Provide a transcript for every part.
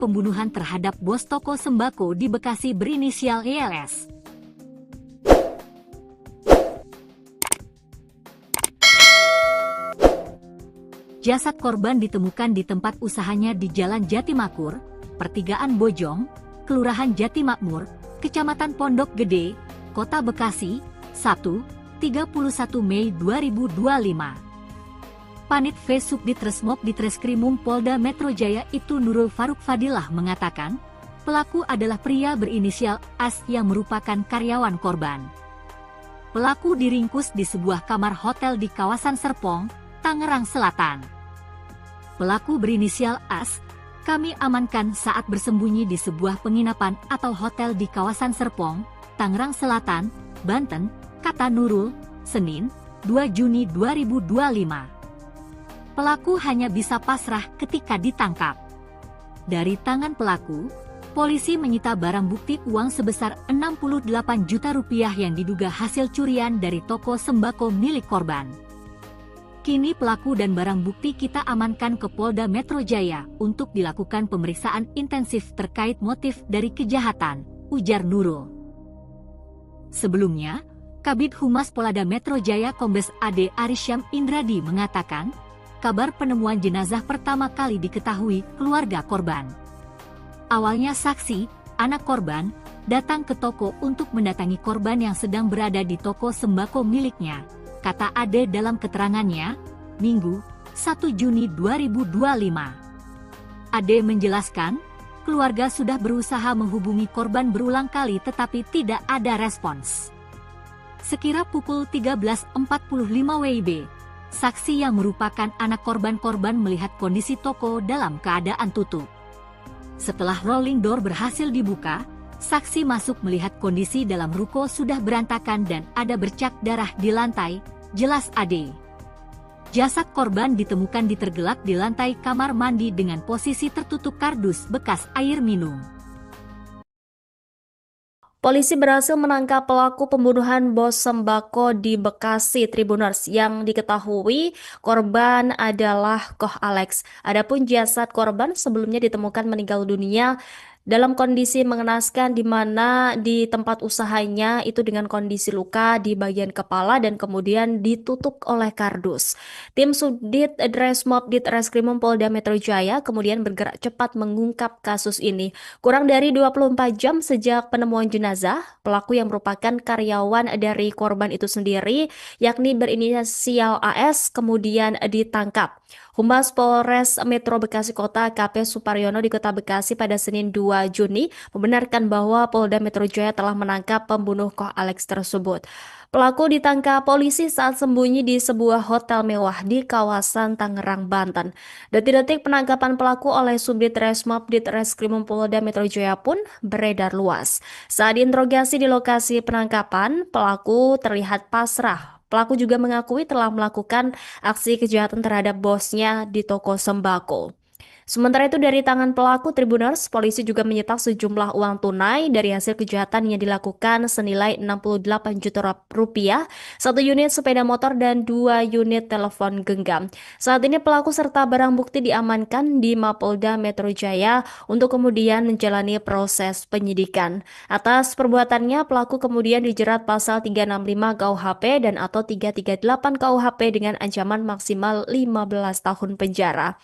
pembunuhan terhadap bos toko sembako di Bekasi berinisial ELS. Jasad korban ditemukan di tempat usahanya di Jalan Jatimakmur, Pertigaan Bojong, Kelurahan Jatimakmur, Kecamatan Pondok Gede, Kota Bekasi, Sabtu, 31 Mei 2025. Panit V Subdit Resmob Ditreskrimum Polda Metro Jaya itu Nurul Faruk Fadilah mengatakan, pelaku adalah pria berinisial AS yang merupakan karyawan korban. Pelaku diringkus di sebuah kamar hotel di kawasan Serpong, Tangerang Selatan. Pelaku berinisial AS, kami amankan saat bersembunyi di sebuah penginapan atau hotel di kawasan Serpong, Tangerang Selatan, Banten, kata Nurul, Senin, 2 Juni 2025. Pelaku hanya bisa pasrah ketika ditangkap. Dari tangan pelaku, polisi menyita barang bukti uang sebesar 68 juta rupiah yang diduga hasil curian dari toko sembako milik korban. Kini pelaku dan barang bukti kita amankan ke Polda Metro Jaya untuk dilakukan pemeriksaan intensif terkait motif dari kejahatan, ujar Nurul. Sebelumnya, Kabid Humas Polda Metro Jaya Kombes AD Arisyam Indradi mengatakan, kabar penemuan jenazah pertama kali diketahui keluarga korban. Awalnya saksi, anak korban, datang ke toko untuk mendatangi korban yang sedang berada di toko sembako miliknya, kata Ade dalam keterangannya, Minggu, 1 Juni 2025. Ade menjelaskan, keluarga sudah berusaha menghubungi korban berulang kali tetapi tidak ada respons. Sekira pukul 13.45 WIB, saksi yang merupakan anak korban melihat kondisi toko dalam keadaan tutup. Setelah rolling door berhasil dibuka, saksi masuk melihat kondisi dalam ruko sudah berantakan dan ada bercak darah di lantai, jelas Ade. Jasad korban ditemukan tergelak di lantai kamar mandi dengan posisi tertutup kardus bekas air minum. Polisi berhasil menangkap pelaku pembunuhan bos sembako di Bekasi Tribuners yang diketahui korban adalah Koh Alex. Adapun jasad korban sebelumnya ditemukan meninggal dunia dalam kondisi mengenaskan di mana di tempat usahanya itu dengan kondisi luka di bagian kepala dan kemudian ditutup oleh kardus. Tim Subdit Resmob Ditreskrimum Polda Metro Jaya kemudian bergerak cepat mengungkap kasus ini. Kurang dari 24 jam sejak penemuan jenazah, pelaku yang merupakan karyawan dari korban itu sendiri, yakni berinisial AS, kemudian ditangkap. Humas Polres Metro Bekasi Kota AKP Suparyono di Kota Bekasi pada Senin 2 Juni membenarkan bahwa Polda Metro Jaya telah menangkap pembunuh Koh Alex tersebut. Pelaku ditangkap polisi saat sembunyi di sebuah hotel mewah di kawasan Tangerang, Banten. Detik-detik penangkapan pelaku oleh Subdit Resmob Ditreskrimum Polda Metro Jaya pun beredar luas. Saat diinterogasi di lokasi penangkapan, pelaku terlihat pasrah. Pelaku juga mengakui telah melakukan aksi kejahatan terhadap bosnya di toko sembako. Sementara itu dari tangan pelaku Tribuners, polisi juga menyita sejumlah uang tunai dari hasil kejahatan yang dilakukan senilai 68 juta rupiah, 1 unit sepeda motor dan 2 unit telepon genggam. Saat ini pelaku serta barang bukti diamankan di Mapolda Metro Jaya untuk kemudian menjalani proses penyidikan. Atas perbuatannya, pelaku kemudian dijerat pasal 365 KUHP dan atau 338 KUHP dengan ancaman maksimal 15 tahun penjara.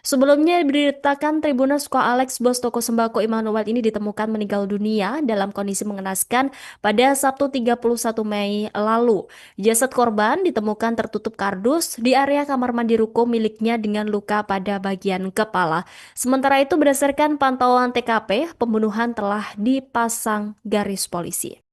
Sebelumnya diberitakan Tribuners Koh Alex, bos toko sembako Immanuel ini ditemukan meninggal dunia dalam kondisi mengenaskan pada Sabtu 31 Mei lalu. Jasad korban ditemukan tertutup kardus di area kamar mandi ruko miliknya dengan luka pada bagian kepala. Sementara itu berdasarkan pantauan TKP, pembunuhan telah dipasang garis polisi.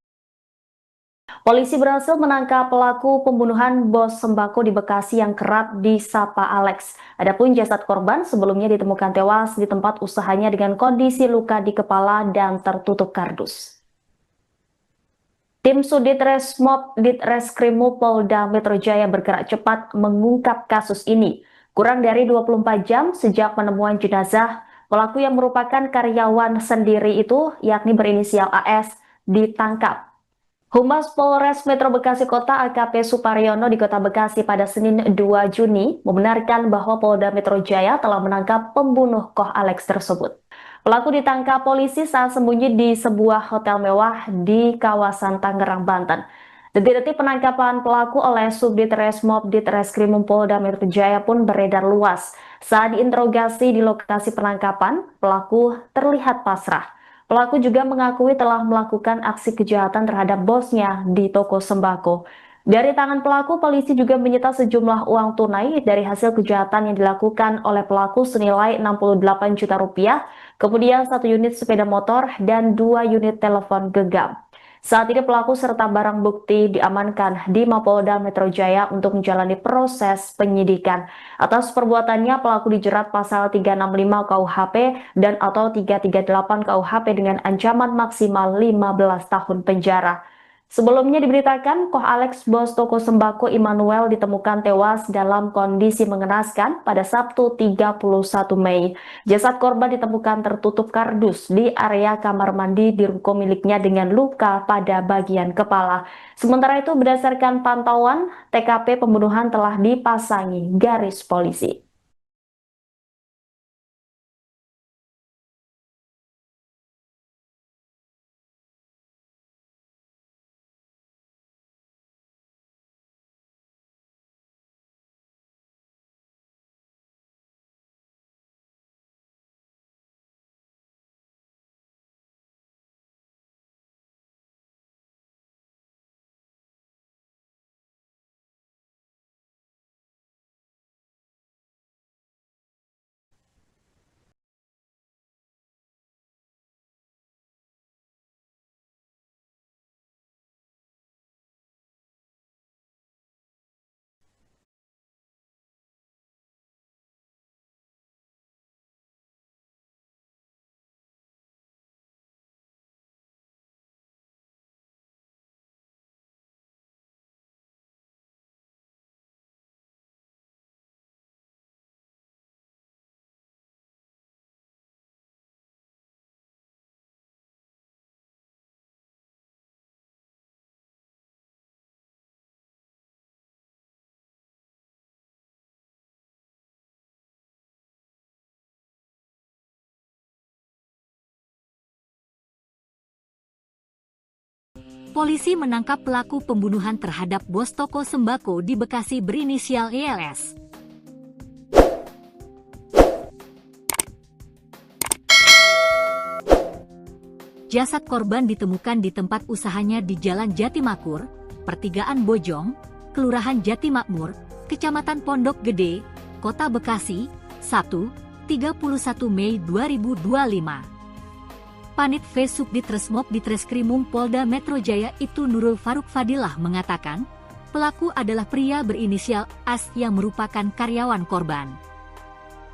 Polisi berhasil menangkap pelaku pembunuhan bos sembako di Bekasi yang kerap disapa Alex. Adapun jasad korban sebelumnya ditemukan tewas di tempat usahanya dengan kondisi luka di kepala dan tertutup kardus. Tim Subdit Resmob Ditreskrimum Polda Metro Jaya bergerak cepat mengungkap kasus ini. Kurang dari 24 jam sejak penemuan jenazah, pelaku yang merupakan karyawan sendiri itu, yakni berinisial AS, ditangkap. Humas Polres Metro Bekasi Kota AKP Suparyono di Kota Bekasi pada Senin 2 Juni membenarkan bahwa Polda Metro Jaya telah menangkap pembunuh Koh Alex tersebut. Pelaku ditangkap polisi saat sembunyi di sebuah hotel mewah di kawasan Tangerang, Banten. Detik-detik penangkapan pelaku oleh Subdit Resmob Ditreskrimum Polda Metro Jaya pun beredar luas. Saat diinterogasi di lokasi penangkapan, pelaku terlihat pasrah. Pelaku juga mengakui telah melakukan aksi kejahatan terhadap bosnya di toko sembako. Dari tangan pelaku, polisi juga menyita sejumlah uang tunai dari hasil kejahatan yang dilakukan oleh pelaku senilai 68 juta rupiah, kemudian 1 unit sepeda motor dan 2 unit telepon genggam. Saat ini pelaku serta barang bukti diamankan di Mapolda Metro Jaya untuk menjalani proses penyidikan. Atas perbuatannya, pelaku dijerat pasal 365 KUHP dan atau 338 KUHP dengan ancaman maksimal 15 tahun penjara. Sebelumnya diberitakan, Koh Alex, bos toko sembako Immanuel, ditemukan tewas dalam kondisi mengenaskan pada Sabtu 31 Mei. Jasad korban ditemukan tertutup kardus di area kamar mandi di ruko miliknya dengan luka pada bagian kepala. Sementara itu, berdasarkan pantauan, TKP pembunuhan telah dipasangi garis polisi. Polisi menangkap pelaku pembunuhan terhadap bos toko sembako di Bekasi berinisial ELS. Jasad korban ditemukan di tempat usahanya di Jalan Jatimakmur, Pertigaan Bojong, Kelurahan Jatimakmur, Kecamatan Pondok Gede, Kota Bekasi, Sabtu, 31 Mei 2025. Panit V Subdit Resmob Ditreskrimum Polda Metro Jaya itu Nurul Faruk Fadilah mengatakan, pelaku adalah pria berinisial AS yang merupakan karyawan korban.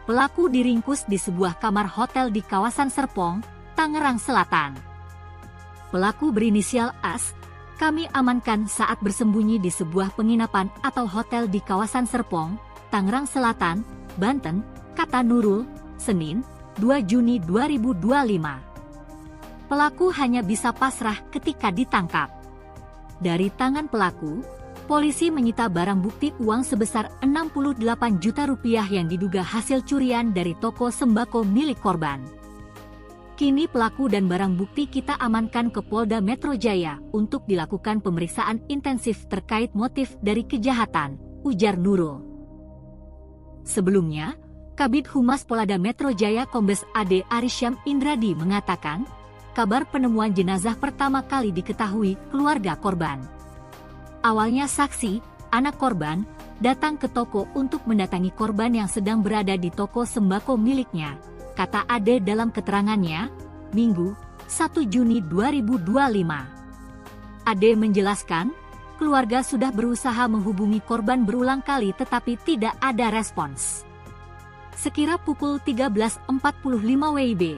Pelaku diringkus di sebuah kamar hotel di kawasan Serpong, Tangerang Selatan. Pelaku berinisial AS, kami amankan saat bersembunyi di sebuah penginapan atau hotel di kawasan Serpong, Tangerang Selatan, Banten, kata Nurul, Senin, 2 Juni 2025. Pelaku hanya bisa pasrah ketika ditangkap. Dari tangan pelaku, polisi menyita barang bukti uang sebesar 68 juta rupiah yang diduga hasil curian dari toko sembako milik korban. Kini pelaku dan barang bukti kita amankan ke Polda Metro Jaya untuk dilakukan pemeriksaan intensif terkait motif dari kejahatan, ujar Nurul. Sebelumnya, Kabid Humas Polda Metro Jaya Kombes AD Arisyam Indradi mengatakan, kabar penemuan jenazah pertama kali diketahui keluarga korban. Awalnya saksi, anak korban, datang ke toko untuk mendatangi korban yang sedang berada di toko sembako miliknya, kata Ade dalam keterangannya, Minggu, 1 Juni 2025. Ade menjelaskan, keluarga sudah berusaha menghubungi korban berulang kali tetapi tidak ada respons. Sekira pukul 13.45 WIB,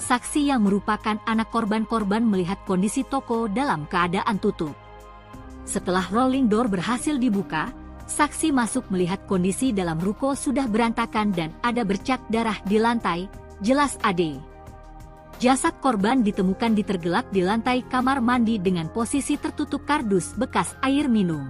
saksi yang merupakan anak korban melihat kondisi toko dalam keadaan tutup. Setelah rolling door berhasil dibuka, saksi masuk melihat kondisi dalam ruko sudah berantakan dan ada bercak darah di lantai, jelas Ade. Jasad korban ditemukan ditergelak di lantai kamar mandi dengan posisi tertutup kardus bekas air minum.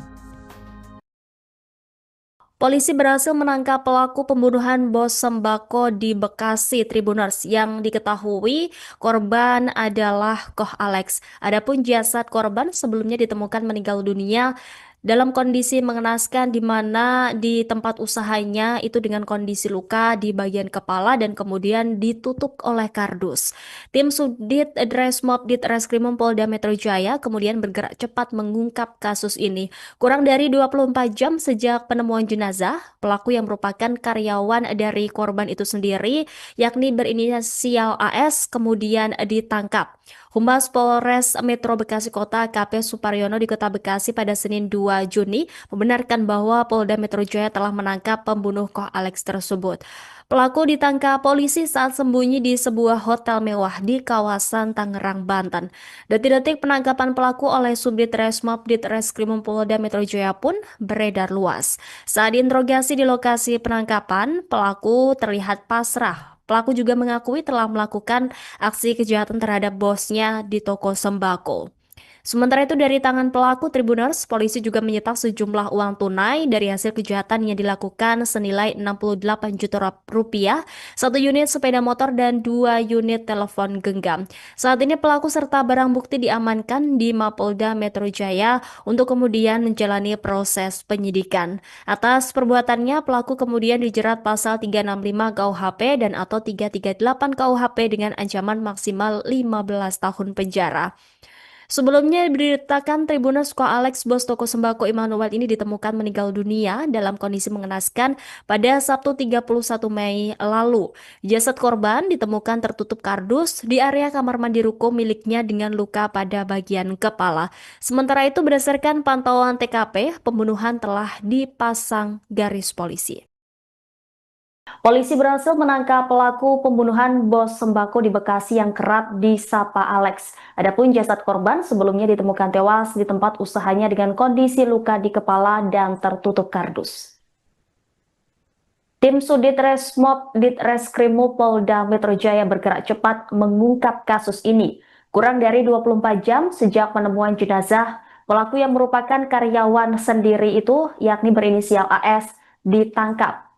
Polisi berhasil menangkap pelaku pembunuhan bos sembako di Bekasi Tribuners yang diketahui korban adalah Koh Alex. Adapun jasad korban sebelumnya ditemukan meninggal dunia dalam kondisi mengenaskan di mana di tempat usahanya itu dengan kondisi luka di bagian kepala dan kemudian ditutup oleh kardus. Tim Subdit Dresmob Ditreskrimum Polda Metro Jaya kemudian bergerak cepat mengungkap kasus ini. Kurang dari 24 jam sejak penemuan jenazah, pelaku yang merupakan karyawan dari korban itu sendiri, yakni berinisial AS, kemudian ditangkap. Humas Polres Metro Bekasi Kota AKP Suparyono di Kota Bekasi pada Senin 2 Juni membenarkan bahwa Polda Metro Jaya telah menangkap pembunuh Koh Alex tersebut. Pelaku ditangkap polisi saat sembunyi di sebuah hotel mewah di kawasan Tangerang, Banten. Detik-detik penangkapan pelaku oleh Subdit Resmob Ditreskrimum Polda Metro Jaya pun beredar luas. Saat diinterogasi di lokasi penangkapan, pelaku terlihat pasrah. Pelaku juga mengakui telah melakukan aksi kejahatan terhadap bosnya di toko sembako. Sementara itu dari tangan pelaku Tribuners, polisi juga menyita sejumlah uang tunai dari hasil kejahatan yang dilakukan senilai 68 juta rupiah, satu unit sepeda motor dan 2 unit telepon genggam. Saat ini pelaku serta barang bukti diamankan di Mapolda Metro Jaya untuk kemudian menjalani proses penyidikan. Atas perbuatannya, pelaku kemudian dijerat pasal 365 KUHP dan atau 338 KUHP dengan ancaman maksimal 15 tahun penjara. Sebelumnya diberitakan Tribuners Koh Alex, bos toko sembako Immanuel ini ditemukan meninggal dunia dalam kondisi mengenaskan pada Sabtu 31 Mei lalu. Jasad korban ditemukan tertutup kardus di area kamar mandi ruko miliknya dengan luka pada bagian kepala. Sementara itu berdasarkan pantauan TKP, pembunuhan telah dipasang garis polisi. Polisi berhasil menangkap pelaku pembunuhan bos sembako di Bekasi yang kerap disapa Alex. Adapun jasad korban sebelumnya ditemukan tewas di tempat usahanya dengan kondisi luka di kepala dan tertutup kardus. Tim Sudit Resmob Ditreskrimum Polda Metro Jaya bergerak cepat mengungkap kasus ini. Kurang dari 24 jam sejak penemuan jenazah, pelaku yang merupakan karyawan sendiri itu, yakni berinisial AS, ditangkap.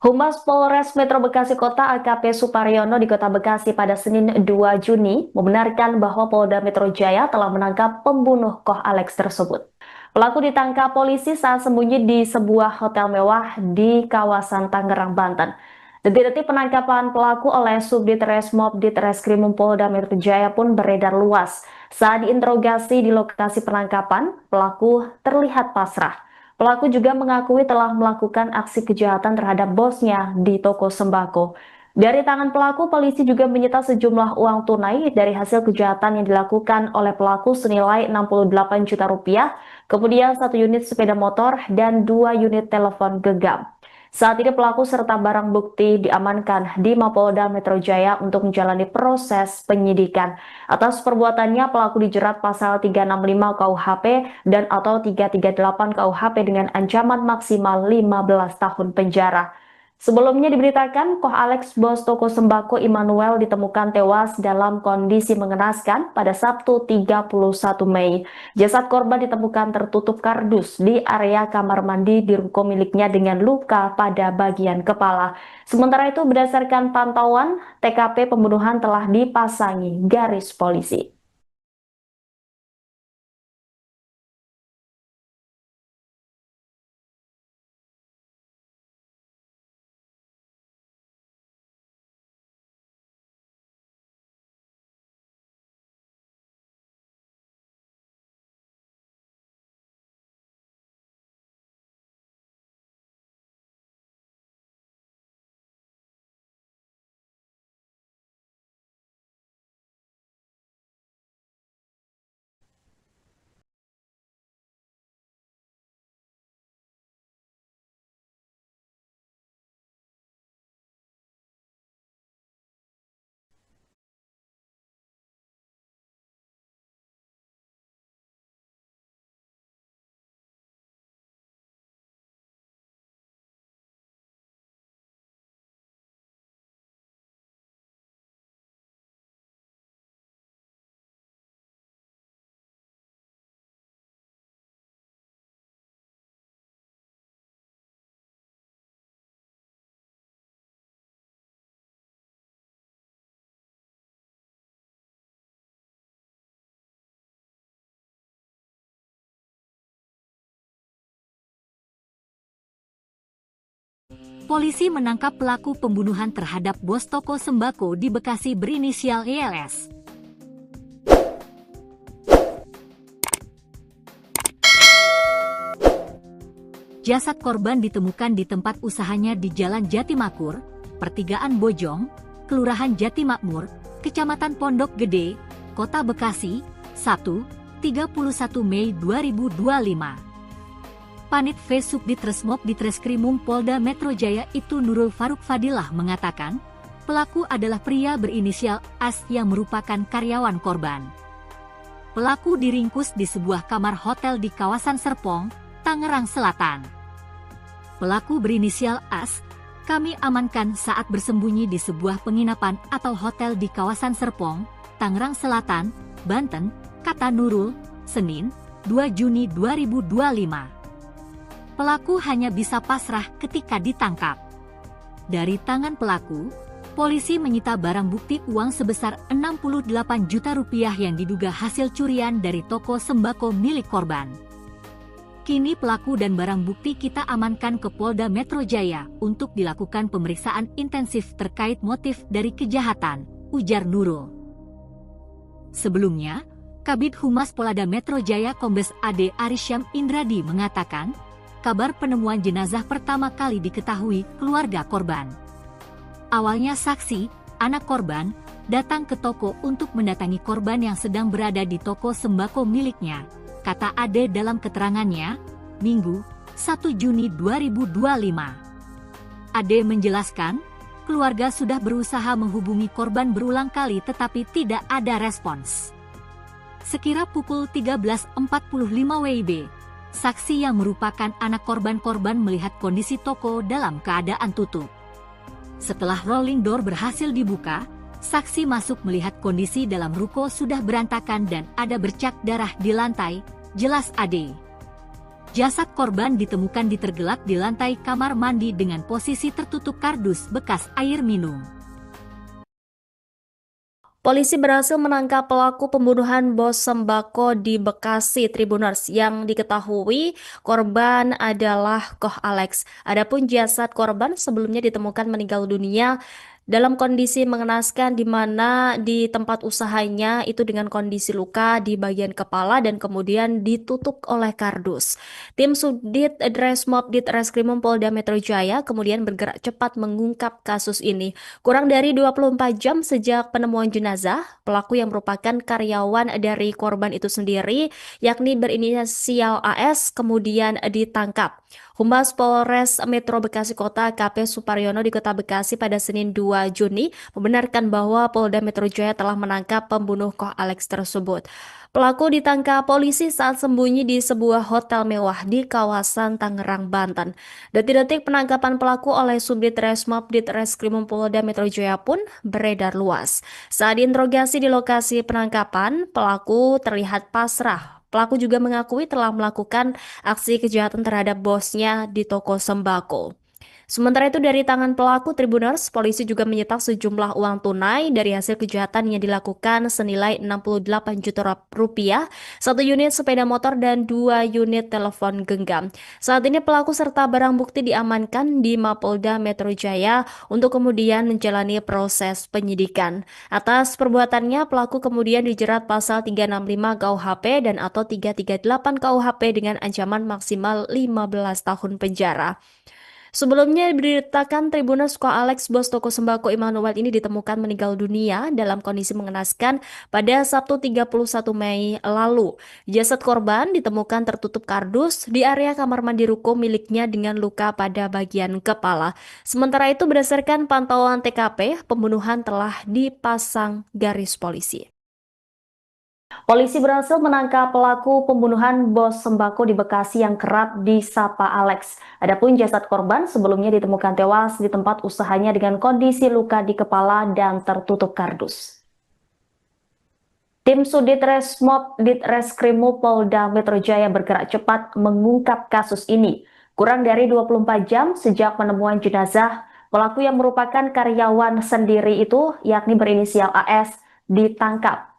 Humas Polres Metro Bekasi Kota AKP Suparyono di Kota Bekasi pada Senin 2 Juni membenarkan bahwa Polda Metro Jaya telah menangkap pembunuh Koh Alex tersebut. Pelaku ditangkap polisi saat sembunyi di sebuah hotel mewah di kawasan Tangerang, Banten. Detik-detik penangkapan pelaku oleh Subdit Resmob Ditreskrimum Polda Metro Jaya pun beredar luas. Saat diinterogasi di lokasi penangkapan, pelaku terlihat pasrah. Pelaku juga mengakui telah melakukan aksi kejahatan terhadap bosnya di toko sembako. Dari tangan pelaku, polisi juga menyita sejumlah uang tunai dari hasil kejahatan yang dilakukan oleh pelaku senilai 68 juta rupiah, kemudian 1 unit sepeda motor dan 2 unit telepon genggam. Saat ini pelaku serta barang bukti diamankan di Mapolda Metro Jaya untuk menjalani proses penyidikan. Atas perbuatannya, pelaku dijerat pasal 365 KUHP dan atau 338 KUHP dengan ancaman maksimal 15 tahun penjara. Sebelumnya diberitakan, Koh Alex, bos toko sembako Immanuel ditemukan tewas dalam kondisi mengenaskan pada Sabtu 31 Mei. Jasad korban ditemukan tertutup kardus di area kamar mandi di ruko miliknya dengan luka pada bagian kepala. Sementara itu, berdasarkan pantauan, TKP pembunuhan telah dipasangi garis polisi. polisi menangkap pelaku pembunuhan terhadap bos toko sembako di Bekasi berinisial YLS. Jasad korban ditemukan di tempat usahanya di Jalan Jatimakmur, Pertigaan Bojong, Kelurahan Jatimakmur, Kecamatan Pondok Gede, Kota Bekasi, Sabtu, 31 Mei 2025. Panit V Subdit Ditreskrimum Polda Metro Jaya itu Nurul Faruk Fadilah mengatakan, pelaku adalah pria berinisial AS yang merupakan karyawan korban. Pelaku diringkus di sebuah kamar hotel di kawasan Serpong, Tangerang Selatan. Pelaku berinisial AS, kami amankan saat bersembunyi di sebuah penginapan atau hotel di kawasan Serpong, Tangerang Selatan, Banten, kata Nurul, Senin, 2 Juni 2025. Pelaku hanya bisa pasrah ketika ditangkap. Dari tangan pelaku, polisi menyita barang bukti uang sebesar 68 juta rupiah yang diduga hasil curian dari toko sembako milik korban. Kini pelaku dan barang bukti kita amankan ke Polda Metro Jaya untuk dilakukan pemeriksaan intensif terkait motif dari kejahatan, ujar Nurul. Sebelumnya, Kabid Humas Polda Metro Jaya Kombes AD Arisyam Indradi mengatakan, kabar penemuan jenazah pertama kali diketahui keluarga korban. Awalnya saksi, anak korban, datang ke toko untuk mendatangi korban yang sedang berada di toko sembako miliknya, kata Ade dalam keterangannya, Minggu, 1 Juni 2025. Ade menjelaskan, keluarga sudah berusaha menghubungi korban berulang kali tetapi tidak ada respons. Sekira pukul 13.45 WIB, saksi yang merupakan anak korban melihat kondisi toko dalam keadaan tutup. Setelah rolling door berhasil dibuka, saksi masuk melihat kondisi dalam ruko sudah berantakan dan ada bercak darah di lantai, jelas Ade. Jasad korban ditemukan tergelak di lantai kamar mandi dengan posisi tertutup kardus bekas air minum. Polisi berhasil menangkap pelaku pembunuhan bos sembako di Bekasi Tribuners yang diketahui korban adalah Koh Alex. Adapun jasad korban sebelumnya ditemukan meninggal dunia dalam kondisi mengenaskan di mana di tempat usahanya itu dengan kondisi luka di bagian kepala dan kemudian ditutup oleh kardus. Tim Subdit Dresmob Ditreskrimum Polda Metro Jaya kemudian bergerak cepat mengungkap kasus ini. Kurang dari 24 jam sejak penemuan jenazah, pelaku yang merupakan karyawan dari korban itu sendiri, yakni berinisial AS, kemudian ditangkap. Humas Polres Metro Bekasi Kota KP Suparyono di Kota Bekasi pada Senin 2 Juni membenarkan bahwa Polda Metro Jaya telah menangkap pembunuh Koh Alex tersebut. Pelaku ditangkap polisi saat sembunyi di sebuah hotel mewah di kawasan Tangerang, Banten. Detik-detik penangkapan pelaku oleh Subdit Resmob Ditreskrimum Polda Metro Jaya pun beredar luas. Saat diinterogasi di lokasi penangkapan, pelaku terlihat pasrah. Pelaku juga mengakui telah melakukan aksi kejahatan terhadap bosnya di toko sembako. Sementara itu dari tangan pelaku Tribuners, polisi juga menyita sejumlah uang tunai dari hasil kejahatan yang dilakukan senilai 68 juta rupiah, 1 unit sepeda motor dan 2 unit telepon genggam. Saat ini pelaku serta barang bukti diamankan di Mapolda Metro Jaya untuk kemudian menjalani proses penyidikan. Atas perbuatannya, pelaku kemudian dijerat pasal 365 KUHP dan atau 338 KUHP dengan ancaman maksimal 15 tahun penjara. Sebelumnya diberitakan Tribuners Koh Alex, bos toko sembako Immanuel ini ditemukan meninggal dunia dalam kondisi mengenaskan pada Sabtu 31 Mei lalu. Jasad korban ditemukan tertutup kardus di area kamar mandi ruko miliknya dengan luka pada bagian kepala. Sementara itu berdasarkan pantauan TKP, pembunuhan telah dipasang garis polisi. Polisi berhasil menangkap pelaku pembunuhan bos sembako di Bekasi yang kerap disapa Alex. Adapun jasad korban sebelumnya ditemukan tewas di tempat usahanya dengan kondisi luka di kepala dan tertutup kardus. Tim Subdit Resmob Ditreskrimum Polda Metro Jaya bergerak cepat mengungkap kasus ini. Kurang dari 24 jam sejak penemuan jenazah, pelaku yang merupakan karyawan sendiri itu, yakni berinisial AS, ditangkap.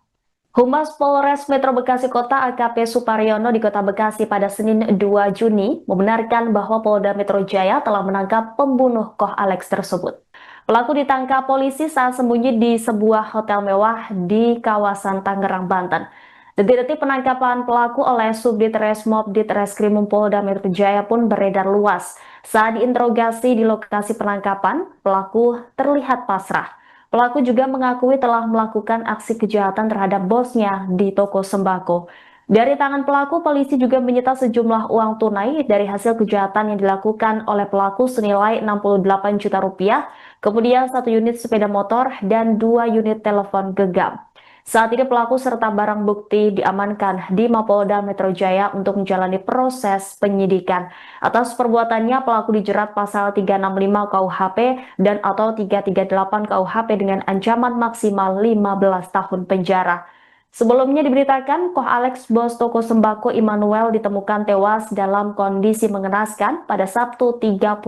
Humas Polres Metro Bekasi Kota AKP Suparyono di Kota Bekasi pada Senin 2 Juni membenarkan bahwa Polda Metro Jaya telah menangkap pembunuh Koh Alex tersebut. Pelaku ditangkap polisi saat sembunyi di sebuah hotel mewah di kawasan Tangerang, Banten. Detik-detik penangkapan pelaku oleh Subdit Resmob Ditreskrimum Polda Metro Jaya pun beredar luas. Saat diinterogasi di lokasi penangkapan, pelaku terlihat pasrah. Pelaku juga mengakui telah melakukan aksi kejahatan terhadap bosnya di toko sembako. Dari tangan pelaku, polisi juga menyita sejumlah uang tunai dari hasil kejahatan yang dilakukan oleh pelaku senilai 68 juta rupiah, kemudian 1 unit sepeda motor dan 2 unit telepon genggam. Saat ini pelaku serta barang bukti diamankan di Mapolda Metro Jaya untuk menjalani proses penyidikan. Atas perbuatannya, pelaku dijerat pasal 365 KUHP dan atau 338 KUHP dengan ancaman maksimal 15 tahun penjara. Sebelumnya diberitakan, Koh Alex, bos toko sembako Immanuel, ditemukan tewas dalam kondisi mengenaskan pada Sabtu 31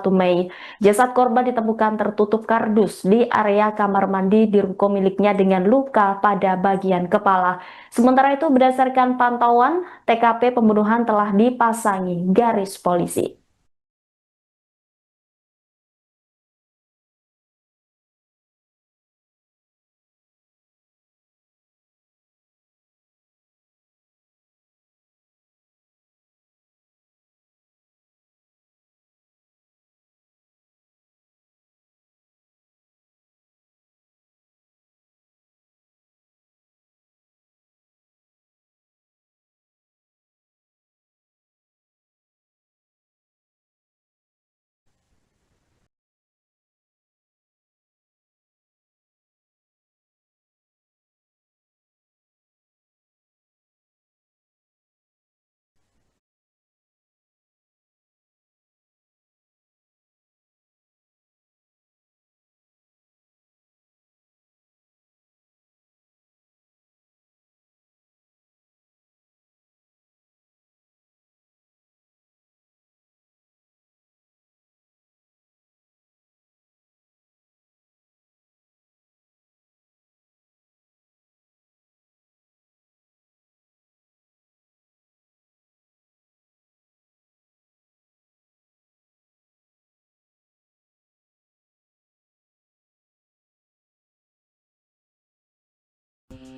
Mei. Jasad korban ditemukan tertutup kardus di area kamar mandi di ruko miliknya dengan luka pada bagian kepala. Sementara itu, berdasarkan pantauan, TKP pembunuhan telah dipasangi garis polisi.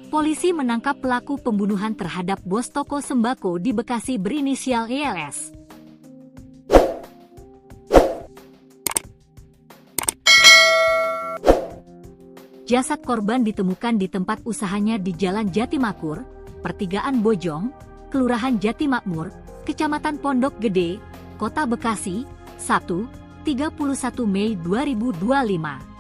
Polisi menangkap pelaku pembunuhan terhadap bos toko sembako di Bekasi berinisial ELS. Jasad korban ditemukan di tempat usahanya di Jalan Jatimakmur, Pertigaan Bojong, Kelurahan Jatimakmur, Kecamatan Pondok Gede, Kota Bekasi, Sabtu, 31 Mei 2025.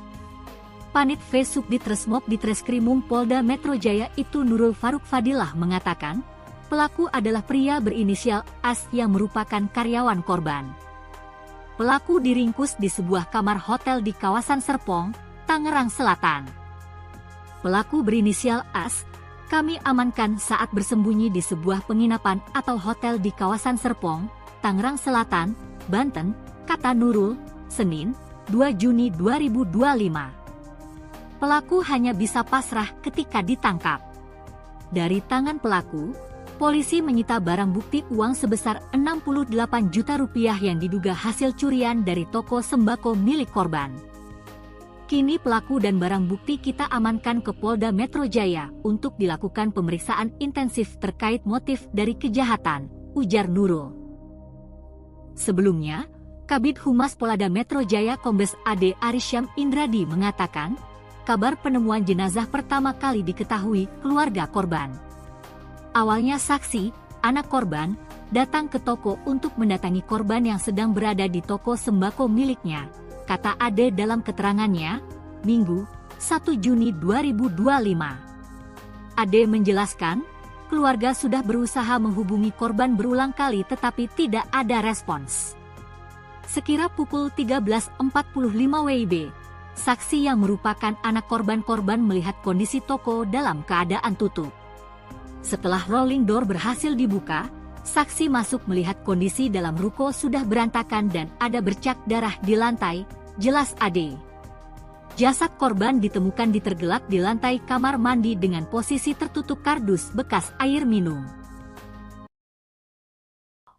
Panit V Subdit Resmob Ditreskrimum Polda Metro Jaya itu Nurul Faruk Fadilah mengatakan, pelaku adalah pria berinisial AS yang merupakan karyawan korban. Pelaku diringkus di sebuah kamar hotel di kawasan Serpong, Tangerang Selatan. Pelaku berinisial AS, kami amankan saat bersembunyi di sebuah penginapan atau hotel di kawasan Serpong, Tangerang Selatan, Banten, kata Nurul, Senin, 2 Juni 2025. Pelaku hanya bisa pasrah ketika ditangkap. Dari tangan pelaku, polisi menyita barang bukti uang sebesar 68 juta rupiah yang diduga hasil curian dari toko sembako milik korban. Kini pelaku dan barang bukti kita amankan ke Polda Metro Jaya untuk dilakukan pemeriksaan intensif terkait motif dari kejahatan, ujar Nurul. Sebelumnya, Kabid Humas Polda Metro Jaya Kombes AD Arisyam Indradi mengatakan, kabar penemuan jenazah pertama kali diketahui keluarga korban. Awalnya saksi, anak korban, datang ke toko untuk mendatangi korban yang sedang berada di toko sembako miliknya, kata Ade dalam keterangannya, Minggu, 1 Juni 2025. Ade menjelaskan, keluarga sudah berusaha menghubungi korban berulang kali tetapi tidak ada respons. Sekira pukul 13.45 WIB, saksi yang merupakan anak korban melihat kondisi toko dalam keadaan tutup. Setelah rolling door berhasil dibuka, saksi masuk melihat kondisi dalam ruko sudah berantakan dan ada bercak darah di lantai, jelas Ade. Jasad korban ditemukan tergelak di lantai kamar mandi dengan posisi tertutup kardus bekas air minum.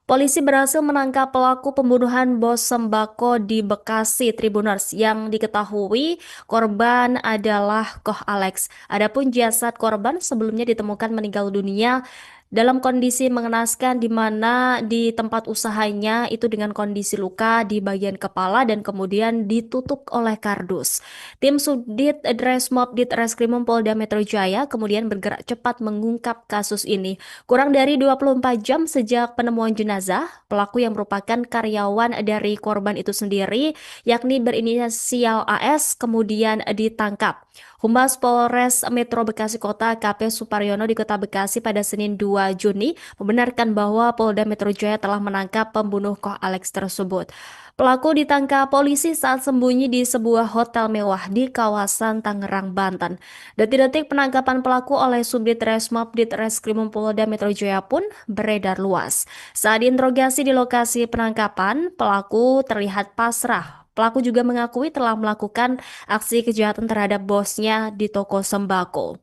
Polisi berhasil menangkap pelaku pembunuhan bos sembako di Bekasi Tribuners yang diketahui korban adalah Koh Alex. Adapun jasad korban sebelumnya ditemukan meninggal dunia dalam kondisi mengenaskan di mana di tempat usahanya itu dengan kondisi luka di bagian kepala dan kemudian ditutup oleh kardus. Tim Subdit Dresmob Ditreskrimum Polda Metro Jaya kemudian bergerak cepat mengungkap kasus ini. Kurang dari 24 jam sejak penemuan jenazah, pelaku yang merupakan karyawan dari korban itu sendiri, yakni berinisial AS, kemudian ditangkap. Humas Polres Metro Bekasi Kota AKP Suparyono di Kota Bekasi pada Senin 2 Juni membenarkan bahwa Polda Metro Jaya telah menangkap pembunuh Koh Alex tersebut. Pelaku ditangkap polisi saat sembunyi di sebuah hotel mewah di kawasan Tangerang, Banten. Detik-detik penangkapan pelaku oleh Subdit Resmob Ditreskrimum Polda Metro Jaya pun beredar luas. Saat diinterogasi di lokasi penangkapan, pelaku terlihat pasrah. Pelaku juga mengakui telah melakukan aksi kejahatan terhadap bosnya di toko sembako.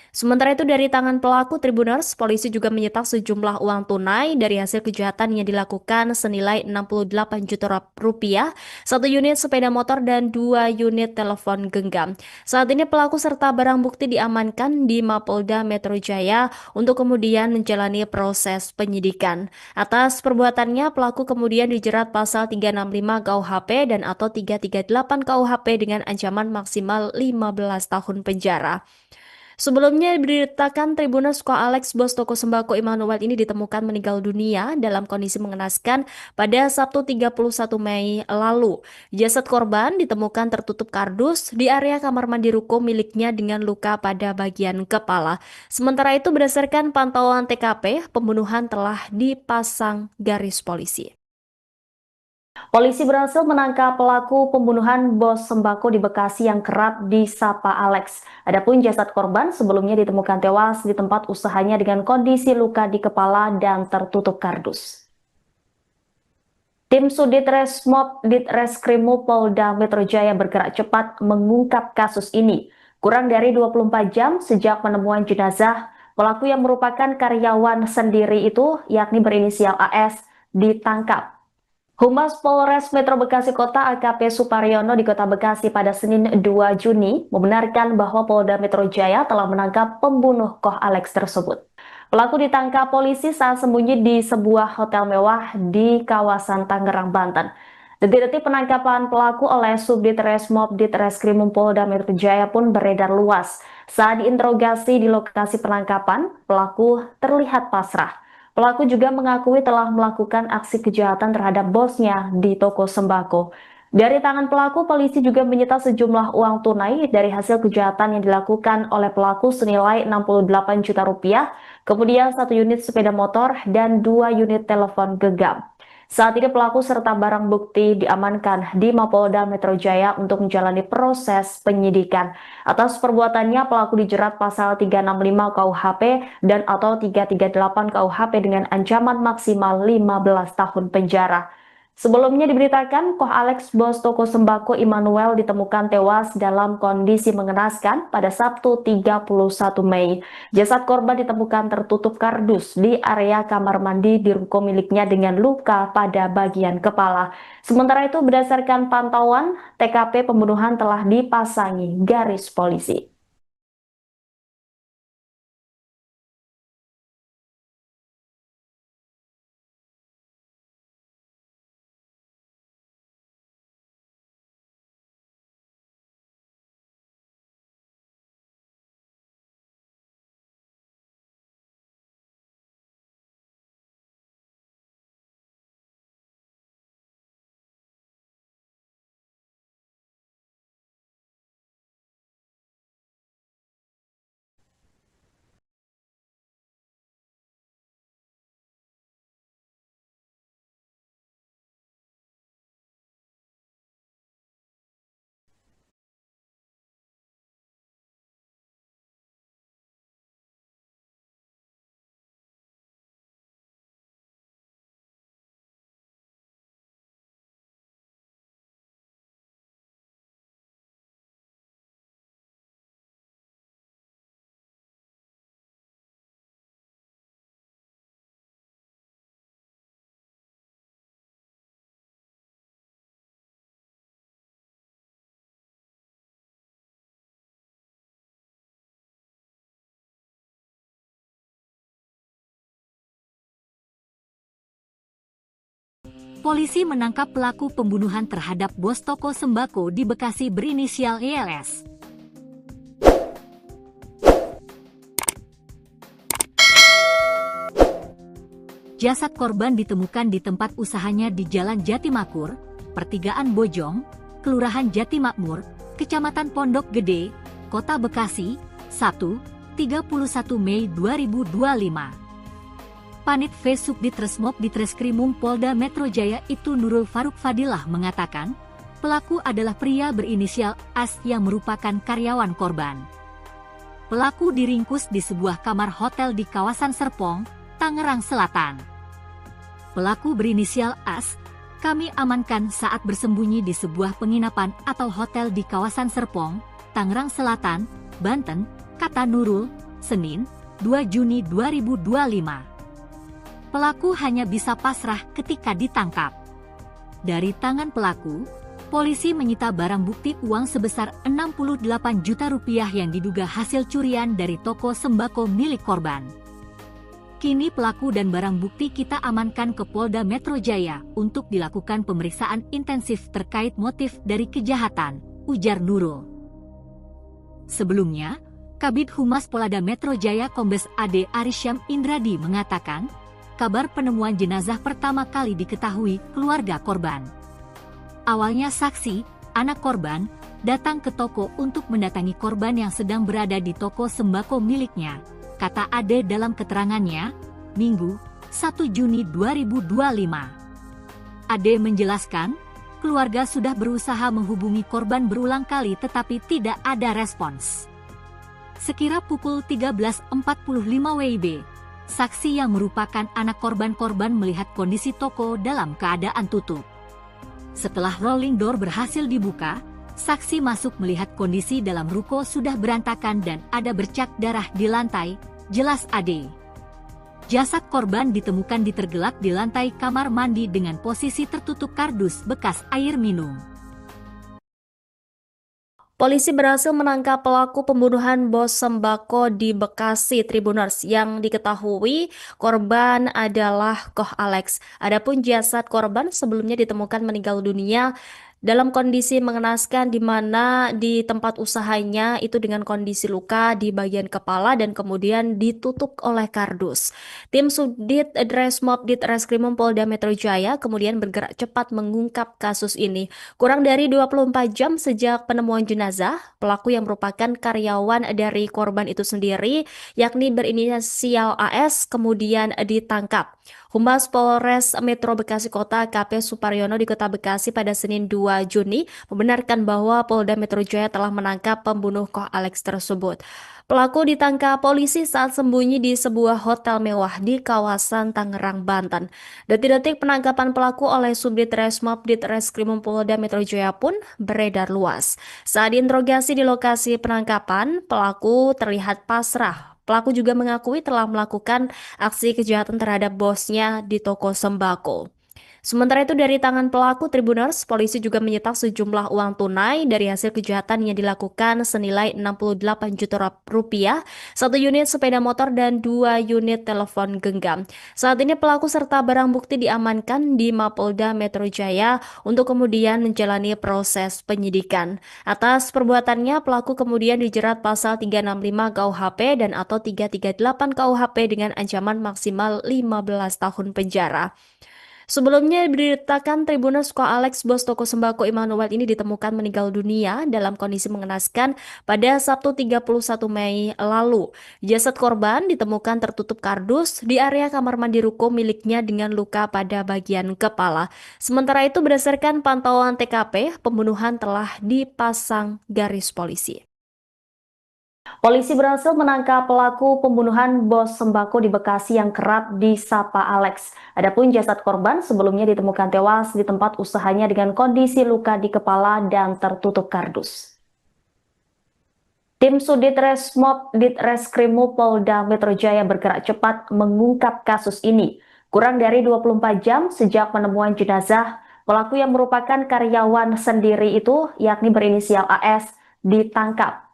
Sementara itu dari tangan pelaku Tribuners, polisi juga menyita sejumlah uang tunai dari hasil kejahatan yang dilakukan senilai 68 juta rupiah, satu unit sepeda motor dan 2 unit telepon genggam. Saat ini pelaku serta barang bukti diamankan di Mapolda Metro Jaya untuk kemudian menjalani proses penyidikan. Atas perbuatannya, pelaku kemudian dijerat pasal 365 KUHP dan atau 338 KUHP dengan ancaman maksimal 15 tahun penjara. Sebelumnya diberitakan Tribuners Koh Alex, bos toko sembako Immanuel ini ditemukan meninggal dunia dalam kondisi mengenaskan pada Sabtu 31 Mei lalu. Jasad korban ditemukan tertutup kardus di area kamar mandi ruko miliknya dengan luka pada bagian kepala. Sementara itu berdasarkan pantauan TKP, pembunuhan telah dipasang garis polisi. Polisi berhasil menangkap pelaku pembunuhan bos sembako di Bekasi yang kerap disapa Alex. Adapun jasad korban sebelumnya ditemukan tewas di tempat usahanya dengan kondisi luka di kepala dan tertutup kardus. Tim Sudit Resmob Ditreskrimum Polda Metro Jaya bergerak cepat mengungkap kasus ini. Kurang dari 24 jam sejak penemuan jenazah, pelaku yang merupakan karyawan sendiri itu, yakni berinisial AS, ditangkap. Humas Polres Metro Bekasi Kota AKP Suparyono di Kota Bekasi pada Senin 2 Juni membenarkan bahwa Polda Metro Jaya telah menangkap pembunuh Koh Alex tersebut. Pelaku ditangkap polisi saat sembunyi di sebuah hotel mewah di kawasan Tangerang, Banten. Detik-detik penangkapan pelaku oleh Subdit Resmob Ditreskrimum Polda Metro Jaya pun beredar luas. Saat diinterogasi di lokasi penangkapan, pelaku terlihat pasrah. Pelaku juga mengakui telah melakukan aksi kejahatan terhadap bosnya di toko sembako. Dari tangan pelaku, polisi juga menyita sejumlah uang tunai dari hasil kejahatan yang dilakukan oleh pelaku senilai 68 juta rupiah, kemudian 1 unit sepeda motor dan 2 unit telepon genggam. Saat ini pelaku serta barang bukti diamankan di Mapolda Metro Jaya untuk menjalani proses penyidikan. Atas perbuatannya, pelaku dijerat pasal 365 KUHP dan atau 338 KUHP dengan ancaman maksimal 15 tahun penjara. Sebelumnya diberitakan, Koh Alex, bos toko sembako Immanuel ditemukan tewas dalam kondisi mengenaskan pada Sabtu 31 Mei. Jasad korban ditemukan tertutup kardus di area kamar mandi di ruko miliknya dengan luka pada bagian kepala. Sementara itu, berdasarkan pantauan, TKP pembunuhan telah dipasangi garis polisi. polisi menangkap pelaku pembunuhan terhadap bos toko sembako di Bekasi berinisial ELS. Jasad korban ditemukan di tempat usahanya di Jalan Jatimakmur, Pertigaan Bojong, Kelurahan Jatimakmur, Kecamatan Pondok Gede, Kota Bekasi, Sabtu, 31 Mei 2025. Panit V Subdit Ditreskrimum Polda Metro Jaya itu Nurul Faruk Fadilah mengatakan, pelaku adalah pria berinisial AS yang merupakan karyawan korban. Pelaku diringkus di sebuah kamar hotel di kawasan Serpong, Tangerang Selatan. Pelaku berinisial AS, kami amankan saat bersembunyi di sebuah penginapan atau hotel di kawasan Serpong, Tangerang Selatan, Banten, kata Nurul, Senin, 2 Juni 2025. Pelaku hanya bisa pasrah ketika ditangkap. Dari tangan pelaku, polisi menyita barang bukti uang sebesar 68 juta rupiah yang diduga hasil curian dari toko sembako milik korban. Kini pelaku dan barang bukti kita amankan ke Polda Metro Jaya untuk dilakukan pemeriksaan intensif terkait motif dari kejahatan, ujar Nurul. Sebelumnya, Kabid Humas Polda Metro Jaya Kombes AD Arisyam Indradi mengatakan, kabar penemuan jenazah pertama kali diketahui keluarga korban. Awalnya saksi, anak korban, datang ke toko untuk mendatangi korban yang sedang berada di toko sembako miliknya, kata Ade dalam keterangannya, Minggu, 1 Juni 2025. Ade menjelaskan, keluarga sudah berusaha menghubungi korban berulang kali tetapi tidak ada respons. Sekira pukul 13.45 WIB, saksi yang merupakan anak korban melihat kondisi toko dalam keadaan tutup. Setelah rolling door berhasil dibuka, saksi masuk melihat kondisi dalam ruko sudah berantakan dan ada bercak darah di lantai, jelas Ade. Jasad korban ditemukan tergelak di lantai kamar mandi dengan posisi tertutup kardus bekas air minum. Polisi berhasil menangkap pelaku pembunuhan bos sembako di Bekasi Tribuners yang diketahui korban adalah Koh Alex. Adapun jasad korban sebelumnya ditemukan meninggal dunia dalam kondisi mengenaskan di mana di tempat usahanya itu dengan kondisi luka di bagian kepala dan kemudian ditutup oleh kardus. Tim Subdit Dresmob Ditreskrimum Polda Metro Jaya kemudian bergerak cepat mengungkap kasus ini. Kurang dari 24 jam sejak penemuan jenazah, pelaku yang merupakan karyawan dari korban itu sendiri, yakni berinisial AS, kemudian ditangkap. Humas Polres Metro Bekasi Kota KP Suparyono di Kota Bekasi pada Senin 2 Juni membenarkan bahwa Polda Metro Jaya telah menangkap pembunuh Koh Alex tersebut. Pelaku ditangkap polisi saat sembunyi di sebuah hotel mewah di kawasan Tangerang, Banten. Detik-detik penangkapan pelaku oleh Subdit Resmob Ditreskrimum Polda Metro Jaya pun beredar luas. Saat diinterogasi di lokasi penangkapan, pelaku terlihat pasrah. Pelaku juga mengakui telah melakukan aksi kejahatan terhadap bosnya di toko sembako. Sementara itu dari tangan pelaku Tribuners, polisi juga menyita sejumlah uang tunai dari hasil kejahatan yang dilakukan senilai 68 juta rupiah, 1 unit sepeda motor dan 2 unit telepon genggam. Saat ini pelaku serta barang bukti diamankan di Mapolda Metro Jaya untuk kemudian menjalani proses penyidikan. Atas perbuatannya, pelaku kemudian dijerat pasal 365 KUHP dan atau 338 KUHP dengan ancaman maksimal 15 tahun penjara. Sebelumnya diberitakan Tribuners Koh Alex, bos toko sembako Immanuel ini ditemukan meninggal dunia dalam kondisi mengenaskan pada Sabtu 31 Mei lalu. Jasad korban ditemukan tertutup kardus di area kamar mandi ruko miliknya dengan luka pada bagian kepala. Sementara itu berdasarkan pantauan TKP, pembunuhan telah dipasang garis polisi. Polisi berhasil menangkap pelaku pembunuhan bos sembako di Bekasi yang kerap disapa Alex. Adapun jasad korban sebelumnya ditemukan tewas di tempat usahanya dengan kondisi luka di kepala dan tertutup kardus. Tim Subdit Resmob Ditreskrimum Polda Metro Jaya bergerak cepat mengungkap kasus ini. Kurang dari 24 jam sejak penemuan jenazah, pelaku yang merupakan karyawan sendiri itu, yakni berinisial AS, ditangkap.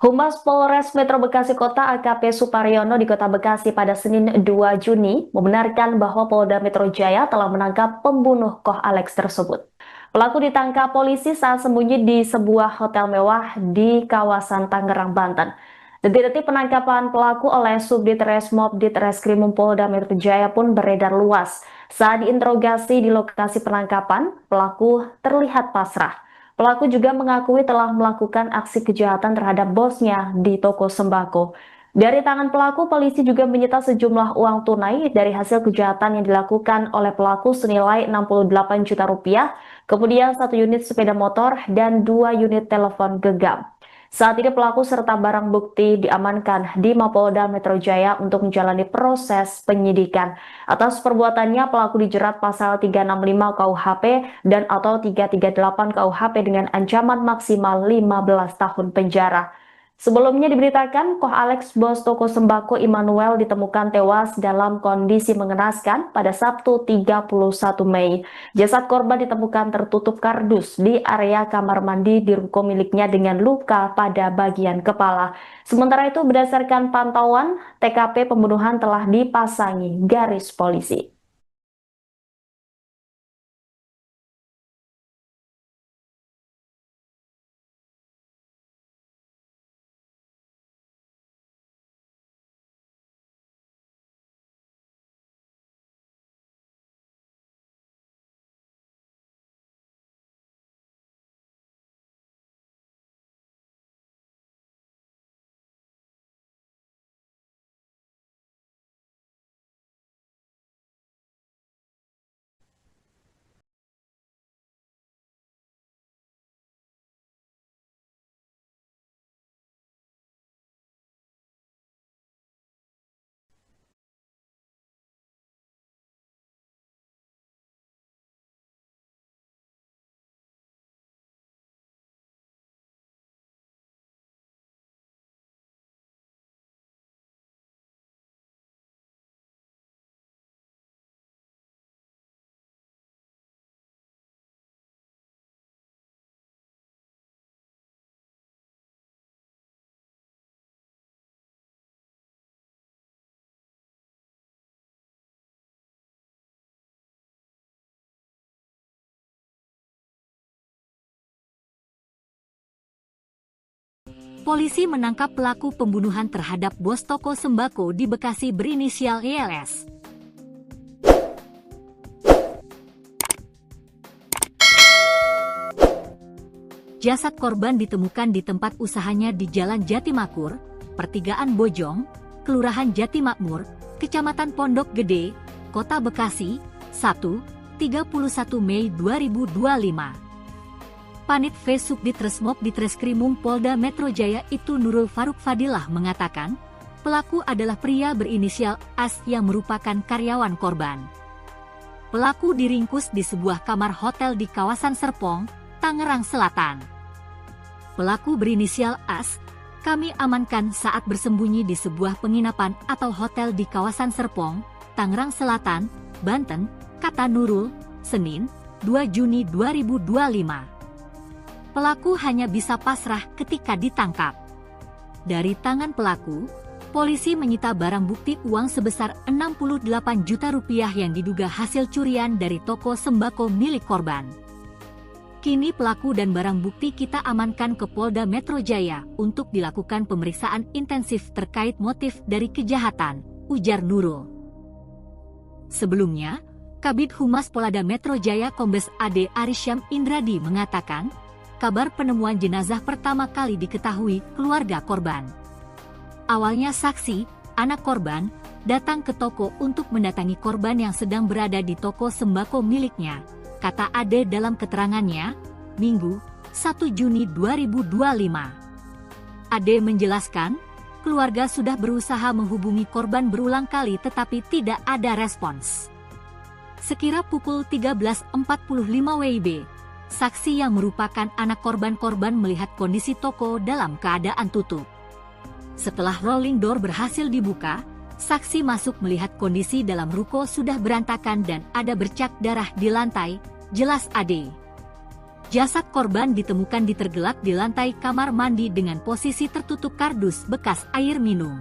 Humas Polres Metro Bekasi Kota AKP Suparyono di Kota Bekasi pada Senin 2 Juni membenarkan bahwa Polda Metro Jaya telah menangkap pembunuh Koh Alex tersebut. Pelaku ditangkap polisi saat sembunyi di sebuah hotel mewah di kawasan Tangerang, Banten. Detik-detik penangkapan pelaku oleh Subdit Resmob Ditreskrimum Polda Metro Jaya pun beredar luas. Saat diinterogasi di lokasi penangkapan, pelaku terlihat pasrah. Pelaku juga mengakui telah melakukan aksi kejahatan terhadap bosnya di toko sembako. Dari tangan pelaku, polisi juga menyita sejumlah uang tunai dari hasil kejahatan yang dilakukan oleh pelaku senilai 68 juta rupiah, kemudian 1 unit sepeda motor dan 2 unit telepon genggam. Saat ini pelaku serta barang bukti diamankan di Mapolda Metro Jaya untuk menjalani proses penyidikan. Atas perbuatannya, pelaku dijerat pasal 365 KUHP dan atau 338 KUHP dengan ancaman maksimal 15 tahun penjara. Sebelumnya diberitakan, Koh Alex, bos toko sembako Immanuel, ditemukan tewas dalam kondisi mengenaskan pada Sabtu 31 Mei. Jasad korban ditemukan tertutup kardus di area kamar mandi di ruko miliknya dengan luka pada bagian kepala. Sementara itu, berdasarkan pantauan, TKP pembunuhan telah dipasangi garis polisi. Polisi menangkap pelaku pembunuhan terhadap bos toko sembako di Bekasi berinisial YLS. Jasad korban ditemukan di tempat usahanya di Jalan Jatimakmur, Pertigaan Bojong, Kelurahan Jatimakmur, Kecamatan Pondok Gede, Kota Bekasi, Sabtu, 31 Mei 2025. Panit V Subdit Resmob Ditreskrimum Polda Metro Jaya itu Nurul Faruk Fadilah mengatakan, pelaku adalah pria berinisial AS yang merupakan karyawan korban. Pelaku diringkus di sebuah kamar hotel di kawasan Serpong, Tangerang Selatan. Pelaku berinisial AS, kami amankan saat bersembunyi di sebuah penginapan atau hotel di kawasan Serpong, Tangerang Selatan, Banten, kata Nurul, Senin, 2 Juni 2025. Pelaku hanya bisa pasrah ketika ditangkap. Dari tangan pelaku, polisi menyita barang bukti uang sebesar 68 juta rupiah yang diduga hasil curian dari toko sembako milik korban. Kini pelaku dan barang bukti kita amankan ke Polda Metro Jaya untuk dilakukan pemeriksaan intensif terkait motif dari kejahatan, ujar Nurul. Sebelumnya, Kabid Humas Polda Metro Jaya Kombes AD Arisyam Indradi mengatakan, kabar penemuan jenazah pertama kali diketahui keluarga korban. Awalnya saksi, anak korban, datang ke toko untuk mendatangi korban yang sedang berada di toko sembako miliknya, kata Ade dalam keterangannya, Minggu, 1 Juni 2025. Ade menjelaskan, keluarga sudah berusaha menghubungi korban berulang kali tetapi tidak ada respons. Sekira pukul 13.45 WIB, saksi yang merupakan anak korban melihat kondisi toko dalam keadaan tutup. Setelah rolling door berhasil dibuka, saksi masuk melihat kondisi dalam ruko sudah berantakan dan ada bercak darah di lantai, jelas Ade. Jasad korban ditemukan tergelak di lantai kamar mandi dengan posisi tertutup kardus bekas air minum.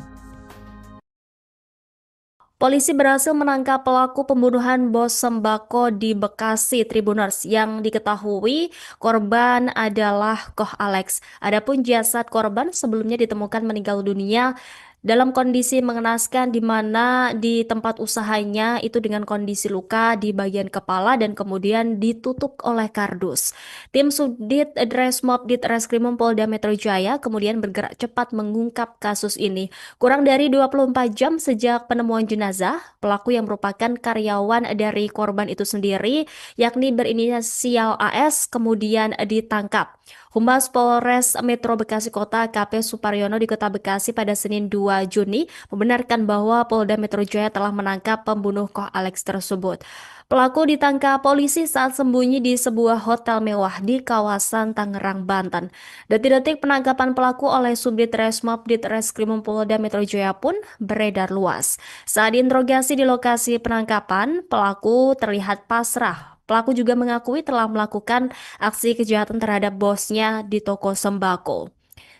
Polisi berhasil menangkap pelaku pembunuhan bos sembako di Bekasi Tribuners yang diketahui korban adalah Koh Alex. Adapun jasad korban sebelumnya ditemukan meninggal dunia dalam kondisi mengenaskan di mana di tempat usahanya itu dengan kondisi luka di bagian kepala dan kemudian ditutup oleh kardus. Tim Subdit Dresmob Ditreskrimum Polda Metro Jaya kemudian bergerak cepat mengungkap kasus ini. Kurang dari 24 jam sejak penemuan jenazah, pelaku yang merupakan karyawan dari korban itu sendiri, yakni berinisial AS, kemudian ditangkap. Humas Polres Metro Bekasi Kota AKP Suparyono di Kota Bekasi pada Senin 2 Juni membenarkan bahwa Polda Metro Jaya telah menangkap pembunuh Koh Alex tersebut. Pelaku ditangkap polisi saat sembunyi di sebuah hotel mewah di kawasan Tangerang, Banten. Detik-detik penangkapan pelaku oleh Subdit Resmob Ditreskrimum Polda Metro Jaya pun beredar luas. Saat diinterogasi di lokasi penangkapan, pelaku terlihat pasrah. Pelaku juga mengakui telah melakukan aksi kejahatan terhadap bosnya di toko sembako.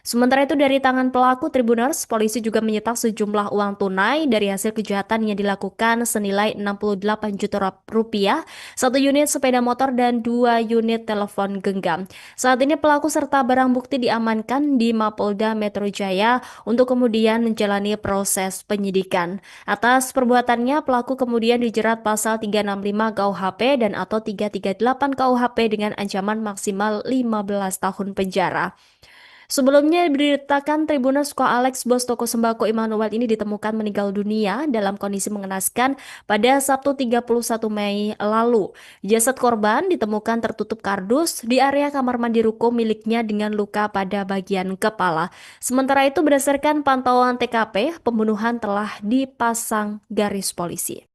Sementara itu dari tangan pelaku Tribuners, polisi juga menyita sejumlah uang tunai dari hasil kejahatan yang dilakukan senilai 68 juta rupiah, satu unit sepeda motor dan 2 unit telepon genggam. Saat ini pelaku serta barang bukti diamankan di Mapolda Metro Jaya untuk kemudian menjalani proses penyidikan. Atas perbuatannya, pelaku kemudian dijerat pasal 365 KUHP dan atau 338 KUHP dengan ancaman maksimal 15 tahun penjara. Sebelumnya diberitakan Tribuners Koh Alex, bos toko sembako Immanuel ini ditemukan meninggal dunia dalam kondisi mengenaskan pada Sabtu 31 Mei lalu. Jasad korban ditemukan tertutup kardus di area kamar mandi ruko miliknya dengan luka pada bagian kepala. Sementara itu berdasarkan pantauan TKP, pembunuhan telah dipasang garis polisi.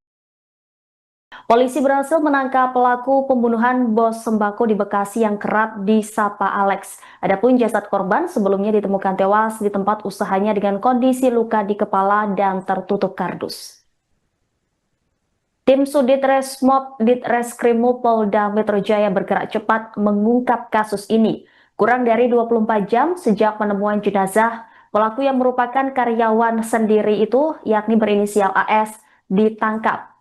Polisi berhasil menangkap pelaku pembunuhan bos sembako di Bekasi yang kerap disapa Alex. Adapun jasad korban sebelumnya ditemukan tewas di tempat usahanya dengan kondisi luka di kepala dan tertutup kardus. Tim Subdit Resmob Ditreskrimum Polda Metro Jaya bergerak cepat mengungkap kasus ini. Kurang dari 24 jam sejak penemuan jenazah, pelaku yang merupakan karyawan sendiri itu, yakni berinisial AS, ditangkap.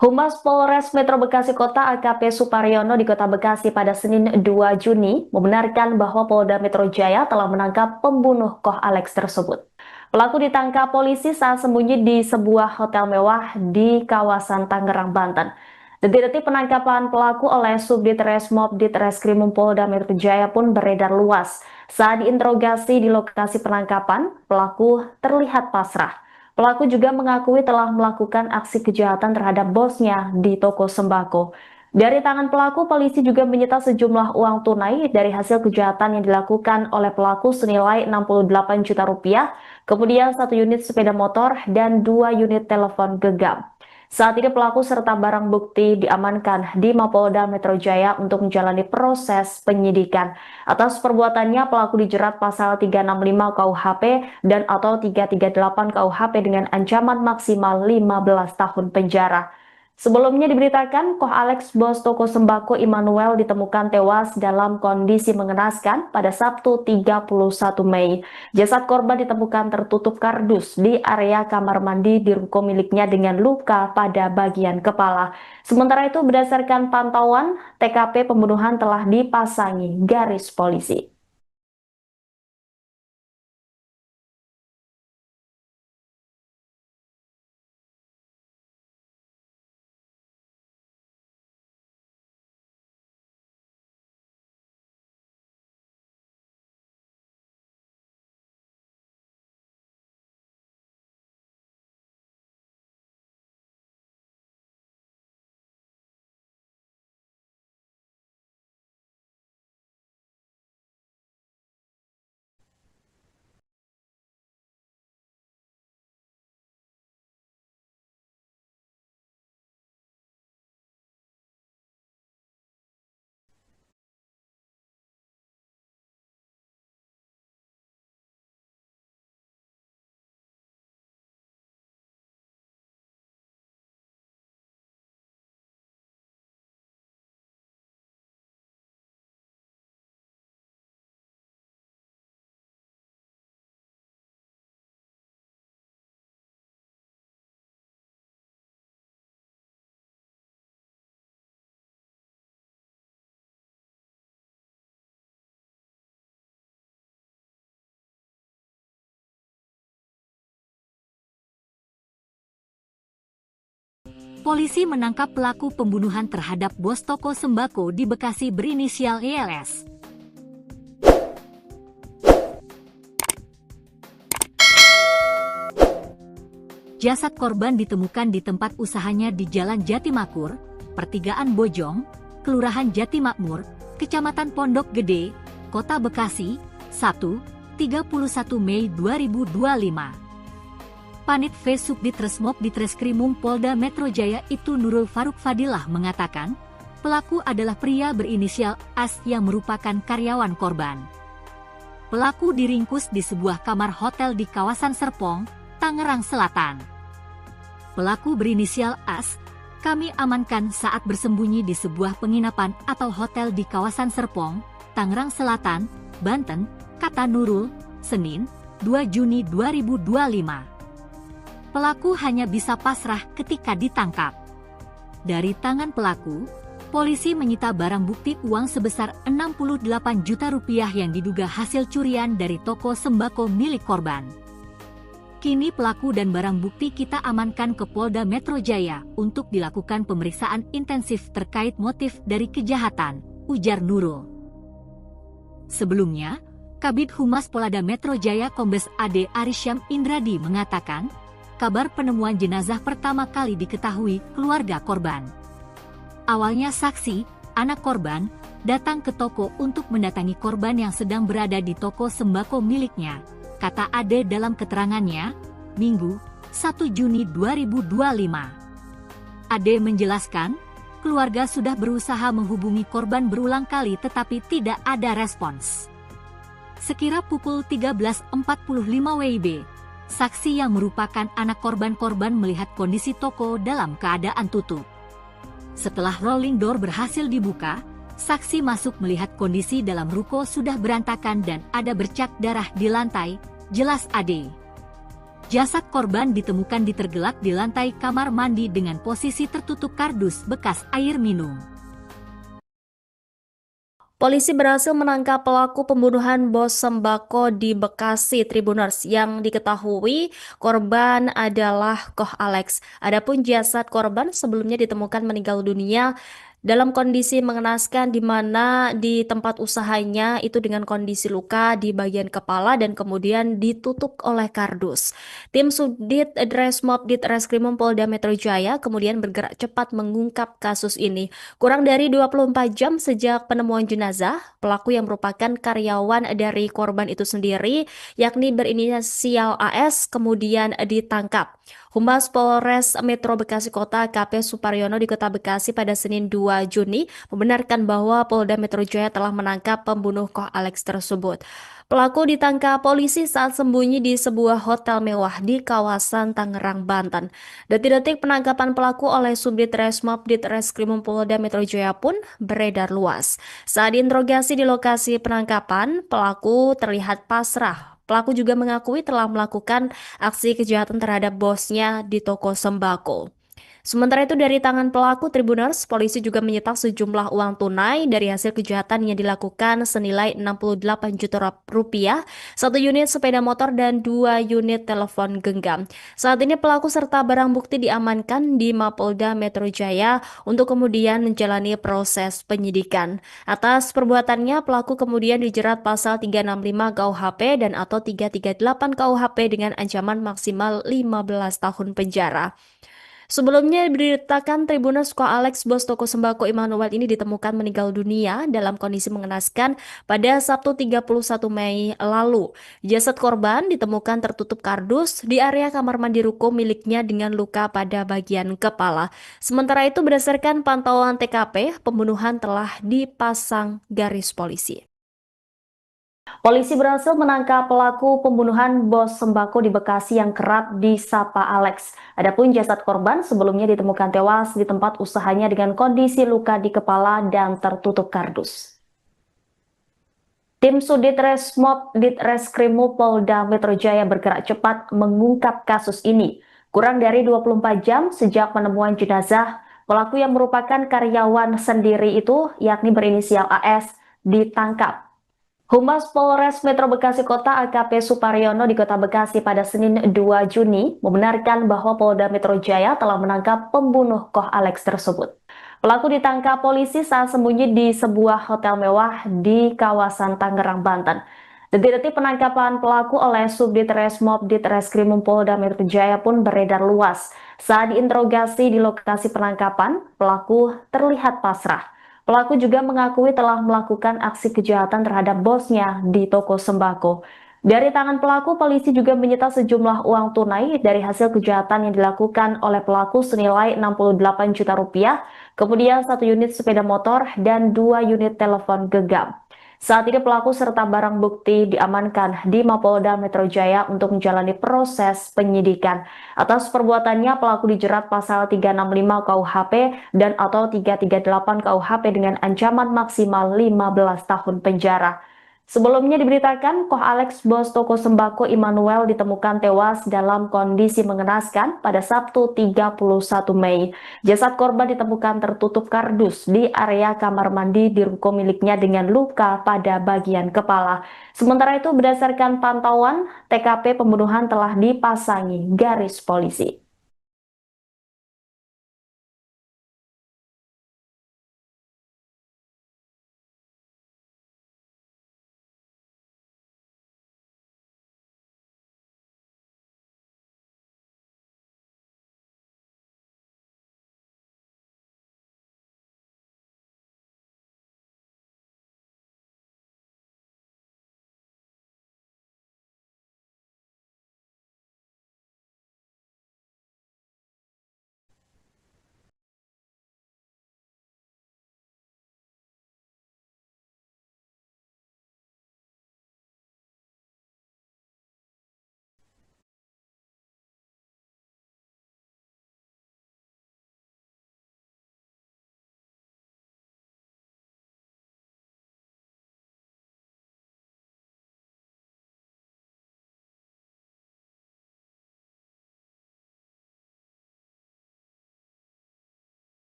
Humas Polres Metro Bekasi Kota AKP Suparyono di Kota Bekasi pada Senin 2 Juni membenarkan bahwa Polda Metro Jaya telah menangkap pembunuh Koh Alex tersebut. Pelaku ditangkap polisi saat sembunyi di sebuah hotel mewah di kawasan Tangerang, Banten. Detik-detik penangkapan pelaku oleh Subdit Resmob Ditreskrimum Polda Metro Jaya pun beredar luas. Saat diinterogasi di lokasi penangkapan, pelaku terlihat pasrah. Pelaku juga mengakui telah melakukan aksi kejahatan terhadap bosnya di toko sembako. Dari tangan pelaku, polisi juga menyita sejumlah uang tunai dari hasil kejahatan yang dilakukan oleh pelaku senilai 68 juta rupiah, kemudian 1 unit sepeda motor dan 2 unit telepon genggam. Saat ini pelaku serta barang bukti diamankan di Mapolda Metro Jaya untuk menjalani proses penyidikan. Atas perbuatannya, pelaku dijerat pasal 365 KUHP dan atau 338 KUHP dengan ancaman maksimal 15 tahun penjara. Sebelumnya diberitakan, Koh Alex, bos toko sembako Immanuel ditemukan tewas dalam kondisi mengenaskan pada Sabtu 31 Mei. Jasad korban ditemukan tertutup kardus di area kamar mandi di ruko miliknya dengan luka pada bagian kepala. Sementara itu, berdasarkan pantauan, TKP pembunuhan telah dipasangi garis polisi. polisi menangkap pelaku pembunuhan terhadap bos toko sembako di Bekasi berinisial ELS. Jasad korban ditemukan di tempat usahanya di Jalan Jatimakmur, Pertigaan Bojong, Kelurahan Jatimakmur, Kecamatan Pondok Gede, Kota Bekasi, Sabtu, 31 Mei 2025. Panit V Subdit Resmob Ditreskrimum Polda Metro Jaya itu Nurul Faruk Fadilah mengatakan, pelaku adalah pria berinisial AS yang merupakan karyawan korban. Pelaku diringkus di sebuah kamar hotel di kawasan Serpong, Tangerang Selatan. Pelaku berinisial AS, kami amankan saat bersembunyi di sebuah penginapan atau hotel di kawasan Serpong, Tangerang Selatan, Banten, kata Nurul, Senin, 2 Juni 2025. Pelaku hanya bisa pasrah ketika ditangkap. Dari tangan pelaku, polisi menyita barang bukti uang sebesar 68 juta rupiah yang diduga hasil curian dari toko sembako milik korban. Kini pelaku dan barang bukti kita amankan ke Polda Metro Jaya untuk dilakukan pemeriksaan intensif terkait motif dari kejahatan, ujar Nurul. Sebelumnya, Kabid Humas Polda Metro Jaya Kombes AD Arisyam Indradi mengatakan, kabar penemuan jenazah pertama kali diketahui keluarga korban. Awalnya saksi, anak korban, datang ke toko untuk mendatangi korban yang sedang berada di toko sembako miliknya, kata Ade dalam keterangannya, Minggu, 1 Juni 2025. Ade menjelaskan, keluarga sudah berusaha menghubungi korban berulang kali tetapi tidak ada respons. Sekira pukul 13.45 WIB, saksi yang merupakan anak korban melihat kondisi toko dalam keadaan tutup. Setelah rolling door berhasil dibuka, saksi masuk melihat kondisi dalam ruko sudah berantakan dan ada bercak darah di lantai, jelas Ade. Jasad korban ditemukan ditergelak di lantai kamar mandi dengan posisi tertutup kardus bekas air minum. Polisi berhasil menangkap pelaku pembunuhan bos sembako di Bekasi Tribuners yang diketahui korban adalah Koh Alex. Adapun jasad korban sebelumnya ditemukan meninggal dunia dalam kondisi mengenaskan di mana di tempat usahanya itu dengan kondisi luka di bagian kepala dan kemudian ditutup oleh kardus. Tim Subdit Resmob Ditreskrimum Polda Metro Jaya kemudian bergerak cepat mengungkap kasus ini. Kurang dari 24 jam sejak penemuan jenazah, pelaku yang merupakan karyawan dari korban itu sendiri, yakni berinisial AS, kemudian ditangkap. Humas Polres Metro Bekasi Kota KP Suparyono di Kota Bekasi pada Senin 2 Juni membenarkan bahwa Polda Metro Jaya telah menangkap pembunuh Koh Alex tersebut. Pelaku ditangkap polisi saat sembunyi di sebuah hotel mewah di kawasan Tangerang, Banten. Detik-detik penangkapan pelaku oleh Subdit Resmob Ditreskrimum Polda Metro Jaya pun beredar luas. Saat diinterogasi di lokasi penangkapan, pelaku terlihat pasrah. Pelaku juga mengakui telah melakukan aksi kejahatan terhadap bosnya di toko sembako. Sementara itu dari tangan pelaku Tribuners, polisi juga menyita sejumlah uang tunai dari hasil kejahatan yang dilakukan senilai 68 juta rupiah, 1 unit sepeda motor dan 2 unit telepon genggam. Saat ini pelaku serta barang bukti diamankan di Mapolda Metro Jaya untuk kemudian menjalani proses penyidikan. Atas perbuatannya, pelaku kemudian dijerat pasal 365 KUHP dan atau 338 KUHP dengan ancaman maksimal 15 tahun penjara. Sebelumnya diberitakan Tribuners Koh Alex, bos toko sembako Immanuel ini ditemukan meninggal dunia dalam kondisi mengenaskan pada Sabtu 31 Mei lalu. Jasad korban ditemukan tertutup kardus di area kamar mandi ruko miliknya dengan luka pada bagian kepala. Sementara itu berdasarkan pantauan TKP, pembunuhan telah dipasang garis polisi. Polisi berhasil menangkap pelaku pembunuhan bos sembako di Bekasi yang kerap disapa Alex. Adapun jasad korban sebelumnya ditemukan tewas di tempat usahanya dengan kondisi luka di kepala dan tertutup kardus. Tim Subdit Resmob Ditreskrimum Polda Metro Jaya bergerak cepat mengungkap kasus ini. Kurang dari 24 jam sejak penemuan jenazah, pelaku yang merupakan karyawan sendiri itu, yakni berinisial AS, ditangkap. Humas Polres Metro Bekasi Kota AKP Suparyono di Kota Bekasi pada Senin 2 Juni membenarkan bahwa Polda Metro Jaya telah menangkap pembunuh Koh Alex tersebut. Pelaku ditangkap polisi saat sembunyi di sebuah hotel mewah di kawasan Tangerang, Banten. Detik-detik penangkapan pelaku oleh Subdit Resmob Ditreskrimum Polda Metro Jaya pun beredar luas. Saat diinterogasi di lokasi penangkapan, pelaku terlihat pasrah. Pelaku juga mengakui telah melakukan aksi kejahatan terhadap bosnya di toko sembako. Dari tangan pelaku, polisi juga menyita sejumlah uang tunai dari hasil kejahatan yang dilakukan oleh pelaku senilai 68 juta rupiah, kemudian 1 unit sepeda motor dan 2 unit telepon genggam. Saat ini pelaku serta barang bukti diamankan di Mapolda Metro Jaya untuk menjalani proses penyidikan. Atas perbuatannya, pelaku dijerat pasal 365 KUHP dan atau 338 KUHP dengan ancaman maksimal 15 tahun penjara. Sebelumnya diberitakan, Koh Alex, bos toko sembako Immanuel, ditemukan tewas dalam kondisi mengenaskan pada Sabtu 31 Mei. Jasad korban ditemukan tertutup kardus di area kamar mandi di ruko miliknya dengan luka pada bagian kepala. Sementara itu, berdasarkan pantauan, TKP pembunuhan telah dipasangi garis polisi.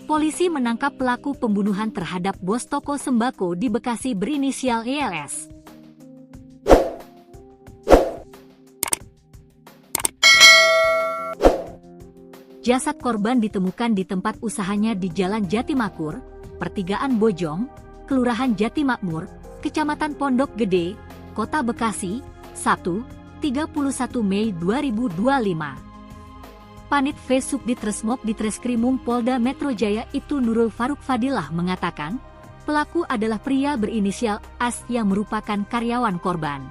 Polisi menangkap pelaku pembunuhan terhadap bos toko sembako di Bekasi berinisial ELS. Jasad korban ditemukan di tempat usahanya di Jalan Jatimakmur, Pertigaan Bojong, Kelurahan Jatimakmur, Kecamatan Pondok Gede, Kota Bekasi, Sabtu, 31 Mei 2025. Panit V Subdit Resmob Ditreskrimum Polda Metro Jaya itu Nurul Faruk Fadilah mengatakan, pelaku adalah pria berinisial AS yang merupakan karyawan korban.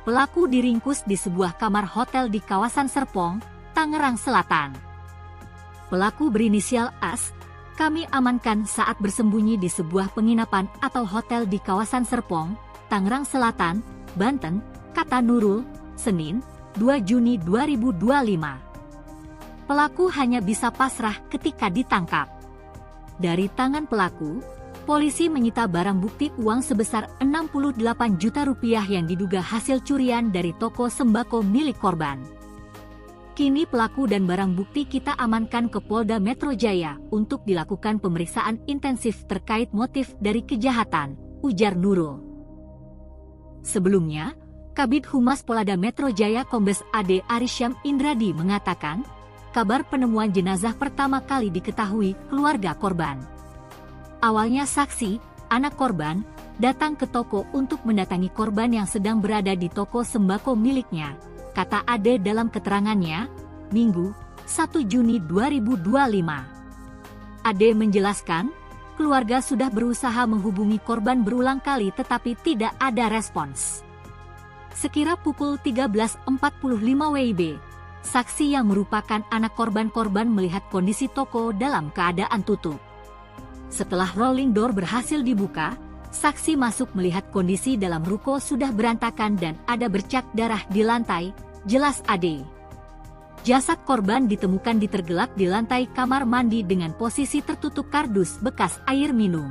Pelaku diringkus di sebuah kamar hotel di kawasan Serpong, Tangerang Selatan. Pelaku berinisial AS, kami amankan saat bersembunyi di sebuah penginapan atau hotel di kawasan Serpong, Tangerang Selatan, Banten, kata Nurul, Senin, 2 Juni 2025. Pelaku hanya bisa pasrah ketika ditangkap. Dari tangan pelaku, polisi menyita barang bukti uang sebesar 68 juta rupiah yang diduga hasil curian dari toko sembako milik korban. Kini pelaku dan barang bukti kita amankan ke Polda Metro Jaya untuk dilakukan pemeriksaan intensif terkait motif dari kejahatan, ujar Nurul. Sebelumnya, Kabid Humas Polda Metro Jaya Kombes AD Arisyam Indradi mengatakan, kabar penemuan jenazah pertama kali diketahui keluarga korban. Awalnya saksi, anak korban, datang ke toko untuk mendatangi korban yang sedang berada di toko sembako miliknya, kata Ade dalam keterangannya, Minggu, 1 Juni 2025. Ade menjelaskan, keluarga sudah berusaha menghubungi korban berulang kali tetapi tidak ada respons. Sekira pukul 13.45 WIB, saksi yang merupakan anak korban melihat kondisi toko dalam keadaan tutup. Setelah rolling door berhasil dibuka, saksi masuk melihat kondisi dalam ruko sudah berantakan dan ada bercak darah di lantai, jelas Ade. Jasad korban ditemukan ditergelak di lantai kamar mandi dengan posisi tertutup kardus bekas air minum.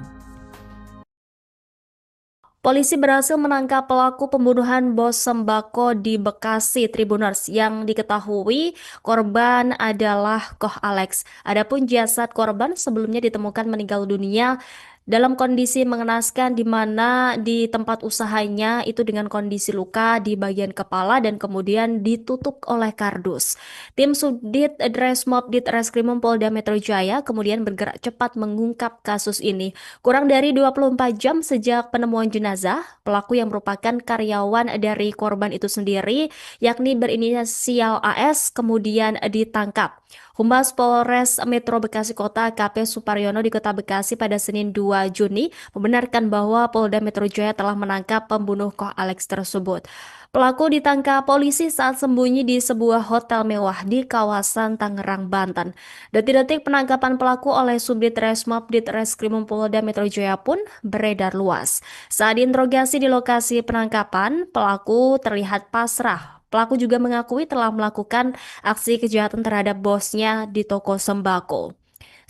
Polisi berhasil menangkap pelaku pembunuhan bos sembako di Bekasi Tribuners yang diketahui korban adalah Koh Alex. Adapun jasad korban sebelumnya ditemukan meninggal dunia dalam kondisi mengenaskan di mana di tempat usahanya itu dengan kondisi luka di bagian kepala dan kemudian ditutup oleh kardus. Tim Subdit Dresmob Ditreskrimum Polda Metro Jaya kemudian bergerak cepat mengungkap kasus ini. Kurang dari 24 jam sejak penemuan jenazah, pelaku yang merupakan karyawan dari korban itu sendiri, yakni berinisial AS, kemudian ditangkap. Humas Polres Metro Bekasi Kota AKP Suparyono di Kota Bekasi pada Senin 2 Juni membenarkan bahwa Polda Metro Jaya telah menangkap pembunuh Koh Alex tersebut. Pelaku ditangkap polisi saat sembunyi di sebuah hotel mewah di kawasan Tangerang, Banten. Detik-detik penangkapan pelaku oleh Subdit Resmob Ditreskrimum Polda Metro Jaya pun beredar luas. Saat diinterogasi di lokasi penangkapan, pelaku terlihat pasrah. Pelaku juga mengakui telah melakukan aksi kejahatan terhadap bosnya di toko sembako.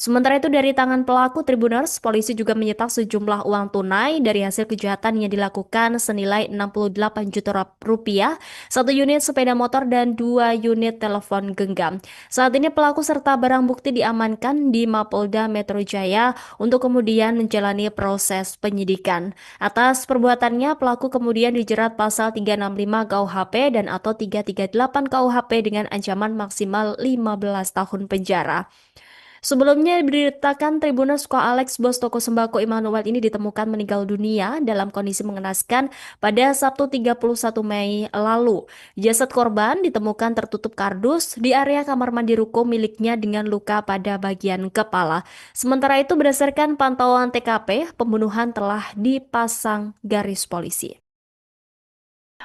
Sementara itu dari tangan pelaku Tribuners, polisi juga menyita sejumlah uang tunai dari hasil kejahatan yang dilakukan senilai 68 juta rupiah, satu unit sepeda motor dan 2 unit telepon genggam. Saat ini pelaku serta barang bukti diamankan di Mapolda Metro Jaya untuk kemudian menjalani proses penyidikan. Atas perbuatannya, pelaku kemudian dijerat pasal 365 KUHP dan atau 338 KUHP dengan ancaman maksimal 15 tahun penjara. Sebelumnya diberitakan Tribuners Koh Alex, bos toko sembako Immanuel ini ditemukan meninggal dunia dalam kondisi mengenaskan pada Sabtu 31 Mei lalu. Jasad korban ditemukan tertutup kardus di area kamar mandi ruko miliknya dengan luka pada bagian kepala. Sementara itu berdasarkan pantauan TKP, pembunuhan telah dipasang garis polisi.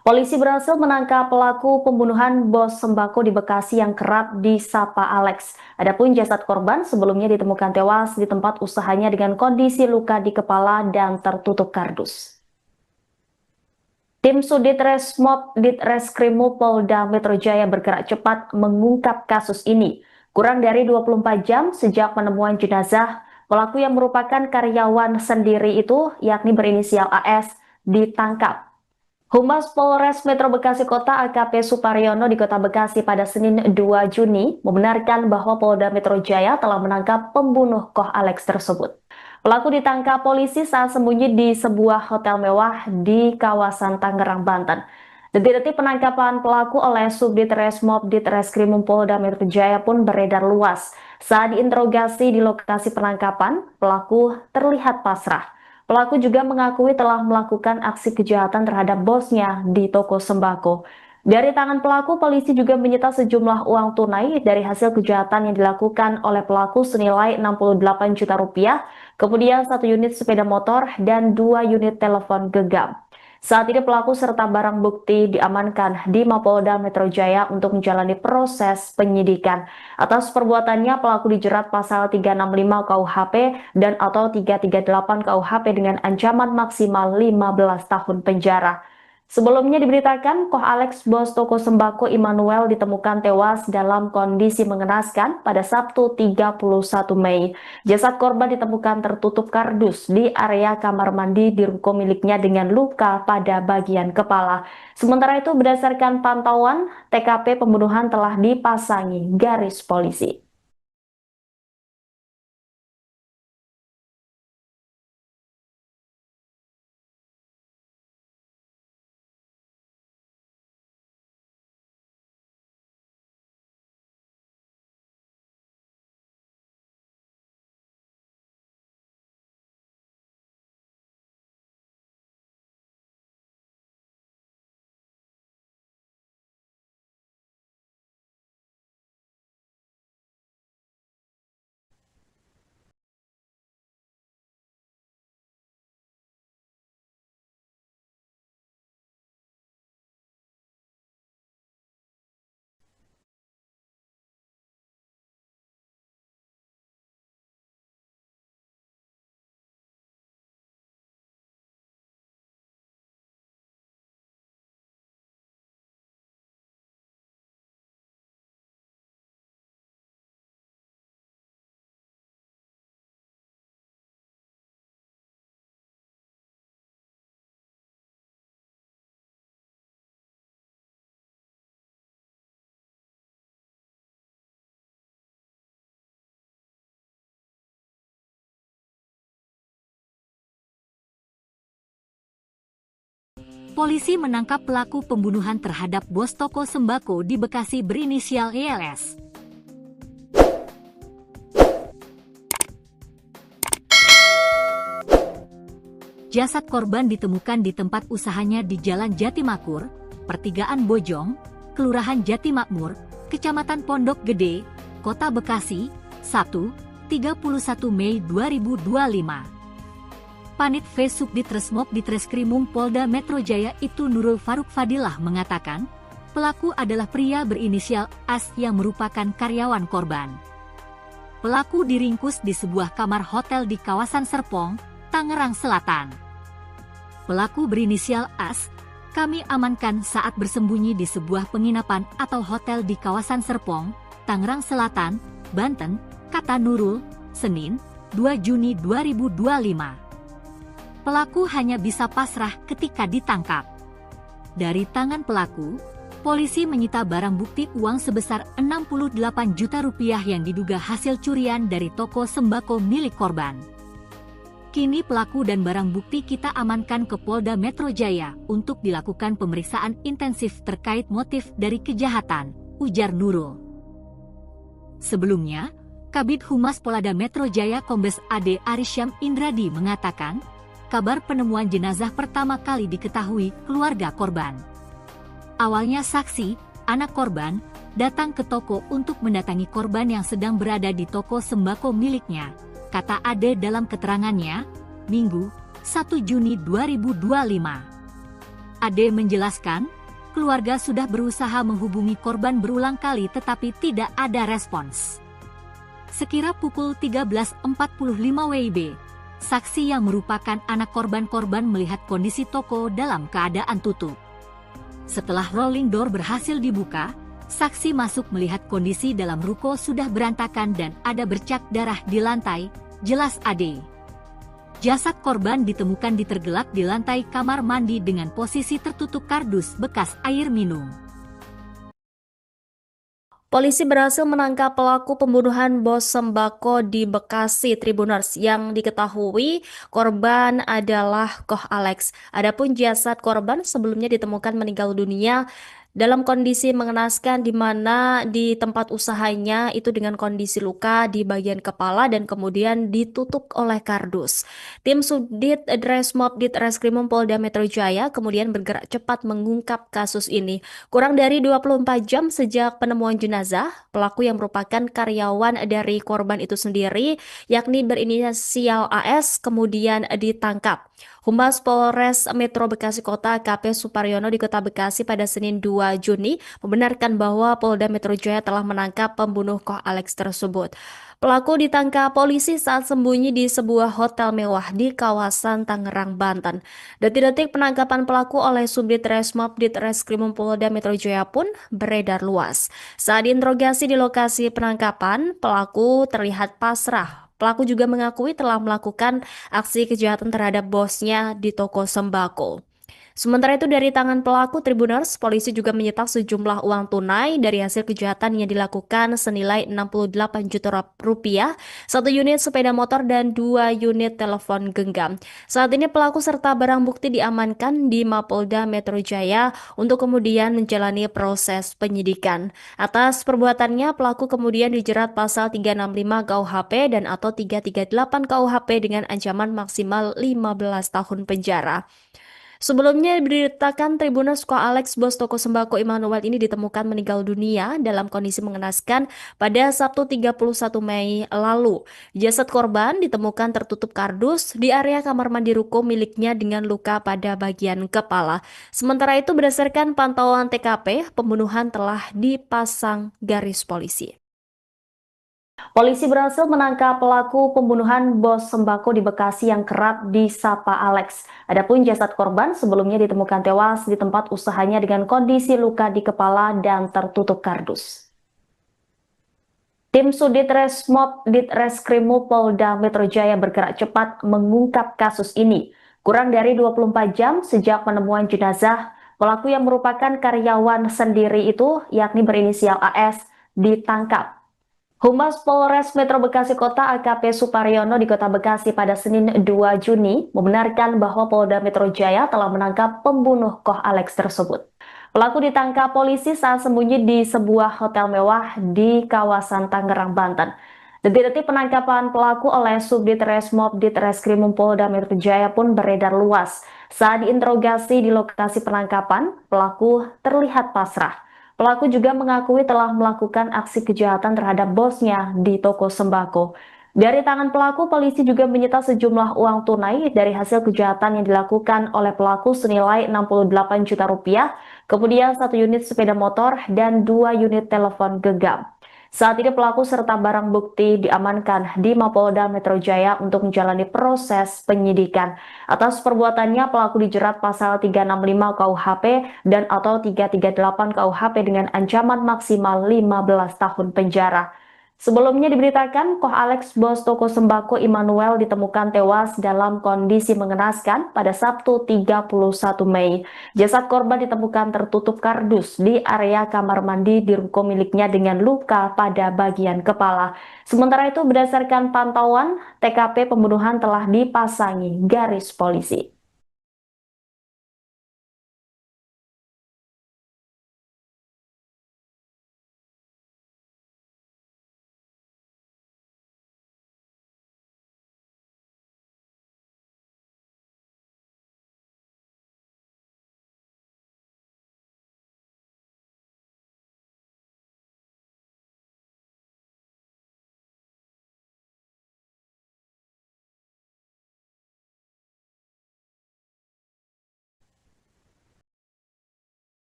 Polisi berhasil menangkap pelaku pembunuhan bos sembako di Bekasi yang kerap disapa Alex. Adapun jasad korban sebelumnya ditemukan tewas di tempat usahanya dengan kondisi luka di kepala dan tertutup kardus. Tim Sudit Resmob Ditreskrimum Polda Metro Jaya bergerak cepat mengungkap kasus ini. Kurang dari 24 jam sejak penemuan jenazah, pelaku yang merupakan karyawan sendiri itu, yakni berinisial AS, ditangkap. Humas Polres Metro Bekasi Kota AKP Suparyono di Kota Bekasi pada Senin 2 Juni membenarkan bahwa Polda Metro Jaya telah menangkap pembunuh Koh Alex tersebut. Pelaku ditangkap polisi saat sembunyi di sebuah hotel mewah di kawasan Tangerang, Banten. Detik-detik penangkapan pelaku oleh Subdit Resmob Ditreskrimum Polda Metro Jaya pun beredar luas. Saat diinterogasi di lokasi penangkapan, pelaku terlihat pasrah. Pelaku juga mengakui telah melakukan aksi kejahatan terhadap bosnya di toko sembako. Dari tangan pelaku, polisi juga menyita sejumlah uang tunai dari hasil kejahatan yang dilakukan oleh pelaku senilai 68 juta rupiah, kemudian 1 unit sepeda motor dan 2 unit telepon genggam. Saat ini pelaku serta barang bukti diamankan di Mapolda Metro Jaya untuk menjalani proses penyidikan. Atas perbuatannya, pelaku dijerat pasal 365 KUHP dan atau 338 KUHP dengan ancaman maksimal 15 tahun penjara. Sebelumnya diberitakan, Koh Alex, bos toko sembako Immanuel ditemukan tewas dalam kondisi mengenaskan pada Sabtu 31 Mei. Jasad korban ditemukan tertutup kardus di area kamar mandi di ruko miliknya dengan luka pada bagian kepala. Sementara itu berdasarkan pantauan, TKP pembunuhan telah dipasangi garis polisi. polisi menangkap pelaku pembunuhan terhadap bos toko sembako di Bekasi berinisial ELS. Jasad korban ditemukan di tempat usahanya di Jalan Jatimakmur, Pertigaan Bojong, Kelurahan Jatimakmur, Kecamatan Pondok Gede, Kota Bekasi, Sabtu, 31 Mei 2025. Panit V Subdit Ditreskrimum Polda Metro Jaya itu Nurul Faruk Fadilah mengatakan, pelaku adalah pria berinisial AS yang merupakan karyawan korban. Pelaku diringkus di sebuah kamar hotel di kawasan Serpong, Tangerang Selatan. Pelaku berinisial AS, kami amankan saat bersembunyi di sebuah penginapan atau hotel di kawasan Serpong, Tangerang Selatan, Banten, kata Nurul, Senin, 2 Juni 2025. Pelaku hanya bisa pasrah ketika ditangkap. Dari tangan pelaku, polisi menyita barang bukti uang sebesar 68 juta rupiah yang diduga hasil curian dari toko sembako milik korban. Kini pelaku dan barang bukti kita amankan ke Polda Metro Jaya untuk dilakukan pemeriksaan intensif terkait motif dari kejahatan, ujar Nurul. Sebelumnya, Kabid Humas Polda Metro Jaya Kombes AD Arisyam Indradi mengatakan, kabar penemuan jenazah pertama kali diketahui keluarga korban. Awalnya saksi, anak korban, datang ke toko untuk mendatangi korban yang sedang berada di toko sembako miliknya, kata Ade dalam keterangannya, Minggu, 1 Juni 2025. Ade menjelaskan, keluarga sudah berusaha menghubungi korban berulang kali tetapi tidak ada respons. Sekira pukul 13.45 WIB, saksi yang merupakan anak korban melihat kondisi toko dalam keadaan tutup. Setelah rolling door berhasil dibuka, saksi masuk melihat kondisi dalam ruko sudah berantakan dan ada bercak darah di lantai, jelas Ade. Jasad korban ditemukan tergelak di lantai kamar mandi dengan posisi tertutup kardus bekas air minum. Polisi berhasil menangkap pelaku pembunuhan bos sembako di Bekasi Tribuners yang diketahui korban adalah Koh Alex. Adapun jasad korban sebelumnya ditemukan meninggal dunia dalam kondisi mengenaskan di mana di tempat usahanya itu dengan kondisi luka di bagian kepala dan kemudian ditutup oleh kardus. Tim Subdit Dresmob Ditreskrimum Polda Metro Jaya kemudian bergerak cepat mengungkap kasus ini. Kurang dari 24 jam sejak penemuan jenazah, pelaku yang merupakan karyawan dari korban itu sendiri, yakni berinisial AS, kemudian ditangkap. Humas Polres Metro Bekasi Kota AKP Suparyono di Kota Bekasi pada Senin 2 Juni membenarkan bahwa Polda Metro Jaya telah menangkap pembunuh Koh Alex tersebut. Pelaku ditangkap polisi saat sembunyi di sebuah hotel mewah di kawasan Tangerang, Banten. Detik-detik penangkapan pelaku oleh Subdit Resmob Ditreskrimum Polda Metro Jaya pun beredar luas. Saat diinterogasi di lokasi penangkapan, pelaku terlihat pasrah. Pelaku juga mengakui telah melakukan aksi kejahatan terhadap bosnya di toko sembako. Sementara itu dari tangan pelaku Tribuners, polisi juga menyita sejumlah uang tunai dari hasil kejahatan yang dilakukan senilai 68 juta rupiah, 1 unit sepeda motor dan 2 unit telepon genggam. Saat ini pelaku serta barang bukti diamankan di Mapolda Metro Jaya untuk kemudian menjalani proses penyidikan. Atas perbuatannya, pelaku kemudian dijerat pasal 365 KUHP dan atau 338 KUHP dengan ancaman maksimal 15 tahun penjara. Sebelumnya diberitakan Tribuners Koh Alex, bos toko sembako Immanuel ini ditemukan meninggal dunia dalam kondisi mengenaskan pada Sabtu 31 Mei lalu. Jasad korban ditemukan tertutup kardus di area kamar mandi ruko miliknya dengan luka pada bagian kepala. Sementara itu berdasarkan pantauan TKP, pembunuhan telah dipasang garis polisi. Polisi berhasil menangkap pelaku pembunuhan bos sembako di Bekasi yang kerap disapa Alex. Adapun jasad korban sebelumnya ditemukan tewas di tempat usahanya dengan kondisi luka di kepala dan tertutup kardus. Tim Subdit Resmob Ditreskrimum Polda Metro Jaya bergerak cepat mengungkap kasus ini. Kurang dari 24 jam sejak penemuan jenazah, pelaku yang merupakan karyawan sendiri itu, yakni berinisial AS, ditangkap. Humas Polres Metro Bekasi Kota AKP Suparyono di Kota Bekasi pada Senin 2 Juni membenarkan bahwa Polda Metro Jaya telah menangkap pembunuh Koh Alex tersebut. Pelaku ditangkap polisi saat sembunyi di sebuah hotel mewah di kawasan Tangerang, Banten. Detik-detik penangkapan pelaku oleh Subdit Resmob Ditreskrimum Polda Metro Jaya pun beredar luas. Saat diinterogasi di lokasi penangkapan, pelaku terlihat pasrah. Pelaku juga mengakui telah melakukan aksi kejahatan terhadap bosnya di toko sembako. Dari tangan pelaku, polisi juga menyita sejumlah uang tunai dari hasil kejahatan yang dilakukan oleh pelaku senilai 68 juta rupiah, kemudian 1 unit sepeda motor dan 2 unit telepon genggam. Saat ini pelaku serta barang bukti diamankan di Mapolda Metro Jaya untuk menjalani proses penyidikan. Atas perbuatannya, pelaku dijerat pasal 365 KUHP dan atau 338 KUHP dengan ancaman maksimal 15 tahun penjara. Sebelumnya diberitakan, Koh Alex, bos toko sembako Immanuel, ditemukan tewas dalam kondisi mengenaskan pada Sabtu 31 Mei. Jasad korban ditemukan tertutup kardus di area kamar mandi di ruko miliknya dengan luka pada bagian kepala. Sementara itu, berdasarkan pantauan, TKP pembunuhan telah dipasangi garis polisi.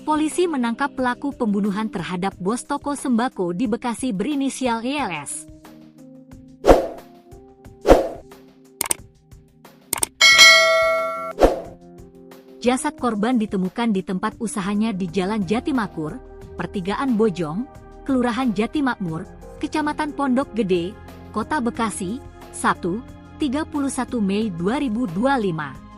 Polisi menangkap pelaku pembunuhan terhadap bos toko sembako di Bekasi berinisial YLS. Jasad korban ditemukan di tempat usahanya di Jalan Jatimakmur, Pertigaan Bojong, Kelurahan Jatimakmur, Kecamatan Pondok Gede, Kota Bekasi, Sabtu, 31 Mei 2025.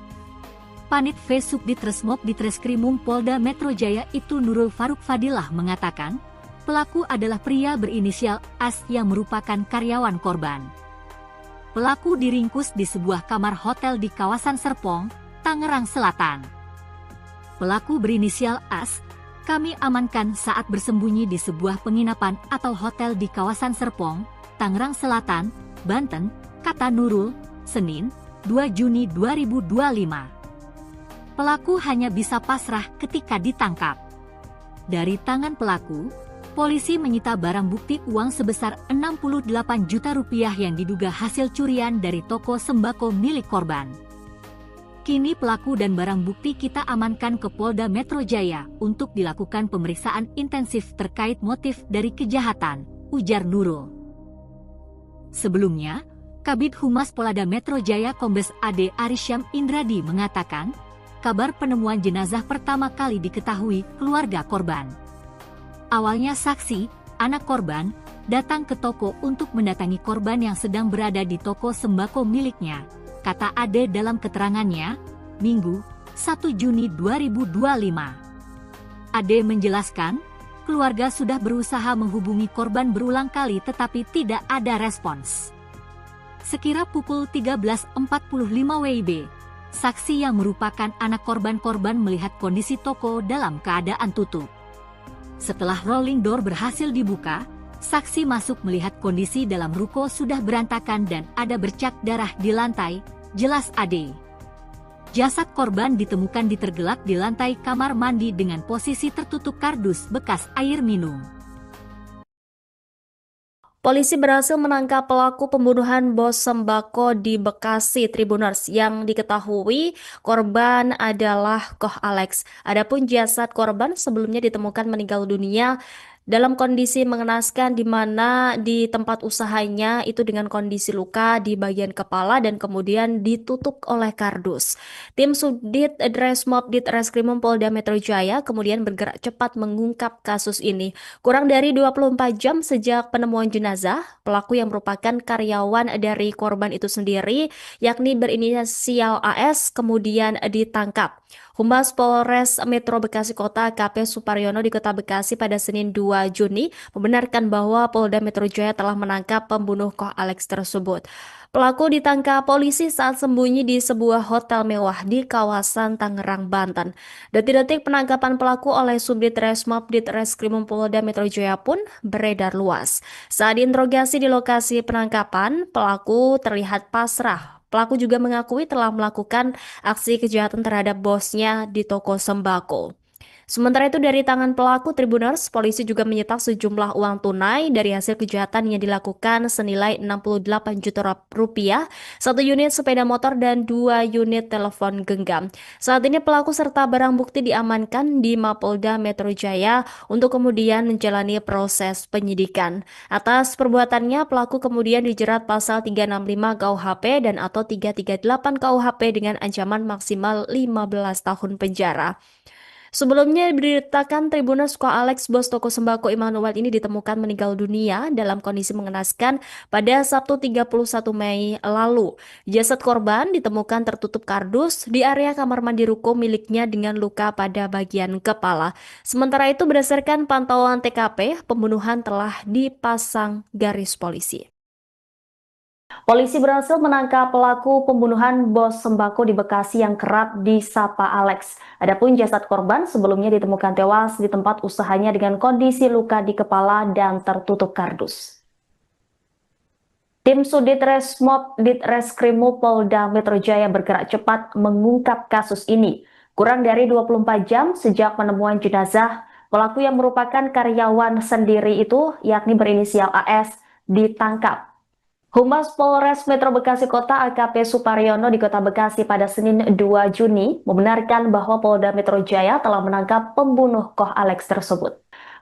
Panit V Subdit Resmob Ditreskrimum Polda Metro Jaya itu Nurul Faruk Fadilah mengatakan, pelaku adalah pria berinisial AS yang merupakan karyawan korban. Pelaku diringkus di sebuah kamar hotel di kawasan Serpong, Tangerang Selatan. Pelaku berinisial AS, kami amankan saat bersembunyi di sebuah penginapan atau hotel di kawasan Serpong, Tangerang Selatan, Banten, kata Nurul, Senin, 2 Juni 2025. Pelaku hanya bisa pasrah ketika ditangkap. Dari tangan pelaku, polisi menyita barang bukti uang sebesar 68 juta rupiah yang diduga hasil curian dari toko sembako milik korban. Kini pelaku dan barang bukti kita amankan ke Polda Metro Jaya untuk dilakukan pemeriksaan intensif terkait motif dari kejahatan, ujar Nurul. Sebelumnya, Kabid Humas Polda Metro Jaya Kombes AD Arisyam Indradi mengatakan, kabar penemuan jenazah pertama kali diketahui keluarga korban. Awalnya saksi, anak korban, datang ke toko untuk mendatangi korban yang sedang berada di toko sembako miliknya, kata Ade dalam keterangannya, Minggu, 1 Juni 2025. Ade menjelaskan, keluarga sudah berusaha menghubungi korban berulang kali tetapi tidak ada respons. Sekira pukul 13.45 WIB, saksi yang merupakan anak korban melihat kondisi toko dalam keadaan tutup. Setelah rolling door berhasil dibuka, saksi masuk melihat kondisi dalam ruko sudah berantakan dan ada bercak darah di lantai, jelas Ade. Jasad korban ditemukan tergelak di lantai kamar mandi dengan posisi tertutup kardus bekas air minum. Polisi berhasil menangkap pelaku pembunuhan bos sembako di Bekasi Tribuners yang diketahui korban adalah Koh Alex. Adapun jasad korban sebelumnya ditemukan meninggal dunia dalam kondisi mengenaskan di mana di tempat usahanya itu dengan kondisi luka di bagian kepala dan kemudian ditutup oleh kardus. Tim Subdit Dresmob Ditreskrimum Polda Metro Jaya kemudian bergerak cepat mengungkap kasus ini. Kurang dari 24 jam sejak penemuan jenazah, pelaku yang merupakan karyawan dari korban itu sendiri, yakni berinisial AS, kemudian ditangkap. Humas Polres Metro Bekasi Kota AKP Suparyono di Kota Bekasi pada Senin 2 Juni membenarkan bahwa Polda Metro Jaya telah menangkap pembunuh Koh Alex tersebut. Pelaku ditangkap polisi saat sembunyi di sebuah hotel mewah di kawasan Tangerang, Banten. Detik-detik penangkapan pelaku oleh Subdit Resmob Ditreskrimum Polda Metro Jaya pun beredar luas. Saat diinterogasi di lokasi penangkapan, pelaku terlihat pasrah. Pelaku juga mengakui telah melakukan aksi kejahatan terhadap bosnya di toko sembako. Sementara itu dari tangan pelaku Tribuners, polisi juga menyita sejumlah uang tunai dari hasil kejahatan yang dilakukan senilai 68 juta rupiah, satu unit sepeda motor dan 2 unit telepon genggam. Saat ini pelaku serta barang bukti diamankan di Mapolda Metro Jaya untuk kemudian menjalani proses penyidikan. Atas perbuatannya, pelaku kemudian dijerat pasal 365 KUHP dan atau 338 KUHP dengan ancaman maksimal 15 tahun penjara. Sebelumnya diberitakan Tribuners Koh Alex, bos toko sembako Immanuel ini ditemukan meninggal dunia dalam kondisi mengenaskan pada Sabtu 31 Mei lalu. Jasad korban ditemukan tertutup kardus di area kamar mandi ruko miliknya dengan luka pada bagian kepala. Sementara itu berdasarkan pantauan TKP, pembunuhan telah dipasang garis polisi. Polisi berhasil menangkap pelaku pembunuhan bos sembako di Bekasi yang kerap disapa Alex. Adapun jasad korban sebelumnya ditemukan tewas di tempat usahanya dengan kondisi luka di kepala dan tertutup kardus. Tim Sudit Resmob Ditreskrimum Polda Metro Jaya bergerak cepat mengungkap kasus ini. Kurang dari 24 jam sejak penemuan jenazah, pelaku yang merupakan karyawan sendiri itu, yakni berinisial AS, ditangkap. Humas Polres Metro Bekasi Kota AKP Suparyono di Kota Bekasi pada Senin 2 Juni membenarkan bahwa Polda Metro Jaya telah menangkap pembunuh Koh Alex tersebut.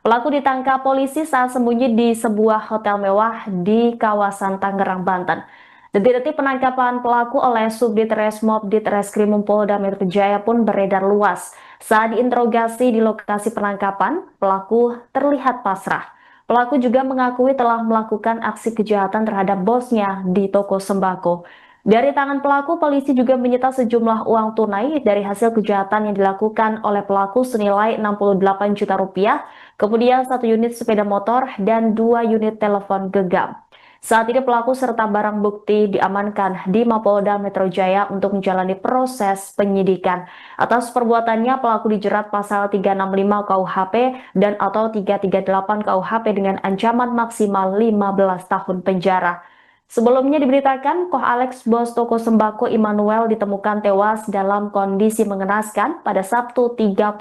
Pelaku ditangkap polisi saat sembunyi di sebuah hotel mewah di kawasan Tangerang, Banten. Detik-detik penangkapan pelaku oleh Subdit Resmob Ditreskrimum Polda Metro Jaya pun beredar luas. Saat diinterogasi di lokasi penangkapan, pelaku terlihat pasrah. Pelaku juga mengakui telah melakukan aksi kejahatan terhadap bosnya di toko sembako. Dari tangan pelaku, polisi juga menyita sejumlah uang tunai dari hasil kejahatan yang dilakukan oleh pelaku senilai 68 juta rupiah, kemudian 1 unit sepeda motor dan 2 unit telepon genggam. Saat ini pelaku serta barang bukti diamankan di Mapolda Metro Jaya untuk menjalani proses penyidikan. Atas perbuatannya, pelaku dijerat pasal 365 KUHP dan atau 338 KUHP dengan ancaman maksimal 15 tahun penjara. Sebelumnya diberitakan, Koh Alex, bos toko sembako Immanuel ditemukan tewas dalam kondisi mengenaskan pada Sabtu 31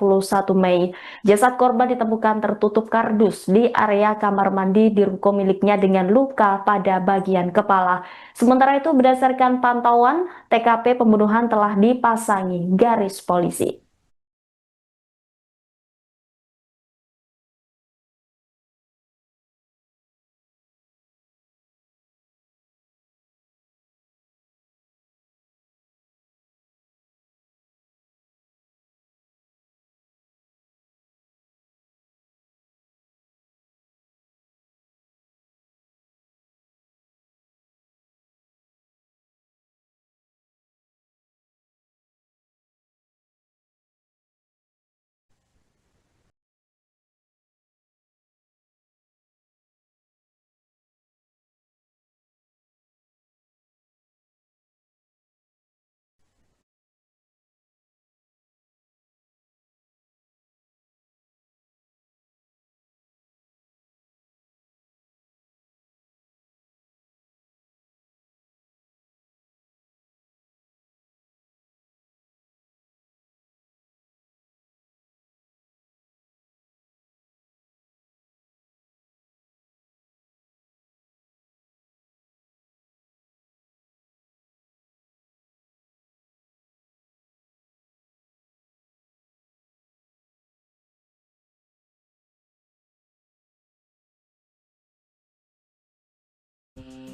Mei. Jasad korban ditemukan tertutup kardus di area kamar mandi di ruko miliknya dengan luka pada bagian kepala. Sementara itu berdasarkan pantauan, TKP pembunuhan telah dipasangi garis polisi.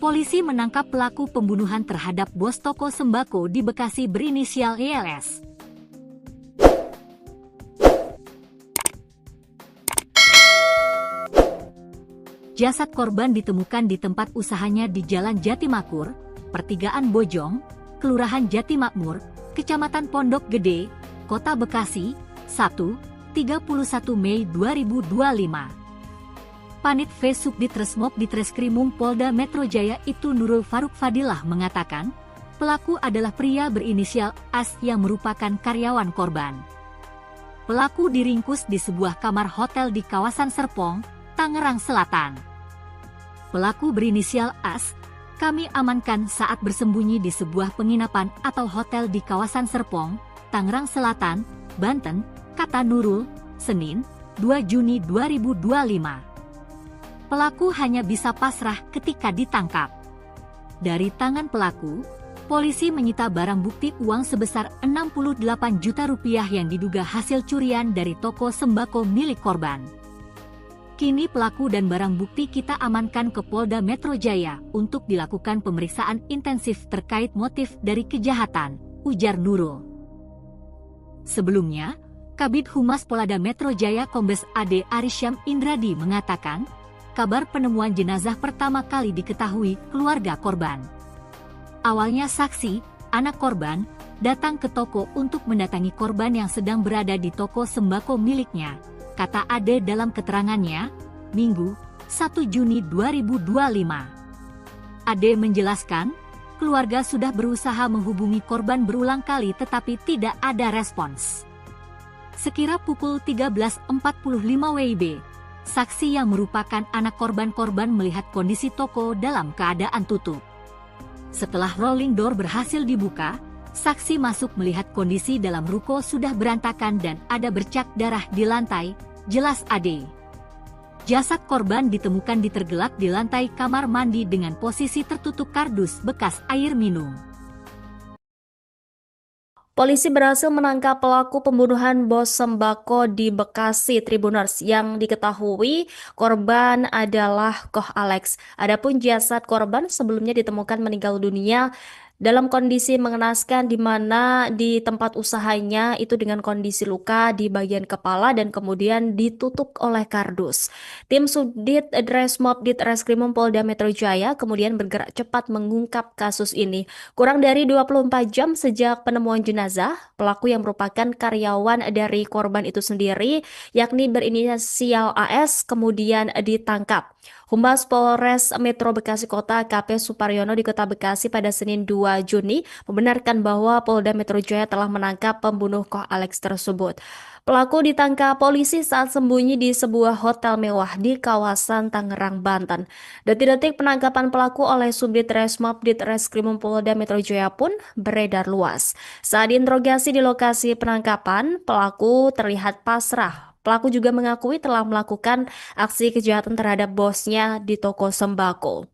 polisi menangkap pelaku pembunuhan terhadap bos toko sembako di Bekasi berinisial YLS. Jasad korban ditemukan di tempat usahanya di Jalan Jatimakmur, Pertigaan Bojong, Kelurahan Jatimakmur, Kecamatan Pondok Gede, Kota Bekasi, Sabtu, 31 Mei 2025. Panit V Subdit Resmob Ditreskrimum Polda Metro Jaya itu Nurul Faruk Fadilah mengatakan, pelaku adalah pria berinisial AS yang merupakan karyawan korban. Pelaku diringkus di sebuah kamar hotel di kawasan Serpong, Tangerang Selatan. Pelaku berinisial AS, kami amankan saat bersembunyi di sebuah penginapan atau hotel di kawasan Serpong, Tangerang Selatan, Banten, kata Nurul, Senin, 2 Juni 2025. Pelaku hanya bisa pasrah ketika ditangkap. Dari tangan pelaku, polisi menyita barang bukti uang sebesar 68 juta rupiah yang diduga hasil curian dari toko sembako milik korban. Kini pelaku dan barang bukti kita amankan ke Polda Metro Jaya untuk dilakukan pemeriksaan intensif terkait motif dari kejahatan, ujar Nurul. Sebelumnya, Kabid Humas Polda Metro Jaya Kombes AD Arisyam Indradi mengatakan, kabar penemuan jenazah pertama kali diketahui keluarga korban. Awalnya saksi, anak korban, datang ke toko untuk mendatangi korban yang sedang berada di toko sembako miliknya, kata Ade dalam keterangannya, Minggu, 1 Juni 2025. Ade menjelaskan, keluarga sudah berusaha menghubungi korban berulang kali tetapi tidak ada respons. Sekira pukul 13.45 WIB, saksi yang merupakan anak korban melihat kondisi toko dalam keadaan tutup. Setelah rolling door berhasil dibuka, saksi masuk melihat kondisi dalam ruko sudah berantakan dan ada bercak darah di lantai, jelas Ade. Jasad korban ditemukan tergelak di lantai kamar mandi dengan posisi tertutup kardus bekas air minum. Polisi berhasil menangkap pelaku pembunuhan bos sembako di Bekasi Tribuners yang diketahui korban adalah Koh Alex. Adapun jasad korban sebelumnya ditemukan meninggal dunia dalam kondisi mengenaskan di mana di tempat usahanya itu dengan kondisi luka di bagian kepala dan kemudian ditutup oleh kardus. Tim Subdit Resmob Ditreskrimum Polda Metro Jaya kemudian bergerak cepat mengungkap kasus ini. Kurang dari 24 jam sejak penemuan jenazah, pelaku yang merupakan karyawan dari korban itu sendiri, yakni berinisial AS, kemudian ditangkap. Humas Polres Metro Bekasi Kota AKP Suparyono di Kota Bekasi pada Senin 2 Juni membenarkan bahwa Polda Metro Jaya telah menangkap pembunuh Koh Alex tersebut. Pelaku ditangkap polisi saat sembunyi di sebuah hotel mewah di kawasan Tangerang, Banten. Detik-detik penangkapan pelaku oleh Subdit Resmob Ditreskrimum Polda Metro Jaya pun beredar luas. Saat diinterogasi di lokasi penangkapan, pelaku terlihat pasrah. Pelaku juga mengakui telah melakukan aksi kejahatan terhadap bosnya di toko sembako.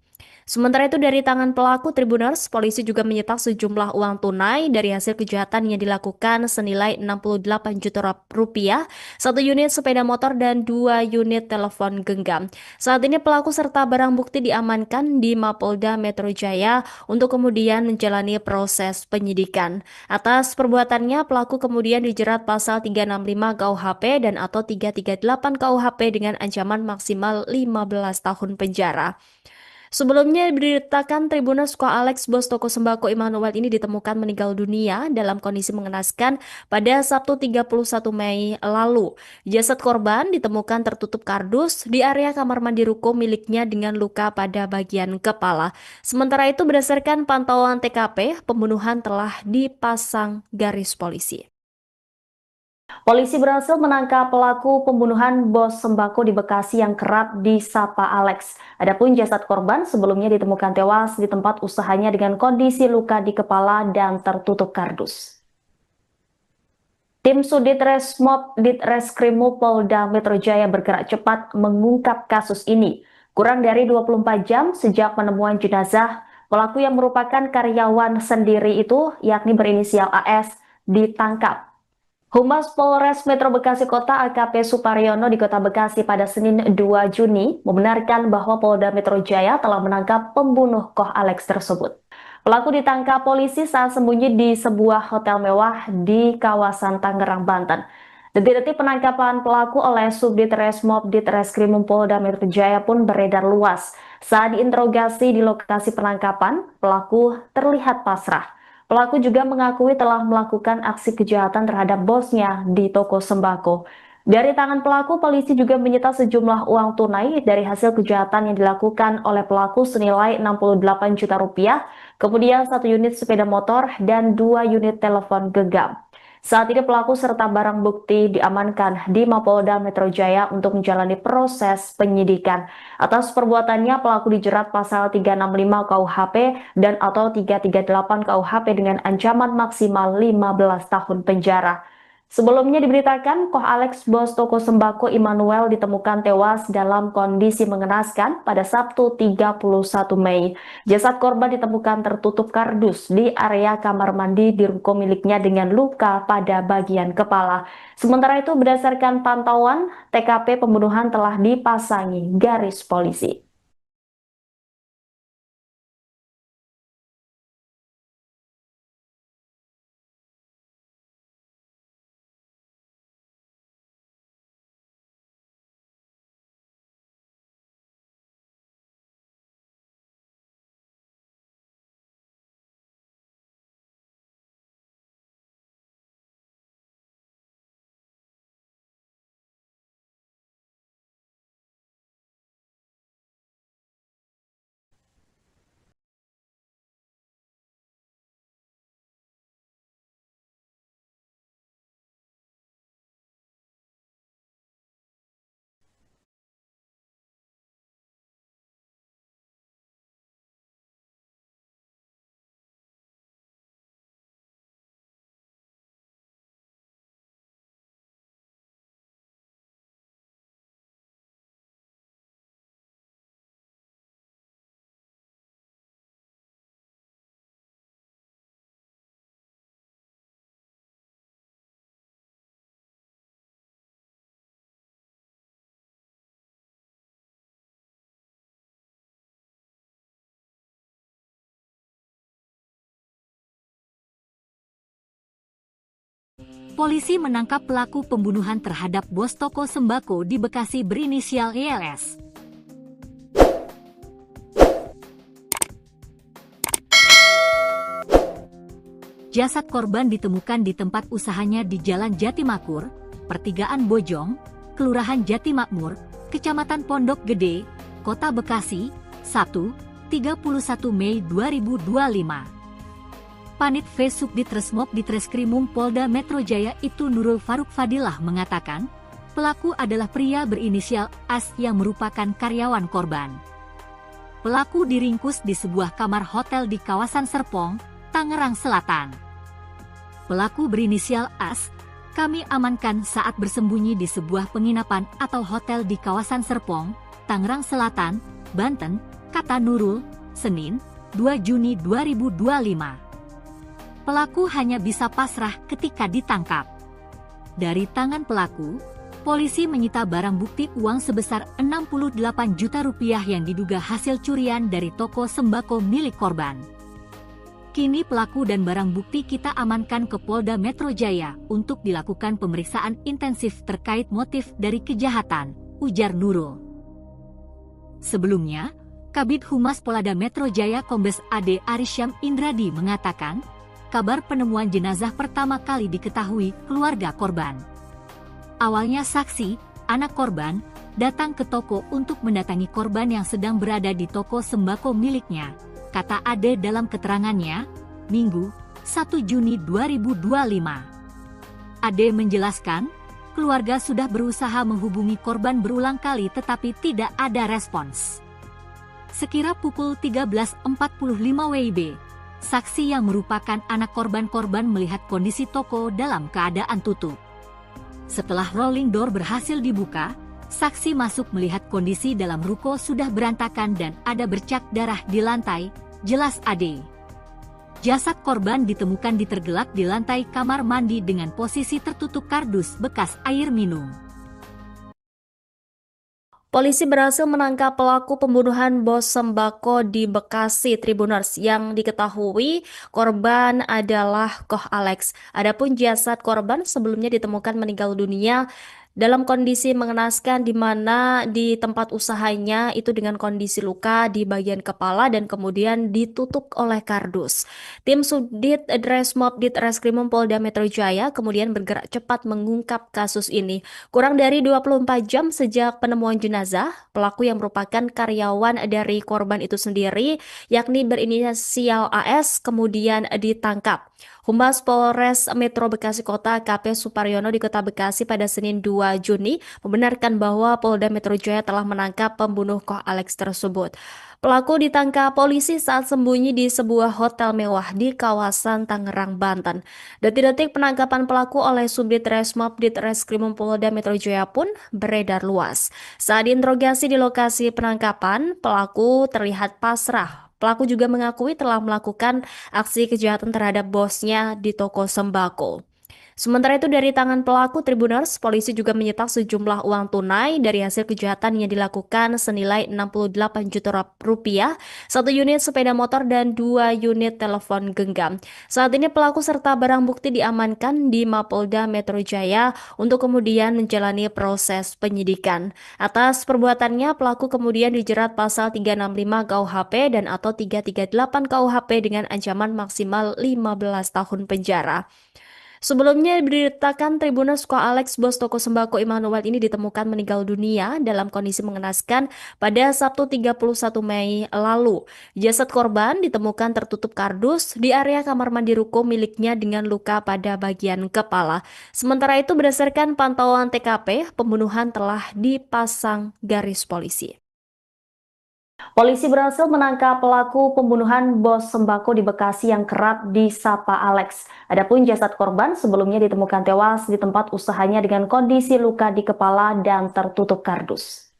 Sementara itu dari tangan pelaku Tribuners, polisi juga menyita sejumlah uang tunai dari hasil kejahatan yang dilakukan senilai 68 juta rupiah, 1 unit sepeda motor dan 2 unit telepon genggam. Saat ini pelaku serta barang bukti diamankan di Mapolda Metro Jaya untuk kemudian menjalani proses penyidikan. Atas perbuatannya, pelaku kemudian dijerat pasal 365 KUHP dan atau 338 KUHP dengan ancaman maksimal 15 tahun penjara. Sebelumnya diberitakan Tribuners Koh Alex, bos toko sembako Immanuel ini ditemukan meninggal dunia dalam kondisi mengenaskan pada Sabtu 31 Mei lalu. Jasad korban ditemukan tertutup kardus di area kamar mandi ruko miliknya dengan luka pada bagian kepala. Sementara itu berdasarkan pantauan TKP, pembunuhan telah dipasang garis polisi. Polisi berhasil menangkap pelaku pembunuhan bos sembako di Bekasi yang kerap disapa Alex. Adapun jasad korban sebelumnya ditemukan tewas di tempat usahanya dengan kondisi luka di kepala dan tertutup kardus. Tim Subdit Resmob Ditreskrimum Polda Metro Jaya bergerak cepat mengungkap kasus ini. Kurang dari 24 jam sejak penemuan jenazah, pelaku yang merupakan karyawan sendiri itu, yakni berinisial AS, ditangkap. Humas Polres Metro Bekasi Kota AKP Suparyono di Kota Bekasi pada Senin 2 Juni membenarkan bahwa Polda Metro Jaya telah menangkap pembunuh Koh Alex tersebut. Pelaku ditangkap polisi saat sembunyi di sebuah hotel mewah di kawasan Tangerang, Banten. Detik-detik penangkapan pelaku oleh Subdit Resmob Ditreskrimum Polda Metro Jaya pun beredar luas. Saat diinterogasi di lokasi penangkapan, pelaku terlihat pasrah. Pelaku juga mengakui telah melakukan aksi kejahatan terhadap bosnya di toko sembako. Dari tangan pelaku, polisi juga menyita sejumlah uang tunai dari hasil kejahatan yang dilakukan oleh pelaku senilai 68 juta rupiah, kemudian 1 unit sepeda motor dan 2 unit telepon genggam. Saat ini pelaku serta barang bukti diamankan di Mapolda Metro Jaya untuk menjalani proses penyidikan. Atas perbuatannya, pelaku dijerat pasal 365 KUHP dan atau 338 KUHP dengan ancaman maksimal 15 tahun penjara. Sebelumnya diberitakan, Koh Alex, bos toko sembako Immanuel, ditemukan tewas dalam kondisi mengenaskan pada Sabtu 31 Mei. Jasad korban ditemukan tertutup kardus di area kamar mandi di ruko miliknya dengan luka pada bagian kepala. Sementara itu, berdasarkan pantauan, TKP pembunuhan telah dipasangi garis polisi. Polisi menangkap pelaku pembunuhan terhadap bos toko sembako di Bekasi berinisial YLS. Jasad korban ditemukan di tempat usahanya di Jalan Jatimakmur, Pertigaan Bojong, Kelurahan Jatimakmur, Kecamatan Pondok Gede, Kota Bekasi, Sabtu, 31 Mei 2025. Panit V Subdit Resmob Ditreskrimum Polda Metro Jaya itu Nurul Faruk Fadilah mengatakan, pelaku adalah pria berinisial AS yang merupakan karyawan korban. Pelaku diringkus di sebuah kamar hotel di kawasan Serpong, Tangerang Selatan. Pelaku berinisial AS, kami amankan saat bersembunyi di sebuah penginapan atau hotel di kawasan Serpong, Tangerang Selatan, Banten, kata Nurul, Senin, 2 Juni 2025. Pelaku hanya bisa pasrah ketika ditangkap. Dari tangan pelaku, polisi menyita barang bukti uang sebesar 68 juta rupiah yang diduga hasil curian dari toko sembako milik korban. Kini pelaku dan barang bukti kita amankan ke Polda Metro Jaya untuk dilakukan pemeriksaan intensif terkait motif dari kejahatan, ujar Nurul. Sebelumnya, Kabid Humas Polda Metro Jaya Kombes AD Arisyam Indradi mengatakan, kabar penemuan jenazah pertama kali diketahui keluarga korban. Awalnya saksi, anak korban, datang ke toko untuk mendatangi korban yang sedang berada di toko sembako miliknya, kata Ade dalam keterangannya, Minggu, 1 Juni 2025. Ade menjelaskan, keluarga sudah berusaha menghubungi korban berulang kali tetapi tidak ada respons. Sekira pukul 13.45 WIB, saksi yang merupakan anak korban melihat kondisi toko dalam keadaan tutup. Setelah rolling door berhasil dibuka, saksi masuk melihat kondisi dalam ruko sudah berantakan dan ada bercak darah di lantai, jelas Ade. Jasad korban ditemukan tergelak di lantai kamar mandi dengan posisi tertutup kardus bekas air minum. Polisi berhasil menangkap pelaku pembunuhan bos sembako di Bekasi Tribuners yang diketahui korban adalah Koh Alex. Adapun jasad korban sebelumnya ditemukan meninggal dunia dalam kondisi mengenaskan di mana di tempat usahanya itu dengan kondisi luka di bagian kepala dan kemudian ditutup oleh kardus. Tim Subdit Dresmob Ditreskrimum Polda Metro Jaya kemudian bergerak cepat mengungkap kasus ini. Kurang dari 24 jam sejak penemuan jenazah, pelaku yang merupakan karyawan dari korban itu sendiri, yakni berinisial AS, kemudian ditangkap. Humas Polres Metro Bekasi Kota AKP Suparyono di Kota Bekasi pada Senin 2 Juni membenarkan bahwa Polda Metro Jaya telah menangkap pembunuh Koh Alex tersebut. Pelaku ditangkap polisi saat sembunyi di sebuah hotel mewah di kawasan Tangerang, Banten. Detik-detik penangkapan pelaku oleh Subdit Resmob Ditreskrimum Polda Metro Jaya pun beredar luas. Saat diinterogasi di lokasi penangkapan, pelaku terlihat pasrah. Pelaku juga mengakui telah melakukan aksi kejahatan terhadap bosnya di toko sembako. Sementara itu dari tangan pelaku Tribuners, polisi juga menyita sejumlah uang tunai dari hasil kejahatan yang dilakukan senilai 68 juta rupiah, satu unit sepeda motor dan 2 unit telepon genggam. Saat ini pelaku serta barang bukti diamankan di Mapolda Metro Jaya untuk kemudian menjalani proses penyidikan. Atas perbuatannya, pelaku kemudian dijerat pasal 365 KUHP dan atau 338 KUHP dengan ancaman maksimal 15 tahun penjara. Sebelumnya diberitakan Tribuners Koh Alex, bos toko sembako Immanuel ini ditemukan meninggal dunia dalam kondisi mengenaskan pada Sabtu 31 Mei lalu. Jasad korban ditemukan tertutup kardus di area kamar mandi ruko miliknya dengan luka pada bagian kepala. Sementara itu berdasarkan pantauan TKP, pembunuhan telah dipasang garis polisi. Polisi berhasil menangkap pelaku pembunuhan bos sembako di Bekasi yang kerap disapa Alex. Adapun jasad korban sebelumnya ditemukan tewas di tempat usahanya dengan kondisi luka di kepala dan tertutup kardus.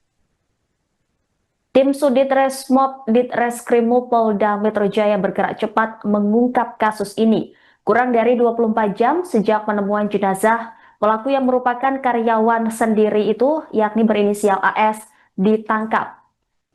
Tim Sudit Resmob Ditreskrimum Polda Metro Jaya bergerak cepat mengungkap kasus ini. Kurang dari 24 jam sejak penemuan jenazah, pelaku yang merupakan karyawan sendiri itu, yakni berinisial AS, ditangkap.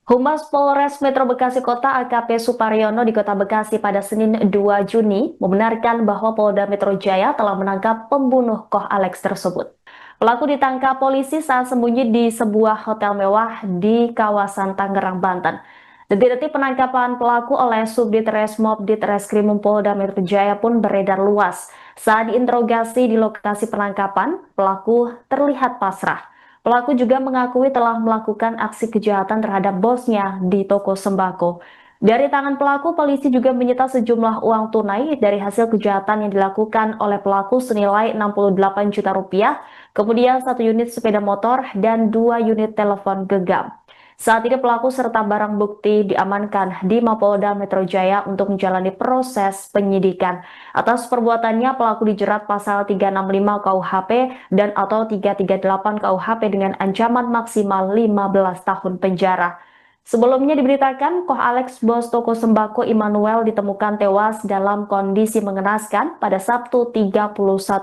Humas Polres Metro Bekasi Kota AKP Suparyono di Kota Bekasi pada Senin 2 Juni membenarkan bahwa Polda Metro Jaya telah menangkap pembunuh Koh Alex tersebut. Pelaku ditangkap polisi saat sembunyi di sebuah hotel mewah di kawasan Tangerang, Banten. Detik-detik penangkapan pelaku oleh Subdit Resmob Ditreskrimum Polda Metro Jaya pun beredar luas. Saat diinterogasi di lokasi penangkapan, pelaku terlihat pasrah. Pelaku juga mengakui telah melakukan aksi kejahatan terhadap bosnya di toko sembako. Dari tangan pelaku, polisi juga menyita sejumlah uang tunai dari hasil kejahatan yang dilakukan oleh pelaku senilai 68 juta rupiah, kemudian 1 unit sepeda motor dan 2 unit telepon genggam. Saat ini pelaku serta barang bukti diamankan di Mapolda Metro Jaya untuk menjalani proses penyidikan. Atas perbuatannya, pelaku dijerat pasal 365 KUHP dan atau 338 KUHP dengan ancaman maksimal 15 tahun penjara. Sebelumnya diberitakan, Koh Alex, bos toko sembako Immanuel ditemukan tewas dalam kondisi mengenaskan pada Sabtu 31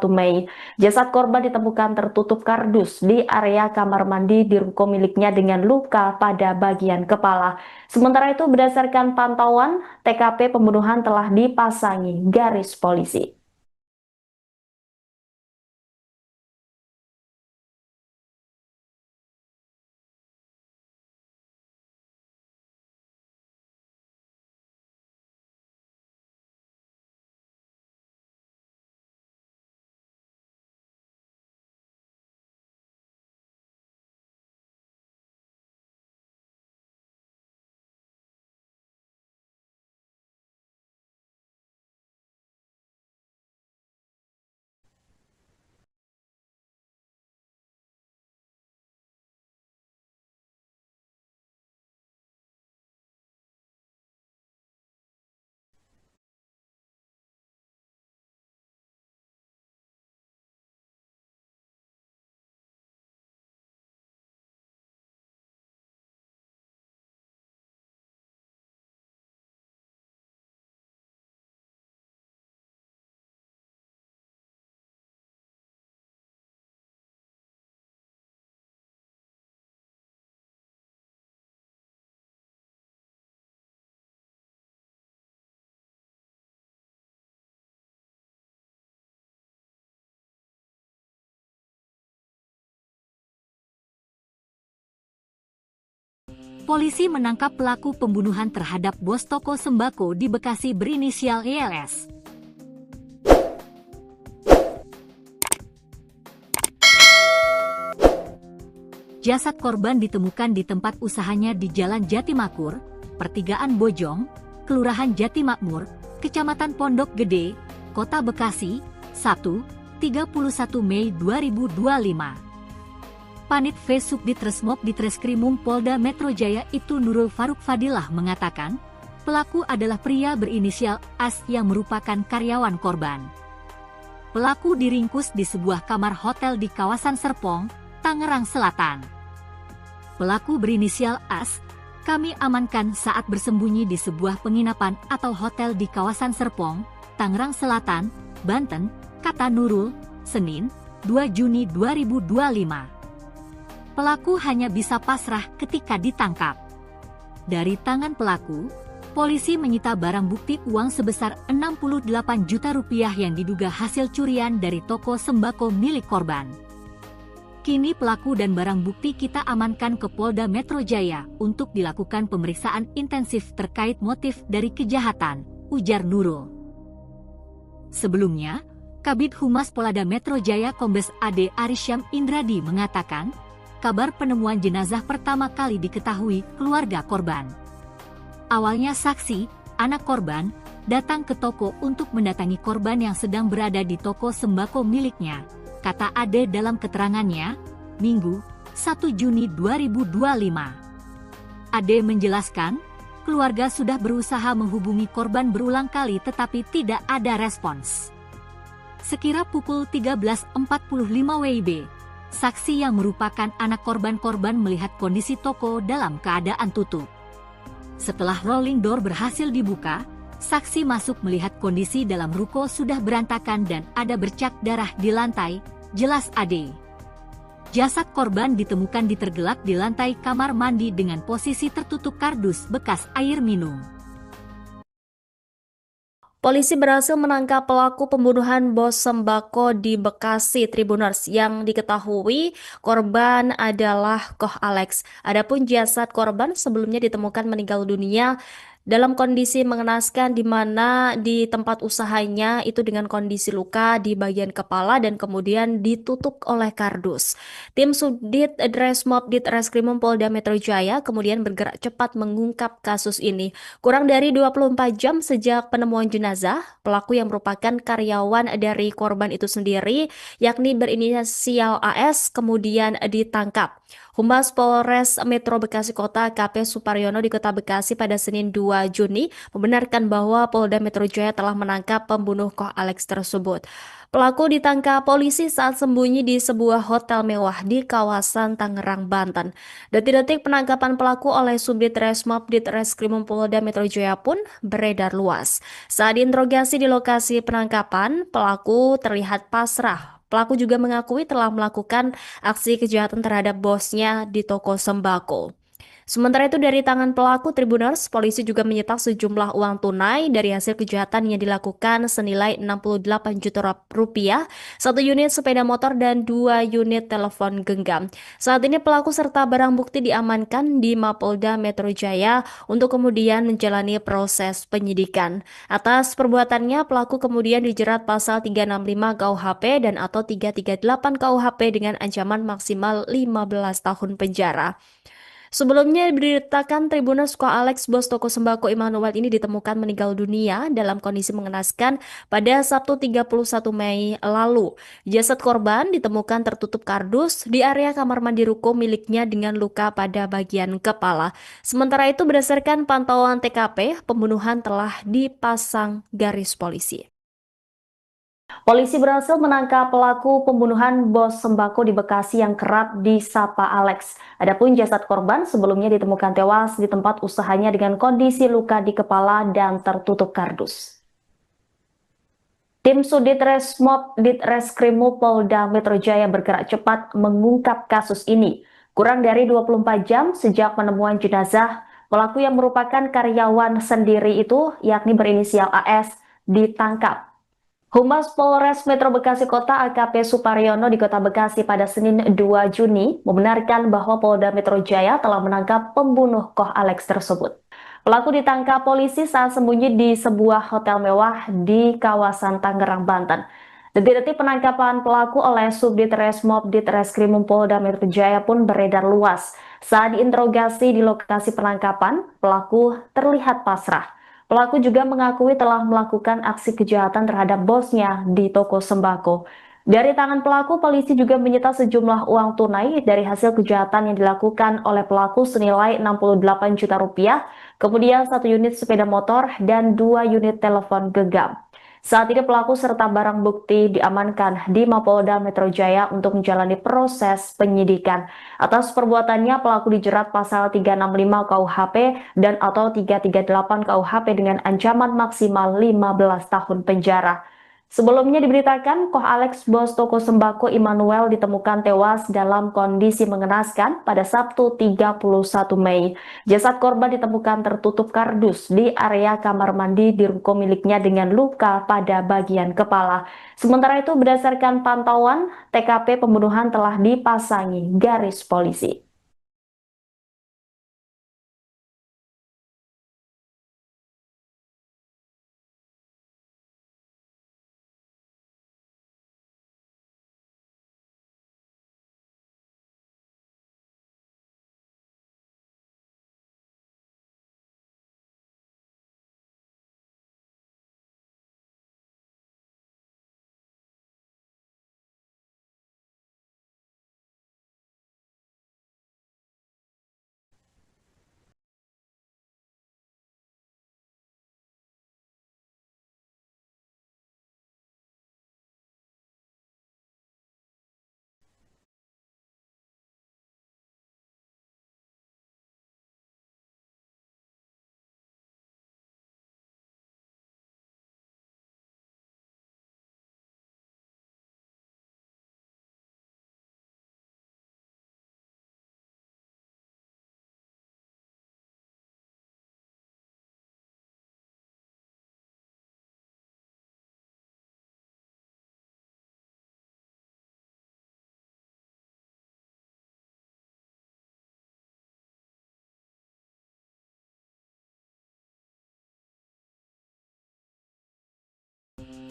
Mei. Jasad korban ditemukan tertutup kardus di area kamar mandi di ruko miliknya dengan luka pada bagian kepala. Sementara itu berdasarkan pantauan, TKP pembunuhan telah dipasangi garis polisi. polisi menangkap pelaku pembunuhan terhadap bos toko sembako di Bekasi berinisial YLS. Jasad korban ditemukan di tempat usahanya di Jalan Jatimakmur, Pertigaan Bojong, Kelurahan Jatimakmur, Kecamatan Pondok Gede, Kota Bekasi, Sabtu, 31 Mei 2025. Panit V Subdit Resmob Ditreskrimum Polda Metro Jaya itu Nurul Faruk Fadilah mengatakan, pelaku adalah pria berinisial AS yang merupakan karyawan korban. Pelaku diringkus di sebuah kamar hotel di kawasan Serpong, Tangerang Selatan. Pelaku berinisial AS, kami amankan saat bersembunyi di sebuah penginapan atau hotel di kawasan Serpong, Tangerang Selatan, Banten, kata Nurul, Senin, 2 Juni 2025. Pelaku hanya bisa pasrah ketika ditangkap. Dari tangan pelaku, polisi menyita barang bukti uang sebesar 68 juta rupiah yang diduga hasil curian dari toko sembako milik korban. Kini pelaku dan barang bukti kita amankan ke Polda Metro Jaya untuk dilakukan pemeriksaan intensif terkait motif dari kejahatan, ujar Nurul. Sebelumnya, Kabid Humas Polda Metro Jaya Kombes AD Arisyam Indradi mengatakan, kabar penemuan jenazah pertama kali diketahui keluarga korban. Awalnya saksi, anak korban, datang ke toko untuk mendatangi korban yang sedang berada di toko sembako miliknya, kata Ade dalam keterangannya, Minggu, 1 Juni 2025. Ade menjelaskan, keluarga sudah berusaha menghubungi korban berulang kali tetapi tidak ada respons. Sekira pukul 13.45 WIB, saksi yang merupakan anak korban melihat kondisi toko dalam keadaan tutup. Setelah rolling door berhasil dibuka, saksi masuk melihat kondisi dalam ruko sudah berantakan dan ada bercak darah di lantai, jelas Ade. Jasad korban ditemukan ditergelak di lantai kamar mandi dengan posisi tertutup kardus bekas air minum. Polisi berhasil menangkap pelaku pembunuhan bos sembako di Bekasi Tribuners yang diketahui korban adalah Koh Alex. Adapun jasad korban sebelumnya ditemukan meninggal dunia dalam kondisi mengenaskan di mana di tempat usahanya itu dengan kondisi luka di bagian kepala dan kemudian ditutup oleh kardus. Tim Subdit Resmob Ditreskrimum Polda Metro Jaya kemudian bergerak cepat mengungkap kasus ini. Kurang dari 24 jam sejak penemuan jenazah, pelaku yang merupakan karyawan dari korban itu sendiri, yakni berinisial AS, kemudian ditangkap. Humas Polres Metro Bekasi Kota KP Suparyono di Kota Bekasi pada Senin 2 Juni membenarkan bahwa Polda Metro Jaya telah menangkap pembunuh Koh Alex tersebut. Pelaku ditangkap polisi saat sembunyi di sebuah hotel mewah di kawasan Tangerang, Banten. Detik-detik penangkapan pelaku oleh Subdit Resmob Ditreskrimum Polda Metro Jaya pun beredar luas. Saat diinterogasi di lokasi penangkapan, pelaku terlihat pasrah. Pelaku juga mengakui telah melakukan aksi kejahatan terhadap bosnya di toko sembako. Sementara itu dari tangan pelaku Tribuners, polisi juga menyita sejumlah uang tunai dari hasil kejahatan yang dilakukan senilai 68 juta rupiah, 1 unit sepeda motor dan 2 unit telepon genggam. Saat ini pelaku serta barang bukti diamankan di Mapolda Metro Jaya untuk kemudian menjalani proses penyidikan. Atas perbuatannya, pelaku kemudian dijerat pasal 365 KUHP dan atau 338 KUHP dengan ancaman maksimal 15 tahun penjara. Sebelumnya diberitakan Tribuners Koh Alex, bos toko sembako Immanuel ini ditemukan meninggal dunia dalam kondisi mengenaskan pada Sabtu 31 Mei lalu. Jasad korban ditemukan tertutup kardus di area kamar mandi ruko miliknya dengan luka pada bagian kepala. Sementara itu berdasarkan pantauan TKP, pembunuhan telah dipasang garis polisi. Polisi berhasil menangkap pelaku pembunuhan bos sembako di Bekasi yang kerap disapa Alex. Adapun jasad korban sebelumnya ditemukan tewas di tempat usahanya dengan kondisi luka di kepala dan tertutup kardus. Tim Subdit Resmob Ditreskrimum Polda Metro Jaya bergerak cepat mengungkap kasus ini. Kurang dari 24 jam sejak penemuan jenazah, pelaku yang merupakan karyawan sendiri itu, yakni berinisial AS, ditangkap. Humas Polres Metro Bekasi Kota AKP Suparyono di Kota Bekasi pada Senin 2 Juni membenarkan bahwa Polda Metro Jaya telah menangkap pembunuh Koh Alex tersebut. Pelaku ditangkap polisi saat sembunyi di sebuah hotel mewah di kawasan Tangerang, Banten. Detik-detik penangkapan pelaku oleh Subdit Resmob Ditreskrimum Polda Metro Jaya pun beredar luas. Saat diinterogasi di lokasi penangkapan, pelaku terlihat pasrah. Pelaku juga mengakui telah melakukan aksi kejahatan terhadap bosnya di toko sembako. Dari tangan pelaku, polisi juga menyita sejumlah uang tunai dari hasil kejahatan yang dilakukan oleh pelaku senilai 68 juta rupiah, kemudian 1 unit sepeda motor dan 2 unit telepon genggam. Saat ini pelaku serta barang bukti diamankan di Mapolda Metro Jaya untuk menjalani proses penyidikan. Atas perbuatannya, pelaku dijerat pasal 365 KUHP dan atau 338 KUHP dengan ancaman maksimal 15 tahun penjara. Sebelumnya diberitakan, Koh Alex, bos toko sembako Immanuel, ditemukan tewas dalam kondisi mengenaskan pada Sabtu 31 Mei. Jasad korban ditemukan tertutup kardus di area kamar mandi di ruko miliknya dengan luka pada bagian kepala. Sementara itu, berdasarkan pantauan, TKP pembunuhan telah dipasangi garis polisi.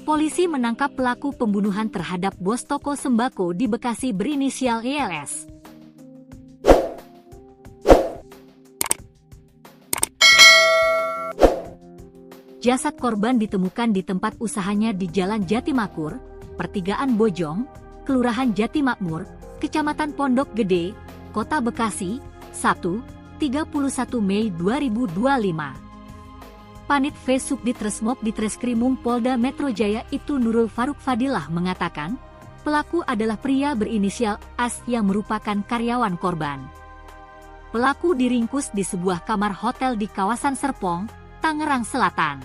Polisi menangkap pelaku pembunuhan terhadap bos toko sembako di Bekasi berinisial YLS. Jasad korban ditemukan di tempat usahanya di Jalan Jatimakmur, Pertigaan Bojong, Kelurahan Jatimakmur, Kecamatan Pondok Gede, Kota Bekasi, Sabtu, 31 Mei 2025. Panit V Subdit Resmob Ditreskrimum Polda Metro Jaya itu Nurul Faruk Fadilah mengatakan, pelaku adalah pria berinisial AS yang merupakan karyawan korban. Pelaku diringkus di sebuah kamar hotel di kawasan Serpong, Tangerang Selatan.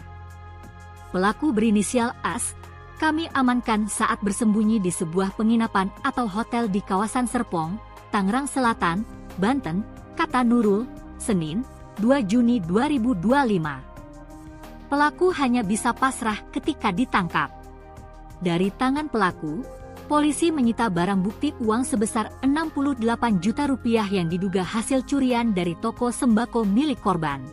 Pelaku berinisial AS, kami amankan saat bersembunyi di sebuah penginapan atau hotel di kawasan Serpong, Tangerang Selatan, Banten, kata Nurul, Senin, 2 Juni 2025. Pelaku hanya bisa pasrah ketika ditangkap. Dari tangan pelaku, polisi menyita barang bukti uang sebesar 68 juta rupiah yang diduga hasil curian dari toko sembako milik korban.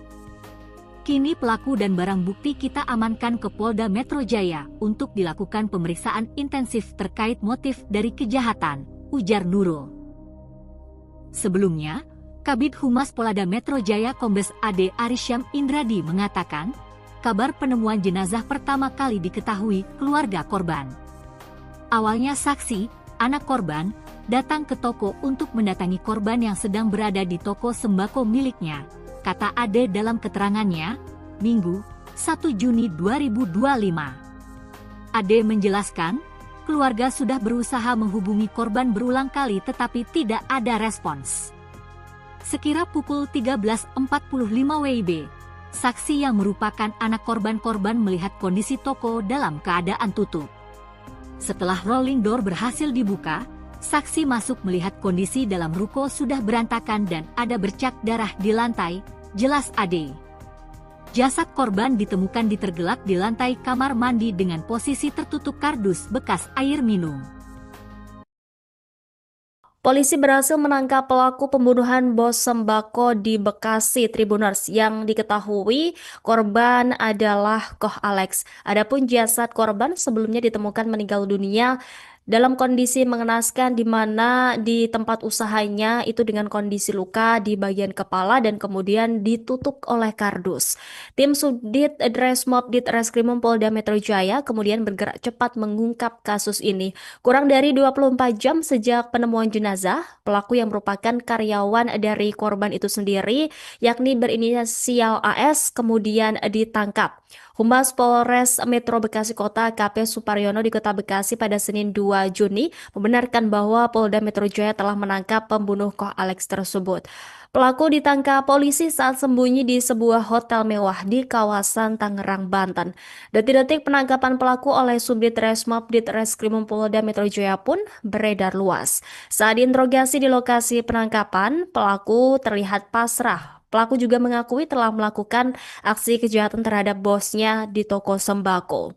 Kini pelaku dan barang bukti kita amankan ke Polda Metro Jaya untuk dilakukan pemeriksaan intensif terkait motif dari kejahatan, ujar Nurul. Sebelumnya, Kabid Humas Polda Metro Jaya Kombes AD Arisyam Indradi mengatakan, kabar penemuan jenazah pertama kali diketahui keluarga korban. Awalnya saksi, anak korban, datang ke toko untuk mendatangi korban yang sedang berada di toko sembako miliknya, kata Ade dalam keterangannya, Minggu, 1 Juni 2025. Ade menjelaskan, keluarga sudah berusaha menghubungi korban berulang kali tetapi tidak ada respons. Sekira pukul 13.45 WIB, saksi yang merupakan anak korban melihat kondisi toko dalam keadaan tutup. Setelah rolling door berhasil dibuka, saksi masuk melihat kondisi dalam ruko sudah berantakan dan ada bercak darah di lantai, jelas Ade. Jasad korban ditemukan tergelak di lantai kamar mandi dengan posisi tertutup kardus bekas air minum. Polisi berhasil menangkap pelaku pembunuhan bos sembako di Bekasi Tribuners yang diketahui korban adalah Koh Alex. Adapun jasad korban sebelumnya ditemukan meninggal dunia dalam kondisi mengenaskan di mana di tempat usahanya itu dengan kondisi luka di bagian kepala dan kemudian ditutup oleh kardus. Tim Subdit Dresmob Ditreskrimum Polda Metro Jaya kemudian bergerak cepat mengungkap kasus ini. Kurang dari 24 jam sejak penemuan jenazah, pelaku yang merupakan karyawan dari korban itu sendiri, yakni berinisial AS, kemudian ditangkap. Humas Polres Metro Bekasi Kota AKP Suparyono di Kota Bekasi pada Senin 2 Juni membenarkan bahwa Polda Metro Jaya telah menangkap pembunuh Koh Alex tersebut. Pelaku ditangkap polisi saat sembunyi di sebuah hotel mewah di kawasan Tangerang, Banten. Detik-detik penangkapan pelaku oleh Subdit Resmob Ditreskrimum Polda Metro Jaya pun beredar luas. Saat diinterogasi di lokasi penangkapan, pelaku terlihat pasrah. Pelaku juga mengakui telah melakukan aksi kejahatan terhadap bosnya di toko sembako.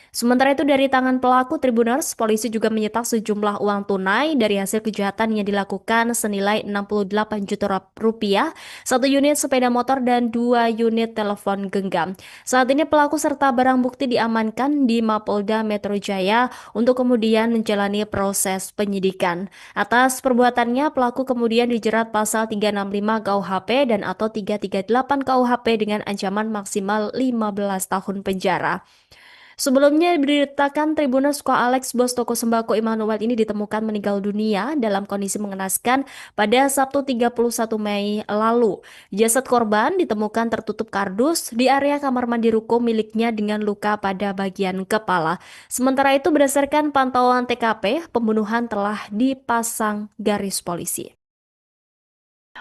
Sementara itu dari tangan pelaku Tribuners, polisi juga menyita sejumlah uang tunai dari hasil kejahatan yang dilakukan senilai 68 juta rupiah, satu unit sepeda motor dan 2 unit telepon genggam. Saat ini pelaku serta barang bukti diamankan di Mapolda Metro Jaya untuk kemudian menjalani proses penyidikan. Atas perbuatannya, pelaku kemudian dijerat pasal 365 KUHP dan atau 338 KUHP dengan ancaman maksimal 15 tahun penjara. Sebelumnya diberitakan Tribuners Koh Alex, bos toko sembako Immanuel ini ditemukan meninggal dunia dalam kondisi mengenaskan pada Sabtu 31 Mei lalu. Jasad korban ditemukan tertutup kardus di area kamar mandi ruko miliknya dengan luka pada bagian kepala. Sementara itu berdasarkan pantauan TKP, pembunuhan telah dipasang garis polisi.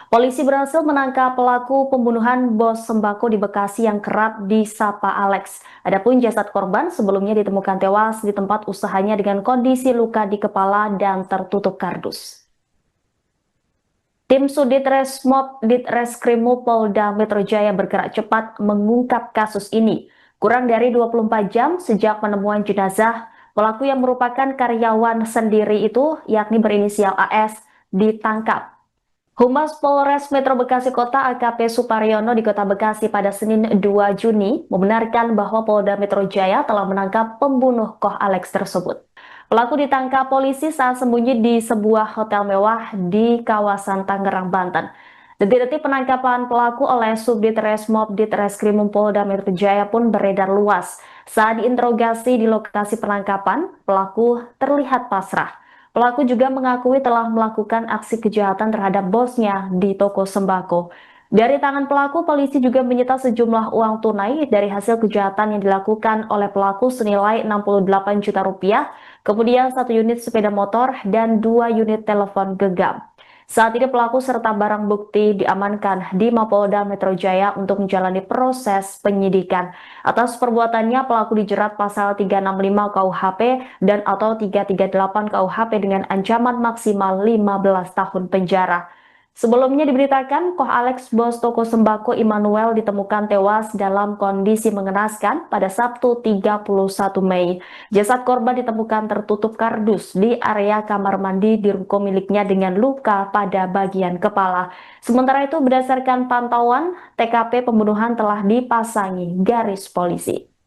Polisi berhasil menangkap pelaku pembunuhan bos sembako di Bekasi yang kerap disapa Alex. Adapun jasad korban sebelumnya ditemukan tewas di tempat usahanya dengan kondisi luka di kepala dan tertutup kardus. Tim Sudit Resmob Ditreskrimum Polda Metro Jaya bergerak cepat mengungkap kasus ini. Kurang dari 24 jam sejak penemuan jenazah, pelaku yang merupakan karyawan sendiri itu, yakni berinisial AS, ditangkap. Humas Polres Metro Bekasi Kota AKP Suparyono di Kota Bekasi pada Senin 2 Juni membenarkan bahwa Polda Metro Jaya telah menangkap pembunuh Koh Alex tersebut. Pelaku ditangkap polisi saat sembunyi di sebuah hotel mewah di kawasan Tangerang, Banten. Detik-detik penangkapan pelaku oleh Subdit Resmob Ditreskrimum Polda Metro Jaya pun beredar luas. Saat diinterogasi di lokasi penangkapan, pelaku terlihat pasrah. Pelaku juga mengakui telah melakukan aksi kejahatan terhadap bosnya di toko sembako. Dari tangan pelaku, polisi juga menyita sejumlah uang tunai dari hasil kejahatan yang dilakukan oleh pelaku senilai 68 juta rupiah, kemudian 1 unit sepeda motor dan 2 unit telepon genggam. Saat ini pelaku serta barang bukti diamankan di Mapolda Metro Jaya untuk menjalani proses penyidikan. Atas perbuatannya, pelaku dijerat pasal 365 KUHP dan atau 338 KUHP dengan ancaman maksimal 15 tahun penjara. Sebelumnya diberitakan, Koh Alex, bos toko sembako Immanuel ditemukan tewas dalam kondisi mengenaskan pada Sabtu 31 Mei. Jasad korban ditemukan tertutup kardus di area kamar mandi di ruko miliknya dengan luka pada bagian kepala. Sementara itu, berdasarkan pantauan, TKP pembunuhan telah dipasangi garis polisi.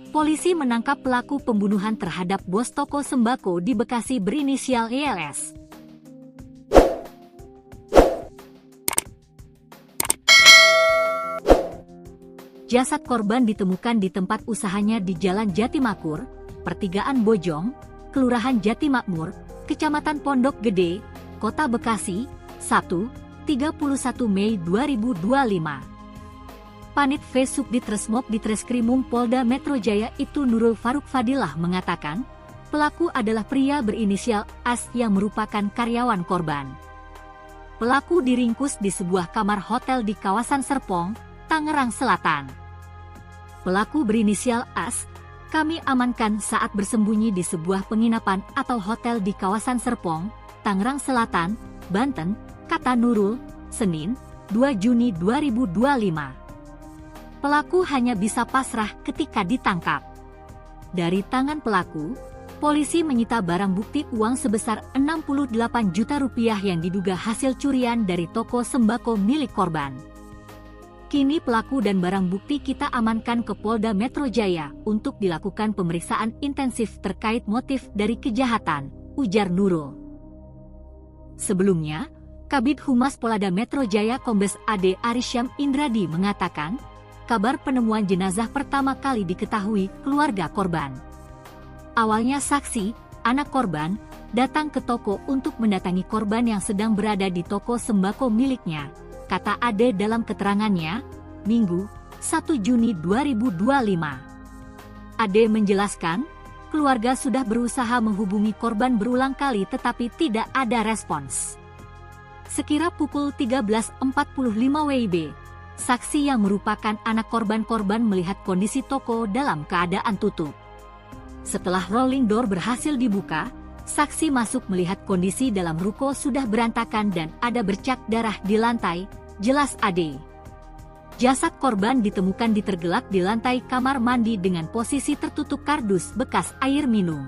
polisi menangkap pelaku pembunuhan terhadap bos toko sembako di Bekasi berinisial ELS. Jasad korban ditemukan di tempat usahanya di Jalan Jatimakmur, Pertigaan Bojong, Kelurahan Jatimakmur, Kecamatan Pondok Gede, Kota Bekasi, Sabtu, 31 Mei 2025. Panit V Subdit Resmob Ditreskrimum Polda Metro Jaya itu Nurul Faruk Fadilah mengatakan, pelaku adalah pria berinisial AS yang merupakan karyawan korban. Pelaku diringkus di sebuah kamar hotel di kawasan Serpong, Tangerang Selatan. Pelaku berinisial AS, kami amankan saat bersembunyi di sebuah penginapan atau hotel di kawasan Serpong, Tangerang Selatan, Banten, kata Nurul, Senin, 2 Juni 2025. Pelaku hanya bisa pasrah ketika ditangkap. Dari tangan pelaku, polisi menyita barang bukti uang sebesar 68 juta rupiah yang diduga hasil curian dari toko sembako milik korban. Kini pelaku dan barang bukti kita amankan ke Polda Metro Jaya untuk dilakukan pemeriksaan intensif terkait motif dari kejahatan, ujar Nurul. Sebelumnya, Kabid Humas Polda Metro Jaya Kombes AD Arisyam Indradi mengatakan, kabar penemuan jenazah pertama kali diketahui keluarga korban. Awalnya saksi, anak korban, datang ke toko untuk mendatangi korban yang sedang berada di toko sembako miliknya, kata Ade dalam keterangannya, Minggu, 1 Juni 2025. Ade menjelaskan, keluarga sudah berusaha menghubungi korban berulang kali tetapi tidak ada respons. Sekira pukul 13.45 WIB, saksi yang merupakan anak korban melihat kondisi toko dalam keadaan tutup. Setelah rolling door berhasil dibuka, saksi masuk melihat kondisi dalam ruko sudah berantakan dan ada bercak darah di lantai, jelas Ade. Jasad korban ditemukan tergelak di lantai kamar mandi dengan posisi tertutup kardus bekas air minum.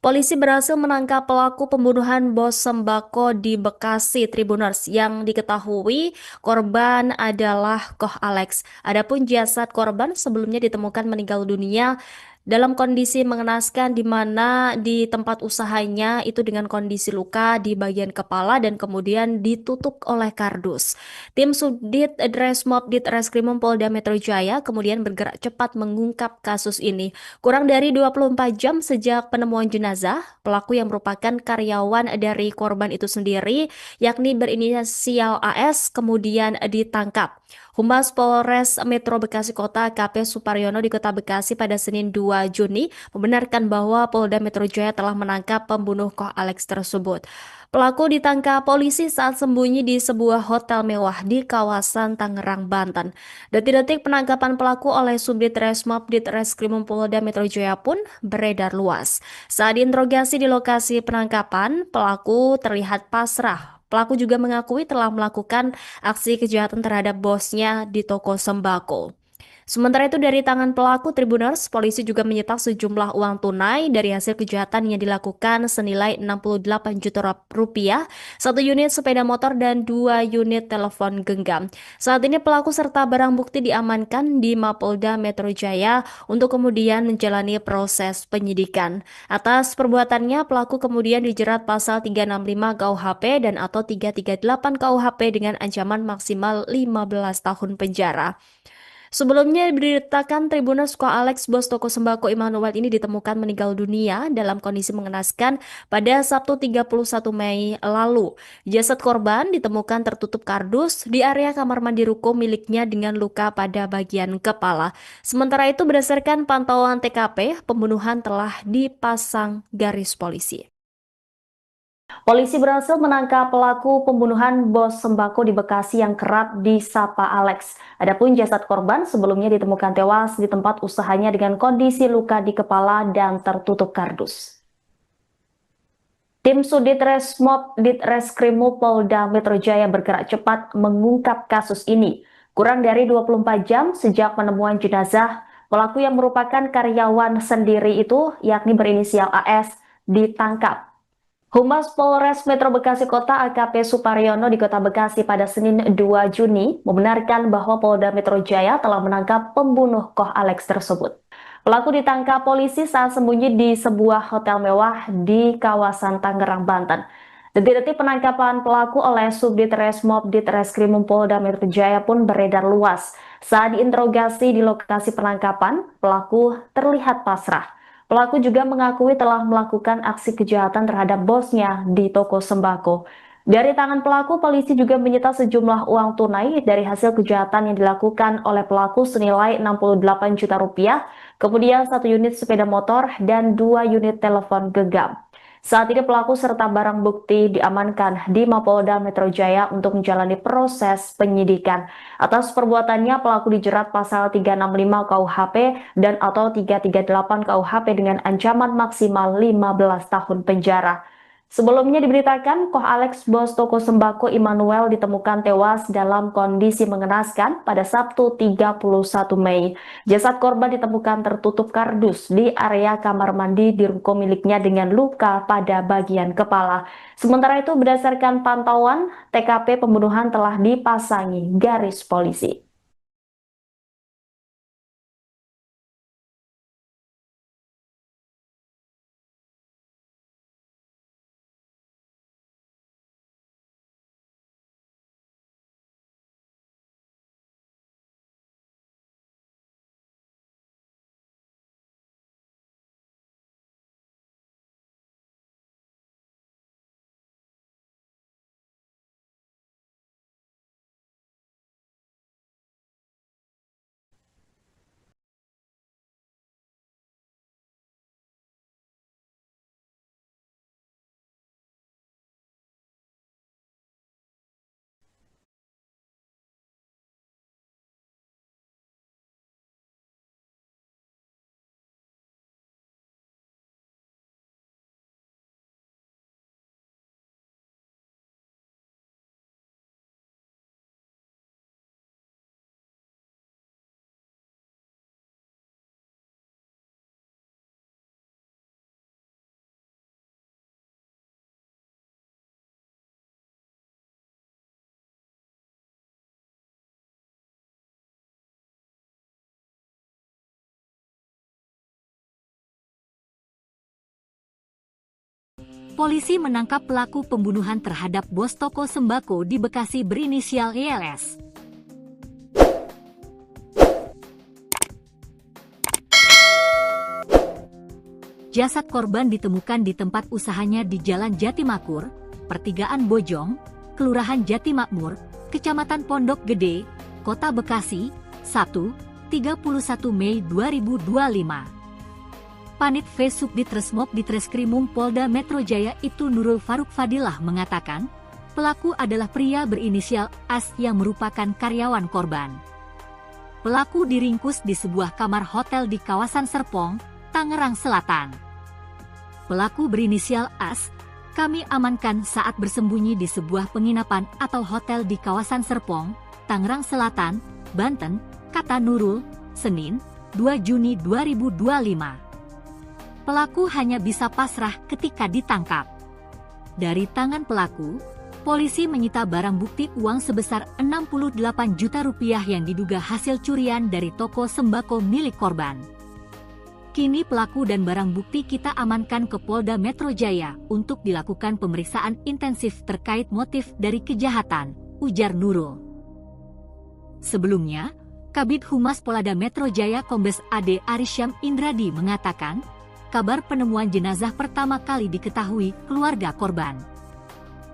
Polisi berhasil menangkap pelaku pembunuhan bos sembako di Bekasi Tribuners yang diketahui korban adalah Koh Alex. Adapun jasad korban sebelumnya ditemukan meninggal dunia dalam kondisi mengenaskan di mana di tempat usahanya itu dengan kondisi luka di bagian kepala dan kemudian ditutup oleh kardus. Tim Subdit Resmob Ditreskrimum Polda Metro Jaya kemudian bergerak cepat mengungkap kasus ini. Kurang dari 24 jam sejak penemuan jenazah, pelaku yang merupakan karyawan dari korban itu sendiri, yakni berinisial AS, kemudian ditangkap. Humas Polres Metro Bekasi Kota AKP Suparyono di Kota Bekasi pada Senin 2 Juni membenarkan bahwa Polda Metro Jaya telah menangkap pembunuh Koh Alex tersebut. Pelaku ditangkap polisi saat sembunyi di sebuah hotel mewah di kawasan Tangerang, Banten. Detik-detik penangkapan pelaku oleh Subdit Resmob Ditreskrimum Polda Metro Jaya pun beredar luas. Saat diinterogasi di lokasi penangkapan, pelaku terlihat pasrah. Pelaku juga mengakui telah melakukan aksi kejahatan terhadap bosnya di toko sembako. Sementara itu dari tangan pelaku Tribuners, polisi juga menyita sejumlah uang tunai dari hasil kejahatan yang dilakukan senilai 68 juta rupiah, 1 unit sepeda motor dan 2 unit telepon genggam. Saat ini pelaku serta barang bukti diamankan di Mapolda Metro Jaya untuk kemudian menjalani proses penyidikan. Atas perbuatannya, pelaku kemudian dijerat pasal 365 KUHP dan atau 338 KUHP dengan ancaman maksimal 15 tahun penjara. Sebelumnya diberitakan Tribuners Koh Alex, bos toko sembako Immanuel ini ditemukan meninggal dunia dalam kondisi mengenaskan pada Sabtu 31 Mei lalu. Jasad korban ditemukan tertutup kardus di area kamar mandi ruko miliknya dengan luka pada bagian kepala. Sementara itu berdasarkan pantauan TKP, pembunuhan telah dipasang garis polisi. Polisi berhasil menangkap pelaku pembunuhan bos sembako di Bekasi yang kerap disapa Alex. Adapun jasad korban sebelumnya ditemukan tewas di tempat usahanya dengan kondisi luka di kepala dan tertutup kardus. Tim Subdit Resmob Ditreskrimum Polda Metro Jaya bergerak cepat mengungkap kasus ini. Kurang dari 24 jam sejak penemuan jenazah, pelaku yang merupakan karyawan sendiri itu, yakni berinisial AS, ditangkap. Humas Polres Metro Bekasi Kota AKP Suparyono di Kota Bekasi pada Senin 2 Juni membenarkan bahwa Polda Metro Jaya telah menangkap pembunuh Koh Alex tersebut. Pelaku ditangkap polisi saat sembunyi di sebuah hotel mewah di kawasan Tangerang, Banten. Detik-detik penangkapan pelaku oleh Subdit Resmob Ditreskrimum Polda Metro Jaya pun beredar luas. Saat diinterogasi di lokasi penangkapan, pelaku terlihat pasrah. Pelaku juga mengakui telah melakukan aksi kejahatan terhadap bosnya di toko sembako. Dari tangan pelaku, polisi juga menyita sejumlah uang tunai dari hasil kejahatan yang dilakukan oleh pelaku senilai 68 juta rupiah, kemudian 1 unit sepeda motor dan 2 unit telepon genggam. Saat ini pelaku serta barang bukti diamankan di Mapolda Metro Jaya untuk menjalani proses penyidikan. Atas perbuatannya, pelaku dijerat pasal 365 KUHP dan atau 338 KUHP dengan ancaman maksimal 15 tahun penjara. Sebelumnya diberitakan, Koh Alex, bos toko sembako Immanuel, ditemukan tewas dalam kondisi mengenaskan pada Sabtu 31 Mei. Jasad korban ditemukan tertutup kardus di area kamar mandi di ruko miliknya dengan luka pada bagian kepala. Sementara itu, berdasarkan pantauan, TKP pembunuhan telah dipasangi garis polisi. Polisi menangkap pelaku pembunuhan terhadap bos toko sembako di Bekasi berinisial YLS. Jasad korban ditemukan di tempat usahanya di Jalan Jatimakmur, Pertigaan Bojong, Kelurahan Jatimakmur, Kecamatan Pondok Gede, Kota Bekasi, Sabtu, 31 Mei 2025. Panit V Subdit Resmob Ditreskrimum Polda Metro Jaya itu Nurul Faruk Fadilah mengatakan, pelaku adalah pria berinisial AS yang merupakan karyawan korban. Pelaku diringkus di sebuah kamar hotel di kawasan Serpong, Tangerang Selatan. Pelaku berinisial AS, kami amankan saat bersembunyi di sebuah penginapan atau hotel di kawasan Serpong, Tangerang Selatan, Banten, kata Nurul, Senin, 2 Juni 2025. Pelaku hanya bisa pasrah ketika ditangkap. Dari tangan pelaku, polisi menyita barang bukti uang sebesar 68 juta rupiah yang diduga hasil curian dari toko sembako milik korban. Kini pelaku dan barang bukti kita amankan ke Polda Metro Jaya untuk dilakukan pemeriksaan intensif terkait motif dari kejahatan, ujar Nurul. Sebelumnya, Kabid Humas Polda Metro Jaya Kombes AD Arisyam Indradi mengatakan, kabar penemuan jenazah pertama kali diketahui keluarga korban.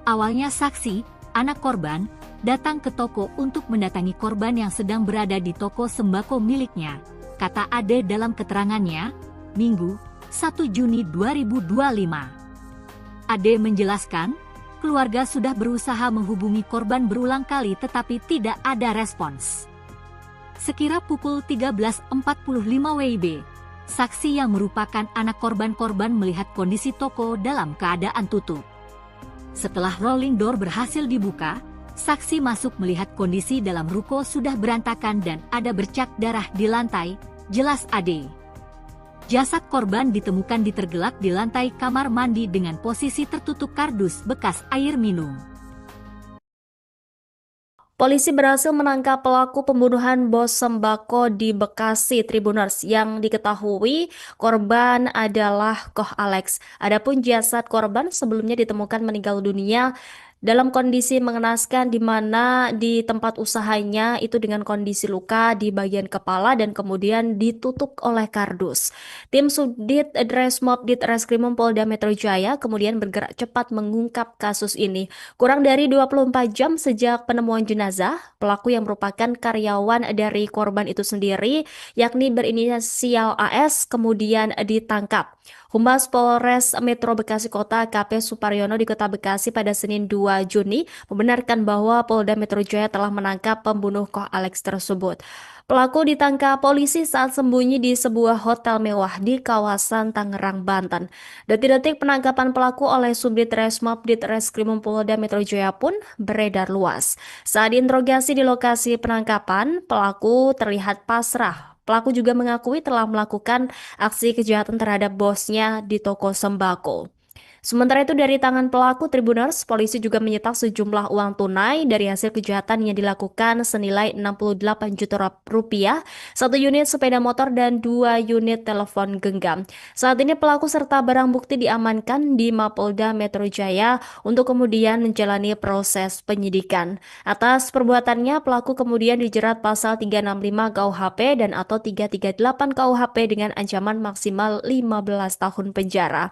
Awalnya saksi, anak korban, datang ke toko untuk mendatangi korban yang sedang berada di toko sembako miliknya, kata Ade dalam keterangannya, Minggu, 1 Juni 2025. Ade menjelaskan, keluarga sudah berusaha menghubungi korban berulang kali tetapi tidak ada respons. Sekira pukul 13.45 WIB, saksi yang merupakan anak korban melihat kondisi toko dalam keadaan tutup. Setelah rolling door berhasil dibuka, saksi masuk melihat kondisi dalam ruko sudah berantakan dan ada bercak darah di lantai, jelas Ade. Jasad korban ditemukan tergelak di lantai kamar mandi dengan posisi tertutup kardus bekas air minum. Polisi berhasil menangkap pelaku pembunuhan bos sembako di Bekasi Tribuners yang diketahui korban adalah Koh Alex. Adapun jasad korban sebelumnya ditemukan meninggal dunia dalam kondisi mengenaskan di mana di tempat usahanya itu dengan kondisi luka di bagian kepala dan kemudian ditutup oleh kardus. Tim Subdit Dresmob Ditreskrimum Polda Metro Jaya kemudian bergerak cepat mengungkap kasus ini. Kurang dari 24 jam sejak penemuan jenazah, pelaku yang merupakan karyawan dari korban itu sendiri, yakni berinisial AS, kemudian ditangkap. Humas Polres Metro Bekasi Kota AKP Suparyono di Kota Bekasi pada Senin 2 Juni membenarkan bahwa Polda Metro Jaya telah menangkap pembunuh Koh Alex tersebut. Pelaku ditangkap polisi saat sembunyi di sebuah hotel mewah di kawasan Tangerang, Banten. Detik-detik penangkapan pelaku oleh Subdit Resmob Ditreskrimum Polda Metro Jaya pun beredar luas. Saat diinterogasi di lokasi penangkapan, pelaku terlihat pasrah. Pelaku juga mengakui telah melakukan aksi kejahatan terhadap bosnya di toko sembako. Sementara itu dari tangan pelaku Tribuners, polisi juga menyita sejumlah uang tunai dari hasil kejahatan yang dilakukan senilai 68 juta rupiah, satu unit sepeda motor dan 2 unit telepon genggam. Saat ini pelaku serta barang bukti diamankan di Mapolda Metro Jaya untuk kemudian menjalani proses penyidikan. Atas perbuatannya, pelaku kemudian dijerat pasal 365 KUHP dan atau 338 KUHP dengan ancaman maksimal 15 tahun penjara.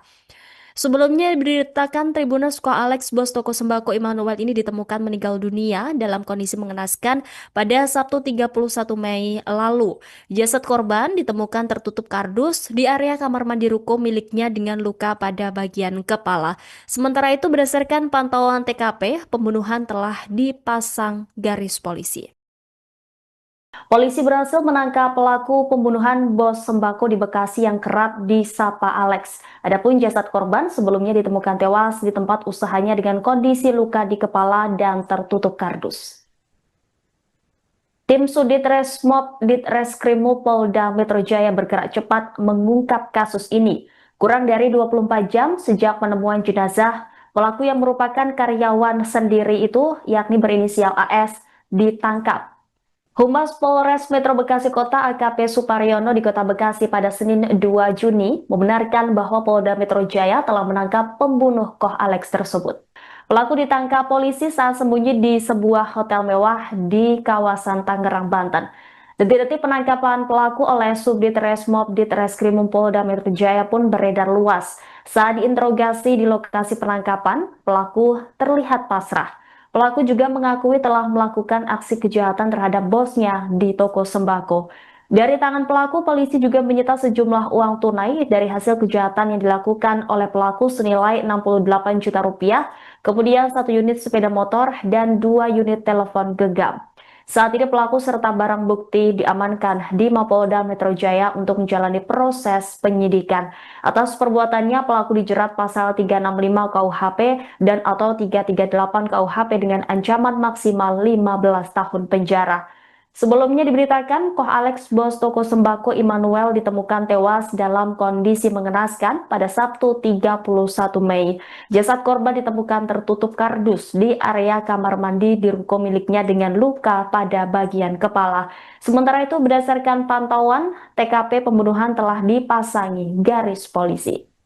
Sebelumnya diberitakan Tribuners Koh Alex, bos toko sembako Immanuel ini ditemukan meninggal dunia dalam kondisi mengenaskan pada Sabtu 31 Mei lalu. Jasad korban ditemukan tertutup kardus di area kamar mandi ruko miliknya dengan luka pada bagian kepala. Sementara itu berdasarkan pantauan TKP, pembunuhan telah dipasang garis polisi. Polisi berhasil menangkap pelaku pembunuhan bos sembako di Bekasi yang kerap disapa Alex. Adapun jasad korban sebelumnya ditemukan tewas di tempat usahanya dengan kondisi luka di kepala dan tertutup kardus. Tim Subdit Resmob Ditreskrimum Polda Metro Jaya bergerak cepat mengungkap kasus ini. Kurang dari 24 jam sejak penemuan jenazah, pelaku yang merupakan karyawan sendiri itu, yakni berinisial AS, ditangkap. Humas Polres Metro Bekasi Kota AKP Suparyono di Kota Bekasi pada Senin 2 Juni membenarkan bahwa Polda Metro Jaya telah menangkap pembunuh Koh Alex tersebut. Pelaku ditangkap polisi saat sembunyi di sebuah hotel mewah di kawasan Tangerang, Banten. Detik-detik penangkapan pelaku oleh Subdit Resmob Ditreskrimum Polda Metro Jaya pun beredar luas. Saat diinterogasi di lokasi penangkapan, pelaku terlihat pasrah. Pelaku juga mengakui telah melakukan aksi kejahatan terhadap bosnya di toko sembako. Dari tangan pelaku, polisi juga menyita sejumlah uang tunai dari hasil kejahatan yang dilakukan oleh pelaku senilai 68 juta rupiah, kemudian 1 unit sepeda motor dan 2 unit telepon genggam. Saat ini pelaku serta barang bukti diamankan di Mapolda Metro Jaya untuk menjalani proses penyidikan. Atas perbuatannya, pelaku dijerat pasal 365 KUHP dan atau 338 KUHP dengan ancaman maksimal 15 tahun penjara. Sebelumnya diberitakan, Koh Alex, bos toko sembako Immanuel ditemukan tewas dalam kondisi mengenaskan pada Sabtu 31 Mei. Jasad korban ditemukan tertutup kardus di area kamar mandi di ruko miliknya dengan luka pada bagian kepala. Sementara itu, berdasarkan pantauan, TKP pembunuhan telah dipasangi garis polisi.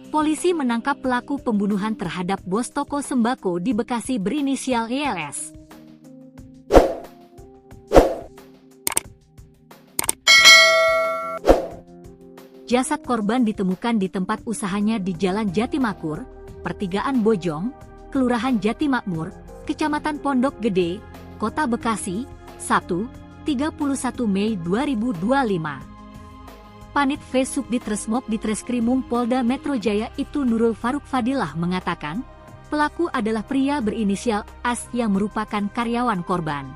polisi menangkap pelaku pembunuhan terhadap bos toko sembako di Bekasi berinisial YLS. Jasad korban ditemukan di tempat usahanya di Jalan Jatimakmur, Pertigaan Bojong, Kelurahan Jatimakmur, Kecamatan Pondok Gede, Kota Bekasi, Sabtu, 31 Mei 2025. Panit V Subdit Resmob Ditreskrimum Polda Metro Jaya itu Nurul Faruk Fadilah mengatakan, pelaku adalah pria berinisial AS yang merupakan karyawan korban.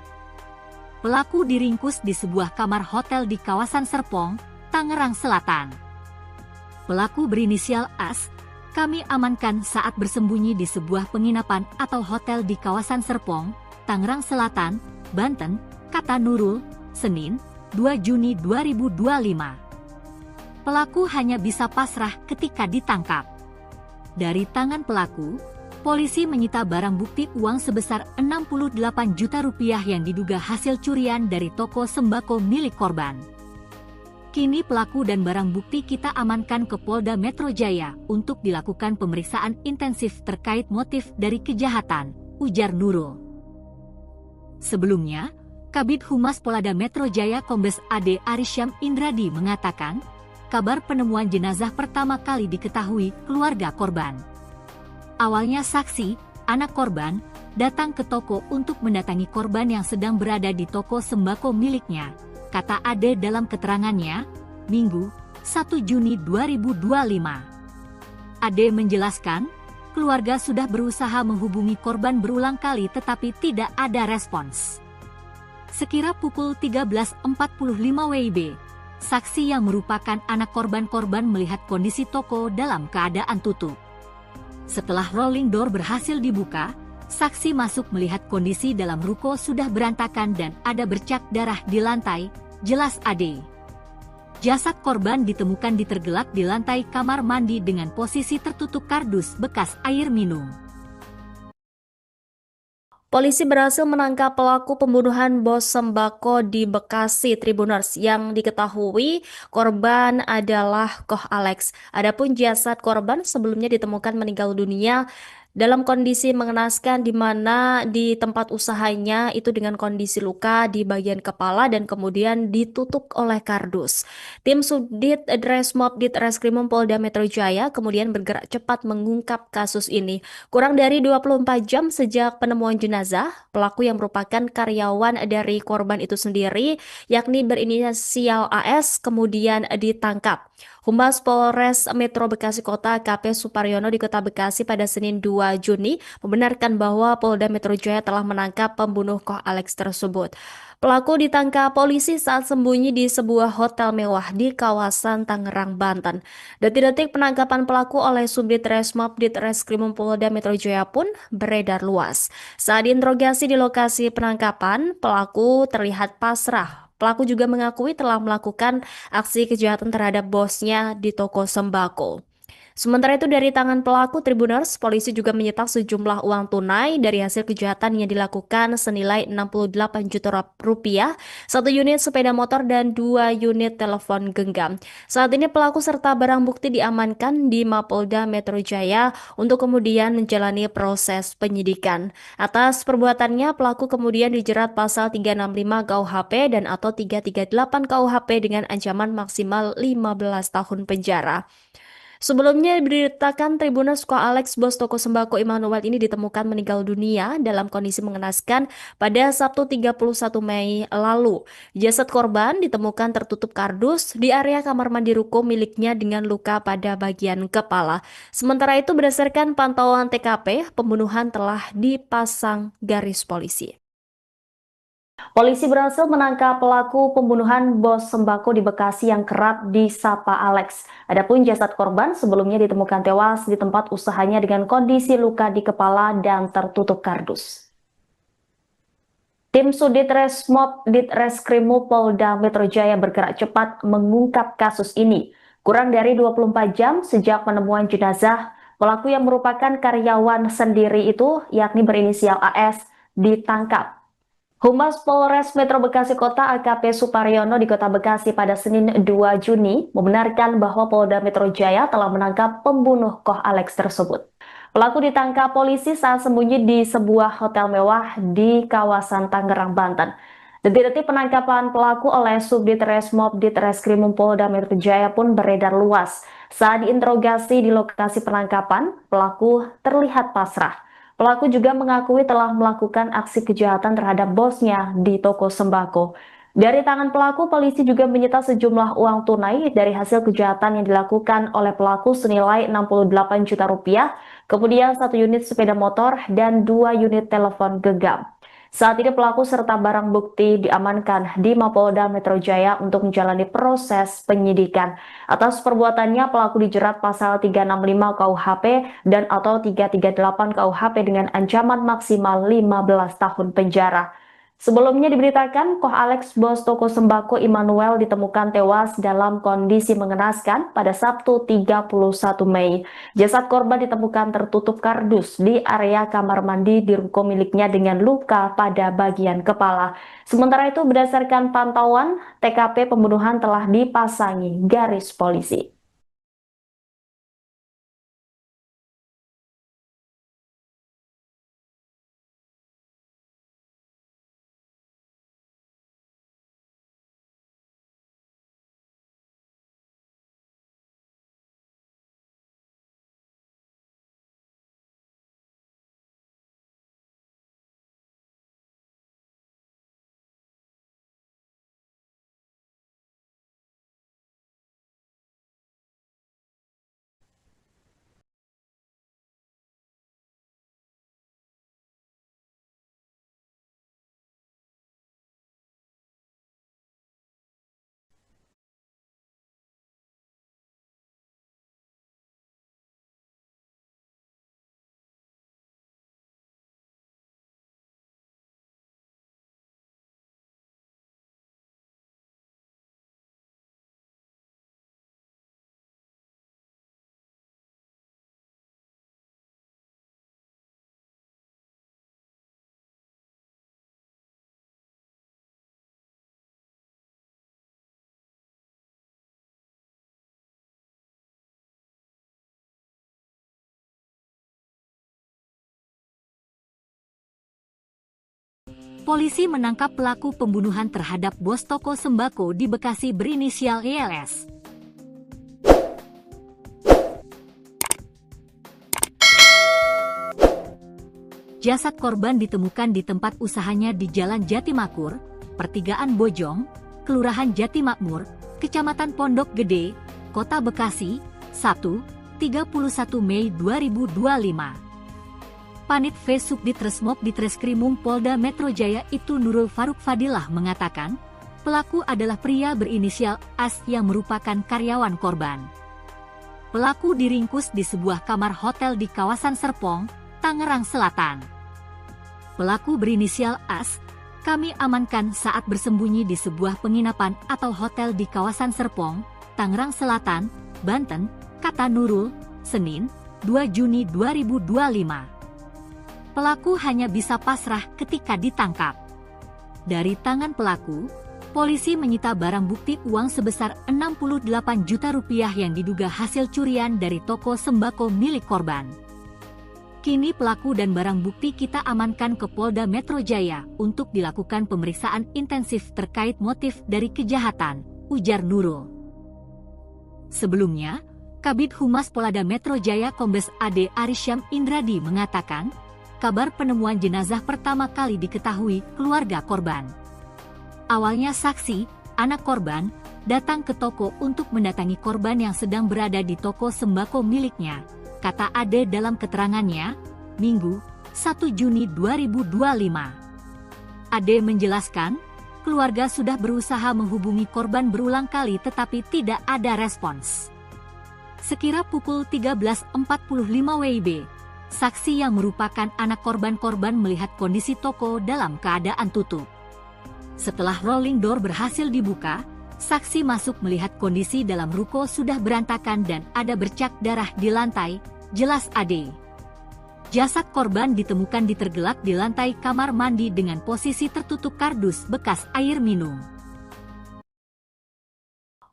Pelaku diringkus di sebuah kamar hotel di kawasan Serpong, Tangerang Selatan. Pelaku berinisial AS, kami amankan saat bersembunyi di sebuah penginapan atau hotel di kawasan Serpong, Tangerang Selatan, Banten, kata Nurul, Senin, 2 Juni 2025. Pelaku hanya bisa pasrah ketika ditangkap. Dari tangan pelaku, polisi menyita barang bukti uang sebesar 68 juta rupiah yang diduga hasil curian dari toko sembako milik korban. Kini pelaku dan barang bukti kita amankan ke Polda Metro Jaya untuk dilakukan pemeriksaan intensif terkait motif dari kejahatan, ujar Nurul. Sebelumnya, Kabid Humas Polda Metro Jaya Kombes AD Arisyam Indradi mengatakan, kabar penemuan jenazah pertama kali diketahui keluarga korban. Awalnya saksi, anak korban, datang ke toko untuk mendatangi korban yang sedang berada di toko sembako miliknya, kata Ade dalam keterangannya, Minggu, 1 Juni 2025. Ade menjelaskan, keluarga sudah berusaha menghubungi korban berulang kali tetapi tidak ada respons. Sekira pukul 13.45 WIB, saksi yang merupakan anak korban melihat kondisi toko dalam keadaan tutup. Setelah rolling door berhasil dibuka, saksi masuk melihat kondisi dalam ruko sudah berantakan dan ada bercak darah di lantai, jelas Ade. Jasad korban ditemukan ditergelak di lantai kamar mandi dengan posisi tertutup kardus bekas air minum. Polisi berhasil menangkap pelaku pembunuhan bos sembako di Bekasi Tribuners yang diketahui korban adalah Koh Alex. Adapun jasad korban sebelumnya ditemukan meninggal dunia dalam kondisi mengenaskan di mana di tempat usahanya itu dengan kondisi luka di bagian kepala dan kemudian ditutup oleh kardus. Tim Subdit Resmob Ditreskrimum Polda Metro Jaya kemudian bergerak cepat mengungkap kasus ini. Kurang dari 24 jam sejak penemuan jenazah, pelaku yang merupakan karyawan dari korban itu sendiri, yakni berinisial AS, kemudian ditangkap. Humas Polres Metro Bekasi Kota AKP Suparyono di Kota Bekasi pada Senin 2 Juni membenarkan bahwa Polda Metro Jaya telah menangkap pembunuh Koh Alex tersebut. Pelaku ditangkap polisi saat sembunyi di sebuah hotel mewah di kawasan Tangerang, Banten. Detik-detik penangkapan pelaku oleh Subdit Resmob Ditreskrimum Polda Metro Jaya pun beredar luas. Saat diinterogasi di lokasi penangkapan, pelaku terlihat pasrah. Pelaku juga mengakui telah melakukan aksi kejahatan terhadap bosnya di toko sembako. Sementara itu dari tangan pelaku Tribuners, polisi juga menyita sejumlah uang tunai dari hasil kejahatan yang dilakukan senilai 68 juta rupiah, 1 unit sepeda motor dan 2 unit telepon genggam. Saat ini pelaku serta barang bukti diamankan di Mapolda Metro Jaya untuk kemudian menjalani proses penyidikan. Atas perbuatannya, pelaku kemudian dijerat pasal 365 KUHP dan atau 338 KUHP dengan ancaman maksimal 15 tahun penjara. Sebelumnya diberitakan Tribuners Koh Alex, bos toko sembako Immanuel ini ditemukan meninggal dunia dalam kondisi mengenaskan pada Sabtu 31 Mei lalu. Jasad korban ditemukan tertutup kardus di area kamar mandi ruko miliknya dengan luka pada bagian kepala. Sementara itu berdasarkan pantauan TKP, pembunuhan telah dipasang garis polisi. Polisi berhasil menangkap pelaku pembunuhan bos sembako di Bekasi yang kerap disapa Alex. Adapun jasad korban sebelumnya ditemukan tewas di tempat usahanya dengan kondisi luka di kepala dan tertutup kardus. Tim Subdit Resmob Ditreskrimum Polda Metro Jaya bergerak cepat mengungkap kasus ini. Kurang dari 24 jam sejak penemuan jenazah, pelaku yang merupakan karyawan sendiri itu, yakni berinisial AS, ditangkap. Humas Polres Metro Bekasi Kota AKP Suparyono di Kota Bekasi pada Senin 2 Juni membenarkan bahwa Polda Metro Jaya telah menangkap pembunuh Koh Alex tersebut. Pelaku ditangkap polisi saat sembunyi di sebuah hotel mewah di kawasan Tangerang, Banten. Detik-detik penangkapan pelaku oleh Subdit Resmob Ditreskrimum Polda Metro Jaya pun beredar luas. Saat diinterogasi di lokasi penangkapan, pelaku terlihat pasrah. Pelaku juga mengakui telah melakukan aksi kejahatan terhadap bosnya di toko sembako. Dari tangan pelaku, polisi juga menyita sejumlah uang tunai dari hasil kejahatan yang dilakukan oleh pelaku senilai 68 juta rupiah, kemudian 1 unit sepeda motor dan 2 unit telepon genggam. Saat ini pelaku serta barang bukti diamankan di Mapolda Metro Jaya untuk menjalani proses penyidikan. Atas perbuatannya, pelaku dijerat pasal 365 KUHP dan atau 338 KUHP dengan ancaman maksimal 15 tahun penjara. Sebelumnya diberitakan, Koh Alex, bos toko sembako Immanuel, ditemukan tewas dalam kondisi mengenaskan pada Sabtu 31 Mei. Jasad korban ditemukan tertutup kardus di area kamar mandi di ruko miliknya dengan luka pada bagian kepala. Sementara itu, berdasarkan pantauan, TKP pembunuhan telah dipasangi garis polisi. Polisi menangkap pelaku pembunuhan terhadap bos toko sembako di Bekasi berinisial YLS. Jasad korban ditemukan di tempat usahanya di Jalan Jatimakmur, Pertigaan Bojong, Kelurahan Jatimakmur, Kecamatan Pondok Gede, Kota Bekasi, Sabtu, 31 Mei 2025. Panit V Subdit Resmob Ditreskrimum Polda Metro Jaya itu Nurul Faruk Fadilah mengatakan, pelaku adalah pria berinisial AS yang merupakan karyawan korban. Pelaku diringkus di sebuah kamar hotel di kawasan Serpong, Tangerang Selatan. Pelaku berinisial AS, kami amankan saat bersembunyi di sebuah penginapan atau hotel di kawasan Serpong, Tangerang Selatan, Banten, kata Nurul, Senin, 2 Juni 2025. Pelaku hanya bisa pasrah ketika ditangkap. Dari tangan pelaku, polisi menyita barang bukti uang sebesar 68 juta rupiah yang diduga hasil curian dari toko sembako milik korban. Kini pelaku dan barang bukti kita amankan ke Polda Metro Jaya untuk dilakukan pemeriksaan intensif terkait motif dari kejahatan, ujar Nurul. Sebelumnya, Kabid Humas Polda Metro Jaya Kombes AD Arisyam Indradi mengatakan, kabar penemuan jenazah pertama kali diketahui keluarga korban. Awalnya saksi, anak korban, datang ke toko untuk mendatangi korban yang sedang berada di toko sembako miliknya, kata Ade dalam keterangannya, Minggu, 1 Juni 2025. Ade menjelaskan, keluarga sudah berusaha menghubungi korban berulang kali tetapi tidak ada respons. Sekira pukul 13.45 WIB, saksi yang merupakan anak korban melihat kondisi toko dalam keadaan tutup. Setelah rolling door berhasil dibuka, saksi masuk melihat kondisi dalam ruko sudah berantakan dan ada bercak darah di lantai, jelas Ade. Jasad korban ditemukan tergelak di lantai kamar mandi dengan posisi tertutup kardus bekas air minum.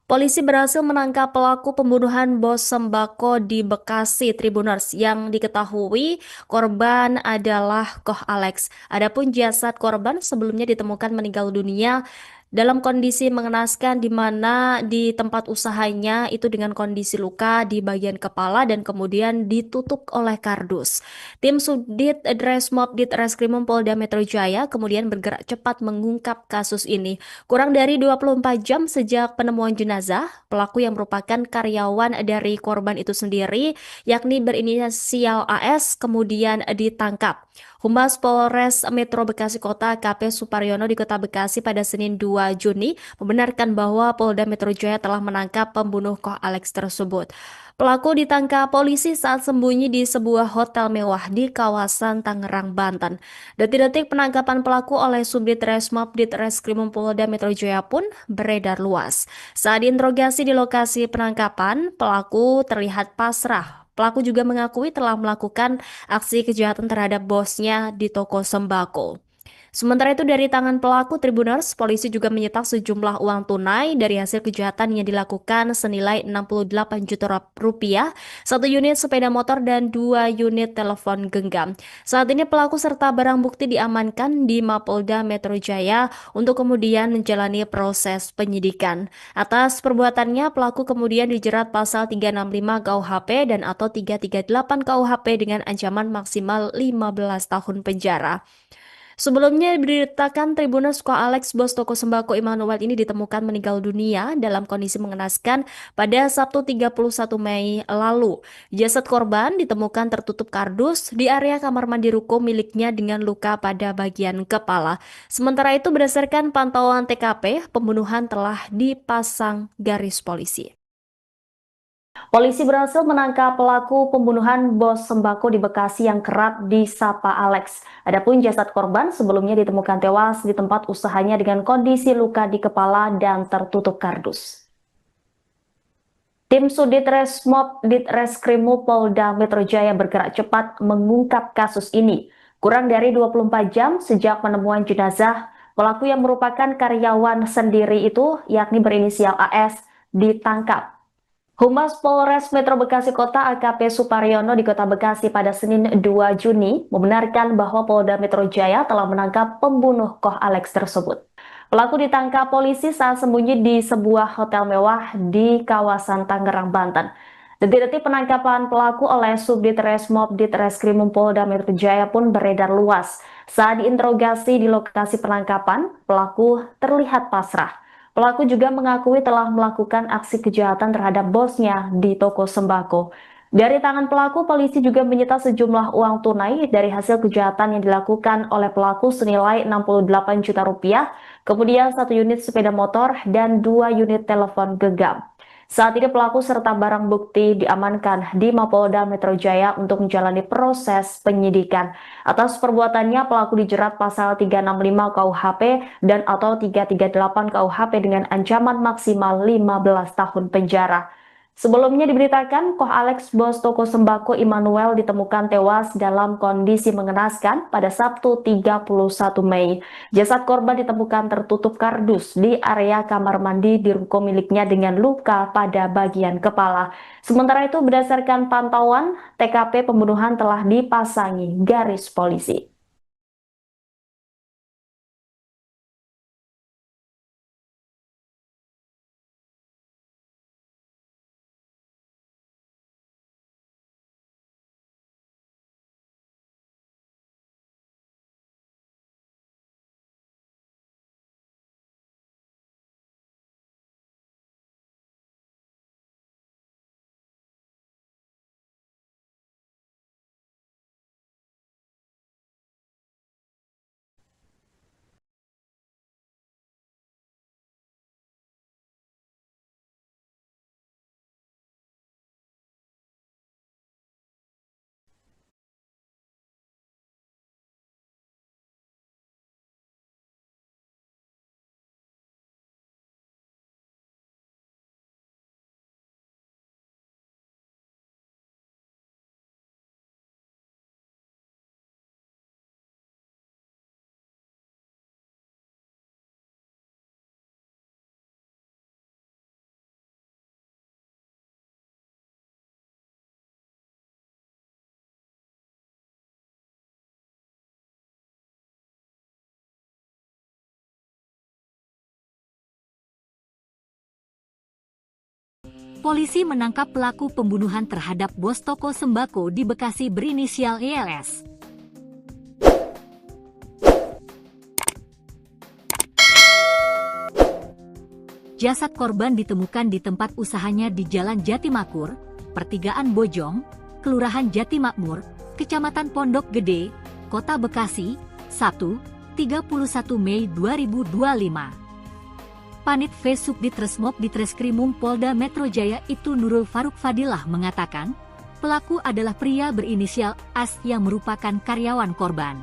Polisi berhasil menangkap pelaku pembunuhan bos sembako di Bekasi Tribuners yang diketahui korban adalah Koh Alex. Adapun jasad korban sebelumnya ditemukan meninggal dunia dalam kondisi mengenaskan di mana di tempat usahanya itu dengan kondisi luka di bagian kepala dan kemudian ditutup oleh kardus. Tim Subdit Dresmob Ditreskrimum Polda Metro Jaya kemudian bergerak cepat mengungkap kasus ini. Kurang dari 24 jam sejak penemuan jenazah, pelaku yang merupakan karyawan dari korban itu sendiri, yakni berinisial AS, kemudian ditangkap. Humas Polres Metro Bekasi Kota AKP Suparyono di Kota Bekasi pada Senin 2 Juni membenarkan bahwa Polda Metro Jaya telah menangkap pembunuh Koh Alex tersebut. Pelaku ditangkap polisi saat sembunyi di sebuah hotel mewah di kawasan Tangerang, Banten. Detik-detik penangkapan pelaku oleh Subdit Resmob Ditreskrimum Polda Metro Jaya pun beredar luas. Saat diinterogasi di lokasi penangkapan, pelaku terlihat pasrah. Pelaku juga mengakui telah melakukan aksi kejahatan terhadap bosnya di toko sembako. Sementara itu dari tangan pelaku Tribuners, polisi juga menyita sejumlah uang tunai dari hasil kejahatan yang dilakukan senilai 68 juta rupiah, satu unit sepeda motor dan 2 unit telepon genggam. Saat ini pelaku serta barang bukti diamankan di Mapolda Metro Jaya untuk kemudian menjalani proses penyidikan. Atas perbuatannya, pelaku kemudian dijerat pasal 365 KUHP dan atau 338 KUHP dengan ancaman maksimal 15 tahun penjara. Sebelumnya diberitakan Tribuners Koh Alex, bos toko sembako Immanuel ini ditemukan meninggal dunia dalam kondisi mengenaskan pada Sabtu 31 Mei lalu. Jasad korban ditemukan tertutup kardus di area kamar mandi ruko miliknya dengan luka pada bagian kepala. Sementara itu berdasarkan pantauan TKP, pembunuhan telah dipasang garis polisi. Polisi berhasil menangkap pelaku pembunuhan bos sembako di Bekasi yang kerap disapa Alex. Adapun jasad korban sebelumnya ditemukan tewas di tempat usahanya dengan kondisi luka di kepala dan tertutup kardus. Tim Sudit Resmob Ditreskrimum Polda Metro Jaya bergerak cepat mengungkap kasus ini. Kurang dari 24 jam sejak penemuan jenazah, pelaku yang merupakan karyawan sendiri itu, yakni berinisial AS, ditangkap. Humas Polres Metro Bekasi Kota AKP Suparyono di Kota Bekasi pada Senin 2 Juni membenarkan bahwa Polda Metro Jaya telah menangkap pembunuh Koh Alex tersebut. Pelaku ditangkap polisi saat sembunyi di sebuah hotel mewah di kawasan Tangerang, Banten. Detik-detik penangkapan pelaku oleh Subdit Resmob Ditreskrimum Polda Metro Jaya pun beredar luas. Saat diinterogasi di lokasi penangkapan, pelaku terlihat pasrah. Pelaku juga mengakui telah melakukan aksi kejahatan terhadap bosnya di toko sembako. Dari tangan pelaku, polisi juga menyita sejumlah uang tunai dari hasil kejahatan yang dilakukan oleh pelaku senilai 68 juta rupiah, kemudian 1 unit sepeda motor dan 2 unit telepon genggam. Saat ini pelaku serta barang bukti diamankan di Mapolda Metro Jaya untuk menjalani proses penyidikan. Atas perbuatannya, pelaku dijerat pasal 365 KUHP dan atau 338 KUHP dengan ancaman maksimal 15 tahun penjara. Sebelumnya diberitakan, Koh Alex, bos toko sembako Immanuel ditemukan tewas dalam kondisi mengenaskan pada Sabtu 31 Mei. Jasad korban ditemukan tertutup kardus di area kamar mandi di ruko miliknya dengan luka pada bagian kepala. Sementara itu, berdasarkan pantauan, TKP pembunuhan telah dipasangi garis polisi. polisi menangkap pelaku pembunuhan terhadap bos toko sembako di Bekasi berinisial ELS. Jasad korban ditemukan di tempat usahanya di Jalan Jatimakmur, Pertigaan Bojong, Kelurahan Jatimakmur, Kecamatan Pondok Gede, Kota Bekasi, Sabtu, 31 Mei 2025. Panit V Subdit Resmob Ditreskrimum Polda Metro Jaya itu Nurul Faruk Fadilah mengatakan, pelaku adalah pria berinisial AS yang merupakan karyawan korban.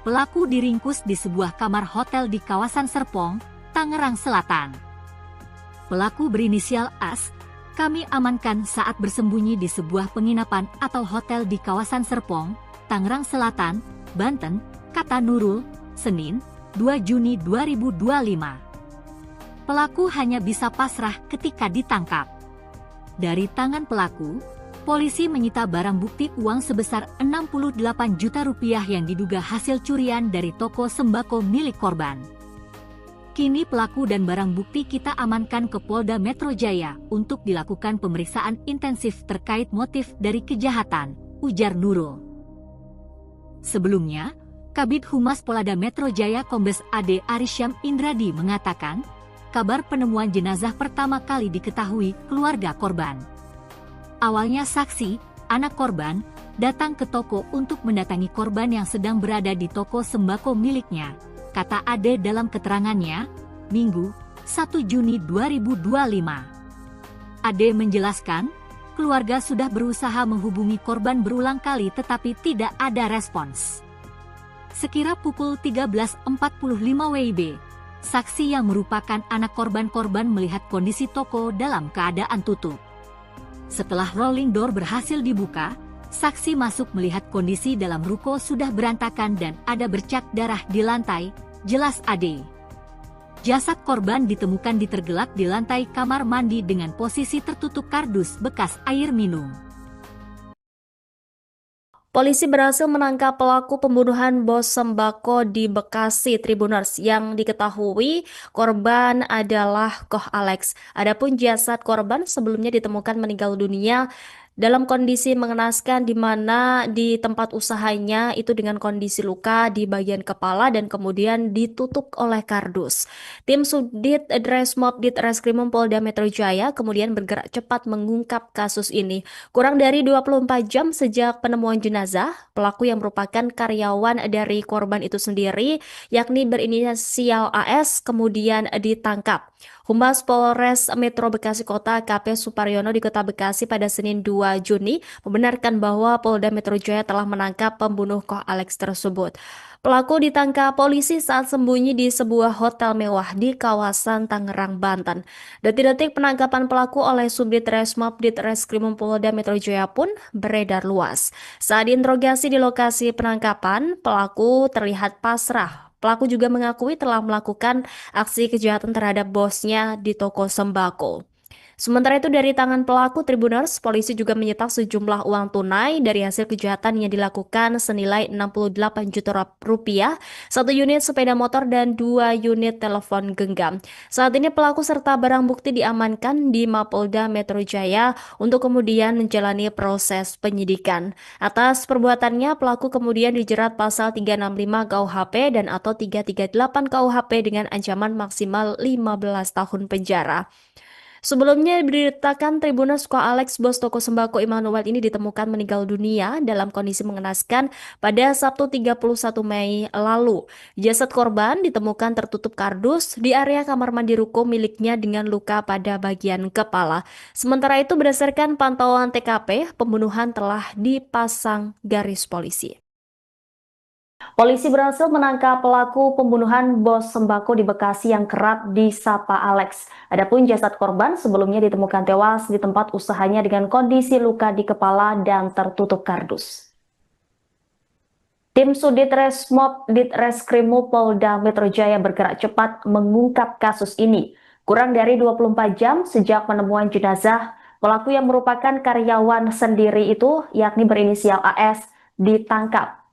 Pelaku diringkus di sebuah kamar hotel di kawasan Serpong, Tangerang Selatan. Pelaku berinisial AS, kami amankan saat bersembunyi di sebuah penginapan atau hotel di kawasan Serpong, Tangerang Selatan, Banten, kata Nurul, Senin, 2 Juni 2025. Pelaku hanya bisa pasrah ketika ditangkap. Dari tangan pelaku, polisi menyita barang bukti uang sebesar 68 juta rupiah yang diduga hasil curian dari toko sembako milik korban. Kini pelaku dan barang bukti kita amankan ke Polda Metro Jaya untuk dilakukan pemeriksaan intensif terkait motif dari kejahatan, ujar Nurul. Sebelumnya, Kabid Humas Polda Metro Jaya Kombes AD Arisyam Indradi mengatakan, kabar penemuan jenazah pertama kali diketahui keluarga korban. Awalnya saksi, anak korban, datang ke toko untuk mendatangi korban yang sedang berada di toko sembako miliknya, kata Ade dalam keterangannya, Minggu, 1 Juni 2025. Ade menjelaskan, keluarga sudah berusaha menghubungi korban berulang kali tetapi tidak ada respons. Sekira pukul 13.45 WIB, saksi yang merupakan anak korban melihat kondisi toko dalam keadaan tutup. Setelah rolling door berhasil dibuka, saksi masuk melihat kondisi dalam ruko sudah berantakan dan ada bercak darah di lantai, jelas Ade. Jasad korban ditemukan ditergelak di lantai kamar mandi dengan posisi tertutup kardus bekas air minum. Polisi berhasil menangkap pelaku pembunuhan bos sembako di Bekasi Tribuners yang diketahui korban adalah Koh Alex. Adapun jasad korban sebelumnya ditemukan meninggal dunia dalam kondisi mengenaskan di mana di tempat usahanya itu dengan kondisi luka di bagian kepala dan kemudian ditutup oleh kardus. Tim Subdit Resmob Ditreskrimum Polda Metro Jaya kemudian bergerak cepat mengungkap kasus ini. Kurang dari 24 jam sejak penemuan jenazah, pelaku yang merupakan karyawan dari korban itu sendiri, yakni berinisial AS, kemudian ditangkap. Humas Polres Metro Bekasi Kota KP Suparyono di Kota Bekasi pada Senin 2 Juni membenarkan bahwa Polda Metro Jaya telah menangkap pembunuh Koh Alex tersebut. Pelaku ditangkap polisi saat sembunyi di sebuah hotel mewah di kawasan Tangerang, Banten. Detik-detik penangkapan pelaku oleh Subdit Resmob Ditreskrimum Polda Metro Jaya pun beredar luas. Saat diinterogasi di lokasi penangkapan, pelaku terlihat pasrah. Pelaku juga mengakui telah melakukan aksi kejahatan terhadap bosnya di toko sembako. Sementara itu dari tangan pelaku Tribuners, polisi juga menyita sejumlah uang tunai dari hasil kejahatan yang dilakukan senilai 68 juta rupiah, 1 unit sepeda motor dan 2 unit telepon genggam. Saat ini pelaku serta barang bukti diamankan di Mapolda Metro Jaya untuk kemudian menjalani proses penyidikan. Atas perbuatannya, pelaku kemudian dijerat pasal 365 KUHP dan atau 338 KUHP dengan ancaman maksimal 15 tahun penjara. Sebelumnya diberitakan Tribuners Koh Alex, bos toko sembako Immanuel ini ditemukan meninggal dunia dalam kondisi mengenaskan pada Sabtu 31 Mei lalu. Jasad korban ditemukan tertutup kardus di area kamar mandi ruko miliknya dengan luka pada bagian kepala. Sementara itu berdasarkan pantauan TKP, pembunuhan telah dipasang garis polisi. Polisi berhasil menangkap pelaku pembunuhan bos sembako di Bekasi yang kerap disapa Alex. Adapun jasad korban sebelumnya ditemukan tewas di tempat usahanya dengan kondisi luka di kepala dan tertutup kardus. Tim Subdit Resmob Ditreskrimum Polda Metro Jaya bergerak cepat mengungkap kasus ini. Kurang dari 24 jam sejak penemuan jenazah, pelaku yang merupakan karyawan sendiri itu, yakni berinisial AS, ditangkap.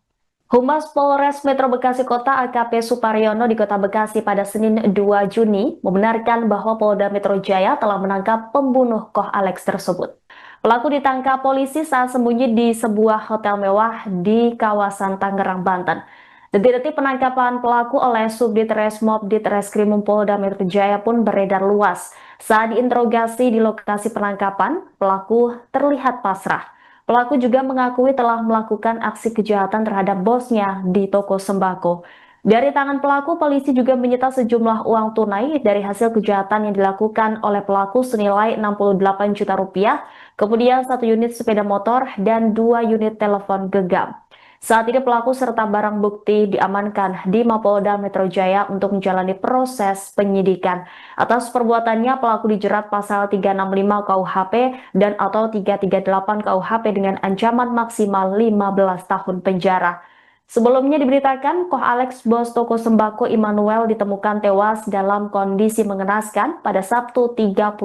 Humas Polres Metro Bekasi Kota AKP Suparyono di Kota Bekasi pada Senin 2 Juni membenarkan bahwa Polda Metro Jaya telah menangkap pembunuh Koh Alex tersebut. Pelaku ditangkap polisi saat sembunyi di sebuah hotel mewah di kawasan Tangerang, Banten. Detik-detik penangkapan pelaku oleh Subdit Resmob Ditreskrimum Polda Metro Jaya pun beredar luas. Saat diinterogasi di lokasi penangkapan, pelaku terlihat pasrah. Pelaku juga mengakui telah melakukan aksi kejahatan terhadap bosnya di toko sembako. Dari tangan pelaku, polisi juga menyita sejumlah uang tunai dari hasil kejahatan yang dilakukan oleh pelaku senilai 68 juta rupiah, kemudian 1 unit sepeda motor dan 2 unit telepon genggam. Saat ini pelaku serta barang bukti diamankan di Mapolda Metro Jaya untuk menjalani proses penyidikan. Atas perbuatannya, pelaku dijerat pasal 365 KUHP dan atau 338 KUHP dengan ancaman maksimal 15 tahun penjara. Sebelumnya diberitakan, Koh Alex, bos toko sembako Immanuel, ditemukan tewas dalam kondisi mengenaskan pada Sabtu 31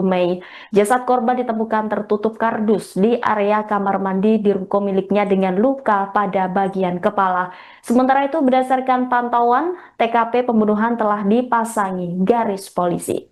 Mei. Jasad korban ditemukan tertutup kardus di area kamar mandi di ruko miliknya dengan luka pada bagian kepala. Sementara itu, berdasarkan pantauan, TKP pembunuhan telah dipasangi garis polisi.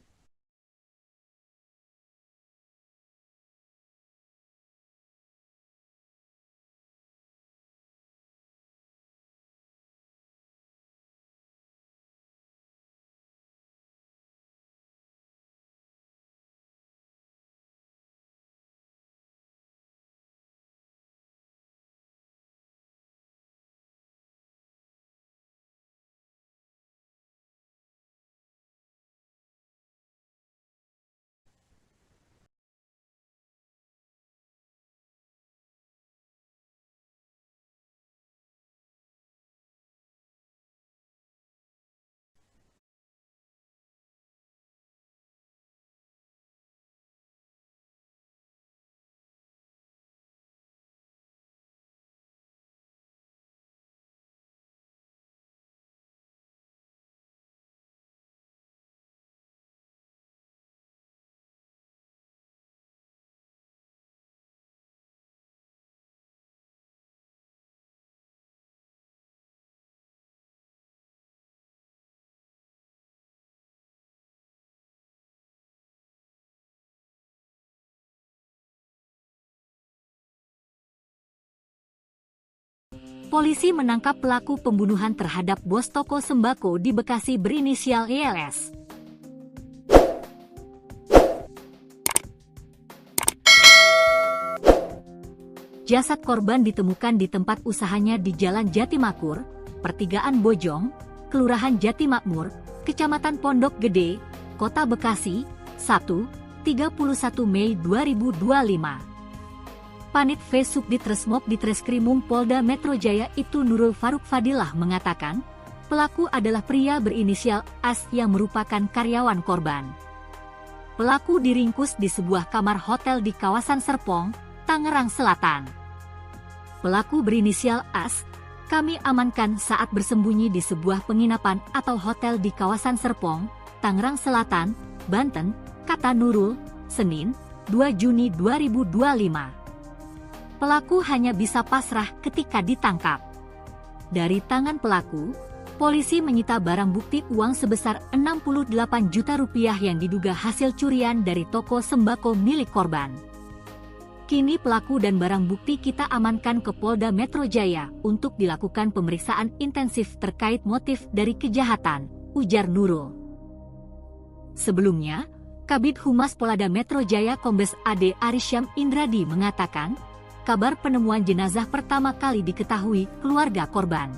Polisi menangkap pelaku pembunuhan terhadap bos toko sembako di Bekasi berinisial YLS. Jasad korban ditemukan di tempat usahanya di Jalan Jatimakmur, Pertigaan Bojong, Kelurahan Jatimakmur, Kecamatan Pondok Gede, Kota Bekasi, Sabtu, 31 Mei 2025. Panit V Subdit Resmob Ditreskrimum Polda Metro Jaya itu Nurul Faruk Fadilah mengatakan, pelaku adalah pria berinisial AS yang merupakan karyawan korban. Pelaku diringkus di sebuah kamar hotel di kawasan Serpong, Tangerang Selatan. Pelaku berinisial AS, kami amankan saat bersembunyi di sebuah penginapan atau hotel di kawasan Serpong, Tangerang Selatan, Banten, kata Nurul, Senin, 2 Juni 2025. Pelaku hanya bisa pasrah ketika ditangkap. Dari tangan pelaku, polisi menyita barang bukti uang sebesar 68 juta rupiah yang diduga hasil curian dari toko sembako milik korban. Kini pelaku dan barang bukti kita amankan ke Polda Metro Jaya untuk dilakukan pemeriksaan intensif terkait motif dari kejahatan, ujar Nurul. Sebelumnya, Kabid Humas Polda Metro Jaya Kombes AD Arisyam Indradi mengatakan, kabar penemuan jenazah pertama kali diketahui keluarga korban.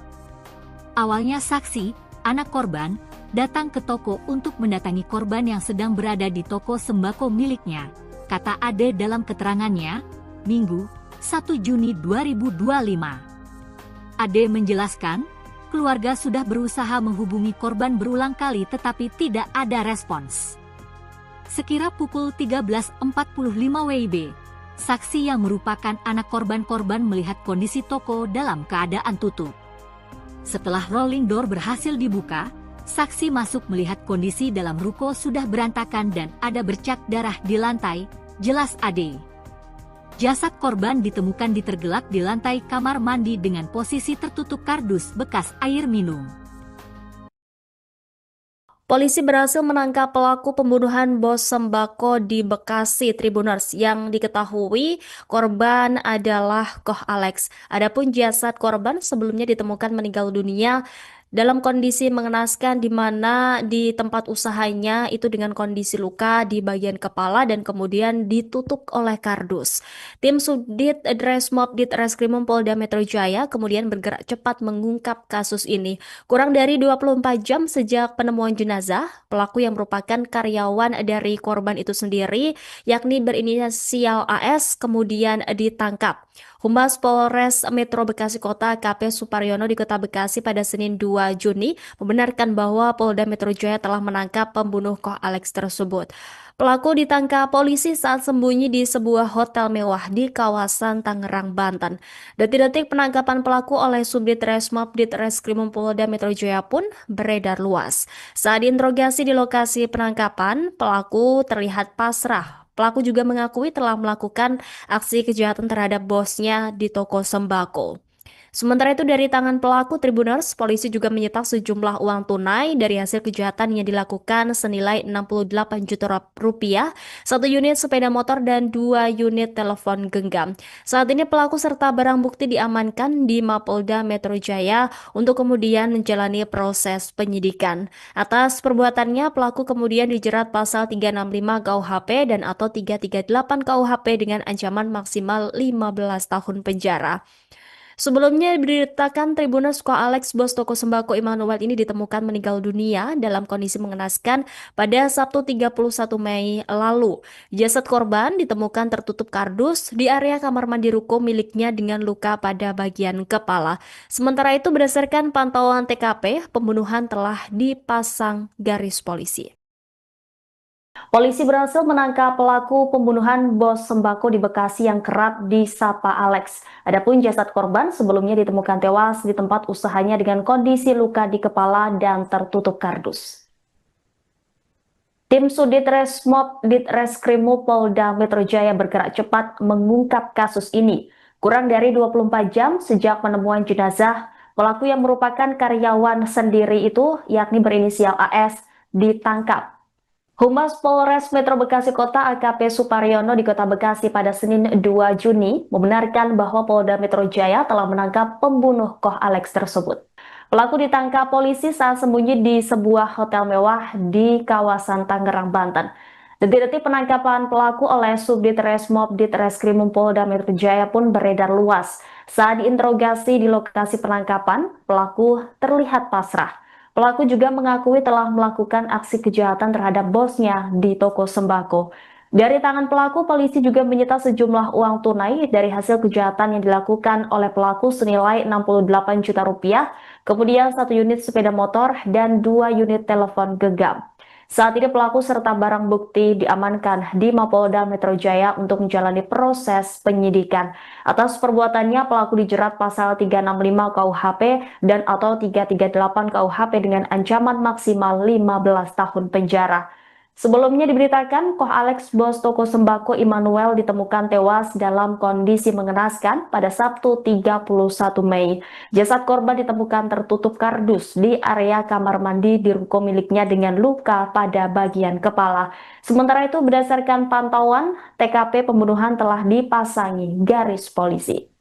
Awalnya saksi, anak korban, datang ke toko untuk mendatangi korban yang sedang berada di toko sembako miliknya, kata Ade dalam keterangannya, Minggu, 1 Juni 2025. Ade menjelaskan, keluarga sudah berusaha menghubungi korban berulang kali tetapi tidak ada respons. Sekira pukul 13.45 WIB, saksi yang merupakan anak korban melihat kondisi toko dalam keadaan tutup. Setelah rolling door berhasil dibuka, saksi masuk melihat kondisi dalam ruko sudah berantakan dan ada bercak darah di lantai, jelas Ade. Jasad korban ditemukan tergelak di lantai kamar mandi dengan posisi tertutup kardus bekas air minum. Polisi berhasil menangkap pelaku pembunuhan bos sembako di Bekasi Tribuners yang diketahui korban adalah Koh Alex. Adapun jasad korban sebelumnya ditemukan meninggal dunia dalam kondisi mengenaskan di mana di tempat usahanya itu dengan kondisi luka di bagian kepala dan kemudian ditutup oleh kardus. Tim Subdit Dresmob Ditreskrimum Polda Metro Jaya kemudian bergerak cepat mengungkap kasus ini. Kurang dari 24 jam sejak penemuan jenazah, pelaku yang merupakan karyawan dari korban itu sendiri, yakni berinisial AS, kemudian ditangkap. Humas Polres Metro Bekasi Kota AKP Suparyono di Kota Bekasi pada Senin 2 Juni membenarkan bahwa Polda Metro Jaya telah menangkap pembunuh Koh Alex tersebut. Pelaku ditangkap polisi saat sembunyi di sebuah hotel mewah di kawasan Tangerang, Banten. Detik-detik penangkapan pelaku oleh Subdit Resmob Ditreskrimum Polda Metro Jaya pun beredar luas. Saat diinterogasi di lokasi penangkapan, pelaku terlihat pasrah. Pelaku juga mengakui telah melakukan aksi kejahatan terhadap bosnya di toko sembako. Sementara itu dari tangan pelaku Tribuners, polisi juga menyita sejumlah uang tunai dari hasil kejahatan yang dilakukan senilai 68 juta rupiah, satu unit sepeda motor dan 2 unit telepon genggam. Saat ini pelaku serta barang bukti diamankan di Mapolda Metro Jaya untuk kemudian menjalani proses penyidikan. Atas perbuatannya, pelaku kemudian dijerat pasal 365 KUHP dan atau 338 KUHP dengan ancaman maksimal 15 tahun penjara. Sebelumnya diberitakan Tribuners Koh Alex, bos toko sembako Immanuel ini ditemukan meninggal dunia dalam kondisi mengenaskan pada Sabtu 31 Mei lalu. Jasad korban ditemukan tertutup kardus di area kamar mandi ruko miliknya dengan luka pada bagian kepala. Sementara itu berdasarkan pantauan TKP, pembunuhan telah dipasang garis polisi. Polisi berhasil menangkap pelaku pembunuhan bos sembako di Bekasi yang kerap disapa Alex. Adapun jasad korban sebelumnya ditemukan tewas di tempat usahanya dengan kondisi luka di kepala dan tertutup kardus. Tim Sudit Resmob Ditreskrimum Polda Metro Jaya bergerak cepat mengungkap kasus ini. Kurang dari 24 jam sejak penemuan jenazah, pelaku yang merupakan karyawan sendiri itu, yakni berinisial AS, ditangkap. Humas Polres Metro Bekasi Kota AKP Suparyono di Kota Bekasi pada Senin 2 Juni membenarkan bahwa Polda Metro Jaya telah menangkap pembunuh Koh Alex tersebut. Pelaku ditangkap polisi saat sembunyi di sebuah hotel mewah di kawasan Tangerang, Banten. Detik-detik penangkapan pelaku oleh Subdit Resmob Ditreskrimum Polda Metro Jaya pun beredar luas. Saat diinterogasi di lokasi penangkapan, pelaku terlihat pasrah. Pelaku juga mengakui telah melakukan aksi kejahatan terhadap bosnya di toko sembako. Dari tangan pelaku, polisi juga menyita sejumlah uang tunai dari hasil kejahatan yang dilakukan oleh pelaku senilai 68 juta rupiah, kemudian 1 unit sepeda motor dan 2 unit telepon genggam. Saat ini pelaku serta barang bukti diamankan di Mapolda Metro Jaya untuk menjalani proses penyidikan. Atas perbuatannya, pelaku dijerat pasal 365 KUHP dan atau 338 KUHP dengan ancaman maksimal 15 tahun penjara. Sebelumnya diberitakan, Koh Alex, bos toko sembako Immanuel ditemukan tewas dalam kondisi mengenaskan pada Sabtu 31 Mei. Jasad korban ditemukan tertutup kardus di area kamar mandi di ruko miliknya dengan luka pada bagian kepala. Sementara itu, berdasarkan pantauan, TKP pembunuhan telah dipasangi garis polisi.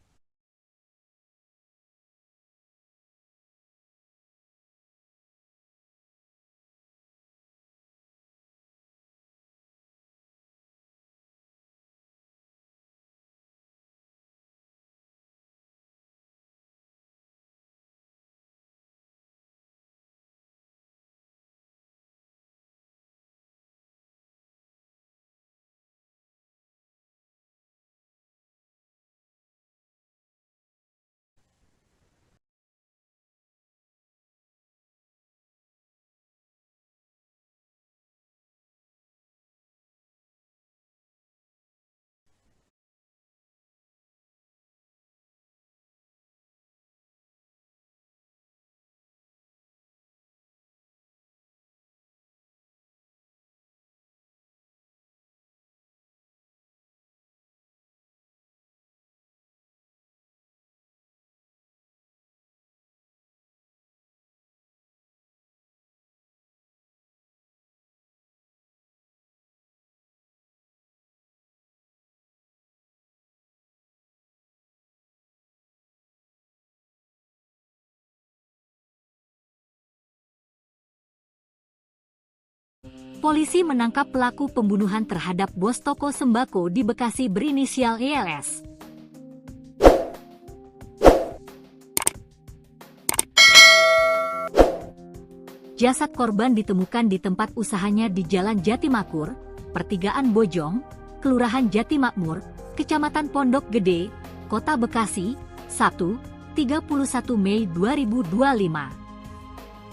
polisi menangkap pelaku pembunuhan terhadap bos toko sembako di Bekasi berinisial YLS. Jasad korban ditemukan di tempat usahanya di Jalan Jatimakmur, Pertigaan Bojong, Kelurahan Jatimakmur, Kecamatan Pondok Gede, Kota Bekasi, Sabtu, 31 Mei 2025.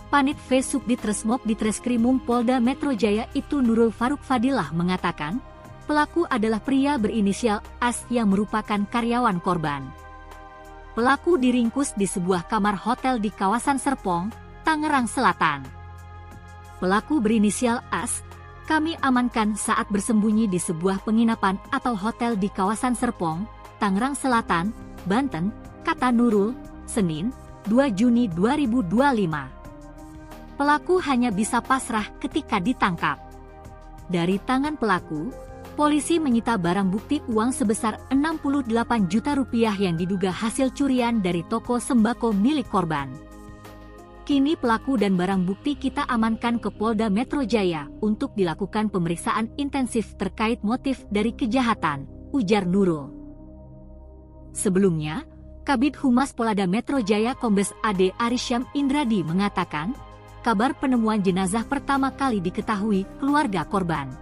Panit V Subdit Resmob Ditreskrimum Polda Metro Jaya itu Nurul Faruk Fadilah mengatakan, pelaku adalah pria berinisial AS yang merupakan karyawan korban. Pelaku diringkus di sebuah kamar hotel di kawasan Serpong, Tangerang Selatan. Pelaku berinisial AS, kami amankan saat bersembunyi di sebuah penginapan atau hotel di kawasan Serpong, Tangerang Selatan, Banten, kata Nurul, Senin, 2 Juni 2025. Pelaku hanya bisa pasrah ketika ditangkap. Dari tangan pelaku, polisi menyita barang bukti uang sebesar 68 juta rupiah yang diduga hasil curian dari toko sembako milik korban. Kini pelaku dan barang bukti kita amankan ke Polda Metro Jaya untuk dilakukan pemeriksaan intensif terkait motif dari kejahatan, ujar Nurul. Sebelumnya, Kabid Humas Polda Metro Jaya Kombes AD Arisyam Indradi mengatakan, kabar penemuan jenazah pertama kali diketahui keluarga korban.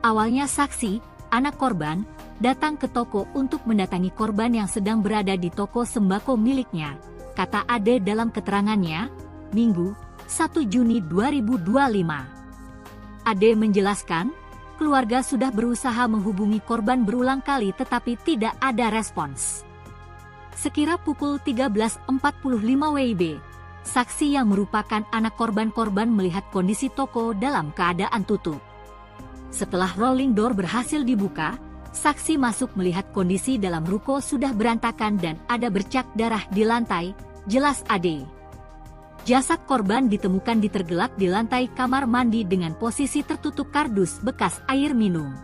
Awalnya saksi, anak korban, datang ke toko untuk mendatangi korban yang sedang berada di toko sembako miliknya, kata Ade dalam keterangannya, Minggu, 1 Juni 2025. Ade menjelaskan, keluarga sudah berusaha menghubungi korban berulang kali tetapi tidak ada respons. Sekira pukul 13.45 WIB, saksi yang merupakan anak korban melihat kondisi toko dalam keadaan tutup. Setelah rolling door berhasil dibuka, saksi masuk melihat kondisi dalam ruko sudah berantakan dan ada bercak darah di lantai, jelas Ade. Jasad korban ditemukan tergelak di lantai kamar mandi dengan posisi tertutup kardus bekas air minum.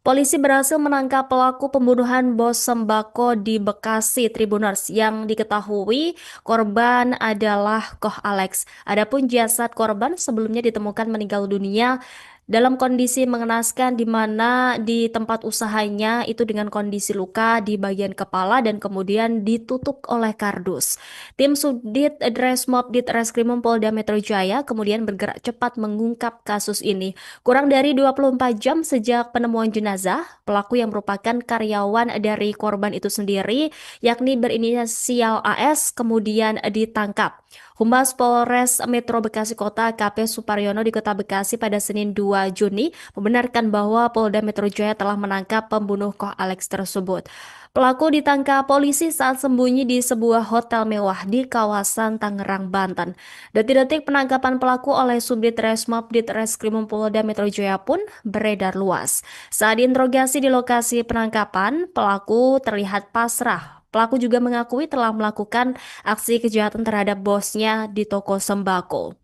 Polisi berhasil menangkap pelaku pembunuhan bos sembako di Bekasi Tribuners yang diketahui korban adalah Koh Alex. Adapun jasad korban sebelumnya ditemukan meninggal dunia dalam kondisi mengenaskan di mana di tempat usahanya itu dengan kondisi luka di bagian kepala dan kemudian ditutup oleh kardus. Tim Subdit Resmob Ditreskrimum Polda Metro Jaya kemudian bergerak cepat mengungkap kasus ini. Kurang dari 24 jam sejak penemuan jenazah, pelaku yang merupakan karyawan dari korban itu sendiri, yakni berinisial AS, kemudian ditangkap. Humas Polres Metro Bekasi Kota AKP Suparyono di Kota Bekasi pada Senin 2 Juni membenarkan bahwa Polda Metro Jaya telah menangkap pembunuh Koh Alex tersebut. Pelaku ditangkap polisi saat sembunyi di sebuah hotel mewah di kawasan Tangerang, Banten. Detik-detik penangkapan pelaku oleh Subdit Resmob Ditreskrimum Polda Metro Jaya pun beredar luas. Saat diinterogasi di lokasi penangkapan, pelaku terlihat pasrah. Pelaku juga mengakui telah melakukan aksi kejahatan terhadap bosnya di toko sembako.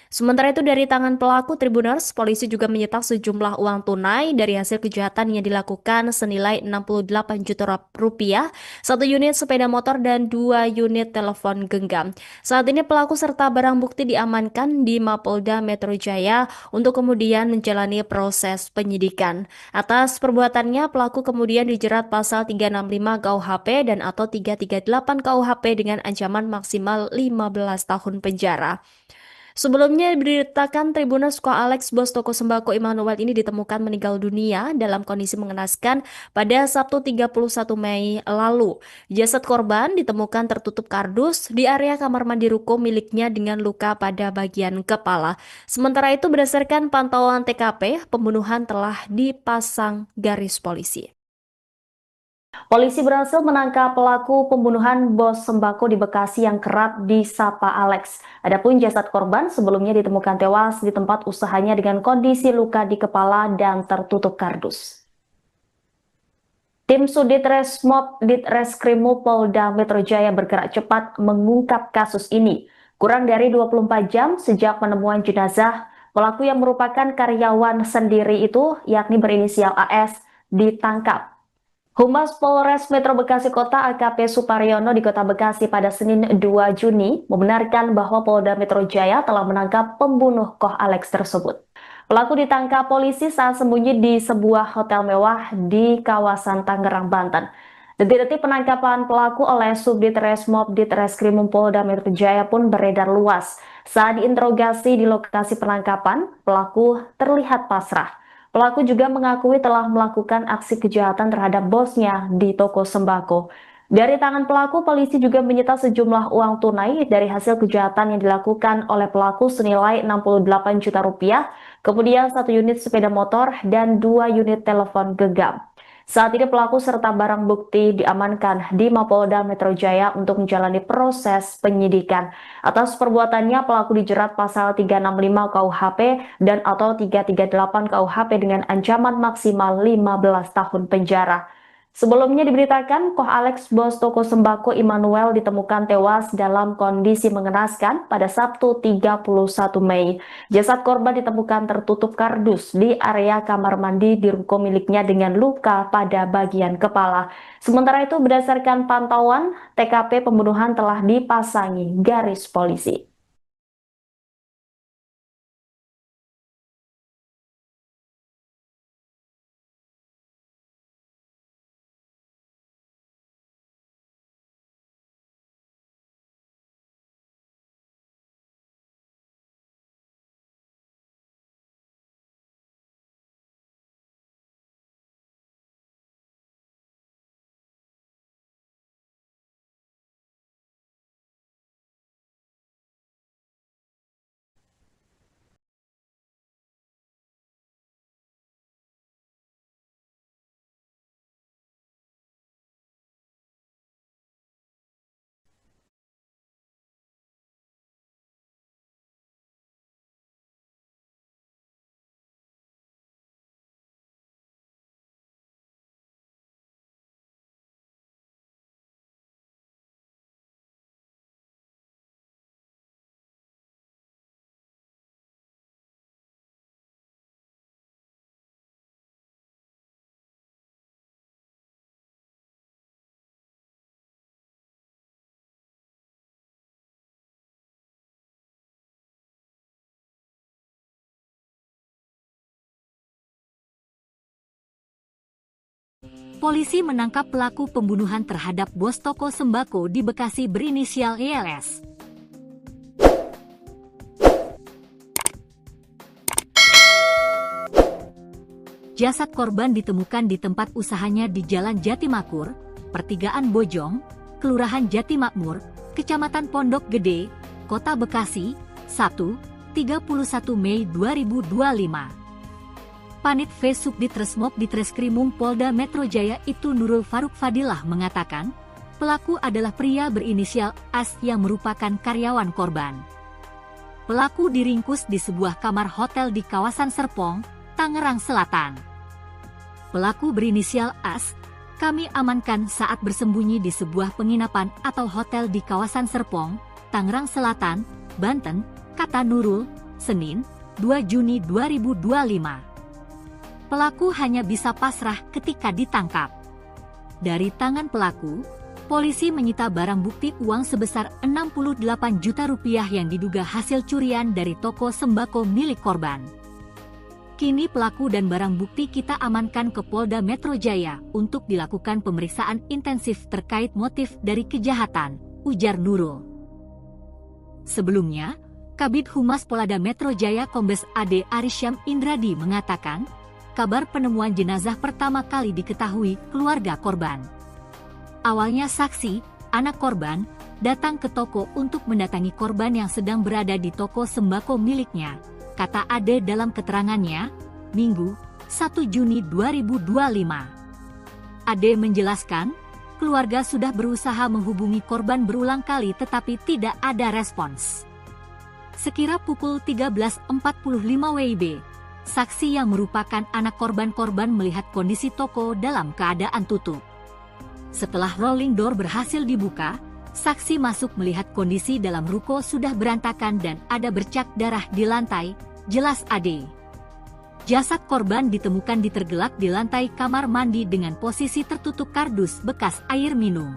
Sementara itu dari tangan pelaku Tribuners, polisi juga menyita sejumlah uang tunai dari hasil kejahatan yang dilakukan senilai 68 juta rupiah, 1 unit sepeda motor dan 2 unit telepon genggam. Saat ini pelaku serta barang bukti diamankan di Mapolda Metro Jaya untuk kemudian menjalani proses penyidikan. Atas perbuatannya, pelaku kemudian dijerat pasal 365 KUHP dan atau 338 KUHP dengan ancaman maksimal 15 tahun penjara. Sebelumnya diberitakan Tribuners Koh Alex, bos toko sembako Immanuel ini ditemukan meninggal dunia dalam kondisi mengenaskan pada Sabtu 31 Mei lalu. Jasad korban ditemukan tertutup kardus di area kamar mandi ruko miliknya dengan luka pada bagian kepala. Sementara itu berdasarkan pantauan TKP, pembunuhan telah dipasang garis polisi. Polisi berhasil menangkap pelaku pembunuhan bos sembako di Bekasi yang kerap disapa Alex. Adapun jasad korban sebelumnya ditemukan tewas di tempat usahanya dengan kondisi luka di kepala dan tertutup kardus. Tim Subdit Resmob Ditreskrimum Polda Metro Jaya bergerak cepat mengungkap kasus ini. Kurang dari 24 jam sejak penemuan jenazah, pelaku yang merupakan karyawan sendiri itu, yakni berinisial AS, ditangkap. Humas Polres Metro Bekasi Kota AKP Suparyono di Kota Bekasi pada Senin 2 Juni membenarkan bahwa Polda Metro Jaya telah menangkap pembunuh Koh Alex tersebut. Pelaku ditangkap polisi saat sembunyi di sebuah hotel mewah di kawasan Tangerang, Banten. Detik-detik penangkapan pelaku oleh Subdit Resmob Ditreskrimum Polda Metro Jaya pun beredar luas. Saat diinterogasi di lokasi penangkapan, pelaku terlihat pasrah. Pelaku juga mengakui telah melakukan aksi kejahatan terhadap bosnya di toko sembako. Dari tangan pelaku, polisi juga menyita sejumlah uang tunai dari hasil kejahatan yang dilakukan oleh pelaku senilai 68 juta rupiah, kemudian 1 unit sepeda motor dan 2 unit telepon genggam. Saat ini pelaku serta barang bukti diamankan di Mapolda Metro Jaya untuk menjalani proses penyidikan. Atas perbuatannya, pelaku dijerat pasal 365 KUHP dan atau 338 KUHP dengan ancaman maksimal 15 tahun penjara. Sebelumnya diberitakan, Koh Alex, bos toko sembako Immanuel, ditemukan tewas dalam kondisi mengenaskan pada Sabtu 31 Mei. Jasad korban ditemukan tertutup kardus di area kamar mandi di ruko miliknya dengan luka pada bagian kepala. Sementara itu, berdasarkan pantauan, TKP pembunuhan telah dipasangi garis polisi. Polisi menangkap pelaku pembunuhan terhadap bos toko sembako di Bekasi berinisial YLS. Jasad korban ditemukan di tempat usahanya di Jalan Jatimakmur, Pertigaan Bojong, Kelurahan Jatimakmur, Kecamatan Pondok Gede, Kota Bekasi, Sabtu, 31 Mei 2025. Panit V Subdit Resmob Ditreskrimum Polda Metro Jaya itu Nurul Faruk Fadilah mengatakan, pelaku adalah pria berinisial AS yang merupakan karyawan korban. Pelaku diringkus di sebuah kamar hotel di kawasan Serpong, Tangerang Selatan. Pelaku berinisial AS, kami amankan saat bersembunyi di sebuah penginapan atau hotel di kawasan Serpong, Tangerang Selatan, Banten, kata Nurul, Senin, 2 Juni 2025. Pelaku hanya bisa pasrah ketika ditangkap. Dari tangan pelaku, polisi menyita barang bukti uang sebesar 68 juta rupiah yang diduga hasil curian dari toko sembako milik korban. Kini pelaku dan barang bukti kita amankan ke Polda Metro Jaya untuk dilakukan pemeriksaan intensif terkait motif dari kejahatan, ujar Nurul. Sebelumnya, Kabid Humas Polda Metro Jaya Kombes AD Arisyam Indradi mengatakan, kabar penemuan jenazah pertama kali diketahui keluarga korban. Awalnya saksi, anak korban, datang ke toko untuk mendatangi korban yang sedang berada di toko sembako miliknya, kata Ade dalam keterangannya, Minggu, 1 Juni 2025. Ade menjelaskan, keluarga sudah berusaha menghubungi korban berulang kali tetapi tidak ada respons. Sekira pukul 13.45 WIB, saksi yang merupakan anak korban melihat kondisi toko dalam keadaan tutup. Setelah rolling door berhasil dibuka, saksi masuk melihat kondisi dalam ruko sudah berantakan dan ada bercak darah di lantai, jelas Ade. Jasad korban ditemukan tergelak di lantai kamar mandi dengan posisi tertutup kardus bekas air minum.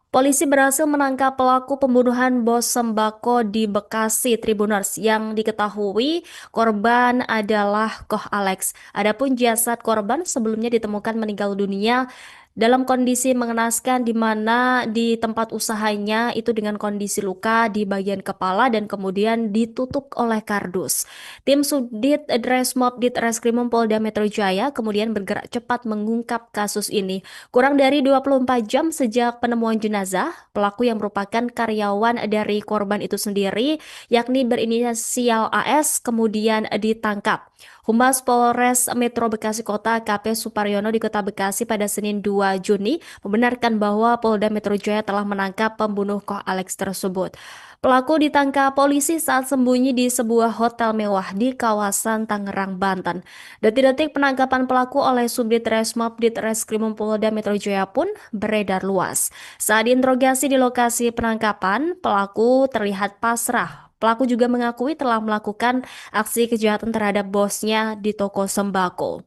Polisi berhasil menangkap pelaku pembunuhan bos sembako di Bekasi Tribuners yang diketahui korban adalah Koh Alex. Adapun jasad korban sebelumnya ditemukan meninggal dunia dalam kondisi mengenaskan di mana di tempat usahanya itu dengan kondisi luka di bagian kepala dan kemudian ditutup oleh kardus. Tim Subdit Dresmob Ditreskrimum Polda Metro Jaya kemudian bergerak cepat mengungkap kasus ini. Kurang dari 24 jam sejak penemuan jenazah, pelaku yang merupakan karyawan dari korban itu sendiri, yakni berinisial AS, kemudian ditangkap. Humas Polres Metro Bekasi Kota AKP Suparyono di Kota Bekasi pada Senin 2 Juni membenarkan bahwa Polda Metro Jaya telah menangkap pembunuh Koh Alex tersebut. Pelaku ditangkap polisi saat sembunyi di sebuah hotel mewah di kawasan Tangerang, Banten. Detik-detik penangkapan pelaku oleh Subdit Resmob Ditreskrimum Polda Metro Jaya pun beredar luas. Saat diinterogasi di lokasi penangkapan, pelaku terlihat pasrah. Pelaku juga mengakui telah melakukan aksi kejahatan terhadap bosnya di toko sembako.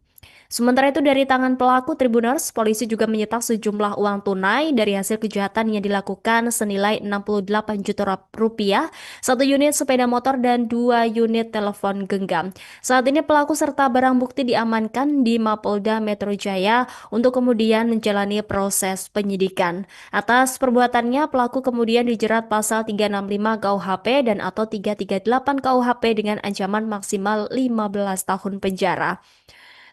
Sementara itu dari tangan pelaku Tribuners, polisi juga menyita sejumlah uang tunai dari hasil kejahatan yang dilakukan senilai 68 juta rupiah, satu unit sepeda motor dan 2 unit telepon genggam. Saat ini pelaku serta barang bukti diamankan di Mapolda Metro Jaya untuk kemudian menjalani proses penyidikan. Atas perbuatannya, pelaku kemudian dijerat pasal 365 KUHP dan atau 338 KUHP dengan ancaman maksimal 15 tahun penjara.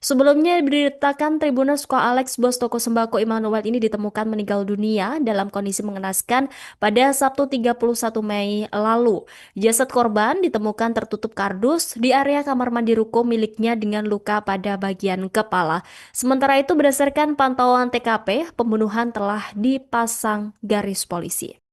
Sebelumnya diberitakan Tribuners Koh Alex, bos toko sembako Immanuel ini ditemukan meninggal dunia dalam kondisi mengenaskan pada Sabtu 31 Mei lalu. Jasad korban ditemukan tertutup kardus di area kamar mandi ruko miliknya dengan luka pada bagian kepala. Sementara itu berdasarkan pantauan TKP, pembunuhan telah dipasang garis polisi.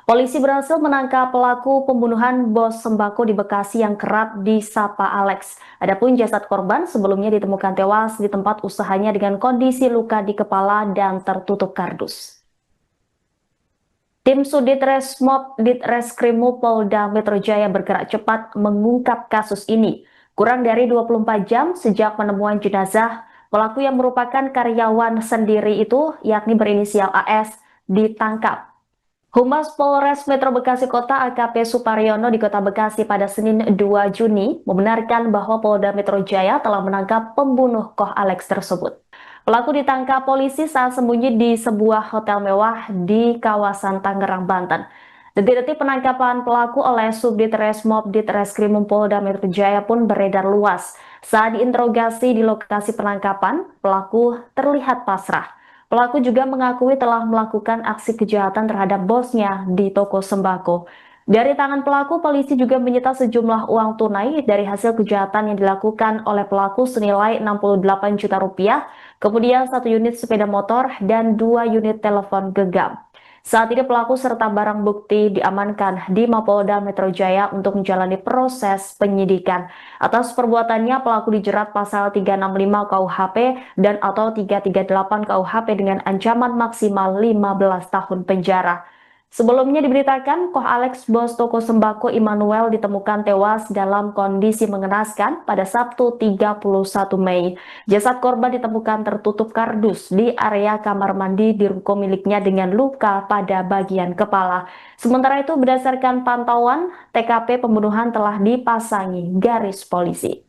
Polisi berhasil menangkap pelaku pembunuhan bos sembako di Bekasi yang kerap disapa Alex. Adapun jasad korban sebelumnya ditemukan tewas di tempat usahanya dengan kondisi luka di kepala dan tertutup kardus. Tim Subdit Resmob Ditreskrimum Polda Metro Jaya bergerak cepat mengungkap kasus ini. Kurang dari 24 jam sejak penemuan jenazah, pelaku yang merupakan karyawan sendiri itu, yakni berinisial AS, ditangkap. Humas Polres Metro Bekasi Kota AKP Suparyono di Kota Bekasi pada Senin 2 Juni membenarkan bahwa Polda Metro Jaya telah menangkap pembunuh Koh Alex tersebut. Pelaku ditangkap polisi saat sembunyi di sebuah hotel mewah di kawasan Tangerang, Banten. Detik-detik penangkapan pelaku oleh Subdit Resmob Ditreskrimum Polda Metro Jaya pun beredar luas. Saat diinterogasi di lokasi penangkapan, pelaku terlihat pasrah. Pelaku juga mengakui telah melakukan aksi kejahatan terhadap bosnya di toko sembako. Dari tangan pelaku, polisi juga menyita sejumlah uang tunai dari hasil kejahatan yang dilakukan oleh pelaku senilai 68 juta rupiah, kemudian 1 unit sepeda motor dan 2 unit telepon genggam. Saat ini pelaku serta barang bukti diamankan di Mapolda Metro Jaya untuk menjalani proses penyidikan. Atas perbuatannya, pelaku dijerat pasal 365 KUHP dan atau 338 KUHP dengan ancaman maksimal 15 tahun penjara. Sebelumnya diberitakan, Koh Alex, bos toko sembako Immanuel ditemukan tewas dalam kondisi mengenaskan pada Sabtu 31 Mei. Jasad korban ditemukan tertutup kardus di area kamar mandi di ruko miliknya dengan luka pada bagian kepala. Sementara itu, berdasarkan pantauan, TKP pembunuhan telah dipasangi garis polisi.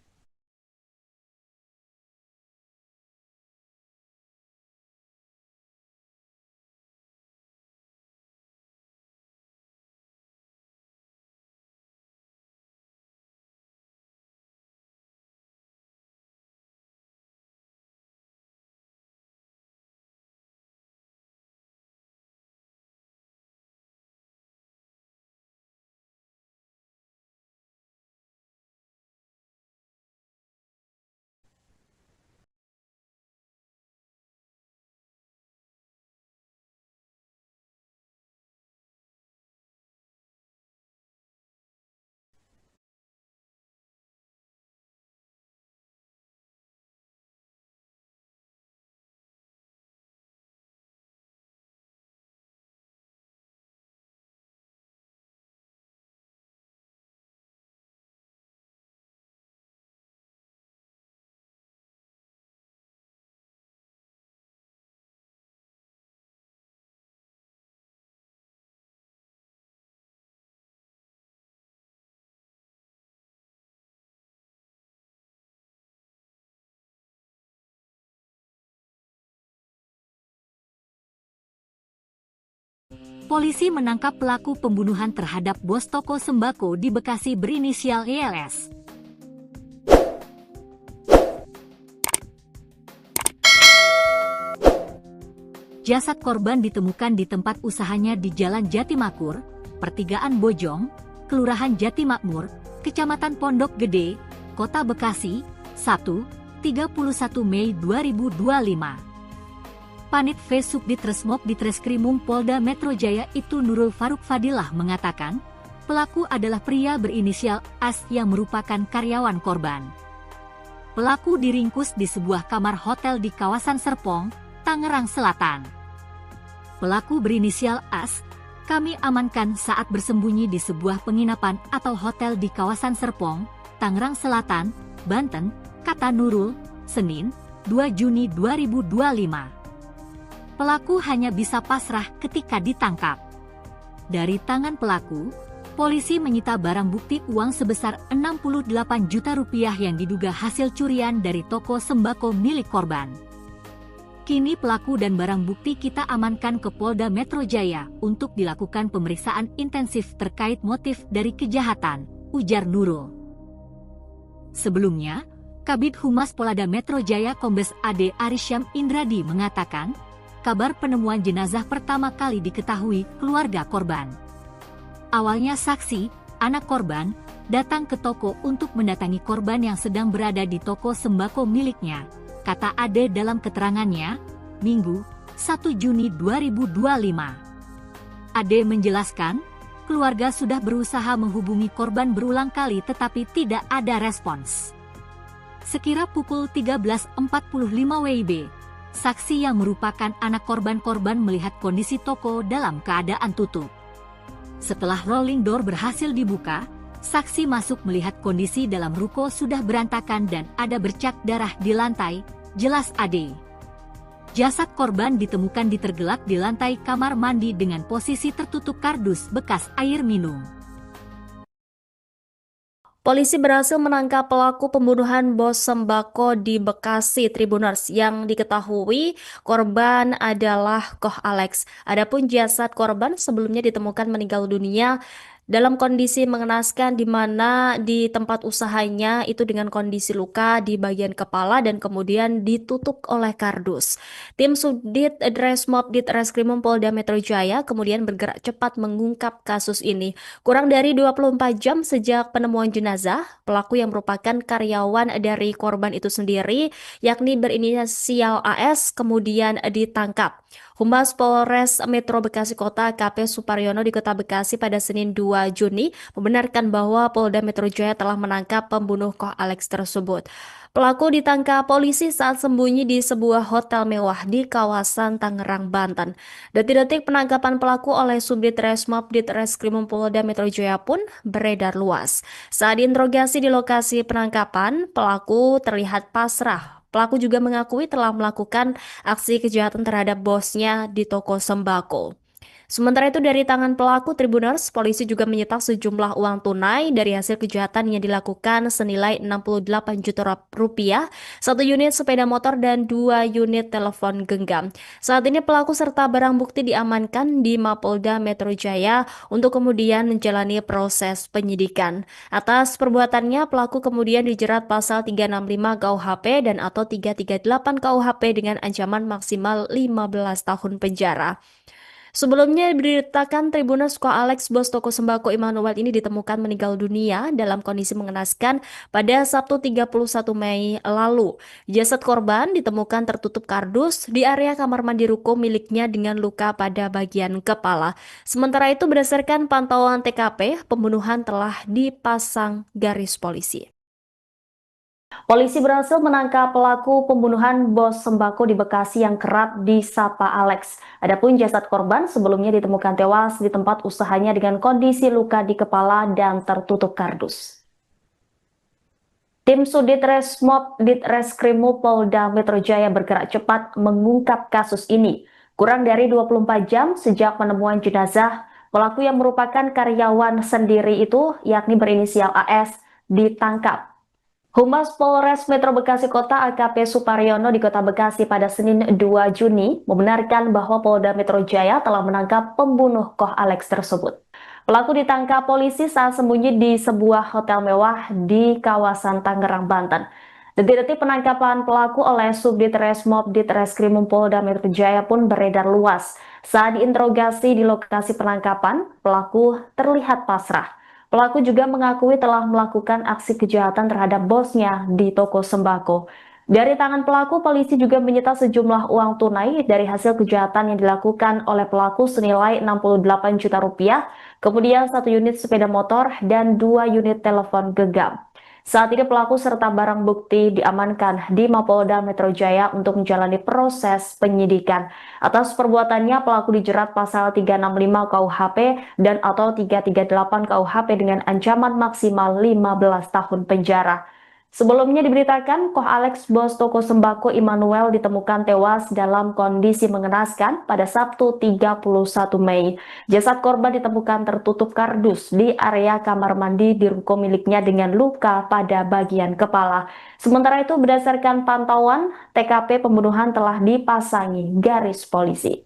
polisi menangkap pelaku pembunuhan terhadap bos toko sembako di Bekasi berinisial YLS. Jasad korban ditemukan di tempat usahanya di Jalan Jatimakmur, Pertigaan Bojong, Kelurahan Jatimakmur, Kecamatan Pondok Gede, Kota Bekasi, Sabtu, 31 Mei 2025. Panit V Subdit Resmob Ditreskrimum Polda Metro Jaya itu Nurul Faruk Fadilah mengatakan, pelaku adalah pria berinisial AS yang merupakan karyawan korban. Pelaku diringkus di sebuah kamar hotel di kawasan Serpong, Tangerang Selatan. Pelaku berinisial AS, kami amankan saat bersembunyi di sebuah penginapan atau hotel di kawasan Serpong, Tangerang Selatan, Banten, kata Nurul, Senin, 2 Juni 2025. Pelaku hanya bisa pasrah ketika ditangkap. Dari tangan pelaku, polisi menyita barang bukti uang sebesar 68 juta rupiah yang diduga hasil curian dari toko sembako milik korban. Kini pelaku dan barang bukti kita amankan ke Polda Metro Jaya untuk dilakukan pemeriksaan intensif terkait motif dari kejahatan, ujar Nurul. Sebelumnya, Kabid Humas Polda Metro Jaya Kombes AD Arisyam Indradi mengatakan, kabar penemuan jenazah pertama kali diketahui keluarga korban. Awalnya saksi, anak korban, datang ke toko untuk mendatangi korban yang sedang berada di toko sembako miliknya, kata Ade dalam keterangannya, Minggu, 1 Juni 2025. Ade menjelaskan, keluarga sudah berusaha menghubungi korban berulang kali tetapi tidak ada respons. Sekira pukul 13.45 WIB, saksi yang merupakan anak korban melihat kondisi toko dalam keadaan tutup. Setelah rolling door berhasil dibuka, saksi masuk melihat kondisi dalam ruko sudah berantakan dan ada bercak darah di lantai, jelas Ade. Jasad korban ditemukan ditergelak di lantai kamar mandi dengan posisi tertutup kardus bekas air minum. Polisi berhasil menangkap pelaku pembunuhan bos sembako di Bekasi Tribuners yang diketahui korban adalah Koh Alex. Adapun jasad korban sebelumnya ditemukan meninggal dunia dalam kondisi mengenaskan di mana di tempat usahanya itu dengan kondisi luka di bagian kepala dan kemudian ditutup oleh kardus. Tim Subdit Resmob Ditreskrimum Polda Metro Jaya kemudian bergerak cepat mengungkap kasus ini. Kurang dari 24 jam sejak penemuan jenazah, pelaku yang merupakan karyawan dari korban itu sendiri, yakni berinisial AS, kemudian ditangkap. Humas Polres Metro Bekasi Kota KP Suparyono di Kota Bekasi pada Senin 2 Juni membenarkan bahwa Polda Metro Jaya telah menangkap pembunuh Koh Alex tersebut. Pelaku ditangkap polisi saat sembunyi di sebuah hotel mewah di kawasan Tangerang, Banten. Detik-detik penangkapan pelaku oleh Subdit Resmob Ditreskrimum Polda Metro Jaya pun beredar luas. Saat diinterogasi di lokasi penangkapan, pelaku terlihat pasrah. Pelaku juga mengakui telah melakukan aksi kejahatan terhadap bosnya di toko sembako. Sementara itu dari tangan pelaku Tribuners, polisi juga menyita sejumlah uang tunai dari hasil kejahatan yang dilakukan senilai 68 juta rupiah, 1 unit sepeda motor dan 2 unit telepon genggam. Saat ini pelaku serta barang bukti diamankan di Mapolda Metro Jaya untuk kemudian menjalani proses penyidikan. Atas perbuatannya, pelaku kemudian dijerat pasal 365 KUHP dan atau 338 KUHP dengan ancaman maksimal 15 tahun penjara. Sebelumnya diberitakan Tribuners Koh Alex, bos toko sembako Immanuel ini ditemukan meninggal dunia dalam kondisi mengenaskan pada Sabtu 31 Mei lalu. Jasad korban ditemukan tertutup kardus di area kamar mandi ruko miliknya dengan luka pada bagian kepala. Sementara itu berdasarkan pantauan TKP, pembunuhan telah dipasang garis polisi. Polisi berhasil menangkap pelaku pembunuhan bos sembako di Bekasi yang kerap disapa Alex. Adapun jasad korban sebelumnya ditemukan tewas di tempat usahanya dengan kondisi luka di kepala dan tertutup kardus. Tim Subdit Resmob Ditreskrimum Polda Metro Jaya bergerak cepat mengungkap kasus ini. Kurang dari 24 jam sejak penemuan jenazah, pelaku yang merupakan karyawan sendiri itu, yakni berinisial AS, ditangkap. Humas Polres Metro Bekasi Kota AKP Suparyono di Kota Bekasi pada Senin 2 Juni membenarkan bahwa Polda Metro Jaya telah menangkap pembunuh Koh Alex tersebut. Pelaku ditangkap polisi saat sembunyi di sebuah hotel mewah di kawasan Tangerang, Banten. Detik-detik penangkapan pelaku oleh Subdit Resmob Ditreskrimum Polda Metro Jaya pun beredar luas. Saat diinterogasi di lokasi penangkapan, pelaku terlihat pasrah. Pelaku juga mengakui telah melakukan aksi kejahatan terhadap bosnya di toko sembako. Dari tangan pelaku, polisi juga menyita sejumlah uang tunai dari hasil kejahatan yang dilakukan oleh pelaku senilai 68 juta rupiah, kemudian 1 unit sepeda motor dan 2 unit telepon genggam. Saat ini pelaku serta barang bukti diamankan di Mapolda Metro Jaya untuk menjalani proses penyidikan. Atas perbuatannya, pelaku dijerat pasal 365 KUHP dan atau 338 KUHP dengan ancaman maksimal 15 tahun penjara. Sebelumnya diberitakan, Koh Alex, bos toko sembako Immanuel, ditemukan tewas dalam kondisi mengenaskan pada Sabtu 31 Mei. Jasad korban ditemukan tertutup kardus di area kamar mandi di ruko miliknya dengan luka pada bagian kepala. Sementara itu, berdasarkan pantauan, TKP pembunuhan telah dipasangi garis polisi.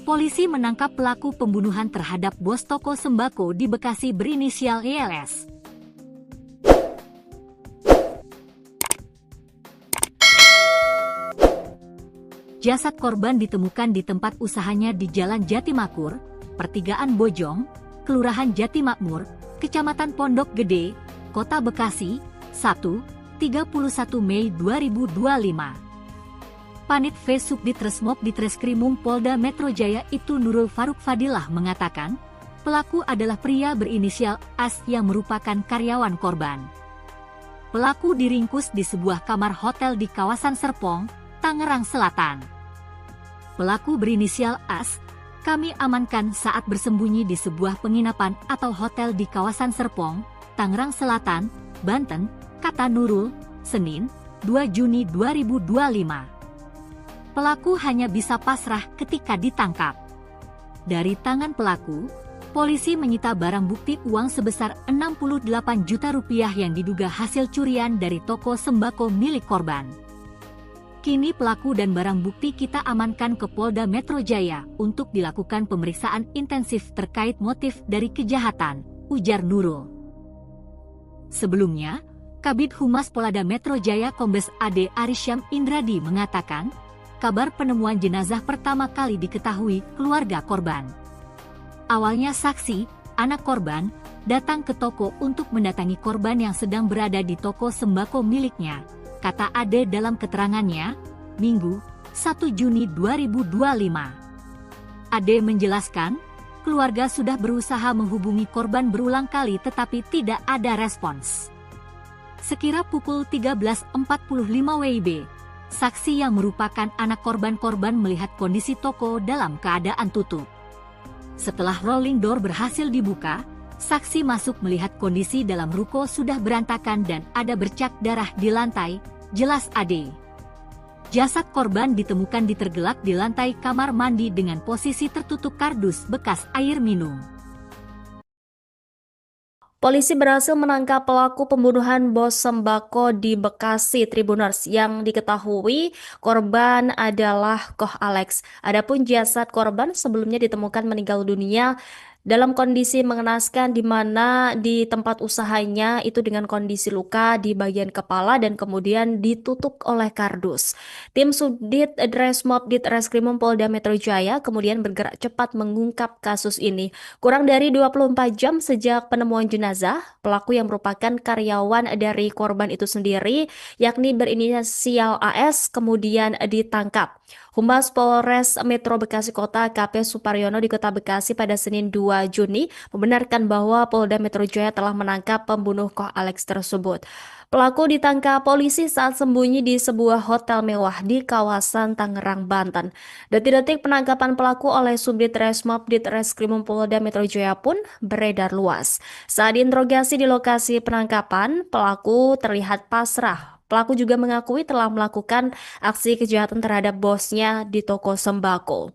Polisi menangkap pelaku pembunuhan terhadap bos toko sembako di Bekasi berinisial YLS. Jasad korban ditemukan di tempat usahanya di Jalan Jatimakmur, Pertigaan Bojong, Kelurahan Jatimakmur, Kecamatan Pondok Gede, Kota Bekasi, Sabtu, 31 Mei 2025. Panit V Subdit Resmob Ditreskrimum Polda Metro Jaya itu Nurul Faruk Fadilah mengatakan, pelaku adalah pria berinisial AS yang merupakan karyawan korban. Pelaku diringkus di sebuah kamar hotel di kawasan Serpong, Tangerang Selatan. Pelaku berinisial AS, kami amankan saat bersembunyi di sebuah penginapan atau hotel di kawasan Serpong, Tangerang Selatan, Banten, kata Nurul, Senin, 2 Juni 2025. Pelaku hanya bisa pasrah ketika ditangkap. Dari tangan pelaku, polisi menyita barang bukti uang sebesar 68 juta rupiah yang diduga hasil curian dari toko sembako milik korban. Kini pelaku dan barang bukti kita amankan ke Polda Metro Jaya untuk dilakukan pemeriksaan intensif terkait motif dari kejahatan, ujar Nurul. Sebelumnya, Kabid Humas Polda Metro Jaya Kombes AD Arisyam Indradi mengatakan, kabar penemuan jenazah pertama kali diketahui keluarga korban. Awalnya saksi, anak korban, datang ke toko untuk mendatangi korban yang sedang berada di toko sembako miliknya, kata Ade dalam keterangannya, Minggu, 1 Juni 2025. Ade menjelaskan, keluarga sudah berusaha menghubungi korban berulang kali tetapi tidak ada respons. Sekira pukul 13.45 WIB, saksi yang merupakan anak korban melihat kondisi toko dalam keadaan tutup. Setelah rolling door berhasil dibuka, saksi masuk melihat kondisi dalam ruko sudah berantakan dan ada bercak darah di lantai, jelas Ade. Jasad korban ditemukan tergelak di lantai kamar mandi dengan posisi tertutup kardus bekas air minum. Polisi berhasil menangkap pelaku pembunuhan bos sembako di Bekasi Tribuners yang diketahui korban adalah Koh Alex. Adapun jasad korban sebelumnya ditemukan meninggal dunia dalam kondisi mengenaskan di mana di tempat usahanya itu dengan kondisi luka di bagian kepala dan kemudian ditutup oleh kardus. Tim Subdit Dresmob Ditreskrimum Polda Metro Jaya kemudian bergerak cepat mengungkap kasus ini. Kurang dari 24 jam sejak penemuan jenazah, pelaku yang merupakan karyawan dari korban itu sendiri, yakni berinisial AS, kemudian ditangkap. Humas Polres Metro Bekasi Kota AKP Suparyono di Kota Bekasi pada Senin 2 Juni membenarkan bahwa Polda Metro Jaya telah menangkap pembunuh Koh Alex tersebut. Pelaku ditangkap polisi saat sembunyi di sebuah hotel mewah di kawasan Tangerang, Banten. Detik-detik penangkapan pelaku oleh Subdit Resmob Ditreskrimum Polda Metro Jaya pun beredar luas. Saat diinterogasi di lokasi penangkapan, pelaku terlihat pasrah. Pelaku juga mengakui telah melakukan aksi kejahatan terhadap bosnya di toko sembako.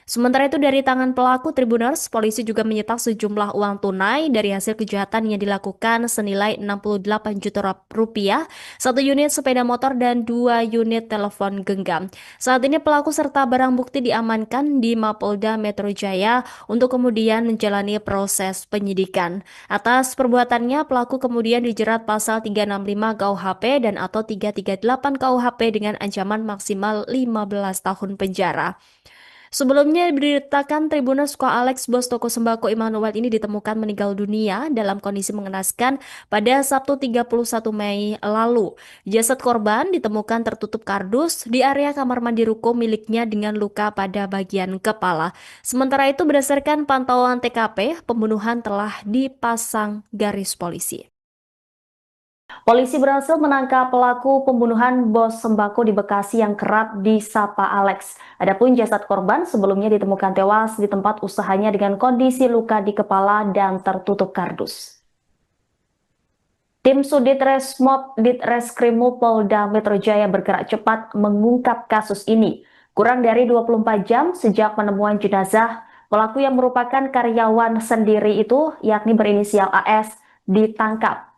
Sementara itu dari tangan pelaku Tribuners, polisi juga menyita sejumlah uang tunai dari hasil kejahatan yang dilakukan senilai 68 juta rupiah, satu unit sepeda motor dan 2 unit telepon genggam. Saat ini pelaku serta barang bukti diamankan di Mapolda Metro Jaya untuk kemudian menjalani proses penyidikan. Atas perbuatannya, pelaku kemudian dijerat pasal 365 KUHP dan atau 338 KUHP dengan ancaman maksimal 15 tahun penjara. Sebelumnya diberitakan Tribuners Koh Alex, bos toko sembako Immanuel ini ditemukan meninggal dunia dalam kondisi mengenaskan pada Sabtu 31 Mei lalu. Jasad korban ditemukan tertutup kardus di area kamar mandi ruko miliknya dengan luka pada bagian kepala. Sementara itu berdasarkan pantauan TKP, pembunuhan telah dipasang garis polisi. Polisi berhasil menangkap pelaku pembunuhan bos sembako di Bekasi yang kerap disapa Alex. Adapun jasad korban sebelumnya ditemukan tewas di tempat usahanya dengan kondisi luka di kepala dan tertutup kardus. Tim Sudit Resmob Ditreskrimum Polda Metro Jaya bergerak cepat mengungkap kasus ini. Kurang dari 24 jam sejak penemuan jenazah, pelaku yang merupakan karyawan sendiri itu, yakni berinisial AS, ditangkap.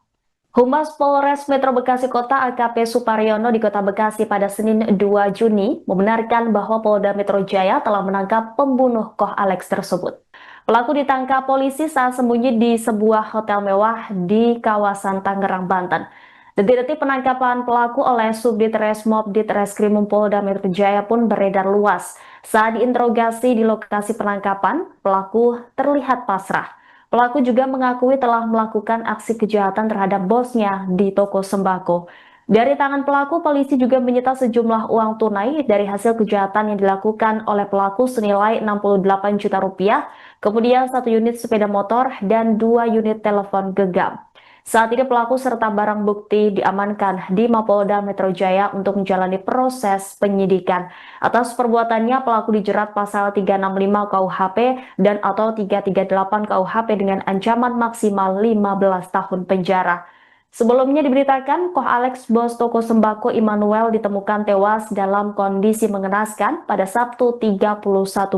Humas Polres Metro Bekasi Kota AKP Suparyono di Kota Bekasi pada Senin 2 Juni membenarkan bahwa Polda Metro Jaya telah menangkap pembunuh Koh Alex tersebut. Pelaku ditangkap polisi saat sembunyi di sebuah hotel mewah di kawasan Tangerang, Banten. Detik-detik penangkapan pelaku oleh Subdit Resmob Ditreskrimum Polda Metro Jaya pun beredar luas. Saat diinterogasi di lokasi penangkapan, pelaku terlihat pasrah. Pelaku juga mengakui telah melakukan aksi kejahatan terhadap bosnya di toko sembako. Dari tangan pelaku, polisi juga menyita sejumlah uang tunai dari hasil kejahatan yang dilakukan oleh pelaku senilai 68 juta rupiah, kemudian 1 unit sepeda motor dan 2 unit telepon genggam. Saat ini pelaku serta barang bukti diamankan di Mapolda Metro Jaya untuk menjalani proses penyidikan. Atas perbuatannya, pelaku dijerat pasal 365 KUHP dan atau 338 KUHP dengan ancaman maksimal 15 tahun penjara. Sebelumnya diberitakan, Koh Alex, bos toko sembako Immanuel ditemukan tewas dalam kondisi mengenaskan pada Sabtu 31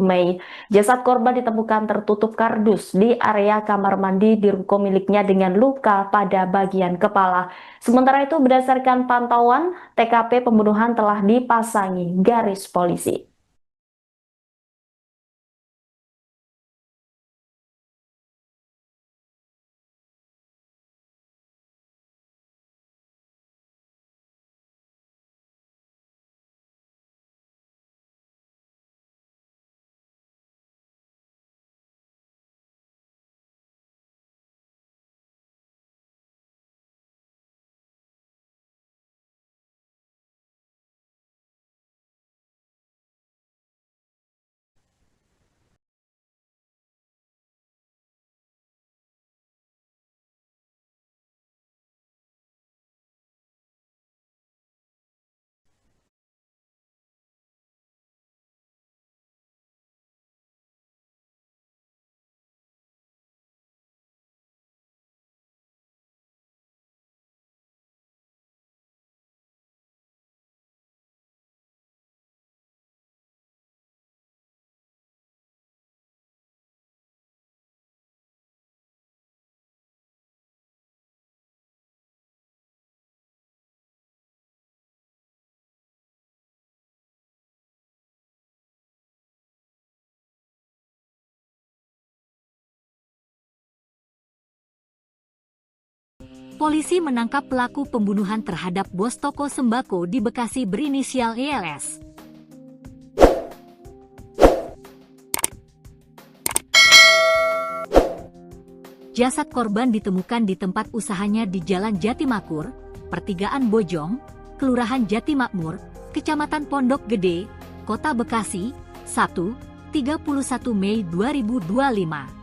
Mei. Jasad korban ditemukan tertutup kardus di area kamar mandi di ruko miliknya dengan luka pada bagian kepala. Sementara itu, berdasarkan pantauan, TKP pembunuhan telah dipasangi garis polisi. Polisi menangkap pelaku pembunuhan terhadap bos toko sembako di Bekasi berinisial YLS. Jasad korban ditemukan di tempat usahanya di Jalan Jatimakmur, Pertigaan Bojong, Kelurahan Jatimakmur, Kecamatan Pondok Gede, Kota Bekasi, Sabtu, 31 Mei 2025.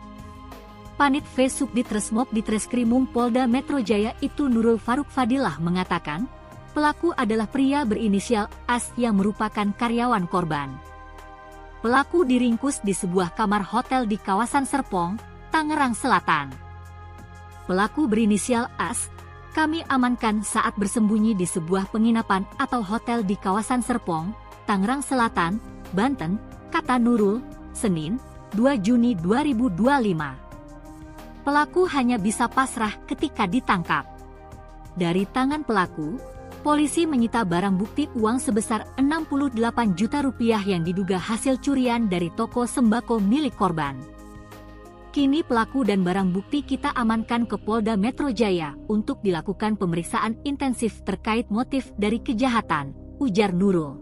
Panit V Subdit Resmob Ditreskrimum Polda Metro Jaya Ibtu Nurul Faruk Fadilah mengatakan, pelaku adalah pria berinisial AS yang merupakan karyawan korban. Pelaku diringkus di sebuah kamar hotel di kawasan Serpong, Tangerang Selatan. Pelaku berinisial AS, kami amankan saat bersembunyi di sebuah penginapan atau hotel di kawasan Serpong, Tangerang Selatan, Banten, kata Nurul, Senin, 2 Juni 2025. Pelaku hanya bisa pasrah ketika ditangkap. Dari tangan pelaku, polisi menyita barang bukti uang sebesar 68 juta rupiah yang diduga hasil curian dari toko sembako milik korban. Kini pelaku dan barang bukti kita amankan ke Polda Metro Jaya untuk dilakukan pemeriksaan intensif terkait motif dari kejahatan, ujar Nurul.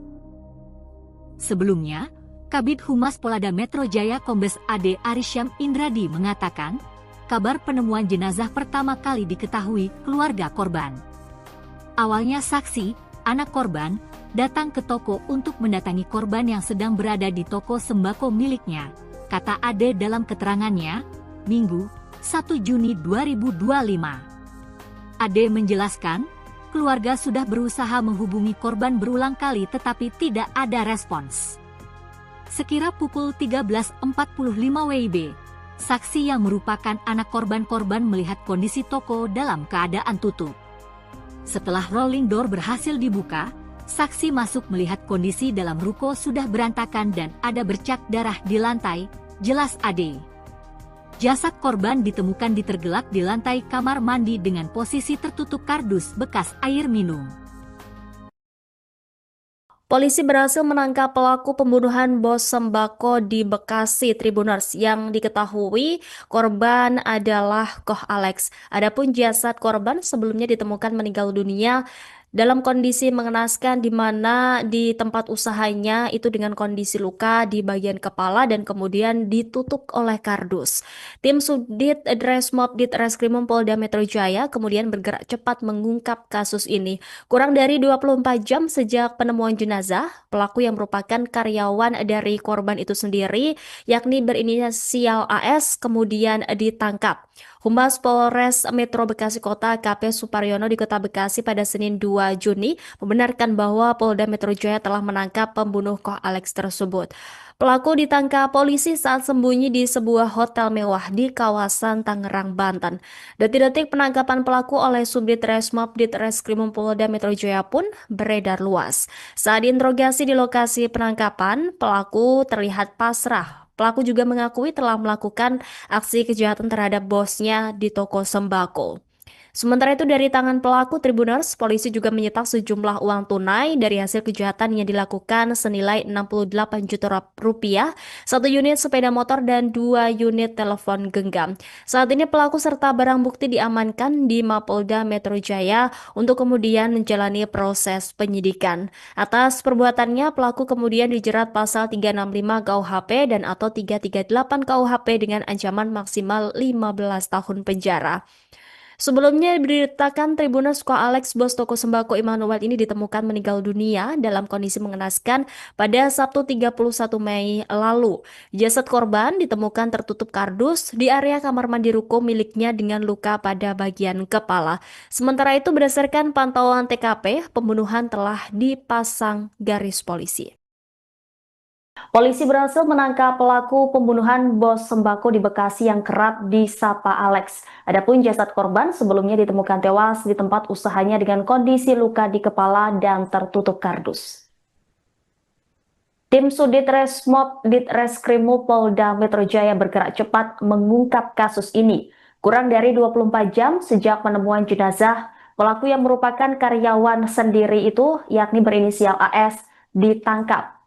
Sebelumnya, Kabid Humas Polda Metro Jaya Kombes AD Arisyam Indradi mengatakan, kabar penemuan jenazah pertama kali diketahui keluarga korban. Awalnya saksi, anak korban, datang ke toko untuk mendatangi korban yang sedang berada di toko sembako miliknya, kata Ade dalam keterangannya, Minggu, 1 Juni 2025. Ade menjelaskan, keluarga sudah berusaha menghubungi korban berulang kali tetapi tidak ada respons. Sekira pukul 13.45 WIB, saksi yang merupakan anak korban melihat kondisi toko dalam keadaan tutup. Setelah rolling door berhasil dibuka, saksi masuk melihat kondisi dalam ruko sudah berantakan dan ada bercak darah di lantai, jelas Ade. Jasad korban ditemukan ditergelak di lantai kamar mandi dengan posisi tertutup kardus bekas air minum. Polisi berhasil menangkap pelaku pembunuhan bos sembako di Bekasi Tribuners yang diketahui korban adalah Koh Alex. Adapun jasad korban sebelumnya ditemukan meninggal dunia dalam kondisi mengenaskan di mana di tempat usahanya itu dengan kondisi luka di bagian kepala dan kemudian ditutup oleh kardus. Tim Subdit Resmob Ditreskrimum Polda Metro Jaya kemudian bergerak cepat mengungkap kasus ini. Kurang dari 24 jam sejak penemuan jenazah, pelaku yang merupakan karyawan dari korban itu sendiri, yakni berinisial AS, kemudian ditangkap. Humas Polres Metro Bekasi Kota AKP Suparyono di Kota Bekasi pada Senin 2 Juni membenarkan bahwa Polda Metro Jaya telah menangkap pembunuh Koh Alex tersebut. Pelaku ditangkap polisi saat sembunyi di sebuah hotel mewah di kawasan Tangerang, Banten. Detik-detik penangkapan pelaku oleh Subdit Resmob Ditreskrimum Polda Metro Jaya pun beredar luas. Saat diinterogasi di lokasi penangkapan, pelaku terlihat pasrah. Pelaku juga mengakui telah melakukan aksi kejahatan terhadap bosnya di toko sembako. Sementara itu dari tangan pelaku Tribuners, polisi juga menyita sejumlah uang tunai dari hasil kejahatan yang dilakukan senilai 68 juta rupiah, 1 unit sepeda motor dan 2 unit telepon genggam. Saat ini pelaku serta barang bukti diamankan di Mapolda Metro Jaya untuk kemudian menjalani proses penyidikan. Atas perbuatannya, pelaku kemudian dijerat pasal 365 KUHP dan atau 338 KUHP dengan ancaman maksimal 15 tahun penjara. Sebelumnya diberitakan Tribuners Koh Alex, bos toko sembako Immanuel ini ditemukan meninggal dunia dalam kondisi mengenaskan pada Sabtu 31 Mei lalu. Jasad korban ditemukan tertutup kardus di area kamar mandi ruko miliknya dengan luka pada bagian kepala. Sementara itu berdasarkan pantauan TKP, pembunuhan telah dipasang garis polisi. Polisi berhasil menangkap pelaku pembunuhan bos sembako di Bekasi yang kerap disapa Alex. Adapun jasad korban sebelumnya ditemukan tewas di tempat usahanya dengan kondisi luka di kepala dan tertutup kardus. Tim Subdit Resmob Ditreskrimum Polda Metro Jaya bergerak cepat mengungkap kasus ini. Kurang dari 24 jam sejak penemuan jenazah, pelaku yang merupakan karyawan sendiri itu, yakni berinisial AS, ditangkap.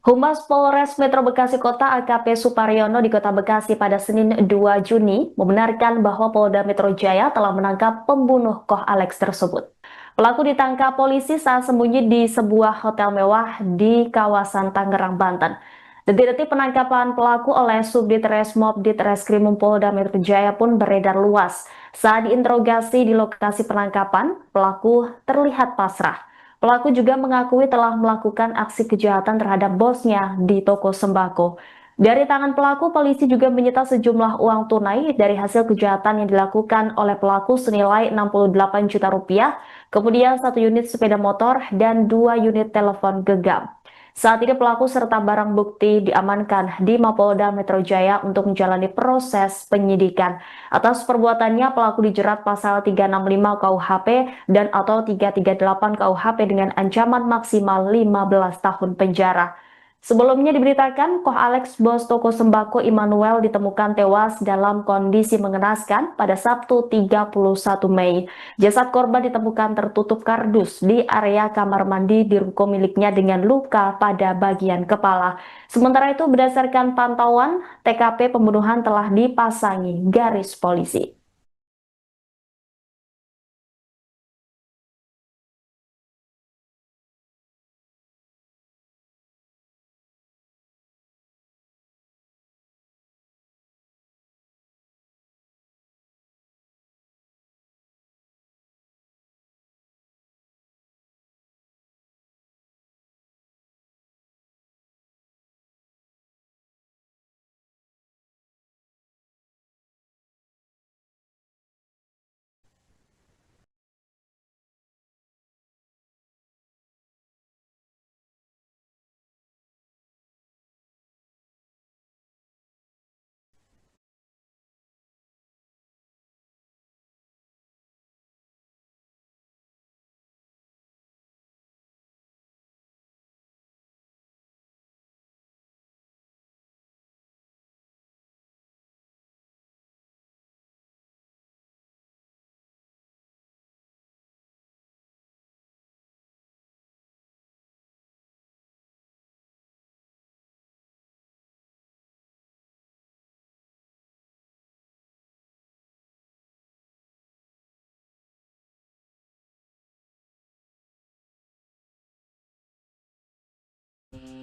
Humas Polres Metro Bekasi Kota AKP Suparyono di Kota Bekasi pada Senin 2 Juni membenarkan bahwa Polda Metro Jaya telah menangkap pembunuh Koh Alex tersebut. Pelaku ditangkap polisi saat sembunyi di sebuah hotel mewah di kawasan Tangerang, Banten. Detik-detik penangkapan pelaku oleh Subdit Resmob Ditreskrimum Polda Metro Jaya pun beredar luas. Saat diinterogasi di lokasi penangkapan, pelaku terlihat pasrah. Pelaku juga mengakui telah melakukan aksi kejahatan terhadap bosnya di toko sembako. Dari tangan pelaku, polisi juga menyita sejumlah uang tunai dari hasil kejahatan yang dilakukan oleh pelaku senilai 68 juta rupiah, kemudian 1 unit sepeda motor dan 2 unit telepon genggam. Saat ini pelaku serta barang bukti diamankan di Mapolda Metro Jaya untuk menjalani proses penyidikan. Atas perbuatannya, pelaku dijerat pasal 365 KUHP dan atau 338 KUHP dengan ancaman maksimal 15 tahun penjara. Sebelumnya diberitakan, Koh Alex, bos toko sembako Immanuel, ditemukan tewas dalam kondisi mengenaskan pada Sabtu 31 Mei. Jasad korban ditemukan tertutup kardus di area kamar mandi di ruko miliknya dengan luka pada bagian kepala. Sementara itu, berdasarkan pantauan, TKP pembunuhan telah dipasangi garis polisi.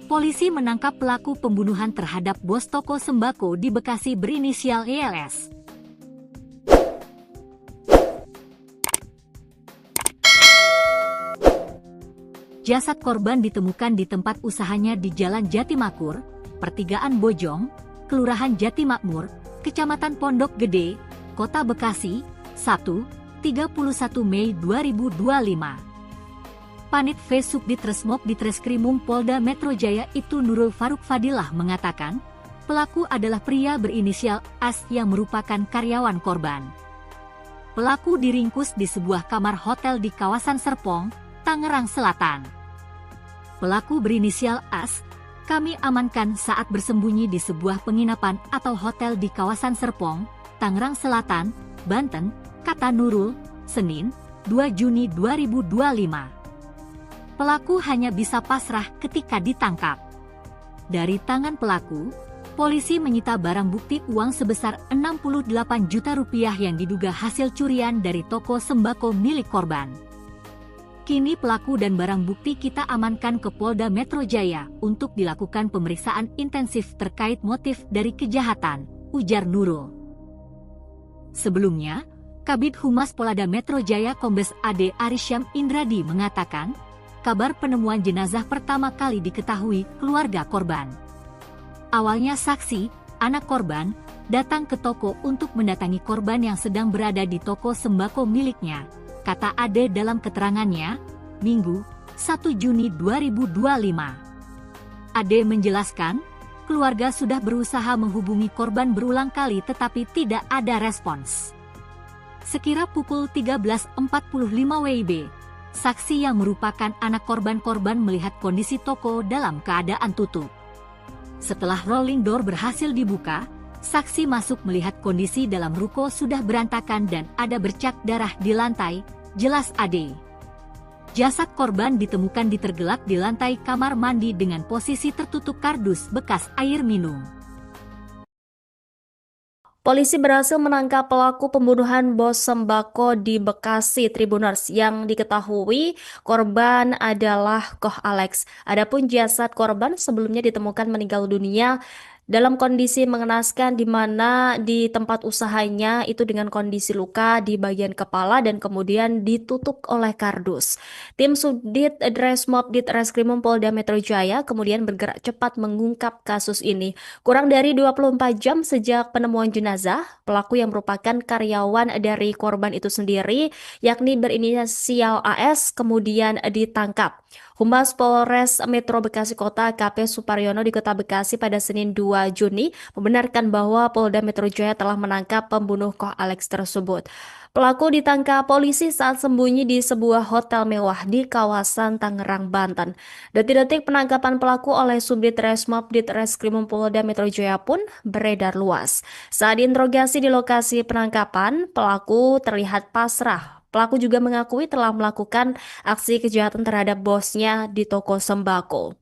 Polisi menangkap pelaku pembunuhan terhadap bos toko sembako di Bekasi berinisial ELS. Jasad korban ditemukan di tempat usahanya di Jalan Jatimakmur, Pertigaan Bojong, Kelurahan Jatimakmur, Kecamatan Pondok Gede, Kota Bekasi, Sabtu, 31 Mei 2025. Panit V Subdit Resmob Ditreskrimum Polda Metro Jaya itu Nurul Faruk Fadilah mengatakan, pelaku adalah pria berinisial AS yang merupakan karyawan korban. Pelaku diringkus di sebuah kamar hotel di kawasan Serpong, Tangerang Selatan. Pelaku berinisial AS, kami amankan saat bersembunyi di sebuah penginapan atau hotel di kawasan Serpong, Tangerang Selatan, Banten, kata Nurul, Senin, 2 Juni 2025. Pelaku hanya bisa pasrah ketika ditangkap. Dari tangan pelaku, polisi menyita barang bukti uang sebesar 68 juta rupiah yang diduga hasil curian dari toko sembako milik korban. Kini pelaku dan barang bukti kita amankan ke Polda Metro Jaya untuk dilakukan pemeriksaan intensif terkait motif dari kejahatan, ujar Nurul. Sebelumnya, Kabid Humas Polda Metro Jaya Kombes AD Arisyam Indradi mengatakan, kabar penemuan jenazah pertama kali diketahui keluarga korban. Awalnya saksi, anak korban, datang ke toko untuk mendatangi korban yang sedang berada di toko sembako miliknya, kata Ade dalam keterangannya, Minggu, 1 Juni 2025. Ade menjelaskan, keluarga sudah berusaha menghubungi korban berulang kali tetapi tidak ada respons. Sekira pukul 13.45 WIB, saksi yang merupakan anak korban melihat kondisi toko dalam keadaan tutup. Setelah rolling door berhasil dibuka, saksi masuk melihat kondisi dalam ruko sudah berantakan dan ada bercak darah di lantai, jelas Ade. Jasad korban ditemukan tergelak di lantai kamar mandi dengan posisi tertutup kardus bekas air minum. Polisi berhasil menangkap pelaku pembunuhan bos sembako di Bekasi Tribuners yang diketahui korban adalah Koh Alex. Adapun jasad korban sebelumnya ditemukan meninggal dunia dalam kondisi mengenaskan di mana di tempat usahanya itu dengan kondisi luka di bagian kepala dan kemudian ditutup oleh kardus. Tim Subdit Dresmob Ditreskrimum Polda Metro Jaya kemudian bergerak cepat mengungkap kasus ini. Kurang dari 24 jam sejak penemuan jenazah, pelaku yang merupakan karyawan dari korban itu sendiri, yakni berinisial AS, kemudian ditangkap. Humas Polres Metro Bekasi Kota AKP Suparyono di Kota Bekasi pada Senin 2 Juni membenarkan bahwa Polda Metro Jaya telah menangkap pembunuh Koh Alex tersebut. Pelaku ditangkap polisi saat sembunyi di sebuah hotel mewah di kawasan Tangerang, Banten. Detik-detik penangkapan pelaku oleh Subdit Resmob Ditreskrimum Polda Metro Jaya pun beredar luas. Saat diinterogasi di lokasi penangkapan, pelaku terlihat pasrah. Pelaku juga mengakui telah melakukan aksi kejahatan terhadap bosnya di toko sembako.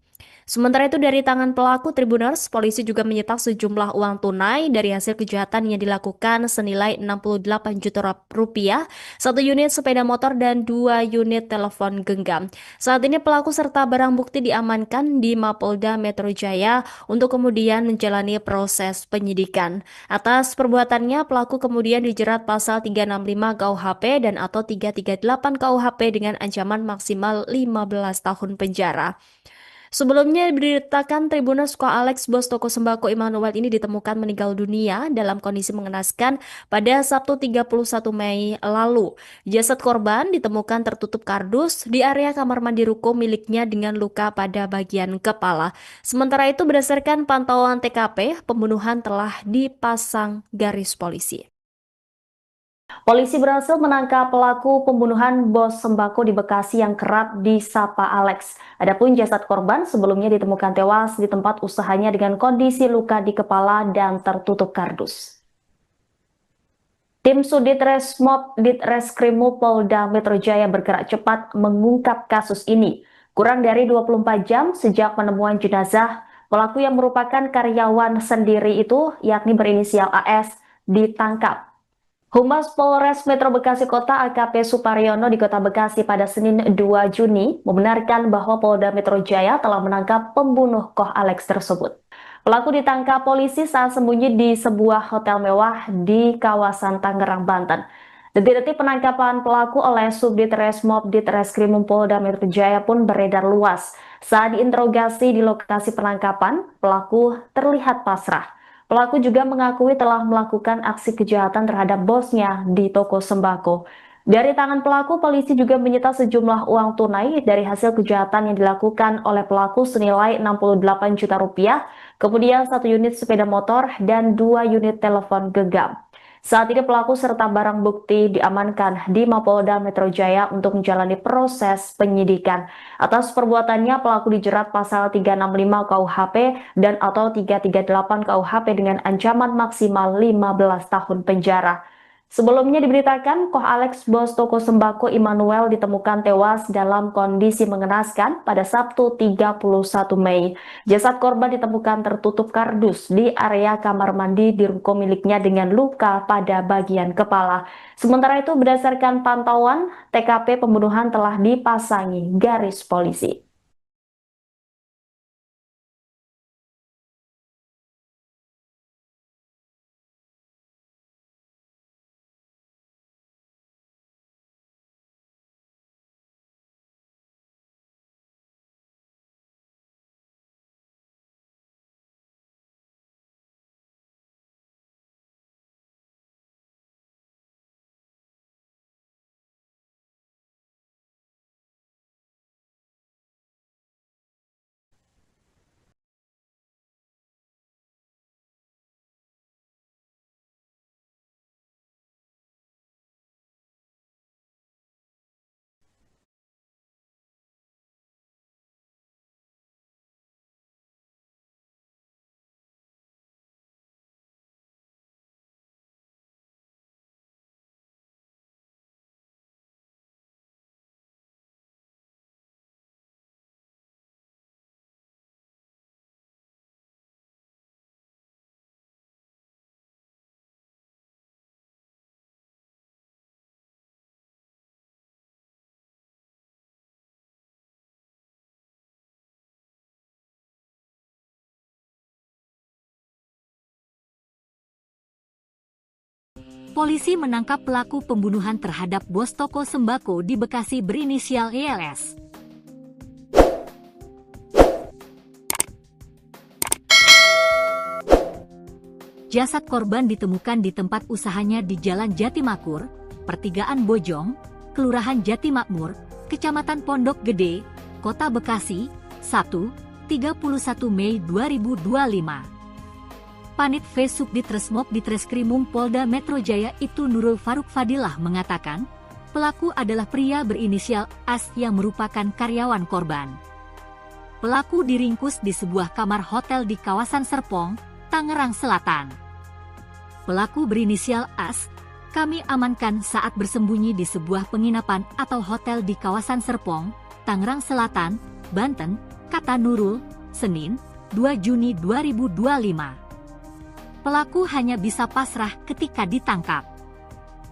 Sementara itu dari tangan pelaku Tribuners, polisi juga menyita sejumlah uang tunai dari hasil kejahatan yang dilakukan senilai 68 juta rupiah, satu unit sepeda motor dan 2 unit telepon genggam. Saat ini pelaku serta barang bukti diamankan di Mapolda Metro Jaya untuk kemudian menjalani proses penyidikan. Atas perbuatannya, pelaku kemudian dijerat pasal 365 KUHP dan atau 338 KUHP dengan ancaman maksimal 15 tahun penjara. Sebelumnya diberitakan Tribuners Koh Alex, bos toko sembako Immanuel ini ditemukan meninggal dunia dalam kondisi mengenaskan pada Sabtu 31 Mei lalu. Jasad korban ditemukan tertutup kardus di area kamar mandi ruko miliknya dengan luka pada bagian kepala. Sementara itu berdasarkan pantauan TKP, pembunuhan telah dipasang garis polisi. Polisi berhasil menangkap pelaku pembunuhan bos sembako di Bekasi yang kerap disapa Alex. Adapun jasad korban sebelumnya ditemukan tewas di tempat usahanya dengan kondisi luka di kepala dan tertutup kardus. Tim Sudit Resmob Ditreskrimum Polda Metro Jaya bergerak cepat mengungkap kasus ini. Kurang dari 24 jam sejak penemuan jenazah, pelaku yang merupakan karyawan sendiri itu, yakni berinisial AS, ditangkap. Humas Polres Metro Bekasi Kota AKP Suparyono di Kota Bekasi pada Senin 2 Juni membenarkan bahwa Polda Metro Jaya telah menangkap pembunuh Koh Alex tersebut. Pelaku ditangkap polisi saat sembunyi di sebuah hotel mewah di kawasan Tangerang, Banten. Detik-detik penangkapan pelaku oleh Subdit Resmob Ditreskrimum Polda Metro Jaya pun beredar luas. Saat diinterogasi di lokasi penangkapan, pelaku terlihat pasrah. Pelaku juga mengakui telah melakukan aksi kejahatan terhadap bosnya di toko sembako. Dari tangan pelaku, polisi juga menyita sejumlah uang tunai dari hasil kejahatan yang dilakukan oleh pelaku senilai 68 juta rupiah, kemudian 1 unit sepeda motor dan 2 unit telepon genggam. Saat ini pelaku serta barang bukti diamankan di Mapolda Metro Jaya untuk menjalani proses penyidikan. Atas perbuatannya, pelaku dijerat pasal 365 KUHP dan atau 338 KUHP dengan ancaman maksimal 15 tahun penjara. Sebelumnya diberitakan, Koh Alex, bos toko sembako Immanuel ditemukan tewas dalam kondisi mengenaskan pada Sabtu 31 Mei. Jasad korban ditemukan tertutup kardus di area kamar mandi di ruko miliknya dengan luka pada bagian kepala. Sementara itu, berdasarkan pantauan, TKP pembunuhan telah dipasangi garis polisi. polisi menangkap pelaku pembunuhan terhadap bos toko sembako di Bekasi berinisial ELS. Jasad korban ditemukan di tempat usahanya di Jalan Jatimakmur, Pertigaan Bojong, Kelurahan Jatimakmur, Kecamatan Pondok Gede, Kota Bekasi, Sabtu, 31 Mei 2025. Panit V Subdit Resmob Ditreskrimum Polda Metro Jaya Ibtu Nurul Faruk Fadilah mengatakan, pelaku adalah pria berinisial AS yang merupakan karyawan korban. Pelaku diringkus di sebuah kamar hotel di kawasan Serpong, Tangerang Selatan. Pelaku berinisial AS, kami amankan saat bersembunyi di sebuah penginapan atau hotel di kawasan Serpong, Tangerang Selatan, Banten, kata Nurul, Senin, 2 Juni 2025. Pelaku hanya bisa pasrah ketika ditangkap.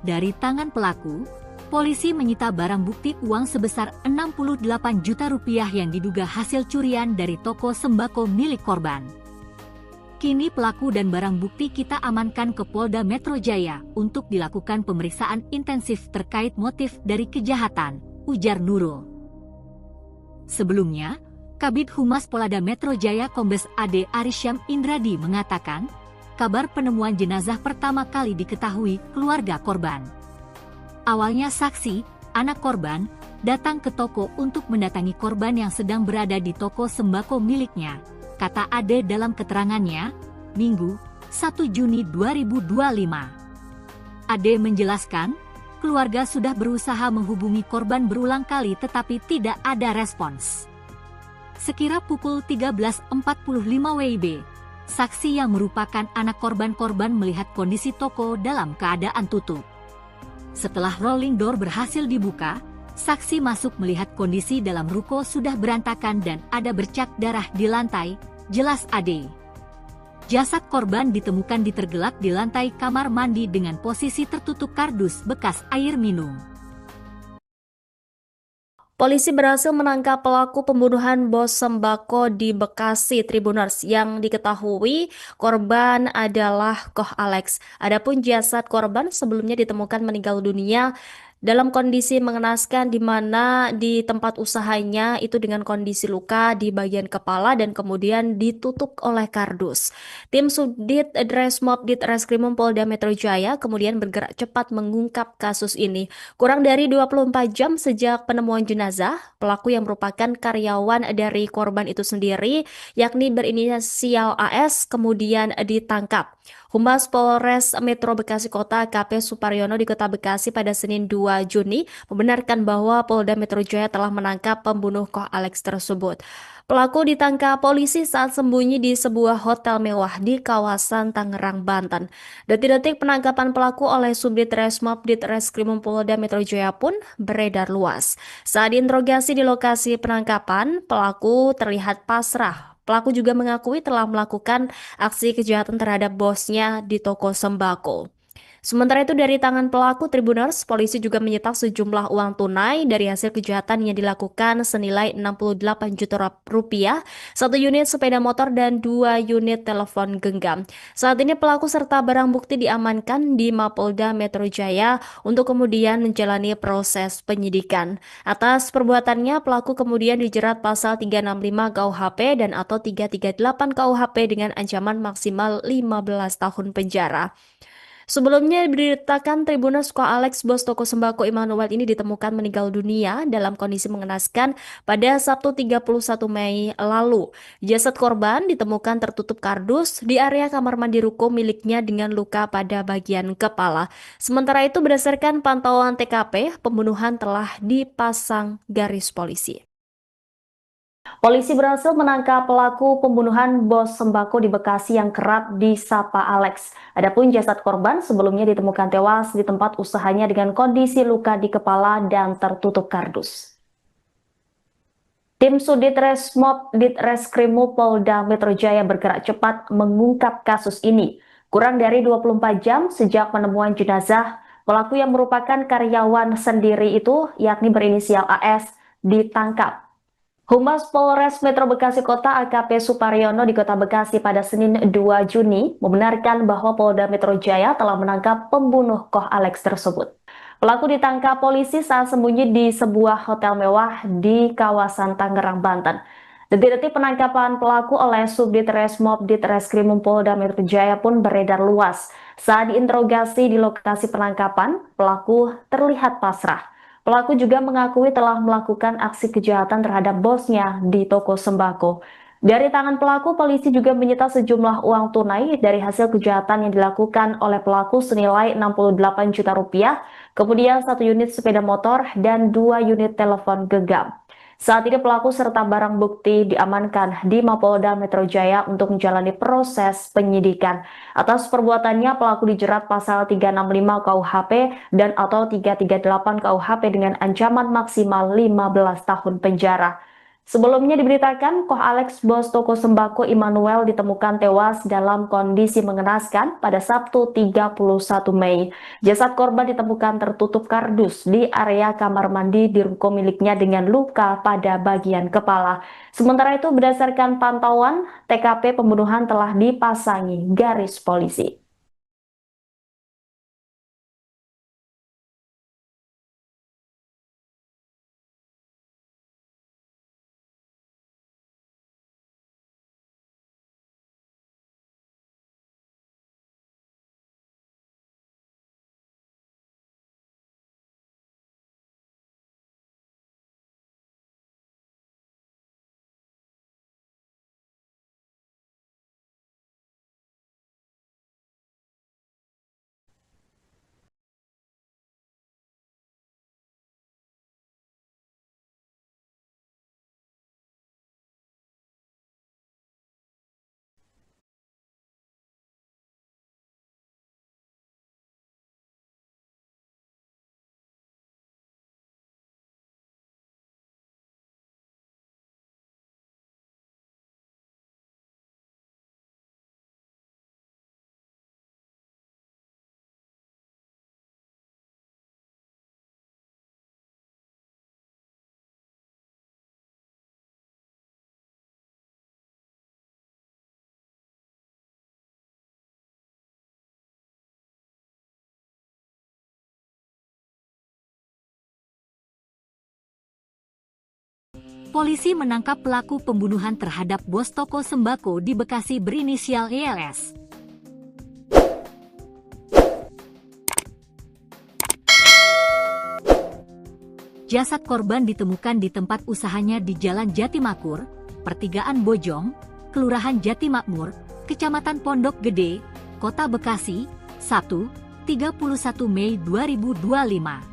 Dari tangan pelaku, polisi menyita barang bukti uang sebesar 68 juta rupiah yang diduga hasil curian dari toko sembako milik korban. Kini pelaku dan barang bukti kita amankan ke Polda Metro Jaya untuk dilakukan pemeriksaan intensif terkait motif dari kejahatan, ujar Nurul. Sebelumnya, Kabid Humas Polda Metro Jaya Kombes AD Arisyam Indradi mengatakan, kabar penemuan jenazah pertama kali diketahui keluarga korban. Awalnya saksi, anak korban, datang ke toko untuk mendatangi korban yang sedang berada di toko sembako miliknya, kata Ade dalam keterangannya, Minggu, 1 Juni 2025. Ade menjelaskan, keluarga sudah berusaha menghubungi korban berulang kali tetapi tidak ada respons. Sekira pukul 13.45 WIB, saksi yang merupakan anak korban melihat kondisi toko dalam keadaan tutup. Setelah rolling door berhasil dibuka, saksi masuk melihat kondisi dalam ruko sudah berantakan dan ada bercak darah di lantai, jelas Ade. Jasad korban ditemukan ditergelak di lantai kamar mandi dengan posisi tertutup kardus bekas air minum. Polisi berhasil menangkap pelaku pembunuhan bos sembako di Bekasi Tribuners yang diketahui korban adalah Koh Alex. Adapun jasad korban sebelumnya ditemukan meninggal dunia dalam kondisi mengenaskan di mana di tempat usahanya itu dengan kondisi luka di bagian kepala dan kemudian ditutup oleh kardus. Tim Subdit Resmob Ditreskrimum Polda Metro Jaya kemudian bergerak cepat mengungkap kasus ini. Kurang dari 24 jam sejak penemuan jenazah, pelaku yang merupakan karyawan dari korban itu sendiri, yakni berinisial AS, kemudian ditangkap. Humas Polres Metro Bekasi Kota AKP Suparyono di Kota Bekasi pada Senin 2 Juni membenarkan bahwa Polda Metro Jaya telah menangkap pembunuh Koh Alex tersebut. Pelaku ditangkap polisi saat sembunyi di sebuah hotel mewah di kawasan Tangerang, Banten. Detik-detik penangkapan pelaku oleh Subdit Resmob Ditreskrimum Polda Metro Jaya pun beredar luas. Saat diinterogasi di lokasi penangkapan, pelaku terlihat pasrah. Pelaku juga mengakui telah melakukan aksi kejahatan terhadap bosnya di toko sembako. Sementara itu dari tangan pelaku Tribuners, polisi juga menyita sejumlah uang tunai dari hasil kejahatan yang dilakukan senilai 68 juta rupiah, 1 unit sepeda motor dan 2 unit telepon genggam. Saat ini pelaku serta barang bukti diamankan di Mapolda Metro Jaya untuk kemudian menjalani proses penyidikan. Atas perbuatannya, pelaku kemudian dijerat pasal 365 KUHP dan atau 338 KUHP dengan ancaman maksimal 15 tahun penjara. Sebelumnya diberitakan Tribuners Koh Alex, bos toko sembako Immanuel ini ditemukan meninggal dunia dalam kondisi mengenaskan pada Sabtu 31 Mei lalu. Jasad korban ditemukan tertutup kardus di area kamar mandi ruko miliknya dengan luka pada bagian kepala. Sementara itu berdasarkan pantauan TKP, pembunuhan telah dipasang garis polisi. Polisi berhasil menangkap pelaku pembunuhan bos sembako di Bekasi yang kerap disapa Alex. Adapun jasad korban sebelumnya ditemukan tewas di tempat usahanya dengan kondisi luka di kepala dan tertutup kardus. Tim Subdit Resmob Ditreskrimum Polda Metro Jaya bergerak cepat mengungkap kasus ini. Kurang dari 24 jam sejak penemuan jenazah, pelaku yang merupakan karyawan sendiri itu, yakni berinisial AS, ditangkap. Humas Polres Metro Bekasi Kota AKP Suparyono di Kota Bekasi pada Senin 2 Juni membenarkan bahwa Polda Metro Jaya telah menangkap pembunuh Koh Alex tersebut. Pelaku ditangkap polisi saat sembunyi di sebuah hotel mewah di kawasan Tangerang, Banten. Detik-detik penangkapan pelaku oleh Subdit Resmob Ditreskrimum Polda Metro Jaya pun beredar luas. Saat diinterogasi di lokasi penangkapan, pelaku terlihat pasrah. Pelaku juga mengakui telah melakukan aksi kejahatan terhadap bosnya di toko sembako. Dari tangan pelaku, polisi juga menyita sejumlah uang tunai dari hasil kejahatan yang dilakukan oleh pelaku senilai 68 juta rupiah, kemudian 1 unit sepeda motor dan 2 unit telepon genggam. Saat ini pelaku serta barang bukti diamankan di Mapolda Metro Jaya untuk menjalani proses penyidikan. Atas perbuatannya, pelaku dijerat pasal 365 KUHP dan atau 338 KUHP dengan ancaman maksimal 15 tahun penjara. Sebelumnya diberitakan, Koh Alex, bos toko sembako Immanuel, ditemukan tewas dalam kondisi mengenaskan pada Sabtu 31 Mei. Jasad korban ditemukan tertutup kardus di area kamar mandi di ruko miliknya dengan luka pada bagian kepala. Sementara itu, berdasarkan pantauan, TKP pembunuhan telah dipasangi garis polisi. Polisi menangkap pelaku pembunuhan terhadap bos toko sembako di Bekasi berinisial YLS. Jasad korban ditemukan di tempat usahanya di Jalan Jatimakmur, Pertigaan Bojong, Kelurahan Jatimakmur, Kecamatan Pondok Gede, Kota Bekasi, Sabtu, 31 Mei 2025.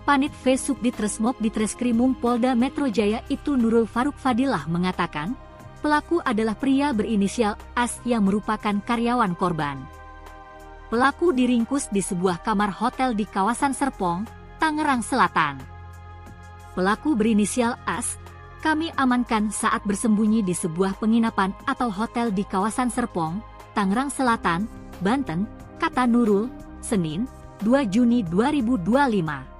Panit V Subdit Resmob Ditreskrimum Polda Metro Jaya itu Nurul Faruk Fadilah mengatakan, pelaku adalah pria berinisial AS yang merupakan karyawan korban. Pelaku diringkus di sebuah kamar hotel di kawasan Serpong, Tangerang Selatan. Pelaku berinisial AS, kami amankan saat bersembunyi di sebuah penginapan atau hotel di kawasan Serpong, Tangerang Selatan, Banten, kata Nurul, Senin, 2 Juni 2025.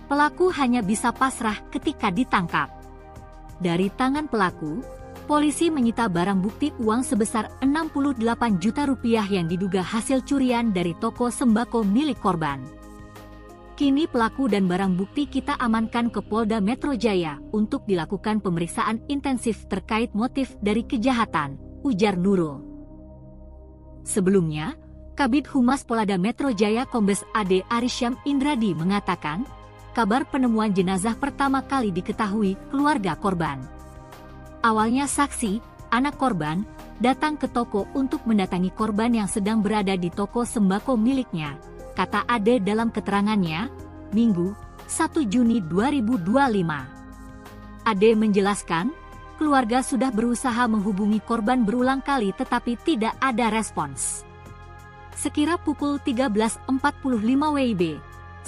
Pelaku hanya bisa pasrah ketika ditangkap. Dari tangan pelaku, polisi menyita barang bukti uang sebesar 68 juta rupiah yang diduga hasil curian dari toko sembako milik korban. Kini pelaku dan barang bukti kita amankan ke Polda Metro Jaya untuk dilakukan pemeriksaan intensif terkait motif dari kejahatan, ujar Nurul. Sebelumnya, Kabid Humas Polda Metro Jaya Kombes AD Arisyam Indradi mengatakan, kabar penemuan jenazah pertama kali diketahui keluarga korban. Awalnya saksi, anak korban, datang ke toko untuk mendatangi korban yang sedang berada di toko sembako miliknya, kata Ade dalam keterangannya, Minggu, 1 Juni 2025. Ade menjelaskan, keluarga sudah berusaha menghubungi korban berulang kali tetapi tidak ada respons. Sekira pukul 13.45 WIB,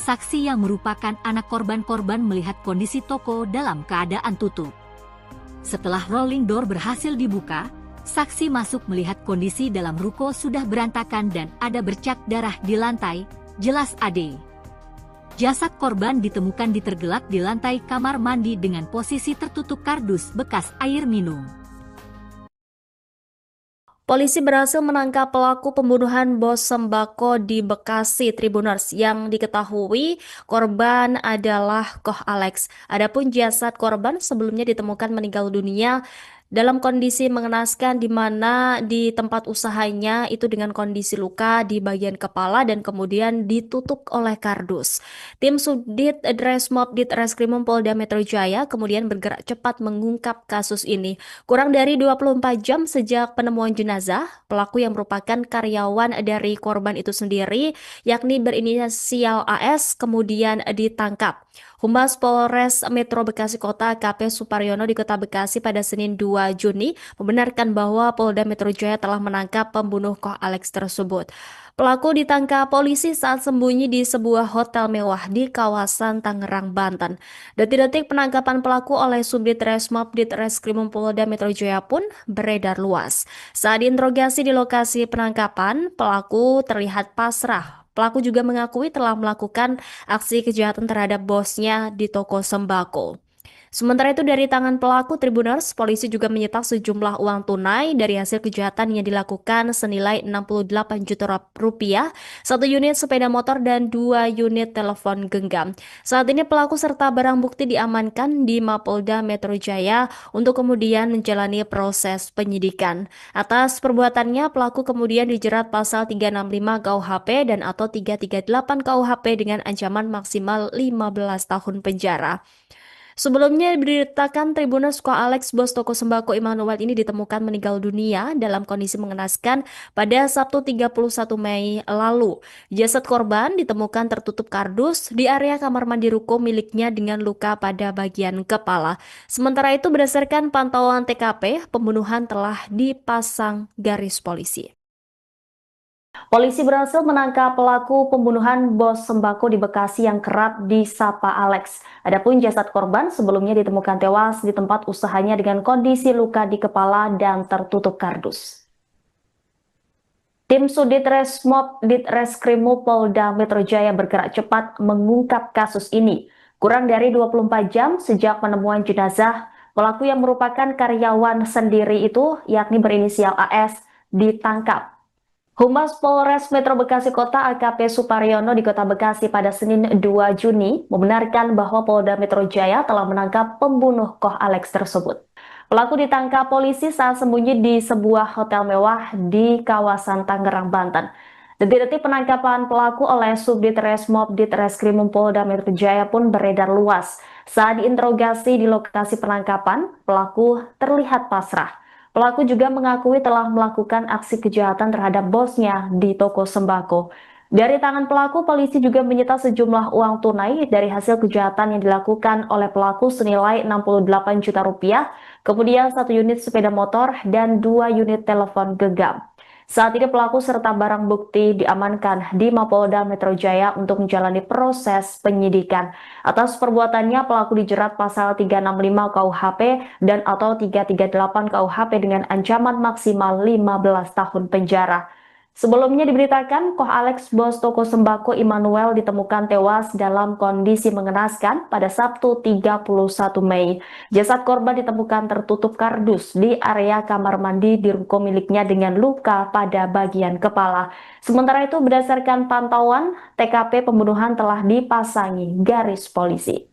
saksi yang merupakan anak korban melihat kondisi toko dalam keadaan tutup. Setelah rolling door berhasil dibuka, saksi masuk melihat kondisi dalam ruko sudah berantakan dan ada bercak darah di lantai, jelas Ade. Jasad korban ditemukan tergelak di lantai kamar mandi dengan posisi tertutup kardus bekas air minum. Polisi berhasil menangkap pelaku pembunuhan bos sembako di Bekasi Tribuners yang diketahui korban adalah Koh Alex. Adapun jasad korban sebelumnya ditemukan meninggal dunia dalam kondisi mengenaskan di mana di tempat usahanya itu dengan kondisi luka di bagian kepala dan kemudian ditutup oleh kardus. Tim Subdit Dresmob Ditreskrimum Polda Metro Jaya kemudian bergerak cepat mengungkap kasus ini. Kurang dari 24 jam sejak penemuan jenazah, pelaku yang merupakan karyawan dari korban itu sendiri, yakni berinisial AS, kemudian ditangkap. Humas Polres Metro Bekasi Kota AKP Suparyono di Kota Bekasi pada Senin 2 Juni membenarkan bahwa Polda Metro Jaya telah menangkap pembunuh Koh Alex tersebut. Pelaku ditangkap polisi saat sembunyi di sebuah hotel mewah di kawasan Tangerang, Banten. Detik-detik penangkapan pelaku oleh Subdit Resmob Ditreskrimum Polda Metro Jaya pun beredar luas. Saat diinterogasi di lokasi penangkapan, pelaku terlihat pasrah. Pelaku juga mengakui telah melakukan aksi kejahatan terhadap bosnya di toko sembako. Sementara itu dari tangan pelaku Tribuners, polisi juga menyita sejumlah uang tunai dari hasil kejahatan yang dilakukan senilai 68 juta rupiah, satu unit sepeda motor dan 2 unit telepon genggam. Saat ini pelaku serta barang bukti diamankan di Mapolda Metro Jaya untuk kemudian menjalani proses penyidikan. Atas perbuatannya, pelaku kemudian dijerat pasal 365 KUHP dan atau 338 KUHP dengan ancaman maksimal 15 tahun penjara. Sebelumnya diberitakan Tribuners Koh Alex bos toko sembako Immanuel ini ditemukan meninggal dunia dalam kondisi mengenaskan pada Sabtu 31 Mei lalu. Jasad korban ditemukan tertutup kardus di area kamar mandi ruko miliknya dengan luka pada bagian kepala. Sementara itu berdasarkan pantauan TKP, pembunuhan telah dipasang garis polisi. Polisi berhasil menangkap pelaku pembunuhan bos sembako di Bekasi yang kerap disapa Alex. Adapun jasad korban sebelumnya ditemukan tewas di tempat usahanya dengan kondisi luka di kepala dan tertutup kardus. Tim Sudit Resmob Ditreskrimum Polda Metro Jaya bergerak cepat mengungkap kasus ini. Kurang dari 24 jam sejak penemuan jenazah, pelaku yang merupakan karyawan sendiri itu, yakni berinisial AS, ditangkap. Humas Polres Metro Bekasi Kota AKP Suparyono di Kota Bekasi pada Senin 2 Juni membenarkan bahwa Polda Metro Jaya telah menangkap pembunuh Koh Alex tersebut. Pelaku ditangkap polisi saat sembunyi di sebuah hotel mewah di kawasan Tangerang, Banten. Detik-detik penangkapan pelaku oleh Subdit Resmob Ditreskrimum Polda Metro Jaya pun beredar luas. Saat diinterogasi di lokasi penangkapan, pelaku terlihat pasrah. Pelaku juga mengakui telah melakukan aksi kejahatan terhadap bosnya di toko sembako. Dari tangan pelaku, polisi juga menyita sejumlah uang tunai dari hasil kejahatan yang dilakukan oleh pelaku senilai 68 juta rupiah, kemudian 1 unit sepeda motor dan 2 unit telepon genggam. Saat ini pelaku serta barang bukti diamankan di Mapolda Metro Jaya untuk menjalani proses penyidikan. Atas perbuatannya pelaku dijerat pasal 365 KUHP dan atau 338 KUHP dengan ancaman maksimal 15 tahun penjara. Sebelumnya diberitakan Koh Alex bos toko sembako Immanuel ditemukan tewas dalam kondisi mengenaskan pada Sabtu 31 Mei. Jasad korban ditemukan tertutup kardus di area kamar mandi di ruko miliknya dengan luka pada bagian kepala. Sementara itu berdasarkan pantauan, TKP pembunuhan telah dipasangi garis polisi.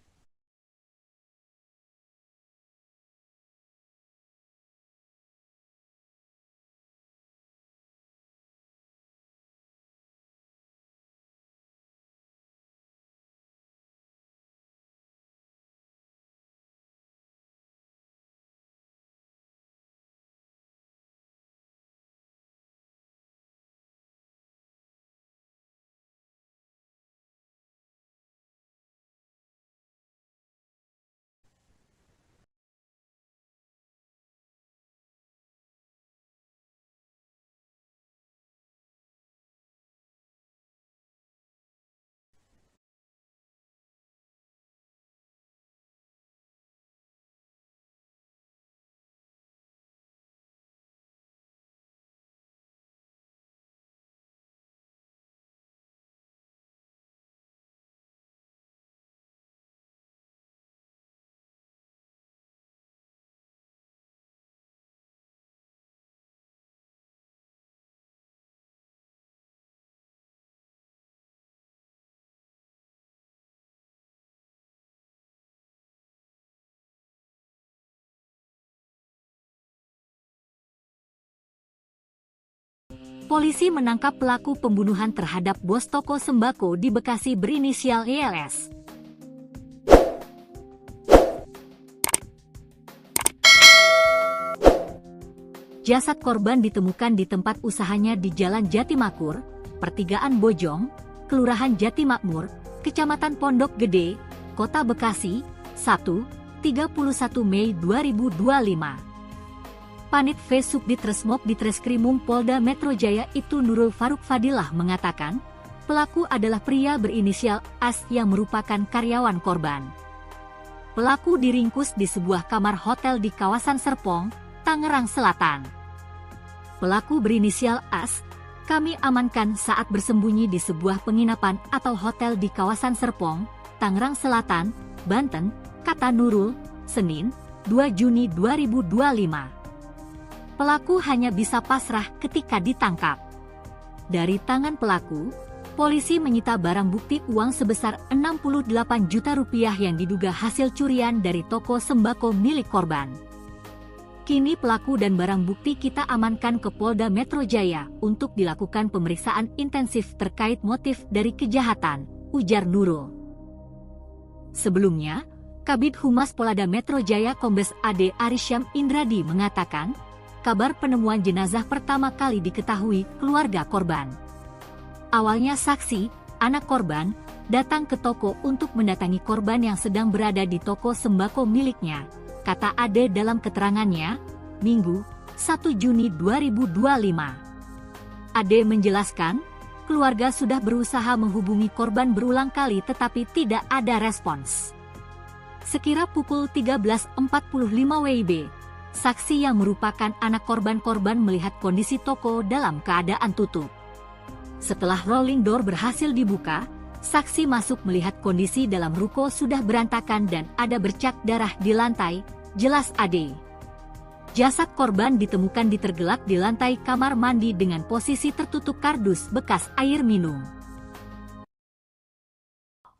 polisi menangkap pelaku pembunuhan terhadap bos toko sembako di Bekasi berinisial YLS. Jasad korban ditemukan di tempat usahanya di Jalan Jatimakmur, Pertigaan Bojong, Kelurahan Jatimakmur, Kecamatan Pondok Gede, Kota Bekasi, Sabtu, 31 Mei 2025. Panit V Subdit Resmob Ditreskrimum Polda Metro Jaya Ibtu Nurul Faruk Fadilah mengatakan, pelaku adalah pria berinisial AS yang merupakan karyawan korban. Pelaku diringkus di sebuah kamar hotel di kawasan Serpong, Tangerang Selatan. Pelaku berinisial AS, kami amankan saat bersembunyi di sebuah penginapan atau hotel di kawasan Serpong, Tangerang Selatan, Banten, kata Nurul, Senin, 2 Juni 2025. Pelaku hanya bisa pasrah ketika ditangkap. Dari tangan pelaku, polisi menyita barang bukti uang sebesar 68 juta rupiah yang diduga hasil curian dari toko sembako milik korban. Kini pelaku dan barang bukti kita amankan ke Polda Metro Jaya untuk dilakukan pemeriksaan intensif terkait motif dari kejahatan, ujar Nurul. Sebelumnya, Kabid Humas Polda Metro Jaya Kombes AD Arisyam Indradi mengatakan, kabar penemuan jenazah pertama kali diketahui keluarga korban. Awalnya saksi, anak korban, datang ke toko untuk mendatangi korban yang sedang berada di toko sembako miliknya, kata Ade dalam keterangannya, Minggu, 1 Juni 2025. Ade menjelaskan, keluarga sudah berusaha menghubungi korban berulang kali tetapi tidak ada respons. Sekira pukul 13.45 WIB, saksi yang merupakan anak korban melihat kondisi toko dalam keadaan tutup. Setelah rolling door berhasil dibuka, saksi masuk melihat kondisi dalam ruko sudah berantakan dan ada bercak darah di lantai, jelas Ade. Jasad korban ditemukan ditergelak di lantai kamar mandi dengan posisi tertutup kardus bekas air minum.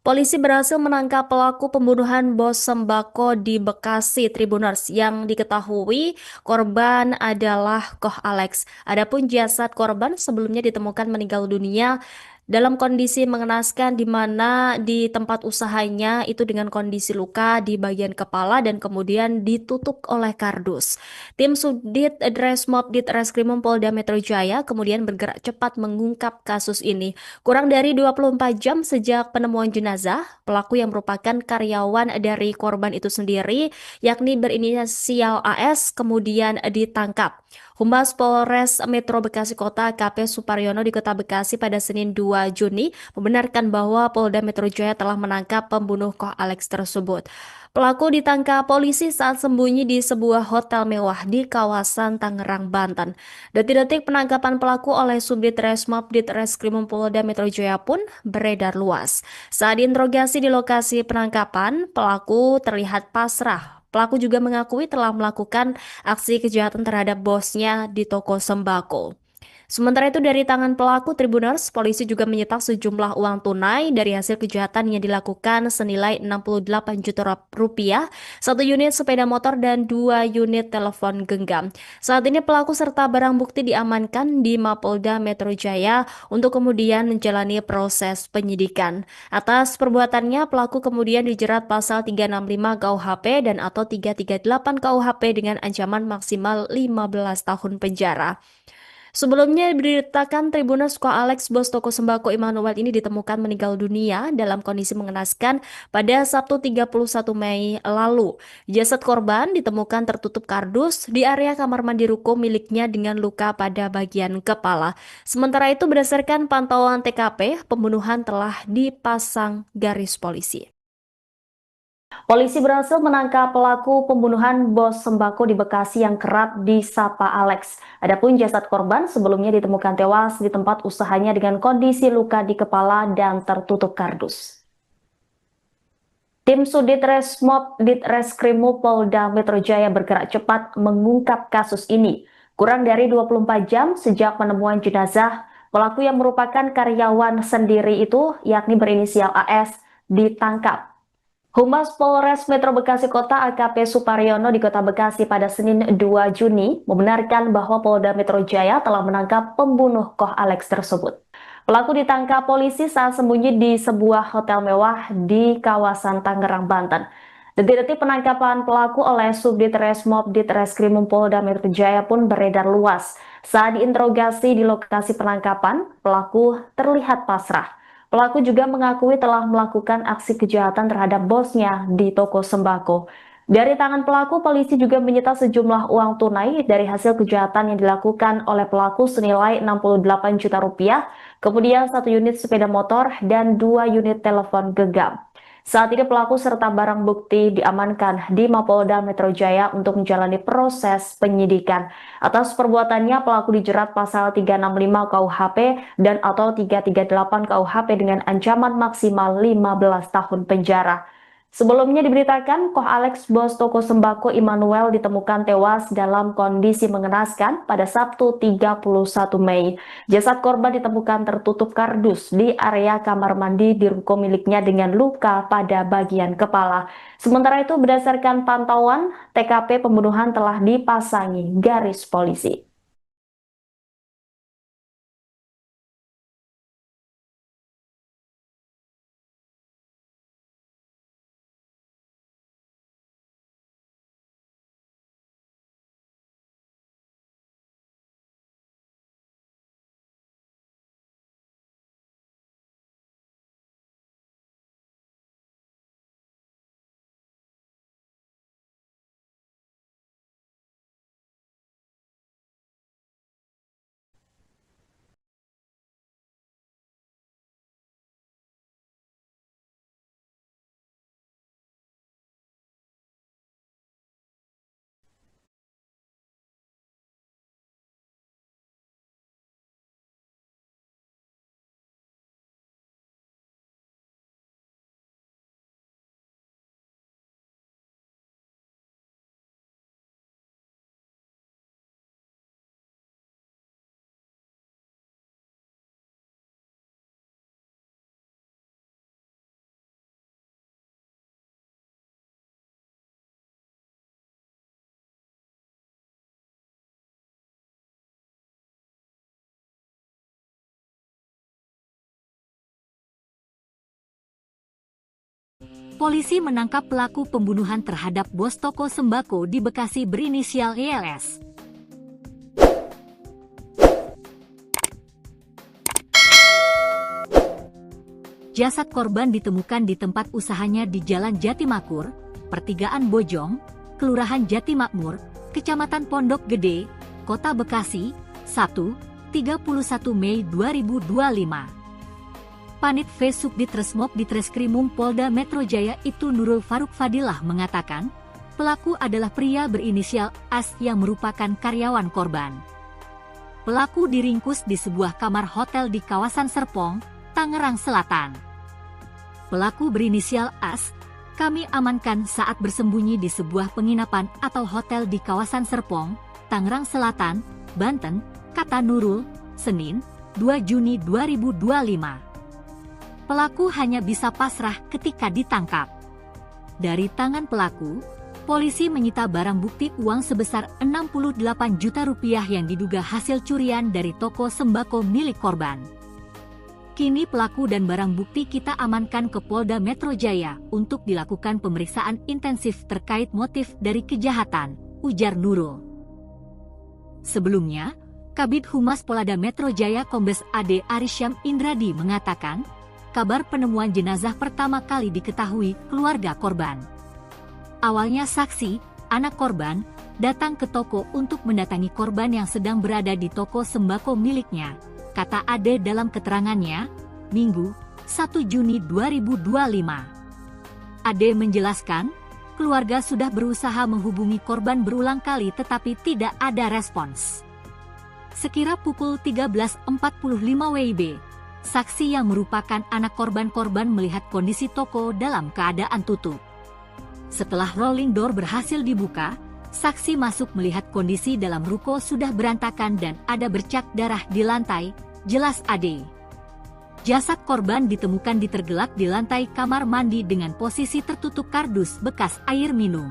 Polisi berhasil menangkap pelaku pembunuhan bos sembako di Bekasi Tribuners yang diketahui korban adalah Koh Alex. Adapun jasad korban sebelumnya ditemukan meninggal dunia dalam kondisi mengenaskan di mana di tempat usahanya itu dengan kondisi luka di bagian kepala dan kemudian ditutup oleh kardus. Tim Subdit Resmob Ditreskrimum Polda Metro Jaya kemudian bergerak cepat mengungkap kasus ini. Kurang dari 24 jam sejak penemuan jenazah, pelaku yang merupakan karyawan dari korban itu sendiri, yakni berinisial AS, kemudian ditangkap. Humas Polres Metro Bekasi Kota AKP Suparyono di Kota Bekasi pada Senin 2 Juni membenarkan bahwa Polda Metro Jaya telah menangkap pembunuh Koh Alex tersebut. Pelaku ditangkap polisi saat sembunyi di sebuah hotel mewah di kawasan Tangerang, Banten. Detik-detik penangkapan pelaku oleh Subdit Resmob Ditreskrimum Polda Metro Jaya pun beredar luas. Saat diinterogasi di lokasi penangkapan, pelaku terlihat pasrah. Pelaku juga mengakui telah melakukan aksi kejahatan terhadap bosnya di toko sembako. Sementara itu dari tangan pelaku Tribuners, polisi juga menyita sejumlah uang tunai dari hasil kejahatan yang dilakukan senilai 68 juta rupiah, 1 unit sepeda motor dan 2 unit telepon genggam. Saat ini pelaku serta barang bukti diamankan di Mapolda Metro Jaya untuk kemudian menjalani proses penyidikan. Atas perbuatannya, pelaku kemudian dijerat pasal 365 KUHP dan atau 338 KUHP dengan ancaman maksimal 15 tahun penjara. Sebelumnya diberitakan Tribuners Koh Alex, bos toko sembako Immanuel ini ditemukan meninggal dunia dalam kondisi mengenaskan pada Sabtu 31 Mei lalu. Jasad korban ditemukan tertutup kardus di area kamar mandi ruko miliknya dengan luka pada bagian kepala. Sementara itu berdasarkan pantauan TKP, pembunuhan telah dipasang garis polisi. Polisi berhasil menangkap pelaku pembunuhan bos sembako di Bekasi yang kerap disapa Alex. Adapun jasad korban sebelumnya ditemukan tewas di tempat usahanya dengan kondisi luka di kepala dan tertutup kardus. Tim Subdit Resmob Ditreskrimum Polda Metro Jaya bergerak cepat mengungkap kasus ini. Kurang dari 24 jam sejak penemuan jenazah, pelaku yang merupakan karyawan sendiri itu, yakni berinisial AS, ditangkap. Humas Polres Metro Bekasi Kota AKP Suparyono di Kota Bekasi pada Senin 2 Juni membenarkan bahwa Polda Metro Jaya telah menangkap pembunuh Koh Alex tersebut. Pelaku ditangkap polisi saat sembunyi di sebuah hotel mewah di kawasan Tangerang, Banten. Detik-detik penangkapan pelaku oleh Subdit Resmob Ditreskrimum Polda Metro Jaya pun beredar luas. Saat diinterogasi di lokasi penangkapan, pelaku terlihat pasrah. Pelaku juga mengakui telah melakukan aksi kejahatan terhadap bosnya di toko sembako. Dari tangan pelaku, polisi juga menyita sejumlah uang tunai dari hasil kejahatan yang dilakukan oleh pelaku senilai 68 juta rupiah, kemudian 1 unit sepeda motor dan 2 unit telepon genggam. Saat ini pelaku serta barang bukti diamankan di Mapolda Metro Jaya untuk menjalani proses penyidikan. Atas perbuatannya, pelaku dijerat pasal 365 KUHP dan atau 338 KUHP dengan ancaman maksimal 15 tahun penjara. Sebelumnya diberitakan, Koh Alex, bos toko sembako Immanuel, ditemukan tewas dalam kondisi mengenaskan pada Sabtu 31 Mei. Jasad korban ditemukan tertutup kardus di area kamar mandi di ruko miliknya dengan luka pada bagian kepala. Sementara itu, berdasarkan pantauan, TKP pembunuhan telah dipasangi garis polisi. Polisi menangkap pelaku pembunuhan terhadap bos toko sembako di Bekasi berinisial YLS. Jasad korban ditemukan di tempat usahanya di Jalan Jatimakmur, Pertigaan Bojong, Kelurahan Jatimakmur, Kecamatan Pondok Gede, Kota Bekasi, Sabtu, 31 Mei 2025. Panit V Subdit Resmob Ditreskrimum Polda Metro Jaya itu Nurul Faruk Fadilah mengatakan, pelaku adalah pria berinisial AS yang merupakan karyawan korban. Pelaku diringkus di sebuah kamar hotel di kawasan Serpong, Tangerang Selatan. Pelaku berinisial AS, kami amankan saat bersembunyi di sebuah penginapan atau hotel di kawasan Serpong, Tangerang Selatan, Banten, kata Nurul, Senin, 2 Juni 2025. Pelaku hanya bisa pasrah ketika ditangkap. Dari tangan pelaku, polisi menyita barang bukti uang sebesar 68 juta rupiah yang diduga hasil curian dari toko sembako milik korban. Kini pelaku dan barang bukti kita amankan ke Polda Metro Jaya untuk dilakukan pemeriksaan intensif terkait motif dari kejahatan, ujar Nurul. Sebelumnya, Kabid Humas Polda Metro Jaya Kombes AD Arisyam Indradi mengatakan, kabar penemuan jenazah pertama kali diketahui keluarga korban. Awalnya saksi, anak korban, datang ke toko untuk mendatangi korban yang sedang berada di toko sembako miliknya, kata Ade dalam keterangannya, Minggu, 1 Juni 2025. Ade menjelaskan, keluarga sudah berusaha menghubungi korban berulang kali tetapi tidak ada respons. Sekira pukul 13.45 WIB, saksi yang merupakan anak korban melihat kondisi toko dalam keadaan tutup. Setelah rolling door berhasil dibuka, saksi masuk melihat kondisi dalam ruko sudah berantakan dan ada bercak darah di lantai, jelas Ade. Jasad korban ditemukan tergelak di lantai kamar mandi dengan posisi tertutup kardus bekas air minum.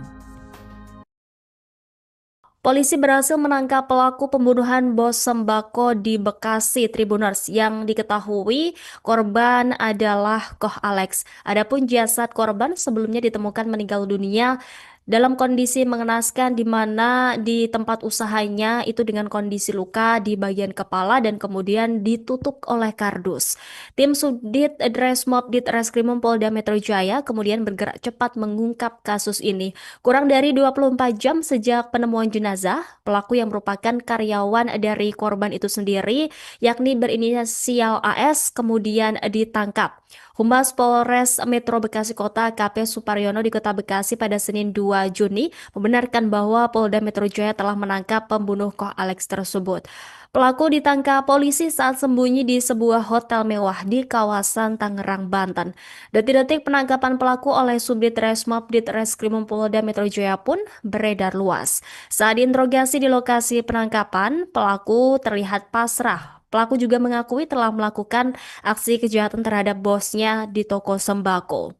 Polisi berhasil menangkap pelaku pembunuhan bos sembako di Bekasi Tribuners yang diketahui korban adalah Koh Alex. Adapun jasad korban sebelumnya ditemukan meninggal dunia dalam kondisi mengenaskan di mana di tempat usahanya itu dengan kondisi luka di bagian kepala dan kemudian ditutup oleh kardus. Tim Subdit Dresmob Ditreskrimum Polda Metro Jaya kemudian bergerak cepat mengungkap kasus ini. Kurang dari 24 jam sejak penemuan jenazah, pelaku yang merupakan karyawan dari korban itu sendiri, yakni berinisial AS, kemudian ditangkap. Humas Polres Metro Bekasi Kota AKP Suparyono di Kota Bekasi pada Senin 2 Juni membenarkan bahwa Polda Metro Jaya telah menangkap pembunuh Koh Alex tersebut. Pelaku ditangkap polisi saat sembunyi di sebuah hotel mewah di kawasan Tangerang, Banten. Detik-detik penangkapan pelaku oleh Subdit Resmob Ditreskrimum Polda Metro Jaya pun beredar luas. Saat diinterogasi di lokasi penangkapan, pelaku terlihat pasrah. Pelaku juga mengakui telah melakukan aksi kejahatan terhadap bosnya di toko sembako.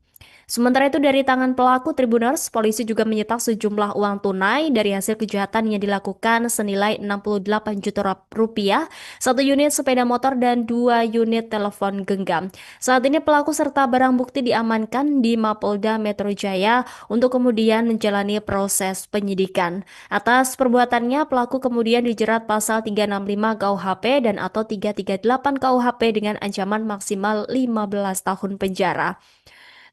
Sementara itu dari tangan pelaku Tribuners, polisi juga menyita sejumlah uang tunai dari hasil kejahatan yang dilakukan senilai 68 juta rupiah, satu unit sepeda motor dan 2 unit telepon genggam. Saat ini pelaku serta barang bukti diamankan di Mapolda Metro Jaya untuk kemudian menjalani proses penyidikan. Atas perbuatannya, pelaku kemudian dijerat pasal 365 KUHP dan atau 338 KUHP dengan ancaman maksimal 15 tahun penjara.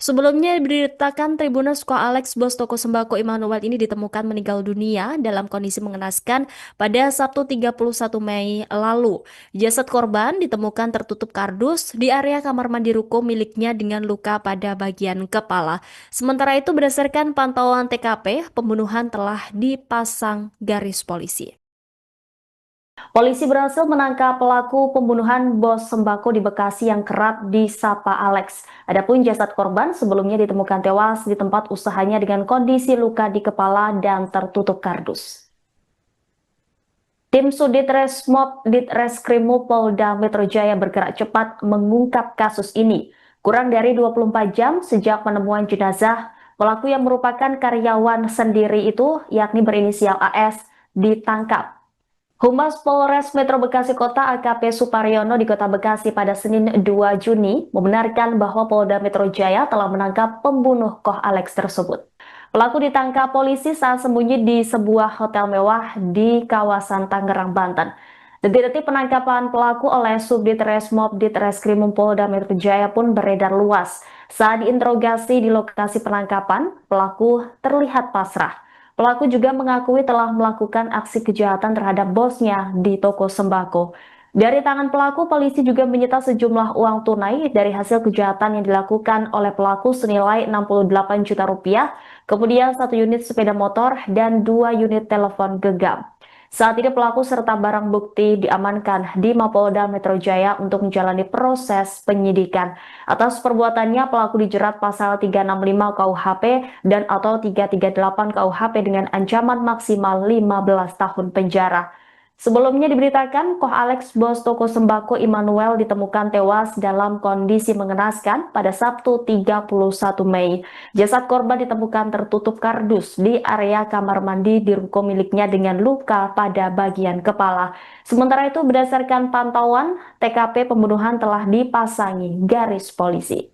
Sebelumnya diberitakan Tribuners Koh Alex bos toko sembako Immanuel ini ditemukan meninggal dunia dalam kondisi mengenaskan pada Sabtu 31 Mei lalu. Jasad korban ditemukan tertutup kardus di area kamar mandi ruko miliknya dengan luka pada bagian kepala. Sementara itu berdasarkan pantauan TKP, pembunuhan telah dipasang garis polisi. Polisi berhasil menangkap pelaku pembunuhan bos sembako di Bekasi yang kerap disapa Alex. Adapun jasad korban sebelumnya ditemukan tewas di tempat usahanya dengan kondisi luka di kepala dan tertutup kardus. Tim Sudit Resmob Ditreskrimum Polda Metro Jaya bergerak cepat mengungkap kasus ini. Kurang dari 24 jam sejak penemuan jenazah, pelaku yang merupakan karyawan sendiri itu, yakni berinisial AS, ditangkap. Humas Polres Metro Bekasi Kota AKP Suparyono di Kota Bekasi pada Senin 2 Juni membenarkan bahwa Polda Metro Jaya telah menangkap pembunuh Koh Alex tersebut. Pelaku ditangkap polisi saat sembunyi di sebuah hotel mewah di kawasan Tangerang, Banten. Detik-detik penangkapan pelaku oleh Subdit Resmob Ditreskrimum Polda Metro Jaya pun beredar luas. Saat diinterogasi di lokasi penangkapan, pelaku terlihat pasrah. Pelaku juga mengakui telah melakukan aksi kejahatan terhadap bosnya di toko sembako. Dari tangan pelaku, polisi juga menyita sejumlah uang tunai dari hasil kejahatan yang dilakukan oleh pelaku senilai 68 juta rupiah, kemudian 1 unit sepeda motor dan 2 unit telepon genggam. Saat ini pelaku serta barang bukti diamankan di Mapolda Metro Jaya untuk menjalani proses penyidikan. Atas perbuatannya pelaku dijerat pasal 365 KUHP dan atau 338 KUHP dengan ancaman maksimal 15 tahun penjara. Sebelumnya diberitakan Koh Alex bos toko sembako Immanuel ditemukan tewas dalam kondisi mengenaskan pada Sabtu 31 Mei. Jasad korban ditemukan tertutup kardus di area kamar mandi di ruko miliknya dengan luka pada bagian kepala. Sementara itu berdasarkan pantauan, TKP pembunuhan telah dipasangi garis polisi.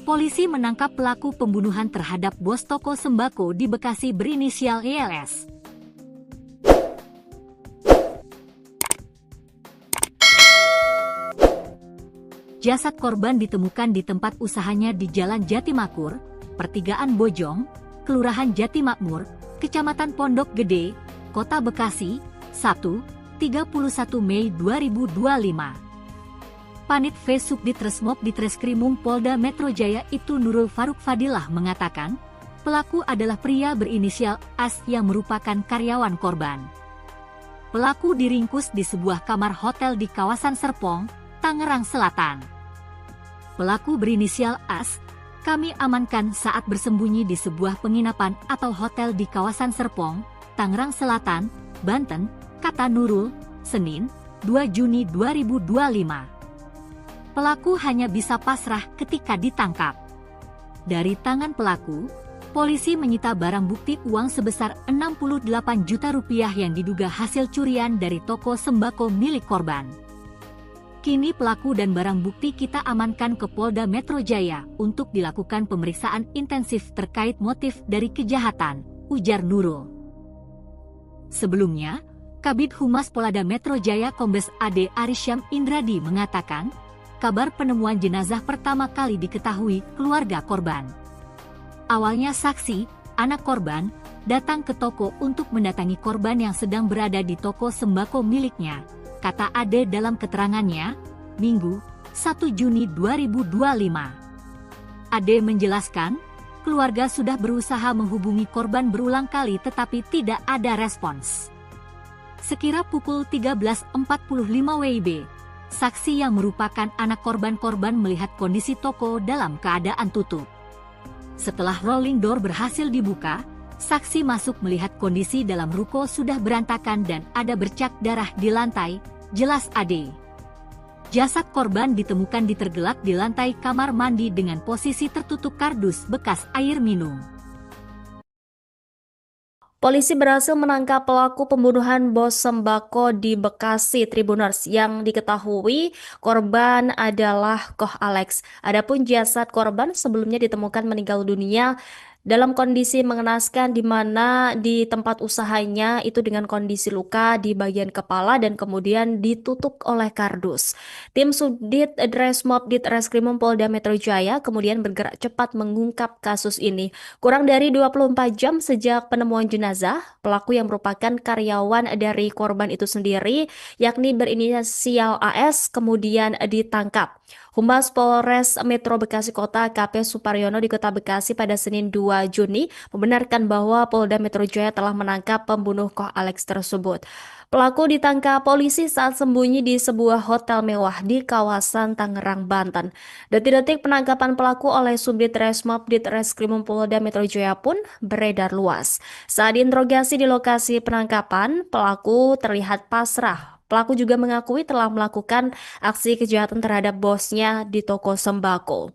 Polisi menangkap pelaku pembunuhan terhadap bos toko sembako di Bekasi berinisial ELS. Jasad korban ditemukan di tempat usahanya di Jalan Jatimakmur, Pertigaan Bojong, Kelurahan Jatimakmur, Kecamatan Pondok Gede, Kota Bekasi, Sabtu, 31 Mei 2025. Panit V Subdit Resmob Ditreskrimum Polda Metro Jaya itu Nurul Faruk Fadilah mengatakan, pelaku adalah pria berinisial AS yang merupakan karyawan korban. Pelaku diringkus di sebuah kamar hotel di kawasan Serpong, Tangerang Selatan. Pelaku berinisial AS, kami amankan saat bersembunyi di sebuah penginapan atau hotel di kawasan Serpong, Tangerang Selatan, Banten, kata Nurul, Senin, 2 Juni 2025. Pelaku hanya bisa pasrah ketika ditangkap. Dari tangan pelaku, polisi menyita barang bukti uang sebesar 68 juta rupiah yang diduga hasil curian dari toko sembako milik korban. Kini pelaku dan barang bukti kita amankan ke Polda Metro Jaya untuk dilakukan pemeriksaan intensif terkait motif dari kejahatan, ujar Nurul. Sebelumnya, Kabid Humas Polda Metro Jaya Kombes AD Arisyam Indradi mengatakan, kabar penemuan jenazah pertama kali diketahui keluarga korban. Awalnya saksi, anak korban, datang ke toko untuk mendatangi korban yang sedang berada di toko sembako miliknya, kata Ade dalam keterangannya, Minggu, 1 Juni 2025. Ade menjelaskan, keluarga sudah berusaha menghubungi korban berulang kali tetapi tidak ada respons. Sekira pukul 13.45 WIB, saksi yang merupakan anak korban melihat kondisi toko dalam keadaan tutup. Setelah rolling door berhasil dibuka, saksi masuk melihat kondisi dalam ruko sudah berantakan dan ada bercak darah di lantai, jelas Ade. Jasad korban ditemukan ditergelak di lantai kamar mandi dengan posisi tertutup kardus bekas air minum. Polisi berhasil menangkap pelaku pembunuhan bos sembako di Bekasi Tribuners yang diketahui korban adalah Koh Alex. Adapun jasad korban sebelumnya ditemukan meninggal dunia dalam kondisi mengenaskan di mana di tempat usahanya itu dengan kondisi luka di bagian kepala dan kemudian ditutup oleh kardus. Tim Subdit Resmob Ditreskrimum Polda Metro Jaya kemudian bergerak cepat mengungkap kasus ini. Kurang dari 24 jam sejak penemuan jenazah, pelaku yang merupakan karyawan dari korban itu sendiri, yakni berinisial AS, kemudian ditangkap. Humas Polres Metro Bekasi Kota AKP Suparyono di Kota Bekasi pada Senin 2 Juni membenarkan bahwa Polda Metro Jaya telah menangkap pembunuh Koh Alex tersebut. Pelaku ditangkap polisi saat sembunyi di sebuah hotel mewah di kawasan Tangerang, Banten. Detik-detik penangkapan pelaku oleh Subdit Resmob Ditreskrimum Polda Metro Jaya pun beredar luas. Saat diinterogasi di lokasi penangkapan, pelaku terlihat pasrah. Pelaku juga mengakui telah melakukan aksi kejahatan terhadap bosnya di toko sembako.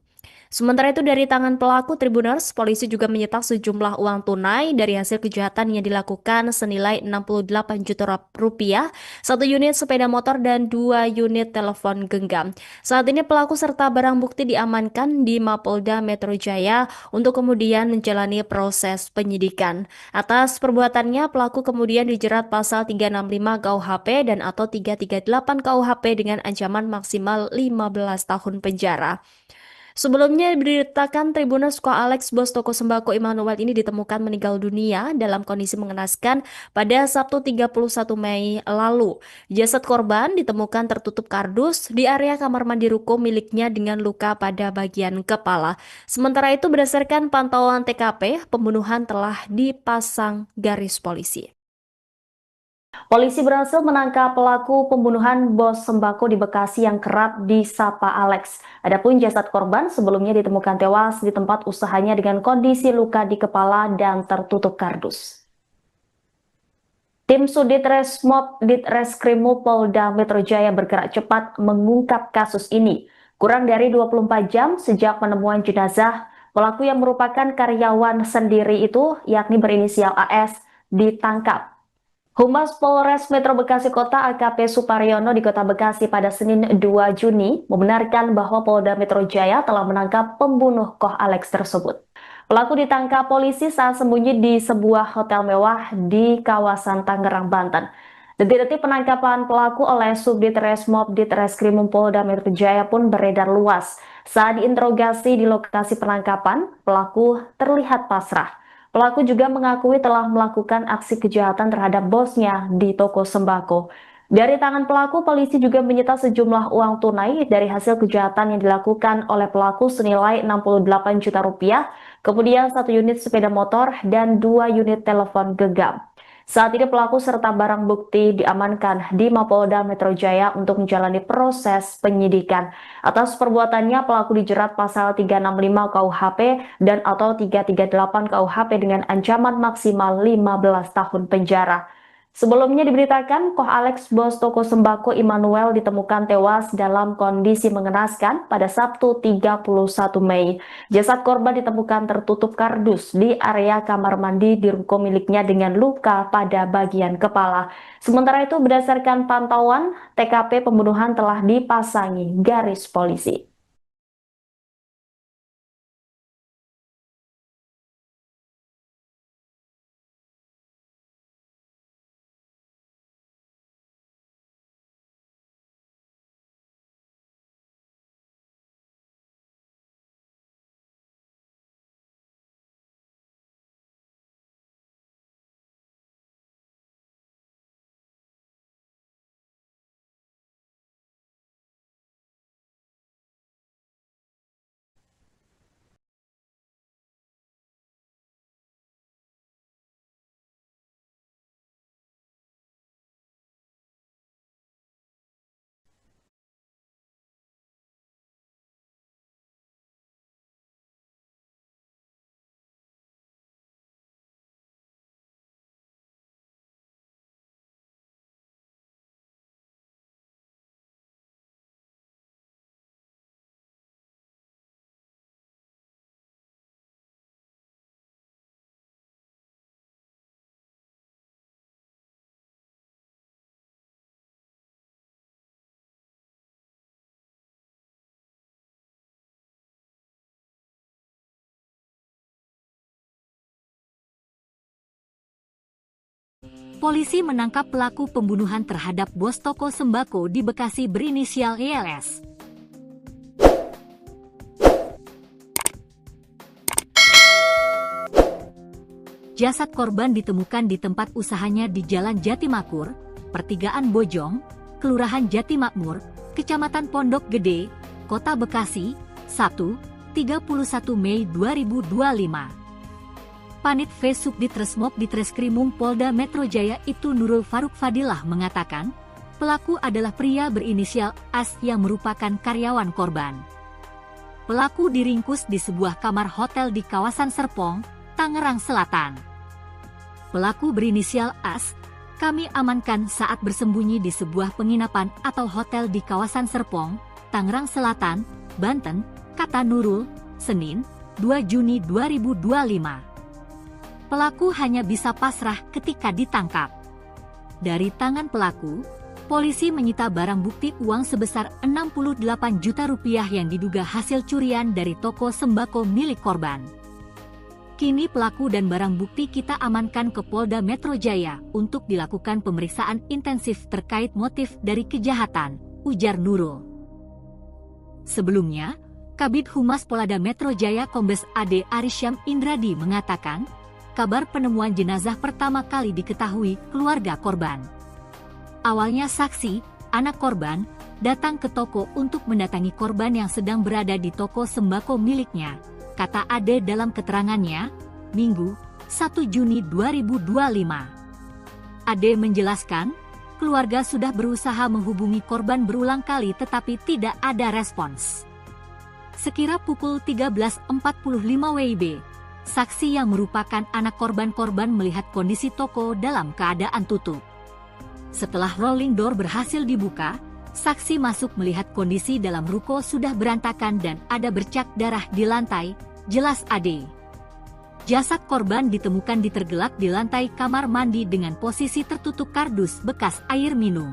Sementara itu dari tangan pelaku Tribuners, polisi juga menyita sejumlah uang tunai dari hasil kejahatan yang dilakukan senilai 68 juta rupiah, 1 unit sepeda motor dan 2 unit telepon genggam. Saat ini pelaku serta barang bukti diamankan di Mapolda Metro Jaya untuk kemudian menjalani proses penyidikan. Atas perbuatannya, pelaku kemudian dijerat pasal 365 KUHP dan atau 338 KUHP dengan ancaman maksimal 15 tahun penjara. Sebelumnya diberitakan Tribuners Koh Alex, bos toko sembako Immanuel ini ditemukan meninggal dunia dalam kondisi mengenaskan pada Sabtu 31 Mei lalu. Jasad korban ditemukan tertutup kardus di area kamar mandi ruko miliknya dengan luka pada bagian kepala. Sementara itu berdasarkan pantauan TKP, pembunuhan telah dipasang garis polisi. Polisi berhasil menangkap pelaku pembunuhan bos sembako di Bekasi yang kerap disapa Alex. Adapun jasad korban sebelumnya ditemukan tewas di tempat usahanya dengan kondisi luka di kepala dan tertutup kardus. Tim Subdit Resmob Ditreskrimum Polda Metro Jaya bergerak cepat mengungkap kasus ini. Kurang dari 24 jam sejak penemuan jenazah, pelaku yang merupakan karyawan sendiri itu, yakni berinisial AS, ditangkap. Humas Polres Metro Bekasi Kota AKP Suparyono di Kota Bekasi pada Senin 2 Juni membenarkan bahwa Polda Metro Jaya telah menangkap pembunuh Koh Alex tersebut. Pelaku ditangkap polisi saat sembunyi di sebuah hotel mewah di kawasan Tangerang, Banten. Detik-detik penangkapan pelaku oleh Subdit Resmob Ditreskrimum Polda Metro Jaya pun beredar luas. Saat diinterogasi di lokasi penangkapan, pelaku terlihat pasrah. Pelaku juga mengakui telah melakukan aksi kejahatan terhadap bosnya di toko sembako. Dari tangan pelaku, polisi juga menyita sejumlah uang tunai dari hasil kejahatan yang dilakukan oleh pelaku senilai 68 juta rupiah, kemudian 1 unit sepeda motor dan 2 unit telepon genggam. Saat ini pelaku serta barang bukti diamankan di Mapolda Metro Jaya untuk menjalani proses penyidikan. Atas perbuatannya, pelaku dijerat pasal 365 KUHP dan atau 338 KUHP dengan ancaman maksimal 15 tahun penjara. Sebelumnya diberitakan, Koh Alex, bos toko sembako Immanuel, ditemukan tewas dalam kondisi mengenaskan pada Sabtu 31 Mei. Jasad korban ditemukan tertutup kardus di area kamar mandi di ruko miliknya dengan luka pada bagian kepala. Sementara itu, berdasarkan pantauan, TKP pembunuhan telah dipasangi garis polisi. Polisi menangkap pelaku pembunuhan terhadap bos toko sembako di Bekasi berinisial ELS. Jasad korban ditemukan di tempat usahanya di Jalan Jatimakmur, Pertigaan Bojong, Kelurahan Jatimakmur, Kecamatan Pondok Gede, Kota Bekasi, Sabtu, 31 Mei 2025. Panit V Subdit Resmob Ditreskrimum Polda Metro Jaya Ibtu Nurul Faruk Fadilah mengatakan, pelaku adalah pria berinisial AS yang merupakan karyawan korban. Pelaku diringkus di sebuah kamar hotel di kawasan Serpong, Tangerang Selatan. Pelaku berinisial AS, kami amankan saat bersembunyi di sebuah penginapan atau hotel di kawasan Serpong, Tangerang Selatan, Banten, kata Nurul, Senin, 2 Juni 2025. Pelaku hanya bisa pasrah ketika ditangkap. Dari tangan pelaku, polisi menyita barang bukti uang sebesar 68 juta rupiah yang diduga hasil curian dari toko sembako milik korban. Kini pelaku dan barang bukti kita amankan ke Polda Metro Jaya untuk dilakukan pemeriksaan intensif terkait motif dari kejahatan, ujar Nurul. Sebelumnya, Kabid Humas Polda Metro Jaya Kombes AD Arisyam Indradi mengatakan, kabar penemuan jenazah pertama kali diketahui keluarga korban. Awalnya saksi, anak korban, datang ke toko untuk mendatangi korban yang sedang berada di toko sembako miliknya, kata Ade dalam keterangannya, Minggu, 1 Juni 2025. Ade menjelaskan, keluarga sudah berusaha menghubungi korban berulang kali tetapi tidak ada respons. Sekira pukul 13.45 WIB, saksi yang merupakan anak korban melihat kondisi toko dalam keadaan tutup. Setelah rolling door berhasil dibuka, saksi masuk melihat kondisi dalam ruko sudah berantakan dan ada bercak darah di lantai, jelas Ade. Jasad korban ditemukan tergelak di lantai kamar mandi dengan posisi tertutup kardus bekas air minum.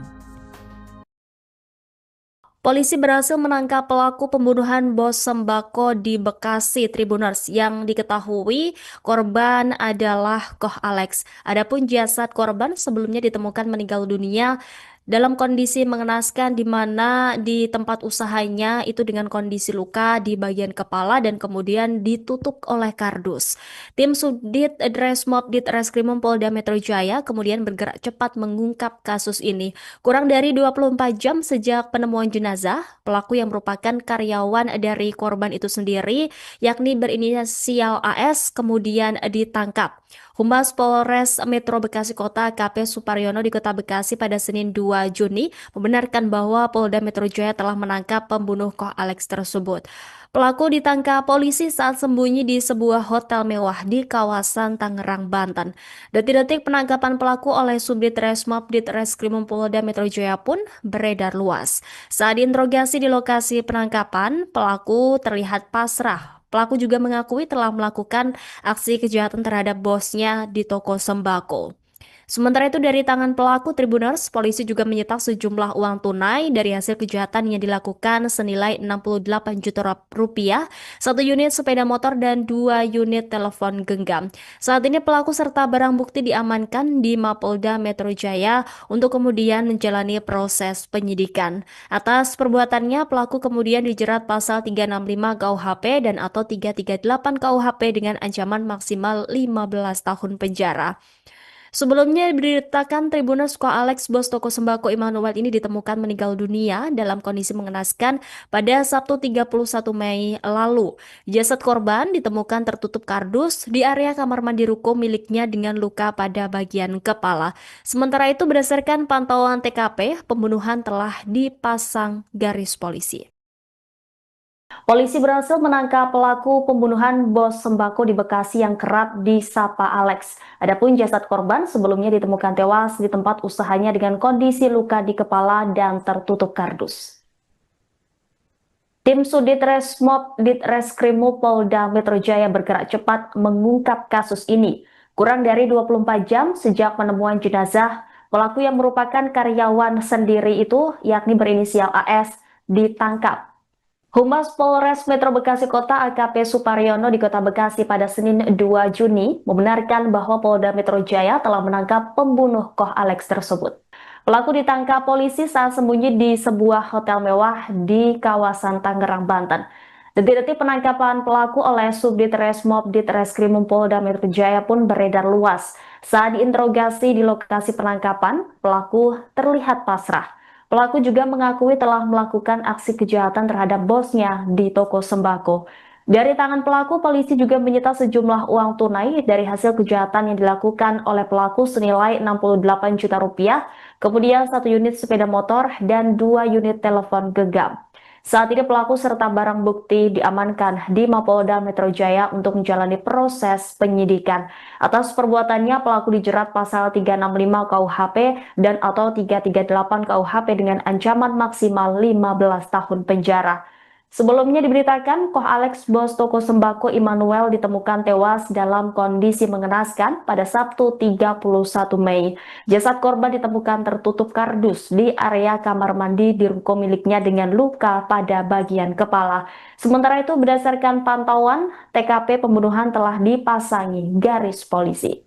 Polisi berhasil menangkap pelaku pembunuhan bos sembako di Bekasi Tribuners yang diketahui korban adalah Koh Alex. Adapun jasad korban sebelumnya ditemukan meninggal dunia dalam kondisi mengenaskan di mana di tempat usahanya itu dengan kondisi luka di bagian kepala dan kemudian ditutup oleh kardus. Tim Subdit Dresmob Ditreskrimum Polda Metro Jaya kemudian bergerak cepat mengungkap kasus ini. Kurang dari 24 jam sejak penemuan jenazah, pelaku yang merupakan karyawan dari korban itu sendiri, yakni berinisial AS, kemudian ditangkap. Humas Polres Metro Bekasi Kota AKP Suparyono di Kota Bekasi pada Senin 2 Juni membenarkan bahwa Polda Metro Jaya telah menangkap pembunuh Koh Alex tersebut. Pelaku ditangkap polisi saat sembunyi di sebuah hotel mewah di kawasan Tangerang, Banten. Detik-detik penangkapan pelaku oleh Subdit Resmob Ditreskrimum Polda Metro Jaya pun beredar luas. Saat diinterogasi di lokasi penangkapan, pelaku terlihat pasrah. Pelaku juga mengakui telah melakukan aksi kejahatan terhadap bosnya di toko sembako. Sementara itu dari tangan pelaku Tribuners, polisi juga menyita sejumlah uang tunai dari hasil kejahatan yang dilakukan senilai 68 juta rupiah, satu unit sepeda motor dan 2 unit telepon genggam. Saat ini pelaku serta barang bukti diamankan di Mapolda Metro Jaya untuk kemudian menjalani proses penyidikan. Atas perbuatannya, pelaku kemudian dijerat pasal 365 KUHP dan atau 338 KUHP dengan ancaman maksimal 15 tahun penjara. Sebelumnya diberitakan Tribuners Koh Alex bos toko sembako Immanuel ini ditemukan meninggal dunia dalam kondisi mengenaskan pada Sabtu 31 Mei lalu. Jasad korban ditemukan tertutup kardus di area kamar mandi ruko miliknya dengan luka pada bagian kepala. Sementara itu berdasarkan pantauan TKP, pembunuhan telah dipasang garis polisi. Polisi berhasil menangkap pelaku pembunuhan bos sembako di Bekasi yang kerap disapa Alex. Adapun jasad korban sebelumnya ditemukan tewas di tempat usahanya dengan kondisi luka di kepala dan tertutup kardus. Tim Sudit Resmob Ditreskrimum Polda Metro Jaya bergerak cepat mengungkap kasus ini. Kurang dari 24 jam sejak penemuan jenazah, pelaku yang merupakan karyawan sendiri itu, yakni berinisial AS, ditangkap. Humas Polres Metro Bekasi Kota AKP Suparyono di Kota Bekasi pada Senin 2 Juni membenarkan bahwa Polda Metro Jaya telah menangkap pembunuh Koh Alex tersebut. Pelaku ditangkap polisi saat sembunyi di sebuah hotel mewah di kawasan Tangerang, Banten. Detik-detik penangkapan pelaku oleh Subdit Resmob Ditreskrimum Polda Metro Jaya pun beredar luas. Saat diinterogasi di lokasi penangkapan, pelaku terlihat pasrah. Pelaku juga mengakui telah melakukan aksi kejahatan terhadap bosnya di toko sembako. Dari tangan pelaku, polisi juga menyita sejumlah uang tunai dari hasil kejahatan yang dilakukan oleh pelaku senilai 68 juta rupiah, kemudian 1 unit sepeda motor dan 2 unit telepon genggam. Saat ini pelaku serta barang bukti diamankan di Mapolda Metro Jaya untuk menjalani proses penyidikan. Atas perbuatannya pelaku dijerat pasal 365 KUHP dan atau 338 KUHP dengan ancaman maksimal 15 tahun penjara. Sebelumnya diberitakan Koh Alex bos toko sembako Immanuel ditemukan tewas dalam kondisi mengenaskan pada Sabtu 31 Mei. Jasad korban ditemukan tertutup kardus di area kamar mandi di ruko miliknya dengan luka pada bagian kepala. Sementara itu berdasarkan pantauan, TKP pembunuhan telah dipasangi garis polisi.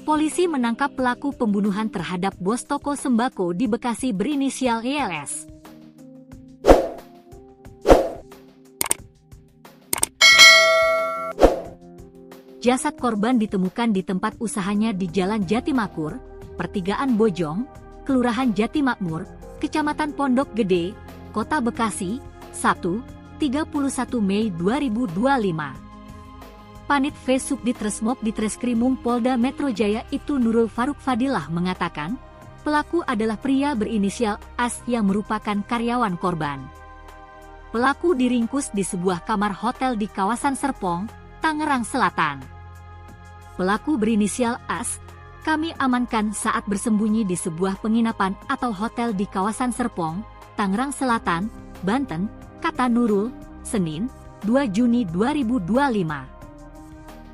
polisi menangkap pelaku pembunuhan terhadap bos toko sembako di Bekasi berinisial YLS. Jasad korban ditemukan di tempat usahanya di Jalan Jatimakmur, Pertigaan Bojong, Kelurahan Jatimakmur, Kecamatan Pondok Gede, Kota Bekasi, Sabtu, 31 Mei 2025. Panit V Subdit Resmob Ditreskrimum Polda Metro Jaya itu Nurul Faruk Fadilah mengatakan, pelaku adalah pria berinisial AS yang merupakan karyawan korban. Pelaku diringkus di sebuah kamar hotel di kawasan Serpong, Tangerang Selatan. Pelaku berinisial AS, kami amankan saat bersembunyi di sebuah penginapan atau hotel di kawasan Serpong, Tangerang Selatan, Banten, kata Nurul, Senin, 2 Juni 2025.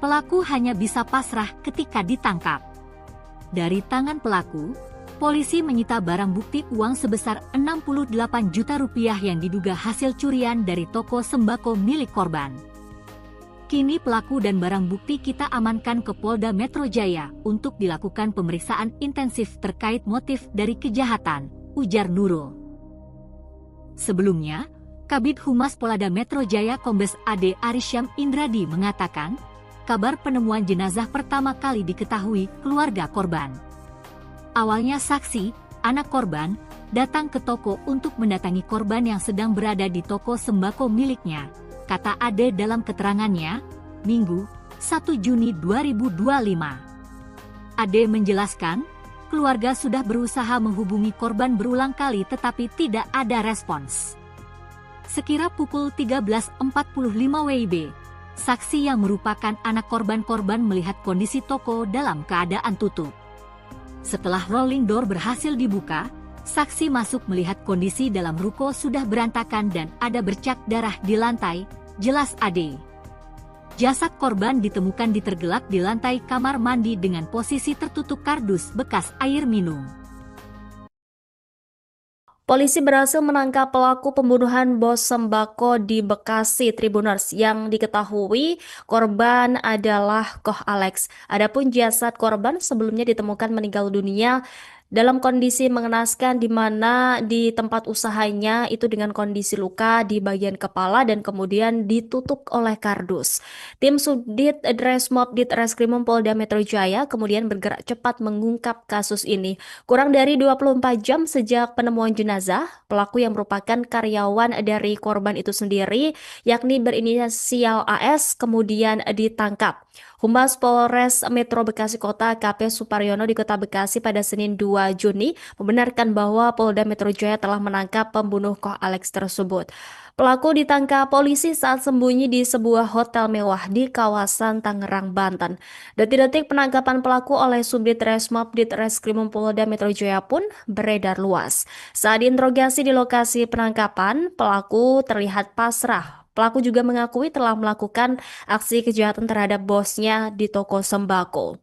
Pelaku hanya bisa pasrah ketika ditangkap. Dari tangan pelaku, polisi menyita barang bukti uang sebesar 68 juta rupiah yang diduga hasil curian dari toko sembako milik korban. Kini pelaku dan barang bukti kita amankan ke Polda Metro Jaya untuk dilakukan pemeriksaan intensif terkait motif dari kejahatan, ujar Nurul. Sebelumnya, Kabid Humas Polda Metro Jaya Kombes AD Arisyam Indradi mengatakan, kabar penemuan jenazah pertama kali diketahui keluarga korban. Awalnya saksi, anak korban, datang ke toko untuk mendatangi korban yang sedang berada di toko sembako miliknya, kata Ade dalam keterangannya, Minggu, 1 Juni 2025. Ade menjelaskan, keluarga sudah berusaha menghubungi korban berulang kali tetapi tidak ada respons. Sekira pukul 13.45 WIB, saksi yang merupakan anak korban melihat kondisi toko dalam keadaan tutup. Setelah rolling door berhasil dibuka, saksi masuk melihat kondisi dalam ruko sudah berantakan dan ada bercak darah di lantai, jelas Ade. Jasad korban ditemukan ditergelak di lantai kamar mandi dengan posisi tertutup kardus bekas air minum. Polisi berhasil menangkap pelaku pembunuhan bos sembako di Bekasi Tribuners yang diketahui korban adalah Koh Alex. Adapun jasad korban sebelumnya ditemukan meninggal dunia dalam kondisi mengenaskan di mana di tempat usahanya itu dengan kondisi luka di bagian kepala dan kemudian ditutup oleh kardus. Tim Subdit Resmob Ditreskrimum Polda Metro Jaya kemudian bergerak cepat mengungkap kasus ini. Kurang dari 24 jam sejak penemuan jenazah, pelaku yang merupakan karyawan dari korban itu sendiri, yakni berinisial AS, kemudian ditangkap. Humas Polres Metro Bekasi Kota AKP Suparyono di Kota Bekasi pada Senin 2 Juni membenarkan bahwa Polda Metro Jaya telah menangkap pembunuh Koh Alex tersebut. Pelaku ditangkap polisi saat sembunyi di sebuah hotel mewah di kawasan Tangerang, Banten. Detik-detik penangkapan pelaku oleh Subdit Resmob Ditreskrimum Polda Metro Jaya pun beredar luas. Saat diinterogasi di lokasi penangkapan, pelaku terlihat pasrah. Pelaku juga mengakui telah melakukan aksi kejahatan terhadap bosnya di toko sembako.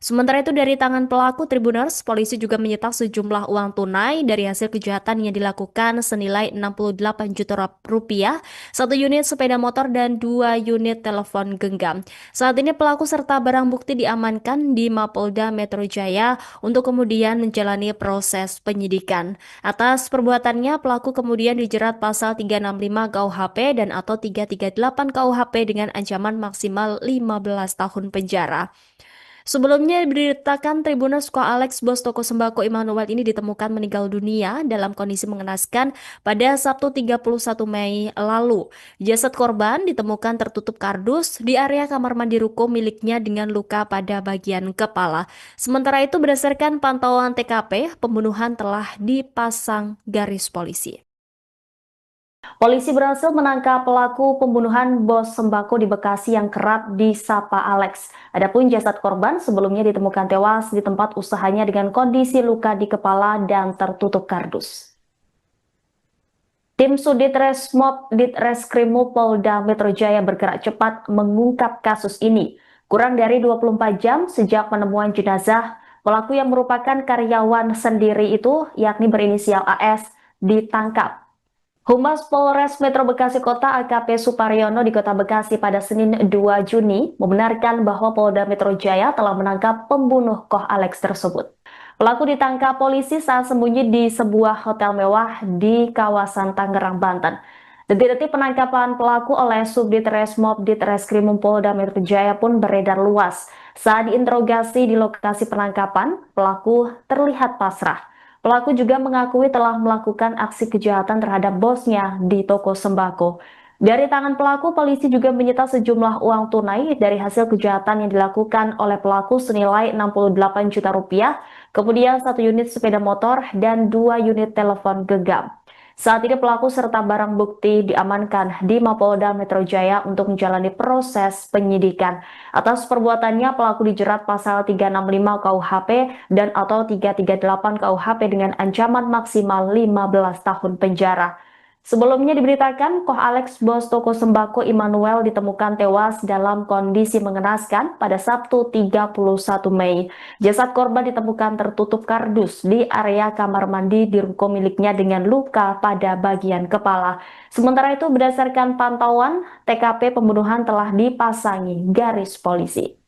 Sementara itu dari tangan pelaku Tribuners, polisi juga menyita sejumlah uang tunai dari hasil kejahatan yang dilakukan senilai 68 juta rupiah, 1 unit sepeda motor dan 2 unit telepon genggam. Saat ini pelaku serta barang bukti diamankan di Mapolda Metro Jaya untuk kemudian menjalani proses penyidikan. Atas perbuatannya, pelaku kemudian dijerat pasal 365 KUHP dan atau 338 KUHP dengan ancaman maksimal 15 tahun penjara. Sebelumnya diberitakan Tribuners Koh Alex, bos toko sembako Immanuel ini ditemukan meninggal dunia dalam kondisi mengenaskan pada Sabtu 31 Mei lalu. Jasad korban ditemukan tertutup kardus di area kamar mandi ruko miliknya dengan luka pada bagian kepala. Sementara itu berdasarkan pantauan TKP, pembunuhan telah dipasang garis polisi. Polisi berhasil menangkap pelaku pembunuhan bos sembako di Bekasi yang kerap disapa Alex. Adapun jasad korban sebelumnya ditemukan tewas di tempat usahanya dengan kondisi luka di kepala dan tertutup kardus. Tim Subdit Resmob Ditreskrimum Polda Metro Jaya bergerak cepat mengungkap kasus ini. Kurang dari 24 jam sejak penemuan jenazah, pelaku yang merupakan karyawan sendiri itu, yakni berinisial AS, ditangkap. Humas Polres Metro Bekasi Kota AKP Suparyono di Kota Bekasi pada Senin 2 Juni membenarkan bahwa Polda Metro Jaya telah menangkap pembunuh Koh Alex tersebut. Pelaku ditangkap polisi saat sembunyi di sebuah hotel mewah di kawasan Tangerang, Banten. Detik-detik penangkapan pelaku oleh Subdit Resmob Ditreskrimum Polda Metro Jaya pun beredar luas. Saat diinterogasi di lokasi penangkapan, pelaku terlihat pasrah. Pelaku juga mengakui telah melakukan aksi kejahatan terhadap bosnya di toko sembako. Dari tangan pelaku, polisi juga menyita sejumlah uang tunai dari hasil kejahatan yang dilakukan oleh pelaku senilai 68 juta rupiah, kemudian 1 unit sepeda motor dan 2 unit telepon genggam. Saat ini pelaku serta barang bukti diamankan di Mapolda Metro Jaya untuk menjalani proses penyidikan. Atas perbuatannya, pelaku dijerat pasal 365 KUHP dan atau 338 KUHP dengan ancaman maksimal 15 tahun penjara. Sebelumnya diberitakan, Koh Alex, bos toko sembako Immanuel, ditemukan tewas dalam kondisi mengenaskan pada Sabtu 31 Mei. Jasad korban ditemukan tertutup kardus di area kamar mandi di ruko miliknya dengan luka pada bagian kepala. Sementara itu, berdasarkan pantauan, TKP pembunuhan telah dipasangi garis polisi.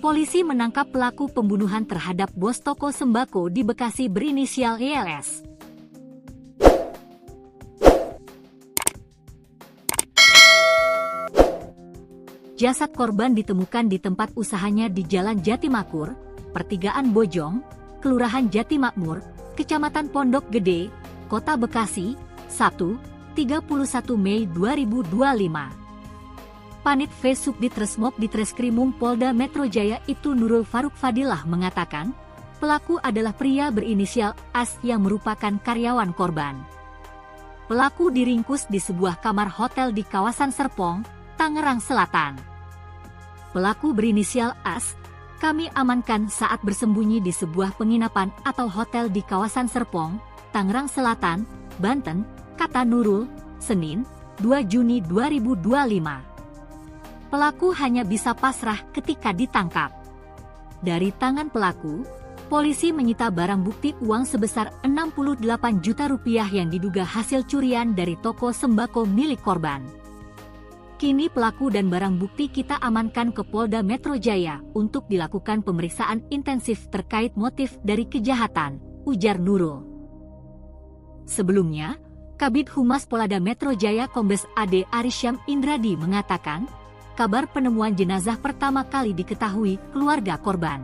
Polisi menangkap pelaku pembunuhan terhadap bos toko sembako di Bekasi berinisial YLS. Jasad korban ditemukan di tempat usahanya di Jalan Jatimakmur, Pertigaan Bojong, Kelurahan Jatimakmur, Kecamatan Pondok Gede, Kota Bekasi, Sabtu, 31 Mei 2025. Panit V Subdit Resmob Ditreskrimum Polda Metro Jaya Ibtu Nurul Faruk Fadilah mengatakan, pelaku adalah pria berinisial AS yang merupakan karyawan korban. Pelaku diringkus di sebuah kamar hotel di kawasan Serpong, Tangerang Selatan. Pelaku berinisial AS, kami amankan saat bersembunyi di sebuah penginapan atau hotel di kawasan Serpong, Tangerang Selatan, Banten, kata Nurul, Senin, 2 Juni 2025. Pelaku hanya bisa pasrah ketika ditangkap. Dari tangan pelaku, polisi menyita barang bukti uang sebesar 68 juta rupiah yang diduga hasil curian dari toko sembako milik korban. Kini pelaku dan barang bukti kita amankan ke Polda Metro Jaya untuk dilakukan pemeriksaan intensif terkait motif dari kejahatan, ujar Nurul. Sebelumnya, Kabid Humas Polda Metro Jaya Kombes AD Arisyam Indradi mengatakan, kabar penemuan jenazah pertama kali diketahui keluarga korban.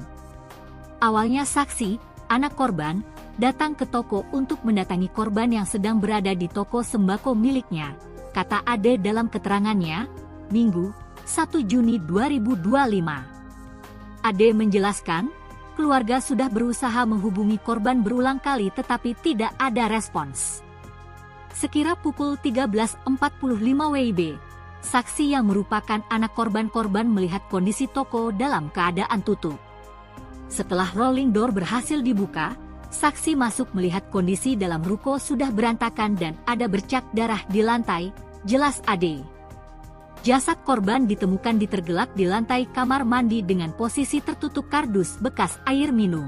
Awalnya saksi, anak korban, datang ke toko untuk mendatangi korban yang sedang berada di toko sembako miliknya, kata Ade dalam keterangannya, Minggu, 1 Juni 2025. Ade menjelaskan, keluarga sudah berusaha menghubungi korban berulang kali tetapi tidak ada respons. Sekira pukul 13.45 WIB, saksi yang merupakan anak korban melihat kondisi toko dalam keadaan tutup. Setelah rolling door berhasil dibuka, saksi masuk melihat kondisi dalam ruko sudah berantakan dan ada bercak darah di lantai, jelas Ade. Jasad korban ditemukan tergelak di lantai kamar mandi dengan posisi tertutup kardus bekas air minum.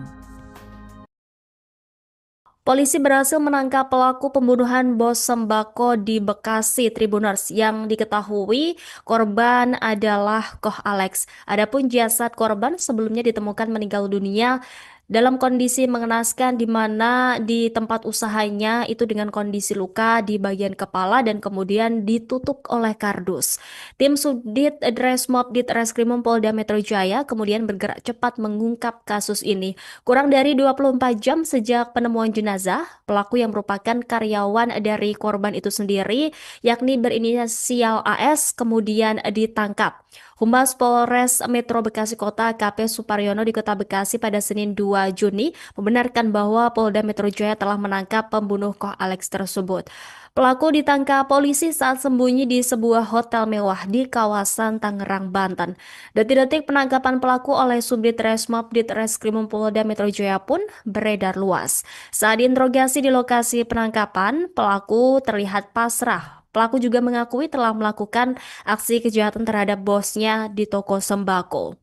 Polisi berhasil menangkap pelaku pembunuhan bos sembako di Bekasi Tribuners yang diketahui korban adalah Koh Alex. Adapun jasad korban sebelumnya ditemukan meninggal dunia dalam kondisi mengenaskan di mana di tempat usahanya itu dengan kondisi luka di bagian kepala dan kemudian ditutup oleh kardus. Tim Subdit Dresmob Ditreskrimum Polda Metro Jaya kemudian bergerak cepat mengungkap kasus ini. Kurang dari 24 jam sejak penemuan jenazah, pelaku yang merupakan karyawan dari korban itu sendiri, yakni berinisial AS, kemudian ditangkap. Humas Polres Metro Bekasi Kota AKP Suparyono di Kota Bekasi pada Senin 2 Juni membenarkan bahwa Polda Metro Jaya telah menangkap pembunuh Koh Alex tersebut. Pelaku ditangkap polisi saat sembunyi di sebuah hotel mewah di kawasan Tangerang, Banten. Detik-detik penangkapan pelaku oleh Subdit Resmob Ditreskrimum Polda Metro Jaya pun beredar luas. Saat diinterogasi di lokasi penangkapan, pelaku terlihat pasrah. Pelaku juga mengakui telah melakukan aksi kejahatan terhadap bosnya di toko sembako.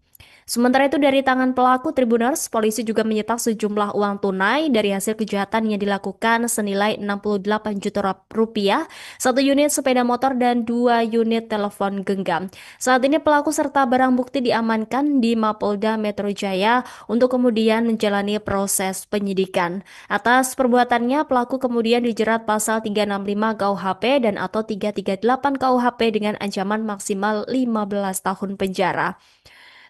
Sementara itu dari tangan pelaku Tribuners, polisi juga menyita sejumlah uang tunai dari hasil kejahatan yang dilakukan senilai 68 juta rupiah, satu unit sepeda motor dan 2 unit telepon genggam. Saat ini pelaku serta barang bukti diamankan di Mapolda Metro Jaya untuk kemudian menjalani proses penyidikan. Atas perbuatannya, pelaku kemudian dijerat pasal 365 KUHP dan atau 338 KUHP dengan ancaman maksimal 15 tahun penjara.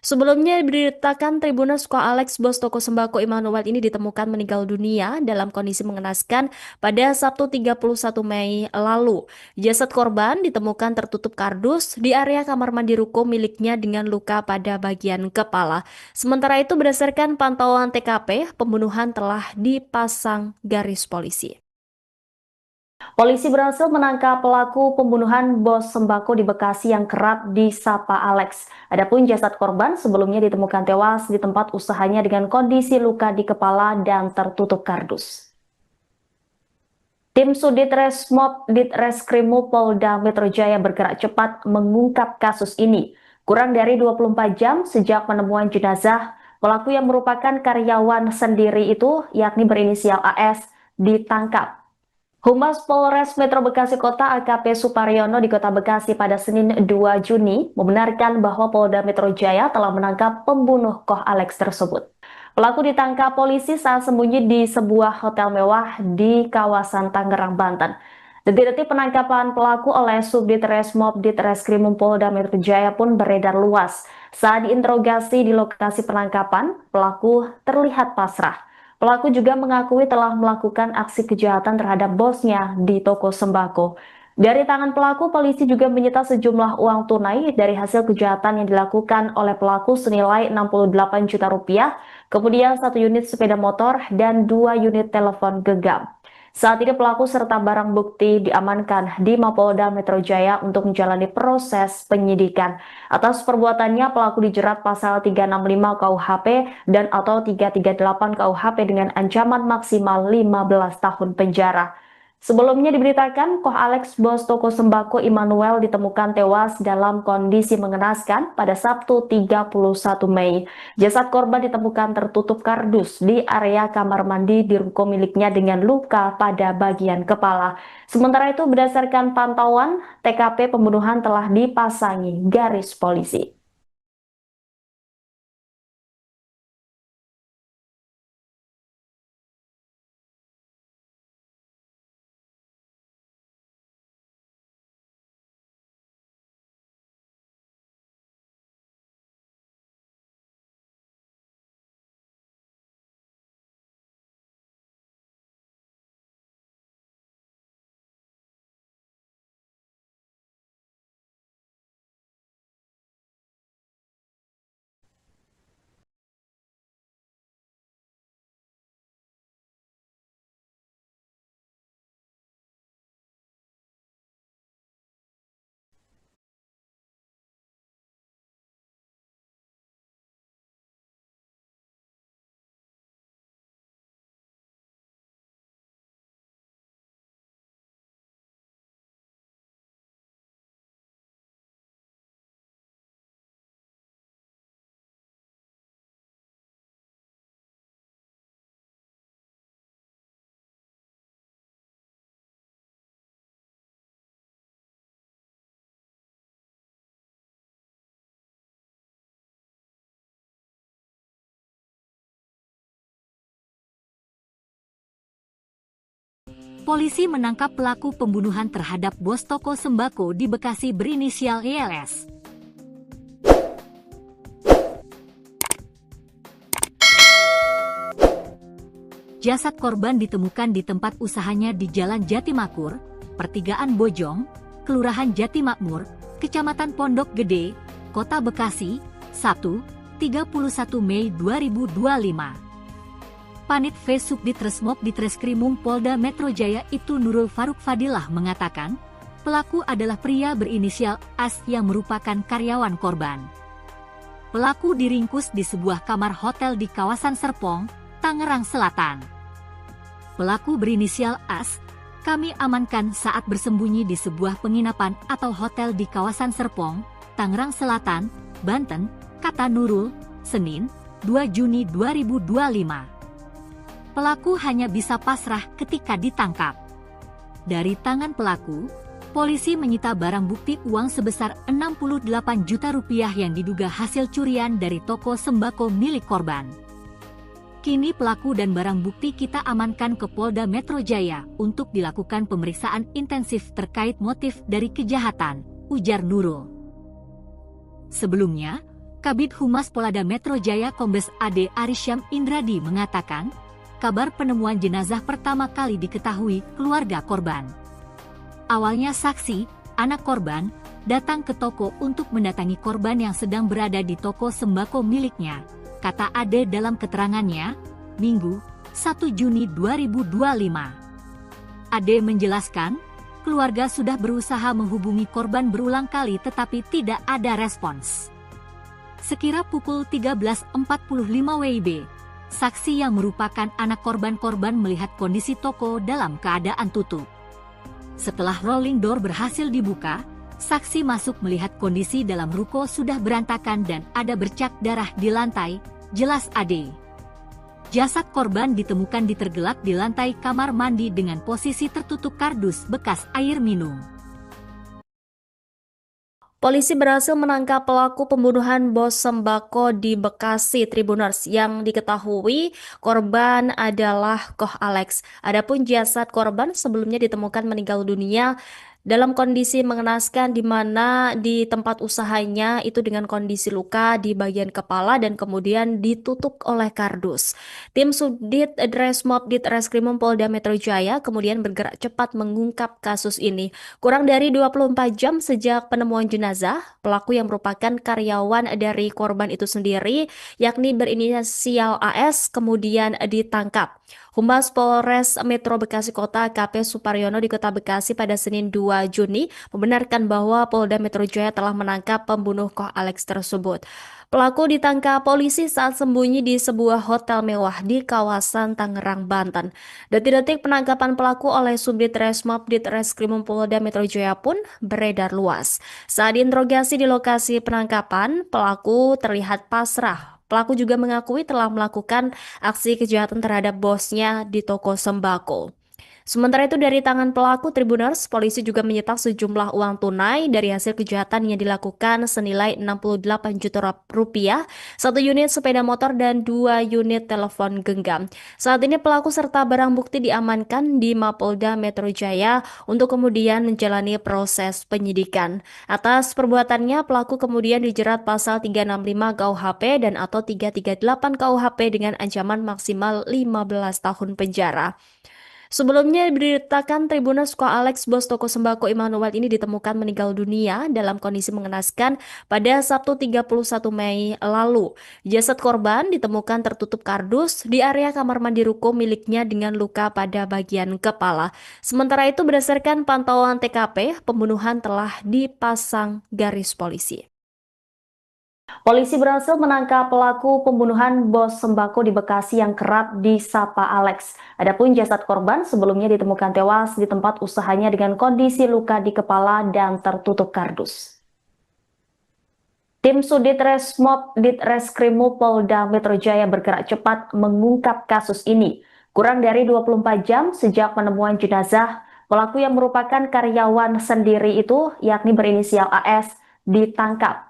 Sebelumnya diberitakan Tribuners Koh Alex bos toko sembako Immanuel ini ditemukan meninggal dunia dalam kondisi mengenaskan pada Sabtu 31 Mei lalu. Jasad korban ditemukan tertutup kardus di area kamar mandi ruko miliknya dengan luka pada bagian kepala. Sementara itu berdasarkan pantauan TKP, pembunuhan telah dipasang garis polisi. Polisi berhasil menangkap pelaku pembunuhan bos sembako di Bekasi yang kerap disapa Alex. Adapun jasad korban sebelumnya ditemukan tewas di tempat usahanya dengan kondisi luka di kepala dan tertutup kardus. Tim Sudit Resmob Ditreskrimum Polda Metro Jaya bergerak cepat mengungkap kasus ini. Kurang dari 24 jam sejak penemuan jenazah, pelaku yang merupakan karyawan sendiri itu, yakni berinisial AS, ditangkap. Humas Polres Metro Bekasi Kota AKP Suparyono di Kota Bekasi pada Senin 2 Juni membenarkan bahwa Polda Metro Jaya telah menangkap pembunuh Koh Alex tersebut. Pelaku ditangkap polisi saat sembunyi di sebuah hotel mewah di kawasan Tangerang, Banten. Detik-detik penangkapan pelaku oleh Subdit Resmob Ditreskrimum Polda Metro Jaya pun beredar luas. Saat diinterogasi di lokasi penangkapan, pelaku terlihat pasrah. Pelaku juga mengakui telah melakukan aksi kejahatan terhadap bosnya di toko sembako. Dari tangan pelaku, polisi juga menyita sejumlah uang tunai dari hasil kejahatan yang dilakukan oleh pelaku senilai 68 juta rupiah, kemudian 1 unit sepeda motor dan 2 unit telepon genggam. Saat ini pelaku serta barang bukti diamankan di Mapolda Metro Jaya untuk menjalani proses penyidikan. Atas perbuatannya, pelaku dijerat pasal 365 KUHP dan atau 338 KUHP dengan ancaman maksimal 15 tahun penjara. Sebelumnya diberitakan, Koh Alex bos toko sembako Immanuel ditemukan tewas dalam kondisi mengenaskan pada Sabtu 31 Mei. Jasad korban ditemukan tertutup kardus di area kamar mandi di ruko miliknya dengan luka pada bagian kepala. Sementara itu berdasarkan pantauan, TKP pembunuhan telah dipasangi garis polisi. polisi menangkap pelaku pembunuhan terhadap bos toko sembako di Bekasi berinisial YLS. Jasad korban ditemukan di tempat usahanya di Jalan Jatimakmur, Pertigaan Bojong, Kelurahan Jatimakmur, Kecamatan Pondok Gede, Kota Bekasi, Sabtu, 31 Mei 2025. Panit V Subdit Resmob Ditreskrimum Polda Metro Jaya Ibtu Nurul Faruk Fadilah mengatakan, pelaku adalah pria berinisial AS yang merupakan karyawan korban. Pelaku diringkus di sebuah kamar hotel di kawasan Serpong, Tangerang Selatan. Pelaku berinisial AS, kami amankan saat bersembunyi di sebuah penginapan atau hotel di kawasan Serpong, Tangerang Selatan, Banten, kata Nurul, Senin, 2 Juni 2025. Pelaku hanya bisa pasrah ketika ditangkap. Dari tangan pelaku, polisi menyita barang bukti uang sebesar 68 juta rupiah yang diduga hasil curian dari toko sembako milik korban. Kini pelaku dan barang bukti kita amankan ke Polda Metro Jaya untuk dilakukan pemeriksaan intensif terkait motif dari kejahatan, ujar Nurul. Sebelumnya, Kabid Humas Polda Metro Jaya Kombes AD Arisyam Indradi mengatakan, kabar penemuan jenazah pertama kali diketahui keluarga korban. Awalnya saksi, anak korban, datang ke toko untuk mendatangi korban yang sedang berada di toko sembako miliknya, kata Ade dalam keterangannya, Minggu, 1 Juni 2025. Ade menjelaskan, keluarga sudah berusaha menghubungi korban berulang kali tetapi tidak ada respons. Sekira pukul 13.45 WIB, saksi yang merupakan anak korban melihat kondisi toko dalam keadaan tutup. Setelah rolling door berhasil dibuka, saksi masuk melihat kondisi dalam ruko sudah berantakan dan ada bercak darah di lantai, jelas Ade. Jasad korban ditemukan ditergelak di lantai kamar mandi dengan posisi tertutup kardus bekas air minum. Polisi berhasil menangkap pelaku pembunuhan bos sembako di Bekasi Tribuners yang diketahui korban adalah Koh Alex. Adapun jasad korban sebelumnya ditemukan meninggal dunia dalam kondisi mengenaskan di mana di tempat usahanya itu dengan kondisi luka di bagian kepala dan kemudian ditutup oleh kardus. Tim Subdit Resmob Ditreskrimum Polda Metro Jaya kemudian bergerak cepat mengungkap kasus ini. Kurang dari 24 jam sejak penemuan jenazah, pelaku yang merupakan karyawan dari korban itu sendiri, yakni berinisial AS, kemudian ditangkap. Humas Polres Metro Bekasi Kota AKP Suparyono di Kota Bekasi pada Senin 2 Juni membenarkan bahwa Polda Metro Jaya telah menangkap pembunuh Koh Alex tersebut. Pelaku ditangkap polisi saat sembunyi di sebuah hotel mewah di kawasan Tangerang, Banten. Detik-detik penangkapan pelaku oleh Subdit Resmob Ditreskrimum Polda Metro Jaya pun beredar luas. Saat diinterogasi di lokasi penangkapan, pelaku terlihat pasrah. Pelaku juga mengakui telah melakukan aksi kejahatan terhadap bosnya di toko sembako. Sementara itu dari tangan pelaku Tribuners, polisi juga menyita sejumlah uang tunai dari hasil kejahatan yang dilakukan senilai 68 juta rupiah, 1 unit sepeda motor dan 2 unit telepon genggam. Saat ini pelaku serta barang bukti diamankan di Mapolda Metro Jaya untuk kemudian menjalani proses penyidikan. Atas perbuatannya, pelaku kemudian dijerat pasal 365 KUHP dan atau 338 KUHP dengan ancaman maksimal 15 tahun penjara. Sebelumnya diberitakan Tribuners Koh Alex, bos toko sembako Immanuel ini ditemukan meninggal dunia dalam kondisi mengenaskan pada Sabtu 31 Mei lalu. Jasad korban ditemukan tertutup kardus di area kamar mandi ruko miliknya dengan luka pada bagian kepala. Sementara itu berdasarkan pantauan TKP, pembunuhan telah dipasang garis polisi. Polisi berhasil menangkap pelaku pembunuhan bos sembako di Bekasi yang kerap disapa Alex. Adapun jasad korban sebelumnya ditemukan tewas di tempat usahanya dengan kondisi luka di kepala dan tertutup kardus. Tim Subdit Resmob Ditreskrimum Polda Metro Jaya bergerak cepat mengungkap kasus ini. Kurang dari 24 jam sejak penemuan jenazah, pelaku yang merupakan karyawan sendiri itu, yakni berinisial AS, ditangkap.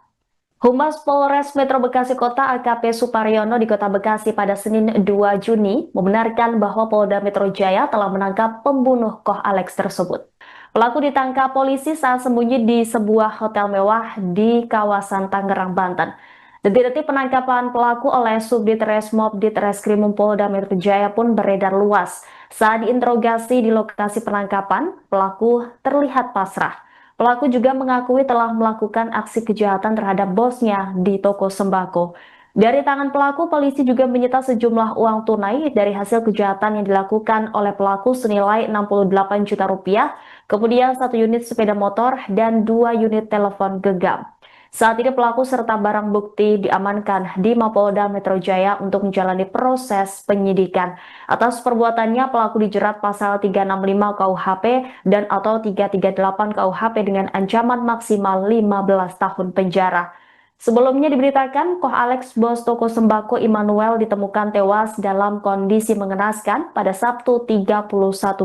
Humas Polres Metro Bekasi Kota AKP Suparyono di Kota Bekasi pada Senin 2 Juni membenarkan bahwa Polda Metro Jaya telah menangkap pembunuh Koh Alex tersebut. Pelaku ditangkap polisi saat sembunyi di sebuah hotel mewah di kawasan Tangerang, Banten. Detik-detik penangkapan pelaku oleh Subdit Resmob Ditreskrimum Polda Metro Jaya pun beredar luas. Saat diinterogasi di lokasi penangkapan, pelaku terlihat pasrah. Pelaku juga mengakui telah melakukan aksi kejahatan terhadap bosnya di toko sembako. Dari tangan pelaku, polisi juga menyita sejumlah uang tunai dari hasil kejahatan yang dilakukan oleh pelaku senilai 68 juta rupiah, kemudian 1 unit sepeda motor dan 2 unit telepon genggam. Saat ini pelaku serta barang bukti diamankan di Mapolda Metro Jaya untuk menjalani proses penyidikan. Atas perbuatannya, pelaku dijerat pasal 365 KUHP dan atau 338 KUHP dengan ancaman maksimal 15 tahun penjara. Sebelumnya diberitakan, Koh Alex, bos toko sembako Immanuel, ditemukan tewas dalam kondisi mengenaskan pada Sabtu 31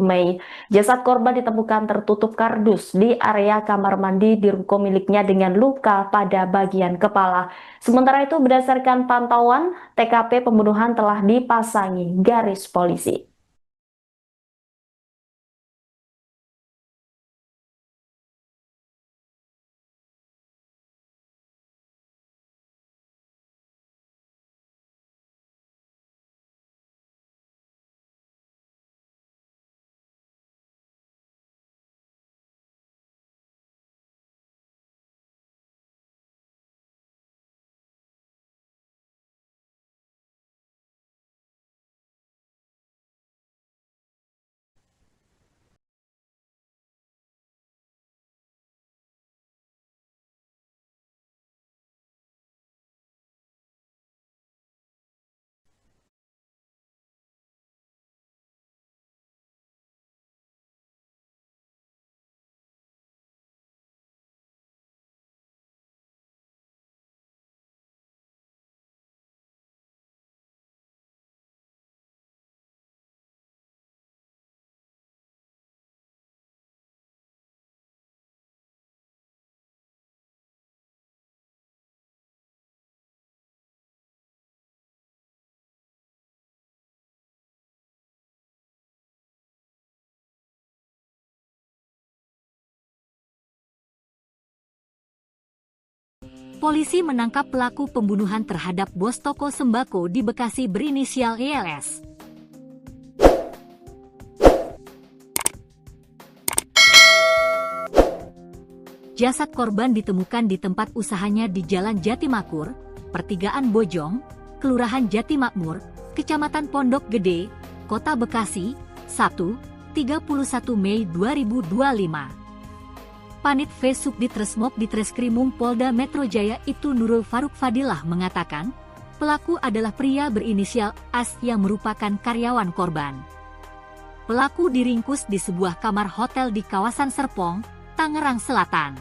Mei. Jasad korban ditemukan tertutup kardus di area kamar mandi di ruko miliknya dengan luka pada bagian kepala. Sementara itu, berdasarkan pantauan, TKP pembunuhan telah dipasangi garis polisi. Polisi menangkap pelaku pembunuhan terhadap bos toko sembako di Bekasi berinisial YLS. Jasad korban ditemukan di tempat usahanya di Jalan Jatimakmur, Pertigaan Bojong, Kelurahan Jatimakmur, Kecamatan Pondok Gede, Kota Bekasi, Sabtu, 31 Mei 2025. Panit V Subdit Resmob Ditreskrimum Polda Metro Jaya itu Nurul Faruk Fadilah mengatakan, pelaku adalah pria berinisial AS yang merupakan karyawan korban. Pelaku diringkus di sebuah kamar hotel di kawasan Serpong, Tangerang Selatan.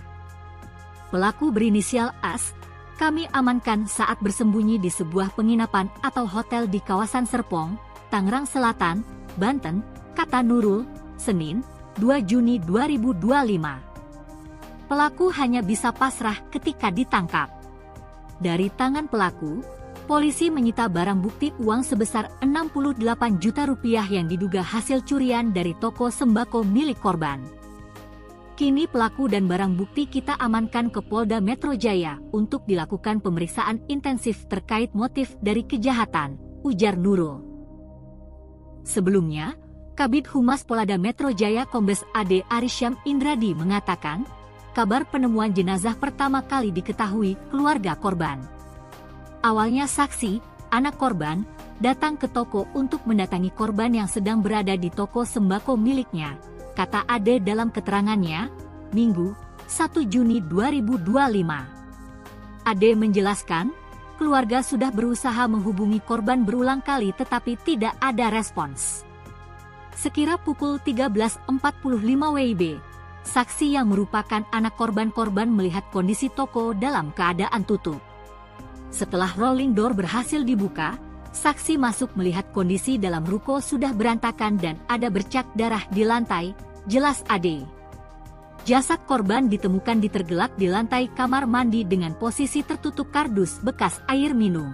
Pelaku berinisial AS, kami amankan saat bersembunyi di sebuah penginapan atau hotel di kawasan Serpong, Tangerang Selatan, Banten, kata Nurul, Senin, 2 Juni 2025. Pelaku hanya bisa pasrah ketika ditangkap. Dari tangan pelaku, polisi menyita barang bukti uang sebesar 68 juta rupiah yang diduga hasil curian dari toko sembako milik korban. Kini pelaku dan barang bukti kita amankan ke Polda Metro Jaya untuk dilakukan pemeriksaan intensif terkait motif dari kejahatan, ujar Nurul. Sebelumnya, Kabid Humas Polda Metro Jaya Kombes AD Arisyam Indradi mengatakan, kabar penemuan jenazah pertama kali diketahui keluarga korban. Awalnya saksi, anak korban, datang ke toko untuk mendatangi korban yang sedang berada di toko sembako miliknya, kata Ade dalam keterangannya, Minggu, 1 Juni 2025. Ade menjelaskan, keluarga sudah berusaha menghubungi korban berulang kali tetapi tidak ada respons. Sekira pukul 13.45 WIB, saksi yang merupakan anak korban melihat kondisi toko dalam keadaan tutup. Setelah rolling door berhasil dibuka, saksi masuk melihat kondisi dalam ruko sudah berantakan dan ada bercak darah di lantai, jelas Ade. Jasad korban ditemukan tergelak di lantai kamar mandi dengan posisi tertutup kardus bekas air minum.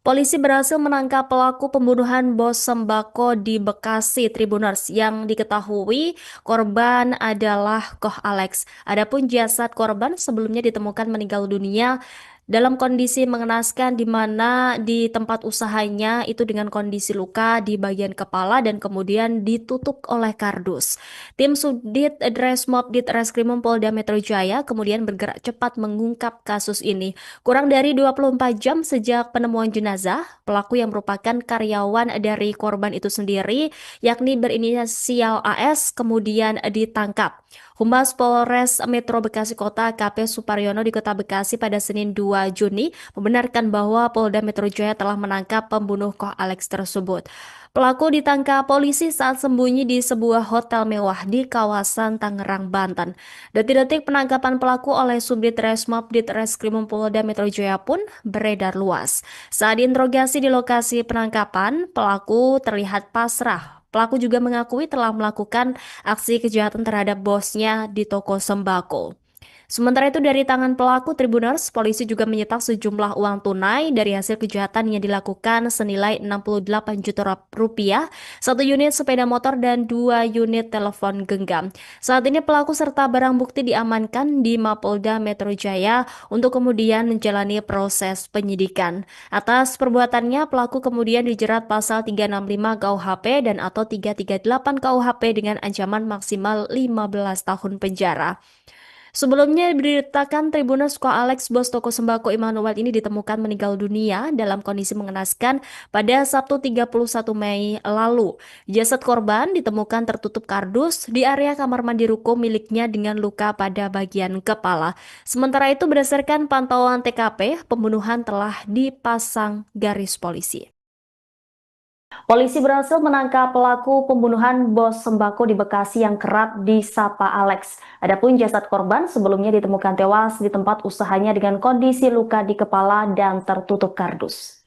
Polisi berhasil menangkap pelaku pembunuhan bos sembako di Bekasi Tribuners yang diketahui korban adalah Koh Alex. Adapun jasad korban sebelumnya ditemukan meninggal dunia dalam kondisi mengenaskan di mana di tempat usahanya itu dengan kondisi luka di bagian kepala dan kemudian ditutup oleh kardus. Tim Subdit Dresmob Ditreskrimum Polda Metro Jaya kemudian bergerak cepat mengungkap kasus ini. Kurang dari 24 jam sejak penemuan jenazah, pelaku yang merupakan karyawan dari korban itu sendiri, yakni berinisial AS, kemudian ditangkap. Humas Polres Metro Bekasi Kota AKP Suparyono di Kota Bekasi pada Senin 2 Juni membenarkan bahwa Polda Metro Jaya telah menangkap pembunuh Koh Alex tersebut. Pelaku ditangkap polisi saat sembunyi di sebuah hotel mewah di kawasan Tangerang, Banten. Detik-detik penangkapan pelaku oleh Subdit Resmob Ditreskrimum Polda Metro Jaya pun beredar luas. Saat diinterogasi di lokasi penangkapan, pelaku terlihat pasrah. Pelaku juga mengakui telah melakukan aksi kejahatan terhadap bosnya di toko sembako. Sementara itu dari tangan pelaku Tribuners, polisi juga menyita sejumlah uang tunai dari hasil kejahatan yang dilakukan senilai 68 juta rupiah, satu unit sepeda motor dan 2 unit telepon genggam. Saat ini pelaku serta barang bukti diamankan di Mapolda Metro Jaya untuk kemudian menjalani proses penyidikan. Atas perbuatannya, pelaku kemudian dijerat pasal 365 KUHP dan atau 338 KUHP dengan ancaman maksimal 15 tahun penjara. Sebelumnya diberitakan Tribuners Koh Alex bos toko sembako Immanuel ini ditemukan meninggal dunia dalam kondisi mengenaskan pada Sabtu 31 Mei lalu. Jasad korban ditemukan tertutup kardus di area kamar mandi ruko miliknya dengan luka pada bagian kepala. Sementara itu berdasarkan pantauan TKP, pembunuhan telah dipasang garis polisi. Polisi berhasil menangkap pelaku pembunuhan bos sembako di Bekasi yang kerap disapa Alex. Adapun jasad korban sebelumnya ditemukan tewas di tempat usahanya dengan kondisi luka di kepala dan tertutup kardus.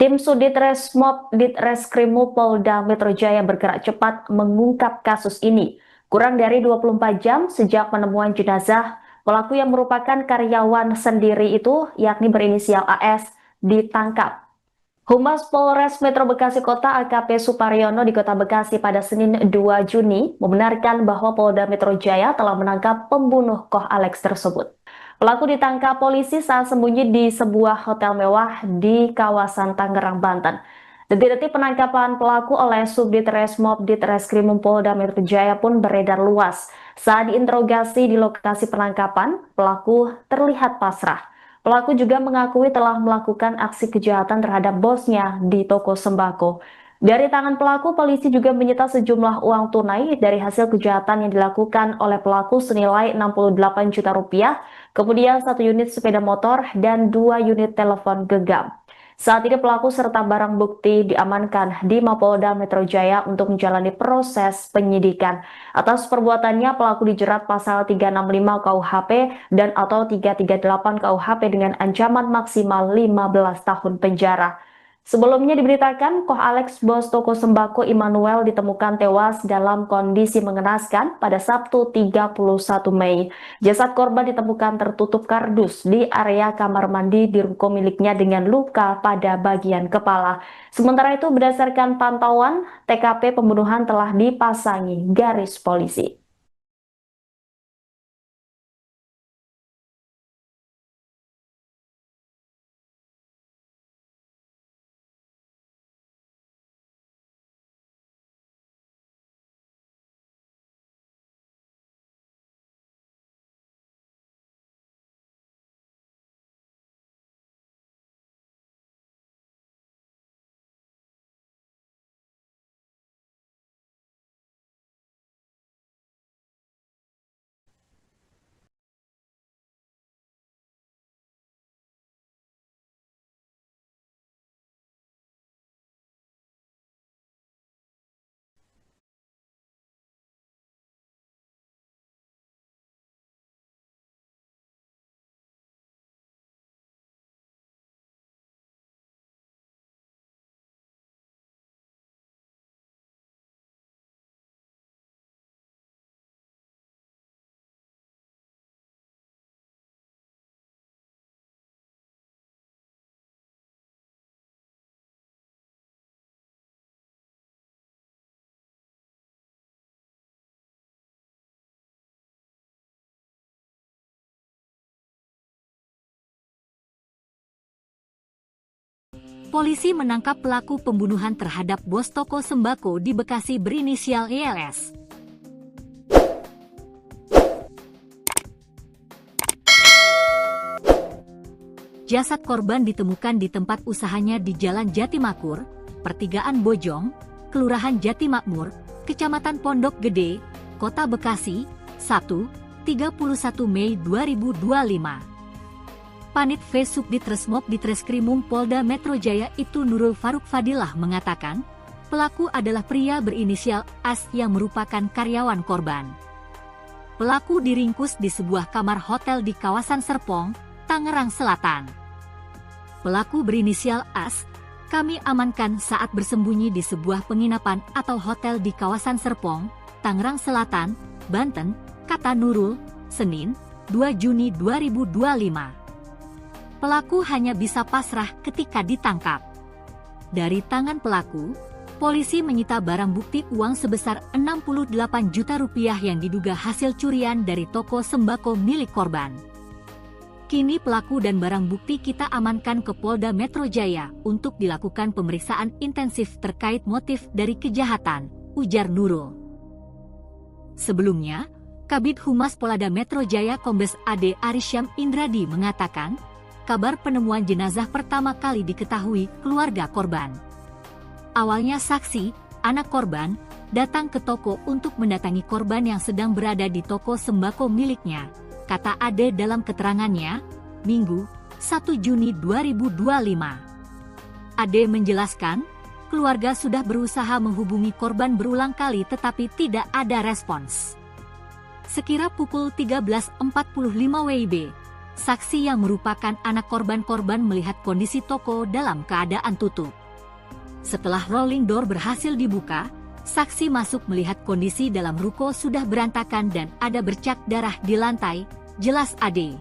Tim Sudit Resmob Ditreskrimum Polda Metro Jaya bergerak cepat mengungkap kasus ini. Kurang dari 24 jam sejak penemuan jenazah, pelaku yang merupakan karyawan sendiri itu, yakni berinisial AS, ditangkap. Humas Polres Metro Bekasi Kota AKP Suparyono di Kota Bekasi pada Senin 2 Juni membenarkan bahwa Polda Metro Jaya telah menangkap pembunuh Koh Alex tersebut. Pelaku ditangkap polisi saat sembunyi di sebuah hotel mewah di kawasan Tangerang, Banten. Detik-detik penangkapan pelaku oleh Subdit Resmob Ditreskrimum Polda Metro Jaya pun beredar luas. Saat diinterogasi di lokasi penangkapan, pelaku terlihat pasrah. Pelaku juga mengakui telah melakukan aksi kejahatan terhadap bosnya di toko sembako. Dari tangan pelaku, polisi juga menyita sejumlah uang tunai dari hasil kejahatan yang dilakukan oleh pelaku senilai 68 juta rupiah, kemudian 1 unit sepeda motor dan 2 unit telepon genggam. Saat ini pelaku serta barang bukti diamankan di Mapolda Metro Jaya untuk menjalani proses penyidikan. Atas perbuatannya, pelaku dijerat pasal 365 KUHP dan atau 338 KUHP dengan ancaman maksimal 15 tahun penjara. Sebelumnya diberitakan, Koh Alex bos toko sembako Immanuel ditemukan tewas dalam kondisi mengenaskan pada Sabtu 31 Mei. Jasad korban ditemukan tertutup kardus di area kamar mandi di ruko miliknya dengan luka pada bagian kepala. Sementara itu berdasarkan pantauan, TKP pembunuhan telah dipasangi garis polisi. polisi menangkap pelaku pembunuhan terhadap bos toko sembako di Bekasi berinisial ELS. Jasad korban ditemukan di tempat usahanya di Jalan Jatimakmur, Pertigaan Bojong, Kelurahan Jatimakmur, Kecamatan Pondok Gede, Kota Bekasi, Sabtu, 31 Mei 2025. Panit V Subdit Resmob Ditreskrimum Polda Metro Jaya itu Nurul Faruk Fadilah mengatakan, pelaku adalah pria berinisial AS yang merupakan karyawan korban. Pelaku diringkus di sebuah kamar hotel di kawasan Serpong, Tangerang Selatan. Pelaku berinisial AS, kami amankan saat bersembunyi di sebuah penginapan atau hotel di kawasan Serpong, Tangerang Selatan, Banten, kata Nurul, Senin, 2 Juni 2025. Pelaku hanya bisa pasrah ketika ditangkap. Dari tangan pelaku, polisi menyita barang bukti uang sebesar 68 juta rupiah yang diduga hasil curian dari toko sembako milik korban. Kini pelaku dan barang bukti kita amankan ke Polda Metro Jaya untuk dilakukan pemeriksaan intensif terkait motif dari kejahatan, ujar Nurul. Sebelumnya, Kabid Humas Polda Metro Jaya Kombes AD Arisyam Indradi mengatakan, kabar penemuan jenazah pertama kali diketahui keluarga korban. Awalnya saksi, anak korban, datang ke toko untuk mendatangi korban yang sedang berada di toko sembako miliknya, kata Ade dalam keterangannya, Minggu, 1 Juni 2025. Ade menjelaskan, keluarga sudah berusaha menghubungi korban berulang kali tetapi tidak ada respons. Sekira pukul 13.45 WIB, saksi yang merupakan anak korban melihat kondisi toko dalam keadaan tutup. Setelah rolling door berhasil dibuka, saksi masuk melihat kondisi dalam ruko sudah berantakan dan ada bercak darah di lantai, jelas Ade.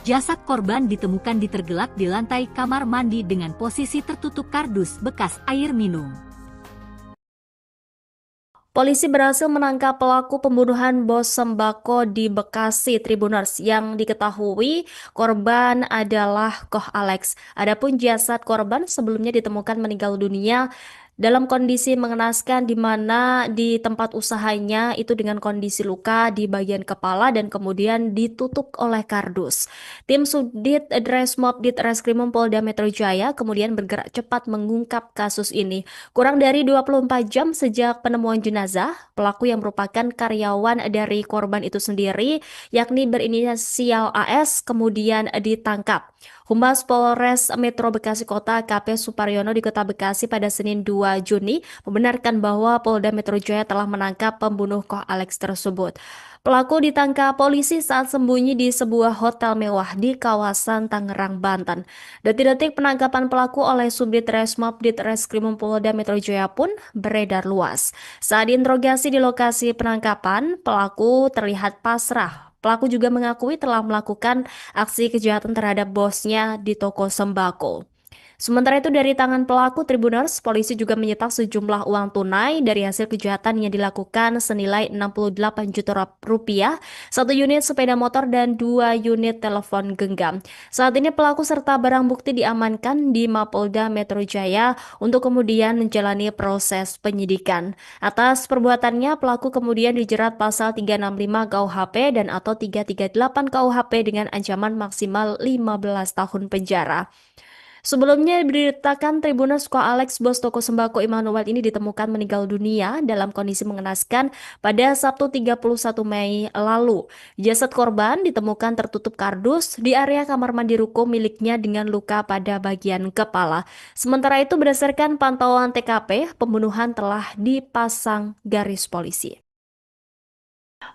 Jasad korban ditemukan ditergelak di lantai kamar mandi dengan posisi tertutup kardus bekas air minum. Polisi berhasil menangkap pelaku pembunuhan bos sembako di Bekasi Tribuners yang diketahui korban adalah Koh Alex. Adapun jasad korban sebelumnya ditemukan meninggal dunia dalam kondisi mengenaskan di mana di tempat usahanya itu dengan kondisi luka di bagian kepala dan kemudian ditutup oleh kardus. Tim Subdit Resmob Ditreskrimum Polda Metro Jaya kemudian bergerak cepat mengungkap kasus ini. Kurang dari 24 jam sejak penemuan jenazah, pelaku yang merupakan karyawan dari korban itu sendiri, yakni berinisial AS, kemudian ditangkap. Humas Polres Metro Bekasi Kota AKP Suparyono di Kota Bekasi pada Senin 2 Juni membenarkan bahwa Polda Metro Jaya telah menangkap pembunuh Koh Alex tersebut. Pelaku ditangkap polisi saat sembunyi di sebuah hotel mewah di kawasan Tangerang, Banten. Detik-detik penangkapan pelaku oleh Subdit Resmob Ditreskrimum Polda Metro Jaya pun beredar luas. Saat diinterogasi di lokasi penangkapan, pelaku terlihat pasrah. Pelaku juga mengakui telah melakukan aksi kejahatan terhadap bosnya di toko sembako. Sementara itu dari tangan pelaku Tribuners, polisi juga menyita sejumlah uang tunai dari hasil kejahatan yang dilakukan senilai 68 juta rupiah, 1 unit sepeda motor dan 2 unit telepon genggam. Saat ini pelaku serta barang bukti diamankan di Mapolda Metro Jaya untuk kemudian menjalani proses penyidikan. Atas perbuatannya, pelaku kemudian dijerat pasal 365 KUHP dan atau 338 KUHP dengan ancaman maksimal 15 tahun penjara. Sebelumnya diberitakan Tribuners Koh Alex, bos toko sembako Immanuel ini ditemukan meninggal dunia dalam kondisi mengenaskan pada Sabtu 31 Mei lalu. Jasad korban ditemukan tertutup kardus di area kamar mandi ruko miliknya dengan luka pada bagian kepala. Sementara itu berdasarkan pantauan TKP, pembunuhan telah dipasang garis polisi.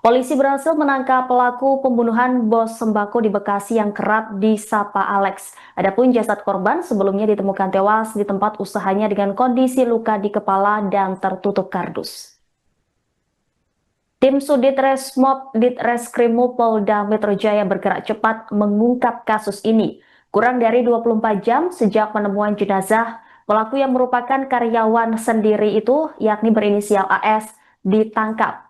Polisi berhasil menangkap pelaku pembunuhan bos sembako di Bekasi yang kerap disapa Alex. Adapun jasad korban sebelumnya ditemukan tewas di tempat usahanya dengan kondisi luka di kepala dan tertutup kardus. Tim Subdit Resmob Ditreskrimum Polda Metro Jaya bergerak cepat mengungkap kasus ini. Kurang dari 24 jam sejak penemuan jenazah, pelaku yang merupakan karyawan sendiri itu, yakni berinisial AS, ditangkap.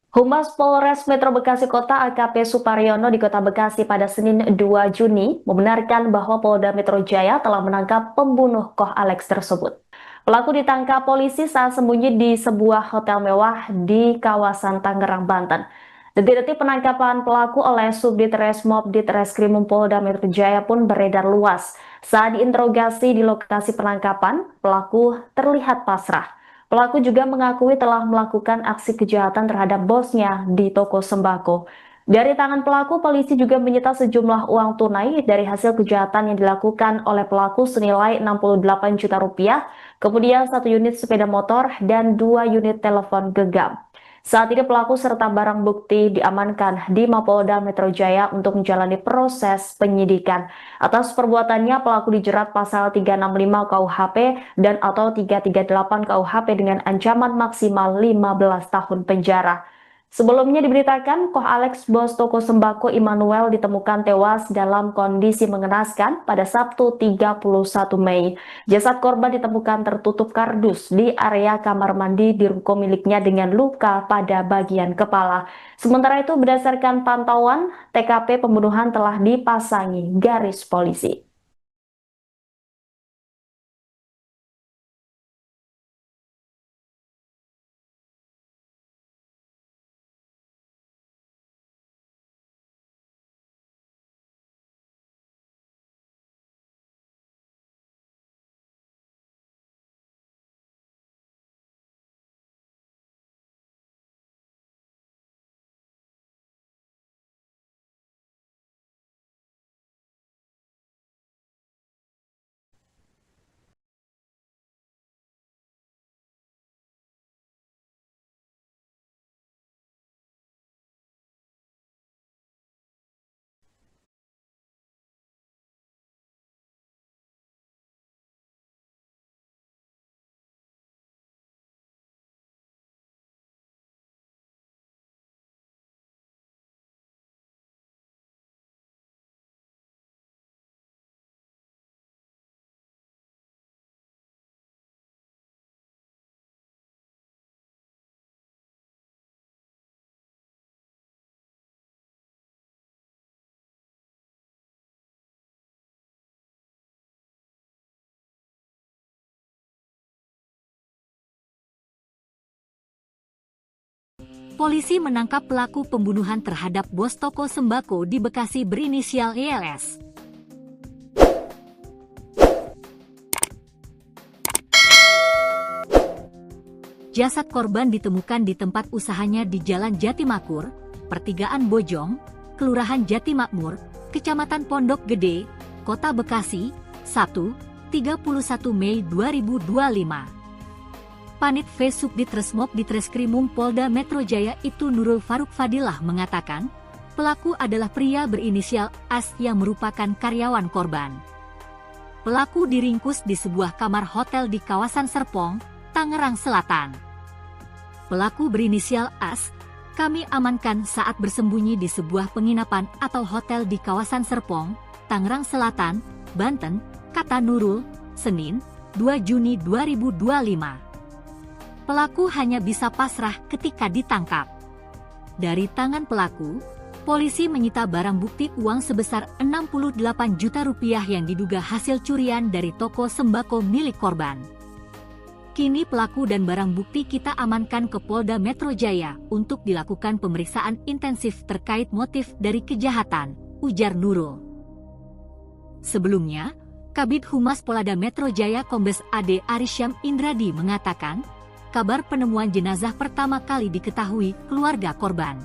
Humas Polres Metro Bekasi Kota AKP Suparyono di Kota Bekasi pada Senin 2 Juni membenarkan bahwa Polda Metro Jaya telah menangkap pembunuh Koh Alex tersebut. Pelaku ditangkap polisi saat sembunyi di sebuah hotel mewah di kawasan Tangerang, Banten. Detik-detik penangkapan pelaku oleh Subdit Resmob Ditreskrimum Polda Metro Jaya pun beredar luas. Saat diinterogasi di lokasi penangkapan, pelaku terlihat pasrah. Pelaku juga mengakui telah melakukan aksi kejahatan terhadap bosnya di toko sembako. Dari tangan pelaku, polisi juga menyita sejumlah uang tunai dari hasil kejahatan yang dilakukan oleh pelaku senilai 68 juta rupiah, kemudian 1 unit sepeda motor dan 2 unit telepon genggam. Saat ini pelaku serta barang bukti diamankan di Mapolda Metro Jaya untuk menjalani proses penyidikan. Atas perbuatannya, pelaku dijerat pasal 365 KUHP dan atau 338 KUHP dengan ancaman maksimal 15 tahun penjara. Sebelumnya diberitakan, Koh Alex, bos toko sembako Immanuel, ditemukan tewas dalam kondisi mengenaskan pada Sabtu 31 Mei. Jasad korban ditemukan tertutup kardus di area kamar mandi di ruko miliknya dengan luka pada bagian kepala. Sementara itu, berdasarkan pantauan, TKP pembunuhan telah dipasangi garis polisi. Polisi menangkap pelaku pembunuhan terhadap bos toko sembako di Bekasi berinisial YLS. Jasad korban ditemukan di tempat usahanya di Jalan Jatimakmur, Pertigaan Bojong, Kelurahan Jatimakmur, Kecamatan Pondok Gede, Kota Bekasi, Sabtu, 31 Mei 2025. Panit V Subdit Resmob Ditreskrimum Polda Metro Jaya itu Nurul Faruk Fadilah mengatakan, pelaku adalah pria berinisial AS yang merupakan karyawan korban. Pelaku diringkus di sebuah kamar hotel di kawasan Serpong, Tangerang Selatan. Pelaku berinisial AS, kami amankan saat bersembunyi di sebuah penginapan atau hotel di kawasan Serpong, Tangerang Selatan, Banten, kata Nurul, Senin, 2 Juni 2025. Pelaku hanya bisa pasrah ketika ditangkap. Dari tangan pelaku, polisi menyita barang bukti uang sebesar 68 juta rupiah yang diduga hasil curian dari toko sembako milik korban. Kini pelaku dan barang bukti kita amankan ke Polda Metro Jaya untuk dilakukan pemeriksaan intensif terkait motif dari kejahatan, ujar Nurul. Sebelumnya, Kabid Humas Polda Metro Jaya Kombes AD Arisyam Indradi mengatakan, kabar penemuan jenazah pertama kali diketahui keluarga korban.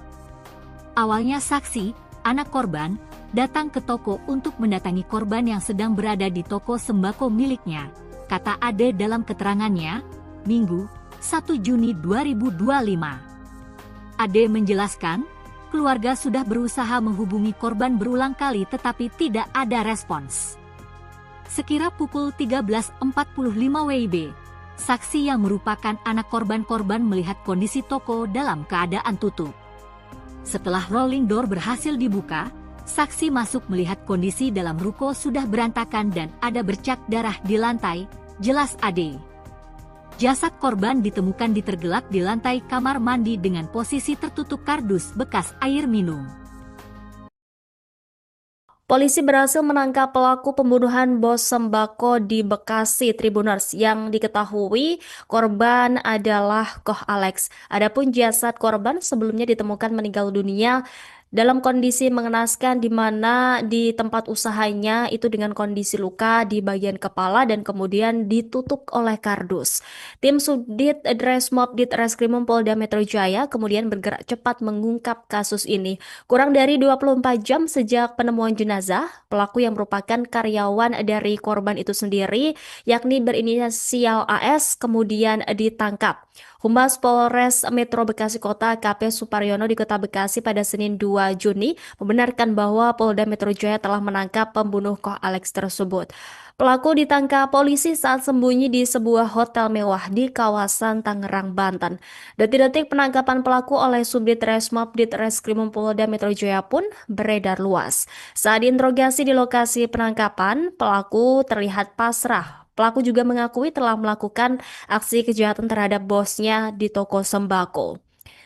Awalnya saksi, anak korban, datang ke toko untuk mendatangi korban yang sedang berada di toko sembako miliknya, kata Ade dalam keterangannya, Minggu, 1 Juni 2025. Ade menjelaskan, keluarga sudah berusaha menghubungi korban berulang kali tetapi tidak ada respons. Sekira pukul 13.45 WIB, saksi yang merupakan anak korban melihat kondisi toko dalam keadaan tutup. Setelah rolling door berhasil dibuka, saksi masuk melihat kondisi dalam ruko sudah berantakan dan ada bercak darah di lantai, jelas Ade. Jasad korban ditemukan tergelak di lantai kamar mandi dengan posisi tertutup kardus bekas air minum. Polisi berhasil menangkap pelaku pembunuhan bos sembako di Bekasi Tribuners yang diketahui korban adalah Koh Alex. Adapun jasad korban sebelumnya ditemukan meninggal dunia dalam kondisi mengenaskan di mana di tempat usahanya itu dengan kondisi luka di bagian kepala dan kemudian ditutup oleh kardus. Tim Subdit Dresmob Ditreskrimum Polda Metro Jaya kemudian bergerak cepat mengungkap kasus ini. Kurang dari 24 jam sejak penemuan jenazah, pelaku yang merupakan karyawan dari korban itu sendiri, yakni berinisial AS, kemudian ditangkap. Humas Polres Metro Bekasi Kota AKP Suparyono di Kota Bekasi pada Senin 2 Juni membenarkan bahwa Polda Metro Jaya telah menangkap pembunuh Koh Alex tersebut. Pelaku ditangkap polisi saat sembunyi di sebuah hotel mewah di kawasan Tangerang, Banten. Detik-detik penangkapan pelaku oleh Subdit Resmob Ditreskrimum Polda Metro Jaya pun beredar luas. Saat diinterogasi di lokasi penangkapan, pelaku terlihat pasrah. Pelaku juga mengakui telah melakukan aksi kejahatan terhadap bosnya di toko sembako.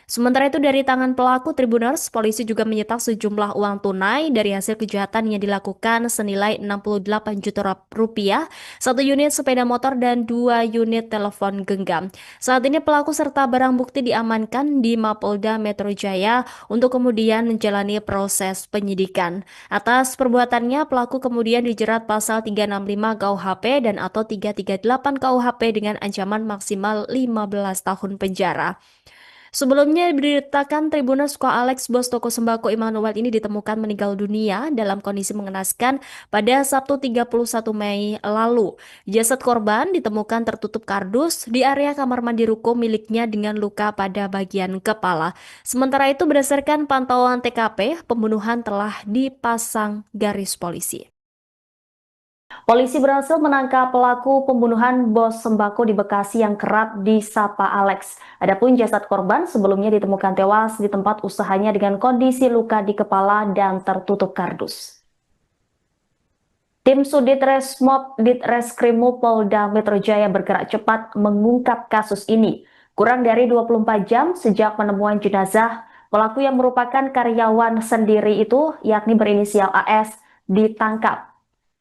Sementara itu dari tangan pelaku Tribuners, polisi juga menyita sejumlah uang tunai dari hasil kejahatan yang dilakukan senilai 68 juta rupiah, satu unit sepeda motor dan 2 unit telepon genggam. Saat ini pelaku serta barang bukti diamankan di Mapolda Metro Jaya untuk kemudian menjalani proses penyidikan. Atas perbuatannya, pelaku kemudian dijerat pasal 365 KUHP dan atau 338 KUHP dengan ancaman maksimal 15 tahun penjara. Sebelumnya diberitakan Tribuners Koh Alex bos toko sembako Immanuel ini ditemukan meninggal dunia dalam kondisi mengenaskan pada Sabtu 31 Mei lalu. Jasad korban ditemukan tertutup kardus di area kamar mandi ruko miliknya dengan luka pada bagian kepala. Sementara itu berdasarkan pantauan TKP, pembunuhan telah dipasang garis polisi. Polisi berhasil menangkap pelaku pembunuhan bos sembako di Bekasi yang kerap disapa Alex. Adapun jasad korban sebelumnya ditemukan tewas di tempat usahanya dengan kondisi luka di kepala dan tertutup kardus. Tim Sudit Resmob Ditreskrimum Polda Metro Jaya bergerak cepat mengungkap kasus ini. Kurang dari 24 jam sejak penemuan jenazah, pelaku yang merupakan karyawan sendiri itu, yakni berinisial AS, ditangkap.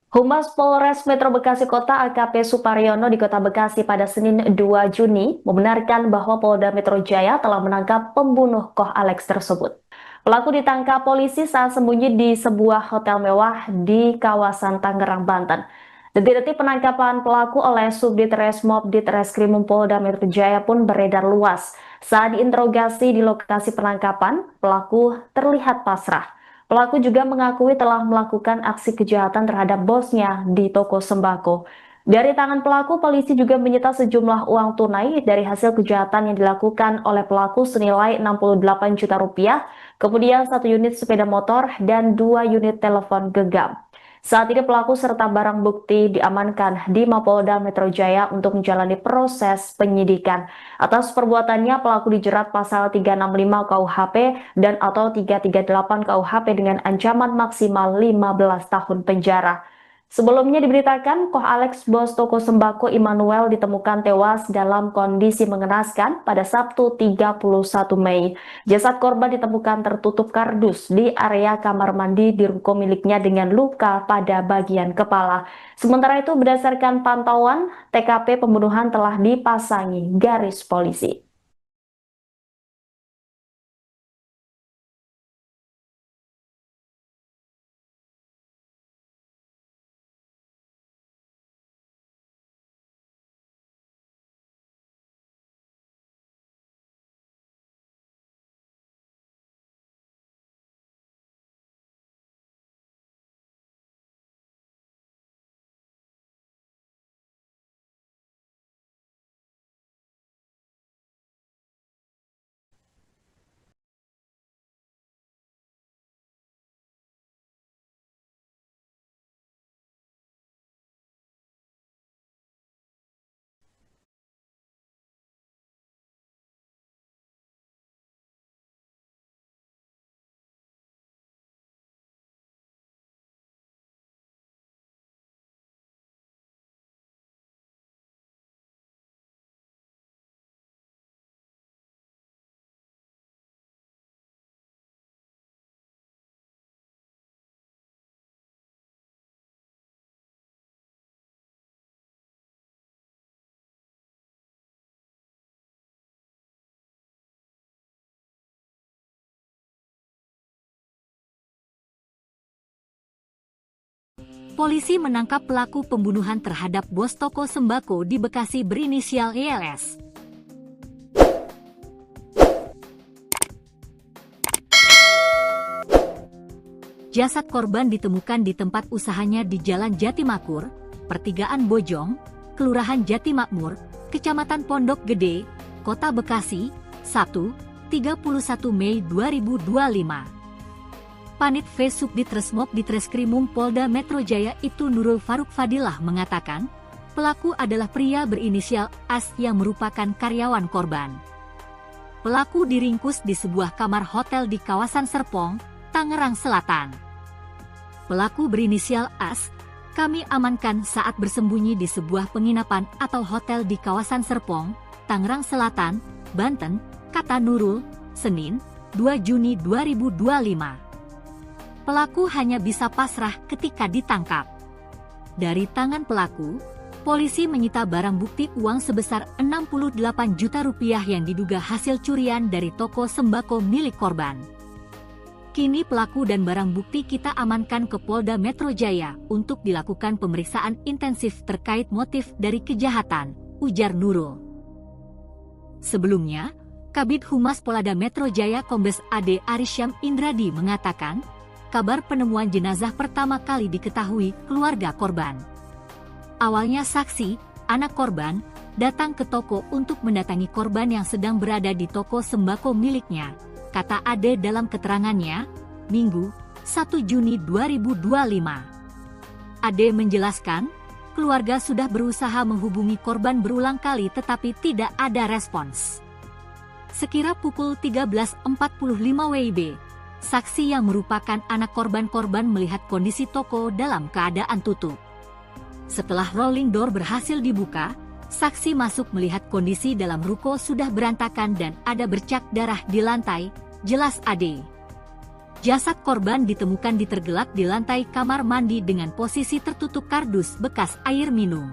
Humas Polres Metro Bekasi Kota AKP Suparyono di Kota Bekasi pada Senin 2 Juni membenarkan bahwa Polda Metro Jaya telah menangkap pembunuh Koh Alex tersebut. Pelaku ditangkap polisi saat sembunyi di sebuah hotel mewah di kawasan Tangerang, Banten. Detik-detik penangkapan pelaku oleh Subdit Resmob Ditreskrimum Polda Metro Jaya pun beredar luas. Saat diinterogasi di lokasi penangkapan, pelaku terlihat pasrah. Pelaku juga mengakui telah melakukan aksi kejahatan terhadap bosnya di toko sembako. Dari tangan pelaku, polisi juga menyita sejumlah uang tunai dari hasil kejahatan yang dilakukan oleh pelaku senilai 68 juta rupiah, kemudian 1 unit sepeda motor dan 2 unit telepon genggam. Saat ini pelaku serta barang bukti diamankan di Mapolda Metro Jaya untuk menjalani proses penyidikan. Atas perbuatannya, pelaku dijerat pasal 365 KUHP dan atau 338 KUHP dengan ancaman maksimal 15 tahun penjara. Sebelumnya diberitakan, Koh Alex bos toko sembako Immanuel ditemukan tewas dalam kondisi mengenaskan pada Sabtu 31 Mei. Jasad korban ditemukan tertutup kardus di area kamar mandi di ruko miliknya dengan luka pada bagian kepala. Sementara itu berdasarkan pantauan, TKP pembunuhan telah dipasangi garis polisi. polisi menangkap pelaku pembunuhan terhadap bos toko sembako di Bekasi berinisial ELS. Jasad korban ditemukan di tempat usahanya di Jalan Jatimakmur, Pertigaan Bojong, Kelurahan Jatimakmur, Kecamatan Pondok Gede, Kota Bekasi, Sabtu, 31 Mei 2025. Panit V Subdit Resmob Ditreskrimum Polda Metro Jaya Ibtu Nurul Faruk Fadilah mengatakan, pelaku adalah pria berinisial AS yang merupakan karyawan korban. Pelaku diringkus di sebuah kamar hotel di kawasan Serpong, Tangerang Selatan. Pelaku berinisial AS, kami amankan saat bersembunyi di sebuah penginapan atau hotel di kawasan Serpong, Tangerang Selatan, Banten, kata Nurul, Senin, 2 Juni 2025. Pelaku hanya bisa pasrah ketika ditangkap. Dari tangan pelaku, polisi menyita barang bukti uang sebesar 68 juta rupiah yang diduga hasil curian dari toko sembako milik korban. Kini pelaku dan barang bukti kita amankan ke Polda Metro Jaya untuk dilakukan pemeriksaan intensif terkait motif dari kejahatan, ujar Nurul. Sebelumnya, Kabid Humas Polda Metro Jaya Kombes AD Arisyam Indradi mengatakan, kabar penemuan jenazah pertama kali diketahui keluarga korban. Awalnya saksi, anak korban, datang ke toko untuk mendatangi korban yang sedang berada di toko sembako miliknya, kata Ade dalam keterangannya, Minggu, 1 Juni 2025. Ade menjelaskan, keluarga sudah berusaha menghubungi korban berulang kali tetapi tidak ada respons. Sekira pukul 13.45 WIB, saksi yang merupakan anak korban melihat kondisi toko dalam keadaan tutup. Setelah rolling door berhasil dibuka, saksi masuk melihat kondisi dalam ruko sudah berantakan dan ada bercak darah di lantai, jelas Ade. Jasad korban ditemukan ditergelak di lantai kamar mandi dengan posisi tertutup kardus bekas air minum.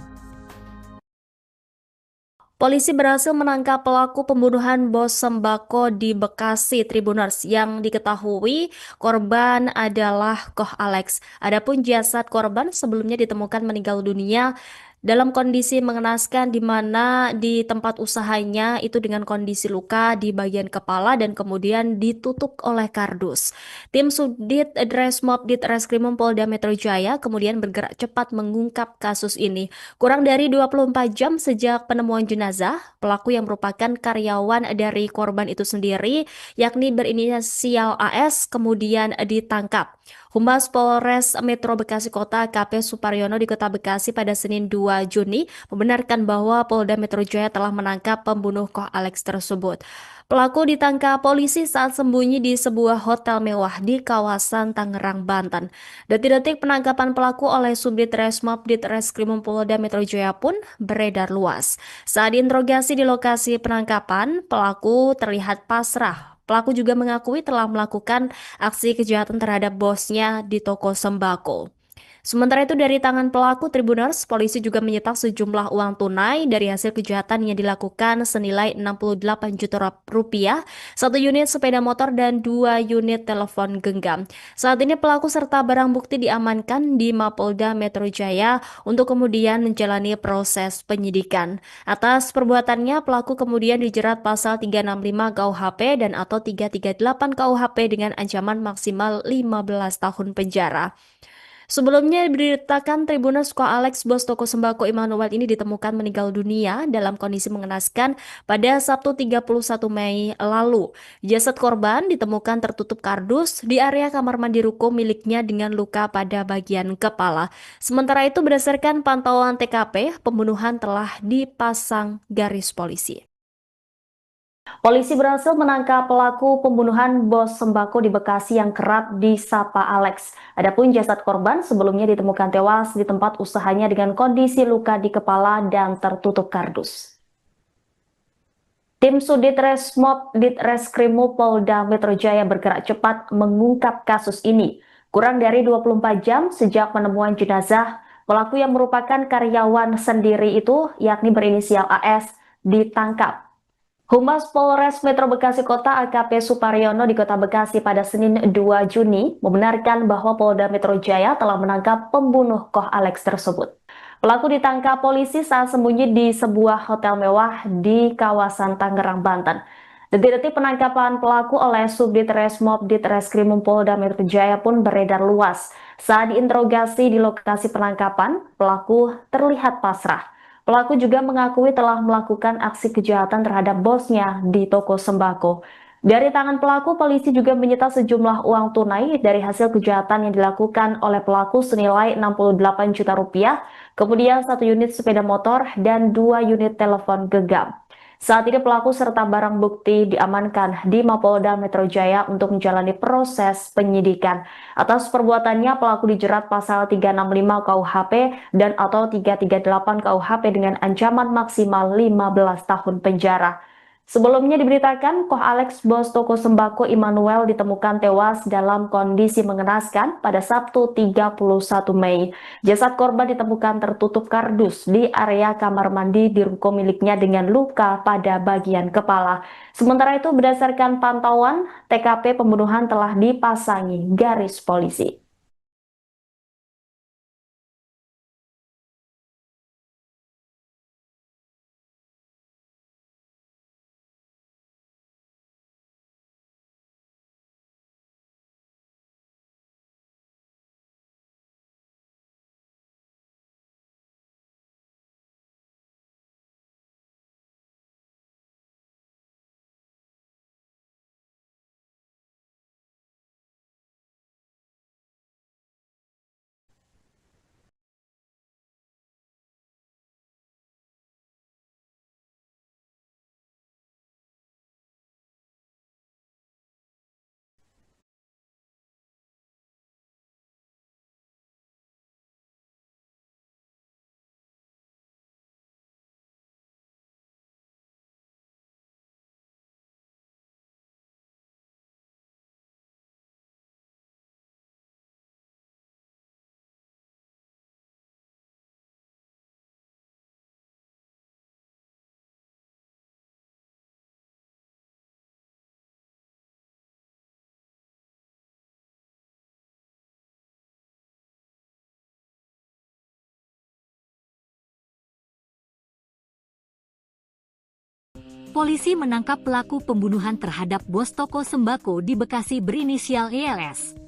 Polisi berhasil menangkap pelaku pembunuhan bos sembako di Bekasi Tribuners yang diketahui korban adalah Koh Alex. Adapun jasad korban sebelumnya ditemukan meninggal dunia dalam kondisi mengenaskan di mana di tempat usahanya itu dengan kondisi luka di bagian kepala dan kemudian ditutup oleh kardus. Tim Subdit Resmob Ditreskrimum Polda Metro Jaya kemudian bergerak cepat mengungkap kasus ini. Kurang dari 24 jam sejak penemuan jenazah, pelaku yang merupakan karyawan dari korban itu sendiri, yakni berinisial AS, kemudian ditangkap. Humas Polres Metro Bekasi Kota AKP Suparyono di Kota Bekasi pada Senin 2 Juni membenarkan bahwa Polda Metro Jaya telah menangkap pembunuh Koh Alex tersebut. Pelaku ditangkap polisi saat sembunyi di sebuah hotel mewah di kawasan Tangerang, Banten. Detik-detik penangkapan pelaku oleh Subdit Resmob Ditreskrimum Polda Metro Jaya pun beredar luas. Saat diinterogasi di lokasi penangkapan, pelaku terlihat pasrah. Pelaku juga mengakui telah melakukan aksi kejahatan terhadap bosnya di toko sembako. Sementara itu dari tangan pelaku Tribuners, polisi juga menyita sejumlah uang tunai dari hasil kejahatan yang dilakukan senilai 68 juta rupiah, 1 unit sepeda motor dan 2 unit telepon genggam. Saat ini pelaku serta barang bukti diamankan di Mapolda Metro Jaya untuk kemudian menjalani proses penyidikan. Atas perbuatannya, pelaku kemudian dijerat pasal 365 KUHP dan atau 338 KUHP dengan ancaman maksimal 15 tahun penjara. Sebelumnya diberitakan Tribuners Koh Alex, bos toko sembako Immanuel ini ditemukan meninggal dunia dalam kondisi mengenaskan pada Sabtu 31 Mei lalu. Jasad korban ditemukan tertutup kardus di area kamar mandi ruko miliknya dengan luka pada bagian kepala. Sementara itu berdasarkan pantauan TKP, pembunuhan telah dipasang garis polisi. Polisi berhasil menangkap pelaku pembunuhan bos sembako di Bekasi yang kerap disapa Alex. Adapun jasad korban sebelumnya ditemukan tewas di tempat usahanya dengan kondisi luka di kepala dan tertutup kardus. Tim Subdit Resmob Ditreskrimum Polda Metro Jaya bergerak cepat mengungkap kasus ini. Kurang dari 24 jam sejak penemuan jenazah, pelaku yang merupakan karyawan sendiri itu, yakni berinisial AS, ditangkap. Humas Polres Metro Bekasi Kota AKP Suparyono di Kota Bekasi pada Senin 2 Juni membenarkan bahwa Polda Metro Jaya telah menangkap pembunuh Koh Alex tersebut. Pelaku ditangkap polisi saat sembunyi di sebuah hotel mewah di kawasan Tangerang, Banten. Detik-detik penangkapan pelaku oleh Subdit Resmob Ditreskrimum Polda Metro Jaya pun beredar luas. Saat diinterogasi di lokasi penangkapan, pelaku terlihat pasrah. Pelaku juga mengakui telah melakukan aksi kejahatan terhadap bosnya di toko sembako. Dari tangan pelaku, polisi juga menyita sejumlah uang tunai dari hasil kejahatan yang dilakukan oleh pelaku senilai 68 juta rupiah, kemudian 1 unit sepeda motor dan 2 unit telepon genggam. Saat ini pelaku serta barang bukti diamankan di Mapolda Metro Jaya untuk menjalani proses penyidikan. Atas perbuatannya, pelaku dijerat pasal 365 KUHP dan atau 338 KUHP dengan ancaman maksimal 15 tahun penjara. Sebelumnya diberitakan, Koh Alex, bos toko sembako Immanuel, ditemukan tewas dalam kondisi mengenaskan pada Sabtu 31 Mei. Jasad korban ditemukan tertutup kardus di area kamar mandi di ruko miliknya dengan luka pada bagian kepala. Sementara itu, berdasarkan pantauan, TKP pembunuhan telah dipasangi garis polisi. Polisi menangkap pelaku pembunuhan terhadap bos toko sembako di Bekasi berinisial YLS.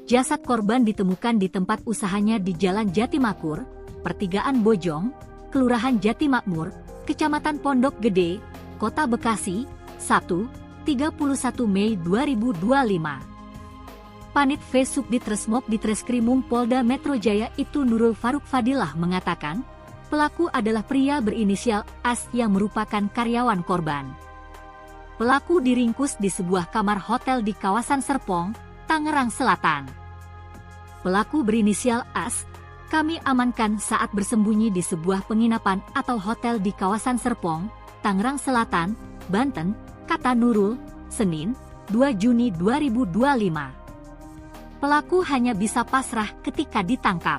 Jasad korban ditemukan di tempat usahanya di Jalan Jatimakmur, Pertigaan Bojong, Kelurahan Jatimakmur, Kecamatan Pondok Gede, Kota Bekasi, Sabtu, 31 Mei 2025. Panit V Subdit Resmob Ditreskrimum Polda Metro Jaya itu Nurul Faruk Fadilah mengatakan, pelaku adalah pria berinisial AS yang merupakan karyawan korban. Pelaku diringkus di sebuah kamar hotel di kawasan Serpong, Tangerang Selatan. Pelaku berinisial AS, kami amankan saat bersembunyi di sebuah penginapan atau hotel di kawasan Serpong, Tangerang Selatan, Banten, kata Nurul, Senin, 2 Juni 2025. Pelaku hanya bisa pasrah ketika ditangkap.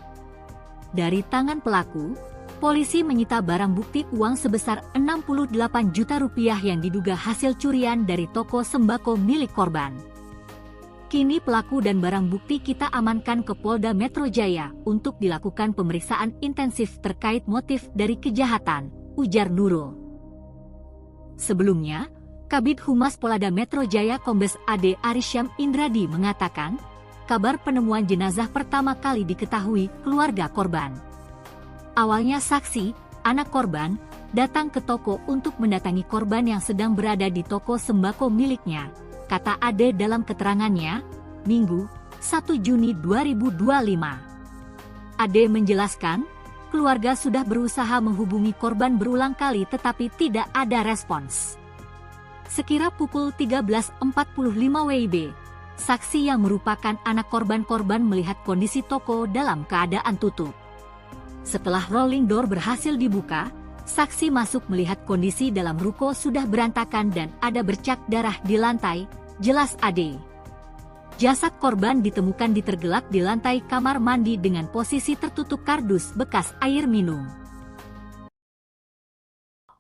Dari tangan pelaku, polisi menyita barang bukti uang sebesar 68 juta rupiah yang diduga hasil curian dari toko sembako milik korban. Kini pelaku dan barang bukti kita amankan ke Polda Metro Jaya untuk dilakukan pemeriksaan intensif terkait motif dari kejahatan, ujar Nurul. Sebelumnya, Kabid Humas Polda Metro Jaya Kombes AD Arisyam Indradi mengatakan, kabar penemuan jenazah pertama kali diketahui keluarga korban. Awalnya saksi, anak korban, datang ke toko untuk mendatangi korban yang sedang berada di toko sembako miliknya, kata Ade dalam keterangannya, Minggu, 1 Juni 2025. Ade menjelaskan, keluarga sudah berusaha menghubungi korban berulang kali tetapi tidak ada respons. Sekira pukul 13.45 WIB, saksi yang merupakan anak korban melihat kondisi toko dalam keadaan tutup. Setelah rolling door berhasil dibuka, saksi masuk melihat kondisi dalam ruko sudah berantakan dan ada bercak darah di lantai, jelas Ade. Jasad korban ditemukan tergelak di lantai kamar mandi dengan posisi tertutup kardus bekas air minum.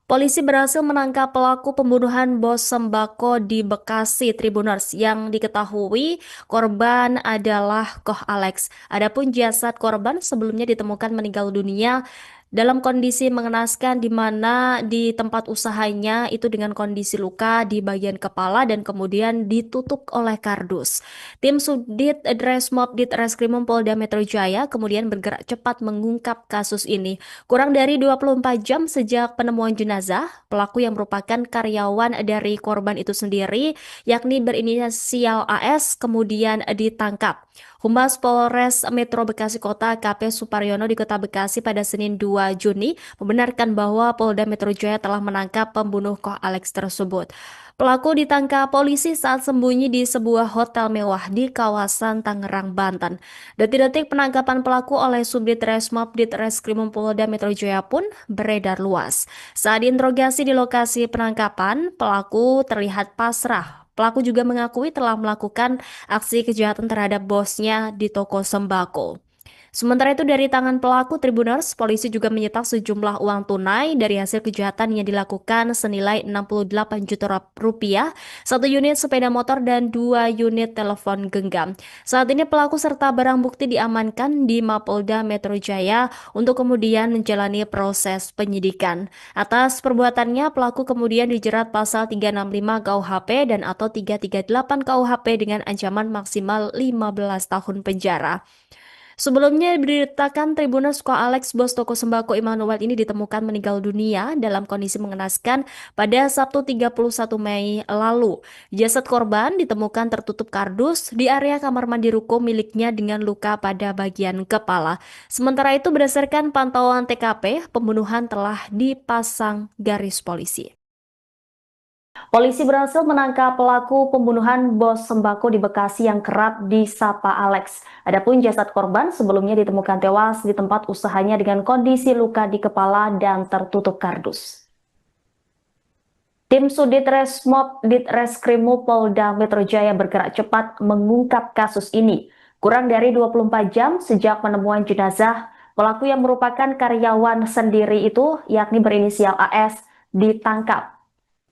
Polisi berhasil menangkap pelaku pembunuhan bos sembako di Bekasi Tribuners yang diketahui korban adalah Koh Alex. Adapun jasad korban sebelumnya ditemukan meninggal dunia dalam kondisi mengenaskan di mana di tempat usahanya itu dengan kondisi luka di bagian kepala dan kemudian ditutup oleh kardus. Tim Subdit Dresmob Ditreskrimum Polda Metro Jaya kemudian bergerak cepat mengungkap kasus ini. Kurang dari 24 jam sejak penemuan jenazah, pelaku yang merupakan karyawan dari korban itu sendiri, yakni berinisial AS, kemudian ditangkap. Humas Polres Metro Bekasi Kota AKP Suparyono di Kota Bekasi pada Senin 2 Juni membenarkan bahwa Polda Metro Jaya telah menangkap pembunuh Koh Alex tersebut. Pelaku ditangkap polisi saat sembunyi di sebuah hotel mewah di kawasan Tangerang, Banten. Detik-detik penangkapan pelaku oleh Subdit Resmob Ditreskrimum Polda Metro Jaya pun beredar luas. Saat diinterogasi di lokasi penangkapan, pelaku terlihat pasrah. Pelaku juga mengakui telah melakukan aksi kejahatan terhadap bosnya di toko sembako. Sementara itu dari tangan pelaku Tribuners, polisi juga menyita sejumlah uang tunai dari hasil kejahatan yang dilakukan senilai 68 juta rupiah, satu unit sepeda motor dan 2 unit telepon genggam. Saat ini pelaku serta barang bukti diamankan di Mapolda Metro Jaya untuk kemudian menjalani proses penyidikan. Atas perbuatannya, pelaku kemudian dijerat pasal 365 KUHP dan atau 338 KUHP dengan ancaman maksimal 15 tahun penjara. Sebelumnya diberitakan Tribuners Koh Alex bos toko sembako Immanuel ini ditemukan meninggal dunia dalam kondisi mengenaskan pada Sabtu 31 Mei lalu. Jasad korban ditemukan tertutup kardus di area kamar mandi ruko miliknya dengan luka pada bagian kepala. Sementara itu berdasarkan pantauan TKP, pembunuhan telah dipasang garis polisi. Polisi berhasil menangkap pelaku pembunuhan bos sembako di Bekasi yang kerap disapa Alex. Adapun jasad korban sebelumnya ditemukan tewas di tempat usahanya dengan kondisi luka di kepala dan tertutup kardus. Tim Sudit Resmob Ditreskrimum Polda Metro Jaya bergerak cepat mengungkap kasus ini. Kurang dari 24 jam sejak penemuan jenazah, pelaku yang merupakan karyawan sendiri itu, yakni berinisial AS, ditangkap.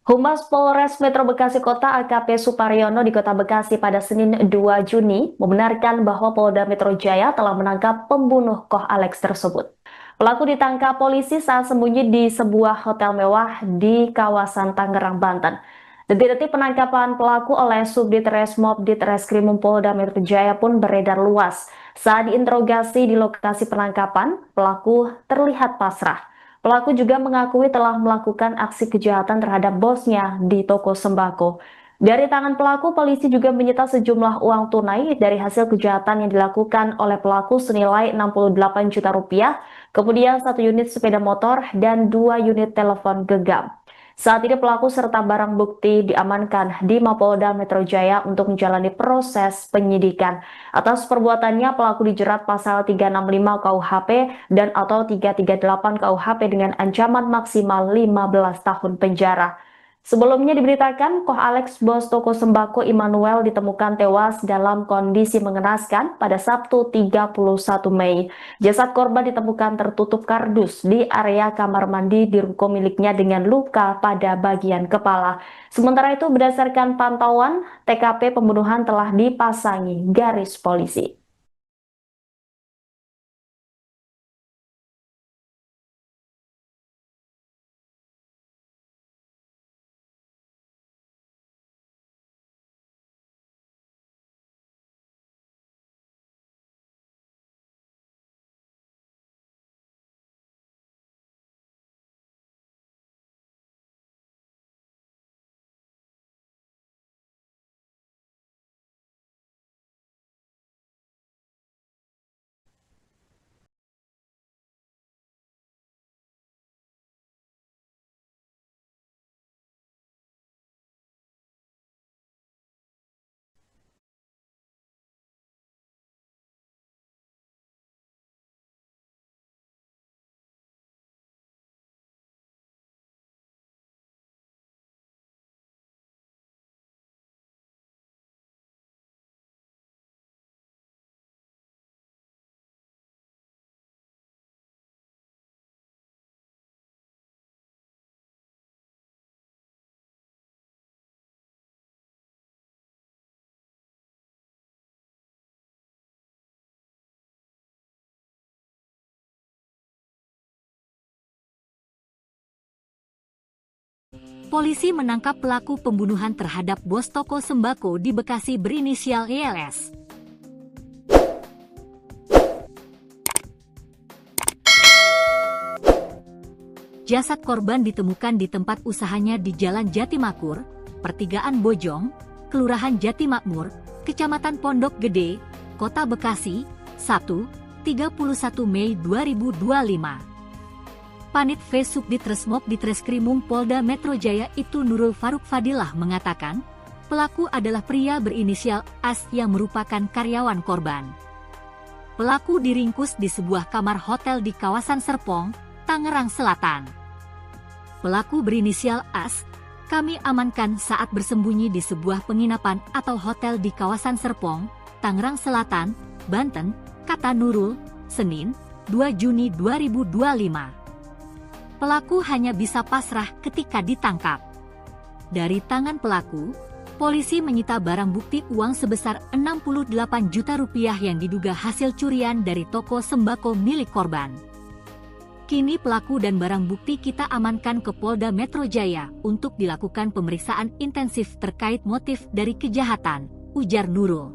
Humas Polres Metro Bekasi Kota AKP Suparyono di Kota Bekasi pada Senin 2 Juni membenarkan bahwa Polda Metro Jaya telah menangkap pembunuh Koh Alex tersebut. Pelaku ditangkap polisi saat sembunyi di sebuah hotel mewah di kawasan Tangerang, Banten. Detik-detik penangkapan pelaku oleh Subdit Resmob Ditreskrimum Polda Metro Jaya pun beredar luas. Saat diinterogasi di lokasi penangkapan, pelaku terlihat pasrah. Pelaku juga mengakui telah melakukan aksi kejahatan terhadap bosnya di toko sembako. Dari tangan pelaku, polisi juga menyita sejumlah uang tunai dari hasil kejahatan yang dilakukan oleh pelaku senilai 68 juta rupiah, kemudian 1 unit sepeda motor dan 2 unit telepon genggam. Saat ini pelaku serta barang bukti diamankan di Mapolda Metro Jaya untuk menjalani proses penyidikan. Atas perbuatannya, pelaku dijerat pasal 365 KUHP dan atau 338 KUHP dengan ancaman maksimal 15 tahun penjara. Sebelumnya diberitakan, Koh Alex bos toko sembako Immanuel ditemukan tewas dalam kondisi mengenaskan pada Sabtu 31 Mei. Jasad korban ditemukan tertutup kardus di area kamar mandi di ruko miliknya dengan luka pada bagian kepala. Sementara itu berdasarkan pantauan, TKP pembunuhan telah dipasangi garis polisi. polisi menangkap pelaku pembunuhan terhadap bos toko sembako di Bekasi berinisial YLS. Jasad korban ditemukan di tempat usahanya di Jalan Jatimakmur, Pertigaan Bojong, Kelurahan Jatimakmur, Kecamatan Pondok Gede, Kota Bekasi, Sabtu, 31 Mei 2025. Panit V Subdit Resmob Ditreskrimum Polda Metro Jaya itu Nurul Faruk Fadilah mengatakan, pelaku adalah pria berinisial AS yang merupakan karyawan korban. Pelaku diringkus di sebuah kamar hotel di kawasan Serpong, Tangerang Selatan. Pelaku berinisial AS, kami amankan saat bersembunyi di sebuah penginapan atau hotel di kawasan Serpong, Tangerang Selatan, Banten, kata Nurul, Senin, 2 Juni 2025. Pelaku hanya bisa pasrah ketika ditangkap. Dari tangan pelaku, polisi menyita barang bukti uang sebesar 68 juta rupiah yang diduga hasil curian dari toko sembako milik korban. Kini pelaku dan barang bukti kita amankan ke Polda Metro Jaya untuk dilakukan pemeriksaan intensif terkait motif dari kejahatan, ujar Nurul.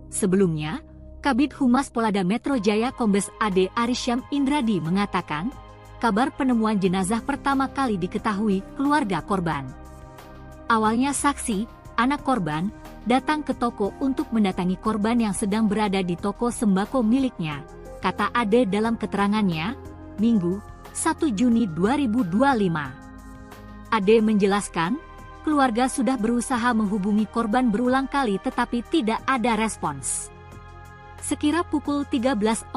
Sebelumnya, Kabid Humas Polda Metro Jaya Kombes AD Arisyam Indradi mengatakan, kabar penemuan jenazah pertama kali diketahui keluarga korban. Awalnya saksi, anak korban, datang ke toko untuk mendatangi korban yang sedang berada di toko sembako miliknya, kata Ade dalam keterangannya, Minggu, 1 Juni 2025. Ade menjelaskan, keluarga sudah berusaha menghubungi korban berulang kali tetapi tidak ada respons. Sekira pukul 13.45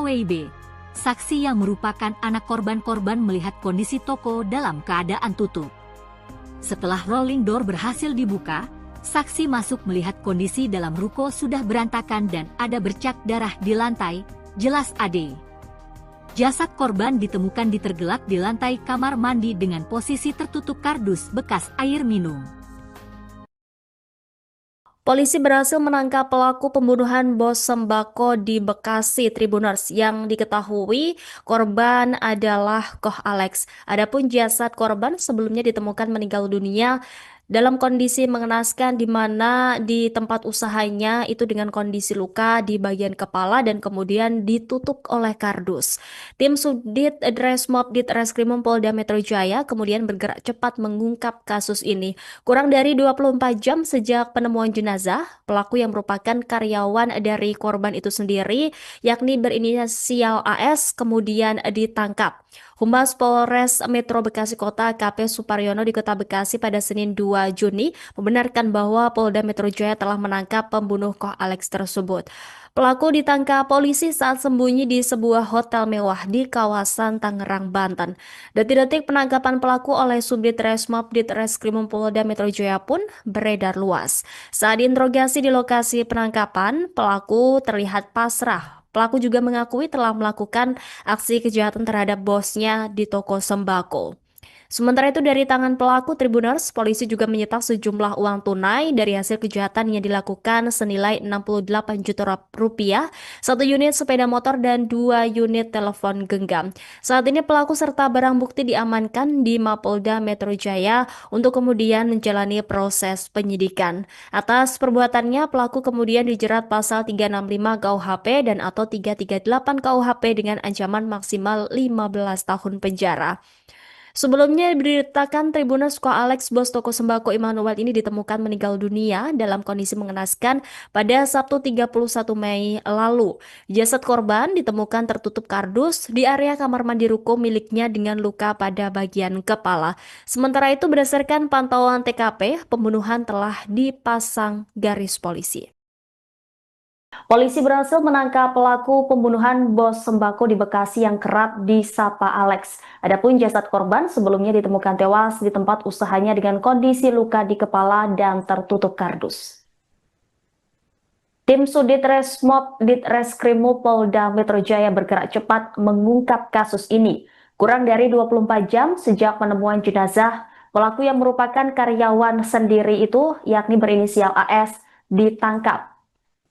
WIB, saksi yang merupakan anak korban melihat kondisi toko dalam keadaan tutup. Setelah rolling door berhasil dibuka, saksi masuk melihat kondisi dalam ruko sudah berantakan dan ada bercak darah di lantai, jelas Ade. Jasad korban ditemukan ditergelak di lantai kamar mandi dengan posisi tertutup kardus bekas air minum. Polisi berhasil menangkap pelaku pembunuhan bos sembako di Bekasi Tribuners yang diketahui korban adalah Koh Alex. Adapun jasad korban sebelumnya ditemukan meninggal dunia dalam kondisi mengenaskan di mana di tempat usahanya itu dengan kondisi luka di bagian kepala dan kemudian ditutup oleh kardus. Tim Subdit Resmob Ditreskrimum Polda Metro Jaya kemudian bergerak cepat mengungkap kasus ini. Kurang dari 24 jam sejak penemuan jenazah, pelaku yang merupakan karyawan dari korban itu sendiri, yakni berinisial AS, kemudian ditangkap. Humas Polres Metro Bekasi Kota AKP Suparyono di Kota Bekasi pada Senin 2 Juni membenarkan bahwa Polda Metro Jaya telah menangkap pembunuh Koh Alex tersebut. Pelaku ditangkap polisi saat sembunyi di sebuah hotel mewah di kawasan Tangerang, Banten. Detik-detik penangkapan pelaku oleh Subdit Resmob Ditreskrimum Polda Metro Jaya pun beredar luas. Saat diinterogasi di lokasi penangkapan, pelaku terlihat pasrah. Pelaku juga mengakui telah melakukan aksi kejahatan terhadap bosnya di toko sembako. Sementara itu dari tangan pelaku Tribuners, polisi juga menyita sejumlah uang tunai dari hasil kejahatan yang dilakukan senilai 68 juta rupiah, 1 unit sepeda motor dan 2 unit telepon genggam. Saat ini pelaku serta barang bukti diamankan di Mapolda Metro Jaya untuk kemudian menjalani proses penyidikan. Atas perbuatannya, pelaku kemudian dijerat pasal 365 KUHP dan atau 338 KUHP dengan ancaman maksimal 15 tahun penjara. Sebelumnya diberitakan Tribuners Koh Alex, bos toko sembako Immanuel ini ditemukan meninggal dunia dalam kondisi mengenaskan pada Sabtu 31 Mei lalu. Jasad korban ditemukan tertutup kardus di area kamar mandi ruko miliknya dengan luka pada bagian kepala. Sementara itu berdasarkan pantauan TKP, pembunuhan telah dipasang garis polisi. Polisi berhasil menangkap pelaku pembunuhan bos sembako di Bekasi yang kerap disapa Alex. Adapun jasad korban sebelumnya ditemukan tewas di tempat usahanya dengan kondisi luka di kepala dan tertutup kardus. Tim Subdit Resmob Ditreskrimum Polda Metro Jaya bergerak cepat mengungkap kasus ini. Kurang dari 24 jam sejak penemuan jenazah, pelaku yang merupakan karyawan sendiri itu, yakni berinisial AS, ditangkap.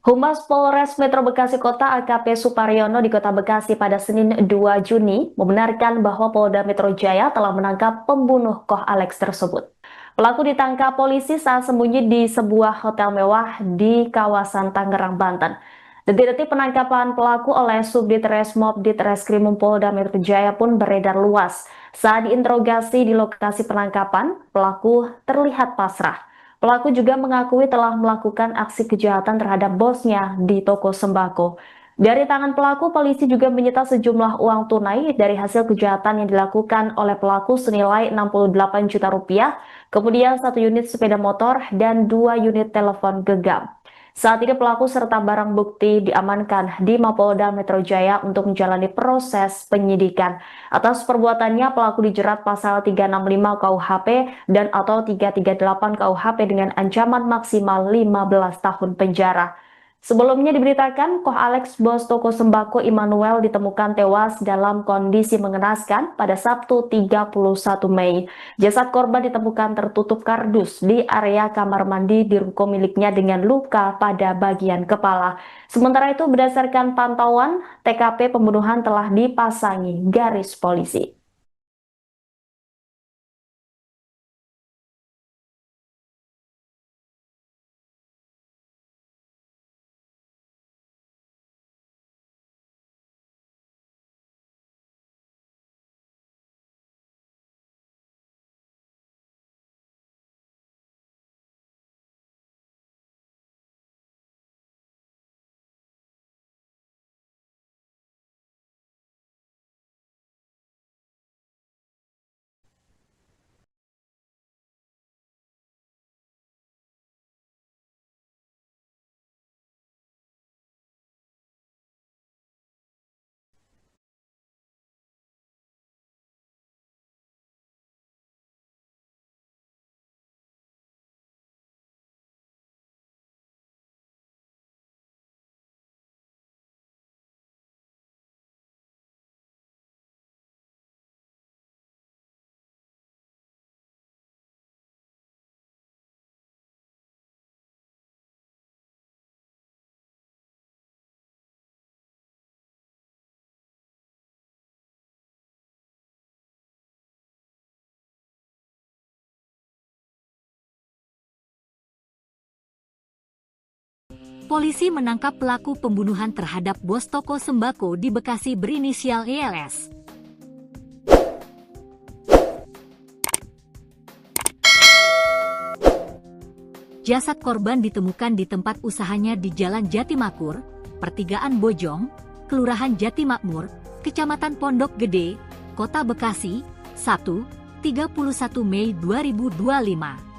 Humas Polres Metro Bekasi Kota AKP Suparyono di Kota Bekasi pada Senin 2 Juni membenarkan bahwa Polda Metro Jaya telah menangkap pembunuh Koh Alex tersebut. Pelaku ditangkap polisi saat sembunyi di sebuah hotel mewah di kawasan Tangerang, Banten. Detik-detik penangkapan pelaku oleh Subdit Resmob Ditreskrimum Polda Metro Jaya pun beredar luas. Saat diinterogasi di lokasi penangkapan, pelaku terlihat pasrah. Pelaku juga mengakui telah melakukan aksi kejahatan terhadap bosnya di toko sembako. Dari tangan pelaku, polisi juga menyita sejumlah uang tunai dari hasil kejahatan yang dilakukan oleh pelaku senilai 68 juta rupiah, kemudian 1 unit sepeda motor dan 2 unit telepon genggam. Saat ini pelaku serta barang bukti diamankan di Mapolda Metro Jaya untuk menjalani proses penyidikan. Atas perbuatannya, pelaku dijerat pasal 365 KUHP dan atau 338 KUHP dengan ancaman maksimal 15 tahun penjara. Sebelumnya diberitakan, Koh Alex, bos toko sembako Immanuel, ditemukan tewas dalam kondisi mengenaskan pada Sabtu 31 Mei. Jasad korban ditemukan tertutup kardus di area kamar mandi di ruko miliknya dengan luka pada bagian kepala. Sementara itu, berdasarkan pantauan, TKP pembunuhan telah dipasangi garis polisi. Polisi menangkap pelaku pembunuhan terhadap bos toko sembako di Bekasi berinisial YLS. Jasad korban ditemukan di tempat usahanya di Jalan Jatimakmur, Pertigaan Bojong, Kelurahan Jatimakmur, Kecamatan Pondok Gede, Kota Bekasi, Sabtu, 31 Mei 2025.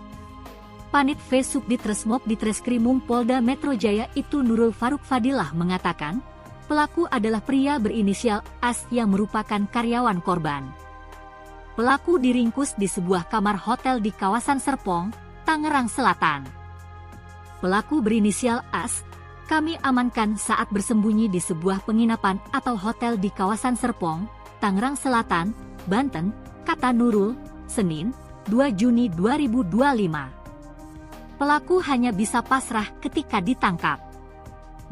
Panit V Subdit Resmob Ditreskrimum Polda Metro Jaya itu Nurul Faruk Fadilah mengatakan, pelaku adalah pria berinisial AS yang merupakan karyawan korban. Pelaku diringkus di sebuah kamar hotel di kawasan Serpong, Tangerang Selatan. Pelaku berinisial AS, kami amankan saat bersembunyi di sebuah penginapan atau hotel di kawasan Serpong, Tangerang Selatan, Banten, kata Nurul, Senin, 2 Juni 2025. Pelaku hanya bisa pasrah ketika ditangkap.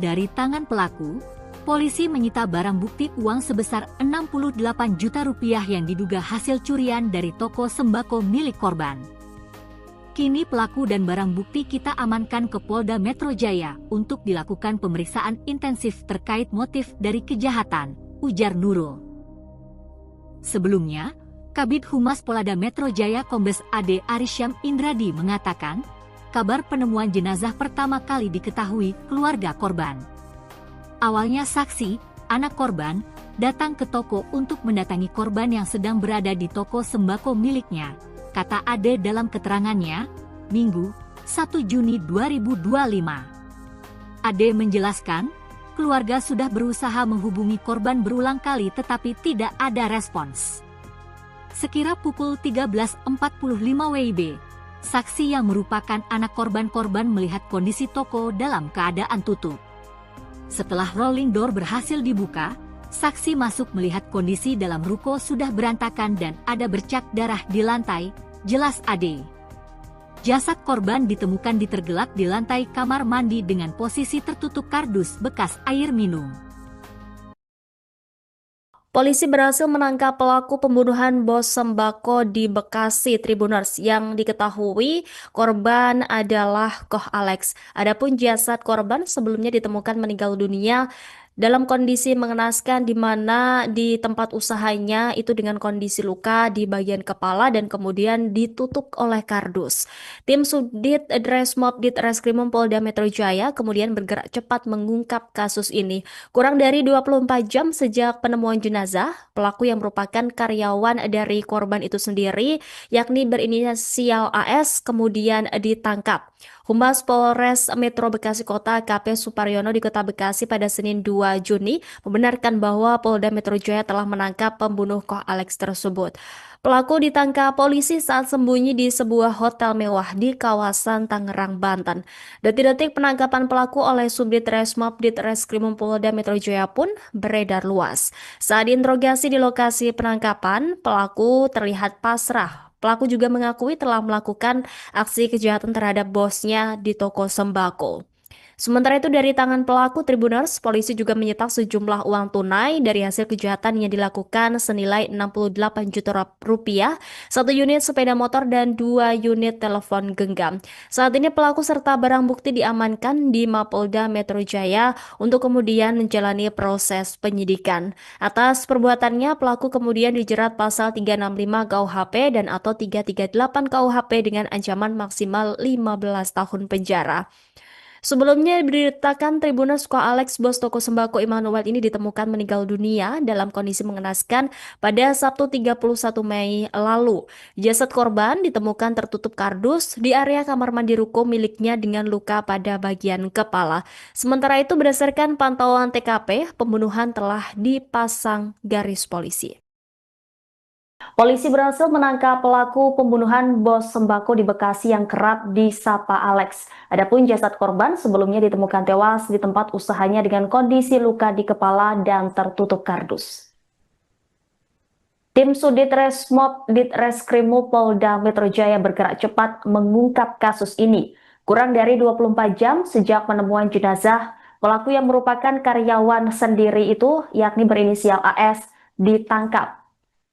Dari tangan pelaku, polisi menyita barang bukti uang sebesar 68 juta rupiah yang diduga hasil curian dari toko sembako milik korban. Kini pelaku dan barang bukti kita amankan ke Polda Metro Jaya untuk dilakukan pemeriksaan intensif terkait motif dari kejahatan, ujar Nurul. Sebelumnya, Kabid Humas Polda Metro Jaya Kombes AD Arisyam Indradi mengatakan, kabar penemuan jenazah pertama kali diketahui keluarga korban. Awalnya saksi, anak korban, datang ke toko untuk mendatangi korban yang sedang berada di toko sembako miliknya, kata Ade dalam keterangannya, Minggu, 1 Juni 2025. Ade menjelaskan, keluarga sudah berusaha menghubungi korban berulang kali tetapi tidak ada respons. Sekira pukul 13.45 WIB, saksi yang merupakan anak korban melihat kondisi toko dalam keadaan tutup. Setelah rolling door berhasil dibuka, saksi masuk melihat kondisi dalam ruko sudah berantakan dan ada bercak darah di lantai, jelas Ade. Jasad korban ditemukan tergelak di lantai kamar mandi dengan posisi tertutup kardus bekas air minum. Polisi berhasil menangkap pelaku pembunuhan bos sembako di Bekasi Tribuners yang diketahui korban adalah Koh Alex. Adapun jasad korban sebelumnya ditemukan meninggal dunia dalam kondisi mengenaskan di mana di tempat usahanya itu dengan kondisi luka di bagian kepala dan kemudian ditutup oleh kardus. Tim Subdit Dresmob Ditreskrimum Polda Metro Jaya kemudian bergerak cepat mengungkap kasus ini. Kurang dari 24 jam sejak penemuan jenazah, pelaku yang merupakan karyawan dari korban itu sendiri, yakni berinisial AS, kemudian ditangkap. Humas Polres Metro Bekasi Kota AKP Suparyono di Kota Bekasi pada Senin 2 Juni membenarkan bahwa Polda Metro Jaya telah menangkap pembunuh Koh Alex tersebut. Pelaku ditangkap polisi saat sembunyi di sebuah hotel mewah di kawasan Tangerang, Banten. Detik-detik penangkapan pelaku oleh Subdit Resmob Ditreskrimum Polda Metro Jaya pun beredar luas. Saat diinterogasi di lokasi penangkapan, pelaku terlihat pasrah. Pelaku juga mengakui telah melakukan aksi kejahatan terhadap bosnya di toko sembako. Sementara itu dari tangan pelaku Tribuners, polisi juga menyita sejumlah uang tunai dari hasil kejahatan yang dilakukan senilai 68 juta rupiah, satu unit sepeda motor dan 2 unit telepon genggam. Saat ini pelaku serta barang bukti diamankan di Mapolda Metro Jaya untuk kemudian menjalani proses penyidikan. Atas perbuatannya, pelaku kemudian dijerat pasal 365 KUHP dan atau 338 KUHP dengan ancaman maksimal 15 tahun penjara. Sebelumnya diberitakan Tribuners Koh Alex bos toko sembako Immanuel ini ditemukan meninggal dunia dalam kondisi mengenaskan pada Sabtu 31 Mei lalu. Jasad korban ditemukan tertutup kardus di area kamar mandi ruko miliknya dengan luka pada bagian kepala. Sementara itu berdasarkan pantauan TKP, pembunuhan telah dipasang garis polisi. Polisi berhasil menangkap pelaku pembunuhan bos sembako di Bekasi yang kerap disapa Alex. Adapun jasad korban sebelumnya ditemukan tewas di tempat usahanya dengan kondisi luka di kepala dan tertutup kardus. Tim Sudit Resmob Ditreskrimum Polda Metro Jaya bergerak cepat mengungkap kasus ini. Kurang dari 24 jam sejak penemuan jenazah, pelaku yang merupakan karyawan sendiri itu, yakni berinisial AS, ditangkap.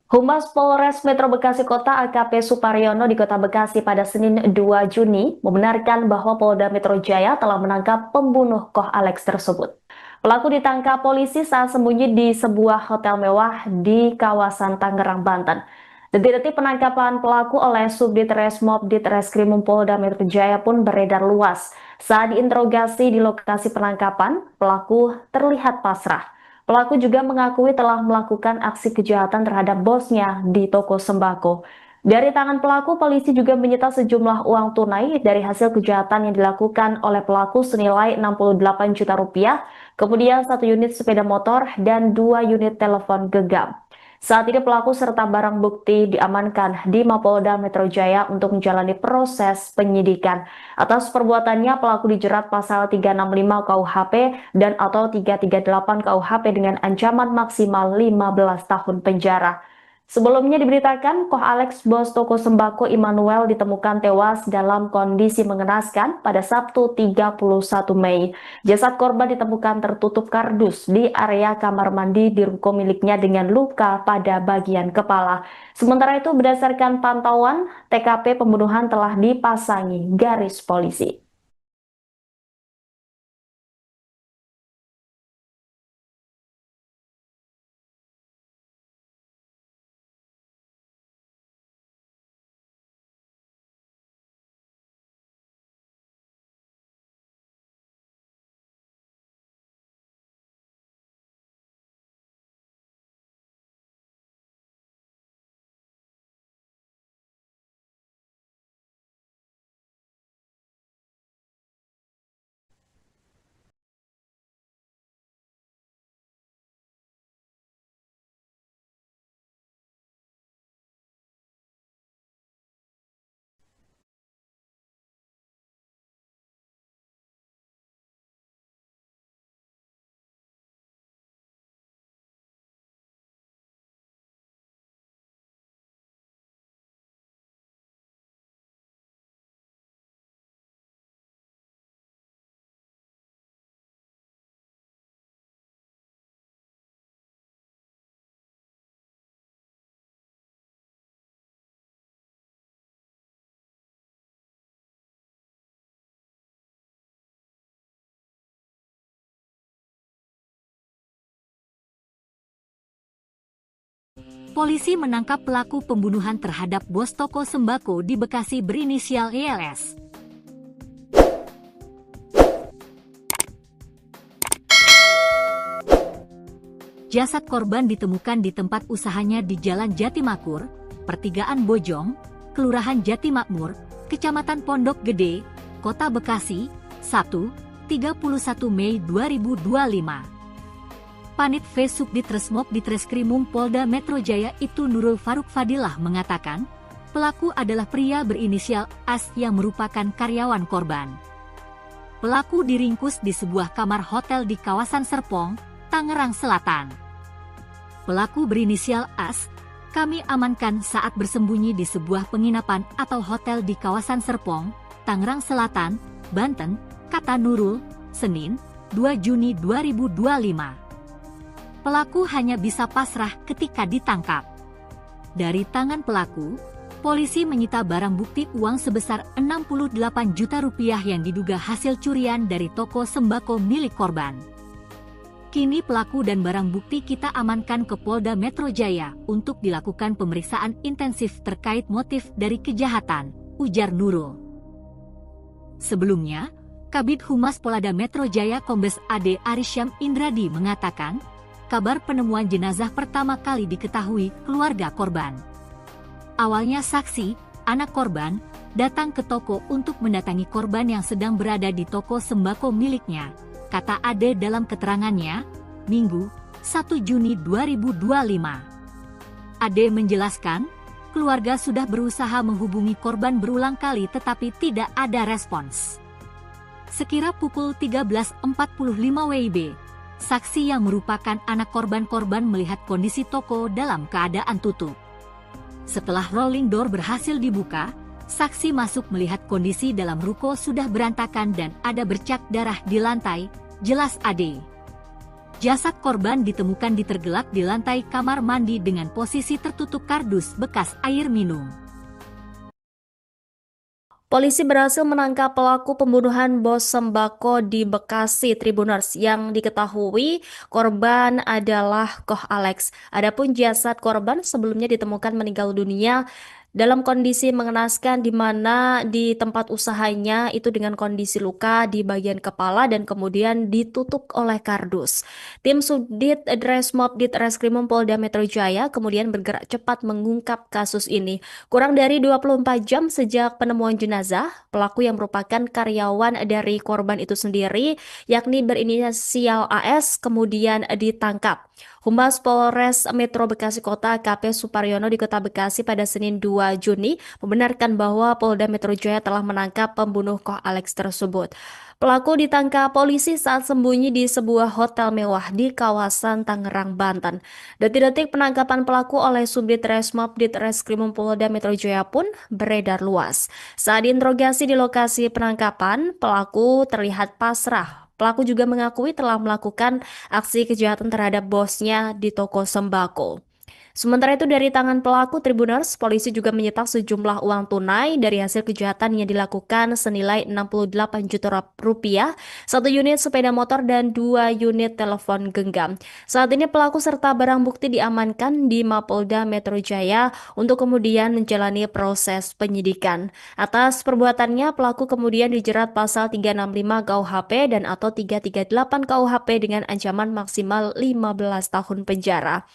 Humas Polres Metro Bekasi Kota AKP Suparyono di Kota Bekasi pada Senin 2 Juni membenarkan bahwa Polda Metro Jaya telah menangkap pembunuh Koh Alex tersebut. Pelaku ditangkap polisi saat sembunyi di sebuah hotel mewah di kawasan Tangerang, Banten. Detik-detik penangkapan pelaku oleh Subdit Resmob Ditreskrimum Polda Metro Jaya pun beredar luas. Saat diinterogasi di lokasi penangkapan, pelaku terlihat pasrah. Pelaku juga mengakui telah melakukan aksi kejahatan terhadap bosnya di toko sembako. Dari tangan pelaku, polisi juga menyita sejumlah uang tunai dari hasil kejahatan yang dilakukan oleh pelaku senilai 68 juta rupiah, kemudian 1 unit sepeda motor dan 2 unit telepon genggam. Saat ini pelaku serta barang bukti diamankan di Mapolda Metro Jaya untuk menjalani proses penyidikan. Atas perbuatannya, pelaku dijerat pasal 365 KUHP dan atau 338 KUHP dengan ancaman maksimal 15 tahun penjara. Sebelumnya diberitakan, Koh Alex bos toko sembako Immanuel ditemukan tewas dalam kondisi mengenaskan pada Sabtu 31 Mei. Jasad korban ditemukan tertutup kardus di area kamar mandi di ruko miliknya dengan luka pada bagian kepala. Sementara itu berdasarkan pantauan, TKP pembunuhan telah dipasangi garis polisi. polisi menangkap pelaku pembunuhan terhadap bos toko sembako di Bekasi berinisial YLS. Jasad korban ditemukan di tempat usahanya di Jalan Jatimakmur, Pertigaan Bojong, Kelurahan Jatimakmur, Kecamatan Pondok Gede, Kota Bekasi, Sabtu, 31 Mei 2025. Panit V Subdit Resmob Ditreskrimum Polda Metro Jaya Ibtu Nurul Faruk Fadilah mengatakan, pelaku adalah pria berinisial AS yang merupakan karyawan korban. Pelaku diringkus di sebuah kamar hotel di kawasan Serpong, Tangerang Selatan. Pelaku berinisial AS, kami amankan saat bersembunyi di sebuah penginapan atau hotel di kawasan Serpong, Tangerang Selatan, Banten, kata Nurul, Senin, 2 Juni 2025. Pelaku hanya bisa pasrah ketika ditangkap. Dari tangan pelaku, polisi menyita barang bukti uang sebesar 68 juta rupiah yang diduga hasil curian dari toko sembako milik korban. Kini pelaku dan barang bukti kita amankan ke Polda Metro Jaya untuk dilakukan pemeriksaan intensif terkait motif dari kejahatan, ujar Nurul. Sebelumnya, Kabid Humas Polda Metro Jaya Kombes AD Arisyam Indradi mengatakan, kabar penemuan jenazah pertama kali diketahui keluarga korban. Awalnya saksi, anak korban, datang ke toko untuk mendatangi korban yang sedang berada di toko sembako miliknya, kata Ade dalam keterangannya, Minggu, 1 Juni 2025. Ade menjelaskan, keluarga sudah berusaha menghubungi korban berulang kali tetapi tidak ada respons. Sekira pukul 13.45 WIB, saksi yang merupakan anak korban melihat kondisi toko dalam keadaan tutup. Setelah rolling door berhasil dibuka, saksi masuk melihat kondisi dalam ruko sudah berantakan dan ada bercak darah di lantai, jelas Ade. Jasad korban ditemukan ditergelak di lantai kamar mandi dengan posisi tertutup kardus bekas air minum. Polisi berhasil menangkap pelaku pembunuhan bos sembako di Bekasi Tribuners yang diketahui korban adalah Koh Alex. Adapun jasad korban sebelumnya ditemukan meninggal dunia dalam kondisi mengenaskan di mana di tempat usahanya itu dengan kondisi luka di bagian kepala dan kemudian ditutup oleh kardus. Tim Subdit Resmob Ditreskrimum Polda Metro Jaya kemudian bergerak cepat mengungkap kasus ini. Kurang dari 24 jam sejak penemuan jenazah, pelaku yang merupakan karyawan dari korban itu sendiri, yakni berinisial AS, kemudian ditangkap. Humas Polres Metro Bekasi Kota AKP Suparyono di Kota Bekasi pada Senin 2 Juni membenarkan bahwa Polda Metro Jaya telah menangkap pembunuh Koh Alex tersebut. Pelaku ditangkap polisi saat sembunyi di sebuah hotel mewah di kawasan Tangerang, Banten. Detik-detik penangkapan pelaku oleh Subdit Resmob Ditreskrimum Polda Metro Jaya pun beredar luas. Saat diinterogasi di lokasi penangkapan, pelaku terlihat pasrah. Pelaku juga mengakui telah melakukan aksi kejahatan terhadap bosnya di toko sembako. Sementara itu dari tangan pelaku Tribuners, polisi juga menyita sejumlah uang tunai dari hasil kejahatan yang dilakukan senilai 68 juta rupiah, 1 unit sepeda motor dan 2 unit telepon genggam. Saat ini pelaku serta barang bukti diamankan di Mapolda Metro Jaya untuk kemudian menjalani proses penyidikan. Atas perbuatannya, pelaku kemudian dijerat pasal 365 KUHP dan atau 338 KUHP dengan ancaman maksimal 15 tahun penjara.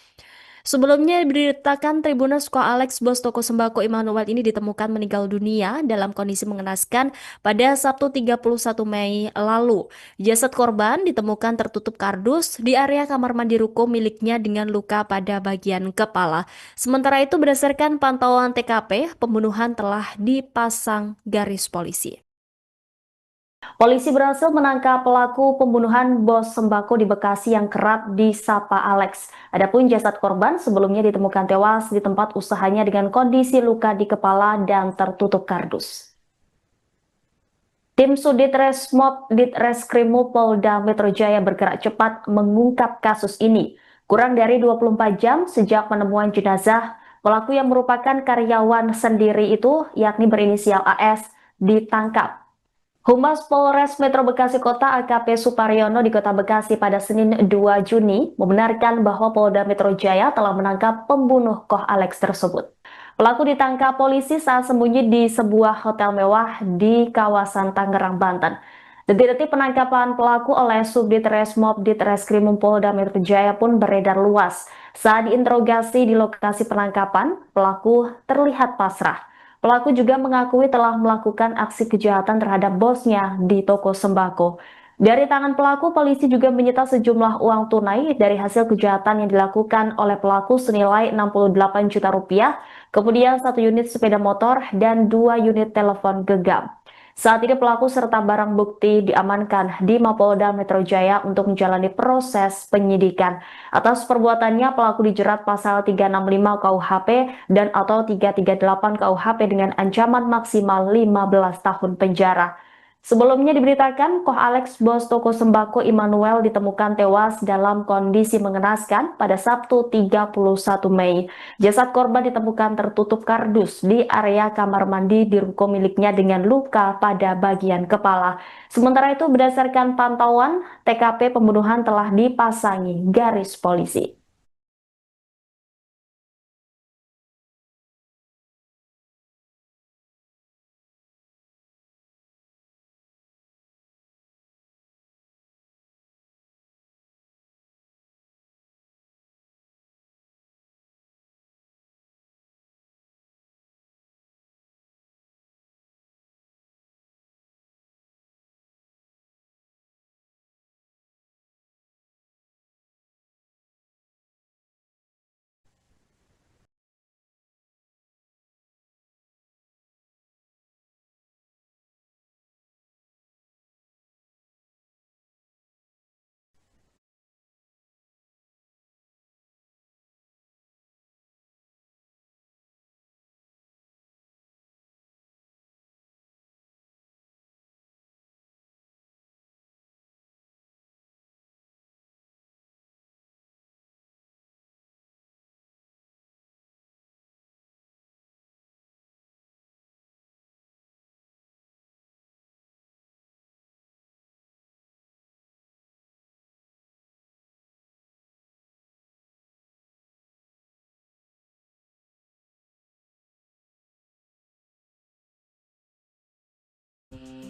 Sebelumnya diberitakan Tribuners Koh Alex, bos toko sembako Immanuel ini ditemukan meninggal dunia dalam kondisi mengenaskan pada Sabtu 31 Mei lalu. Jasad korban ditemukan tertutup kardus di area kamar mandi ruko miliknya dengan luka pada bagian kepala. Sementara itu berdasarkan pantauan TKP, pembunuhan telah dipasang garis polisi. Polisi berhasil menangkap pelaku pembunuhan bos sembako di Bekasi yang kerap disapa Alex. Adapun jasad korban sebelumnya ditemukan tewas di tempat usahanya dengan kondisi luka di kepala dan tertutup kardus. Tim Subdit Resmob Ditreskrimum Polda Metro Jaya bergerak cepat mengungkap kasus ini. Kurang dari 24 jam sejak penemuan jenazah, pelaku yang merupakan karyawan sendiri itu, yakni berinisial AS, ditangkap. Humas Polres Metro Bekasi Kota AKP Suparyono di Kota Bekasi pada Senin 2 Juni membenarkan bahwa Polda Metro Jaya telah menangkap pembunuh Koh Alex tersebut. Pelaku ditangkap polisi saat sembunyi di sebuah hotel mewah di kawasan Tangerang, Banten. Detik-detik penangkapan pelaku oleh Subdit Resmob Ditreskrimum Polda Metro Jaya pun beredar luas. Saat diinterogasi di lokasi penangkapan, pelaku terlihat pasrah. Pelaku juga mengakui telah melakukan aksi kejahatan terhadap bosnya di toko sembako. Dari tangan pelaku, polisi juga menyita sejumlah uang tunai dari hasil kejahatan yang dilakukan oleh pelaku senilai 68 juta rupiah, kemudian 1 unit sepeda motor dan 2 unit telepon genggam. Saat ini pelaku serta barang bukti diamankan di Mapolda Metro Jaya untuk menjalani proses penyidikan. Atas perbuatannya, pelaku dijerat pasal 365 KUHP dan atau 338 KUHP dengan ancaman maksimal 15 tahun penjara. Sebelumnya diberitakan, Koh Alex, bos toko sembako Immanuel, ditemukan tewas dalam kondisi mengenaskan pada Sabtu 31 Mei. Jasad korban ditemukan tertutup kardus di area kamar mandi di ruko miliknya dengan luka pada bagian kepala. Sementara itu, berdasarkan pantauan, TKP pembunuhan telah dipasangi garis polisi.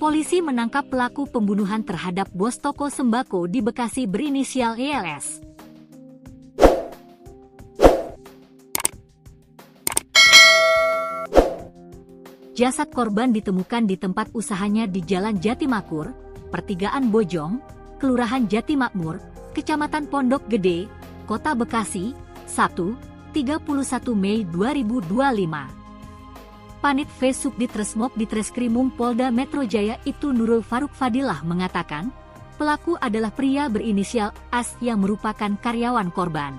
Polisi menangkap pelaku pembunuhan terhadap bos toko sembako di Bekasi berinisial ELS. Jasad korban ditemukan di tempat usahanya di Jalan Jatimakmur, Pertigaan Bojong, Kelurahan Jatimakmur, Kecamatan Pondok Gede, Kota Bekasi, Sabtu, 31 Mei 2025. Panit V Subdit Resmob Ditreskrimum Polda Metro Jaya Ibtu Nurul Faruk Fadilah mengatakan, pelaku adalah pria berinisial AS yang merupakan karyawan korban.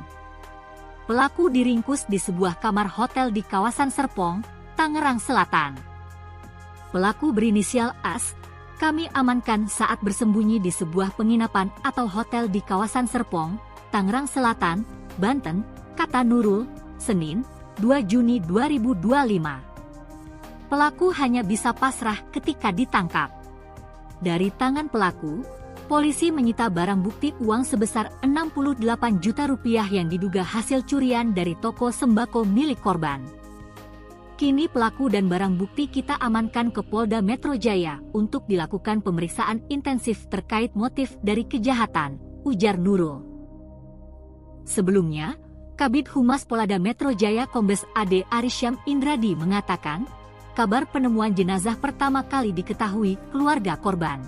Pelaku diringkus di sebuah kamar hotel di kawasan Serpong, Tangerang Selatan. Pelaku berinisial AS, kami amankan saat bersembunyi di sebuah penginapan atau hotel di kawasan Serpong, Tangerang Selatan, Banten, kata Nurul, Senin, 2 Juni 2025. Pelaku hanya bisa pasrah ketika ditangkap. Dari tangan pelaku, polisi menyita barang bukti uang sebesar 68 juta rupiah yang diduga hasil curian dari toko sembako milik korban. Kini pelaku dan barang bukti kita amankan ke Polda Metro Jaya untuk dilakukan pemeriksaan intensif terkait motif dari kejahatan, ujar Nurul. Sebelumnya, Kabid Humas Polda Metro Jaya Kombes AD Arisyam Indradi mengatakan, kabar penemuan jenazah pertama kali diketahui keluarga korban.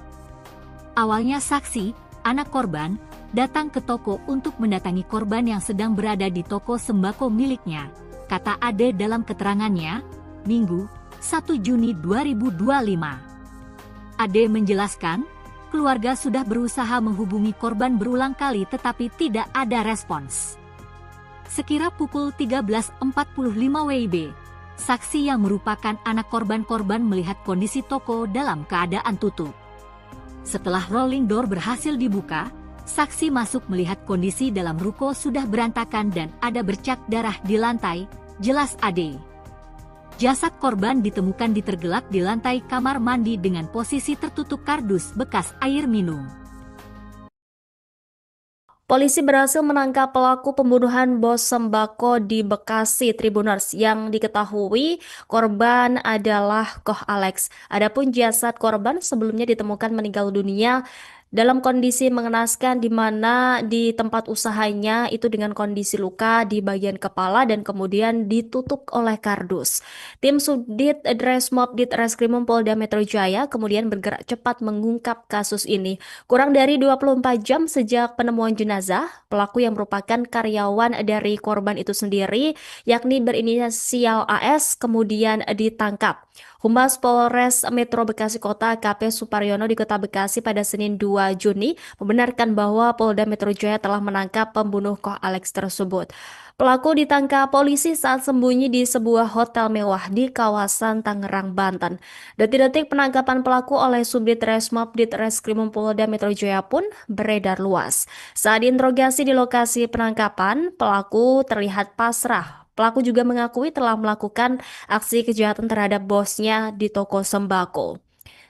Awalnya saksi, anak korban, datang ke toko untuk mendatangi korban yang sedang berada di toko sembako miliknya, kata Ade dalam keterangannya, Minggu, 1 Juni 2025. Ade menjelaskan, keluarga sudah berusaha menghubungi korban berulang kali tetapi tidak ada respons. Sekira pukul 13.45 WIB, saksi yang merupakan anak korban melihat kondisi toko dalam keadaan tutup. Setelah rolling door berhasil dibuka, saksi masuk melihat kondisi dalam ruko sudah berantakan dan ada bercak darah di lantai, jelas Ade. Jasad korban ditemukan tergelak di lantai kamar mandi dengan posisi tertutup kardus bekas air minum. Polisi berhasil menangkap pelaku pembunuhan bos sembako di Bekasi Tribuners yang diketahui korban adalah Koh Alex. Adapun jasad korban sebelumnya ditemukan meninggal dunia dalam kondisi mengenaskan di mana di tempat usahanya itu dengan kondisi luka di bagian kepala dan kemudian ditutup oleh kardus. Tim Subdit Dresmob Ditreskrimum Polda Metro Jaya kemudian bergerak cepat mengungkap kasus ini. Kurang dari 24 jam sejak penemuan jenazah, pelaku yang merupakan karyawan dari korban itu sendiri, yakni berinisial AS, kemudian ditangkap. Humas Polres Metro Bekasi Kota AKP Suparyono di Kota Bekasi pada Senin 2 Juni membenarkan bahwa Polda Metro Jaya telah menangkap pembunuh Koh Alex tersebut. Pelaku ditangkap polisi saat sembunyi di sebuah hotel mewah di kawasan Tangerang, Banten. Detik-detik penangkapan pelaku oleh Subdit Resmob Ditreskrimum Polda Metro Jaya pun beredar luas. Saat diinterogasi di lokasi penangkapan, pelaku terlihat pasrah. Pelaku juga mengakui telah melakukan aksi kejahatan terhadap bosnya di toko sembako.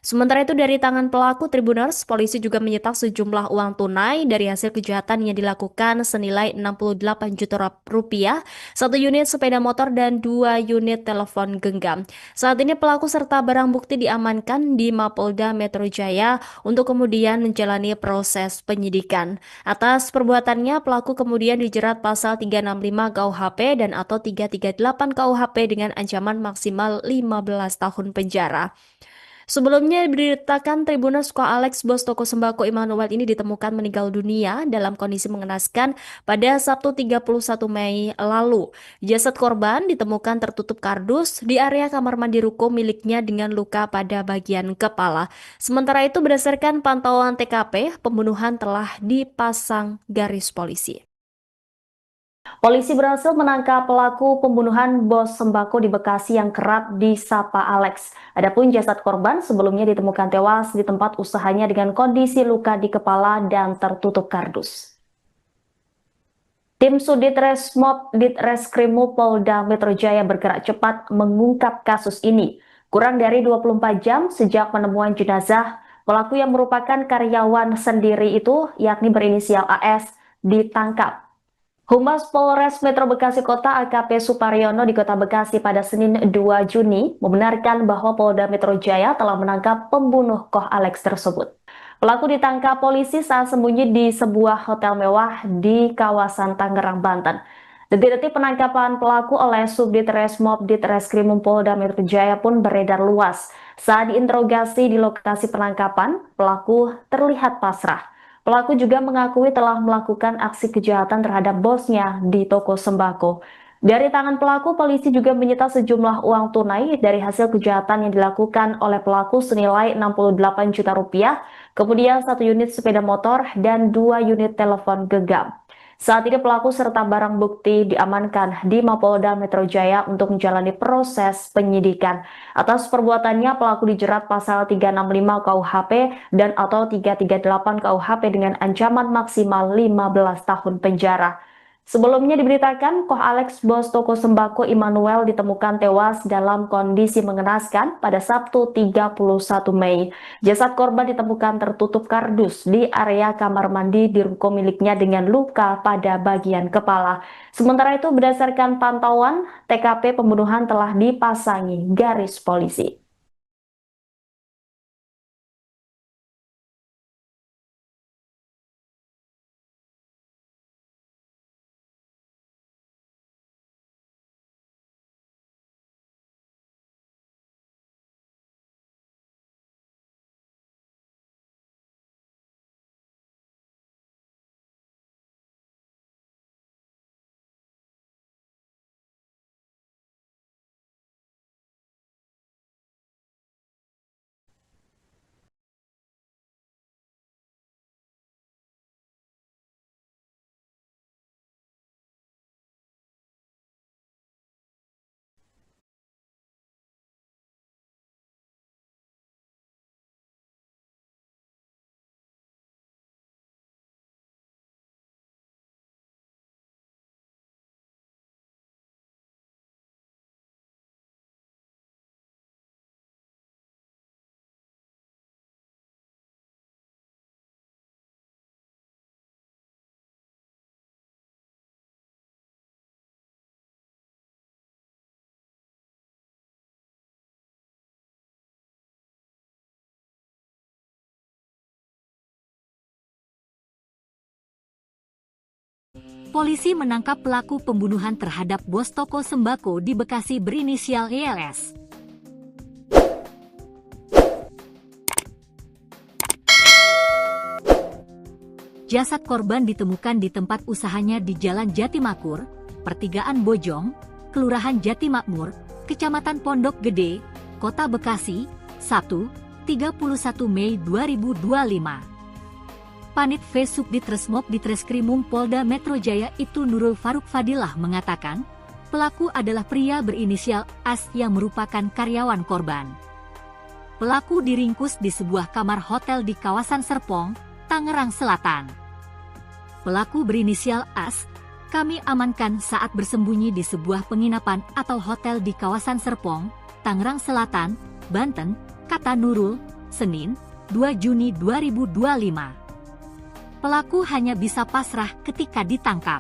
Sementara itu dari tangan pelaku Tribuners, polisi juga menyita sejumlah uang tunai dari hasil kejahatan yang dilakukan senilai 68 juta rupiah, satu unit sepeda motor dan 2 unit telepon genggam. Saat ini pelaku serta barang bukti diamankan di Mapolda Metro Jaya untuk kemudian menjalani proses penyidikan. Atas perbuatannya, pelaku kemudian dijerat pasal 365 KUHP dan atau 338 KUHP dengan ancaman maksimal 15 tahun penjara. Sebelumnya diberitakan Tribuners Koh Alex bos toko sembako Immanuel ini ditemukan meninggal dunia dalam kondisi mengenaskan pada Sabtu 31 Mei lalu. Jasad korban ditemukan tertutup kardus di area kamar mandi ruko miliknya dengan luka pada bagian kepala. Sementara itu berdasarkan pantauan TKP, pembunuhan telah dipasang garis polisi. Polisi berhasil menangkap pelaku pembunuhan bos sembako di Bekasi yang kerap disapa Alex. Adapun jasad korban sebelumnya ditemukan tewas di tempat usahanya dengan kondisi luka di kepala dan tertutup kardus. Tim Sudit Resmob Ditreskrimum Polda Metro Jaya bergerak cepat mengungkap kasus ini. Kurang dari 24 jam sejak penemuan jenazah, pelaku yang merupakan karyawan sendiri itu, yakni berinisial AS, ditangkap. Humas Polres Metro Bekasi Kota AKP Suparyono di Kota Bekasi pada Senin 2 Juni membenarkan bahwa Polda Metro Jaya telah menangkap pembunuh Koh Alex tersebut. Pelaku ditangkap polisi saat sembunyi di sebuah hotel mewah di kawasan Tangerang, Banten. Detik-detik penangkapan pelaku oleh Subdit Resmob Ditreskrimum Polda Metro Jaya pun beredar luas. Saat diinterogasi di lokasi penangkapan, pelaku terlihat pasrah. Pelaku juga mengakui telah melakukan aksi kejahatan terhadap bosnya di toko sembako. Dari tangan pelaku, polisi juga menyita sejumlah uang tunai dari hasil kejahatan yang dilakukan oleh pelaku senilai 68 juta rupiah, kemudian 1 unit sepeda motor dan 2 unit telepon genggam. Saat ini pelaku serta barang bukti diamankan di Mapolda Metro Jaya untuk menjalani proses penyidikan. Atas perbuatannya, pelaku dijerat pasal 365 KUHP dan atau 338 KUHP dengan ancaman maksimal 15 tahun penjara. Sebelumnya diberitakan, Koh Alex bos toko sembako Immanuel ditemukan tewas dalam kondisi mengenaskan pada Sabtu 31 Mei. Jasad korban ditemukan tertutup kardus di area kamar mandi di ruko miliknya dengan luka pada bagian kepala. Sementara itu berdasarkan pantauan, TKP pembunuhan telah dipasangi garis polisi. Polisi menangkap pelaku pembunuhan terhadap bos toko sembako di Bekasi berinisial YLS. Jasad korban ditemukan di tempat usahanya di Jalan Jatimakmur, Pertigaan Bojong, Kelurahan Jatimakmur, Kecamatan Pondok Gede, Kota Bekasi, Sabtu, 31 Mei 2025. Panit V Subdit Resmob Ditreskrimum Polda Metro Jaya Ibtu Nurul Faruk Fadilah mengatakan, pelaku adalah pria berinisial AS yang merupakan karyawan korban. Pelaku diringkus di sebuah kamar hotel di kawasan Serpong, Tangerang Selatan. Pelaku berinisial AS, kami amankan saat bersembunyi di sebuah penginapan atau hotel di kawasan Serpong, Tangerang Selatan, Banten, kata Nurul, Senin, 2 Juni 2025. Pelaku hanya bisa pasrah ketika ditangkap.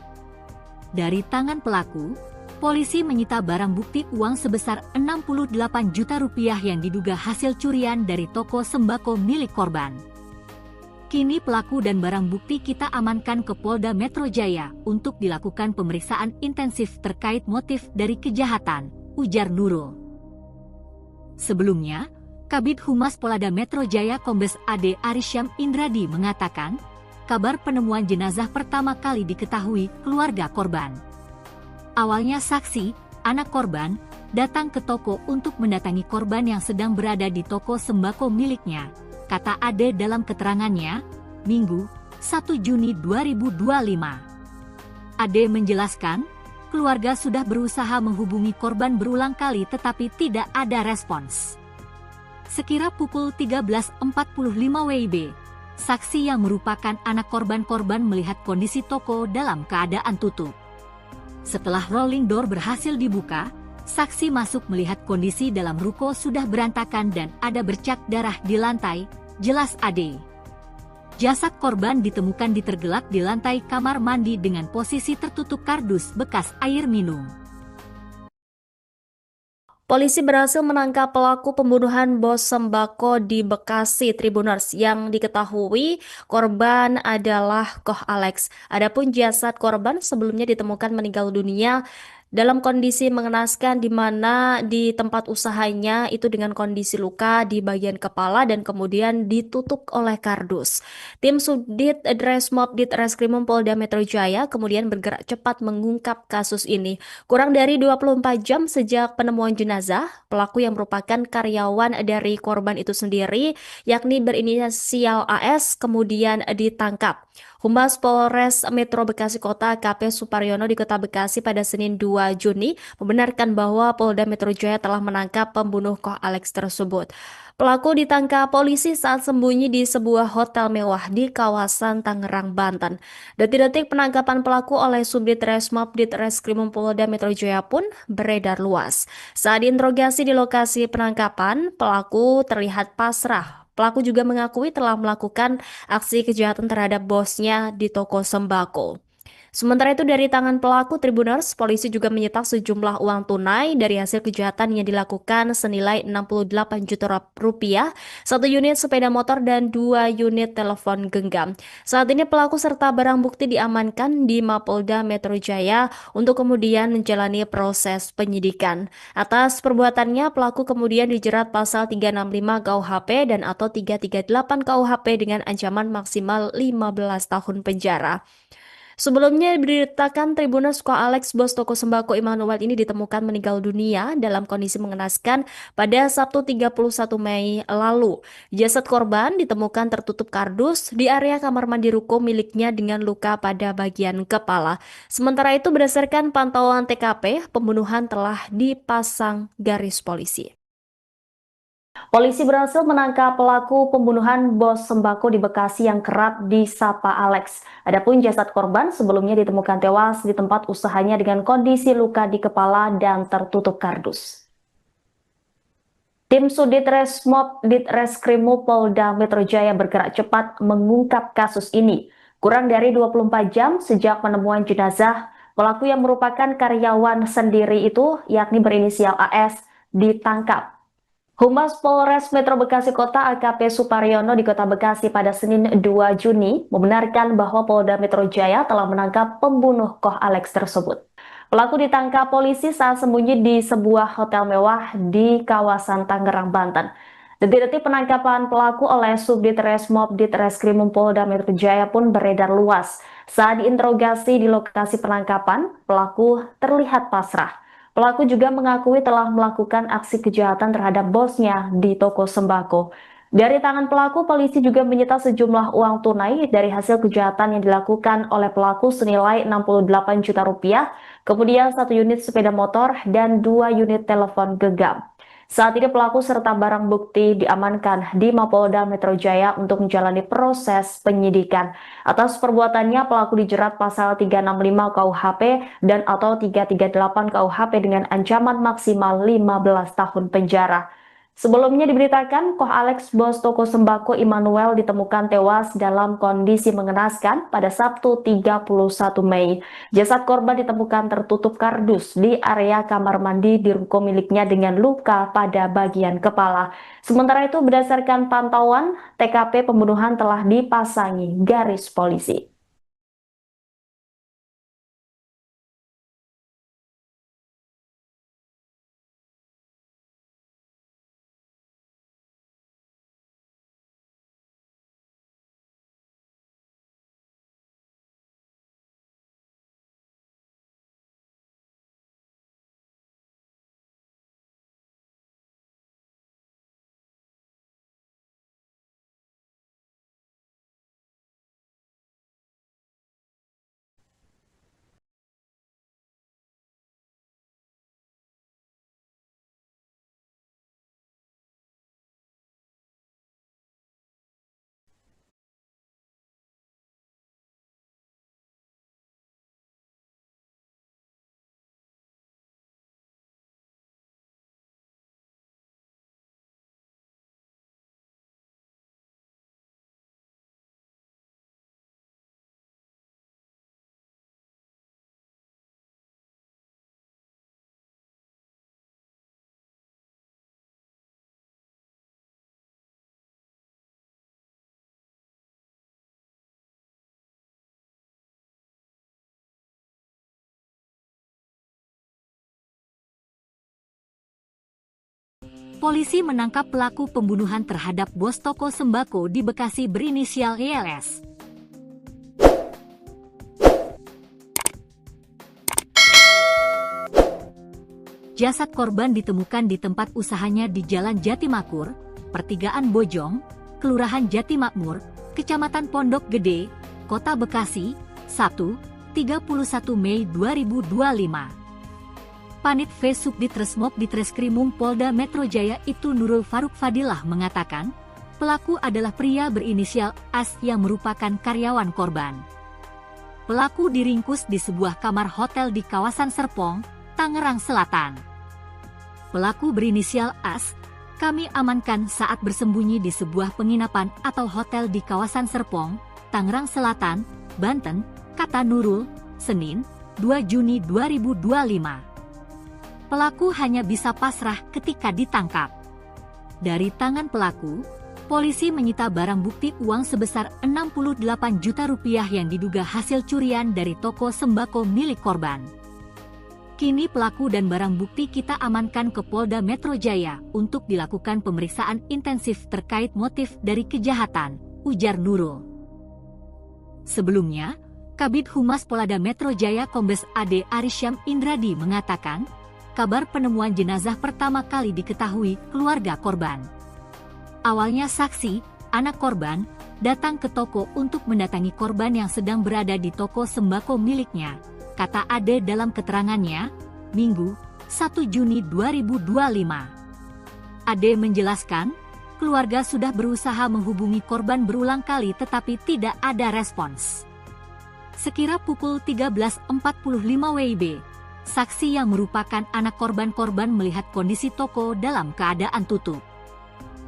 Dari tangan pelaku, polisi menyita barang bukti uang sebesar 68 juta rupiah yang diduga hasil curian dari toko sembako milik korban. Kini pelaku dan barang bukti kita amankan ke Polda Metro Jaya untuk dilakukan pemeriksaan intensif terkait motif dari kejahatan, ujar Nurul. Sebelumnya, Kabid Humas Polda Metro Jaya Kombes AD Arisyam Indradi mengatakan, kabar penemuan jenazah pertama kali diketahui keluarga korban. Awalnya saksi, anak korban, datang ke toko untuk mendatangi korban yang sedang berada di toko sembako miliknya, kata Ade dalam keterangannya, Minggu, 1 Juni 2025. Ade menjelaskan, keluarga sudah berusaha menghubungi korban berulang kali tetapi tidak ada respons. Sekira pukul 13.45 WIB, saksi yang merupakan anak korban melihat kondisi toko dalam keadaan tutup. Setelah rolling door berhasil dibuka, saksi masuk melihat kondisi dalam ruko sudah berantakan dan ada bercak darah di lantai, jelas Ade. Jasad korban ditemukan ditergelak di lantai kamar mandi dengan posisi tertutup kardus bekas air minum. Polisi berhasil menangkap pelaku pembunuhan bos sembako di Bekasi Tribuners yang diketahui korban adalah Koh Alex. Adapun jasad korban sebelumnya ditemukan meninggal dunia dalam kondisi mengenaskan di mana di tempat usahanya itu dengan kondisi luka di bagian kepala dan kemudian ditutup oleh kardus. Tim Subdit Resmob Ditreskrimum Polda Metro Jaya kemudian bergerak cepat mengungkap kasus ini. Kurang dari 24 jam sejak penemuan jenazah, pelaku yang merupakan karyawan dari korban itu sendiri, yakni berinisial AS, kemudian ditangkap. Humas Polres Metro Bekasi Kota AKP Suparyono di Kota Bekasi pada Senin 2 Juni membenarkan bahwa Polda Metro Jaya telah menangkap pembunuh Koh Alex tersebut. Pelaku ditangkap polisi saat sembunyi di sebuah hotel mewah di kawasan Tangerang, Banten. Detik-detik penangkapan pelaku oleh Subdit Resmob Ditreskrimum Polda Metro Jaya pun beredar luas. Saat diinterogasi di lokasi penangkapan, pelaku terlihat pasrah. Pelaku juga mengakui telah melakukan aksi kejahatan terhadap bosnya di toko sembako. Sementara itu dari tangan pelaku Tribuners, polisi juga menyita sejumlah uang tunai dari hasil kejahatan yang dilakukan senilai 68 juta rupiah, 1 unit sepeda motor dan 2 unit telepon genggam. Saat ini pelaku serta barang bukti diamankan di Mapolda Metro Jaya untuk kemudian menjalani proses penyidikan. Atas perbuatannya, pelaku kemudian dijerat pasal 365 KUHP dan atau 338 KUHP dengan ancaman maksimal 15 tahun penjara. Sebelumnya diberitakan Tribuners Koh Alex, bos toko sembako Immanuel ini ditemukan meninggal dunia dalam kondisi mengenaskan pada Sabtu 31 Mei lalu. Jasad korban ditemukan tertutup kardus di area kamar mandi ruko miliknya dengan luka pada bagian kepala. Sementara itu berdasarkan pantauan TKP, pembunuhan telah dipasang garis polisi. Polisi berhasil menangkap pelaku pembunuhan bos sembako di Bekasi yang kerap disapa Alex. Adapun jasad korban sebelumnya ditemukan tewas di tempat usahanya dengan kondisi luka di kepala dan tertutup kardus. Tim Subdit Resmob Ditreskrimum Polda Metro Jaya bergerak cepat mengungkap kasus ini. Kurang dari 24 jam sejak penemuan jenazah, pelaku yang merupakan karyawan sendiri itu, yakni berinisial AS, ditangkap. Humas Polres Metro Bekasi Kota AKP Suparyono di Kota Bekasi pada Senin 2 Juni membenarkan bahwa Polda Metro Jaya telah menangkap pembunuh Koh Alex tersebut. Pelaku ditangkap polisi saat sembunyi di sebuah hotel mewah di kawasan Tangerang, Banten. Detik-detik penangkapan pelaku oleh Subdit Resmob Ditreskrimum Polda Metro Jaya pun beredar luas. Saat diinterogasi di lokasi penangkapan, pelaku terlihat pasrah. Pelaku juga mengakui telah melakukan aksi kejahatan terhadap bosnya di toko sembako. Dari tangan pelaku, polisi juga menyita sejumlah uang tunai dari hasil kejahatan yang dilakukan oleh pelaku senilai 68 juta rupiah, kemudian 1 unit sepeda motor dan 2 unit telepon genggam. Saat ini pelaku serta barang bukti diamankan di Mapolda Metro Jaya untuk menjalani proses penyidikan. Atas perbuatannya, pelaku dijerat pasal 365 KUHP dan atau 338 KUHP dengan ancaman maksimal 15 tahun penjara. Sebelumnya diberitakan, Koh Alex, bos toko sembako Immanuel, ditemukan tewas dalam kondisi mengenaskan pada Sabtu 31 Mei. Jasad korban ditemukan tertutup kardus di area kamar mandi di ruko miliknya dengan luka pada bagian kepala. Sementara itu, berdasarkan pantauan, TKP pembunuhan telah dipasangi garis polisi. Polisi menangkap pelaku pembunuhan terhadap bos toko sembako di Bekasi berinisial YLS. Jasad korban ditemukan di tempat usahanya di Jalan Jatimakmur, Pertigaan Bojong, Kelurahan Jatimakmur, Kecamatan Pondok Gede, Kota Bekasi, Sabtu, 31 Mei 2025. Panit V Subdit Resmob Ditreskrimum Polda Metro Jaya itu Nurul Faruk Fadilah mengatakan, pelaku adalah pria berinisial AS yang merupakan karyawan korban. Pelaku diringkus di sebuah kamar hotel di kawasan Serpong, Tangerang Selatan. Pelaku berinisial AS, kami amankan saat bersembunyi di sebuah penginapan atau hotel di kawasan Serpong, Tangerang Selatan, Banten, kata Nurul, Senin, 2 Juni 2025. Pelaku hanya bisa pasrah ketika ditangkap. Dari tangan pelaku, polisi menyita barang bukti uang sebesar 68 juta rupiah yang diduga hasil curian dari toko sembako milik korban. Kini pelaku dan barang bukti kita amankan ke Polda Metro Jaya untuk dilakukan pemeriksaan intensif terkait motif dari kejahatan, ujar Nurul. Sebelumnya, Kabid Humas Polda Metro Jaya Kombes AD Arisyam Indradi mengatakan, kabar penemuan jenazah pertama kali diketahui keluarga korban. Awalnya saksi, anak korban, datang ke toko untuk mendatangi korban yang sedang berada di toko sembako miliknya, kata Ade dalam keterangannya, Minggu, 1 Juni 2025. Ade menjelaskan, keluarga sudah berusaha menghubungi korban berulang kali tetapi tidak ada respons. Sekira pukul 13.45 WIB, saksi yang merupakan anak korban melihat kondisi toko dalam keadaan tutup.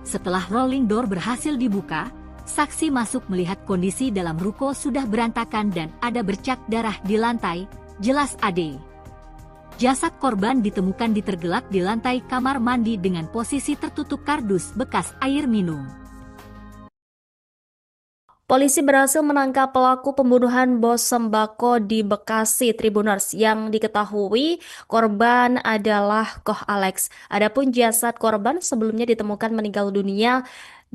Setelah rolling door berhasil dibuka, saksi masuk melihat kondisi dalam ruko sudah berantakan dan ada bercak darah di lantai, jelas Ade. Jasad korban ditemukan tergelak di lantai kamar mandi dengan posisi tertutup kardus bekas air minum. Polisi berhasil menangkap pelaku pembunuhan bos sembako di Bekasi Tribuners yang diketahui korban adalah Koh Alex. Adapun jasad korban sebelumnya ditemukan meninggal dunia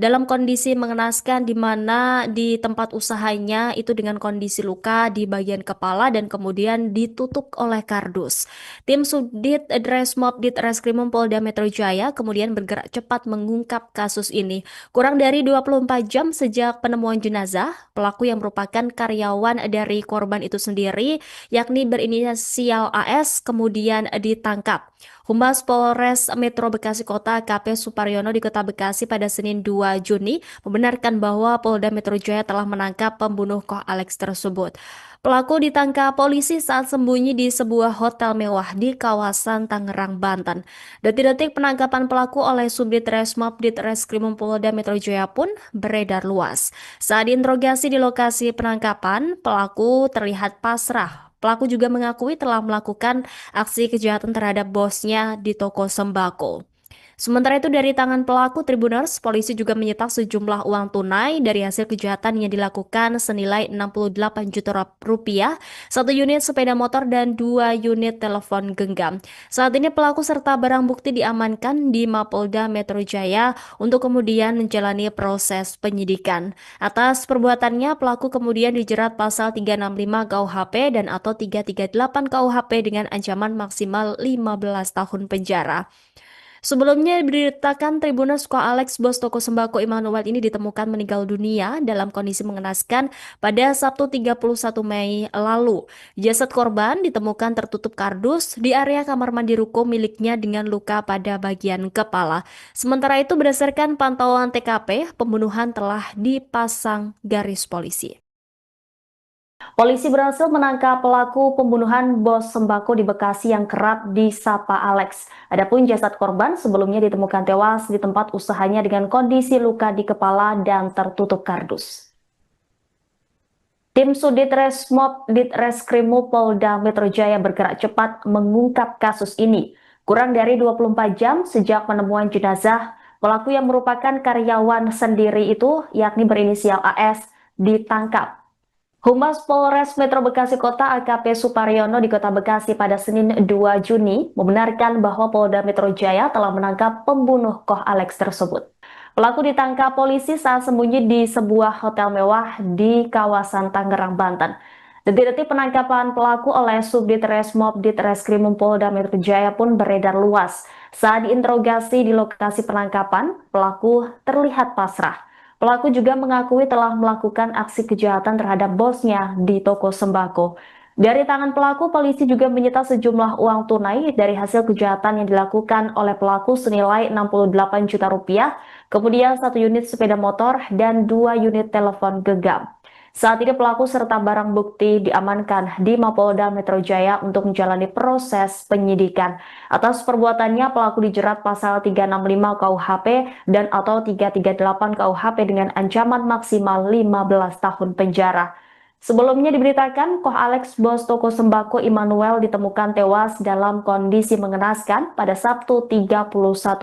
dalam kondisi mengenaskan di mana di tempat usahanya itu dengan kondisi luka di bagian kepala dan kemudian ditutup oleh kardus. Tim Subdit Dresmob Ditreskrimum Polda Metro Jaya kemudian bergerak cepat mengungkap kasus ini. Kurang dari 24 jam sejak penemuan jenazah, pelaku yang merupakan karyawan dari korban itu sendiri, yakni berinisial AS, kemudian ditangkap. Humas Polres Metro Bekasi Kota AKP Suparyono di Kota Bekasi pada Senin 2 Juni membenarkan bahwa Polda Metro Jaya telah menangkap pembunuh Koh Alex tersebut. Pelaku ditangkap polisi saat sembunyi di sebuah hotel mewah di kawasan Tangerang, Banten. Detik-detik penangkapan pelaku oleh Subdit Resmob Ditreskrimum Polda Metro Jaya pun beredar luas. Saat diinterogasi di lokasi penangkapan, pelaku terlihat pasrah. Pelaku juga mengakui telah melakukan aksi kejahatan terhadap bosnya di toko sembako. Sementara itu dari tangan pelaku Tribuners, polisi juga menyita sejumlah uang tunai dari hasil kejahatan yang dilakukan senilai 68 juta rupiah, satu unit sepeda motor dan 2 unit telepon genggam. Saat ini pelaku serta barang bukti diamankan di Mapolda Metro Jaya untuk kemudian menjalani proses penyidikan. Atas perbuatannya, pelaku kemudian dijerat pasal 365 KUHP dan atau 338 KUHP dengan ancaman maksimal 15 tahun penjara. Sebelumnya diberitakan Tribuners Koh Alex, bos toko sembako Immanuel ini ditemukan meninggal dunia dalam kondisi mengenaskan pada Sabtu 31 Mei lalu. Jasad korban ditemukan tertutup kardus di area kamar mandi ruko miliknya dengan luka pada bagian kepala. Sementara itu berdasarkan pantauan TKP, pembunuhan telah dipasang garis polisi. Polisi berhasil menangkap pelaku pembunuhan bos sembako di Bekasi yang kerap disapa Alex. Adapun jasad korban sebelumnya ditemukan tewas di tempat usahanya dengan kondisi luka di kepala dan tertutup kardus. Tim Sudit Resmob Ditreskrimum Polda Metro Jaya bergerak cepat mengungkap kasus ini. Kurang dari 24 jam sejak penemuan jenazah, pelaku yang merupakan karyawan sendiri itu, yakni berinisial AS, ditangkap. Humas Polres Metro Bekasi Kota AKP Suparyono di Kota Bekasi pada Senin 2 Juni membenarkan bahwa Polda Metro Jaya telah menangkap pembunuh Koh Alex tersebut. Pelaku ditangkap polisi saat sembunyi di sebuah hotel mewah di kawasan Tangerang, Banten. Detik-detik penangkapan pelaku oleh Subdit Resmob Ditreskrimum Polda Metro Jaya pun beredar luas. Saat diinterogasi di lokasi penangkapan, pelaku terlihat pasrah. Pelaku juga mengakui telah melakukan aksi kejahatan terhadap bosnya di toko sembako. Dari tangan pelaku, polisi juga menyita sejumlah uang tunai dari hasil kejahatan yang dilakukan oleh pelaku senilai 68 juta rupiah, kemudian 1 unit sepeda motor dan 2 unit telepon genggam. Saat ini pelaku serta barang bukti diamankan di Mapolda Metro Jaya untuk menjalani proses penyidikan. Atas perbuatannya, pelaku dijerat pasal 365 KUHP dan atau 338 KUHP dengan ancaman maksimal 15 tahun penjara. Sebelumnya diberitakan, Koh Alex, bos toko sembako Immanuel ditemukan tewas dalam kondisi mengenaskan pada Sabtu 31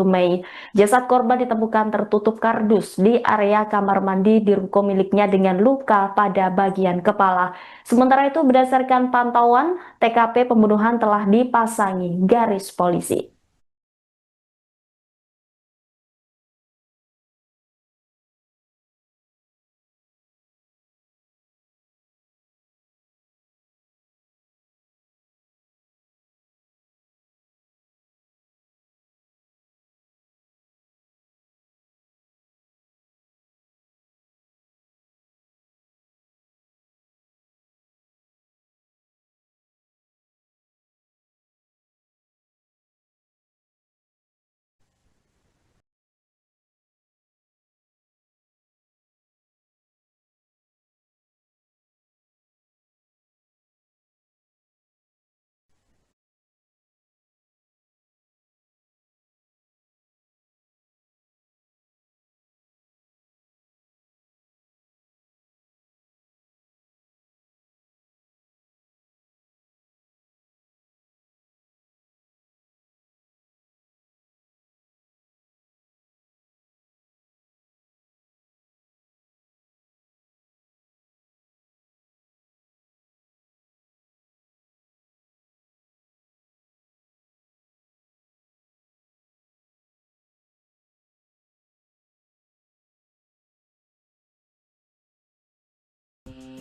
Mei. Jasad korban ditemukan tertutup kardus di area kamar mandi di ruko miliknya dengan luka pada bagian kepala. Sementara itu, berdasarkan pantauan, TKP pembunuhan telah dipasangi garis polisi.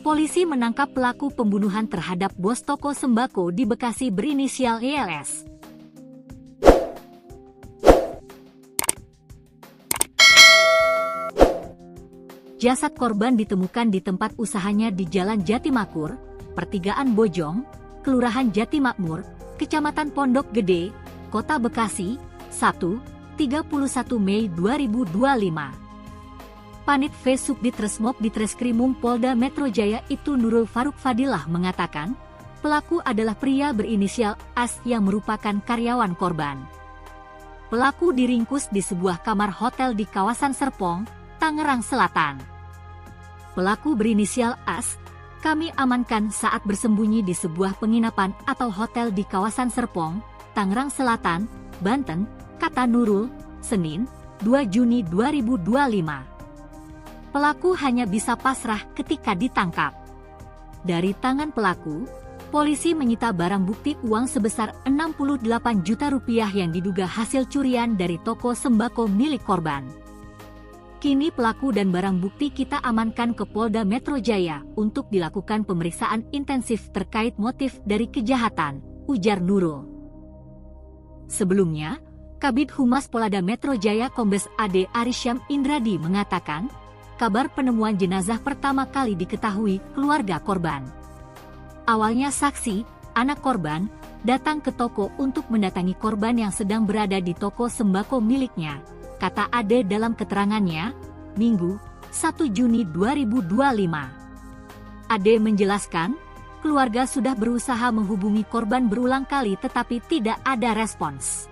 polisi menangkap pelaku pembunuhan terhadap bos toko sembako di Bekasi berinisial YLS. Jasad korban ditemukan di tempat usahanya di Jalan Jatimakmur, Pertigaan Bojong, Kelurahan Jatimakmur, Kecamatan Pondok Gede, Kota Bekasi, Sabtu, 31 Mei 2025. Panit V Subdit Resmob Ditreskrimum Polda Metro Jaya Ibtu Nurul Faruk Fadilah mengatakan, pelaku adalah pria berinisial AS yang merupakan karyawan korban. Pelaku diringkus di sebuah kamar hotel di kawasan Serpong, Tangerang Selatan. Pelaku berinisial AS, kami amankan saat bersembunyi di sebuah penginapan atau hotel di kawasan Serpong, Tangerang Selatan, Banten, kata Nurul, Senin, 2 Juni 2025. Pelaku hanya bisa pasrah ketika ditangkap. Dari tangan pelaku, polisi menyita barang bukti uang sebesar 68 juta rupiah yang diduga hasil curian dari toko sembako milik korban. Kini pelaku dan barang bukti kita amankan ke Polda Metro Jaya untuk dilakukan pemeriksaan intensif terkait motif dari kejahatan, ujar Nurul. Sebelumnya, Kabid Humas Polda Metro Jaya Kombes AD Arisyam Indradi mengatakan, kabar penemuan jenazah pertama kali diketahui keluarga korban. Awalnya saksi, anak korban, datang ke toko untuk mendatangi korban yang sedang berada di toko sembako miliknya, kata Ade dalam keterangannya, Minggu, 1 Juni 2025. Ade menjelaskan, keluarga sudah berusaha menghubungi korban berulang kali tetapi tidak ada respons.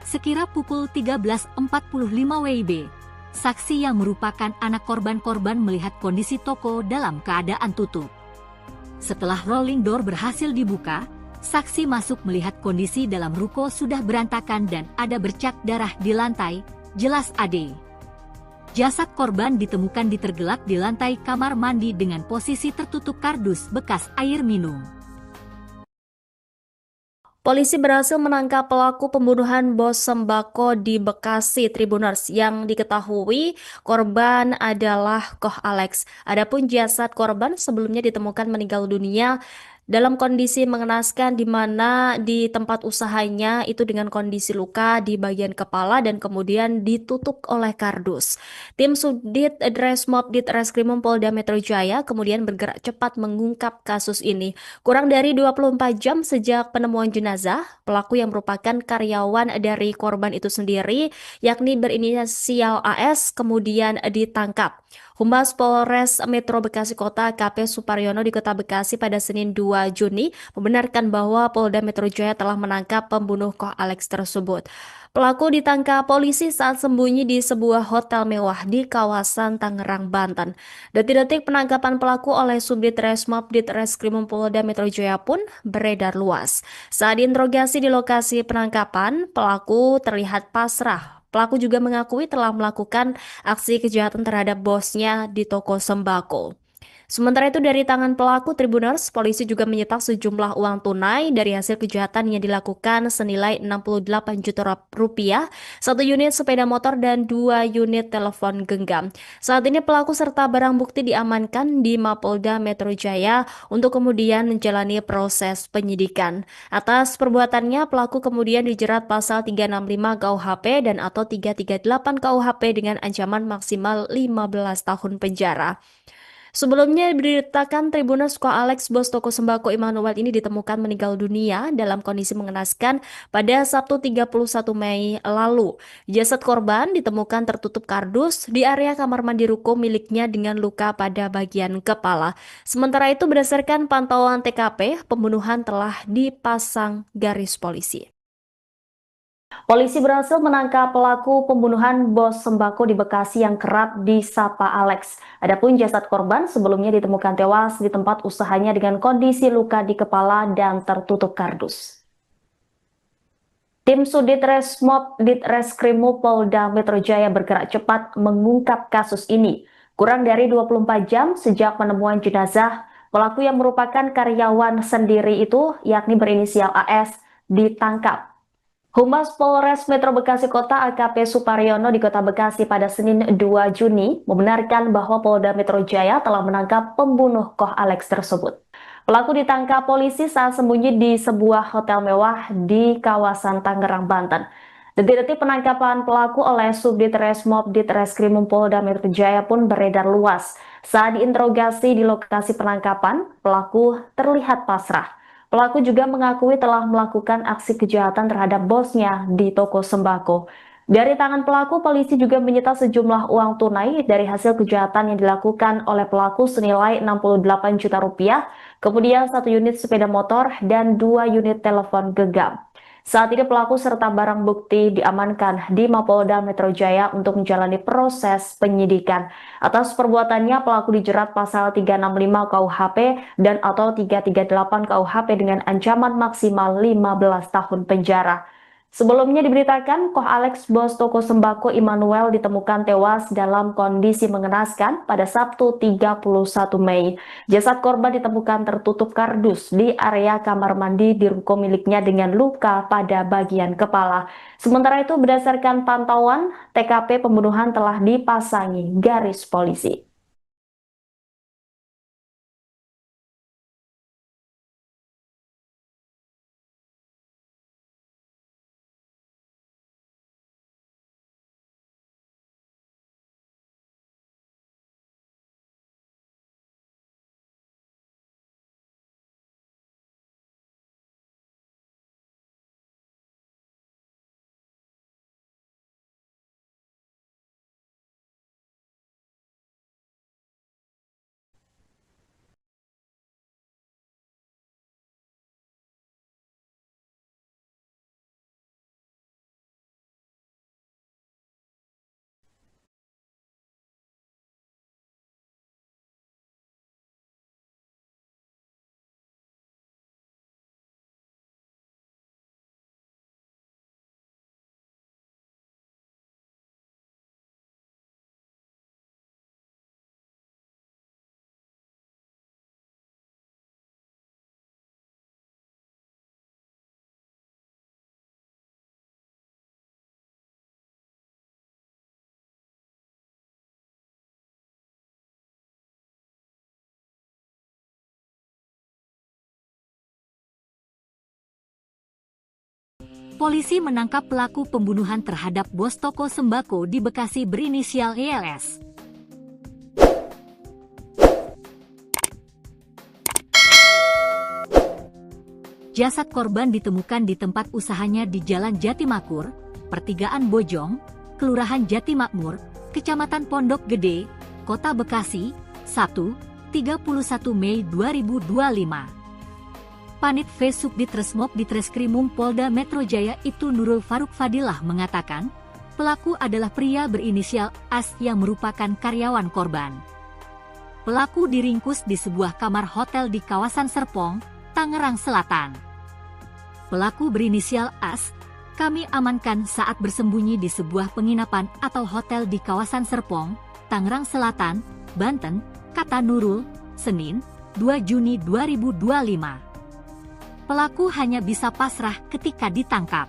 Sekira pukul 13.45 WIB, saksi yang merupakan anak korban melihat kondisi toko dalam keadaan tutup. Setelah rolling door berhasil dibuka, saksi masuk melihat kondisi dalam ruko sudah berantakan dan ada bercak darah di lantai, jelas Ade. Jasad korban ditemukan ditergelak di lantai kamar mandi dengan posisi tertutup kardus bekas air minum. Polisi berhasil menangkap pelaku pembunuhan bos sembako di Bekasi Tribuners yang diketahui korban adalah Koh Alex. Adapun jasad korban sebelumnya ditemukan meninggal dunia dalam kondisi mengenaskan di mana di tempat usahanya itu dengan kondisi luka di bagian kepala dan kemudian ditutup oleh kardus. Tim Subdit Resmob Ditreskrimum Polda Metro Jaya kemudian bergerak cepat mengungkap kasus ini. Kurang dari 24 jam sejak penemuan jenazah, pelaku yang merupakan karyawan dari korban itu sendiri, yakni berinisial AS, kemudian ditangkap. Humas Polres Metro Bekasi Kota KP Suparyono di Kota Bekasi pada Senin 2 Juni membenarkan bahwa Polda Metro Jaya telah menangkap pembunuh Koh Alex tersebut. Pelaku ditangkap polisi saat sembunyi di sebuah hotel mewah di kawasan Tangerang, Banten. Detik-detik penangkapan pelaku oleh Subdit Resmob Ditreskrimum Polda Metro Jaya pun beredar luas. Saat diinterogasi di lokasi penangkapan, pelaku terlihat pasrah. Pelaku juga mengakui telah melakukan aksi kejahatan terhadap bosnya di toko sembako. Sementara itu dari tangan pelaku Tribuners, polisi juga menyita sejumlah uang tunai dari hasil kejahatan yang dilakukan senilai 68 juta rupiah, 1 unit sepeda motor dan 2 unit telepon genggam. Saat ini pelaku serta barang bukti diamankan di Mapolda Metro Jaya untuk kemudian menjalani proses penyidikan. Atas perbuatannya, pelaku kemudian dijerat pasal 365 KUHP dan atau 338 KUHP dengan ancaman maksimal 15 tahun penjara. Sebelumnya diberitakan Tribuners Koh Alex, bos toko sembako Immanuel ini ditemukan meninggal dunia dalam kondisi mengenaskan pada Sabtu 31 Mei lalu. Jasad korban ditemukan tertutup kardus di area kamar mandi ruko miliknya dengan luka pada bagian kepala. Sementara itu berdasarkan pantauan TKP, pembunuhan telah dipasang garis polisi. Polisi berhasil menangkap pelaku pembunuhan bos sembako di Bekasi yang kerap disapa Alex. Adapun jasad korban sebelumnya ditemukan tewas di tempat usahanya dengan kondisi luka di kepala dan tertutup kardus. Tim Subdit Resmob Ditreskrimum Polda Metro Jaya bergerak cepat mengungkap kasus ini. Kurang dari 24 jam sejak penemuan jenazah, pelaku yang merupakan karyawan sendiri itu, yakni berinisial AS, ditangkap. Humas Polres Metro Bekasi Kota AKP Suparyono di Kota Bekasi pada Senin 2 Juni membenarkan bahwa Polda Metro Jaya telah menangkap pembunuh Koh Alex tersebut. Pelaku ditangkap polisi saat sembunyi di sebuah hotel mewah di kawasan Tangerang, Banten. Detik-detik penangkapan pelaku oleh Subdit Resmob Ditreskrimum Polda Metro Jaya pun beredar luas. Saat diinterogasi di lokasi penangkapan, pelaku terlihat pasrah. Pelaku juga mengakui telah melakukan aksi kejahatan terhadap bosnya di toko sembako. Dari tangan pelaku, polisi juga menyita sejumlah uang tunai dari hasil kejahatan yang dilakukan oleh pelaku senilai 68 juta rupiah, kemudian 1 unit sepeda motor dan 2 unit telepon genggam. Saat ini pelaku serta barang bukti diamankan di Mapolda Metro Jaya untuk menjalani proses penyidikan. Atas perbuatannya, pelaku dijerat pasal 365 KUHP dan atau 338 KUHP dengan ancaman maksimal 15 tahun penjara. Sebelumnya diberitakan, Koh Alex, bos toko sembako Immanuel, ditemukan tewas dalam kondisi mengenaskan pada Sabtu 31 Mei. Jasad korban ditemukan tertutup kardus di area kamar mandi di ruko miliknya dengan luka pada bagian kepala. Sementara itu, berdasarkan pantauan, TKP pembunuhan telah dipasangi garis polisi. Polisi menangkap pelaku pembunuhan terhadap bos toko sembako di Bekasi berinisial YLS. Jasad korban ditemukan di tempat usahanya di Jalan Jatimakmur, Pertigaan Bojong, Kelurahan Jatimakmur, Kecamatan Pondok Gede, Kota Bekasi, Sabtu, 31 Mei 2025. Panit V Subdit Resmob Ditreskrimum Polda Metro Jaya itu Nurul Faruk Fadilah mengatakan, pelaku adalah pria berinisial AS yang merupakan karyawan korban. Pelaku diringkus di sebuah kamar hotel di kawasan Serpong, Tangerang Selatan. Pelaku berinisial AS, kami amankan saat bersembunyi di sebuah penginapan atau hotel di kawasan Serpong, Tangerang Selatan, Banten, kata Nurul, Senin, 2 Juni 2025. Pelaku hanya bisa pasrah ketika ditangkap.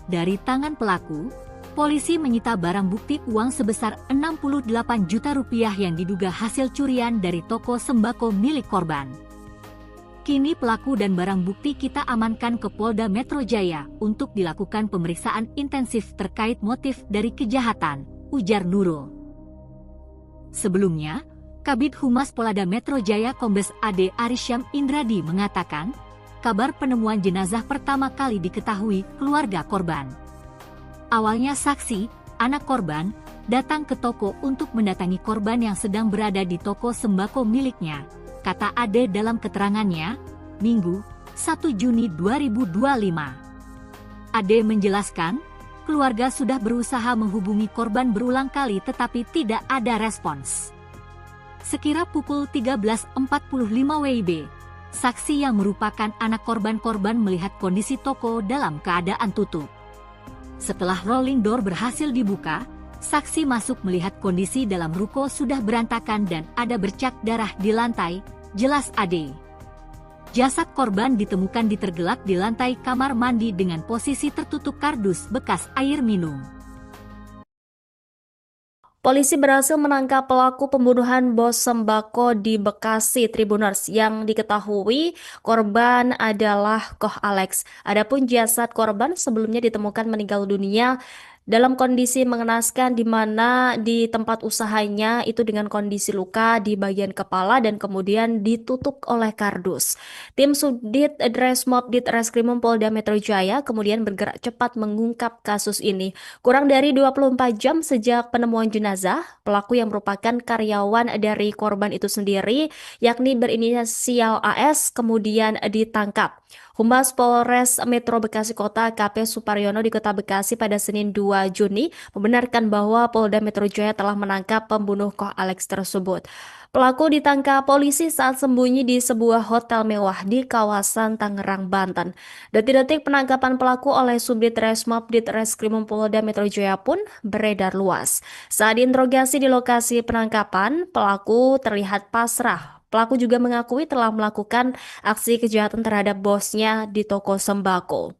Dari tangan pelaku, polisi menyita barang bukti uang sebesar 68 juta rupiah yang diduga hasil curian dari toko sembako milik korban. Kini pelaku dan barang bukti kita amankan ke Polda Metro Jaya untuk dilakukan pemeriksaan intensif terkait motif dari kejahatan, ujar Nurul. Sebelumnya, Kabid Humas Polda Metro Jaya Kombes AD Arisyam Indradi mengatakan, kabar penemuan jenazah pertama kali diketahui keluarga korban. Awalnya saksi, anak korban, datang ke toko untuk mendatangi korban yang sedang berada di toko sembako miliknya, kata Ade dalam keterangannya, Minggu, 1 Juni 2025. Ade menjelaskan, keluarga sudah berusaha menghubungi korban berulang kali tetapi tidak ada respons. Sekira pukul 13.45 WIB, saksi yang merupakan anak korban melihat kondisi toko dalam keadaan tutup. Setelah rolling door berhasil dibuka, saksi masuk melihat kondisi dalam ruko sudah berantakan dan ada bercak darah di lantai, jelas Ade. Jasad korban ditemukan tergelak di lantai kamar mandi dengan posisi tertutup kardus bekas air minum. Polisi berhasil menangkap pelaku pembunuhan bos sembako di Bekasi Tribuners yang diketahui korban adalah Koh Alex. Adapun jasad korban sebelumnya ditemukan meninggal dunia dalam kondisi mengenaskan di mana di tempat usahanya itu dengan kondisi luka di bagian kepala dan kemudian ditutup oleh kardus. Tim Subdit Dresmob Ditreskrimum Polda Metro Jaya kemudian bergerak cepat mengungkap kasus ini. Kurang dari 24 jam sejak penemuan jenazah, pelaku yang merupakan karyawan dari korban itu sendiri, yakni berinisial AS, kemudian ditangkap. Humas Polres Metro Bekasi Kota AKP Suparyono di Kota Bekasi pada Senin 2 Juni membenarkan bahwa Polda Metro Jaya telah menangkap pembunuh Koh Alex tersebut. Pelaku ditangkap polisi saat sembunyi di sebuah hotel mewah di kawasan Tangerang, Banten. Detik-detik penangkapan pelaku oleh Subdit Resmob Ditreskrimum Polda Metro Jaya pun beredar luas. Saat diinterogasi di lokasi penangkapan, pelaku terlihat pasrah. Pelaku juga mengakui telah melakukan aksi kejahatan terhadap bosnya di toko sembako.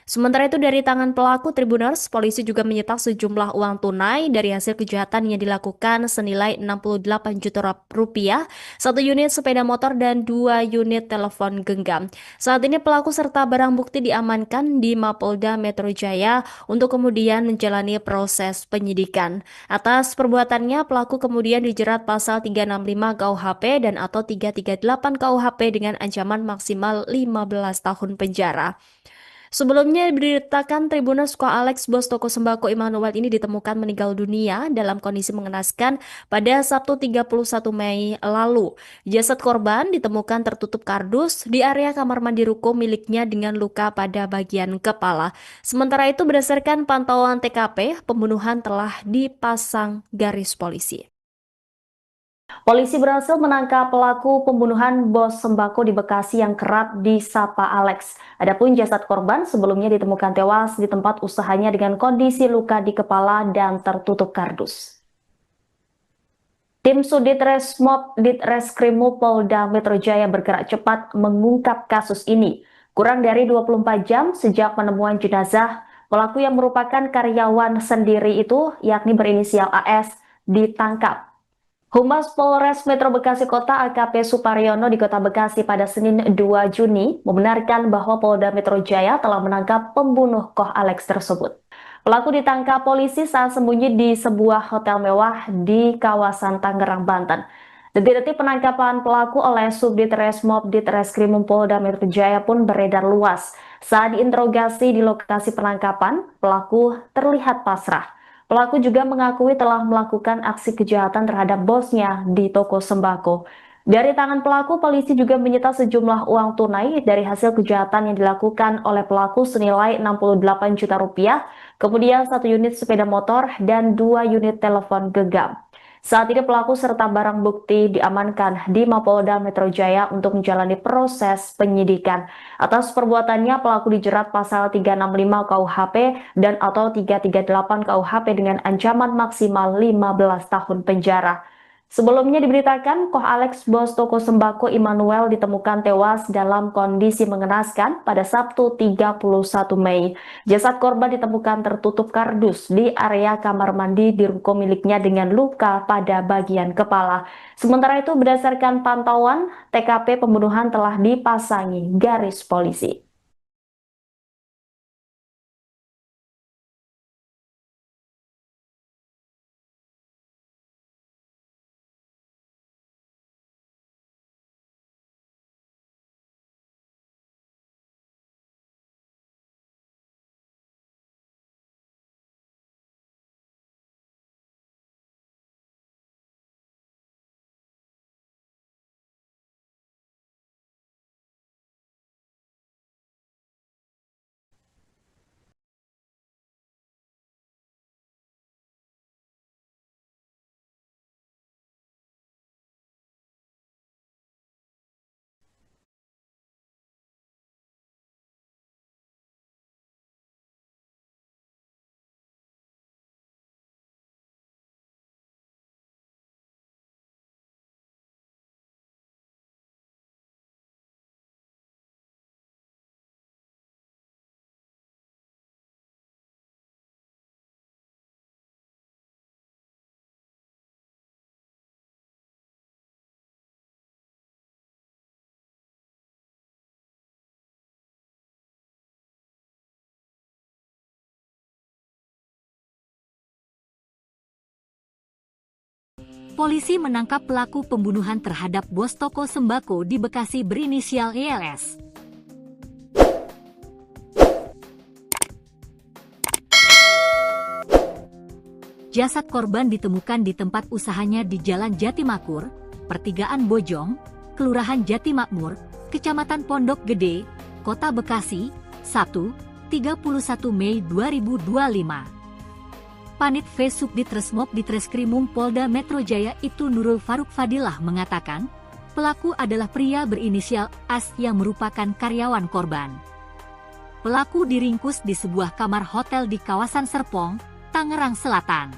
Sementara itu dari tangan pelaku Tribuners, polisi juga menyita sejumlah uang tunai dari hasil kejahatan yang dilakukan senilai 68 juta rupiah, satu unit sepeda motor dan 2 unit telepon genggam. Saat ini pelaku serta barang bukti diamankan di Mapolda Metro Jaya untuk kemudian menjalani proses penyidikan. Atas perbuatannya, pelaku kemudian dijerat pasal 365 KUHP dan atau 338 KUHP dengan ancaman maksimal 15 tahun penjara. Sebelumnya diberitakan Tribuners Koh Alex, bos toko sembako Immanuel ini ditemukan meninggal dunia dalam kondisi mengenaskan pada Sabtu 31 Mei lalu. Jasad korban ditemukan tertutup kardus di area kamar mandi ruko miliknya dengan luka pada bagian kepala. Sementara itu berdasarkan pantauan TKP, pembunuhan telah dipasang garis polisi. Polisi berhasil menangkap pelaku pembunuhan bos sembako di Bekasi yang kerap disapa Alex. Adapun jasad korban sebelumnya ditemukan tewas di tempat usahanya dengan kondisi luka di kepala dan tertutup kardus. Tim Sudit Resmob Ditreskrimum Polda Metro Jaya bergerak cepat mengungkap kasus ini. Kurang dari 24 jam sejak penemuan jenazah, pelaku yang merupakan karyawan sendiri itu, yakni berinisial AS, ditangkap. Humas Polres Metro Bekasi Kota AKP Suparyono di Kota Bekasi pada Senin 2 Juni membenarkan bahwa Polda Metro Jaya telah menangkap pembunuh Koh Alex tersebut. Pelaku ditangkap polisi saat sembunyi di sebuah hotel mewah di kawasan Tangerang, Banten. Detik-detik penangkapan pelaku oleh Subdit Resmob Ditreskrimum Polda Metro Jaya pun beredar luas. Saat diinterogasi di lokasi penangkapan, pelaku terlihat pasrah. Pelaku juga mengakui telah melakukan aksi kejahatan terhadap bosnya di toko sembako. Dari tangan pelaku, polisi juga menyita sejumlah uang tunai dari hasil kejahatan yang dilakukan oleh pelaku senilai 68 juta rupiah, kemudian 1 unit sepeda motor dan 2 unit telepon genggam. Saat ini pelaku serta barang bukti diamankan di Mapolda Metro Jaya untuk menjalani proses penyidikan. Atas perbuatannya, pelaku dijerat pasal 365 KUHP dan atau 338 KUHP dengan ancaman maksimal 15 tahun penjara. Sebelumnya diberitakan, Koh Alex, bos toko sembako Immanuel, ditemukan tewas dalam kondisi mengenaskan pada Sabtu 31 Mei. Jasad korban ditemukan tertutup kardus di area kamar mandi di ruko miliknya dengan luka pada bagian kepala. Sementara itu, berdasarkan pantauan, TKP pembunuhan telah dipasangi garis polisi. polisi menangkap pelaku pembunuhan terhadap bos toko sembako di Bekasi berinisial YLS. Jasad korban ditemukan di tempat usahanya di Jalan Jatimakmur, Pertigaan Bojong, Kelurahan Jatimakmur, Kecamatan Pondok Gede, Kota Bekasi, Sabtu, 31 Mei 2025. Panit V Subdit Resmob Ditreskrimum Polda Metro Jaya itu Nurul Faruk Fadilah mengatakan, pelaku adalah pria berinisial AS yang merupakan karyawan korban. Pelaku diringkus di sebuah kamar hotel di kawasan Serpong, Tangerang Selatan.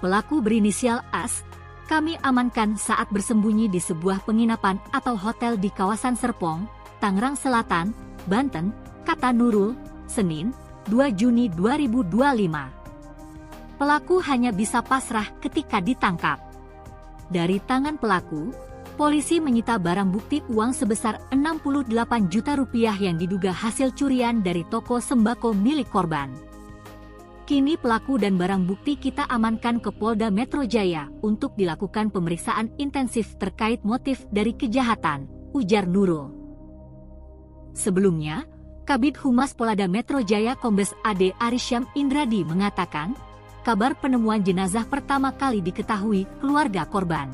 Pelaku berinisial AS, kami amankan saat bersembunyi di sebuah penginapan atau hotel di kawasan Serpong, Tangerang Selatan, Banten, kata Nurul, Senin, 2 Juni 2025. Pelaku hanya bisa pasrah ketika ditangkap. Dari tangan pelaku, polisi menyita barang bukti uang sebesar 68 juta rupiah yang diduga hasil curian dari toko sembako milik korban. Kini pelaku dan barang bukti kita amankan ke Polda Metro Jaya untuk dilakukan pemeriksaan intensif terkait motif dari kejahatan, ujar Nurul. Sebelumnya, Kabid Humas Polda Metro Jaya Kombes AD Arisyam Indradi mengatakan, kabar penemuan jenazah pertama kali diketahui keluarga korban.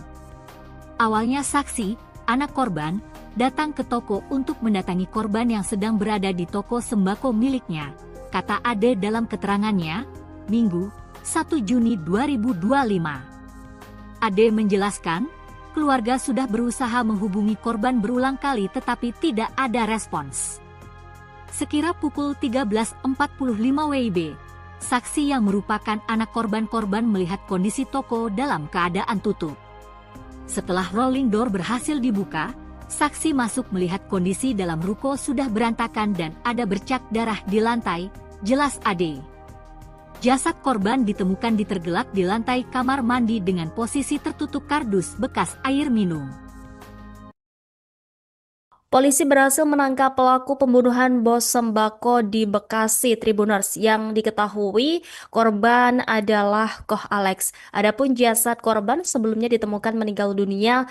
Awalnya saksi, anak korban, datang ke toko untuk mendatangi korban yang sedang berada di toko sembako miliknya, kata Ade dalam keterangannya, Minggu, 1 Juni 2025. Ade menjelaskan, keluarga sudah berusaha menghubungi korban berulang kali tetapi tidak ada respons. Sekira pukul 13.45 WIB, saksi yang merupakan anak korban melihat kondisi toko dalam keadaan tutup. Setelah rolling door berhasil dibuka, saksi masuk melihat kondisi dalam ruko sudah berantakan dan ada bercak darah di lantai, jelas Ade. Jasad korban ditemukan ditergelak di lantai kamar mandi dengan posisi tertutup kardus bekas air minum. Polisi berhasil menangkap pelaku pembunuhan bos sembako di Bekasi Tribuners yang diketahui korban adalah Koh Alex. Adapun jasad korban sebelumnya ditemukan meninggal dunia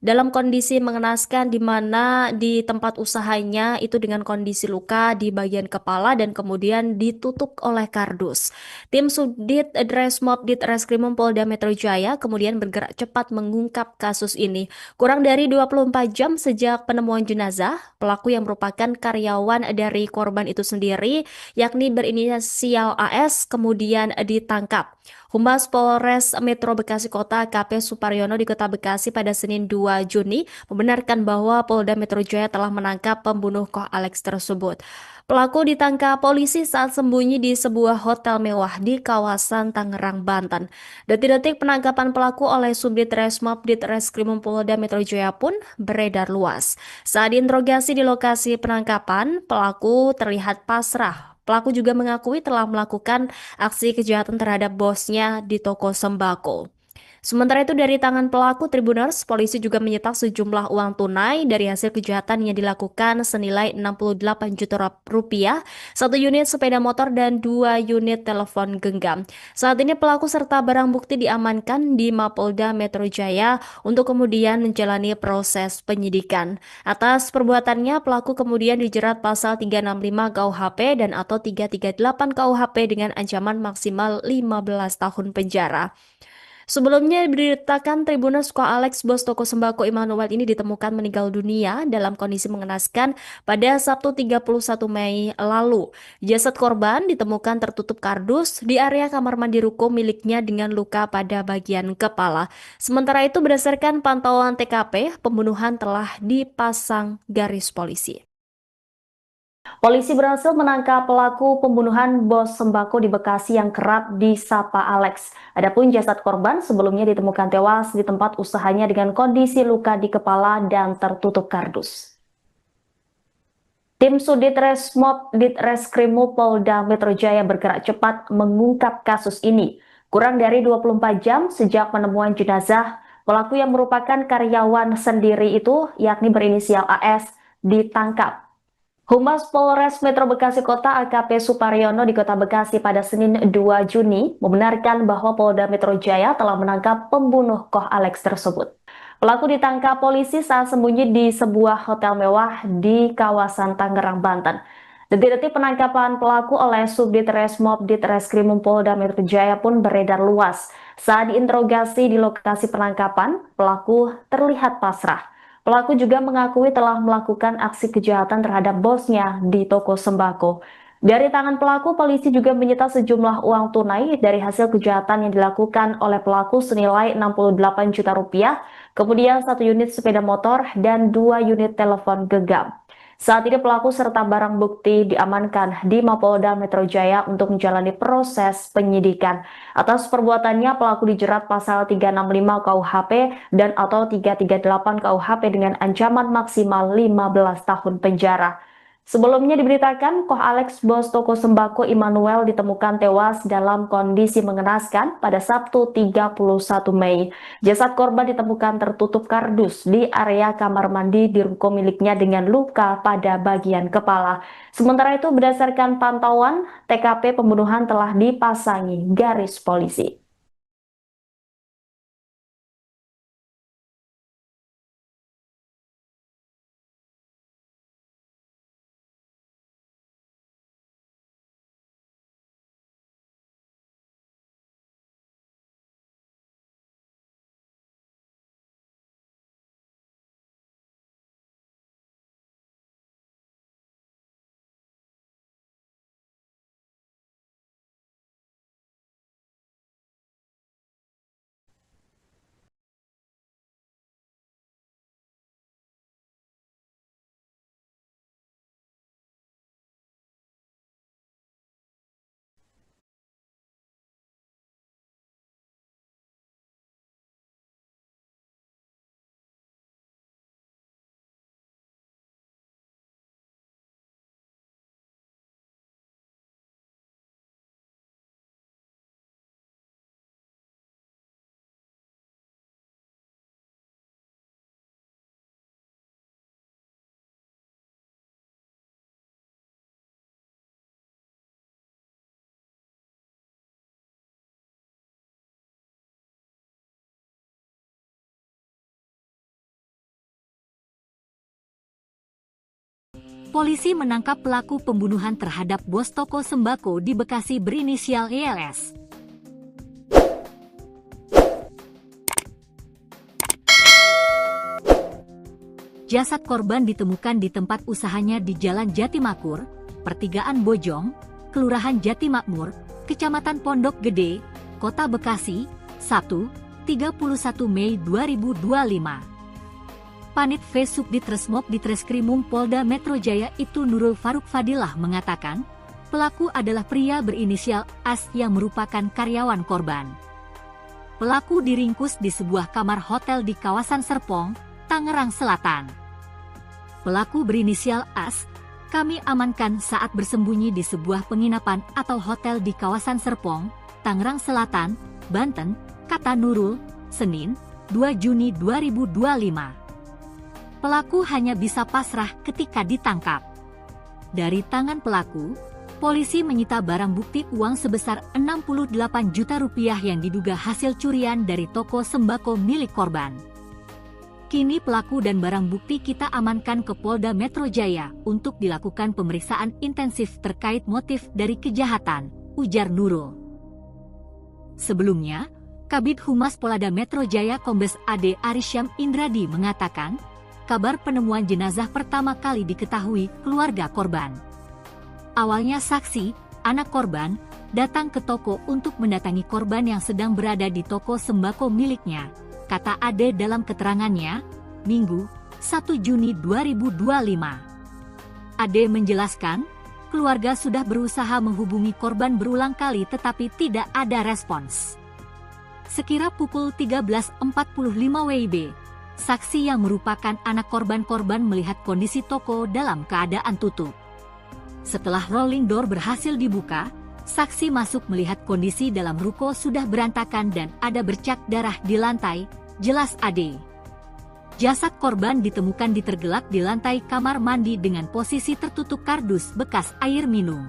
dalam kondisi mengenaskan di mana di tempat usahanya itu dengan kondisi luka di bagian kepala dan kemudian ditutup oleh kardus. Tim Subdit Resmob Ditreskrimum Polda Metro Jaya kemudian bergerak cepat mengungkap kasus ini. Kurang dari 24 jam sejak penemuan jenazah, pelaku yang merupakan karyawan dari korban itu sendiri, yakni berinisial AS, kemudian ditangkap. Humas Polres Metro Bekasi Kota AKP Suparyono di Kota Bekasi pada Senin 2 Juni membenarkan bahwa Polda Metro Jaya telah menangkap pembunuh Koh Alex tersebut. Pelaku ditangkap polisi saat sembunyi di sebuah hotel mewah di kawasan Tangerang, Banten. Detik-detik penangkapan pelaku oleh Subdit Resmob Ditreskrimum Polda Metro Jaya pun beredar luas. Saat diinterogasi di lokasi penangkapan, pelaku terlihat pasrah. Pelaku juga mengakui telah melakukan aksi kejahatan terhadap bosnya di toko sembako. Sementara itu dari tangan pelaku Tribuners, polisi juga menyita sejumlah uang tunai dari hasil kejahatan yang dilakukan senilai 68 juta rupiah, 1 unit sepeda motor dan 2 unit telepon genggam. Saat ini pelaku serta barang bukti diamankan di Mapolda Metro Jaya untuk kemudian menjalani proses penyidikan. Atas perbuatannya, pelaku kemudian dijerat pasal 365 KUHP dan atau 338 KUHP dengan ancaman maksimal 15 tahun penjara. Sebelumnya diberitakan Tribuners Koh Alex, bos toko sembako Immanuel ini ditemukan meninggal dunia dalam kondisi mengenaskan pada Sabtu 31 Mei lalu. Jasad korban ditemukan tertutup kardus di area kamar mandi ruko miliknya dengan luka pada bagian kepala. Sementara itu berdasarkan pantauan TKP, pembunuhan telah dipasang garis polisi. Polisi berhasil menangkap pelaku pembunuhan bos sembako di Bekasi yang kerap disapa Alex. Adapun jasad korban sebelumnya ditemukan tewas di tempat usahanya dengan kondisi luka di kepala dan tertutup kardus. Tim Subdit Resmob Ditreskrimum Polda Metro Jaya bergerak cepat mengungkap kasus ini. Kurang dari 24 jam sejak penemuan jenazah, pelaku yang merupakan karyawan sendiri itu, yakni berinisial AS, ditangkap. Humas Polres Metro Bekasi Kota AKP Suparyono di Kota Bekasi pada Senin 2 Juni membenarkan bahwa Polda Metro Jaya telah menangkap pembunuh Koh Alex tersebut. Pelaku ditangkap polisi saat sembunyi di sebuah hotel mewah di kawasan Tangerang, Banten. Detik-detik penangkapan pelaku oleh Subdit Resmob Ditreskrimum Polda Metro Jaya pun beredar luas. Saat diinterogasi di lokasi penangkapan, pelaku terlihat pasrah. Pelaku juga mengakui telah melakukan aksi kejahatan terhadap bosnya di toko sembako. Dari tangan pelaku, polisi juga menyita sejumlah uang tunai dari hasil kejahatan yang dilakukan oleh pelaku senilai 68 juta rupiah, kemudian 1 unit sepeda motor dan 2 unit telepon genggam. Saat ini pelaku serta barang bukti diamankan di Mapolda Metro Jaya untuk menjalani proses penyidikan. Atas perbuatannya, pelaku dijerat pasal 365 KUHP dan atau 338 KUHP dengan ancaman maksimal 15 tahun penjara. Sebelumnya diberitakan, Koh Alex, bos toko sembako Immanuel, ditemukan tewas dalam kondisi mengenaskan pada Sabtu 31 Mei. Jasad korban ditemukan tertutup kardus di area kamar mandi di ruko miliknya dengan luka pada bagian kepala. Sementara itu, berdasarkan pantauan, TKP pembunuhan telah dipasangi garis polisi. Polisi menangkap pelaku pembunuhan terhadap bos toko sembako di Bekasi berinisial YLS. Jasad korban ditemukan di tempat usahanya di Jalan Jatimakmur, Pertigaan Bojong, Kelurahan Jatimakmur, Kecamatan Pondok Gede, Kota Bekasi, Sabtu, 31 Mei 2025. Panit V Subdit Resmob Ditreskrimum Polda Metro Jaya itu Nurul Faruk Fadilah mengatakan, pelaku adalah pria berinisial AS yang merupakan karyawan korban. Pelaku diringkus di sebuah kamar hotel di kawasan Serpong, Tangerang Selatan. Pelaku berinisial AS, kami amankan saat bersembunyi di sebuah penginapan atau hotel di kawasan Serpong, Tangerang Selatan, Banten, kata Nurul, Senin, 2 Juni 2025. Pelaku hanya bisa pasrah ketika ditangkap. Dari tangan pelaku, polisi menyita barang bukti uang sebesar 68 juta rupiah yang diduga hasil curian dari toko sembako milik korban. Kini pelaku dan barang bukti kita amankan ke Polda Metro Jaya untuk dilakukan pemeriksaan intensif terkait motif dari kejahatan, ujar Nurul. Sebelumnya, Kabid Humas Polda Metro Jaya Kombes AD Arisyam Indradi mengatakan, kabar penemuan jenazah pertama kali diketahui keluarga korban. Awalnya saksi, anak korban, datang ke toko untuk mendatangi korban yang sedang berada di toko sembako miliknya, kata Ade dalam keterangannya, Minggu, 1 Juni 2025. Ade menjelaskan, keluarga sudah berusaha menghubungi korban berulang kali tetapi tidak ada respons. Sekira pukul 13.45 WIB, saksi yang merupakan anak korban melihat kondisi toko dalam keadaan tutup. Setelah rolling door berhasil dibuka, saksi masuk melihat kondisi dalam ruko sudah berantakan dan ada bercak darah di lantai, jelas Ade. Jasad korban ditemukan tergelak di lantai kamar mandi dengan posisi tertutup kardus bekas air minum.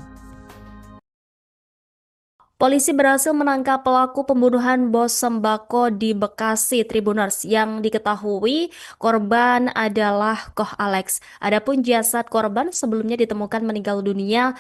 Polisi berhasil menangkap pelaku pembunuhan bos sembako di Bekasi Tribuners yang diketahui korban adalah Koh Alex. Adapun jasad korban sebelumnya ditemukan meninggal dunia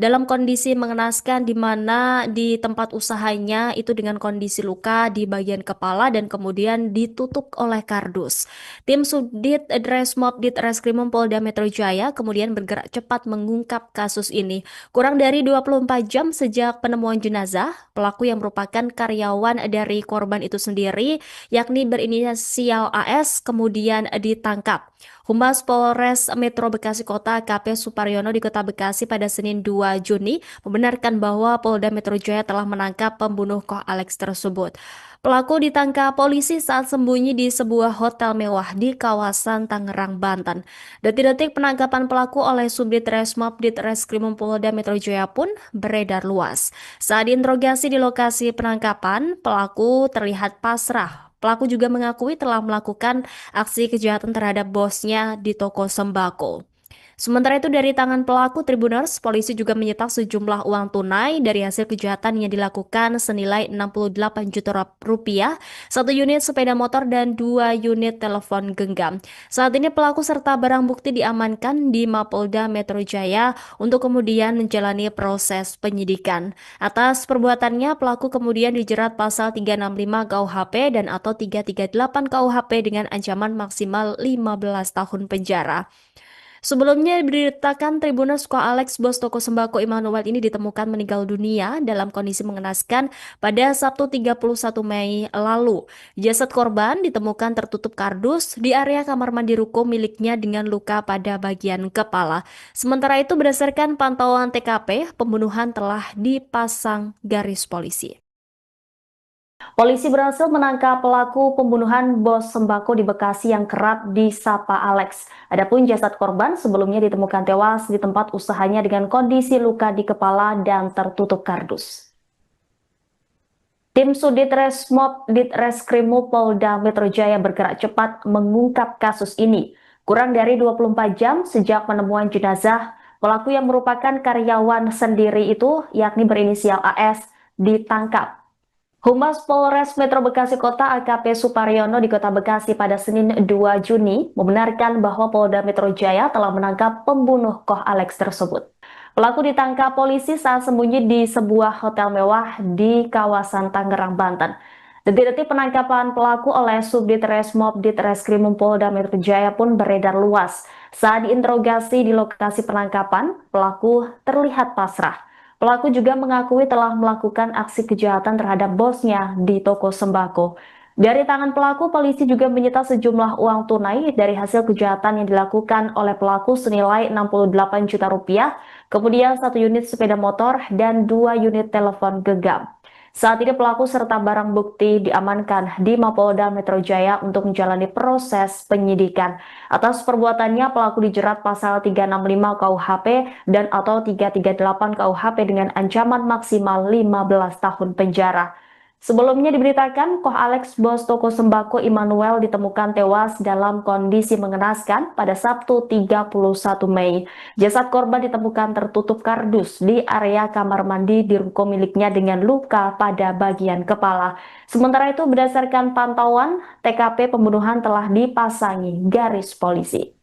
dalam kondisi mengenaskan di mana di tempat usahanya itu dengan kondisi luka di bagian kepala dan kemudian ditutup oleh kardus. Tim Subdit Dresmob Ditreskrimum Polda Metro Jaya kemudian bergerak cepat mengungkap kasus ini. Kurang dari 24 jam sejak penemuan jenazah, pelaku yang merupakan karyawan dari korban itu sendiri, yakni berinisial AS, kemudian ditangkap. Humas Polres Metro Bekasi Kota AKP Suparyono di Kota Bekasi pada Senin 2 Juni membenarkan bahwa Polda Metro Jaya telah menangkap pembunuh Koh Alex tersebut. Pelaku ditangkap polisi saat sembunyi di sebuah hotel mewah di kawasan Tangerang, Banten. Detik-detik penangkapan pelaku oleh Subdit Resmob Ditreskrimum Polda Metro Jaya pun beredar luas. Saat diinterogasi di lokasi penangkapan, pelaku terlihat pasrah. Pelaku juga mengakui telah melakukan aksi kejahatan terhadap bosnya di toko sembako. Sementara itu dari tangan pelaku Tribuners, polisi juga menyita sejumlah uang tunai dari hasil kejahatan yang dilakukan senilai 68 juta rupiah, satu unit sepeda motor dan 2 unit telepon genggam. Saat ini pelaku serta barang bukti diamankan di Mapolda Metro Jaya untuk kemudian menjalani proses penyidikan. Atas perbuatannya, pelaku kemudian dijerat pasal 365 KUHP dan atau 338 KUHP dengan ancaman maksimal 15 tahun penjara. Sebelumnya diberitakan Tribuners Koh Alex, bos toko sembako Immanuel ini ditemukan meninggal dunia dalam kondisi mengenaskan pada Sabtu 31 Mei lalu. Jasad korban ditemukan tertutup kardus di area kamar mandi ruko miliknya dengan luka pada bagian kepala. Sementara itu berdasarkan pantauan TKP, pembunuhan telah dipasang garis polisi. Polisi berhasil menangkap pelaku pembunuhan bos sembako di Bekasi yang kerap disapa Alex. Adapun jasad korban sebelumnya ditemukan tewas di tempat usahanya dengan kondisi luka di kepala dan tertutup kardus. Tim Sudit Resmob Ditreskrimum Polda Metro Jaya bergerak cepat mengungkap kasus ini. Kurang dari 24 jam sejak penemuan jenazah, pelaku yang merupakan karyawan sendiri itu, yakni berinisial AS, ditangkap. Humas Polres Metro Bekasi Kota AKP Suparyono di Kota Bekasi pada Senin 2 Juni membenarkan bahwa Polda Metro Jaya telah menangkap pembunuh Koh Alex tersebut. Pelaku ditangkap polisi saat sembunyi di sebuah hotel mewah di kawasan Tangerang, Banten. Detik-detik penangkapan pelaku oleh Subdit Resmob Ditreskrimum Polda Metro Jaya pun beredar luas. Saat diinterogasi di lokasi penangkapan, pelaku terlihat pasrah. Pelaku juga mengakui telah melakukan aksi kejahatan terhadap bosnya di toko sembako. Dari tangan pelaku, polisi juga menyita sejumlah uang tunai dari hasil kejahatan yang dilakukan oleh pelaku senilai 68 juta rupiah, kemudian 1 unit sepeda motor dan 2 unit telepon genggam. Saat ini pelaku serta barang bukti diamankan di Mapolda Metro Jaya untuk menjalani proses penyidikan. Atas perbuatannya, pelaku dijerat pasal 365 KUHP dan atau 338 KUHP dengan ancaman maksimal 15 tahun penjara. Sebelumnya diberitakan, Koh Alex, bos toko sembako Immanuel, ditemukan tewas dalam kondisi mengenaskan pada Sabtu 31 Mei. Jasad korban ditemukan tertutup kardus di area kamar mandi di ruko miliknya dengan luka pada bagian kepala. Sementara itu, berdasarkan pantauan, TKP pembunuhan telah dipasangi garis polisi.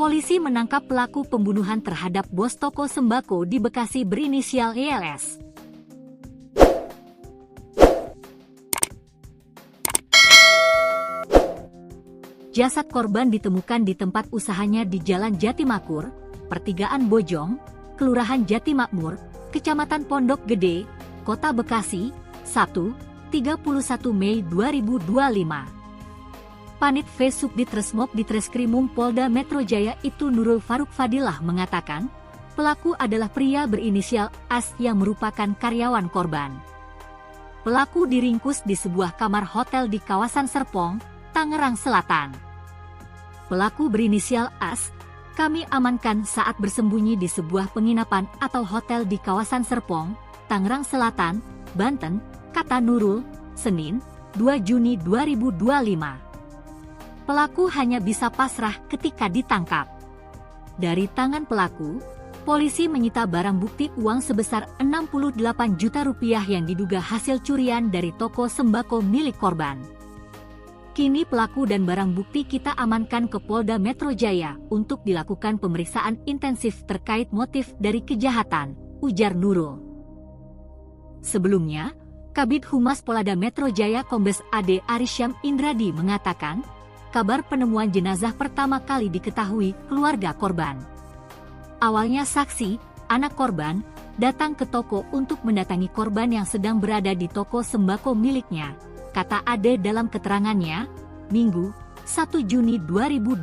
polisi menangkap pelaku pembunuhan terhadap bos toko sembako di Bekasi berinisial YLS. Jasad korban ditemukan di tempat usahanya di Jalan Jatimakmur, Pertigaan Bojong, Kelurahan Jatimakmur, Kecamatan Pondok Gede, Kota Bekasi, Sabtu, 31 Mei 2025. Panit V Subdit Resmob Ditreskrimum Polda Metro Jaya itu Nurul Faruk Fadilah mengatakan, pelaku adalah pria berinisial AS yang merupakan karyawan korban. Pelaku diringkus di sebuah kamar hotel di kawasan Serpong, Tangerang Selatan. Pelaku berinisial AS, kami amankan saat bersembunyi di sebuah penginapan atau hotel di kawasan Serpong, Tangerang Selatan, Banten, kata Nurul, Senin, 2 Juni 2025. Pelaku hanya bisa pasrah ketika ditangkap. Dari tangan pelaku, polisi menyita barang bukti uang sebesar 68 juta rupiah yang diduga hasil curian dari toko sembako milik korban. Kini pelaku dan barang bukti kita amankan ke Polda Metro Jaya untuk dilakukan pemeriksaan intensif terkait motif dari kejahatan, ujar Nurul. Sebelumnya, Kabid Humas Polda Metro Jaya Kombes AD Arisyam Indradi mengatakan, kabar penemuan jenazah pertama kali diketahui keluarga korban. Awalnya saksi, anak korban, datang ke toko untuk mendatangi korban yang sedang berada di toko sembako miliknya, kata Ade dalam keterangannya, Minggu, 1 Juni 2025.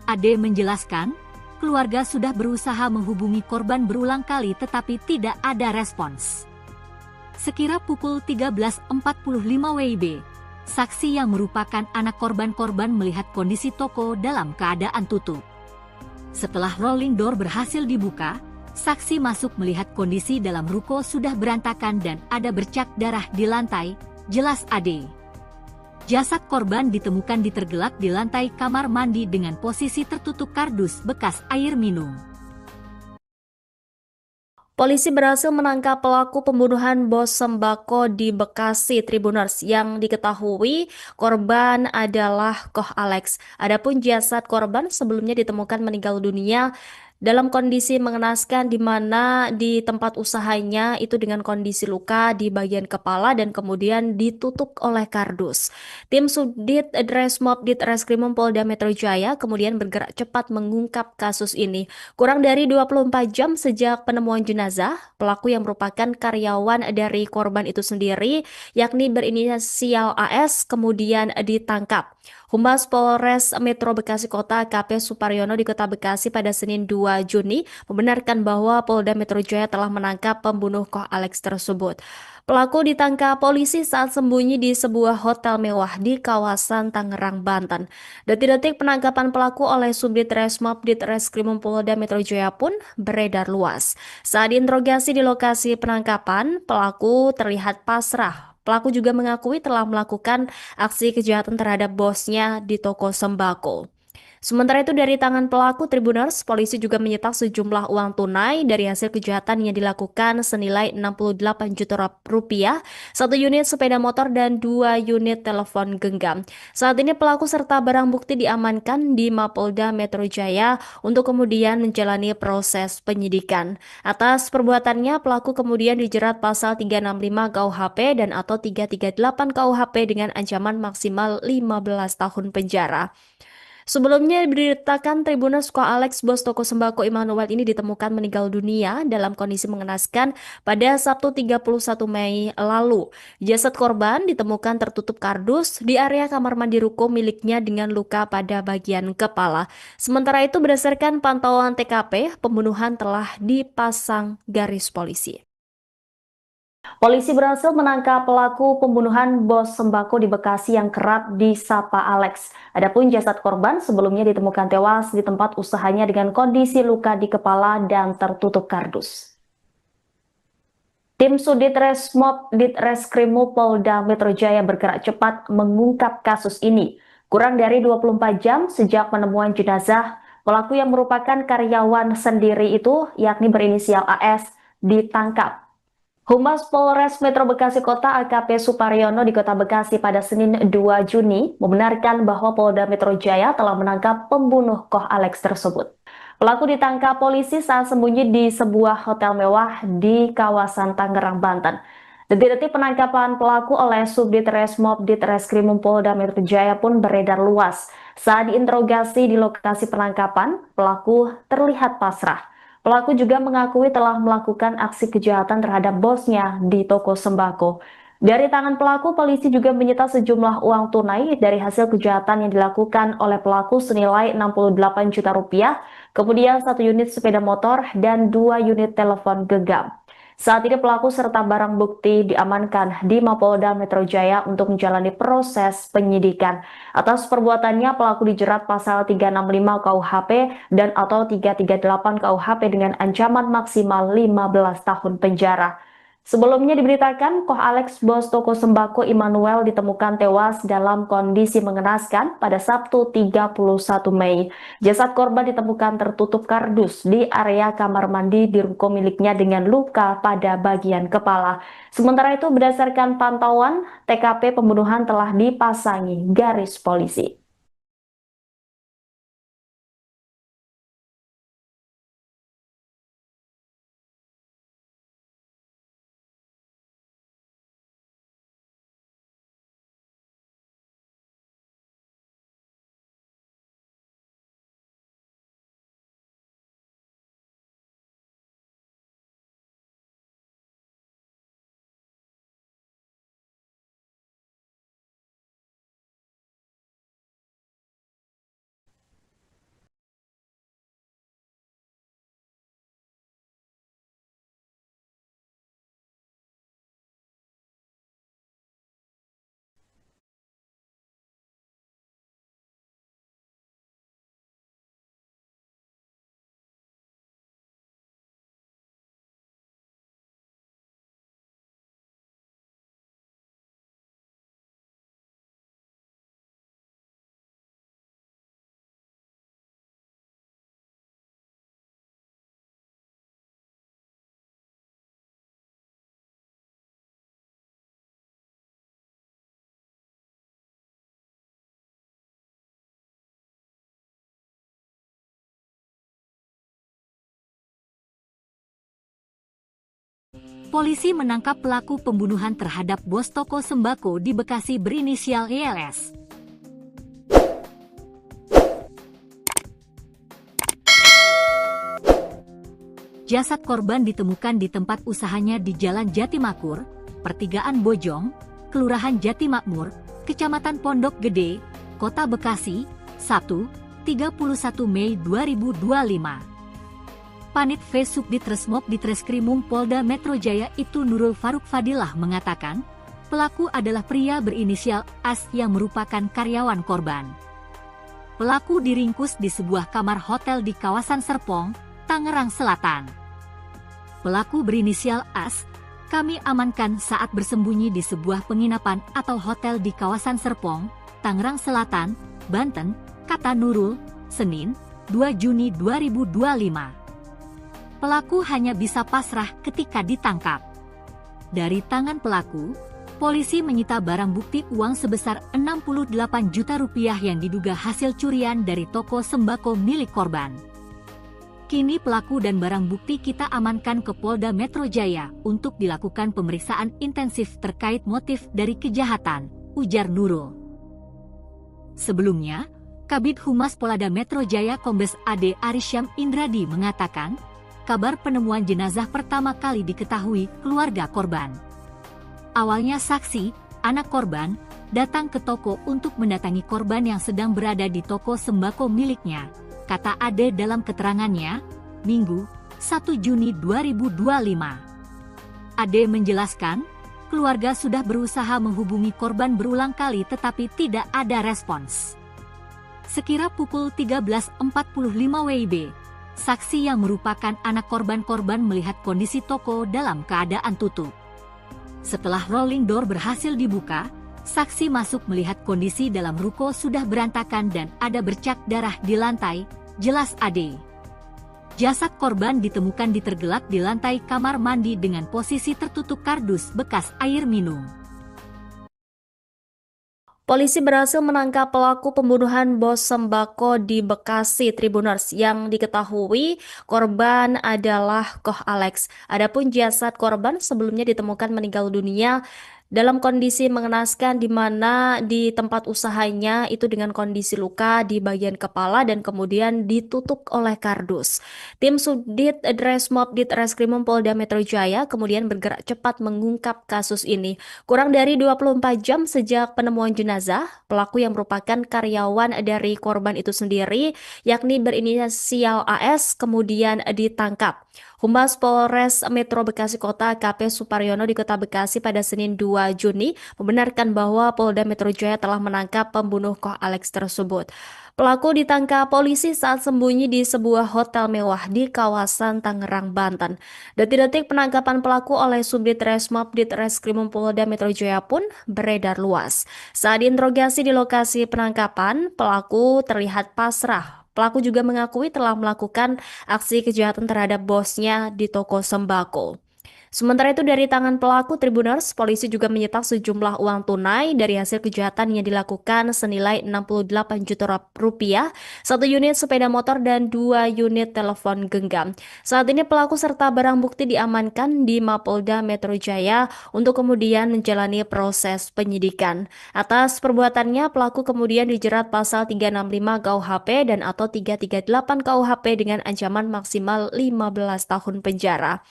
Ade menjelaskan, keluarga sudah berusaha menghubungi korban berulang kali tetapi tidak ada respons. Sekira pukul 13.45 WIB, saksi yang merupakan anak korban melihat kondisi toko dalam keadaan tutup. Setelah rolling door berhasil dibuka, saksi masuk melihat kondisi dalam ruko sudah berantakan dan ada bercak darah di lantai, jelas Ade. Jasad korban ditemukan ditergelak di lantai kamar mandi dengan posisi tertutup kardus bekas air minum. Polisi berhasil menangkap pelaku pembunuhan bos sembako di Bekasi Tribuners yang diketahui korban adalah Koh Alex. Adapun jasad korban sebelumnya ditemukan meninggal dunia dalam kondisi mengenaskan di mana di tempat usahanya itu dengan kondisi luka di bagian kepala dan kemudian ditutup oleh kardus. Tim Subdit Resmob Ditreskrimum Polda Metro Jaya kemudian bergerak cepat mengungkap kasus ini. Kurang dari 24 jam sejak penemuan jenazah, pelaku yang merupakan karyawan dari korban itu sendiri, yakni berinisial AS, kemudian ditangkap. Humas Polres Metro Bekasi Kota AKP Suparyono di Kota Bekasi pada Senin 2 Juni membenarkan bahwa Polda Metro Jaya telah menangkap pembunuh Koh Alex tersebut. Pelaku ditangkap polisi saat sembunyi di sebuah hotel mewah di kawasan Tangerang, Banten. Detik-detik penangkapan pelaku oleh Subdit Resmob Ditreskrimum Polda Metro Jaya pun beredar luas. Saat diinterogasi di lokasi penangkapan, pelaku terlihat pasrah. Pelaku juga mengakui telah melakukan aksi kejahatan terhadap bosnya di toko sembako. Sementara itu dari tangan pelaku Tribuners, polisi juga menyita sejumlah uang tunai dari hasil kejahatan yang dilakukan senilai 68 juta rupiah, 1 unit sepeda motor dan 2 unit telepon genggam. Saat ini pelaku serta barang bukti diamankan di Mapolda Metro Jaya untuk kemudian menjalani proses penyidikan. Atas perbuatannya, pelaku kemudian dijerat pasal 365 KUHP dan atau 338 KUHP dengan ancaman maksimal 15 tahun penjara. Sebelumnya diberitakan Tribuners Koh Alex, bos toko sembako Immanuel ini ditemukan meninggal dunia dalam kondisi mengenaskan pada Sabtu 31 Mei lalu. Jasad korban ditemukan tertutup kardus di area kamar mandi ruko miliknya dengan luka pada bagian kepala. Sementara itu berdasarkan pantauan TKP, pembunuhan telah dipasang garis polisi. Polisi berhasil menangkap pelaku pembunuhan bos sembako di Bekasi yang kerap disapa Alex. Adapun jasad korban sebelumnya ditemukan tewas di tempat usahanya dengan kondisi luka di kepala dan tertutup kardus. Tim Subdit Resmob Ditreskrimum Polda Metro Jaya bergerak cepat mengungkap kasus ini. Kurang dari 24 jam sejak penemuan jenazah, pelaku yang merupakan karyawan sendiri itu, yakni berinisial AS, ditangkap. Humas Polres Metro Bekasi Kota AKP Suparyono di Kota Bekasi pada Senin 2 Juni membenarkan bahwa Polda Metro Jaya telah menangkap pembunuh Koh Alex tersebut. Pelaku ditangkap polisi saat sembunyi di sebuah hotel mewah di kawasan Tangerang, Banten. Detik-detik penangkapan pelaku oleh Subdit Resmob Ditreskrimum Polda Metro Jaya pun beredar luas. Saat diinterogasi di lokasi penangkapan, pelaku terlihat pasrah. Pelaku juga mengakui telah melakukan aksi kejahatan terhadap bosnya di toko sembako. Dari tangan pelaku, polisi juga menyita sejumlah uang tunai dari hasil kejahatan yang dilakukan oleh pelaku senilai 68 juta rupiah, kemudian 1 unit sepeda motor dan 2 unit telepon genggam. Saat ini pelaku serta barang bukti diamankan di Mapolda Metro Jaya untuk menjalani proses penyidikan. Atas perbuatannya, pelaku dijerat pasal 365 KUHP dan atau 338 KUHP dengan ancaman maksimal 15 tahun penjara. Sebelumnya diberitakan, Koh Alex, bos toko sembako Immanuel, ditemukan tewas dalam kondisi mengenaskan pada Sabtu 31 Mei. Jasad korban ditemukan tertutup kardus di area kamar mandi di ruko miliknya dengan luka pada bagian kepala. Sementara itu, berdasarkan pantauan, TKP pembunuhan telah dipasangi garis polisi. Polisi menangkap pelaku pembunuhan terhadap bos toko sembako di Bekasi berinisial YLS. Jasad korban ditemukan di tempat usahanya di Jalan Jatimakmur, Pertigaan Bojong, Kelurahan Jatimakmur, Kecamatan Pondok Gede, Kota Bekasi, Sabtu, 31 Mei 2025. Panit V Subdit Resmob Ditreskrimum Polda Metro Jaya itu Nurul Faruk Fadilah mengatakan, pelaku adalah pria berinisial AS yang merupakan karyawan korban. Pelaku diringkus di sebuah kamar hotel di kawasan Serpong, Tangerang Selatan. Pelaku berinisial AS, kami amankan saat bersembunyi di sebuah penginapan atau hotel di kawasan Serpong, Tangerang Selatan, Banten, kata Nurul, Senin, 2 Juni 2025. Pelaku hanya bisa pasrah ketika ditangkap. Dari tangan pelaku, polisi menyita barang bukti uang sebesar 68 juta rupiah yang diduga hasil curian dari toko sembako milik korban. Kini pelaku dan barang bukti kita amankan ke Polda Metro Jaya untuk dilakukan pemeriksaan intensif terkait motif dari kejahatan, ujar Nurul. Sebelumnya, Kabid Humas Polda Metro Jaya Kombes AD Arisyam Indradi mengatakan, kabar penemuan jenazah pertama kali diketahui keluarga korban. Awalnya saksi, anak korban, datang ke toko untuk mendatangi korban yang sedang berada di toko sembako miliknya, kata Ade dalam keterangannya, Minggu, 1 Juni 2025. Ade menjelaskan, keluarga sudah berusaha menghubungi korban berulang kali tetapi tidak ada respons. Sekira pukul 13.45 WIB, saksi yang merupakan anak korban melihat kondisi toko dalam keadaan tutup. Setelah rolling door berhasil dibuka, saksi masuk melihat kondisi dalam ruko sudah berantakan dan ada bercak darah di lantai, jelas Ade. Jasad korban ditemukan tergelak di lantai kamar mandi dengan posisi tertutup kardus bekas air minum. Polisi berhasil menangkap pelaku pembunuhan bos sembako di Bekasi Tribuners yang diketahui korban adalah Koh Alex. Adapun jasad korban sebelumnya ditemukan meninggal dunia dalam kondisi mengenaskan di mana di tempat usahanya itu dengan kondisi luka di bagian kepala dan kemudian ditutup oleh kardus. Tim Subdit Dresmob Ditreskrimum Polda Metro Jaya kemudian bergerak cepat mengungkap kasus ini. Kurang dari 24 jam sejak penemuan jenazah, pelaku yang merupakan karyawan dari korban itu sendiri, yakni berinisial AS, kemudian ditangkap. Humas Polres Metro Bekasi Kota AKP Suparyono di Kota Bekasi pada Senin 2 Juni membenarkan bahwa Polda Metro Jaya telah menangkap pembunuh Koh Alex tersebut. Pelaku ditangkap polisi saat sembunyi di sebuah hotel mewah di kawasan Tangerang, Banten. Detik-detik penangkapan pelaku oleh Subdit Resmob Ditreskrimum Polda Metro Jaya pun beredar luas. Saat diinterogasi di lokasi penangkapan, pelaku terlihat pasrah. Pelaku juga mengakui telah melakukan aksi kejahatan terhadap bosnya di toko sembako. Sementara itu dari tangan pelaku Tribuners, polisi juga menyita sejumlah uang tunai dari hasil kejahatan yang dilakukan senilai 68 juta rupiah, satu unit sepeda motor dan 2 unit telepon genggam. Saat ini pelaku serta barang bukti diamankan di Mapolda Metro Jaya untuk kemudian menjalani proses penyidikan. Atas perbuatannya, pelaku kemudian dijerat pasal 365 KUHP dan atau 338 KUHP dengan ancaman maksimal 15 tahun penjara.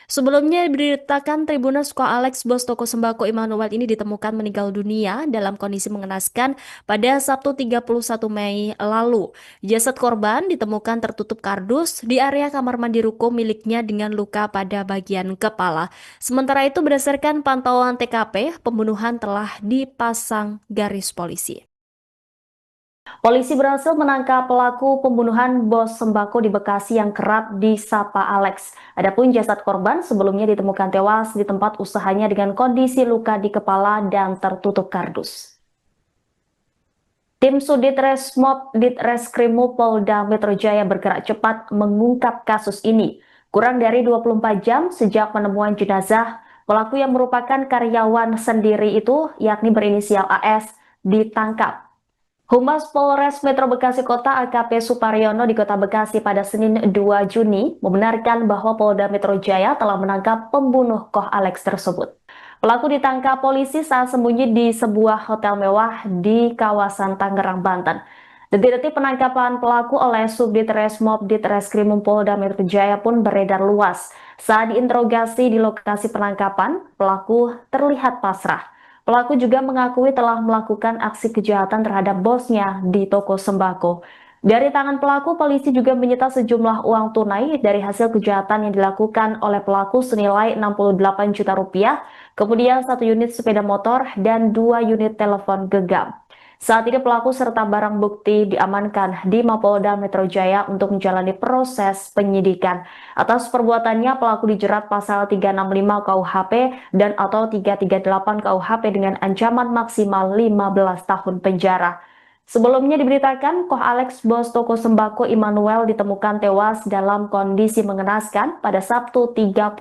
Sebelumnya diberitakan Tribuners Koh Alex, bos toko sembako Immanuel ini ditemukan meninggal dunia dalam kondisi mengenaskan pada Sabtu 31 Mei lalu. Jasad korban ditemukan tertutup kardus di area kamar mandi ruko miliknya dengan luka pada bagian kepala. Sementara itu berdasarkan pantauan TKP, pembunuhan telah dipasang garis polisi. Polisi berhasil menangkap pelaku pembunuhan bos sembako di Bekasi yang kerap disapa Alex. Adapun jasad korban sebelumnya ditemukan tewas di tempat usahanya dengan kondisi luka di kepala dan tertutup kardus. Tim Sudit Resmob Ditreskrimum Polda Metro Jaya bergerak cepat mengungkap kasus ini. Kurang dari 24 jam sejak penemuan jenazah, pelaku yang merupakan karyawan sendiri itu, yakni berinisial AS, ditangkap. Humas Polres Metro Bekasi Kota AKP Suparyono di Kota Bekasi pada Senin 2 Juni membenarkan bahwa Polda Metro Jaya telah menangkap pembunuh Koh Alex tersebut. Pelaku ditangkap polisi saat sembunyi di sebuah hotel mewah di kawasan Tangerang, Banten. Detik-detik penangkapan pelaku oleh Subdit Resmob Ditreskrimum Polda Metro Jaya pun beredar luas. Saat diinterogasi di lokasi penangkapan, pelaku terlihat pasrah. Pelaku juga mengakui telah melakukan aksi kejahatan terhadap bosnya di toko sembako. Dari tangan pelaku, polisi juga menyita sejumlah uang tunai dari hasil kejahatan yang dilakukan oleh pelaku senilai 68 juta rupiah, kemudian 1 unit sepeda motor dan 2 unit telepon genggam. Saat ini pelaku serta barang bukti diamankan di Mapolda Metro Jaya untuk menjalani proses penyidikan. Atas perbuatannya, pelaku dijerat pasal 365 KUHP dan atau 338 KUHP dengan ancaman maksimal 15 tahun penjara. Sebelumnya diberitakan, Koh Alex, bos toko sembako Immanuel, ditemukan tewas dalam kondisi mengenaskan pada Sabtu 31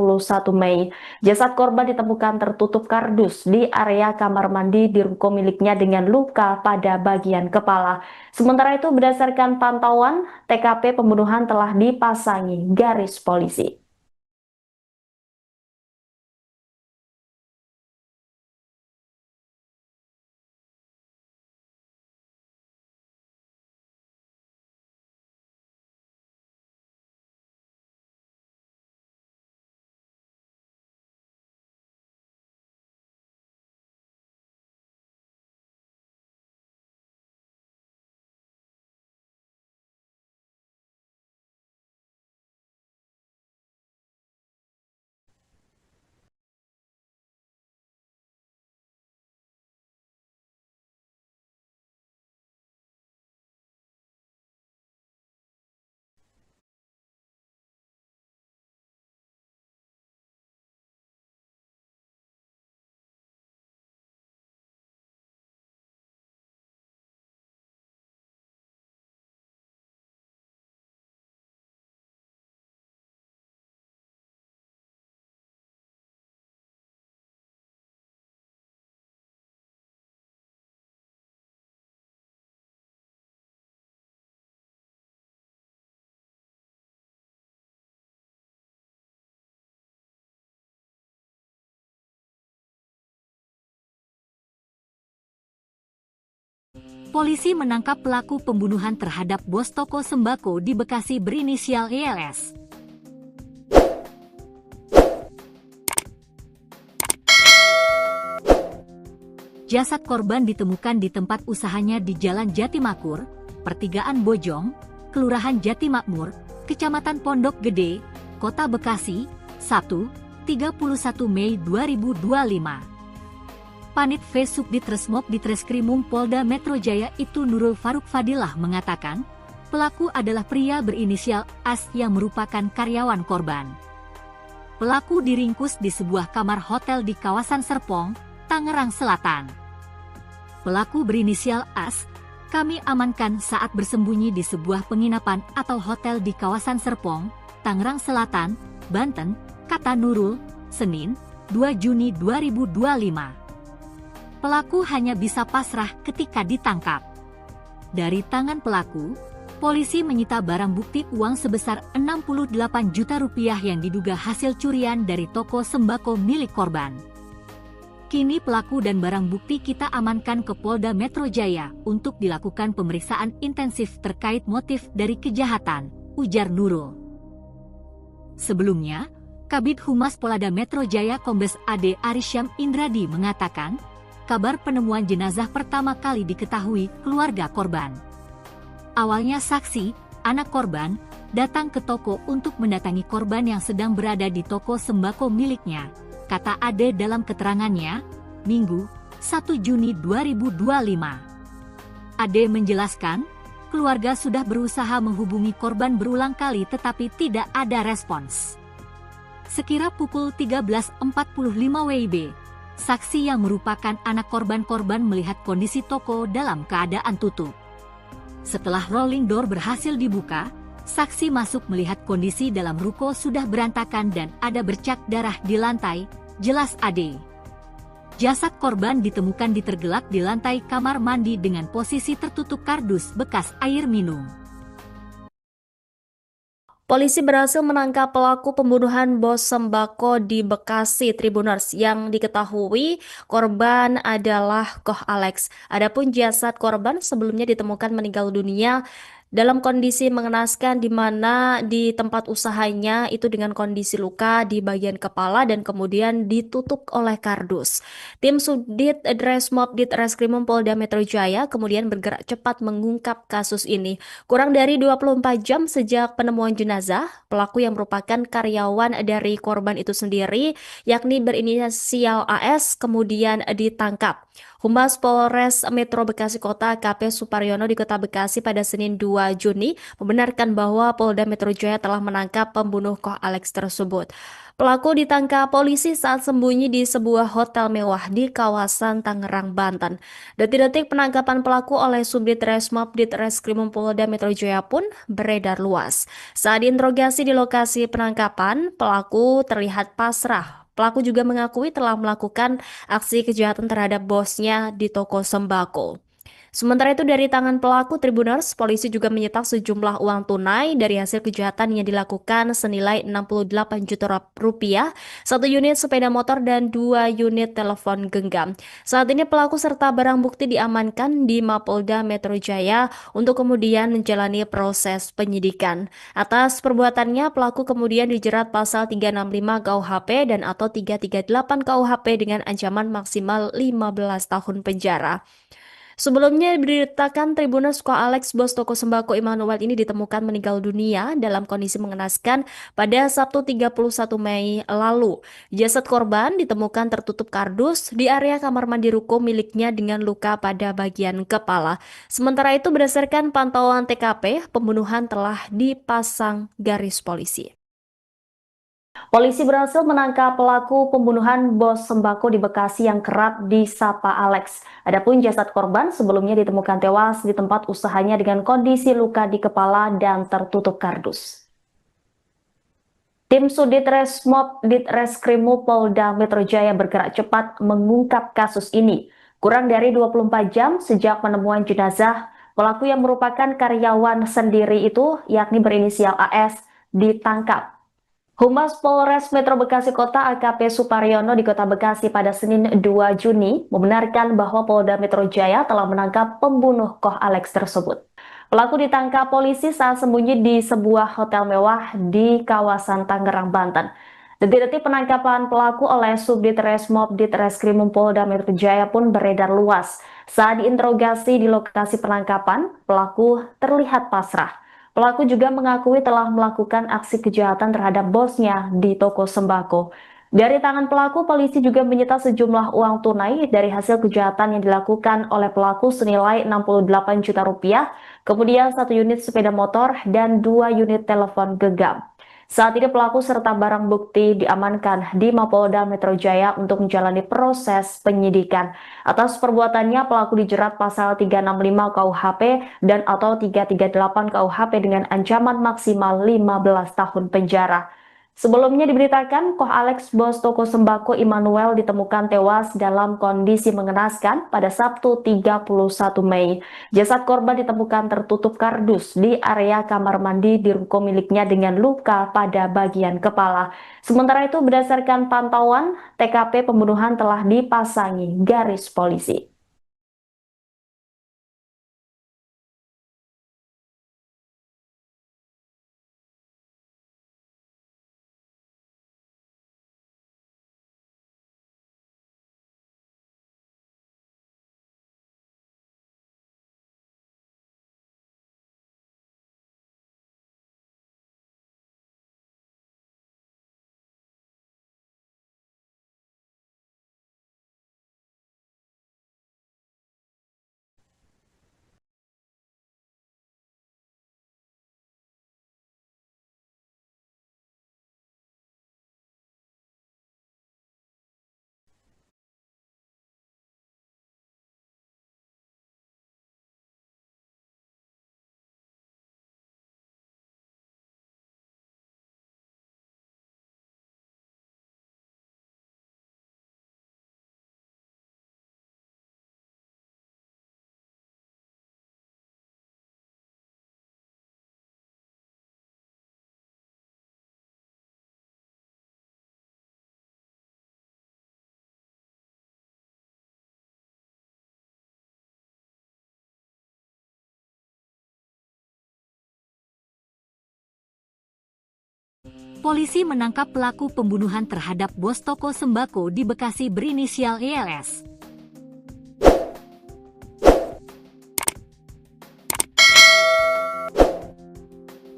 Mei. Jasad korban ditemukan tertutup kardus di area kamar mandi di ruko miliknya dengan luka pada bagian kepala. Sementara itu, berdasarkan pantauan, TKP pembunuhan telah dipasangi garis polisi. polisi menangkap pelaku pembunuhan terhadap bos toko sembako di Bekasi berinisial YLS. Jasad korban ditemukan di tempat usahanya di Jalan Jatimakmur, Pertigaan Bojong, Kelurahan Jatimakmur, Kecamatan Pondok Gede, Kota Bekasi, Sabtu, 31 Mei 2025. Panit V Subdit Resmob Ditreskrimum Polda Metro Jaya itu Nurul Faruk Fadilah mengatakan, pelaku adalah pria berinisial AS yang merupakan karyawan korban. Pelaku diringkus di sebuah kamar hotel di kawasan Serpong, Tangerang Selatan. Pelaku berinisial AS, kami amankan saat bersembunyi di sebuah penginapan atau hotel di kawasan Serpong, Tangerang Selatan, Banten, kata Nurul, Senin, 2 Juni 2025. Pelaku hanya bisa pasrah ketika ditangkap. Dari tangan pelaku, polisi menyita barang bukti uang sebesar 68 juta rupiah yang diduga hasil curian dari toko sembako milik korban. Kini pelaku dan barang bukti kita amankan ke Polda Metro Jaya untuk dilakukan pemeriksaan intensif terkait motif dari kejahatan, ujar Nurul. Sebelumnya, Kabid Humas Polda Metro Jaya Kombes AD Arisyam Indradi mengatakan, kabar penemuan jenazah pertama kali diketahui keluarga korban. Awalnya saksi, anak korban, datang ke toko untuk mendatangi korban yang sedang berada di toko sembako miliknya, kata Ade dalam keterangannya, Minggu, 1 Juni 2025. Ade menjelaskan, keluarga sudah berusaha menghubungi korban berulang kali tetapi tidak ada respons. Sekira pukul 13.45 WIB, saksi yang merupakan anak korban melihat kondisi toko dalam keadaan tutup. Setelah rolling door berhasil dibuka, saksi masuk melihat kondisi dalam ruko sudah berantakan dan ada bercak darah di lantai, jelas Ade. Jasad korban ditemukan ditergelak di lantai kamar mandi dengan posisi tertutup kardus bekas air minum. Polisi berhasil menangkap pelaku pembunuhan bos sembako di Bekasi Tribuners yang diketahui korban adalah Koh Alex. Adapun jasad korban sebelumnya ditemukan meninggal dunia dalam kondisi mengenaskan di mana di tempat usahanya itu dengan kondisi luka di bagian kepala dan kemudian ditutup oleh kardus. Tim Subdit Resmob Ditreskrimum Polda Metro Jaya kemudian bergerak cepat mengungkap kasus ini. Kurang dari 24 jam sejak penemuan jenazah, pelaku yang merupakan karyawan dari korban itu sendiri, yakni berinisial AS, kemudian ditangkap. Humas Polres Metro Bekasi Kota AKP Suparyono di Kota Bekasi pada Senin 2 Juni membenarkan bahwa Polda Metro Jaya telah menangkap pembunuh Koh Alex tersebut. Pelaku ditangkap polisi saat sembunyi di sebuah hotel mewah di kawasan Tangerang, Banten. Detik-detik penangkapan pelaku oleh Subdit Resmob Ditreskrimum Polda Metro Jaya pun beredar luas. Saat diinterogasi di lokasi penangkapan, pelaku terlihat pasrah. Pelaku juga mengakui telah melakukan aksi kejahatan terhadap bosnya di toko sembako. Sementara itu dari tangan pelaku Tribuners, polisi juga menyita sejumlah uang tunai dari hasil kejahatan yang dilakukan senilai 68 juta rupiah, 1 unit sepeda motor dan 2 unit telepon genggam. Saat ini pelaku serta barang bukti diamankan di Mapolda Metro Jaya untuk kemudian menjalani proses penyidikan. Atas perbuatannya, pelaku kemudian dijerat pasal 365 KUHP dan atau 338 KUHP dengan ancaman maksimal 15 tahun penjara. Sebelumnya diberitakan Tribuners Koh Alex, bos toko sembako Immanuel ini ditemukan meninggal dunia dalam kondisi mengenaskan pada Sabtu 31 Mei lalu. Jasad korban ditemukan tertutup kardus di area kamar mandi ruko miliknya dengan luka pada bagian kepala. Sementara itu berdasarkan pantauan TKP, pembunuhan telah dipasang garis polisi. Polisi berhasil menangkap pelaku pembunuhan bos sembako di Bekasi yang kerap disapa Alex. Adapun jasad korban sebelumnya ditemukan tewas di tempat usahanya dengan kondisi luka di kepala dan tertutup kardus. Tim Subdit Resmob Ditreskrimum Polda Metro Jaya bergerak cepat mengungkap kasus ini. Kurang dari 24 jam sejak penemuan jenazah, pelaku yang merupakan karyawan sendiri itu, yakni berinisial AS, ditangkap. Humas Polres Metro Bekasi Kota AKP Suparyono di Kota Bekasi pada Senin 2 Juni membenarkan bahwa Polda Metro Jaya telah menangkap pembunuh Koh Alex tersebut. Pelaku ditangkap polisi saat sembunyi di sebuah hotel mewah di kawasan Tangerang, Banten. Detik-detik penangkapan pelaku oleh Subdit Resmob Ditreskrimum Polda Metro Jaya pun beredar luas. Saat diinterogasi di lokasi penangkapan, pelaku terlihat pasrah. Pelaku juga mengakui telah melakukan aksi kejahatan terhadap bosnya di toko sembako. Dari tangan pelaku, polisi juga menyita sejumlah uang tunai dari hasil kejahatan yang dilakukan oleh pelaku senilai 68 juta rupiah, kemudian 1 unit sepeda motor dan 2 unit telepon genggam. Saat ini pelaku serta barang bukti diamankan di Mapolda Metro Jaya untuk menjalani proses penyidikan. Atas perbuatannya, pelaku dijerat pasal 365 KUHP dan atau 338 KUHP dengan ancaman maksimal 15 tahun penjara. Sebelumnya diberitakan, Koh Alex, bos toko sembako Immanuel, ditemukan tewas dalam kondisi mengenaskan pada Sabtu 31 Mei. Jasad korban ditemukan tertutup kardus di area kamar mandi di ruko miliknya dengan luka pada bagian kepala. Sementara itu, berdasarkan pantauan, TKP pembunuhan telah dipasangi garis polisi. Polisi menangkap pelaku pembunuhan terhadap bos toko sembako di Bekasi berinisial YLS.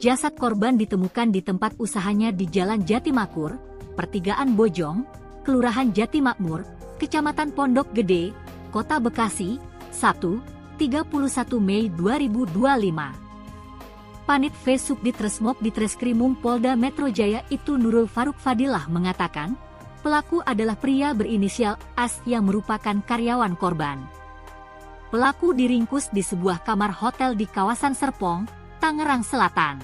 Jasad korban ditemukan di tempat usahanya di Jalan Jatimakmur, Pertigaan Bojong, Kelurahan Jatimakmur, Kecamatan Pondok Gede, Kota Bekasi, Sabtu, 31 Mei 2025. Panit V Subdit Resmob Ditreskrimum Polda Metro Jaya itu Nurul Faruk Fadilah mengatakan, pelaku adalah pria berinisial AS yang merupakan karyawan korban. Pelaku diringkus di sebuah kamar hotel di kawasan Serpong, Tangerang Selatan.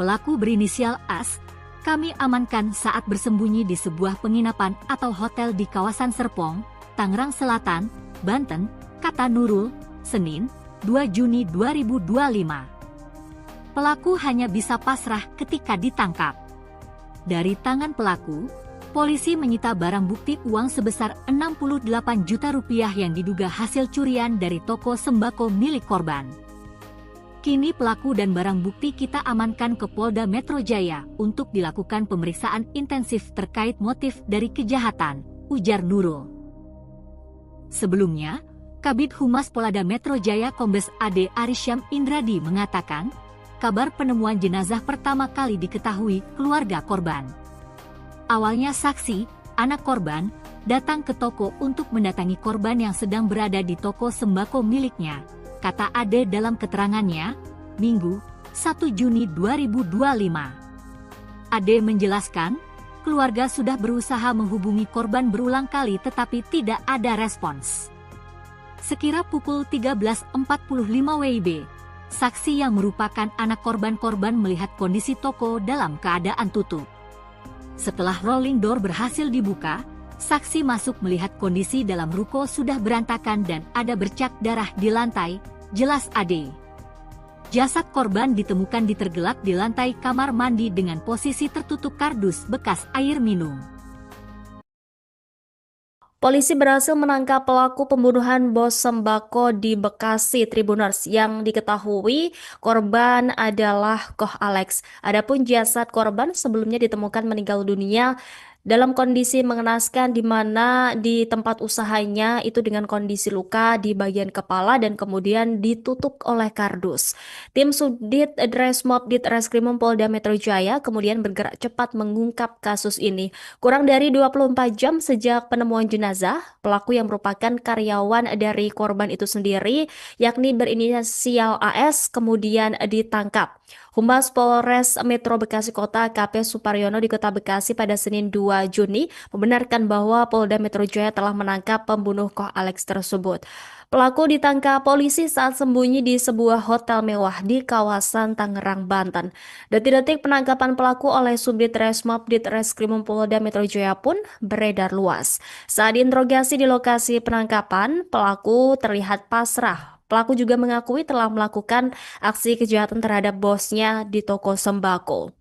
Pelaku berinisial AS, kami amankan saat bersembunyi di sebuah penginapan atau hotel di kawasan Serpong, Tangerang Selatan, Banten, kata Nurul, Senin, 2 Juni 2025. Pelaku hanya bisa pasrah ketika ditangkap. Dari tangan pelaku, polisi menyita barang bukti uang sebesar 68 juta rupiah yang diduga hasil curian dari toko sembako milik korban. Kini pelaku dan barang bukti kita amankan ke Polda Metro Jaya untuk dilakukan pemeriksaan intensif terkait motif dari kejahatan, ujar Nurul. Sebelumnya, Kabid Humas Polda Metro Jaya Kombes AD Arisyam Indradi mengatakan, kabar penemuan jenazah pertama kali diketahui keluarga korban. Awalnya saksi, anak korban, datang ke toko untuk mendatangi korban yang sedang berada di toko sembako miliknya, kata Ade dalam keterangannya, Minggu, 1 Juni 2025. Ade menjelaskan, keluarga sudah berusaha menghubungi korban berulang kali tetapi tidak ada respons. Sekira pukul 13.45 WIB, saksi yang merupakan anak korban melihat kondisi toko dalam keadaan tutup. Setelah rolling door berhasil dibuka, saksi masuk melihat kondisi dalam ruko sudah berantakan dan ada bercak darah di lantai, jelas Ade. Jasad korban ditemukan tergelak di lantai kamar mandi dengan posisi tertutup kardus bekas air minum. Polisi berhasil menangkap pelaku pembunuhan bos sembako di Bekasi Tribuners yang diketahui korban adalah Koh Alex. Adapun jasad korban sebelumnya ditemukan meninggal dunia dalam kondisi mengenaskan di mana di tempat usahanya itu dengan kondisi luka di bagian kepala dan kemudian ditutup oleh kardus. Tim Subdit Dresmob Ditreskrimum Polda Metro Jaya kemudian bergerak cepat mengungkap kasus ini. Kurang dari 24 jam sejak penemuan jenazah, pelaku yang merupakan karyawan dari korban itu sendiri, yakni berinisial AS, kemudian ditangkap. Humas Polres Metro Bekasi Kota AKP Suparyono di Kota Bekasi pada Senin 2 Juni membenarkan bahwa Polda Metro Jaya telah menangkap pembunuh Koh Alex tersebut. Pelaku ditangkap polisi saat sembunyi di sebuah hotel mewah di kawasan Tangerang, Banten. Detik-detik penangkapan pelaku oleh Subdit Resmob Ditreskrimum Polda Metro Jaya pun beredar luas. Saat diinterogasi di lokasi penangkapan, pelaku terlihat pasrah. Pelaku juga mengakui telah melakukan aksi kejahatan terhadap bosnya di toko sembako.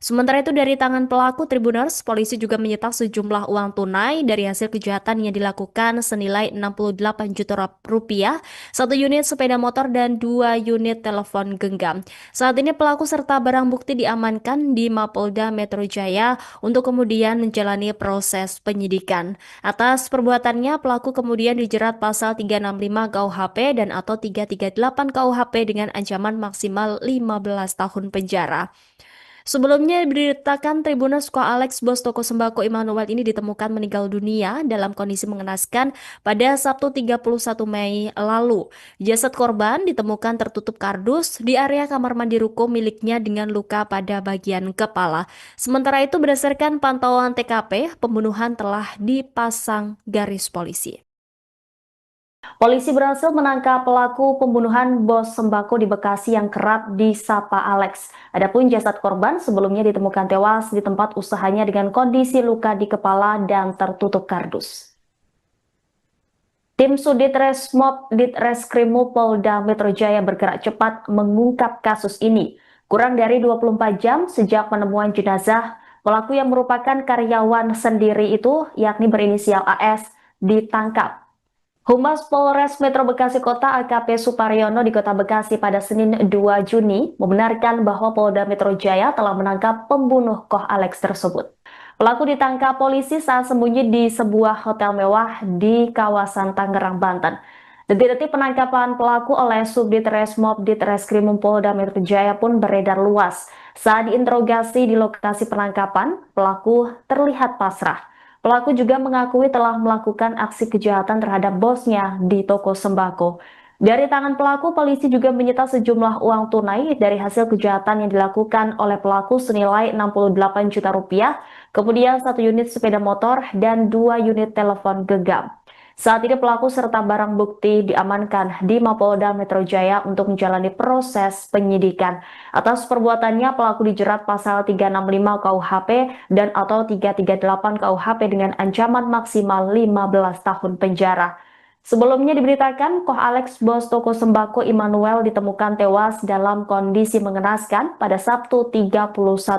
Sementara itu dari tangan pelaku Tribuners, polisi juga menyita sejumlah uang tunai dari hasil kejahatan yang dilakukan senilai 68 juta rupiah, satu unit sepeda motor dan 2 unit telepon genggam. Saat ini pelaku serta barang bukti diamankan di Mapolda Metro Jaya untuk kemudian menjalani proses penyidikan. Atas perbuatannya, pelaku kemudian dijerat pasal 365 KUHP dan atau 338 KUHP dengan ancaman maksimal 15 tahun penjara. Sebelumnya diberitakan Tribuners Koh Alex, bos toko sembako Immanuel ini ditemukan meninggal dunia dalam kondisi mengenaskan pada Sabtu 31 Mei lalu. Jasad korban ditemukan tertutup kardus di area kamar mandi ruko miliknya dengan luka pada bagian kepala. Sementara itu berdasarkan pantauan TKP, pembunuhan telah dipasang garis polisi. Polisi berhasil menangkap pelaku pembunuhan bos sembako di Bekasi yang kerap disapa Alex. Adapun jasad korban sebelumnya ditemukan tewas di tempat usahanya dengan kondisi luka di kepala dan tertutup kardus. Tim Sudit Resmob Ditreskrimum Polda Metro Jaya bergerak cepat mengungkap kasus ini. Kurang dari 24 jam sejak penemuan jenazah, pelaku yang merupakan karyawan sendiri itu, yakni berinisial AS, ditangkap. Humas Polres Metro Bekasi Kota AKP Suparyono di Kota Bekasi pada Senin 2 Juni membenarkan bahwa Polda Metro Jaya telah menangkap pembunuh Koh Alex tersebut. Pelaku ditangkap polisi saat sembunyi di sebuah hotel mewah di kawasan Tangerang, Banten. Detik-detik penangkapan pelaku oleh Subdit Resmob Ditreskrimum Polda Metro Jaya pun beredar luas. Saat diinterogasi di lokasi penangkapan, pelaku terlihat pasrah. Pelaku juga mengakui telah melakukan aksi kejahatan terhadap bosnya di toko sembako. Dari tangan pelaku, polisi juga menyita sejumlah uang tunai dari hasil kejahatan yang dilakukan oleh pelaku senilai 68 juta rupiah, kemudian 1 unit sepeda motor dan 2 unit telepon genggam. Saat ini pelaku serta barang bukti diamankan di Mapolda Metro Jaya untuk menjalani proses penyidikan. Atas perbuatannya, pelaku dijerat pasal 365 KUHP dan atau 338 KUHP dengan ancaman maksimal 15 tahun penjara. Sebelumnya diberitakan, Koh Alex, bos toko sembako Immanuel, ditemukan tewas dalam kondisi mengenaskan pada Sabtu 31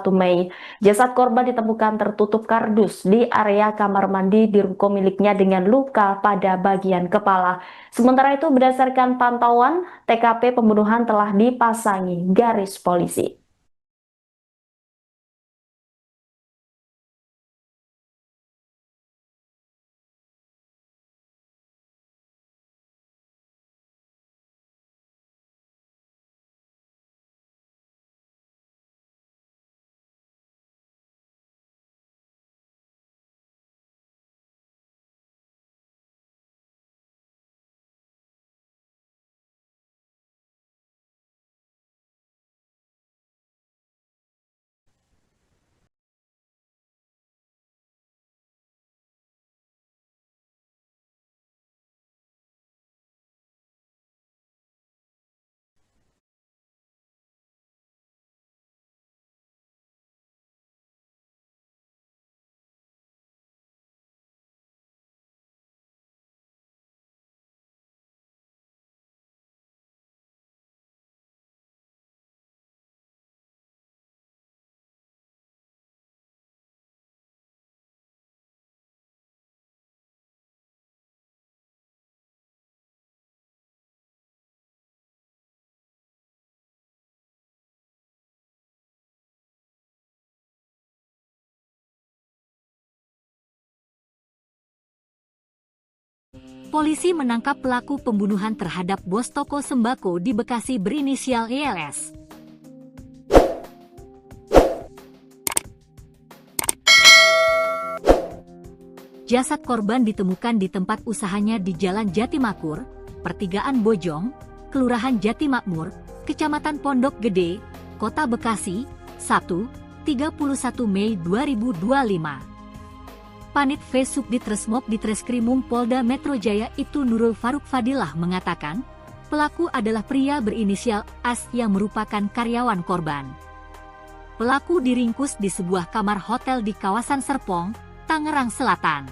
Mei. Jasad korban ditemukan tertutup kardus di area kamar mandi di ruko miliknya dengan luka pada bagian kepala. Sementara itu, berdasarkan pantauan, TKP pembunuhan telah dipasangi garis polisi. polisi menangkap pelaku pembunuhan terhadap bos toko sembako di Bekasi berinisial YLS. Jasad korban ditemukan di tempat usahanya di Jalan Jatimakmur, Pertigaan Bojong, Kelurahan Jatimakmur, Kecamatan Pondok Gede, Kota Bekasi, Sabtu, 31 Mei 2025. Panit V Subdit Resmob Ditreskrimum Polda Metro Jaya itu Nurul Faruk Fadilah mengatakan, pelaku adalah pria berinisial AS yang merupakan karyawan korban. Pelaku diringkus di sebuah kamar hotel di kawasan Serpong, Tangerang Selatan.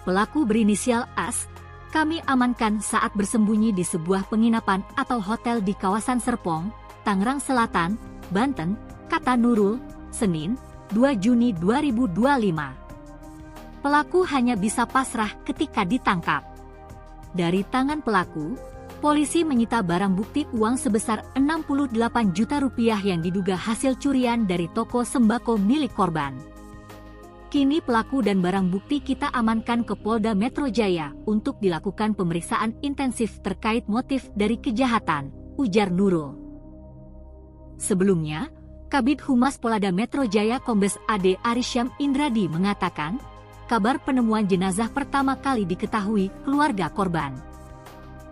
Pelaku berinisial AS, kami amankan saat bersembunyi di sebuah penginapan atau hotel di kawasan Serpong, Tangerang Selatan, Banten, kata Nurul, Senin, 2 Juni 2025. Pelaku hanya bisa pasrah ketika ditangkap. Dari tangan pelaku, polisi menyita barang bukti uang sebesar 68 juta rupiah yang diduga hasil curian dari toko sembako milik korban. Kini pelaku dan barang bukti kita amankan ke Polda Metro Jaya untuk dilakukan pemeriksaan intensif terkait motif dari kejahatan, ujar Nurul. Sebelumnya, Kabid Humas Polda Metro Jaya Kombes AD Arisyam Indradi mengatakan, kabar penemuan jenazah pertama kali diketahui keluarga korban.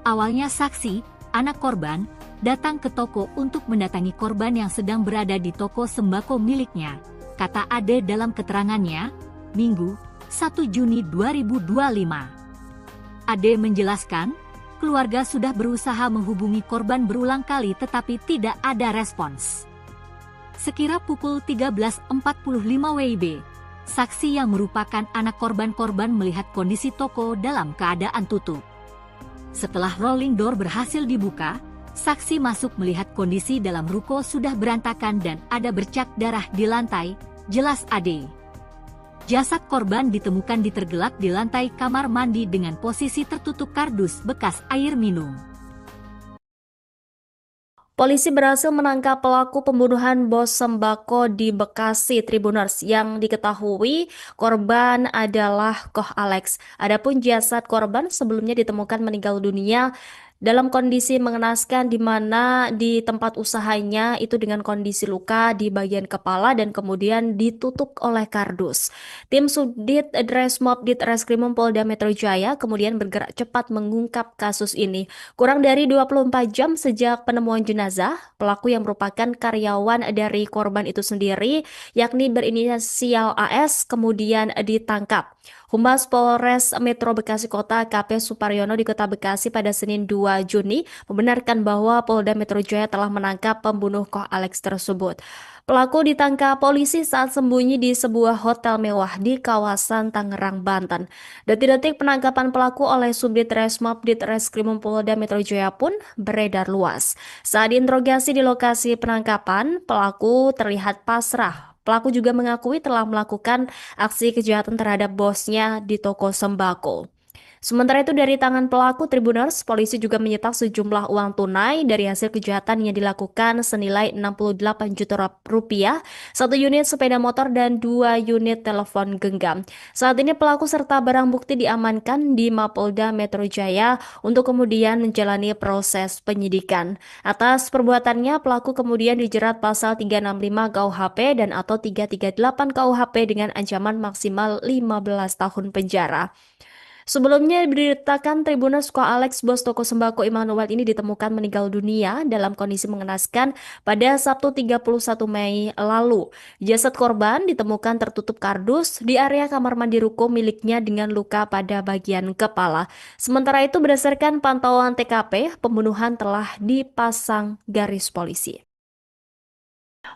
Awalnya saksi, anak korban, datang ke toko untuk mendatangi korban yang sedang berada di toko sembako miliknya, kata Ade dalam keterangannya, Minggu, 1 Juni 2025. Ade menjelaskan, keluarga sudah berusaha menghubungi korban berulang kali tetapi tidak ada respons. Sekira pukul 13.45 WIB, saksi yang merupakan anak korban melihat kondisi toko dalam keadaan tutup. Setelah rolling door berhasil dibuka, saksi masuk melihat kondisi dalam ruko sudah berantakan dan ada bercak darah di lantai, jelas Ade. Jasad korban ditemukan ditergelak di lantai kamar mandi dengan posisi tertutup kardus bekas air minum. Polisi berhasil menangkap pelaku pembunuhan bos sembako di Bekasi Tribuners yang diketahui korban adalah Koh Alex. Adapun jasad korban sebelumnya ditemukan meninggal dunia dalam kondisi mengenaskan di mana di tempat usahanya itu dengan kondisi luka di bagian kepala dan kemudian ditutup oleh kardus. Tim Subdit Resmob Ditreskrimum Polda Metro Jaya kemudian bergerak cepat mengungkap kasus ini. Kurang dari 24 jam sejak penemuan jenazah, pelaku yang merupakan karyawan dari korban itu sendiri, yakni berinisial AS, kemudian ditangkap. Humas Polres Metro Bekasi Kota KP Suparyono di Kota Bekasi pada Senin 2 Juni membenarkan bahwa Polda Metro Jaya telah menangkap pembunuh Koh Alex tersebut. Pelaku ditangkap polisi saat sembunyi di sebuah hotel mewah di kawasan Tangerang, Banten. Detik-detik penangkapan pelaku oleh Subdit Resmob Ditreskrimum Polda Metro Jaya pun beredar luas. Saat diinterogasi di lokasi penangkapan, pelaku terlihat pasrah. Pelaku juga mengakui telah melakukan aksi kejahatan terhadap bosnya di toko sembako. Sementara itu dari tangan pelaku Tribuners, polisi juga menyita sejumlah uang tunai dari hasil kejahatan yang dilakukan senilai 68 juta rupiah, 1 unit sepeda motor dan 2 unit telepon genggam. Saat ini pelaku serta barang bukti diamankan di Mapolda Metro Jaya untuk kemudian menjalani proses penyidikan. Atas perbuatannya, pelaku kemudian dijerat pasal 365 KUHP dan atau 338 KUHP dengan ancaman maksimal 15 tahun penjara. Sebelumnya diberitakan Tribuners Koh Alex, bos toko sembako Immanuel ini ditemukan meninggal dunia dalam kondisi mengenaskan pada Sabtu 31 Mei lalu. Jasad korban ditemukan tertutup kardus di area kamar mandi ruko miliknya dengan luka pada bagian kepala. Sementara itu berdasarkan pantauan TKP, pembunuhan telah dipasang garis polisi.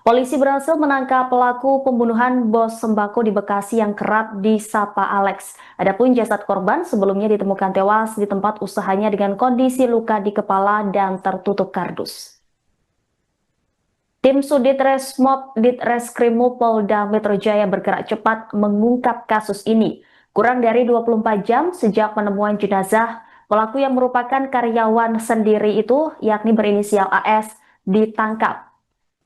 Polisi berhasil menangkap pelaku pembunuhan bos sembako di Bekasi yang kerap disapa Alex. Adapun jasad korban sebelumnya ditemukan tewas di tempat usahanya dengan kondisi luka di kepala dan tertutup kardus. Tim Subdit Resmob Ditreskrimum Polda Metro Jaya bergerak cepat mengungkap kasus ini. Kurang dari 24 jam sejak penemuan jenazah, pelaku yang merupakan karyawan sendiri itu, yakni berinisial AS, ditangkap.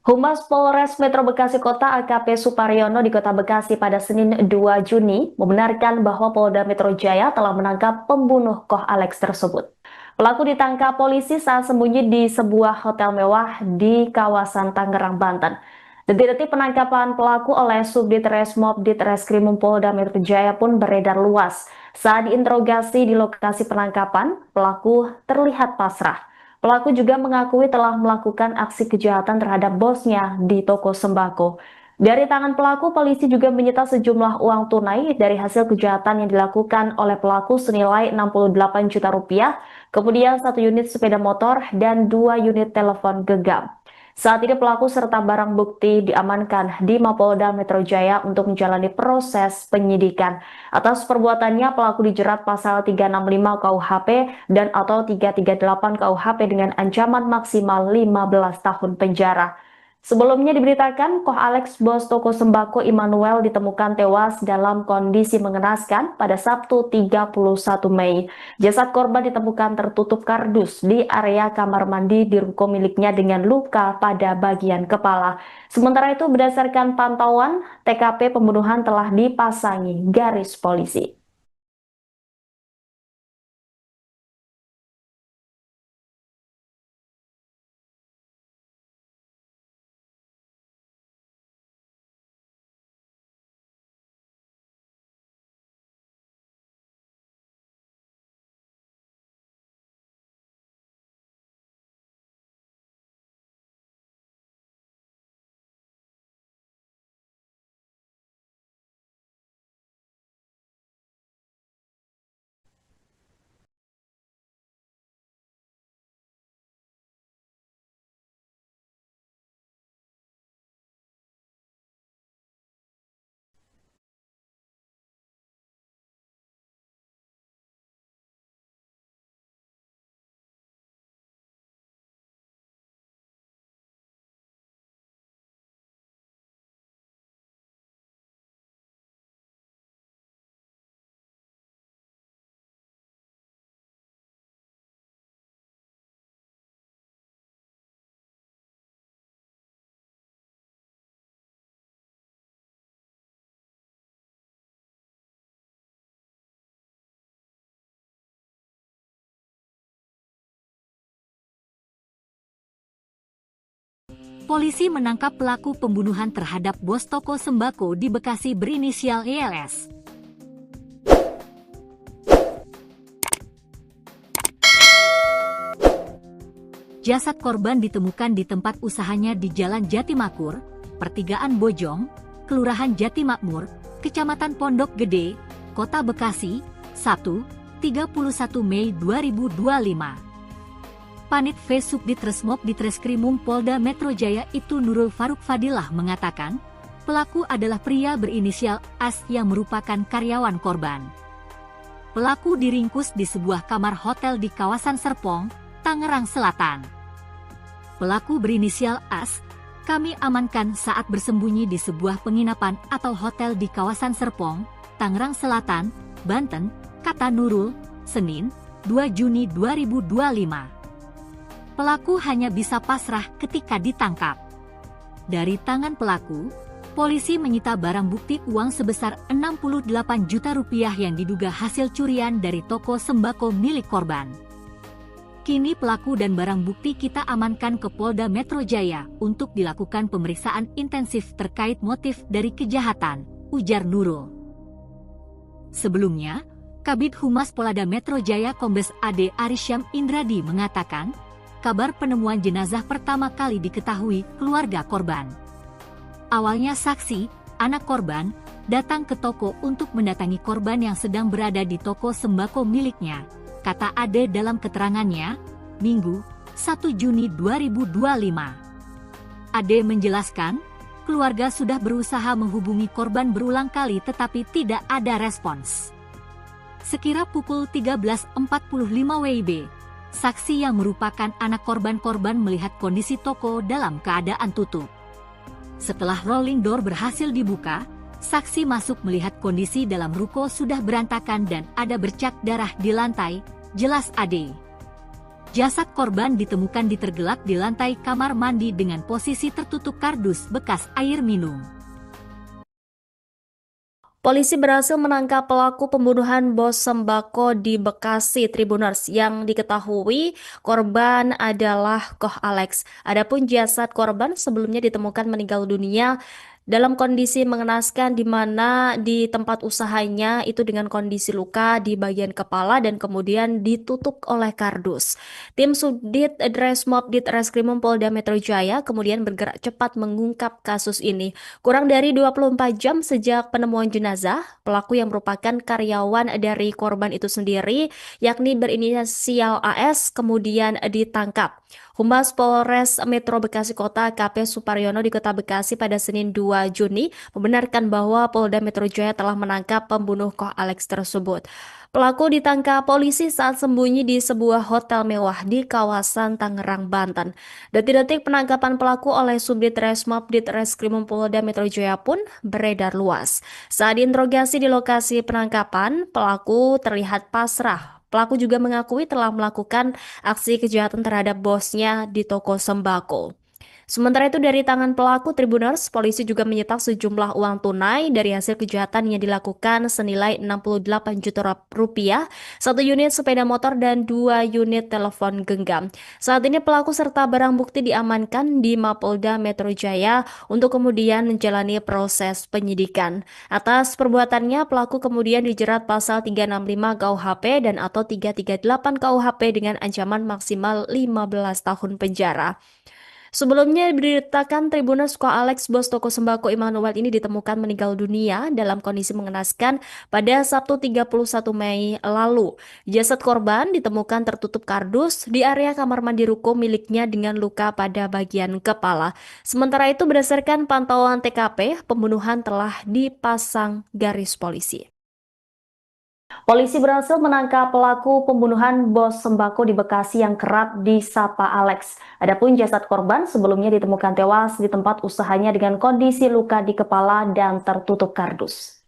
Humas Polres Metro Bekasi Kota AKP Suparyono di Kota Bekasi pada Senin 2 Juni membenarkan bahwa Polda Metro Jaya telah menangkap pembunuh Koh Alex tersebut. Pelaku ditangkap polisi saat sembunyi di sebuah hotel mewah di kawasan Tangerang, Banten. Detik-detik penangkapan pelaku oleh Subdit Resmob Ditreskrimum Polda Metro Jaya pun beredar luas. Saat diinterogasi di lokasi penangkapan, pelaku terlihat pasrah. Pelaku juga mengakui telah melakukan aksi kejahatan terhadap bosnya di toko sembako. Dari tangan pelaku, polisi juga menyita sejumlah uang tunai dari hasil kejahatan yang dilakukan oleh pelaku senilai 68 juta rupiah, kemudian 1 unit sepeda motor dan 2 unit telepon genggam. Saat ini pelaku serta barang bukti diamankan di Mapolda Metro Jaya untuk menjalani proses penyidikan. Atas perbuatannya, pelaku dijerat pasal 365 KUHP dan atau 338 KUHP dengan ancaman maksimal 15 tahun penjara. Sebelumnya diberitakan, Koh Alex, bos toko sembako Immanuel, ditemukan tewas dalam kondisi mengenaskan pada Sabtu 31 Mei. Jasad korban ditemukan tertutup kardus di area kamar mandi di ruko miliknya dengan luka pada bagian kepala. Sementara itu, berdasarkan pantauan, TKP pembunuhan telah dipasangi garis polisi. Polisi menangkap pelaku pembunuhan terhadap bos toko sembako di Bekasi berinisial ELS. Jasad korban ditemukan di tempat usahanya di Jalan Jatimakmur, Pertigaan Bojong, Kelurahan Jatimakmur, Kecamatan Pondok Gede, Kota Bekasi, Sabtu, 31 Mei 2025. Panit V Subdit Resmob Ditreskrimum Polda Metro Jaya itu Nurul Faruk Fadilah mengatakan, pelaku adalah pria berinisial AS yang merupakan karyawan korban. Pelaku diringkus di sebuah kamar hotel di kawasan Serpong, Tangerang Selatan. Pelaku berinisial AS, kami amankan saat bersembunyi di sebuah penginapan atau hotel di kawasan Serpong, Tangerang Selatan, Banten, kata Nurul, Senin, 2 Juni 2025. Pelaku hanya bisa pasrah ketika ditangkap. Dari tangan pelaku, polisi menyita barang bukti uang sebesar 68 juta rupiah yang diduga hasil curian dari toko sembako milik korban. Kini pelaku dan barang bukti kita amankan ke Polda Metro Jaya untuk dilakukan pemeriksaan intensif terkait motif dari kejahatan, ujar Nurul. Sebelumnya, Kabid Humas Polda Metro Jaya Kombes AD Arisyam Indradi mengatakan, kabar penemuan jenazah pertama kali diketahui keluarga korban. Awalnya saksi, anak korban, datang ke toko untuk mendatangi korban yang sedang berada di toko sembako miliknya, kata Ade dalam keterangannya, Minggu, 1 Juni 2025. Ade menjelaskan, keluarga sudah berusaha menghubungi korban berulang kali tetapi tidak ada respons. Sekira pukul 13.45 WIB, saksi yang merupakan anak korban melihat kondisi toko dalam keadaan tutup. Setelah rolling door berhasil dibuka, saksi masuk melihat kondisi dalam ruko sudah berantakan dan ada bercak darah di lantai, jelas Ade. Jasad korban ditemukan tergelak di lantai kamar mandi dengan posisi tertutup kardus bekas air minum. Polisi berhasil menangkap pelaku pembunuhan bos sembako di Bekasi Tribuners yang diketahui korban adalah Koh Alex. Adapun jasad korban sebelumnya ditemukan meninggal dunia dalam kondisi mengenaskan di mana di tempat usahanya itu dengan kondisi luka di bagian kepala dan kemudian ditutup oleh kardus. Tim Subdit Dresmob Ditreskrimum Polda Metro Jaya kemudian bergerak cepat mengungkap kasus ini. Kurang dari 24 jam sejak penemuan jenazah, pelaku yang merupakan karyawan dari korban itu sendiri, yakni berinisial AS, kemudian ditangkap. Humas Polres Metro Bekasi Kota AKP Suparyono di Kota Bekasi pada Senin 2 Juni membenarkan bahwa Polda Metro Jaya telah menangkap pembunuh Koh Alex tersebut. Pelaku ditangkap polisi saat sembunyi di sebuah hotel mewah di kawasan Tangerang, Banten. Detik-detik penangkapan pelaku oleh Subdit Resmob Ditreskrimum Polda Metro Jaya pun beredar luas. Saat diinterogasi di lokasi penangkapan, pelaku terlihat pasrah. Pelaku juga mengakui telah melakukan aksi kejahatan terhadap bosnya di toko sembako. Sementara itu dari tangan pelaku Tribuners, polisi juga menyita sejumlah uang tunai dari hasil kejahatan yang dilakukan senilai 68 juta rupiah, satu unit sepeda motor dan 2 unit telepon genggam. Saat ini pelaku serta barang bukti diamankan di Mapolda Metro Jaya untuk kemudian menjalani proses penyidikan. Atas perbuatannya, pelaku kemudian dijerat pasal 365 KUHP dan atau 338 KUHP dengan ancaman maksimal 15 tahun penjara. Sebelumnya diberitakan Tribuners Koh Alex, bos toko sembako Immanuel ini ditemukan meninggal dunia dalam kondisi mengenaskan pada Sabtu 31 Mei lalu. Jasad korban ditemukan tertutup kardus di area kamar mandi ruko miliknya dengan luka pada bagian kepala. Sementara itu berdasarkan pantauan TKP, pembunuhan telah dipasang garis polisi. Polisi berhasil menangkap pelaku pembunuhan bos sembako di Bekasi yang kerap disapa Alex. Adapun jasad korban sebelumnya ditemukan tewas di tempat usahanya dengan kondisi luka di kepala dan tertutup kardus.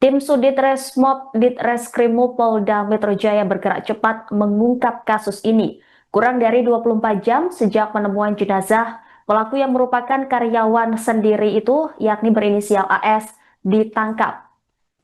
Tim Sudit Resmob Ditreskrimum Polda Metro Jaya bergerak cepat mengungkap kasus ini. Kurang dari 24 jam sejak penemuan jenazah, pelaku yang merupakan karyawan sendiri itu, yakni berinisial AS, ditangkap.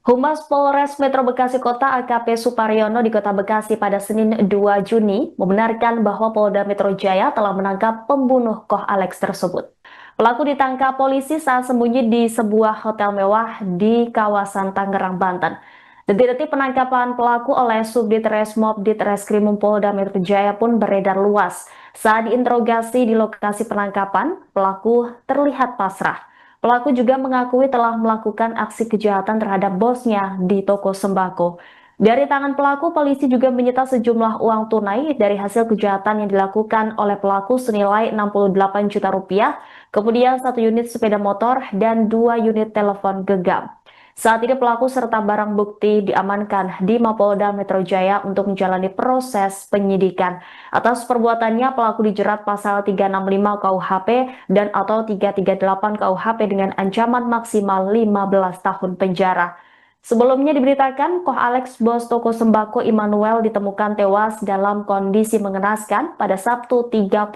Humas Polres Metro Bekasi Kota AKP Suparyono di Kota Bekasi pada Senin 2 Juni membenarkan bahwa Polda Metro Jaya telah menangkap pembunuh Koh Alex tersebut. Pelaku ditangkap polisi saat sembunyi di sebuah hotel mewah di kawasan Tangerang, Banten. Detik-detik penangkapan pelaku oleh Subdit Resmob Ditreskrimum Polda Metro Jaya pun beredar luas. Saat diinterogasi di lokasi penangkapan, pelaku terlihat pasrah. Pelaku juga mengakui telah melakukan aksi kejahatan terhadap bosnya di toko sembako. Dari tangan pelaku, polisi juga menyita sejumlah uang tunai dari hasil kejahatan yang dilakukan oleh pelaku senilai 68 juta rupiah, kemudian 1 unit sepeda motor dan 2 unit telepon genggam. Saat ini pelaku serta barang bukti diamankan di Mapolda Metro Jaya untuk menjalani proses penyidikan. Atas perbuatannya, pelaku dijerat pasal 365 KUHP dan atau 338 KUHP dengan ancaman maksimal 15 tahun penjara. Sebelumnya diberitakan, Koh Alex, bos toko sembako Immanuel ditemukan tewas dalam kondisi mengenaskan pada Sabtu 31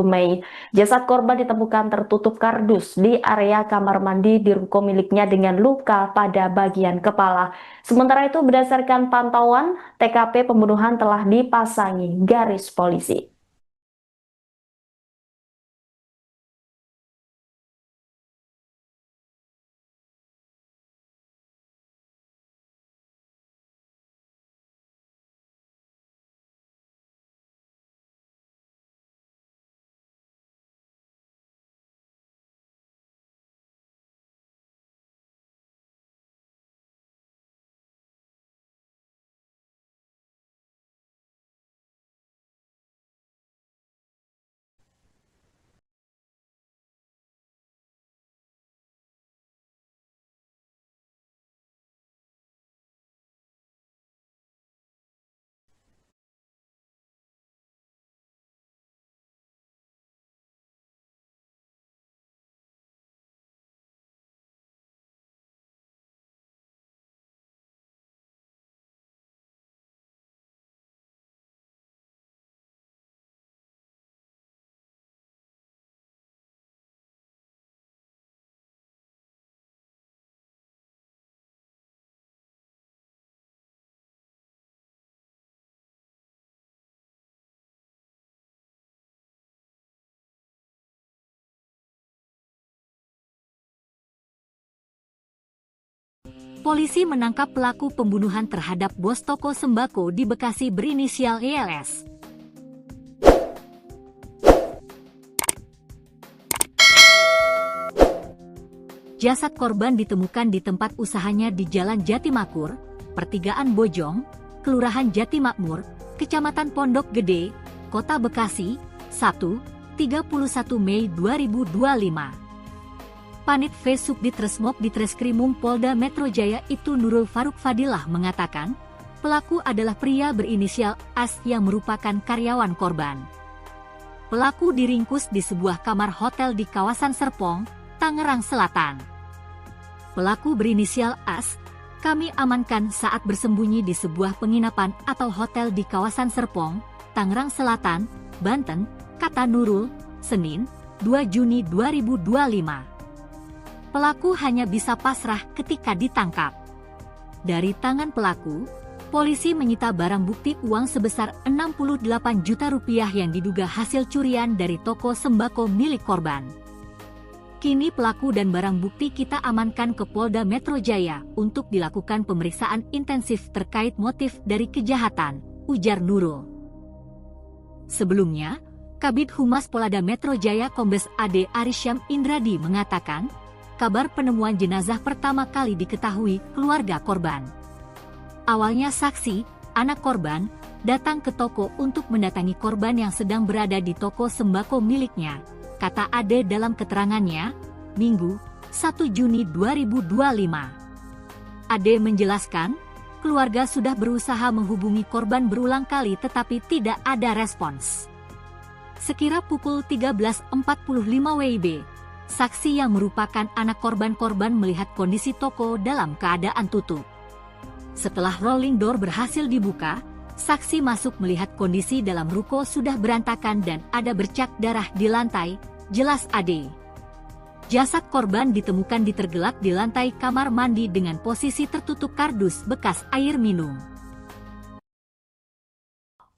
Mei. Jasad korban ditemukan tertutup kardus di area kamar mandi di ruko miliknya dengan luka pada bagian kepala. Sementara itu berdasarkan pantauan, TKP pembunuhan telah dipasangi garis polisi. Polisi menangkap pelaku pembunuhan terhadap bos toko sembako di Bekasi berinisial YLS. Jasad korban ditemukan di tempat usahanya di Jalan Jatimakmur, Pertigaan Bojong, Kelurahan Jatimakmur, Kecamatan Pondok Gede, Kota Bekasi, Sabtu, 31 Mei 2025. Panit V Subdit Resmob Ditreskrimum Polda Metro Jaya itu Nurul Faruk Fadilah mengatakan, pelaku adalah pria berinisial AS yang merupakan karyawan korban. Pelaku diringkus di sebuah kamar hotel di kawasan Serpong, Tangerang Selatan. Pelaku berinisial AS, kami amankan saat bersembunyi di sebuah penginapan atau hotel di kawasan Serpong, Tangerang Selatan, Banten, kata Nurul, Senin, 2 Juni 2025. Pelaku hanya bisa pasrah ketika ditangkap. Dari tangan pelaku, polisi menyita barang bukti uang sebesar 68 juta rupiah yang diduga hasil curian dari toko sembako milik korban. Kini pelaku dan barang bukti kita amankan ke Polda Metro Jaya untuk dilakukan pemeriksaan intensif terkait motif dari kejahatan, ujar Nurul. Sebelumnya, Kabid Humas Polda Metro Jaya Kombes AD Arisyam Indradi mengatakan, kabar penemuan jenazah pertama kali diketahui keluarga korban. Awalnya saksi, anak korban, datang ke toko untuk mendatangi korban yang sedang berada di toko sembako miliknya, kata Ade dalam keterangannya, Minggu, 1 Juni 2025. Ade menjelaskan, keluarga sudah berusaha menghubungi korban berulang kali tetapi tidak ada respons. Sekira pukul 13.45 WIB, saksi yang merupakan anak korban melihat kondisi toko dalam keadaan tutup. Setelah rolling door berhasil dibuka, saksi masuk melihat kondisi dalam ruko sudah berantakan dan ada bercak darah di lantai, jelas Ade. Jasad korban ditemukan tergelak di lantai kamar mandi dengan posisi tertutup kardus bekas air minum.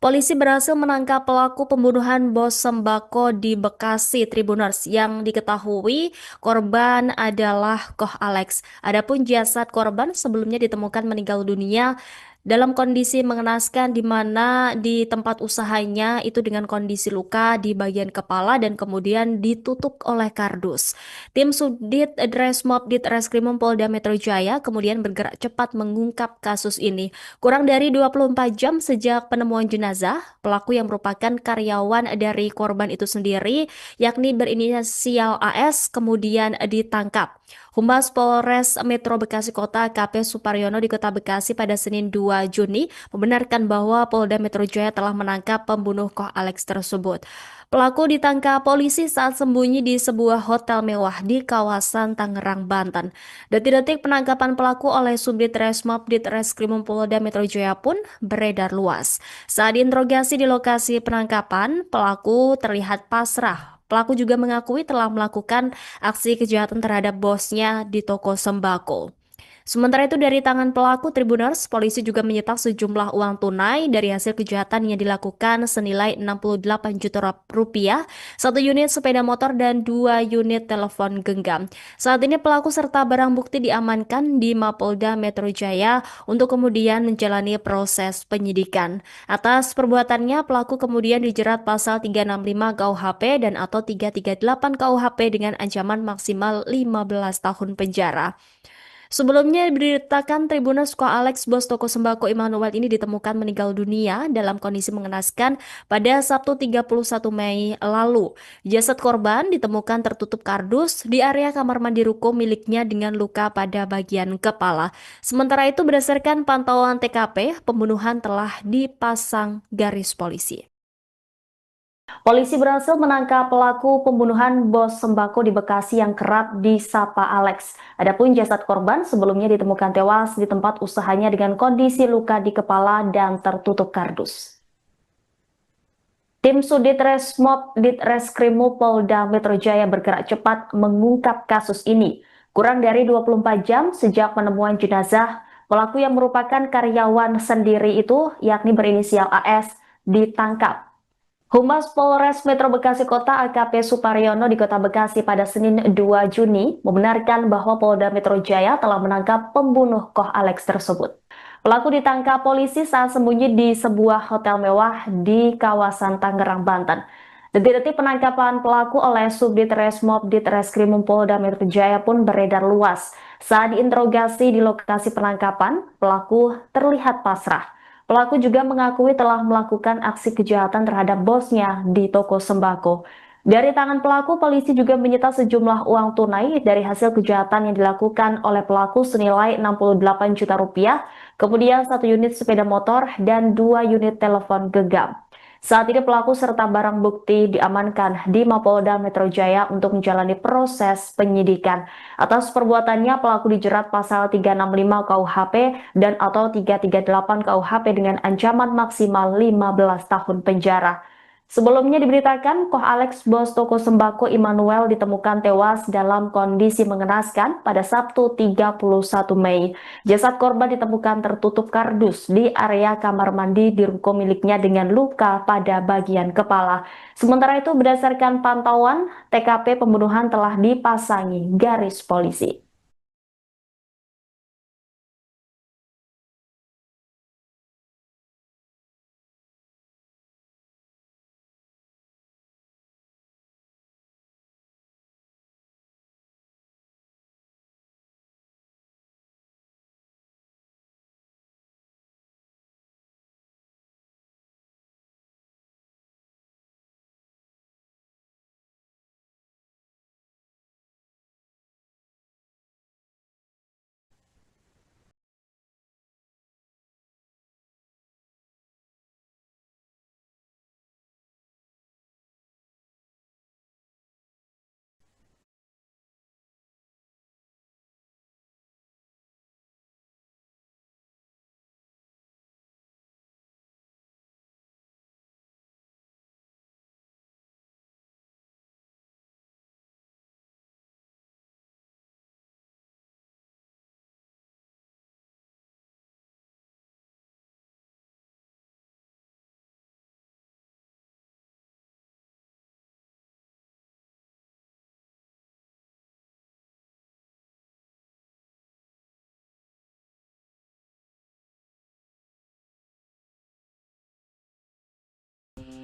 Polisi berhasil menangkap pelaku pembunuhan bos sembako di Bekasi Tribuners yang diketahui korban adalah Koh Alex. Adapun jasad korban sebelumnya ditemukan meninggal dunia dalam kondisi mengenaskan di mana di tempat usahanya itu dengan kondisi luka di bagian kepala dan kemudian ditutup oleh kardus. Tim Subdit Resmob Ditreskrimum Polda Metro Jaya kemudian bergerak cepat mengungkap kasus ini. Kurang dari 24 jam sejak penemuan jenazah, pelaku yang merupakan karyawan dari korban itu sendiri, yakni berinisial AS, kemudian ditangkap. Humas Polres Metro Bekasi Kota AKP Suparyono di Kota Bekasi pada Senin 2 Juni membenarkan bahwa Polda Metro Jaya telah menangkap pembunuh Koh Alex tersebut. Pelaku ditangkap polisi saat sembunyi di sebuah hotel mewah di kawasan Tangerang, Banten. Detik-detik penangkapan pelaku oleh Subdit Resmob Ditreskrimum Polda Metro Jaya pun beredar luas. Saat diinterogasi di lokasi penangkapan, pelaku terlihat pasrah. Pelaku juga mengakui telah melakukan aksi kejahatan terhadap bosnya di toko sembako. Sementara itu dari tangan pelaku Tribuners, polisi juga menyita sejumlah uang tunai dari hasil kejahatan yang dilakukan senilai 68 juta rupiah, 1 unit sepeda motor dan 2 unit telepon genggam. Saat ini pelaku serta barang bukti diamankan di Mapolda Metro Jaya untuk kemudian menjalani proses penyidikan. Atas perbuatannya, pelaku kemudian dijerat pasal 365 KUHP dan atau 338 KUHP dengan ancaman maksimal 15 tahun penjara. Sebelumnya diberitakan Tribuners Koh Alex, bos toko sembako Immanuel ini ditemukan meninggal dunia dalam kondisi mengenaskan pada Sabtu 31 Mei lalu. Jasad korban ditemukan tertutup kardus di area kamar mandi ruko miliknya dengan luka pada bagian kepala. Sementara itu berdasarkan pantauan TKP, pembunuhan telah dipasang garis polisi. Polisi berhasil menangkap pelaku pembunuhan bos sembako di Bekasi yang kerap disapa Alex. Adapun jasad korban sebelumnya ditemukan tewas di tempat usahanya dengan kondisi luka di kepala dan tertutup kardus. Tim Subdit Resmob Ditreskrimum Polda Metro Jaya bergerak cepat mengungkap kasus ini. Kurang dari 24 jam sejak penemuan jenazah, pelaku yang merupakan karyawan sendiri itu, yakni berinisial AS, ditangkap. Humas Polres Metro Bekasi Kota AKP Suparyono di Kota Bekasi pada Senin 2 Juni membenarkan bahwa Polda Metro Jaya telah menangkap pembunuh Koh Alex tersebut. Pelaku ditangkap polisi saat sembunyi di sebuah hotel mewah di kawasan Tangerang, Banten. Detik-detik penangkapan pelaku oleh Subdit Resmob Ditreskrimum Polda Metro Jaya pun beredar luas. Saat diinterogasi di lokasi penangkapan, pelaku terlihat pasrah. Pelaku juga mengakui telah melakukan aksi kejahatan terhadap bosnya di toko sembako. Dari tangan pelaku, polisi juga menyita sejumlah uang tunai dari hasil kejahatan yang dilakukan oleh pelaku senilai 68 juta rupiah, kemudian 1 unit sepeda motor dan 2 unit telepon genggam. Saat ini pelaku serta barang bukti diamankan di Mapolda Metro Jaya untuk menjalani proses penyidikan. Atas perbuatannya, pelaku dijerat pasal 365 KUHP dan atau 338 KUHP dengan ancaman maksimal 15 tahun penjara. Sebelumnya diberitakan, Koh Alex, bos toko sembako Immanuel, ditemukan tewas dalam kondisi mengenaskan pada Sabtu 31 Mei. Jasad korban ditemukan tertutup kardus di area kamar mandi di ruko miliknya dengan luka pada bagian kepala. Sementara itu, berdasarkan pantauan, TKP pembunuhan telah dipasangi garis polisi.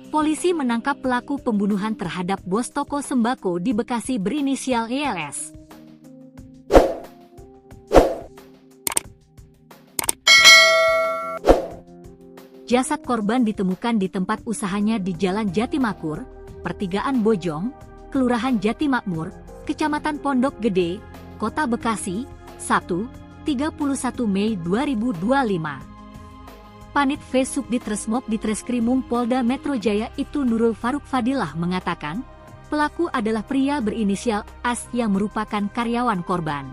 Polisi menangkap pelaku pembunuhan terhadap bos toko sembako di Bekasi berinisial ELS. Jasad korban ditemukan di tempat usahanya di Jalan Jatimakmur, Pertigaan Bojong, Kelurahan Jatimakmur, Kecamatan Pondok Gede, Kota Bekasi, Sabtu, 31 Mei 2025. Panit V Subdit Resmob Ditreskrimum Polda Metro Jaya itu Nurul Faruk Fadilah mengatakan, pelaku adalah pria berinisial AS yang merupakan karyawan korban.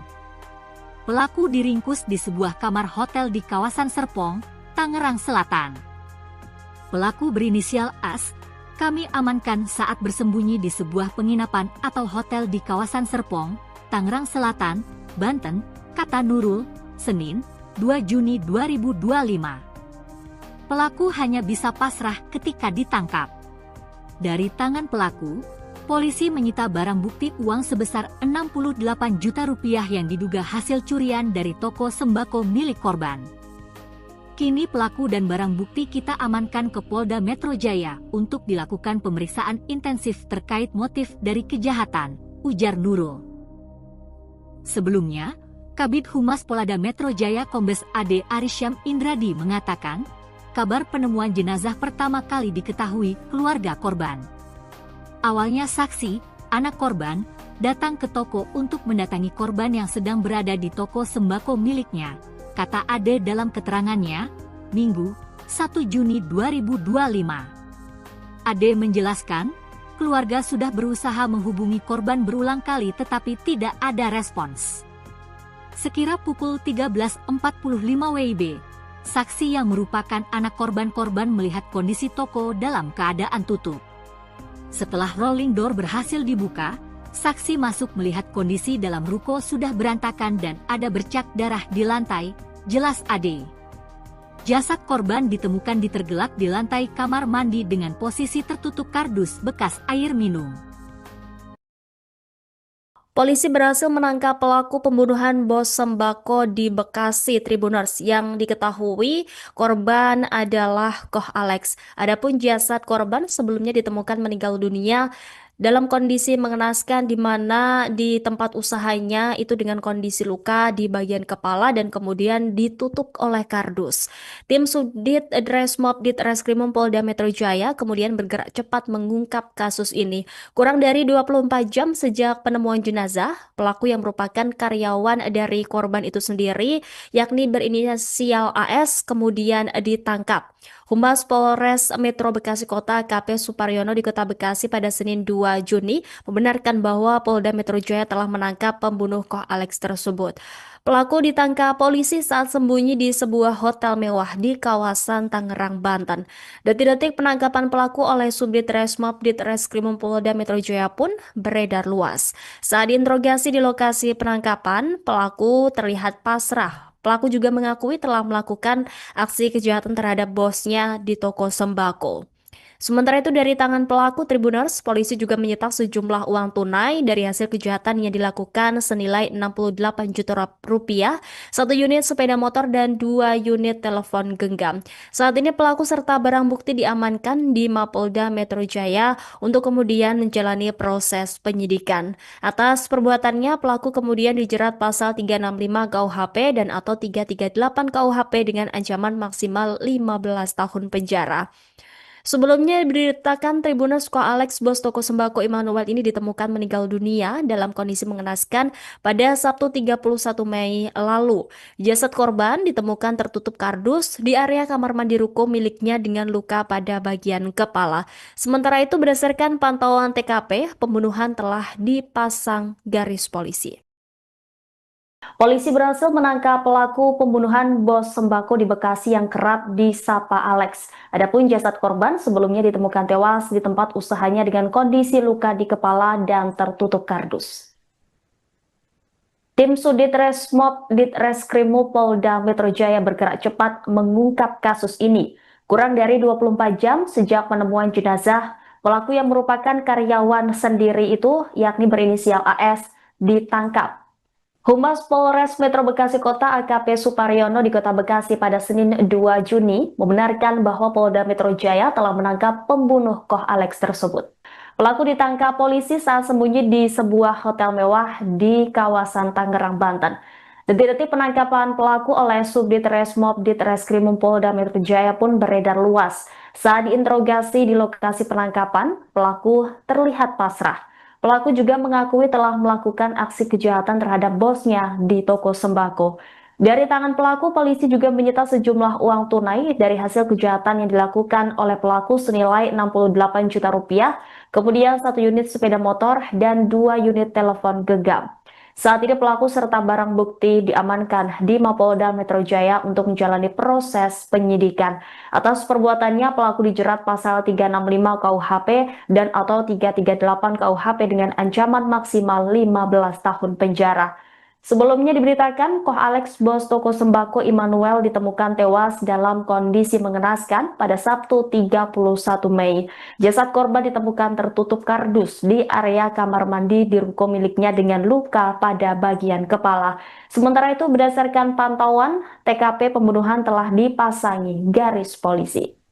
Pelaku diringkus di sebuah kamar hotel di kawasan Serpong, Tangerang Selatan. Pelaku berinisial AS, kami amankan saat bersembunyi di sebuah penginapan atau hotel di kawasan Serpong, Tangerang Selatan, Banten, kata Nurul, Senin, 2 Juni 2025. Pelaku hanya bisa pasrah ketika ditangkap. Dari tangan pelaku, polisi menyita barang bukti uang sebesar 68 juta rupiah yang diduga hasil curian dari toko sembako milik korban. Kini pelaku dan barang bukti kita amankan ke Polda Metro Jaya untuk dilakukan pemeriksaan intensif terkait motif dari kejahatan, ujar Nurul. Sebelumnya, Kabid Humas Polda Metro Jaya Kombes AD Arisyam Indradi mengatakan, kabar penemuan jenazah pertama kali diketahui keluarga korban. Awalnya saksi, anak korban, datang ke toko untuk mendatangi korban yang sedang berada di toko sembako miliknya, kata Ade dalam keterangannya, Minggu, 1 Juni 2025. Ade menjelaskan, keluarga sudah berusaha menghubungi korban berulang kali tetapi tidak ada respons. Sekira pukul 13.45 WIB, saksi yang merupakan anak korban melihat kondisi toko dalam keadaan tutup. Setelah rolling door berhasil dibuka, saksi masuk melihat kondisi dalam ruko sudah berantakan dan ada bercak darah di lantai, jelas Ade. Jasad korban ditemukan tergelak di lantai kamar mandi dengan posisi tertutup kardus bekas air minum. Polisi berhasil menangkap pelaku pembunuhan bos sembako di Bekasi Tribuners yang diketahui korban adalah Koh Alex. Adapun jasad korban sebelumnya ditemukan meninggal dunia dalam kondisi mengenaskan di mana di tempat usahanya itu dengan kondisi luka di bagian kepala dan kemudian ditutup oleh kardus. Tim Subdit Dresmob Ditreskrimum Polda Metro Jaya kemudian bergerak cepat mengungkap kasus ini. Kurang dari 24 jam sejak penemuan jenazah, pelaku yang merupakan karyawan dari korban itu sendiri, yakni berinisial AS, kemudian ditangkap. Humas Polres Metro Bekasi Kota AKP Suparyono di Kota Bekasi pada Senin 2 Juni membenarkan bahwa Polda Metro Jaya telah menangkap pembunuh Koh Alex tersebut. Pelaku ditangkap polisi saat sembunyi di sebuah hotel mewah di kawasan Tangerang, Banten. Detik-detik penangkapan pelaku oleh Subdit Resmob Ditreskrimum Polda Metro Jaya pun beredar luas. Saat diinterogasi di lokasi penangkapan, pelaku terlihat pasrah. Pelaku juga mengakui telah melakukan aksi kejahatan terhadap bosnya di toko sembako. Sementara itu dari tangan pelaku Tribuners, polisi juga menyita sejumlah uang tunai dari hasil kejahatan yang dilakukan senilai 68 juta rupiah, satu unit sepeda motor dan 2 unit telepon genggam. Saat ini pelaku serta barang bukti diamankan di Mapolda Metro Jaya untuk kemudian menjalani proses penyidikan. Atas perbuatannya, pelaku kemudian dijerat pasal 365 KUHP dan atau 338 KUHP dengan ancaman maksimal 15 tahun penjara. Sebelumnya diberitakan Tribuners Koh Alex, bos toko sembako Immanuel ini ditemukan meninggal dunia dalam kondisi mengenaskan pada Sabtu 31 Mei lalu. Jasad korban ditemukan tertutup kardus di area kamar mandi ruko miliknya dengan luka pada bagian kepala. Sementara itu berdasarkan pantauan TKP, pembunuhan telah dipasang garis polisi. Polisi berhasil menangkap pelaku pembunuhan bos sembako di Bekasi yang kerap disapa Alex. Adapun jasad korban sebelumnya ditemukan tewas di tempat usahanya dengan kondisi luka di kepala dan tertutup kardus. Tim Sudit Resmob Ditreskrimum Polda Metro Jaya bergerak cepat mengungkap kasus ini. Kurang dari 24 jam sejak penemuan jenazah, pelaku yang merupakan karyawan sendiri itu, yakni berinisial AS, ditangkap. Humas Polres Metro Bekasi Kota AKP Suparyono di Kota Bekasi pada Senin 2 Juni membenarkan bahwa Polda Metro Jaya telah menangkap pembunuh Koh Alex tersebut. Pelaku ditangkap polisi saat sembunyi di sebuah hotel mewah di kawasan Tangerang, Banten. Detik-detik penangkapan pelaku oleh Subdit Resmob Ditreskrimum Polda Metro Jaya pun beredar luas. Saat diinterogasi di lokasi penangkapan, pelaku terlihat pasrah. Pelaku juga mengakui telah melakukan aksi kejahatan terhadap bosnya di toko sembako. Dari tangan pelaku, polisi juga menyita sejumlah uang tunai dari hasil kejahatan yang dilakukan oleh pelaku senilai 68 juta rupiah, kemudian 1 unit sepeda motor dan 2 unit telepon genggam. Saat ini pelaku serta barang bukti diamankan di Mapolda Metro Jaya untuk menjalani proses penyidikan. Atas perbuatannya, pelaku dijerat pasal 365 KUHP dan atau 338 KUHP dengan ancaman maksimal 15 tahun penjara. Sebelumnya diberitakan, Koh Alex, bos toko sembako Immanuel ditemukan tewas dalam kondisi mengenaskan pada Sabtu 31 Mei. Jasad korban ditemukan tertutup kardus di area kamar mandi di ruko miliknya dengan luka pada bagian kepala. Sementara itu berdasarkan pantauan, TKP pembunuhan telah dipasangi garis polisi.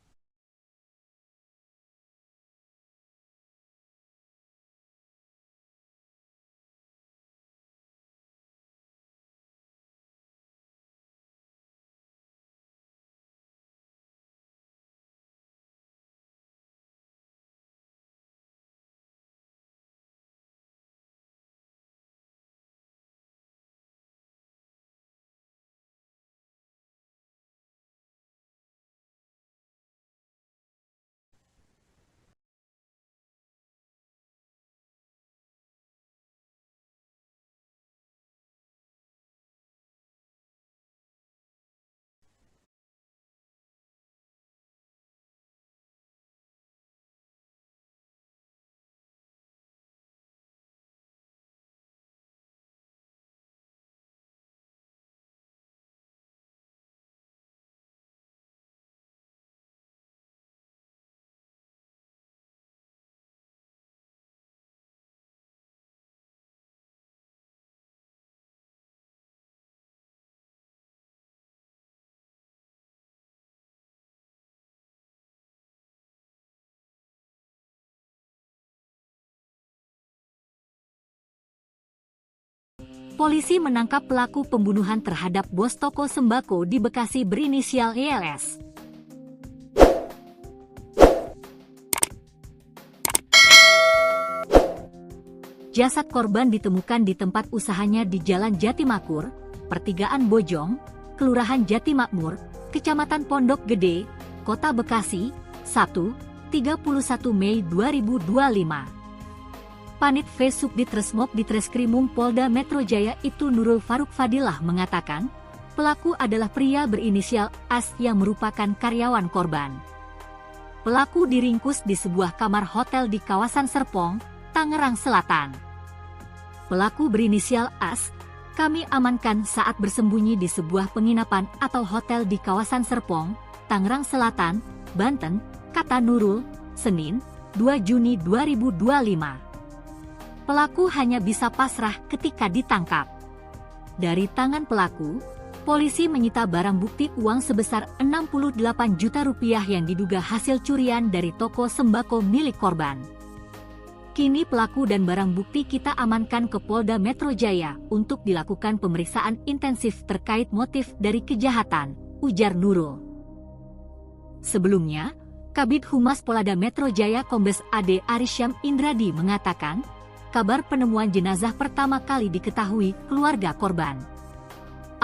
polisi menangkap pelaku pembunuhan terhadap bos toko sembako di Bekasi berinisial YLS. Jasad korban ditemukan di tempat usahanya di Jalan Jatimakmur, Pertigaan Bojong, Kelurahan Jatimakmur, Kecamatan Pondok Gede, Kota Bekasi, Sabtu, 31 Mei 2025. Panit V Subdit Ditreskrimum Polda Metro Jaya itu Nurul Faruk Fadilah mengatakan, pelaku adalah pria berinisial AS yang merupakan karyawan korban. Pelaku diringkus di sebuah kamar hotel di kawasan Serpong, Tangerang Selatan. Pelaku berinisial AS, kami amankan saat bersembunyi di sebuah penginapan atau hotel di kawasan Serpong, Tangerang Selatan, Banten, kata Nurul, Senin, 2 Juni 2025. Pelaku hanya bisa pasrah ketika ditangkap. Dari tangan pelaku, polisi menyita barang bukti uang sebesar 68 juta rupiah yang diduga hasil curian dari toko sembako milik korban. Kini pelaku dan barang bukti kita amankan ke Polda Metro Jaya untuk dilakukan pemeriksaan intensif terkait motif dari kejahatan, ujar Nurul. Sebelumnya, Kabid Humas Polda Metro Jaya Kombes AD Arisyam Indradi mengatakan, kabar penemuan jenazah pertama kali diketahui keluarga korban.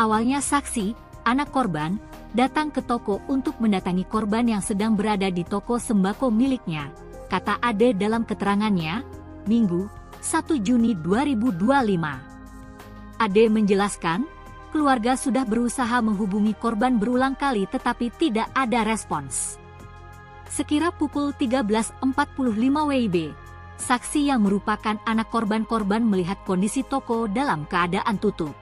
Awalnya saksi, anak korban, datang ke toko untuk mendatangi korban yang sedang berada di toko sembako miliknya, kata Ade dalam keterangannya, Minggu, 1 Juni 2025. Ade menjelaskan, keluarga sudah berusaha menghubungi korban berulang kali tetapi tidak ada respons. Sekira pukul 13.45 WIB, saksi yang merupakan anak korban melihat kondisi toko dalam keadaan tutup.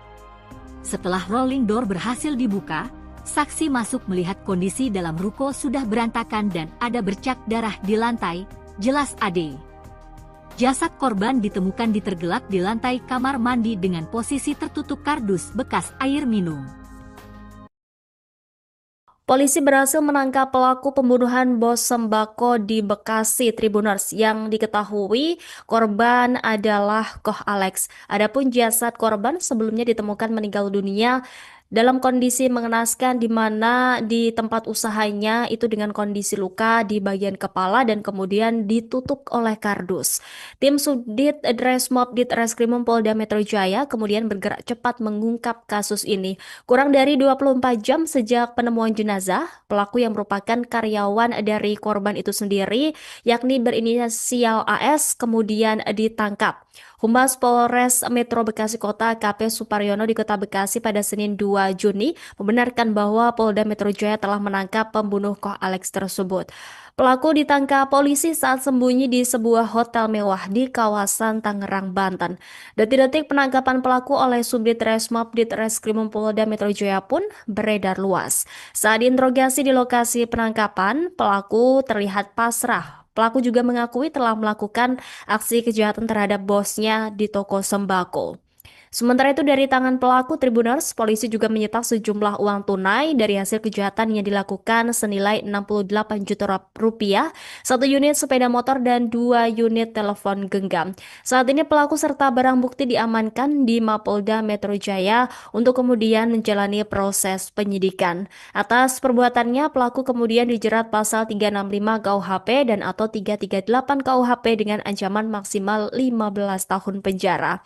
Setelah rolling door berhasil dibuka, saksi masuk melihat kondisi dalam ruko sudah berantakan dan ada bercak darah di lantai, jelas Ade. Jasad korban ditemukan tergelak di lantai kamar mandi dengan posisi tertutup kardus bekas air minum. Polisi berhasil menangkap pelaku pembunuhan bos sembako di Bekasi Tribuners yang diketahui korban adalah Koh Alex. Adapun jasad korban sebelumnya ditemukan meninggal dunia dalam kondisi mengenaskan di mana di tempat usahanya itu dengan kondisi luka di bagian kepala dan kemudian ditutup oleh kardus. Tim Subdit Dresmob Ditreskrimum Polda Metro Jaya kemudian bergerak cepat mengungkap kasus ini. Kurang dari 24 jam sejak penemuan jenazah, pelaku yang merupakan karyawan dari korban itu sendiri, yakni berinisial AS, kemudian ditangkap. Humas Polres Metro Bekasi Kota AKP Suparyono di Kota Bekasi pada Senin 2 Juni membenarkan bahwa Polda Metro Jaya telah menangkap pembunuh Koh Alex tersebut. Pelaku ditangkap polisi saat sembunyi di sebuah hotel mewah di kawasan Tangerang, Banten. Detik-detik penangkapan pelaku oleh Subdit Resmob Ditreskrimum Polda Metro Jaya pun beredar luas. Saat diinterogasi di lokasi penangkapan, pelaku terlihat pasrah. Pelaku juga mengakui telah melakukan aksi kejahatan terhadap bosnya di toko sembako. Sementara itu dari tangan pelaku Tribuners, polisi juga menyita sejumlah uang tunai dari hasil kejahatan yang dilakukan senilai 68 juta rupiah, 1 unit sepeda motor dan 2 unit telepon genggam. Saat ini pelaku serta barang bukti diamankan di Mapolda Metro Jaya untuk kemudian menjalani proses penyidikan. Atas perbuatannya, pelaku kemudian dijerat pasal 365 KUHP dan atau 338 KUHP dengan ancaman maksimal 15 tahun penjara.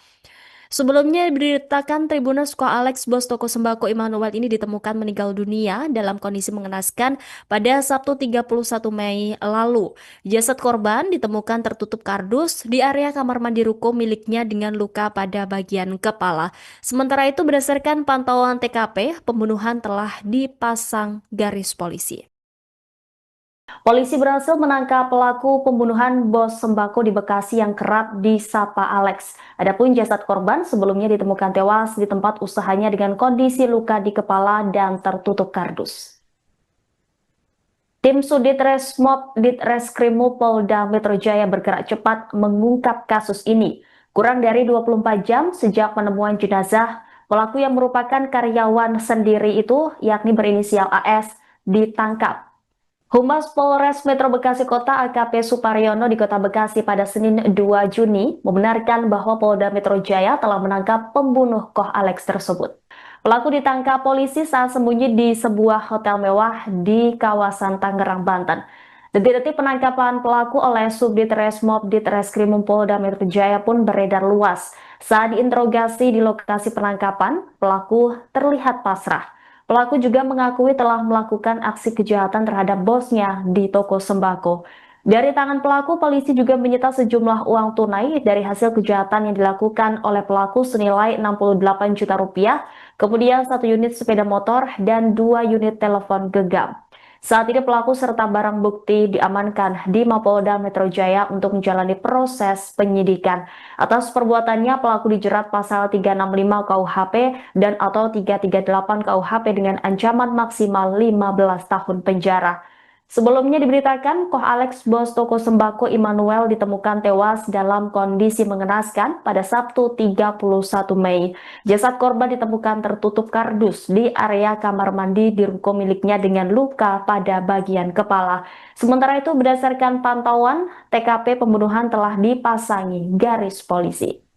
Sebelumnya diberitakan Tribuners Koh Alex, bos toko sembako Immanuel ini ditemukan meninggal dunia dalam kondisi mengenaskan pada Sabtu 31 Mei lalu. Jasad korban ditemukan tertutup kardus di area kamar mandi ruko miliknya dengan luka pada bagian kepala. Sementara itu berdasarkan pantauan TKP, pembunuhan telah dipasang garis polisi. Polisi berhasil menangkap pelaku pembunuhan bos sembako di Bekasi yang kerap disapa Alex. Adapun jasad korban sebelumnya ditemukan tewas di tempat usahanya dengan kondisi luka di kepala dan tertutup kardus. Tim Subdit Resmob Ditreskrimum Polda Metro Jaya bergerak cepat mengungkap kasus ini. Kurang dari 24 jam sejak penemuan jenazah, pelaku yang merupakan karyawan sendiri itu, yakni berinisial AS, ditangkap. Humas Polres Metro Bekasi Kota AKP Suparyono di Kota Bekasi pada Senin 2 Juni membenarkan bahwa Polda Metro Jaya telah menangkap pembunuh Koh Alex tersebut. Pelaku ditangkap polisi saat sembunyi di sebuah hotel mewah di kawasan Tangerang, Banten. Detik-detik penangkapan pelaku oleh Subdit Resmob Ditreskrimum Polda Metro Jaya pun beredar luas. Saat diinterogasi di lokasi penangkapan, pelaku terlihat pasrah. Pelaku juga mengakui telah melakukan aksi kejahatan terhadap bosnya di toko sembako. Dari tangan pelaku, polisi juga menyita sejumlah uang tunai dari hasil kejahatan yang dilakukan oleh pelaku senilai 68 juta rupiah, kemudian 1 unit sepeda motor dan 2 unit telepon genggam. Saat ini pelaku serta barang bukti diamankan di Mapolda Metro Jaya untuk menjalani proses penyidikan. Atas perbuatannya, pelaku dijerat pasal 365 KUHP dan atau 338 KUHP dengan ancaman maksimal 15 tahun penjara. Sebelumnya diberitakan, Koh Alex, bos toko sembako Immanuel, ditemukan tewas dalam kondisi mengenaskan pada Sabtu 31 Mei. Jasad korban ditemukan tertutup kardus di area kamar mandi di ruko miliknya dengan luka pada bagian kepala. Sementara itu, berdasarkan pantauan, TKP pembunuhan telah dipasangi garis polisi.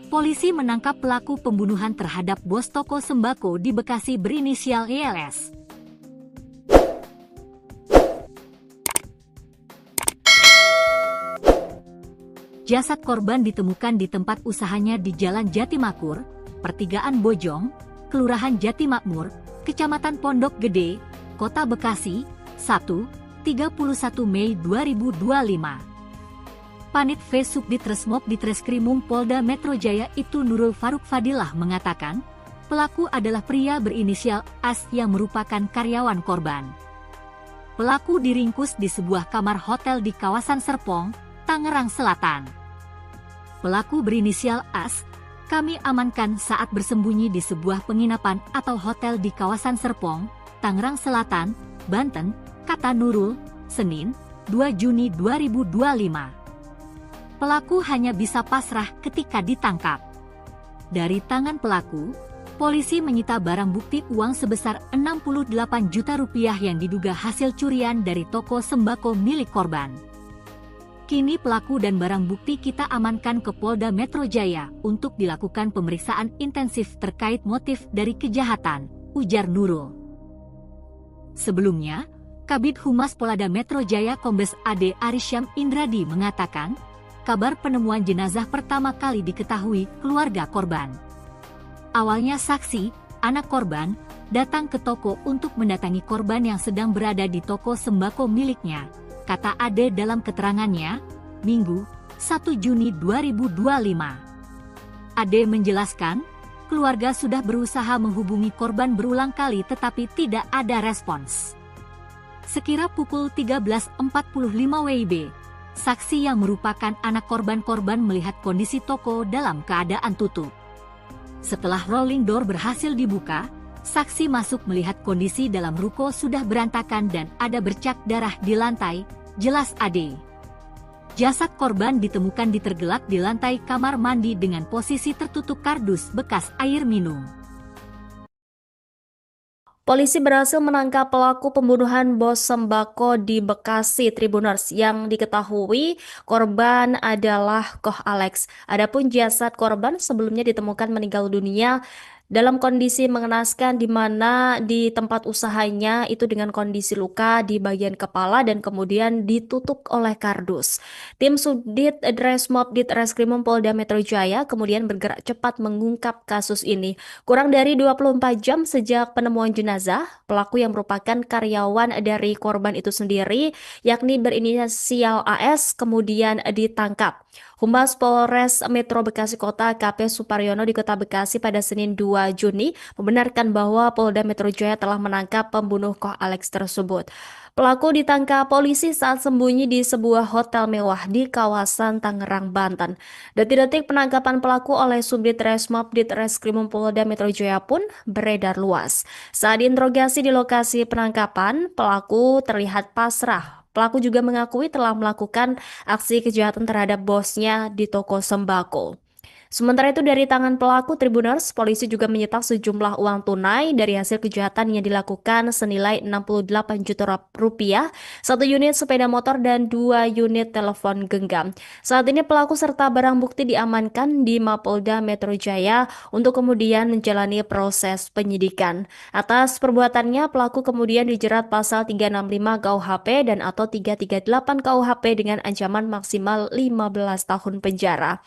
Polisi menangkap pelaku pembunuhan terhadap bos toko sembako di Bekasi berinisial YLS. Jasad korban ditemukan di tempat usahanya di Jalan Jatimakmur, Pertigaan Bojong, Kelurahan Jatimakmur, Kecamatan Pondok Gede, Kota Bekasi, Sabtu, 31 Mei 2025. Panit V Subdit Resmob Ditreskrimum Polda Metro Jaya itu Nurul Faruk Fadilah mengatakan, pelaku adalah pria berinisial AS yang merupakan karyawan korban. Pelaku diringkus di sebuah kamar hotel di kawasan Serpong, Tangerang Selatan. Pelaku berinisial AS, kami amankan saat bersembunyi di sebuah penginapan atau hotel di kawasan Serpong, Tangerang Selatan, Banten, kata Nurul, Senin, 2 Juni 2025. Pelaku hanya bisa pasrah ketika ditangkap. Dari tangan pelaku, polisi menyita barang bukti uang sebesar 68 juta rupiah yang diduga hasil curian dari toko sembako milik korban. Kini pelaku dan barang bukti kita amankan ke Polda Metro Jaya untuk dilakukan pemeriksaan intensif terkait motif dari kejahatan, ujar Nurul. Sebelumnya, Kabid Humas Polda Metro Jaya Kombes AD Arisyam Indradi mengatakan, kabar penemuan jenazah pertama kali diketahui keluarga korban. Awalnya saksi, anak korban, datang ke toko untuk mendatangi korban yang sedang berada di toko sembako miliknya, kata Ade dalam keterangannya, Minggu, 1 Juni 2025. Ade menjelaskan, keluarga sudah berusaha menghubungi korban berulang kali tetapi tidak ada respons. Sekira pukul 13.45 WIB, saksi yang merupakan anak korban melihat kondisi toko dalam keadaan tutup. Setelah rolling door berhasil dibuka, saksi masuk melihat kondisi dalam ruko sudah berantakan dan ada bercak darah di lantai, jelas Ade. Jasad korban ditemukan tergelak di lantai kamar mandi dengan posisi tertutup kardus bekas air minum. Polisi berhasil menangkap pelaku pembunuhan bos sembako di Bekasi Tribuners yang diketahui korban adalah Koh Alex. Adapun jasad korban sebelumnya ditemukan meninggal dunia dalam kondisi mengenaskan di mana di tempat usahanya itu dengan kondisi luka di bagian kepala dan kemudian ditutup oleh kardus. Tim Subdit Dresmob Ditreskrimum Polda Metro Jaya kemudian bergerak cepat mengungkap kasus ini. Kurang dari 24 jam sejak penemuan jenazah, pelaku yang merupakan karyawan dari korban itu sendiri, yakni berinisial AS, kemudian ditangkap. Humas Polres Metro Bekasi Kota AKP Suparyono di Kota Bekasi pada Senin 2 Juni membenarkan bahwa Polda Metro Jaya telah menangkap pembunuh Koh Alex tersebut. Pelaku ditangkap polisi saat sembunyi di sebuah hotel mewah di kawasan Tangerang, Banten. Detik-detik penangkapan pelaku oleh Subdit Resmob Ditreskrimum Polda Metro Jaya pun beredar luas. Saat diinterogasi di lokasi penangkapan, pelaku terlihat pasrah. Pelaku juga mengakui telah melakukan aksi kejahatan terhadap bosnya di toko sembako. Sementara itu dari tangan pelaku Tribuners, polisi juga menyita sejumlah uang tunai dari hasil kejahatan yang dilakukan senilai 68 juta rupiah, satu unit sepeda motor dan 2 unit telepon genggam. Saat ini pelaku serta barang bukti diamankan di Mapolda Metro Jaya untuk kemudian menjalani proses penyidikan. Atas perbuatannya, pelaku kemudian dijerat pasal 365 KUHP dan atau 338 KUHP dengan ancaman maksimal 15 tahun penjara.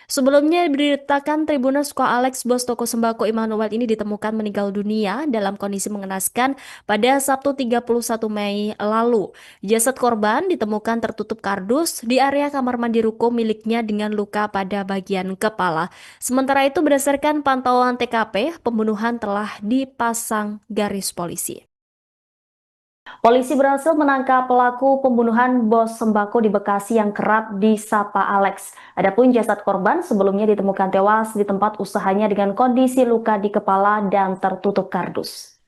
Sebelumnya diberitakan Tribuners Koh Alex, bos toko sembako Immanuel ini ditemukan meninggal dunia dalam kondisi mengenaskan pada Sabtu 31 Mei lalu. Jasad korban ditemukan tertutup kardus di area kamar mandi ruko miliknya dengan luka pada bagian kepala. Sementara itu berdasarkan pantauan TKP, pembunuhan telah dipasang garis polisi. Polisi berhasil menangkap pelaku pembunuhan bos sembako di Bekasi yang kerap disapa Alex. Adapun jasad korban sebelumnya ditemukan tewas di tempat usahanya dengan kondisi luka di kepala dan tertutup kardus.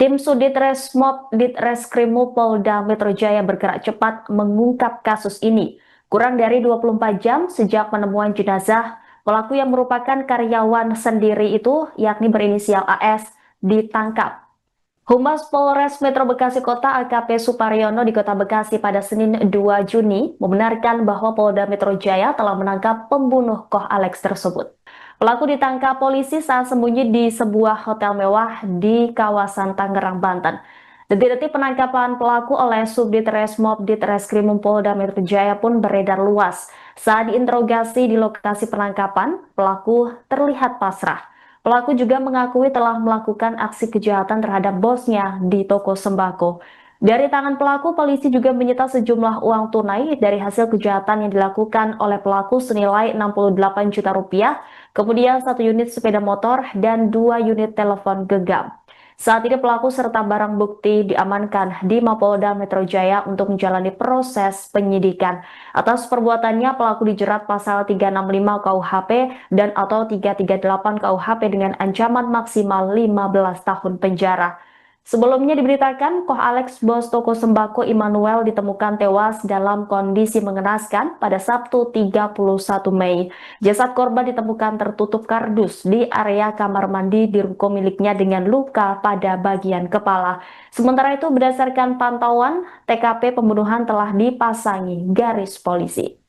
Tim Sudit Resmob Ditreskrimum Polda Metro Jaya bergerak cepat mengungkap kasus ini. Kurang dari 24 jam sejak penemuan jenazah, pelaku yang merupakan karyawan sendiri itu, yakni berinisial AS, ditangkap. Humas Polres Metro Bekasi Kota AKP Suparyono di Kota Bekasi pada Senin 2 Juni membenarkan bahwa Polda Metro Jaya telah menangkap pembunuh Koh Alex tersebut. Pelaku ditangkap polisi saat sembunyi di sebuah hotel mewah di kawasan Tangerang, Banten. Detik-detik penangkapan pelaku oleh Subdit Resmob Ditreskrimum Polda Metro Jaya pun beredar luas. Saat diinterogasi di lokasi penangkapan, pelaku terlihat pasrah. Pelaku juga mengakui telah melakukan aksi kejahatan terhadap bosnya di toko sembako. Dari tangan pelaku, polisi juga menyita sejumlah uang tunai dari hasil kejahatan yang dilakukan oleh pelaku senilai 68 juta rupiah, kemudian 1 unit sepeda motor dan 2 unit telepon genggam. Saat ini pelaku serta barang bukti diamankan di Mapolda Metro Jaya untuk menjalani proses penyidikan. Atas perbuatannya, pelaku dijerat pasal 365 KUHP dan atau 338 KUHP dengan ancaman maksimal 15 tahun penjara. Sebelumnya diberitakan, Koh Alex, bos toko sembako Immanuel ditemukan tewas dalam kondisi mengenaskan pada Sabtu 31 Mei. Jasad korban ditemukan tertutup kardus di area kamar mandi di ruko miliknya dengan luka pada bagian kepala. Sementara itu berdasarkan pantauan, TKP pembunuhan telah dipasangi garis polisi.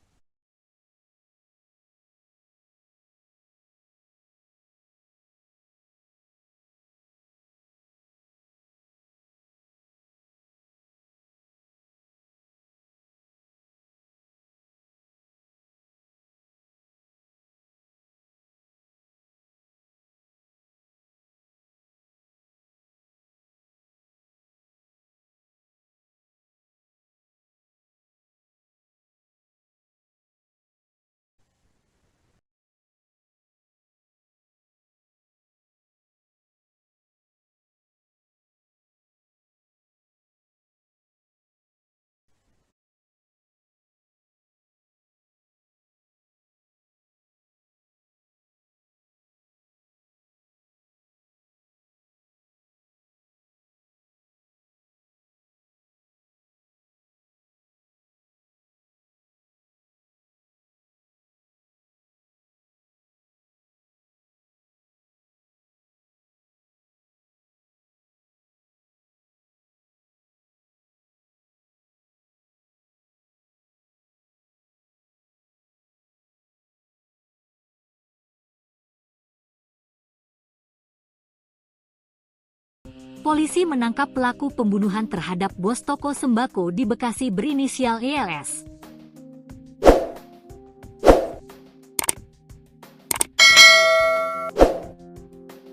polisi menangkap pelaku pembunuhan terhadap bos toko sembako di Bekasi berinisial ELS.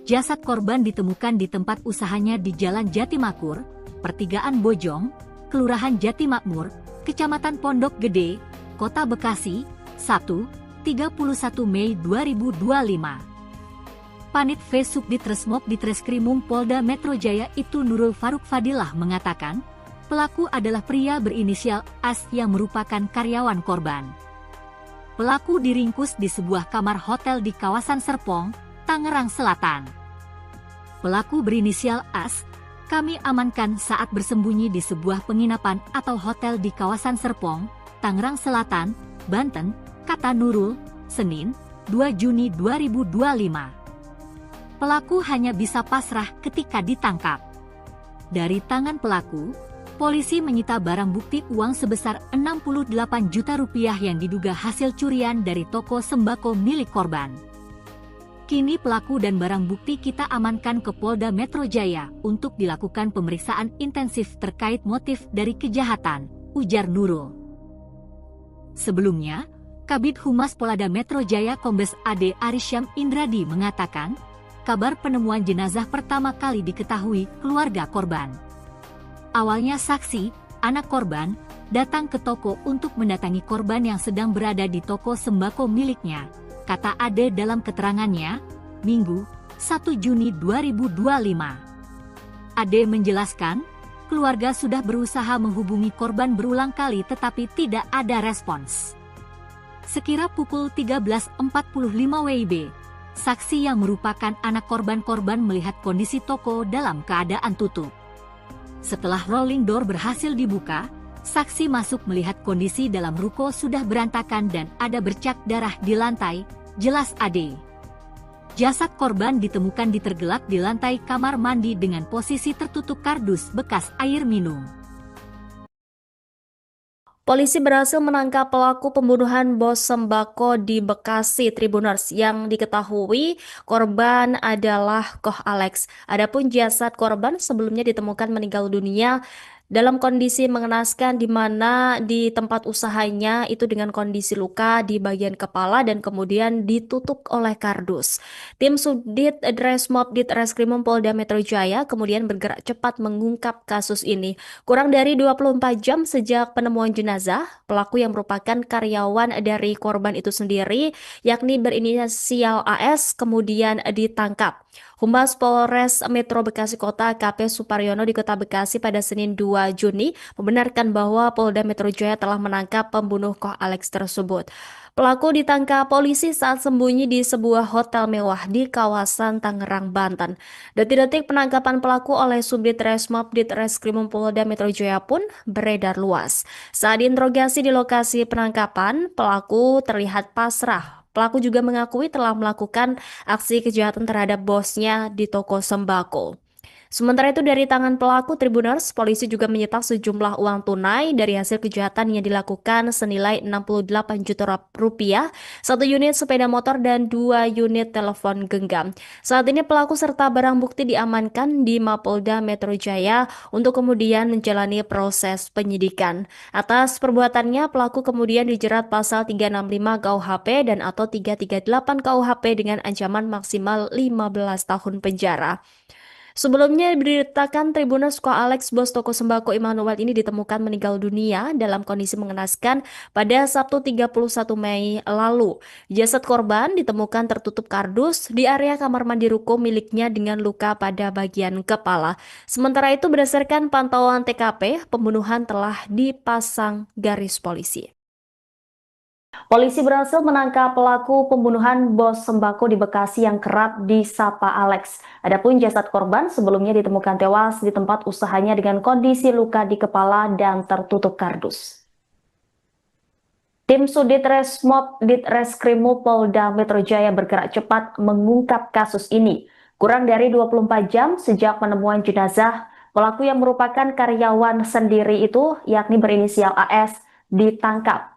Jasad korban ditemukan di tempat usahanya di Jalan Jatimakmur, Pertigaan Bojong, Kelurahan Jatimakmur, Kecamatan Pondok Gede, Kota Bekasi, Sabtu, 31 Mei 2025. Panit V Subdit Ditreskrimum Polda Metro Jaya itu Nurul Faruk Fadilah mengatakan, pelaku adalah pria berinisial AS yang merupakan karyawan korban. Pelaku diringkus di sebuah kamar hotel di kawasan Serpong, Tangerang Selatan. Pelaku berinisial AS, kami amankan saat bersembunyi di sebuah penginapan atau hotel di kawasan Serpong, Tangerang Selatan, Banten, kata Nurul, Senin, 2 Juni 2025. Pelaku hanya bisa pasrah ketika ditangkap. Dari tangan pelaku, polisi menyita barang bukti uang sebesar 68 juta rupiah yang diduga hasil curian dari toko sembako milik korban. Kini pelaku dan barang bukti kita amankan ke Polda Metro Jaya untuk dilakukan pemeriksaan intensif terkait motif dari kejahatan, ujar Nurul. Sebelumnya, Kabid Humas Polda Metro Jaya Kombes AD Arisyam Indradi mengatakan, kabar penemuan jenazah pertama kali diketahui keluarga korban. Awalnya saksi, anak korban, datang ke toko untuk mendatangi korban yang sedang berada di toko sembako miliknya, kata Ade dalam keterangannya, Minggu, 1 Juni 2025. Ade menjelaskan, keluarga sudah berusaha menghubungi korban berulang kali tetapi tidak ada respons. Sekira pukul 13.45 WIB, saksi yang merupakan anak korban melihat kondisi toko dalam keadaan tutup. Setelah rolling door berhasil dibuka, saksi masuk melihat kondisi dalam ruko sudah berantakan dan ada bercak darah di lantai, jelas Ade. Jasad korban ditemukan tergelak di lantai kamar mandi dengan posisi tertutup kardus bekas air minum. Polisi berhasil menangkap pelaku pembunuhan bos sembako di Bekasi Tribuners yang diketahui korban adalah Koh Alex. Adapun jasad korban sebelumnya ditemukan meninggal dunia dalam kondisi mengenaskan di mana di tempat usahanya itu dengan kondisi luka di bagian kepala dan kemudian ditutup oleh kardus. Tim Subdit Dresmob Ditreskrimum Polda Metro Jaya kemudian bergerak cepat mengungkap kasus ini. Kurang dari 24 jam sejak penemuan jenazah, pelaku yang merupakan karyawan dari korban itu sendiri, yakni berinisial AS, kemudian ditangkap. Humas Polres Metro Bekasi Kota AKP Suparyono di Kota Bekasi pada Senin 2 Juni membenarkan bahwa Polda Metro Jaya telah menangkap pembunuh Koh Alex tersebut. Pelaku ditangkap polisi saat sembunyi di sebuah hotel mewah di kawasan Tangerang, Banten. Detik-detik penangkapan pelaku oleh Subdit Resmob Ditreskrimum Polda Metro Jaya pun beredar luas. Saat diinterogasi di lokasi penangkapan, pelaku terlihat pasrah. Pelaku juga mengakui telah melakukan aksi kejahatan terhadap bosnya di toko sembako. Sementara itu dari tangan pelaku Tribuners, polisi juga menyita sejumlah uang tunai dari hasil kejahatan yang dilakukan senilai 68 juta rupiah, 1 unit sepeda motor dan 2 unit telepon genggam. Saat ini pelaku serta barang bukti diamankan di Mapolda Metro Jaya untuk kemudian menjalani proses penyidikan. Atas perbuatannya, pelaku kemudian dijerat pasal 365 KUHP dan atau 338 KUHP dengan ancaman maksimal 15 tahun penjara. Sebelumnya diberitakan Tribuners Koh Alex, bos toko sembako Immanuel ini ditemukan meninggal dunia dalam kondisi mengenaskan pada Sabtu 31 Mei lalu. Jasad korban ditemukan tertutup kardus di area kamar mandi ruko miliknya dengan luka pada bagian kepala. Sementara itu berdasarkan pantauan TKP, pembunuhan telah dipasang garis polisi. Polisi berhasil menangkap pelaku pembunuhan bos sembako di Bekasi yang kerap disapa Alex. Adapun jasad korban sebelumnya ditemukan tewas di tempat usahanya dengan kondisi luka di kepala dan tertutup kardus. Tim Subdit Resmob Ditreskrimum Polda Metro Jaya bergerak cepat mengungkap kasus ini. Kurang dari 24 jam sejak penemuan jenazah, pelaku yang merupakan karyawan sendiri itu, yakni berinisial AS, ditangkap.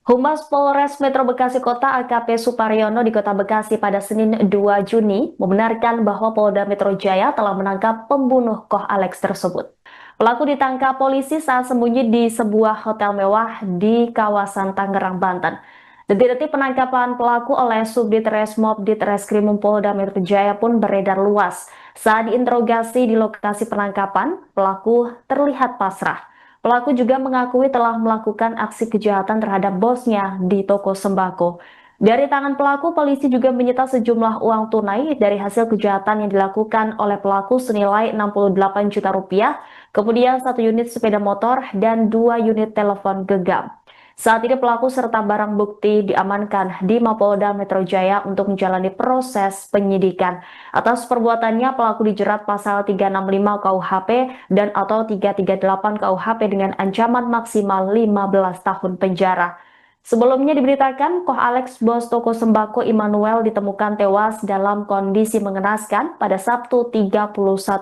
Humas Polres Metro Bekasi Kota AKP Suparyono di Kota Bekasi pada Senin 2 Juni membenarkan bahwa Polda Metro Jaya telah menangkap pembunuh Koh Alex tersebut. Pelaku ditangkap polisi saat sembunyi di sebuah hotel mewah di kawasan Tangerang, Banten. Detik-detik penangkapan pelaku oleh Subdit Resmob Ditreskrimum Polda Metro Jaya pun beredar luas. Saat diinterogasi di lokasi penangkapan, pelaku terlihat pasrah. Pelaku juga mengakui telah melakukan aksi kejahatan terhadap bosnya di toko sembako. Dari tangan pelaku, polisi juga menyita sejumlah uang tunai dari hasil kejahatan yang dilakukan oleh pelaku senilai 68 juta rupiah, kemudian 1 unit sepeda motor dan 2 unit telepon genggam. Saat ini pelaku serta barang bukti diamankan di Mapolda Metro Jaya untuk menjalani proses penyidikan. Atas perbuatannya, pelaku dijerat pasal 365 KUHP dan atau 338 KUHP dengan ancaman maksimal 15 tahun penjara. Sebelumnya diberitakan, Koh Alex, bos toko sembako Immanuel, ditemukan tewas dalam kondisi mengenaskan pada Sabtu 31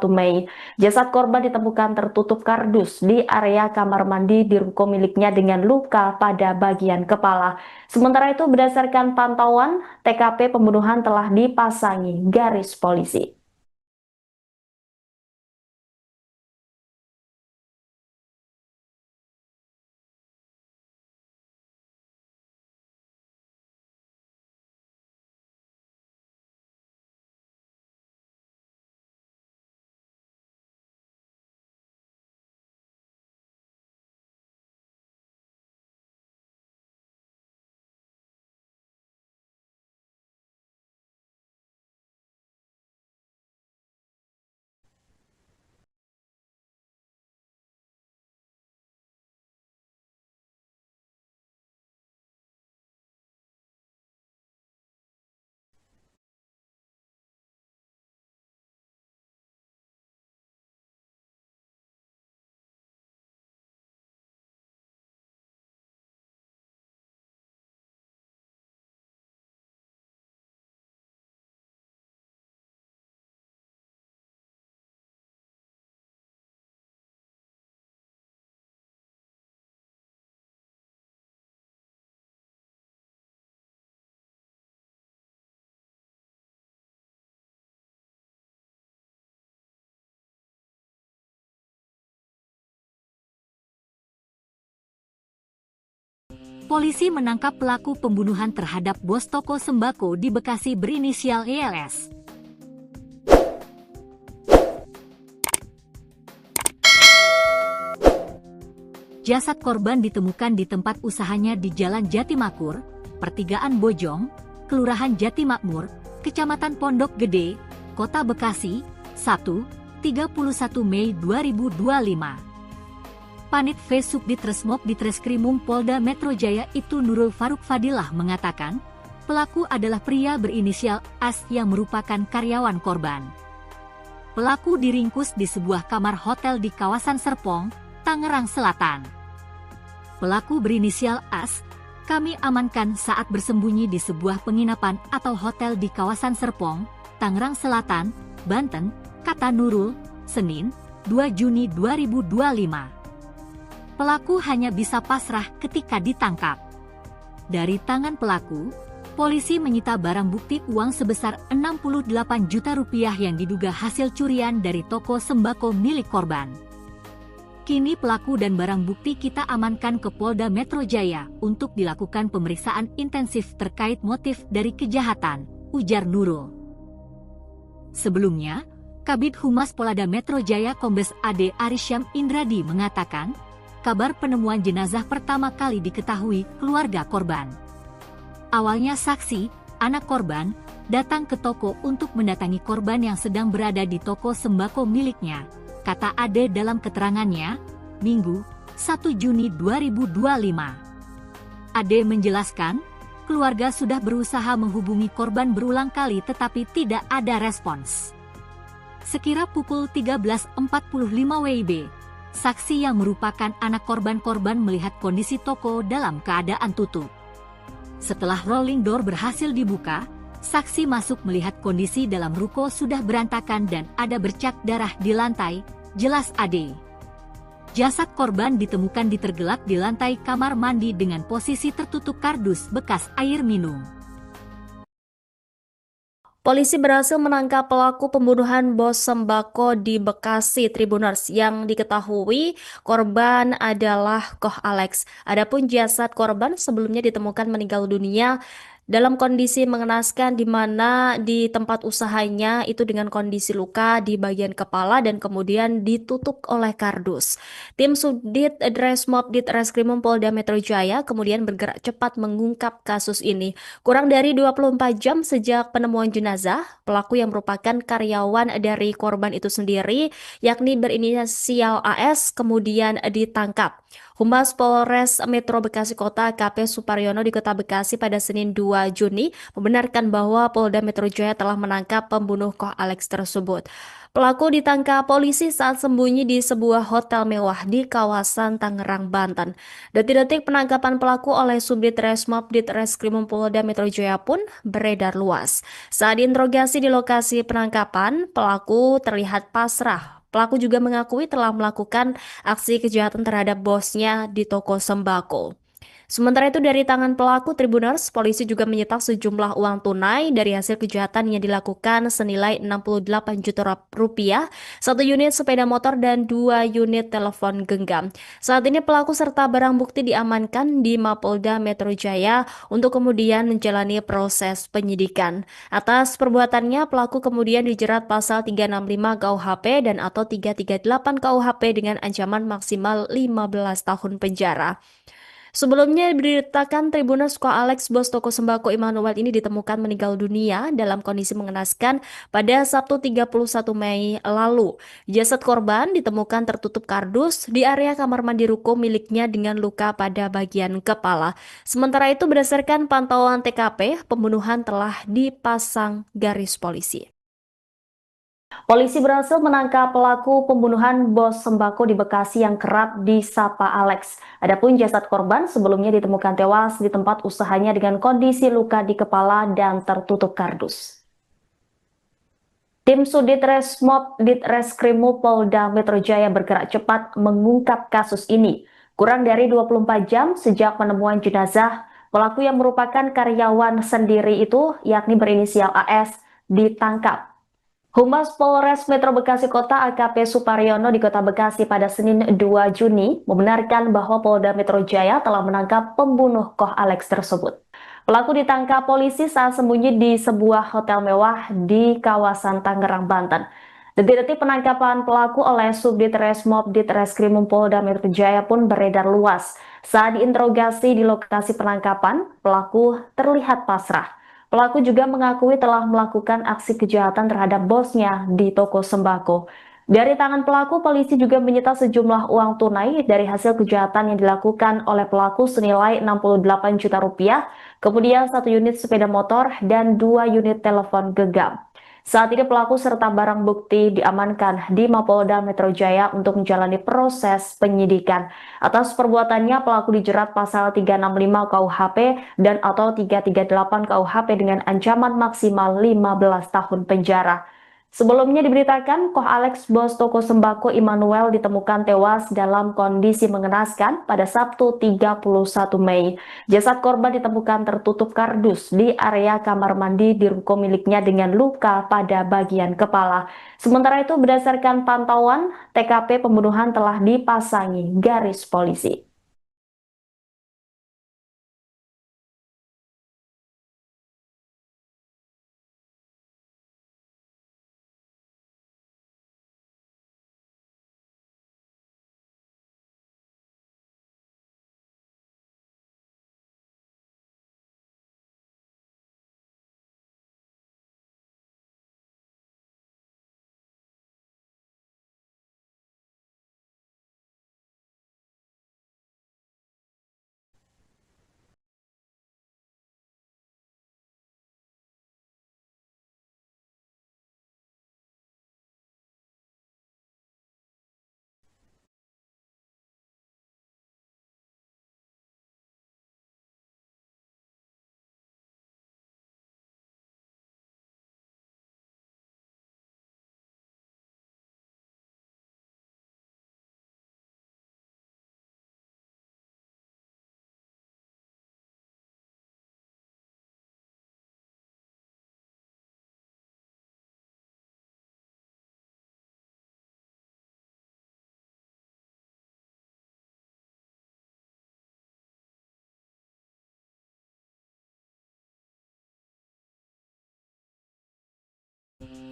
Mei. Jasad korban ditemukan tertutup kardus di area kamar mandi di ruko miliknya dengan luka pada bagian kepala. Sementara itu, berdasarkan pantauan, TKP pembunuhan telah dipasangi garis polisi. Polisi menangkap pelaku pembunuhan terhadap bos toko sembako di Bekasi berinisial ELS. Jasad korban ditemukan di tempat usahanya di Jalan Jatimakmur, Pertigaan Bojong, Kelurahan Jatimakmur, Kecamatan Pondok Gede, Kota Bekasi, Sabtu, 31 Mei 2025. Panit V Subdit Resmob Ditreskrimum Polda Metro Jaya itu Nurul Faruk Fadilah mengatakan, pelaku adalah pria berinisial AS yang merupakan karyawan korban. Pelaku diringkus di sebuah kamar hotel di kawasan Serpong, Tangerang Selatan. Pelaku berinisial AS, kami amankan saat bersembunyi di sebuah penginapan atau hotel di kawasan Serpong, Tangerang Selatan, Banten, kata Nurul, Senin, 2 Juni 2025. Pelaku hanya bisa pasrah ketika ditangkap. Dari tangan pelaku, polisi menyita barang bukti uang sebesar 68 juta rupiah yang diduga hasil curian dari toko sembako milik korban. Kini pelaku dan barang bukti kita amankan ke Polda Metro Jaya untuk dilakukan pemeriksaan intensif terkait motif dari kejahatan, ujar Nurul. Sebelumnya, Kabid Humas Polda Metro Jaya Kombes AD Arisyam Indradi mengatakan, kabar penemuan jenazah pertama kali diketahui keluarga korban. Awalnya saksi, anak korban, datang ke toko untuk mendatangi korban yang sedang berada di toko sembako miliknya, kata Ade dalam keterangannya, Minggu, 1 Juni 2025. Ade menjelaskan, keluarga sudah berusaha menghubungi korban berulang kali tetapi tidak ada respons. Sekira pukul 13.45 WIB, saksi yang merupakan anak korban melihat kondisi toko dalam keadaan tutup. Setelah rolling door berhasil dibuka, saksi masuk melihat kondisi dalam ruko sudah berantakan dan ada bercak darah di lantai, jelas Ade. Jasad korban ditemukan tergelak di lantai kamar mandi dengan posisi tertutup kardus bekas air minum. Polisi berhasil menangkap pelaku pembunuhan bos sembako di Bekasi Tribuners yang diketahui korban adalah Koh Alex. Adapun jasad korban sebelumnya ditemukan meninggal dunia dalam kondisi mengenaskan di mana di tempat usahanya itu dengan kondisi luka di bagian kepala dan kemudian ditutup oleh kardus. Tim Subdit Dresmob Ditreskrimum Polda Metro Jaya kemudian bergerak cepat mengungkap kasus ini. Kurang dari 24 jam sejak penemuan jenazah, pelaku yang merupakan karyawan dari korban itu sendiri, yakni berinisial AS, kemudian ditangkap. Humas Polres Metro Bekasi Kota AKP Suparyono di Kota Bekasi pada Senin 2 Juni membenarkan bahwa Polda Metro Jaya telah menangkap pembunuh Koh Alex tersebut. Pelaku ditangkap polisi saat sembunyi di sebuah hotel mewah di kawasan Tangerang, Banten. Detik-detik penangkapan pelaku oleh Subdit Resmob Ditreskrimum Polda Metro Jaya pun beredar luas. Saat diinterogasi di lokasi penangkapan, pelaku terlihat pasrah. Pelaku juga mengakui telah melakukan aksi kejahatan terhadap bosnya di toko sembako. Sementara itu dari tangan pelaku Tribuners, polisi juga menyita sejumlah uang tunai dari hasil kejahatan yang dilakukan senilai 68 juta rupiah, satu unit sepeda motor dan 2 unit telepon genggam. Saat ini pelaku serta barang bukti diamankan di Mapolda Metro Jaya untuk kemudian menjalani proses penyidikan. Atas perbuatannya, pelaku kemudian dijerat pasal 365 KUHP dan atau 338 KUHP dengan ancaman maksimal 15 tahun penjara. Sebelumnya diberitakan Tribuners Koh Alex, bos toko sembako Immanuel ini ditemukan meninggal dunia dalam kondisi mengenaskan pada Sabtu 31 Mei lalu. Jasad korban ditemukan tertutup kardus di area kamar mandi ruko miliknya dengan luka pada bagian kepala. Sementara itu berdasarkan pantauan TKP, pembunuhan telah dipasang garis polisi. Polisi berhasil menangkap pelaku pembunuhan bos sembako di Bekasi yang kerap disapa Alex. Adapun jasad korban sebelumnya ditemukan tewas di tempat usahanya dengan kondisi luka di kepala dan tertutup kardus. Tim Sudit Resmob Ditreskrimum Polda Metro Jaya bergerak cepat mengungkap kasus ini. Kurang dari 24 jam sejak penemuan jenazah, pelaku yang merupakan karyawan sendiri itu, yakni berinisial AS, ditangkap. Humas Polres Metro Bekasi Kota AKP Suparyono di Kota Bekasi pada Senin 2 Juni membenarkan bahwa Polda Metro Jaya telah menangkap pembunuh Koh Alex tersebut. Pelaku ditangkap polisi saat sembunyi di sebuah hotel mewah di kawasan Tangerang, Banten. Detik-detik penangkapan pelaku oleh Subdit Resmob Ditreskrimum Polda Metro Jaya pun beredar luas. Saat diinterogasi di lokasi penangkapan, pelaku terlihat pasrah. Pelaku juga mengakui telah melakukan aksi kejahatan terhadap bosnya di toko sembako. Dari tangan pelaku, polisi juga menyita sejumlah uang tunai dari hasil kejahatan yang dilakukan oleh pelaku senilai 68 juta rupiah, kemudian 1 unit sepeda motor dan 2 unit telepon genggam. Saat ini pelaku serta barang bukti diamankan di Mapolda Metro Jaya untuk menjalani proses penyidikan. Atas perbuatannya, pelaku dijerat pasal 365 KUHP dan atau 338 KUHP dengan ancaman maksimal 15 tahun penjara. Sebelumnya diberitakan, Koh Alex, bos toko sembako Immanuel ditemukan tewas dalam kondisi mengenaskan pada Sabtu 31 Mei. Jasad korban ditemukan tertutup kardus di area kamar mandi di ruko miliknya dengan luka pada bagian kepala. Sementara itu berdasarkan pantauan, TKP pembunuhan telah dipasangi garis polisi.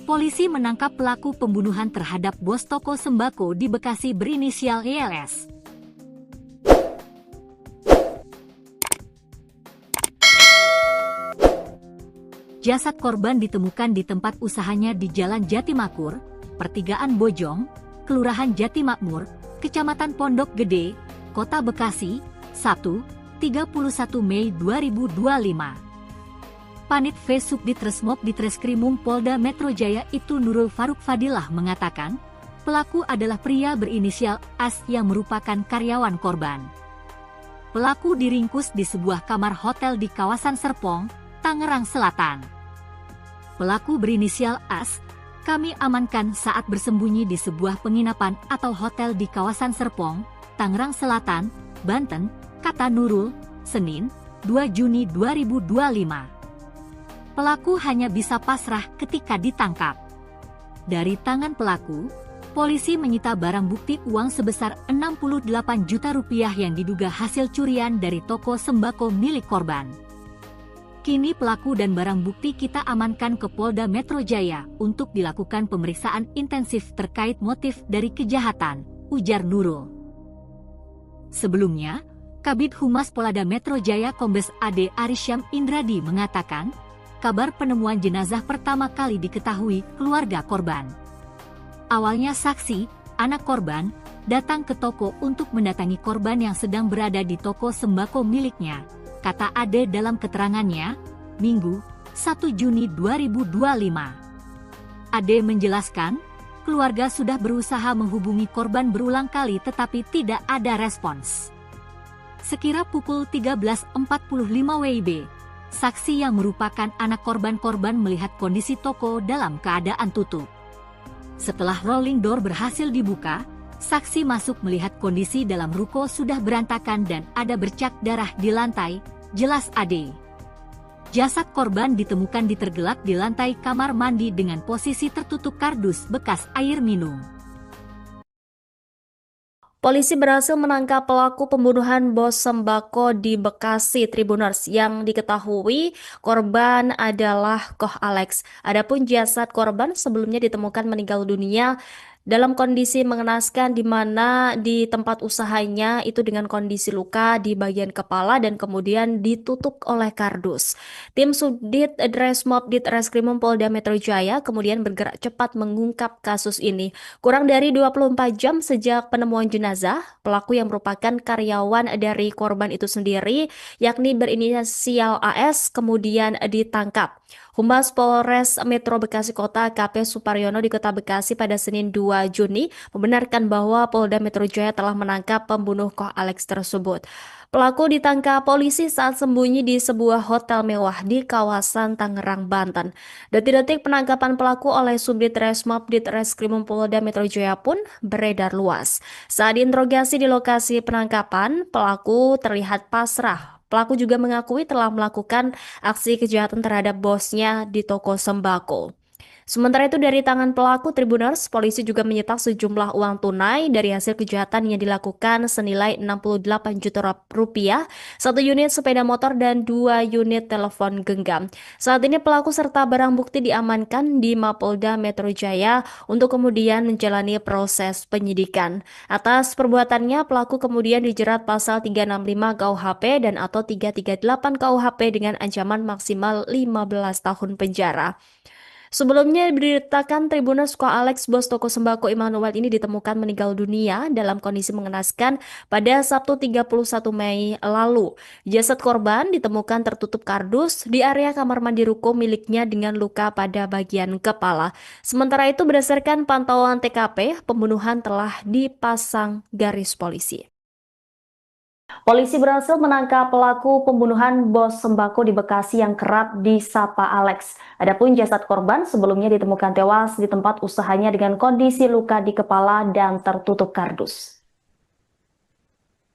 Polisi menangkap pelaku pembunuhan terhadap bos toko sembako di Bekasi berinisial YLS. Jasad korban ditemukan di tempat usahanya di Jalan Jatimakmur, Pertigaan Bojong, Kelurahan Jatimakmur, Kecamatan Pondok Gede, Kota Bekasi, Sabtu, 31 Mei 2025. Panit V Subdit Ditreskrimum Polda Metro Jaya itu Nurul Faruk Fadilah mengatakan, pelaku adalah pria berinisial AS yang merupakan karyawan korban. Pelaku diringkus di sebuah kamar hotel di kawasan Serpong, Tangerang Selatan. Pelaku berinisial AS, kami amankan saat bersembunyi di sebuah penginapan atau hotel di kawasan Serpong, Tangerang Selatan, Banten, kata Nurul, Senin, 2 Juni 2025. Pelaku hanya bisa pasrah ketika ditangkap. Dari tangan pelaku, polisi menyita barang bukti uang sebesar 68 juta rupiah yang diduga hasil curian dari toko sembako milik korban. Kini pelaku dan barang bukti kita amankan ke Polda Metro Jaya untuk dilakukan pemeriksaan intensif terkait motif dari kejahatan, ujar Nurul. Sebelumnya, Kabid Humas Polda Metro Jaya Kombes AD Arisyam Indradi mengatakan, kabar penemuan jenazah pertama kali diketahui keluarga korban. Awalnya saksi, anak korban, datang ke toko untuk mendatangi korban yang sedang berada di toko sembako miliknya, kata Ade dalam keterangannya, Minggu, 1 Juni 2025. Ade menjelaskan, keluarga sudah berusaha menghubungi korban berulang kali tetapi tidak ada respons. Sekira pukul 13.45 WIB, saksi yang merupakan anak korban melihat kondisi toko dalam keadaan tutup. Setelah rolling door berhasil dibuka, saksi masuk melihat kondisi dalam ruko sudah berantakan dan ada bercak darah di lantai, jelas Ade. Jasad korban ditemukan tergelak di lantai kamar mandi dengan posisi tertutup kardus bekas air minum. Polisi berhasil menangkap pelaku pembunuhan bos sembako di Bekasi Tribuners yang diketahui korban adalah Koh Alex. Adapun jasad korban sebelumnya ditemukan meninggal dunia dalam kondisi mengenaskan di mana di tempat usahanya itu dengan kondisi luka di bagian kepala dan kemudian ditutup oleh kardus. Tim Subdit Dresmob Ditreskrimum Polda Metro Jaya kemudian bergerak cepat mengungkap kasus ini. Kurang dari 24 jam sejak penemuan jenazah, pelaku yang merupakan karyawan dari korban itu sendiri, yakni berinisial AS, kemudian ditangkap. Humas Polres Metro Bekasi Kota AKP Suparyono di Kota Bekasi pada Senin 2 Juni membenarkan bahwa Polda Metro Jaya telah menangkap pembunuh Koh Alex tersebut. Pelaku ditangkap polisi saat sembunyi di sebuah hotel mewah di kawasan Tangerang, Banten. Detik-detik penangkapan pelaku oleh Subdit Resmob Ditreskrimum Polda Metro Jaya pun beredar luas. Saat diinterogasi di lokasi penangkapan, pelaku terlihat pasrah. Pelaku juga mengakui telah melakukan aksi kejahatan terhadap bosnya di toko sembako. Sementara itu dari tangan pelaku Tribuners, polisi juga menyita sejumlah uang tunai dari hasil kejahatan yang dilakukan senilai 68 juta rupiah, 1 unit sepeda motor dan 2 unit telepon genggam. Saat ini pelaku serta barang bukti diamankan di Mapolda Metro Jaya untuk kemudian menjalani proses penyidikan. Atas perbuatannya, pelaku kemudian dijerat pasal 365 KUHP dan atau 338 KUHP dengan ancaman maksimal 15 tahun penjara. Sebelumnya diberitakan Tribuners Koh Alex, bos toko sembako Immanuel ini ditemukan meninggal dunia dalam kondisi mengenaskan pada Sabtu 31 Mei lalu. Jasad korban ditemukan tertutup kardus di area kamar mandi ruko miliknya dengan luka pada bagian kepala. Sementara itu berdasarkan pantauan TKP, pembunuhan telah dipasang garis polisi. Polisi berhasil menangkap pelaku pembunuhan bos sembako di Bekasi yang kerap disapa Alex. Adapun jasad korban sebelumnya ditemukan tewas di tempat usahanya dengan kondisi luka di kepala dan tertutup kardus.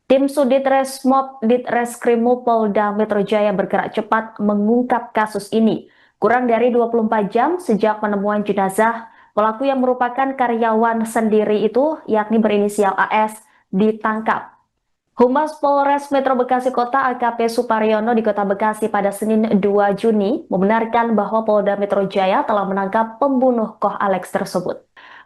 Tim Subdit Resmob Ditreskrimum Polda Metro Jaya bergerak cepat mengungkap kasus ini. Kurang dari 24 jam sejak penemuan jenazah, pelaku yang merupakan karyawan sendiri itu, yakni berinisial AS, ditangkap. Humas Polres Metro Bekasi Kota AKP Suparyono di Kota Bekasi pada Senin 2 Juni membenarkan bahwa Polda Metro Jaya telah menangkap pembunuh Koh Alex tersebut.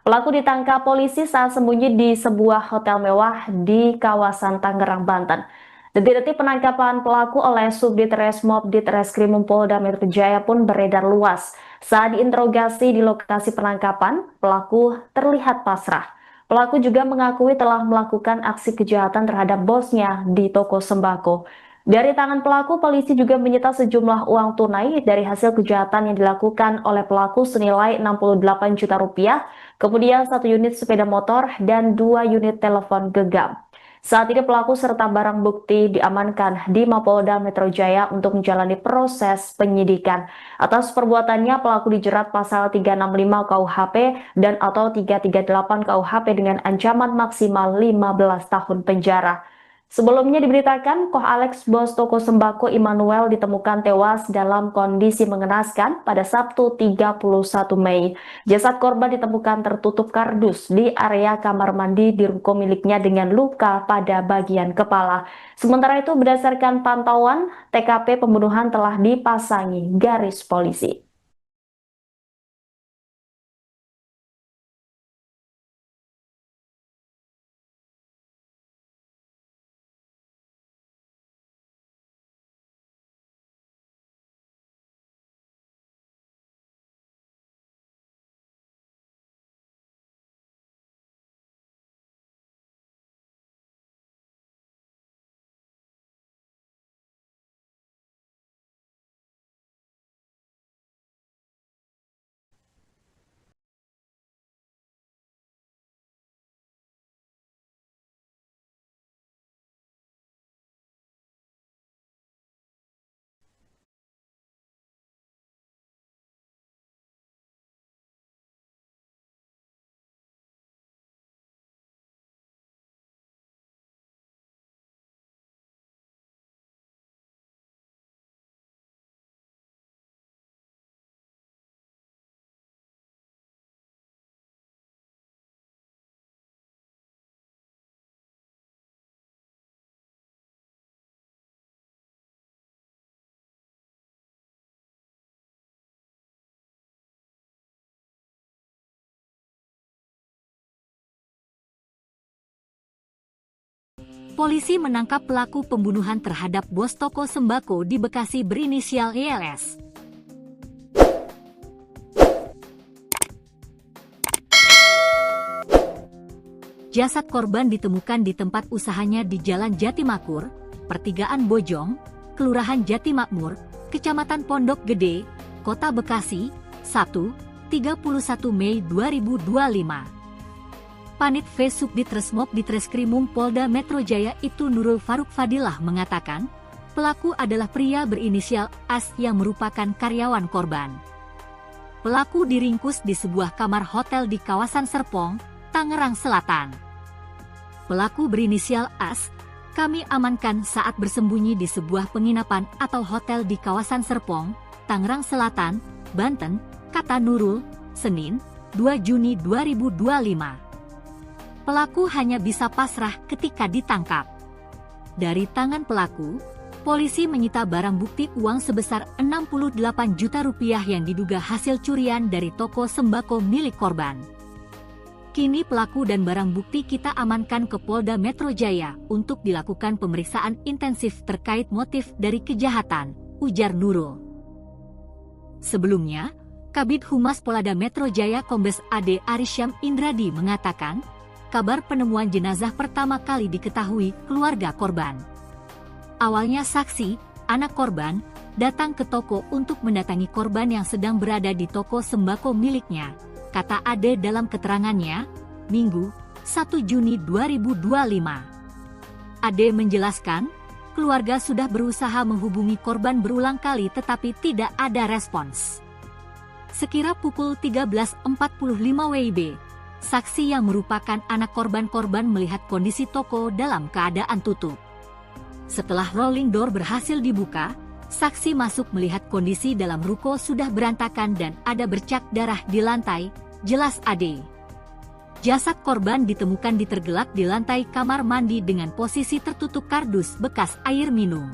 Pelaku ditangkap polisi saat sembunyi di sebuah hotel mewah di kawasan Tangerang, Banten. Detik-detik penangkapan pelaku oleh Subdit Resmob Ditreskrimum Polda Metro Jaya pun beredar luas. Saat diinterogasi di lokasi penangkapan, pelaku terlihat pasrah. Pelaku juga mengakui telah melakukan aksi kejahatan terhadap bosnya di toko sembako. Dari tangan pelaku, polisi juga menyita sejumlah uang tunai dari hasil kejahatan yang dilakukan oleh pelaku senilai 68 juta rupiah, kemudian 1 unit sepeda motor dan 2 unit telepon genggam. Saat ini pelaku serta barang bukti diamankan di Mapolda Metro Jaya untuk menjalani proses penyidikan. Atas perbuatannya, pelaku dijerat pasal 365 KUHP dan atau 338 KUHP dengan ancaman maksimal 15 tahun penjara. Sebelumnya diberitakan, Koh Alex, bos toko sembako Immanuel, ditemukan tewas dalam kondisi mengenaskan pada Sabtu 31 Mei. Jasad korban ditemukan tertutup kardus di area kamar mandi di ruko miliknya dengan luka pada bagian kepala. Sementara itu, berdasarkan pantauan, TKP pembunuhan telah dipasangi garis polisi. Polisi menangkap pelaku pembunuhan terhadap bos toko sembako di Bekasi berinisial YLS. Jasad korban ditemukan di tempat usahanya di Jalan Jatimakmur, Pertigaan Bojong, Kelurahan Jatimakmur, Kecamatan Pondok Gede, Kota Bekasi, Sabtu, 31 Mei 2025. Panit V Subdit Resmob Ditreskrimum Polda Metro Jaya itu Nurul Faruk Fadilah mengatakan, pelaku adalah pria berinisial AS yang merupakan karyawan korban. Pelaku diringkus di sebuah kamar hotel di kawasan Serpong, Tangerang Selatan. Pelaku berinisial AS, kami amankan saat bersembunyi di sebuah penginapan atau hotel di kawasan Serpong, Tangerang Selatan, Banten, kata Nurul, Senin, 2 Juni 2025. Pelaku hanya bisa pasrah ketika ditangkap. Dari tangan pelaku, polisi menyita barang bukti uang sebesar 68 juta rupiah yang diduga hasil curian dari toko sembako milik korban. Kini pelaku dan barang bukti kita amankan ke Polda Metro Jaya untuk dilakukan pemeriksaan intensif terkait motif dari kejahatan, ujar Nurul. Sebelumnya, Kabid Humas Polda Metro Jaya Kombes AD Arisyam Indradi mengatakan, kabar penemuan jenazah pertama kali diketahui keluarga korban. Awalnya saksi, anak korban, datang ke toko untuk mendatangi korban yang sedang berada di toko sembako miliknya, kata Ade dalam keterangannya, Minggu, 1 Juni 2025. Ade menjelaskan, keluarga sudah berusaha menghubungi korban berulang kali tetapi tidak ada respons. Sekira pukul 13.45 WIB, saksi yang merupakan anak korban melihat kondisi toko dalam keadaan tutup. Setelah rolling door berhasil dibuka, saksi masuk melihat kondisi dalam ruko sudah berantakan dan ada bercak darah di lantai, jelas Ade. Jasad korban ditemukan tergelak di lantai kamar mandi dengan posisi tertutup kardus bekas air minum.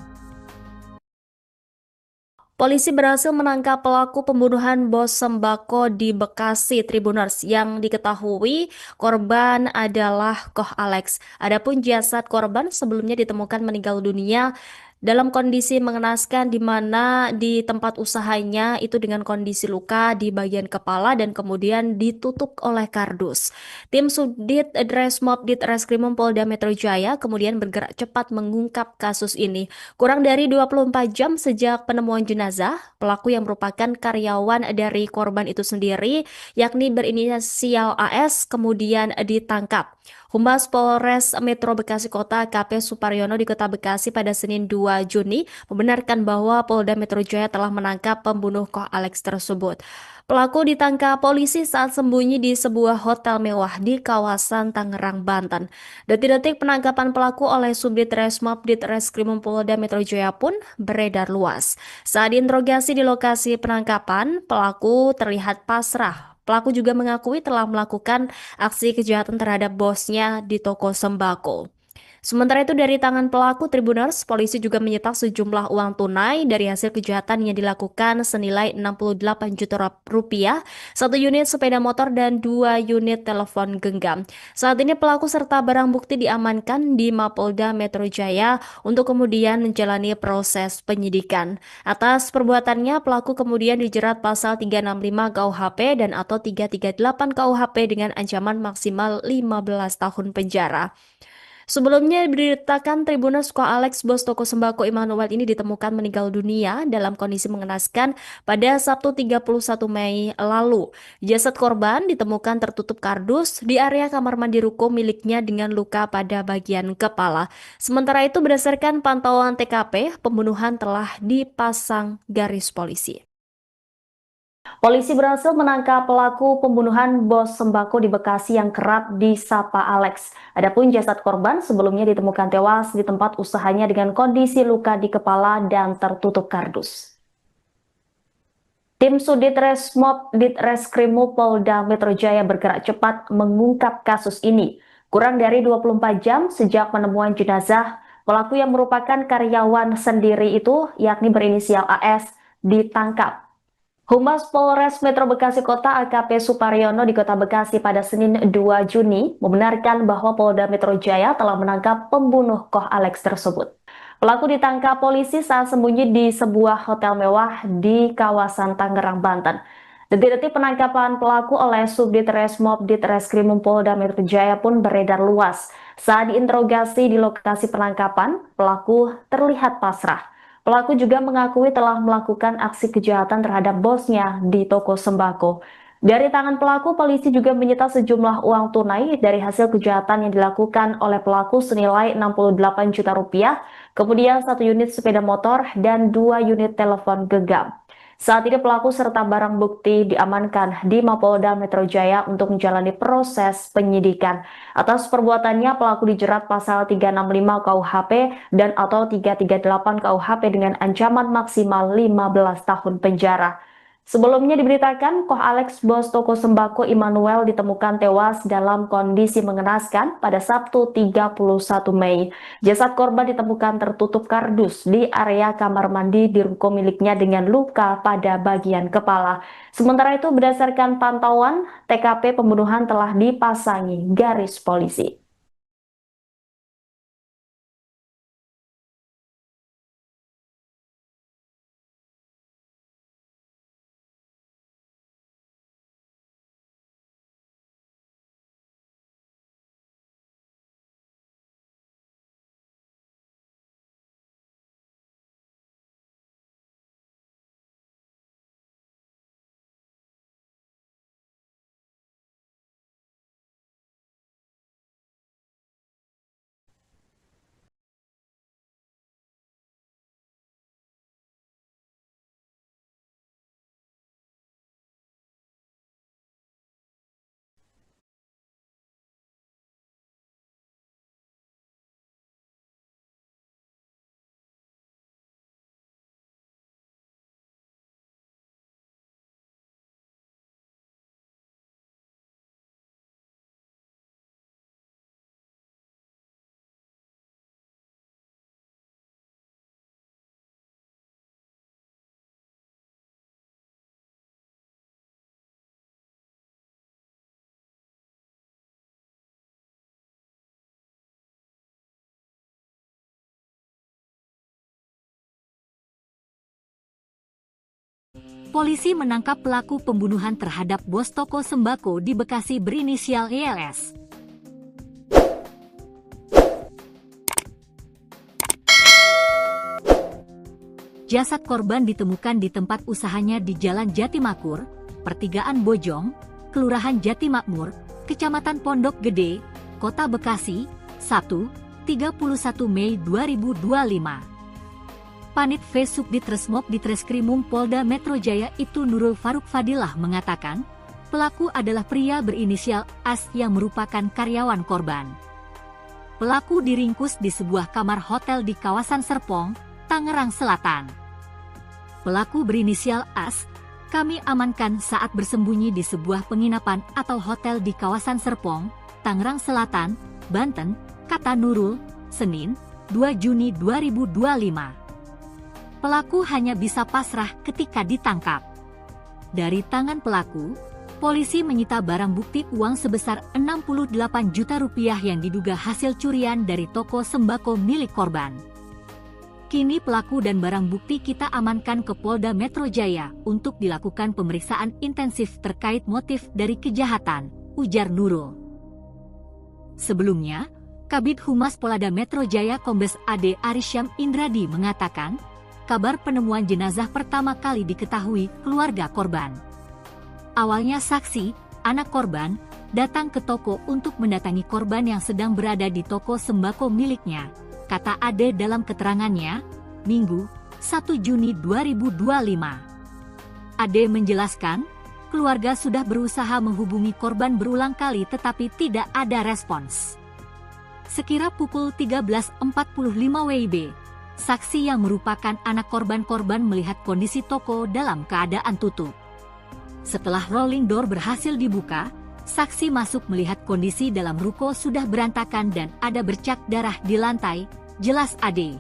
Polisi berhasil menangkap pelaku pembunuhan bos sembako di Bekasi Tribuners yang diketahui korban adalah Koh Alex. Adapun jasad korban sebelumnya ditemukan meninggal dunia dalam kondisi mengenaskan di mana di tempat usahanya itu dengan kondisi luka di bagian kepala dan kemudian ditutup oleh kardus. Tim Subdit Dresmob Ditreskrimum Polda Metro Jaya kemudian bergerak cepat mengungkap kasus ini. Kurang dari 24 jam sejak penemuan jenazah, pelaku yang merupakan karyawan dari korban itu sendiri, yakni berinisial AS, kemudian ditangkap. Humas Polres Metro Bekasi Kota AKP Suparyono di Kota Bekasi pada Senin 2 Juni membenarkan bahwa Polda Metro Jaya telah menangkap pembunuh Koh Alex tersebut. Pelaku ditangkap polisi saat sembunyi di sebuah hotel mewah di kawasan Tangerang, Banten. Detik-detik penangkapan pelaku oleh Subdit Resmob Ditreskrimum Polda Metro Jaya pun beredar luas. Saat diinterogasi di lokasi penangkapan, pelaku terlihat pasrah. Pelaku juga mengakui telah melakukan aksi kejahatan terhadap bosnya di toko sembako. Sementara itu dari tangan pelaku Tribuners, polisi juga menyita sejumlah uang tunai dari hasil kejahatan yang dilakukan senilai 68 juta rupiah, satu unit sepeda motor dan 2 unit telepon genggam. Saat ini pelaku serta barang bukti diamankan di Mapolda Metro Jaya untuk kemudian menjalani proses penyidikan. Atas perbuatannya, pelaku kemudian dijerat pasal 365 KUHP dan atau 338 KUHP dengan ancaman maksimal 15 tahun penjara. Sebelumnya diberitakan Tribuners Koh Alex, bos toko sembako Immanuel ini ditemukan meninggal dunia dalam kondisi mengenaskan pada Sabtu 31 Mei lalu. Jasad korban ditemukan tertutup kardus di area kamar mandi ruko miliknya dengan luka pada bagian kepala. Sementara itu berdasarkan pantauan TKP, pembunuhan telah dipasang garis polisi. Polisi berhasil menangkap pelaku pembunuhan bos sembako di Bekasi yang kerap disapa Alex. Adapun jasad korban sebelumnya ditemukan tewas di tempat usahanya dengan kondisi luka di kepala dan tertutup kardus. Tim Sudit Resmob Ditreskrimum Polda Metro Jaya bergerak cepat mengungkap kasus ini. Kurang dari 24 jam sejak penemuan jenazah, pelaku yang merupakan karyawan sendiri itu, yakni berinisial AS, ditangkap. Humas Polres Metro Bekasi Kota AKP Suparyono di Kota Bekasi pada Senin 2 Juni membenarkan bahwa Polda Metro Jaya telah menangkap pembunuh Koh Alex tersebut. Pelaku ditangkap polisi saat sembunyi di sebuah hotel mewah di kawasan Tangerang, Banten. Detik-detik penangkapan pelaku oleh Subdit Resmob Ditreskrimum Polda Metro Jaya pun beredar luas. Saat diinterogasi di lokasi penangkapan, pelaku terlihat pasrah. Pelaku juga mengakui telah melakukan aksi kejahatan terhadap bosnya di toko sembako. Dari tangan pelaku, polisi juga menyita sejumlah uang tunai dari hasil kejahatan yang dilakukan oleh pelaku senilai 68 juta rupiah, kemudian 1 unit sepeda motor dan 2 unit telepon genggam. Saat ini pelaku serta barang bukti diamankan di Mapolda Metro Jaya untuk menjalani proses penyidikan. Atas perbuatannya, pelaku dijerat pasal 365 KUHP dan atau 338 KUHP dengan ancaman maksimal 15 tahun penjara. Sebelumnya diberitakan, Koh Alex, bos toko sembako Immanuel ditemukan tewas dalam kondisi mengenaskan pada Sabtu 31 Mei. Jasad korban ditemukan tertutup kardus di area kamar mandi di ruko miliknya dengan luka pada bagian kepala. Sementara itu berdasarkan pantauan, TKP pembunuhan telah dipasangi garis polisi. polisi menangkap pelaku pembunuhan terhadap bos toko sembako di Bekasi berinisial YLS. Jasad korban ditemukan di tempat usahanya di Jalan Jatimakmur, Pertigaan Bojong, Kelurahan Jatimakmur, Kecamatan Pondok Gede, Kota Bekasi, Sabtu, 31 Mei 2025. Panit V Subdit Ditreskrimum Polda Metro Jaya itu Nurul Faruk Fadilah mengatakan, pelaku adalah pria berinisial AS yang merupakan karyawan korban. Pelaku diringkus di sebuah kamar hotel di kawasan Serpong, Tangerang Selatan. Pelaku berinisial AS, kami amankan saat bersembunyi di sebuah penginapan atau hotel di kawasan Serpong, Tangerang Selatan, Banten, kata Nurul, Senin, 2 Juni 2025. Pelaku hanya bisa pasrah ketika ditangkap. Dari tangan pelaku, polisi menyita barang bukti uang sebesar 68 juta rupiah yang diduga hasil curian dari toko sembako milik korban. Kini pelaku dan barang bukti kita amankan ke Polda Metro Jaya untuk dilakukan pemeriksaan intensif terkait motif dari kejahatan, ujar Nurul. Sebelumnya, Kabid Humas Polda Metro Jaya Kombes AD Arisyam Indradi mengatakan, kabar penemuan jenazah pertama kali diketahui keluarga korban. Awalnya saksi, anak korban, datang ke toko untuk mendatangi korban yang sedang berada di toko sembako miliknya, kata Ade dalam keterangannya, Minggu, 1 Juni 2025. Ade menjelaskan, keluarga sudah berusaha menghubungi korban berulang kali tetapi tidak ada respons. Sekira pukul 13.45 WIB, saksi yang merupakan anak korban melihat kondisi toko dalam keadaan tutup. Setelah rolling door berhasil dibuka, saksi masuk melihat kondisi dalam ruko sudah berantakan dan ada bercak darah di lantai, jelas Ade.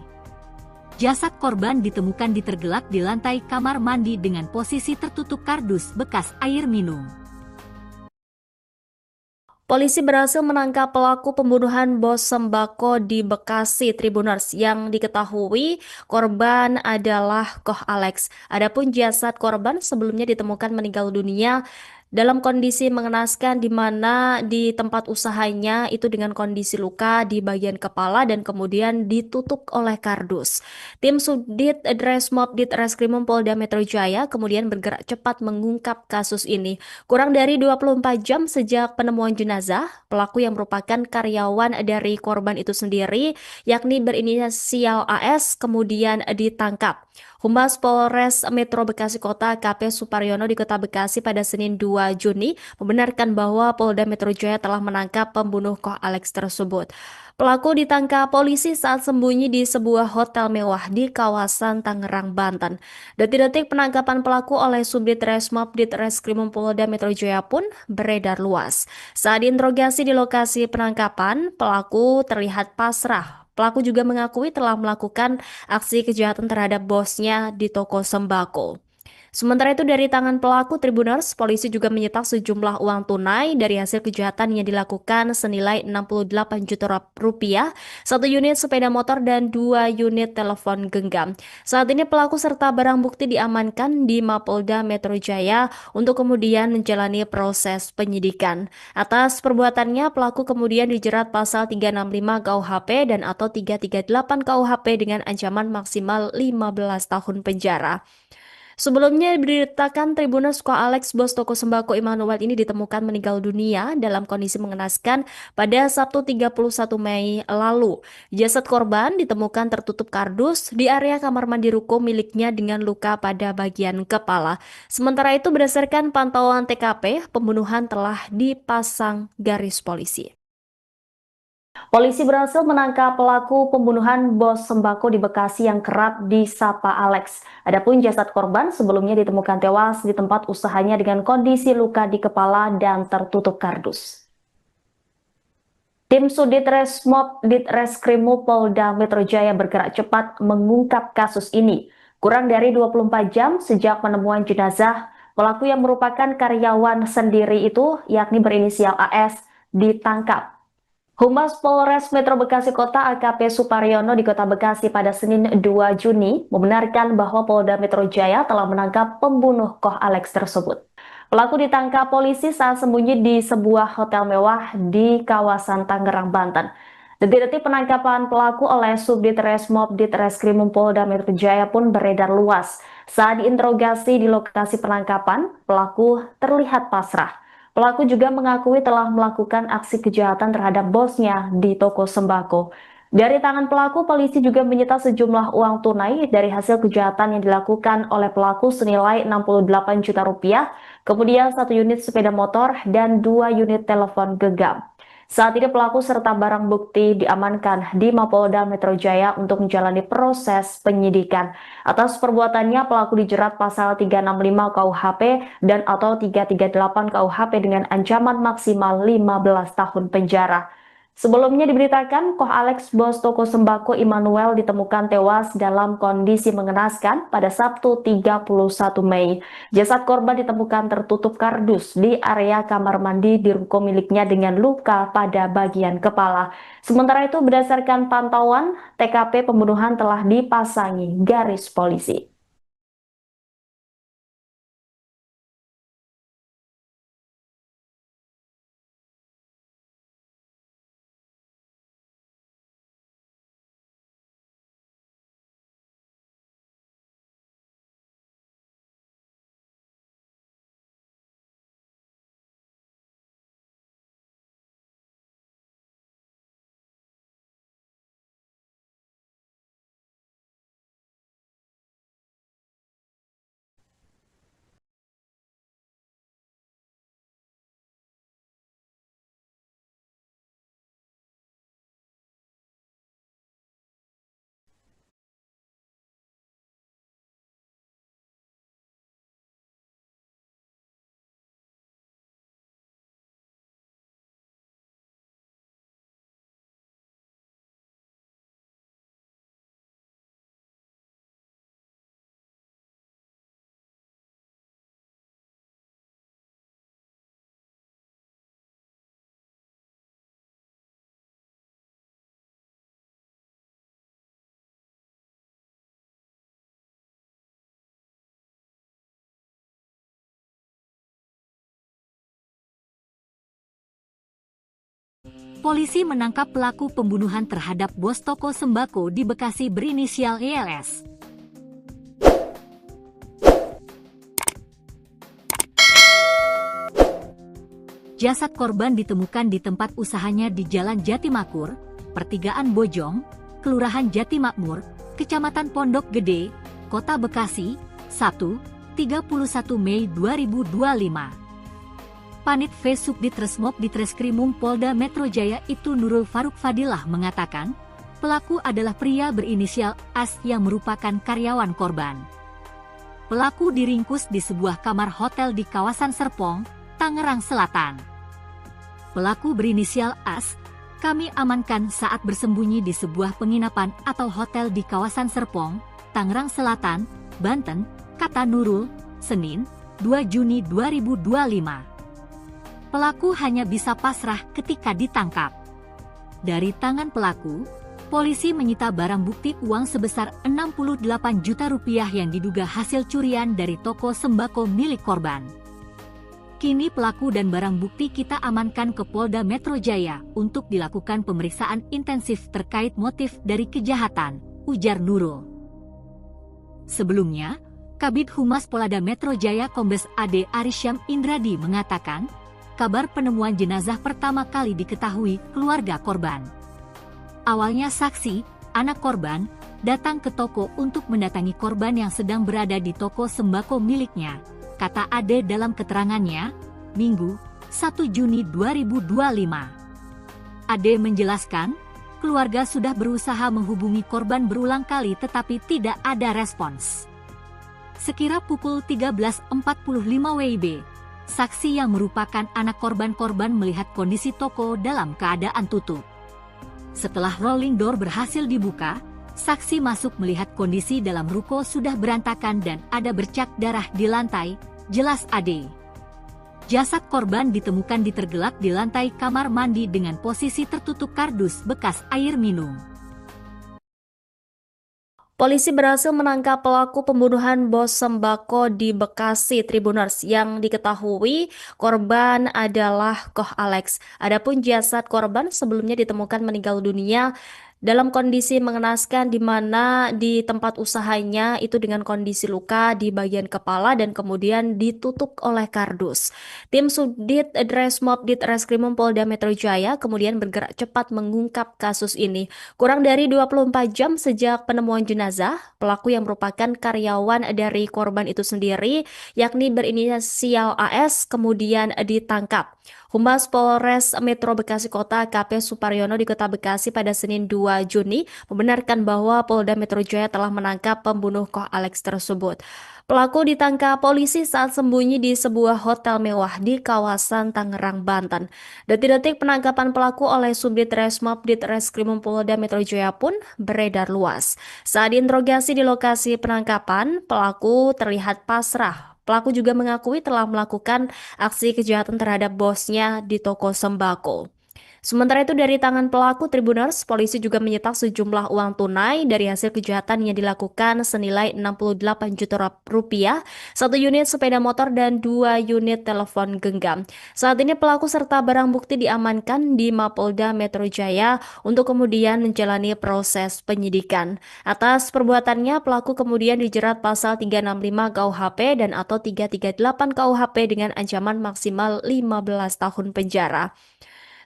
Jasad korban ditemukan tergelak di lantai kamar mandi dengan posisi tertutup kardus bekas air minum. Polisi berhasil menangkap pelaku pembunuhan bos sembako di Bekasi Tribuners yang diketahui korban adalah Koh Alex. Adapun jasad korban sebelumnya ditemukan meninggal dunia dalam kondisi mengenaskan di mana di tempat usahanya itu dengan kondisi luka di bagian kepala dan kemudian ditutup oleh kardus. Tim Subdit Dresmob Ditreskrimum Polda Metro Jaya kemudian bergerak cepat mengungkap kasus ini. Kurang dari 24 jam sejak penemuan jenazah, pelaku yang merupakan karyawan dari korban itu sendiri, yakni berinisial AS, kemudian ditangkap. Humas Polres Metro Bekasi Kota KP Suparyono di Kota Bekasi pada Senin 2 Juni membenarkan bahwa Polda Metro Jaya telah menangkap pembunuh Koh Alex tersebut. Pelaku ditangkap polisi saat sembunyi di sebuah hotel mewah di kawasan Tangerang, Banten. Detik-detik penangkapan pelaku oleh Subdit Resmob Ditreskrimum Polda Metro Jaya pun beredar luas. Saat diinterogasi di lokasi penangkapan, pelaku terlihat pasrah. Pelaku juga mengakui telah melakukan aksi kejahatan terhadap bosnya di toko sembako. Sementara itu dari tangan pelaku Tribuners, polisi juga menyita sejumlah uang tunai dari hasil kejahatan yang dilakukan senilai 68 juta rupiah, 1 unit sepeda motor dan 2 unit telepon genggam. Saat ini pelaku serta barang bukti diamankan di Mapolda Metro Jaya untuk kemudian menjalani proses penyidikan. Atas perbuatannya, pelaku kemudian dijerat pasal 365 KUHP dan atau 338 KUHP dengan ancaman maksimal 15 tahun penjara. Sebelumnya diberitakan Tribuners Koh Alex, bos toko sembako Immanuel ini ditemukan meninggal dunia dalam kondisi mengenaskan pada Sabtu 31 Mei lalu. Jasad korban ditemukan tertutup kardus di area kamar mandi ruko miliknya dengan luka pada bagian kepala. Sementara itu berdasarkan pantauan TKP, pembunuhan telah dipasang garis polisi. Polisi berhasil menangkap pelaku pembunuhan bos sembako di Bekasi yang kerap disapa Alex. Adapun jasad korban sebelumnya ditemukan tewas di tempat usahanya dengan kondisi luka di kepala dan tertutup kardus. Tim Subdit Resmob Ditreskrimum Polda Metro Jaya bergerak cepat mengungkap kasus ini. Kurang dari 24 jam sejak penemuan jenazah, pelaku yang merupakan karyawan sendiri itu, yakni berinisial AS, ditangkap. Humas Polres Metro Bekasi Kota AKP Suparyono di Kota Bekasi pada Senin 2 Juni membenarkan bahwa Polda Metro Jaya telah menangkap pembunuh Koh Alex tersebut. Pelaku ditangkap polisi saat sembunyi di sebuah hotel mewah di kawasan Tangerang, Banten. Detik-detik penangkapan pelaku oleh Subdit Resmob Ditreskrimum Polda Metro Jaya pun beredar luas. Saat diinterogasi di lokasi penangkapan, pelaku terlihat pasrah. Pelaku juga mengakui telah melakukan aksi kejahatan terhadap bosnya di toko sembako. Dari tangan pelaku, polisi juga menyita sejumlah uang tunai dari hasil kejahatan yang dilakukan oleh pelaku senilai 68 juta rupiah, kemudian 1 unit sepeda motor dan 2 unit telepon genggam. Saat ini pelaku serta barang bukti diamankan di Mapolda Metro Jaya untuk menjalani proses penyidikan. Atas perbuatannya, pelaku dijerat pasal 365 KUHP dan atau 338 KUHP dengan ancaman maksimal 15 tahun penjara. Sebelumnya diberitakan, Koh Alex, bos toko sembako Immanuel, ditemukan tewas dalam kondisi mengenaskan pada Sabtu 31 Mei. Jasad korban ditemukan tertutup kardus di area kamar mandi di ruko miliknya dengan luka pada bagian kepala. Sementara itu, berdasarkan pantauan, TKP pembunuhan telah dipasangi garis polisi. Polisi menangkap pelaku pembunuhan terhadap bos toko sembako di Bekasi berinisial YLS. Jasad korban ditemukan di tempat usahanya di Jalan Jatimakmur, Pertigaan Bojong, Kelurahan Jatimakmur, Kecamatan Pondok Gede, Kota Bekasi, Sabtu, 31 Mei 2025. Panit V Subdit Resmob Ditreskrimum Polda Metro Jaya itu Nurul Faruk Fadilah mengatakan, pelaku adalah pria berinisial AS yang merupakan karyawan korban. Pelaku diringkus di sebuah kamar hotel di kawasan Serpong, Tangerang Selatan. Pelaku berinisial AS, kami amankan saat bersembunyi di sebuah penginapan atau hotel di kawasan Serpong, Tangerang Selatan, Banten, kata Nurul, Senin, 2 Juni 2025. Pelaku hanya bisa pasrah ketika ditangkap. Dari tangan pelaku, polisi menyita barang bukti uang sebesar 68 juta rupiah yang diduga hasil curian dari toko sembako milik korban. Kini pelaku dan barang bukti kita amankan ke Polda Metro Jaya untuk dilakukan pemeriksaan intensif terkait motif dari kejahatan, ujar Nurul. Sebelumnya, Kabid Humas Polda Metro Jaya Kombes AD Arisyam Indradi mengatakan, kabar penemuan jenazah pertama kali diketahui keluarga korban. Awalnya saksi, anak korban, datang ke toko untuk mendatangi korban yang sedang berada di toko sembako miliknya, kata Ade dalam keterangannya, Minggu, 1 Juni 2025. Ade menjelaskan, keluarga sudah berusaha menghubungi korban berulang kali tetapi tidak ada respons. Sekira pukul 13.45 WIB, saksi yang merupakan anak korban melihat kondisi toko dalam keadaan tutup. Setelah rolling door berhasil dibuka, saksi masuk melihat kondisi dalam ruko sudah berantakan dan ada bercak darah di lantai, jelas Ade. Jasad korban ditemukan tergelak di lantai kamar mandi dengan posisi tertutup kardus bekas air minum. Polisi berhasil menangkap pelaku pembunuhan bos sembako di Bekasi Tribuners yang diketahui korban adalah Koh Alex. Adapun jasad korban sebelumnya ditemukan meninggal dunia dalam kondisi mengenaskan di mana di tempat usahanya itu dengan kondisi luka di bagian kepala dan kemudian ditutup oleh kardus. Tim Subdit Dresmob Ditreskrimum Polda Metro Jaya kemudian bergerak cepat mengungkap kasus ini. Kurang dari 24 jam sejak penemuan jenazah, pelaku yang merupakan karyawan dari korban itu sendiri, yakni berinisial AS, kemudian ditangkap. Humas Polres Metro Bekasi Kota AKP Suparyono di Kota Bekasi pada Senin 2 Juni membenarkan bahwa Polda Metro Jaya telah menangkap pembunuh Koh Alex tersebut. Pelaku ditangkap polisi saat sembunyi di sebuah hotel mewah di kawasan Tangerang, Banten. Detik-detik penangkapan pelaku oleh Subdit Resmob Ditreskrimum Polda Metro Jaya pun beredar luas. Saat diinterogasi di lokasi penangkapan, pelaku terlihat pasrah. Pelaku juga mengakui telah melakukan aksi kejahatan terhadap bosnya di toko sembako. Sementara itu dari tangan pelaku Tribuners, polisi juga menyita sejumlah uang tunai dari hasil kejahatan yang dilakukan senilai 68 juta rupiah, satu unit sepeda motor dan 2 unit telepon genggam. Saat ini pelaku serta barang bukti diamankan di Mapolda Metro Jaya untuk kemudian menjalani proses penyidikan. Atas perbuatannya, pelaku kemudian dijerat pasal 365 KUHP dan atau 338 KUHP dengan ancaman maksimal 15 tahun penjara.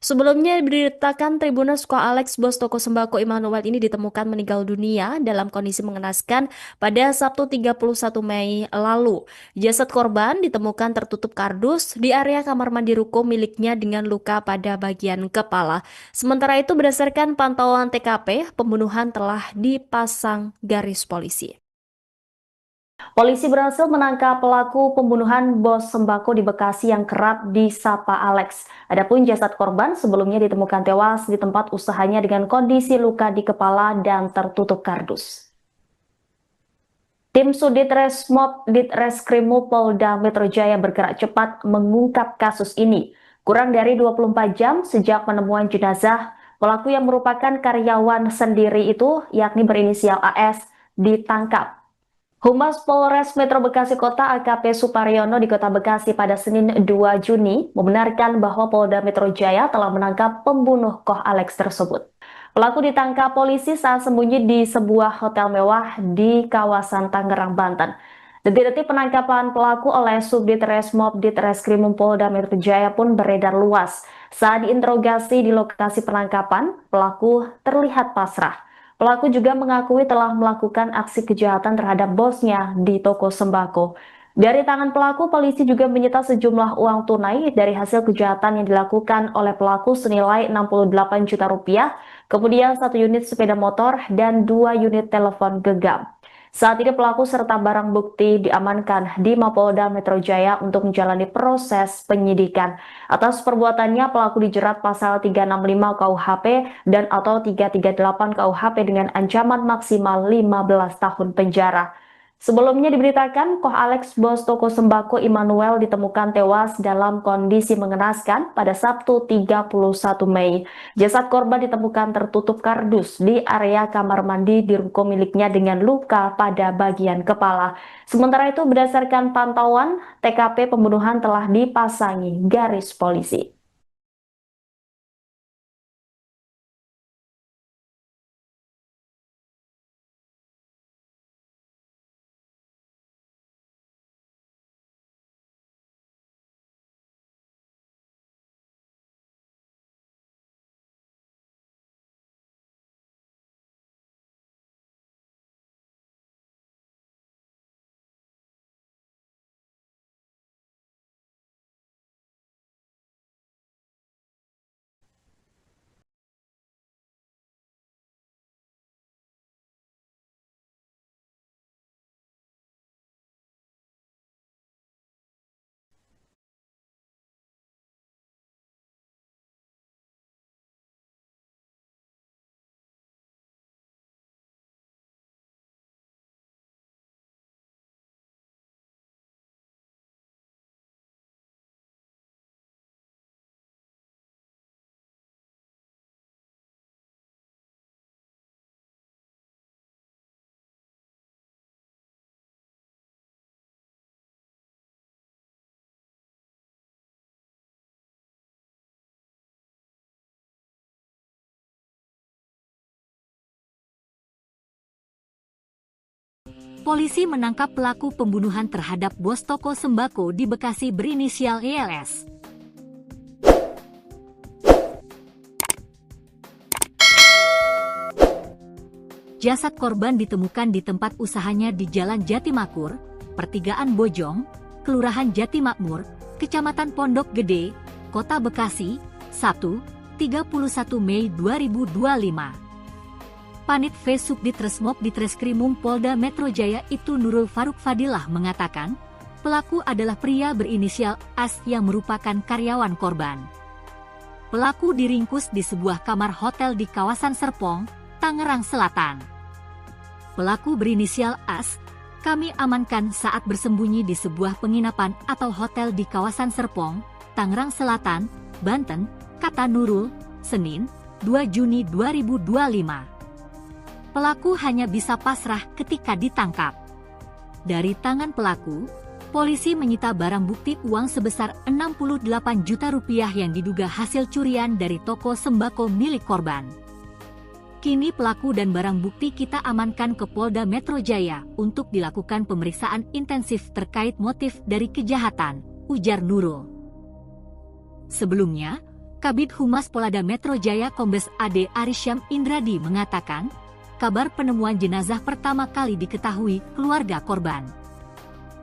Sebelumnya diberitakan Tribuners Koh Alex, bos toko sembako Immanuel ini ditemukan meninggal dunia dalam kondisi mengenaskan pada Sabtu 31 Mei lalu. Jasad korban ditemukan tertutup kardus di area kamar mandi ruko miliknya dengan luka pada bagian kepala. Sementara itu berdasarkan pantauan TKP, pembunuhan telah dipasang garis polisi. Polisi berhasil menangkap pelaku pembunuhan bos sembako di Bekasi yang kerap disapa Alex. Adapun jasad korban sebelumnya ditemukan tewas di tempat usahanya dengan kondisi luka di kepala dan tertutup kardus. Tim Sudit Resmob Ditreskrimum Polda Metro Jaya bergerak cepat mengungkap kasus ini. Kurang dari 24 jam sejak penemuan jenazah, pelaku yang merupakan karyawan sendiri itu, yakni berinisial AS, ditangkap. Humas Polres Metro Bekasi Kota AKP Suparyono di Kota Bekasi pada Senin 2 Juni membenarkan bahwa Polda Metro Jaya telah menangkap pembunuh Koh Alex tersebut. Pelaku ditangkap polisi saat sembunyi di sebuah hotel mewah di kawasan Tangerang, Banten. Detik-detik penangkapan pelaku oleh Subdit Resmob Ditreskrimum Polda Metro Jaya pun beredar luas. Saat diinterogasi di lokasi penangkapan, pelaku terlihat pasrah. Pelaku juga mengakui telah melakukan aksi kejahatan terhadap bosnya di toko sembako. Dari tangan pelaku, polisi juga menyita sejumlah uang tunai dari hasil kejahatan yang dilakukan oleh pelaku senilai 68 juta rupiah, kemudian 1 unit sepeda motor dan 2 unit telepon genggam. Saat ini pelaku serta barang bukti diamankan di Mapolda Metro Jaya untuk menjalani proses penyidikan. Atas perbuatannya, pelaku dijerat pasal 365 KUHP dan atau 338 KUHP dengan ancaman maksimal 15 tahun penjara. Sebelumnya diberitakan, Koh Alex, bos toko sembako Immanuel ditemukan tewas dalam kondisi mengenaskan pada Sabtu 31 Mei. Jasad korban ditemukan tertutup kardus di area kamar mandi di ruko miliknya dengan luka pada bagian kepala. Sementara itu berdasarkan pantauan, TKP pembunuhan telah dipasangi garis polisi. polisi menangkap pelaku pembunuhan terhadap bos toko sembako di Bekasi berinisial ELS. Jasad korban ditemukan di tempat usahanya di Jalan Jatimakmur, Pertigaan Bojong, Kelurahan Jatimakmur, Kecamatan Pondok Gede, Kota Bekasi, Sabtu, 31 Mei 2025. Panit V Subdit Resmob Ditreskrimum Polda Metro Jaya itu Nurul Faruk Fadilah mengatakan, pelaku adalah pria berinisial AS yang merupakan karyawan korban. Pelaku diringkus di sebuah kamar hotel di kawasan Serpong, Tangerang Selatan. Pelaku berinisial AS, kami amankan saat bersembunyi di sebuah penginapan atau hotel di kawasan Serpong, Tangerang Selatan, Banten, kata Nurul, Senin, 2 Juni 2025. Pelaku hanya bisa pasrah ketika ditangkap. Dari tangan pelaku, polisi menyita barang bukti uang sebesar 68 juta rupiah yang diduga hasil curian dari toko sembako milik korban. Kini pelaku dan barang bukti kita amankan ke Polda Metro Jaya untuk dilakukan pemeriksaan intensif terkait motif dari kejahatan, ujar Nurul. Sebelumnya, Kabid Humas Polda Metro Jaya Kombes AD Arisyam Indradi mengatakan, kabar penemuan jenazah pertama kali diketahui keluarga korban.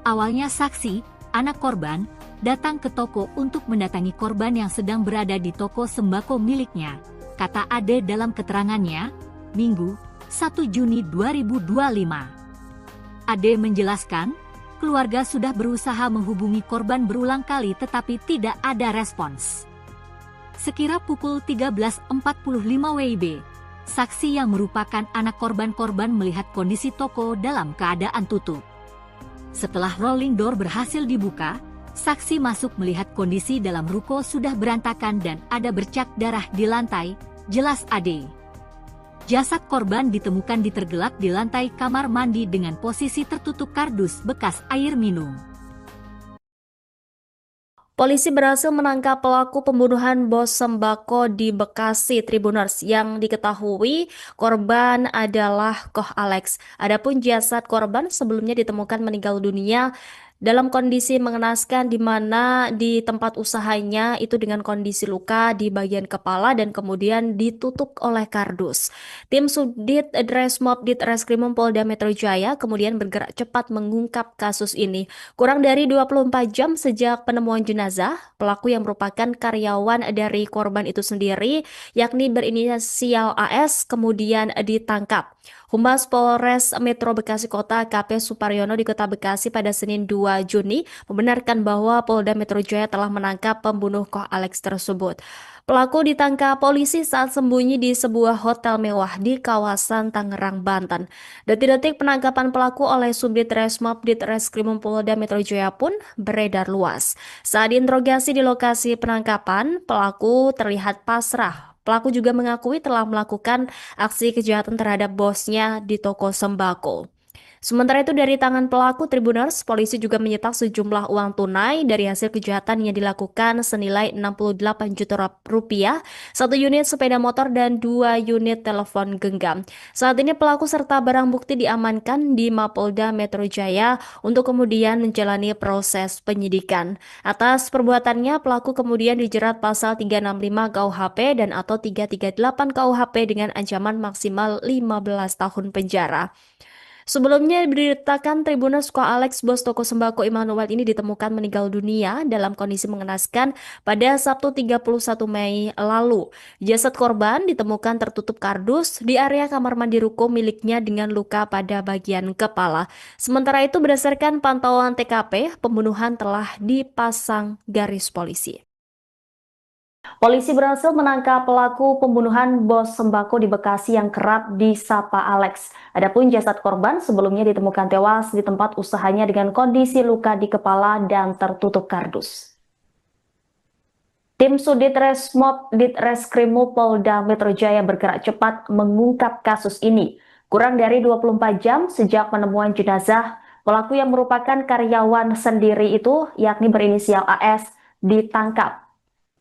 Awalnya saksi, anak korban, datang ke toko untuk mendatangi korban yang sedang berada di toko sembako miliknya, kata Ade dalam keterangannya, Minggu, 1 Juni 2025. Ade menjelaskan, keluarga sudah berusaha menghubungi korban berulang kali tetapi tidak ada respons. Sekira pukul 13.45 WIB, saksi yang merupakan anak korban melihat kondisi toko dalam keadaan tutup. Setelah rolling door berhasil dibuka, saksi masuk melihat kondisi dalam ruko sudah berantakan dan ada bercak darah di lantai, jelas Ade. Jasad korban ditemukan ditergelak di lantai kamar mandi dengan posisi tertutup kardus bekas air minum. Polisi berhasil menangkap pelaku pembunuhan bos sembako di Bekasi Tribuners yang diketahui korban adalah Koh Alex. Adapun jasad korban sebelumnya ditemukan meninggal dunia dalam kondisi mengenaskan di mana di tempat usahanya itu dengan kondisi luka di bagian kepala dan kemudian ditutup oleh kardus. Tim Subdit Resmob Ditreskrimum Polda Metro Jaya kemudian bergerak cepat mengungkap kasus ini. Kurang dari 24 jam sejak penemuan jenazah, pelaku yang merupakan karyawan dari korban itu sendiri, yakni berinisial AS, kemudian ditangkap. Humas Polres Metro Bekasi Kota AKP Suparyono di Kota Bekasi pada Senin 2 Juni membenarkan bahwa Polda Metro Jaya telah menangkap pembunuh Koh Alex tersebut. Pelaku ditangkap polisi saat sembunyi di sebuah hotel mewah di kawasan Tangerang, Banten. Detik-detik penangkapan pelaku oleh Subdit Resmob Ditreskrimum Polda Metro Jaya pun beredar luas. Saat diinterogasi di lokasi penangkapan, pelaku terlihat pasrah. Pelaku juga mengakui telah melakukan aksi kejahatan terhadap bosnya di toko sembako. Sementara itu dari tangan pelaku Tribuners, polisi juga menyita sejumlah uang tunai dari hasil kejahatan yang dilakukan senilai 68 juta rupiah, 1 unit sepeda motor dan 2 unit telepon genggam. Saat ini pelaku serta barang bukti diamankan di Mapolda Metro Jaya untuk kemudian menjalani proses penyidikan. Atas perbuatannya, pelaku kemudian dijerat pasal 365 KUHP dan atau 338 KUHP dengan ancaman maksimal 15 tahun penjara. Sebelumnya diberitakan Tribuners Koh Alex, bos toko sembako Immanuel ini ditemukan meninggal dunia dalam kondisi mengenaskan pada Sabtu 31 Mei lalu. Jasad korban ditemukan tertutup kardus di area kamar mandi ruko miliknya dengan luka pada bagian kepala. Sementara itu berdasarkan pantauan TKP, pembunuhan telah dipasang garis polisi. Polisi berhasil menangkap pelaku pembunuhan bos sembako di Bekasi yang kerap disapa Alex. Adapun jasad korban sebelumnya ditemukan tewas di tempat usahanya dengan kondisi luka di kepala dan tertutup kardus. Tim Subdit Resmob Ditreskrimum Polda Metro Jaya bergerak cepat mengungkap kasus ini. Kurang dari 24 jam sejak penemuan jenazah, pelaku yang merupakan karyawan sendiri itu, yakni berinisial AS, ditangkap.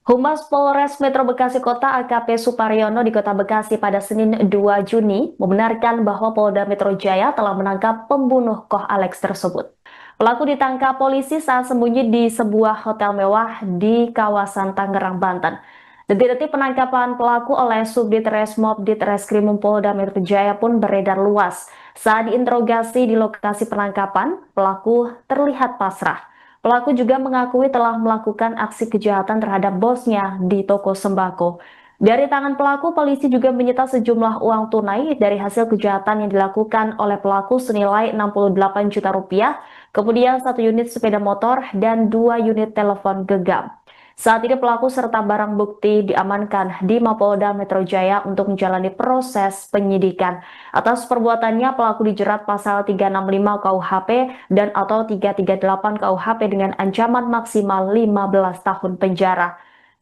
Humas Polres Metro Bekasi Kota AKP Suparyono di Kota Bekasi pada Senin 2 Juni membenarkan bahwa Polda Metro Jaya telah menangkap pembunuh Koh Alex tersebut. Pelaku ditangkap polisi saat sembunyi di sebuah hotel mewah di kawasan Tangerang, Banten. Detik-detik penangkapan pelaku oleh Subdit Resmob Ditreskrimum Polda Metro Jaya pun beredar luas. Saat diinterogasi di lokasi penangkapan, pelaku terlihat pasrah. Pelaku juga mengakui telah melakukan aksi kejahatan terhadap bosnya di toko sembako. Dari tangan pelaku, polisi juga menyita sejumlah uang tunai dari hasil kejahatan yang dilakukan oleh pelaku senilai 68 juta rupiah, kemudian 1 unit sepeda motor dan 2 unit telepon genggam. Saat ini pelaku serta barang bukti diamankan di Mapolda Metro Jaya untuk menjalani proses penyidikan. Atas perbuatannya, pelaku dijerat pasal 365 KUHP dan atau 338 KUHP dengan ancaman maksimal 15 tahun penjara.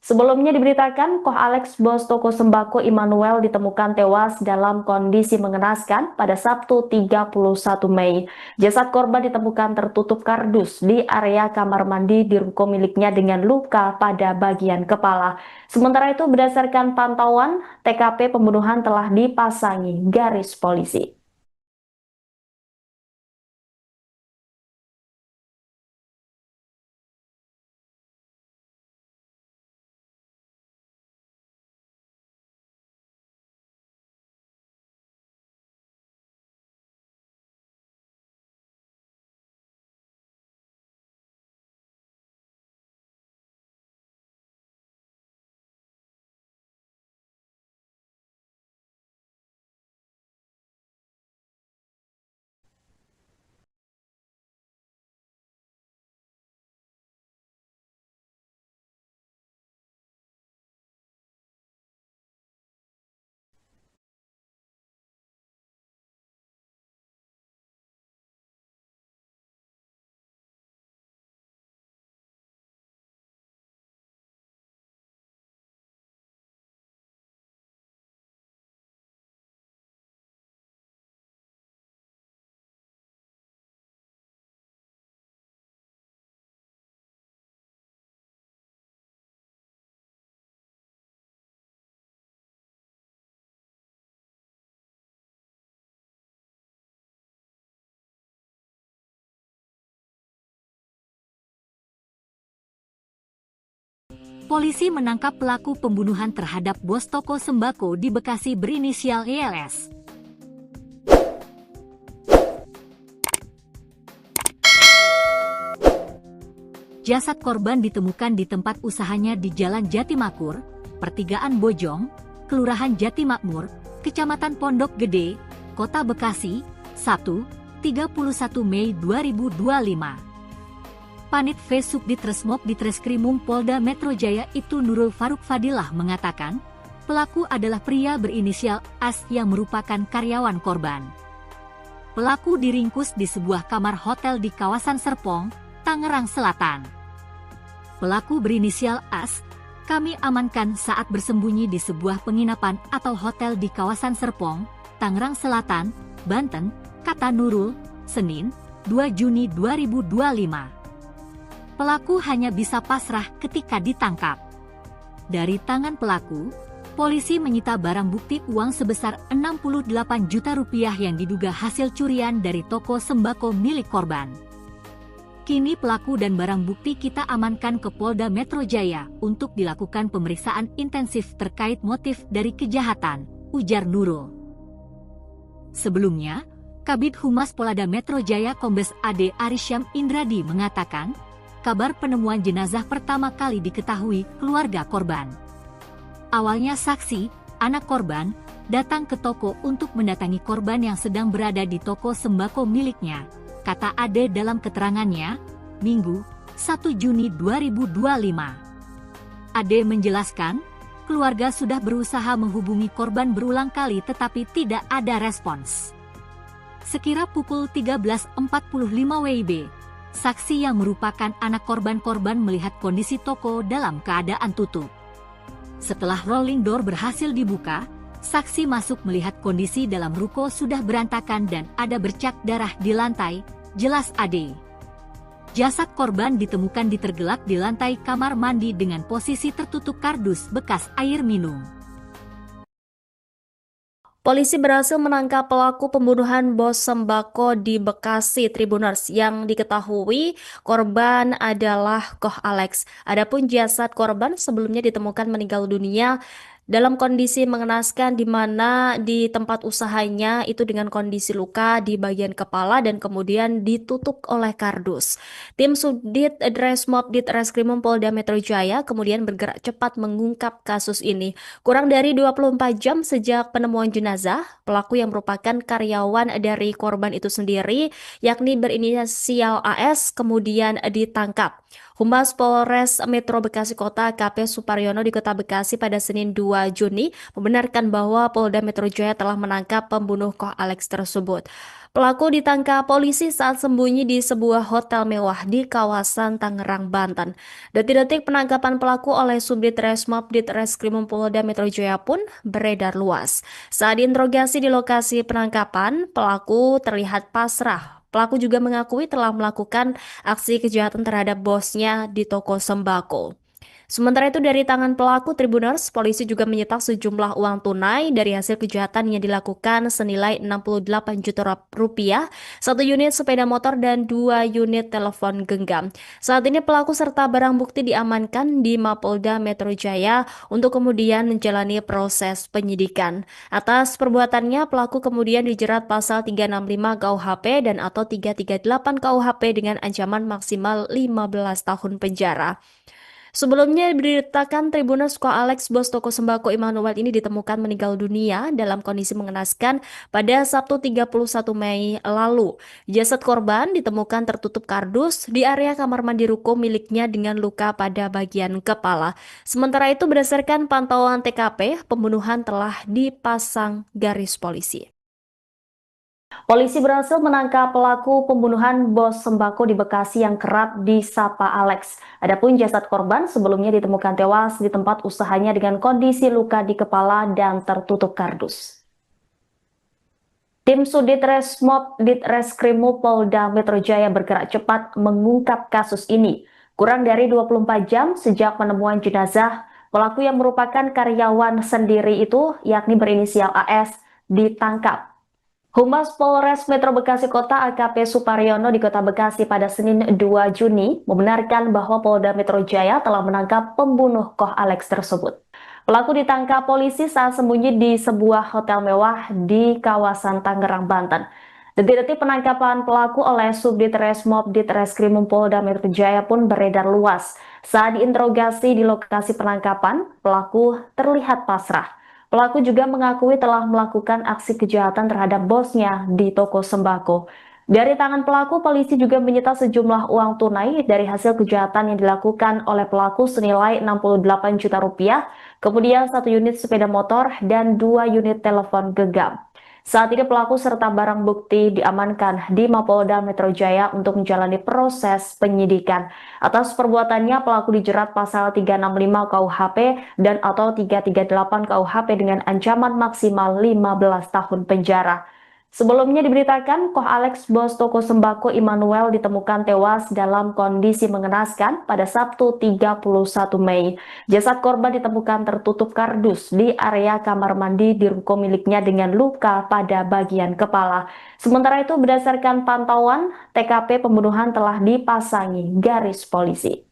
Sebelumnya diberitakan, Koh Alex, bos toko sembako Immanuel, ditemukan tewas dalam kondisi mengenaskan pada Sabtu 31 Mei. Jasad korban ditemukan tertutup kardus di area kamar mandi di ruko miliknya dengan luka pada bagian kepala. Sementara itu, berdasarkan pantauan, TKP pembunuhan telah dipasangi garis polisi. Polisi menangkap pelaku pembunuhan terhadap bos toko sembako di Bekasi berinisial YLS. Jasad korban ditemukan di tempat usahanya di Jalan Jatimakmur, Pertigaan Bojong, Kelurahan Jatimakmur, Kecamatan Pondok Gede, Kota Bekasi, Sabtu, 31 Mei 2025. Panit V Subdit Resmob Ditreskrimum Polda Metro Jaya itu Nurul Faruk Fadilah mengatakan, pelaku adalah pria berinisial AS yang merupakan karyawan korban. Pelaku diringkus di sebuah kamar hotel di kawasan Serpong, Tangerang Selatan. Pelaku berinisial AS, kami amankan saat bersembunyi di sebuah penginapan atau hotel di kawasan Serpong, Tangerang Selatan, Banten, kata Nurul, Senin, 2 Juni 2025. Pelaku hanya bisa pasrah ketika ditangkap. Dari tangan pelaku, polisi menyita barang bukti uang sebesar 68 juta rupiah yang diduga hasil curian dari toko sembako milik korban. Kini pelaku dan barang bukti kita amankan ke Polda Metro Jaya untuk dilakukan pemeriksaan intensif terkait motif dari kejahatan, ujar Nurul. Sebelumnya, Kabid Humas Polda Metro Jaya Kombes AD Arisyam Indradi mengatakan, kabar penemuan jenazah pertama kali diketahui keluarga korban. Awalnya saksi, anak korban, datang ke toko untuk mendatangi korban yang sedang berada di toko sembako miliknya, kata Ade dalam keterangannya, Minggu, 1 Juni 2025. Ade menjelaskan, keluarga sudah berusaha menghubungi korban berulang kali tetapi tidak ada respons. Sekira pukul 13.45 WIB, saksi yang merupakan anak korban melihat kondisi toko dalam keadaan tutup. Setelah rolling door berhasil dibuka, saksi masuk melihat kondisi dalam ruko sudah berantakan dan ada bercak darah di lantai, jelas Ade. Jasad korban ditemukan tergelak di lantai kamar mandi dengan posisi tertutup kardus bekas air minum. Polisi berhasil menangkap pelaku pembunuhan bos sembako di Bekasi Tribuners yang diketahui korban adalah Koh Alex. Adapun jasad korban sebelumnya ditemukan meninggal dunia dalam kondisi mengenaskan di mana di tempat usahanya itu dengan kondisi luka di bagian kepala dan kemudian ditutup oleh kardus. Tim Subdit Dresmob Ditreskrimum Polda Metro Jaya kemudian bergerak cepat mengungkap kasus ini. Kurang dari 24 jam sejak penemuan jenazah, pelaku yang merupakan karyawan dari korban itu sendiri, yakni berinisial AS, kemudian ditangkap. Humas Polres Metro Bekasi Kota AKP Suparyono di Kota Bekasi pada Senin 2 Juni membenarkan bahwa Polda Metro Jaya telah menangkap pembunuh Koh Alex tersebut. Pelaku ditangkap polisi saat sembunyi di sebuah hotel mewah di kawasan Tangerang, Banten. Detik-detik penangkapan pelaku oleh Subdit Resmob Ditreskrimum Polda Metro Jaya pun beredar luas. Saat diinterogasi di lokasi penangkapan, pelaku terlihat pasrah. Pelaku juga mengakui telah melakukan aksi kejahatan terhadap bosnya di toko sembako. Sementara itu dari tangan pelaku Tribuners, polisi juga menyita sejumlah uang tunai dari hasil kejahatan yang dilakukan senilai 68 juta rupiah, satu unit sepeda motor dan 2 unit telepon genggam. Saat ini pelaku serta barang bukti diamankan di Mapolda Metro Jaya untuk kemudian menjalani proses penyidikan. Atas perbuatannya, pelaku kemudian dijerat pasal 365 KUHP dan atau 338 KUHP dengan ancaman maksimal 15 tahun penjara. Sebelumnya diberitakan Tribuners Koh Alex, bos toko sembako Immanuel ini ditemukan meninggal dunia dalam kondisi mengenaskan pada Sabtu 31 Mei lalu. Jasad korban ditemukan tertutup kardus di area kamar mandi ruko miliknya dengan luka pada bagian kepala. Sementara itu berdasarkan pantauan TKP, pembunuhan telah dipasang garis polisi. Polisi berhasil menangkap pelaku pembunuhan bos sembako di Bekasi yang kerap disapa Alex. Adapun jasad korban sebelumnya ditemukan tewas di tempat usahanya dengan kondisi luka di kepala dan tertutup kardus. Tim Subdit Resmob Ditreskrimum Polda Metro Jaya bergerak cepat mengungkap kasus ini. Kurang dari 24 jam sejak penemuan jenazah, pelaku yang merupakan karyawan sendiri itu, yakni berinisial AS, ditangkap. Humas Polres Metro Bekasi Kota AKP Suparyono di Kota Bekasi pada Senin 2 Juni membenarkan bahwa Polda Metro Jaya telah menangkap pembunuh Koh Alex tersebut. Pelaku ditangkap polisi saat sembunyi di sebuah hotel mewah di kawasan Tangerang, Banten. Detik-detik penangkapan pelaku oleh Subdit Resmob Ditreskrimum Polda Metro Jaya pun beredar luas. Saat diinterogasi di lokasi penangkapan, pelaku terlihat pasrah. Pelaku juga mengakui telah melakukan aksi kejahatan terhadap bosnya di toko sembako. Dari tangan pelaku, polisi juga menyita sejumlah uang tunai dari hasil kejahatan yang dilakukan oleh pelaku senilai 68 juta rupiah, kemudian 1 unit sepeda motor dan 2 unit telepon genggam. Saat ini pelaku serta barang bukti diamankan di Mapolda Metro Jaya untuk menjalani proses penyidikan. Atas perbuatannya, pelaku dijerat pasal 365 KUHP dan atau 338 KUHP dengan ancaman maksimal 15 tahun penjara. Sebelumnya diberitakan, Koh Alex, bos toko sembako Immanuel ditemukan tewas dalam kondisi mengenaskan pada Sabtu 31 Mei. Jasad korban ditemukan tertutup kardus di area kamar mandi di ruko miliknya dengan luka pada bagian kepala. Sementara itu, berdasarkan pantauan, TKP pembunuhan telah dipasangi garis polisi.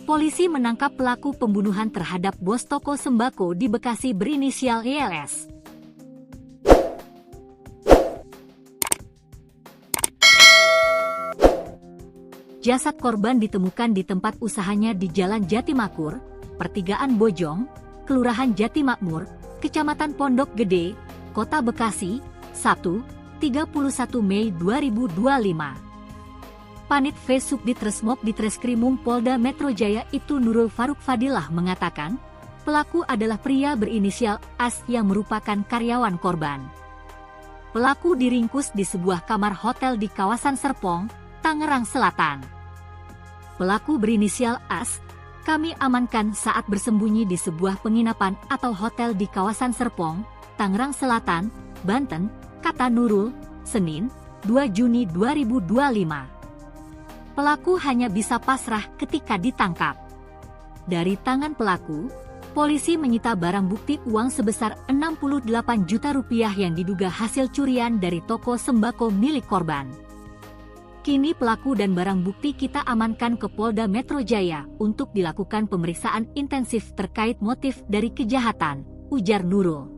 polisi menangkap pelaku pembunuhan terhadap bos toko sembako di Bekasi berinisial YLS. Jasad korban ditemukan di tempat usahanya di Jalan Jatimakmur, Pertigaan Bojong, Kelurahan Jatimakmur, Kecamatan Pondok Gede, Kota Bekasi, Sabtu, 31 Mei 2025. Panit V Subdit Ditreskrimum Polda Metro Jaya itu Nurul Faruk Fadilah mengatakan, pelaku adalah pria berinisial AS yang merupakan karyawan korban. Pelaku diringkus di sebuah kamar hotel di kawasan Serpong, Tangerang Selatan. Pelaku berinisial AS, kami amankan saat bersembunyi di sebuah penginapan atau hotel di kawasan Serpong, Tangerang Selatan, Banten, kata Nurul, Senin, 2 Juni 2025. Pelaku hanya bisa pasrah ketika ditangkap. Dari tangan pelaku, polisi menyita barang bukti uang sebesar 68 juta rupiah yang diduga hasil curian dari toko sembako milik korban. Kini pelaku dan barang bukti kita amankan ke Polda Metro Jaya untuk dilakukan pemeriksaan intensif terkait motif dari kejahatan, ujar Nurul.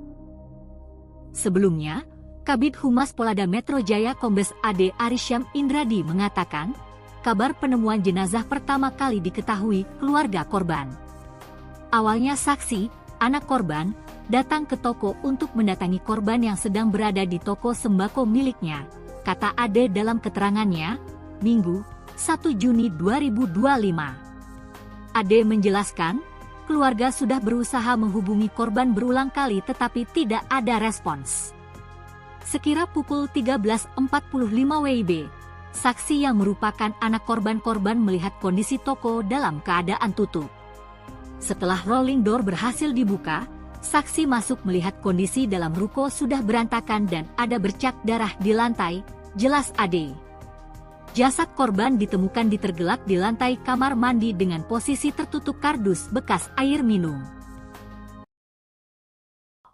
Sebelumnya, Kabid Humas Polda Metro Jaya Kombes AD Arisyam Indradi mengatakan, kabar penemuan jenazah pertama kali diketahui keluarga korban. Awalnya saksi, anak korban, datang ke toko untuk mendatangi korban yang sedang berada di toko sembako miliknya, kata Ade dalam keterangannya, Minggu, 1 Juni 2025. Ade menjelaskan, keluarga sudah berusaha menghubungi korban berulang kali tetapi tidak ada respons. Sekira pukul 13.45 WIB, saksi yang merupakan anak korban melihat kondisi toko dalam keadaan tutup. Setelah rolling door berhasil dibuka, saksi masuk melihat kondisi dalam ruko sudah berantakan dan ada bercak darah di lantai, jelas Ade. Jasad korban ditemukan tergelak di lantai kamar mandi dengan posisi tertutup kardus bekas air minum.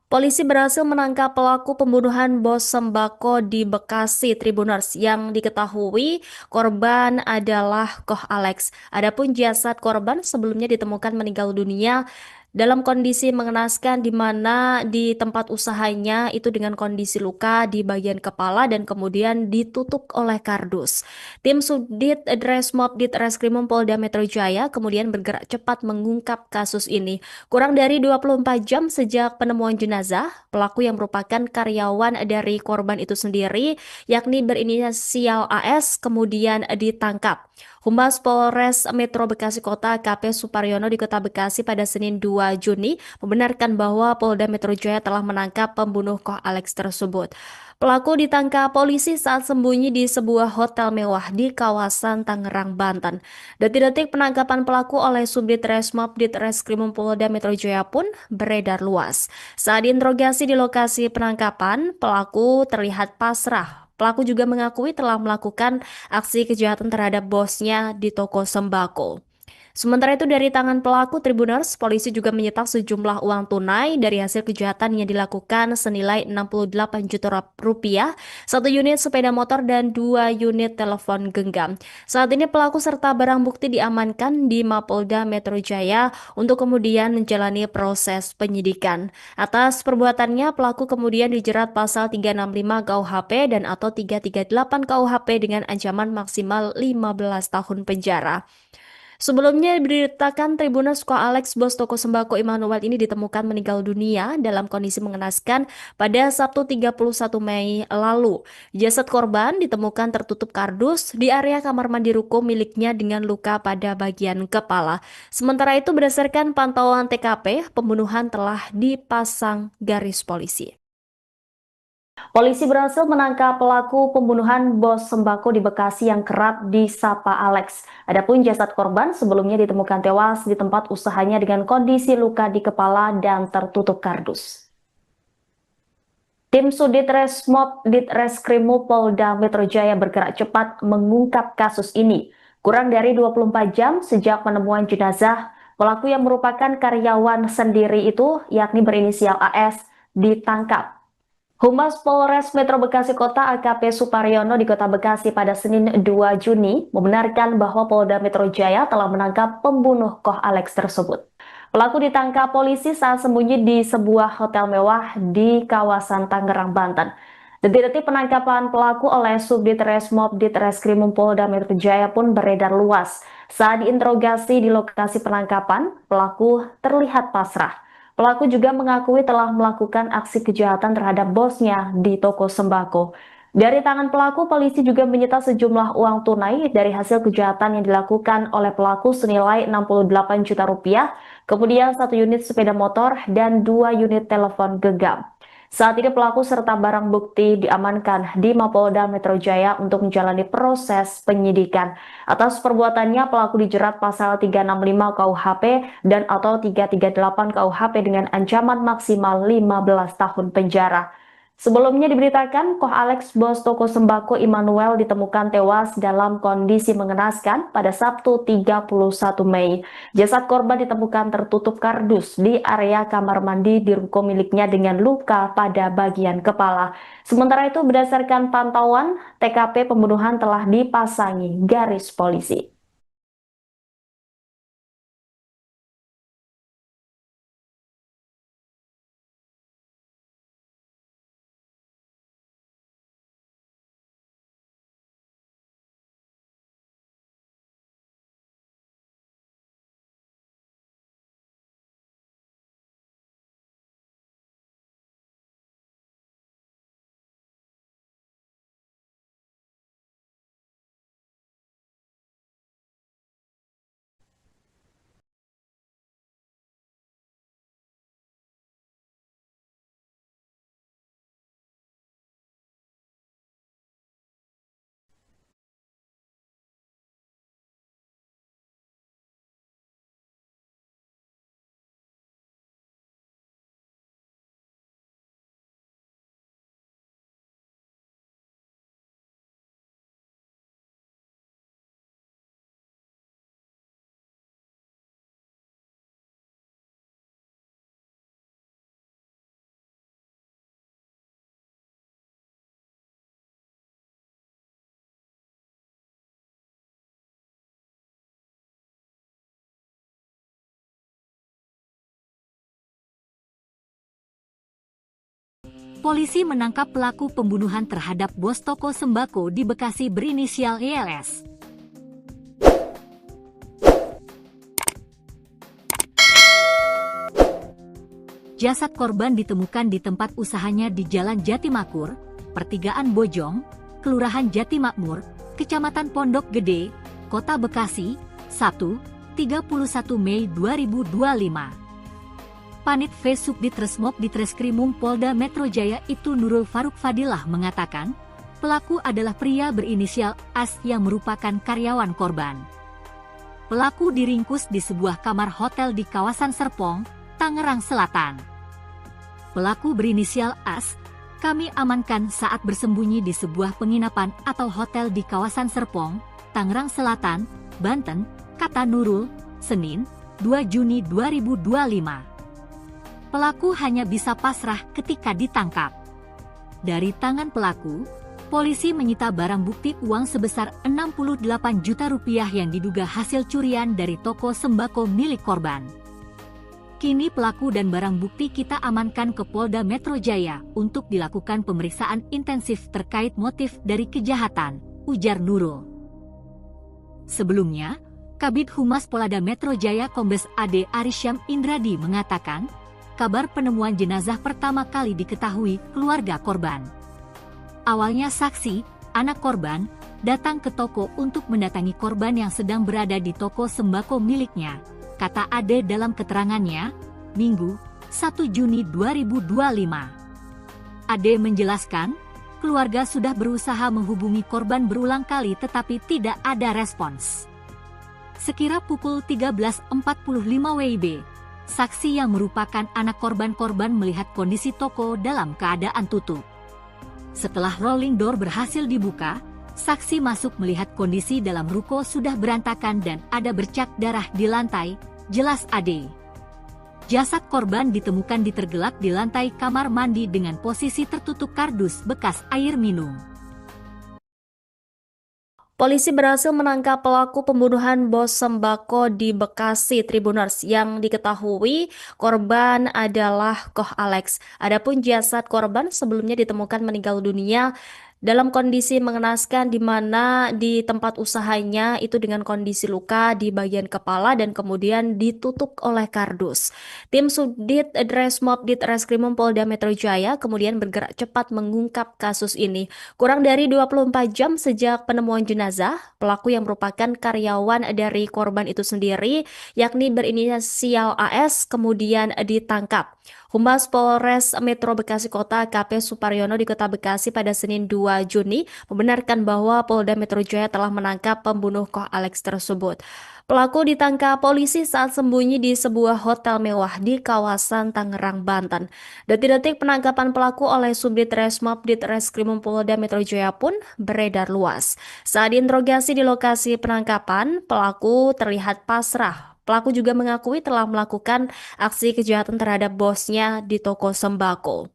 Polisi berhasil menangkap pelaku pembunuhan bos sembako di Bekasi Tribuners yang diketahui korban adalah Koh Alex. Adapun jasad korban sebelumnya ditemukan meninggal dunia dalam kondisi mengenaskan di mana di tempat usahanya itu dengan kondisi luka di bagian kepala dan kemudian ditutup oleh kardus. Tim Subdit Dresmob Ditreskrimum Polda Metro Jaya kemudian bergerak cepat mengungkap kasus ini. Kurang dari 24 jam sejak penemuan jenazah, pelaku yang merupakan karyawan dari korban itu sendiri, yakni berinisial AS, kemudian ditangkap. Humas Polres Metro Bekasi Kota AKP Suparyono di Kota Bekasi pada Senin 2 Juni membenarkan bahwa Polda Metro Jaya telah menangkap pembunuh Koh Alex tersebut. Pelaku ditangkap polisi saat sembunyi di sebuah hotel mewah di kawasan Tangerang, Banten. Detik-detik penangkapan pelaku oleh Subdit Resmob Ditreskrimum Polda Metro Jaya pun beredar luas. Saat diinterogasi di lokasi penangkapan, pelaku terlihat pasrah. Pelaku juga mengakui telah melakukan aksi kejahatan terhadap bosnya di toko sembako. Sementara itu dari tangan pelaku Tribuners, polisi juga menyita sejumlah uang tunai dari hasil kejahatan yang dilakukan senilai 68 juta rupiah, 1 unit sepeda motor dan 2 unit telepon genggam. Saat ini pelaku serta barang bukti diamankan di Mapolda Metro Jaya untuk kemudian menjalani proses penyidikan. Atas perbuatannya, pelaku kemudian dijerat pasal 365 KUHP dan atau 338 KUHP dengan ancaman maksimal 15 tahun penjara. Sebelumnya diberitakan Tribuners Koh Alex, bos toko sembako Immanuel ini ditemukan meninggal dunia dalam kondisi mengenaskan pada Sabtu 31 Mei lalu. Jasad korban ditemukan tertutup kardus di area kamar mandi ruko miliknya dengan luka pada bagian kepala. Sementara itu berdasarkan pantauan TKP, pembunuhan telah dipasang garis polisi. Polisi berhasil menangkap pelaku pembunuhan bos sembako di Bekasi yang kerap disapa Alex. Adapun jasad korban sebelumnya ditemukan tewas di tempat usahanya dengan kondisi luka di kepala dan tertutup kardus. Tim Subdit Resmob Ditreskrimum Polda Metro Jaya bergerak cepat mengungkap kasus ini. Kurang dari 24 jam sejak penemuan jenazah, pelaku yang merupakan karyawan sendiri itu, yakni berinisial AS, ditangkap. Humas Polres Metro Bekasi Kota AKP Suparyono di Kota Bekasi pada Senin 2 Juni membenarkan bahwa Polda Metro Jaya telah menangkap pembunuh Koh Alex tersebut. Pelaku ditangkap polisi saat sembunyi di sebuah hotel mewah di kawasan Tangerang, Banten. Detik-detik penangkapan pelaku oleh Subdit Resmob Ditreskrimum Polda Metro Jaya pun beredar luas. Saat diinterogasi di lokasi penangkapan, pelaku terlihat pasrah. Pelaku juga mengakui telah melakukan aksi kejahatan terhadap bosnya di toko sembako. Dari tangan pelaku, polisi juga menyita sejumlah uang tunai dari hasil kejahatan yang dilakukan oleh pelaku senilai 68 juta rupiah, kemudian 1 unit sepeda motor dan 2 unit telepon genggam. Saat ini pelaku serta barang bukti diamankan di Mapolda Metro Jaya untuk menjalani proses penyidikan. Atas perbuatannya, pelaku dijerat pasal 365 KUHP dan atau 338 KUHP dengan ancaman maksimal 15 tahun penjara. Sebelumnya diberitakan, Koh Alex, bos toko sembako Immanuel, ditemukan tewas dalam kondisi mengenaskan pada Sabtu 31 Mei. Jasad korban ditemukan tertutup kardus di area kamar mandi di ruko miliknya dengan luka pada bagian kepala. Sementara itu, berdasarkan pantauan, TKP pembunuhan telah dipasangi garis polisi. Polisi menangkap pelaku pembunuhan terhadap bos toko sembako di Bekasi berinisial YLS. Jasad korban ditemukan di tempat usahanya di Jalan Jatimakmur, Pertigaan Bojong, Kelurahan Jatimakmur, Kecamatan Pondok Gede, Kota Bekasi, Sabtu, 31 Mei 2025. Panit V Subdit Resmob Ditreskrimum Polda Metro Jaya itu Nurul Faruk Fadilah mengatakan, pelaku adalah pria berinisial AS yang merupakan karyawan korban. Pelaku diringkus di sebuah kamar hotel di kawasan Serpong, Tangerang Selatan. Pelaku berinisial AS, kami amankan saat bersembunyi di sebuah penginapan atau hotel di kawasan Serpong, Tangerang Selatan, Banten, kata Nurul, Senin, 2 Juni 2025. Pelaku hanya bisa pasrah ketika ditangkap. Dari tangan pelaku, polisi menyita barang bukti uang sebesar 68 juta rupiah yang diduga hasil curian dari toko sembako milik korban. Kini pelaku dan barang bukti kita amankan ke Polda Metro Jaya untuk dilakukan pemeriksaan intensif terkait motif dari kejahatan, ujar Nurul. Sebelumnya, Kabid Humas Polda Metro Jaya Kombes AD Arisyam Indradi mengatakan, kabar penemuan jenazah pertama kali diketahui keluarga korban. Awalnya saksi, anak korban, datang ke toko untuk mendatangi korban yang sedang berada di toko sembako miliknya, kata Ade dalam keterangannya, Minggu, 1 Juni 2025. Ade menjelaskan, keluarga sudah berusaha menghubungi korban berulang kali tetapi tidak ada respons. Sekira pukul 13.45 WIB, saksi yang merupakan anak korban melihat kondisi toko dalam keadaan tutup. Setelah rolling door berhasil dibuka, saksi masuk melihat kondisi dalam ruko sudah berantakan dan ada bercak darah di lantai, jelas Ade. Jasad korban ditemukan tergelak di lantai kamar mandi dengan posisi tertutup kardus bekas air minum. Polisi berhasil menangkap pelaku pembunuhan bos sembako di Bekasi Tribuners yang diketahui korban adalah Koh Alex. Adapun jasad korban sebelumnya ditemukan meninggal dunia dalam kondisi mengenaskan di mana di tempat usahanya itu dengan kondisi luka di bagian kepala dan kemudian ditutup oleh kardus. Tim Subdit Dresmob Ditreskrimum Polda Metro Jaya kemudian bergerak cepat mengungkap kasus ini. Kurang dari 24 jam sejak penemuan jenazah, pelaku yang merupakan karyawan dari korban itu sendiri, yakni berinisial AS, kemudian ditangkap. Humas Polres Metro Bekasi Kota AKP Suparyono di Kota Bekasi pada Senin 2 Juni membenarkan bahwa Polda Metro Jaya telah menangkap pembunuh Koh Alex tersebut. Pelaku ditangkap polisi saat sembunyi di sebuah hotel mewah di kawasan Tangerang, Banten. Detik-detik penangkapan pelaku oleh Subdit Resmob Ditreskrimum Polda Metro Jaya pun beredar luas. Saat diinterogasi di lokasi penangkapan, pelaku terlihat pasrah. Pelaku juga mengakui telah melakukan aksi kejahatan terhadap bosnya di toko sembako.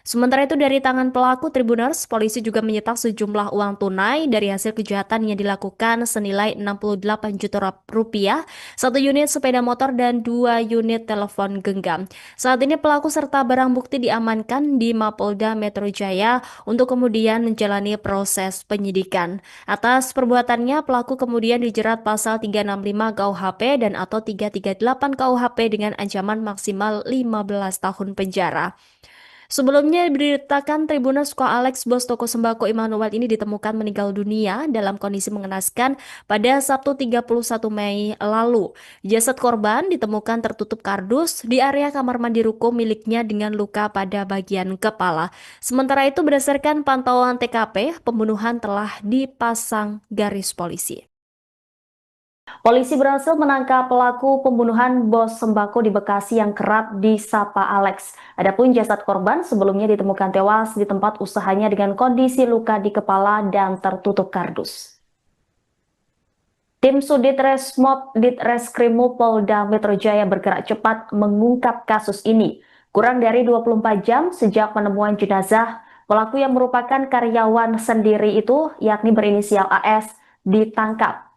Sementara itu dari tangan pelaku Tribuners, polisi juga menyita sejumlah uang tunai dari hasil kejahatan yang dilakukan senilai 68 juta rupiah, satu unit sepeda motor dan 2 unit telepon genggam. Saat ini pelaku serta barang bukti diamankan di Mapolda Metro Jaya untuk kemudian menjalani proses penyidikan. Atas perbuatannya, pelaku kemudian dijerat pasal 365 KUHP dan atau 338 KUHP dengan ancaman maksimal 15 tahun penjara. Sebelumnya diberitakan Tribuners Koh Alex, bos toko sembako Immanuel ini ditemukan meninggal dunia dalam kondisi mengenaskan pada Sabtu 31 Mei lalu. Jasad korban ditemukan tertutup kardus di area kamar mandi ruko miliknya dengan luka pada bagian kepala. Sementara itu berdasarkan pantauan TKP, pembunuhan telah dipasang garis polisi. Polisi berhasil menangkap pelaku pembunuhan bos sembako di Bekasi yang kerap disapa Alex. Adapun jasad korban sebelumnya ditemukan tewas di tempat usahanya dengan kondisi luka di kepala dan tertutup kardus. Tim Sudit Resmob Ditreskrimum Polda Metro Jaya bergerak cepat mengungkap kasus ini. Kurang dari 24 jam sejak penemuan jenazah, pelaku yang merupakan karyawan sendiri itu, yakni berinisial AS, ditangkap.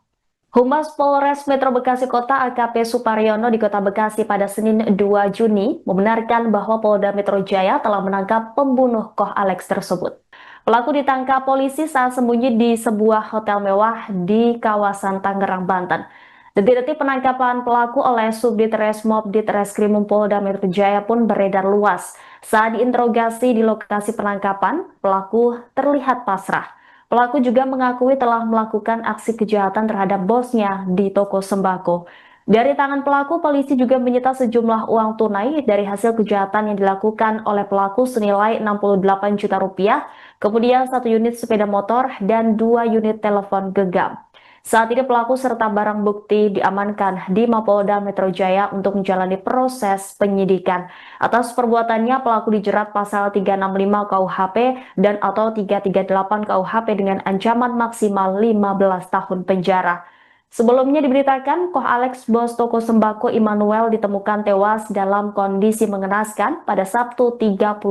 Humas Polres Metro Bekasi Kota AKP Suparyono di Kota Bekasi pada Senin 2 Juni membenarkan bahwa Polda Metro Jaya telah menangkap pembunuh Koh Alex tersebut. Pelaku ditangkap polisi saat sembunyi di sebuah hotel mewah di kawasan Tangerang, Banten. Detik-detik penangkapan pelaku oleh Subdit Resmob Ditreskrimum Polda Metro Jaya pun beredar luas. Saat diinterogasi di lokasi penangkapan, pelaku terlihat pasrah. Pelaku juga mengakui telah melakukan aksi kejahatan terhadap bosnya di toko sembako. Dari tangan pelaku, polisi juga menyita sejumlah uang tunai dari hasil kejahatan yang dilakukan oleh pelaku senilai 68 juta rupiah, kemudian 1 unit sepeda motor dan 2 unit telepon genggam. Saat ini pelaku serta barang bukti diamankan di Mapolda Metro Jaya untuk menjalani proses penyidikan. Atas perbuatannya, pelaku dijerat pasal 365 KUHP dan atau 338 KUHP dengan ancaman maksimal 15 tahun penjara. Sebelumnya diberitakan, Koh Alex, bos toko sembako Immanuel ditemukan tewas dalam kondisi mengenaskan pada Sabtu 31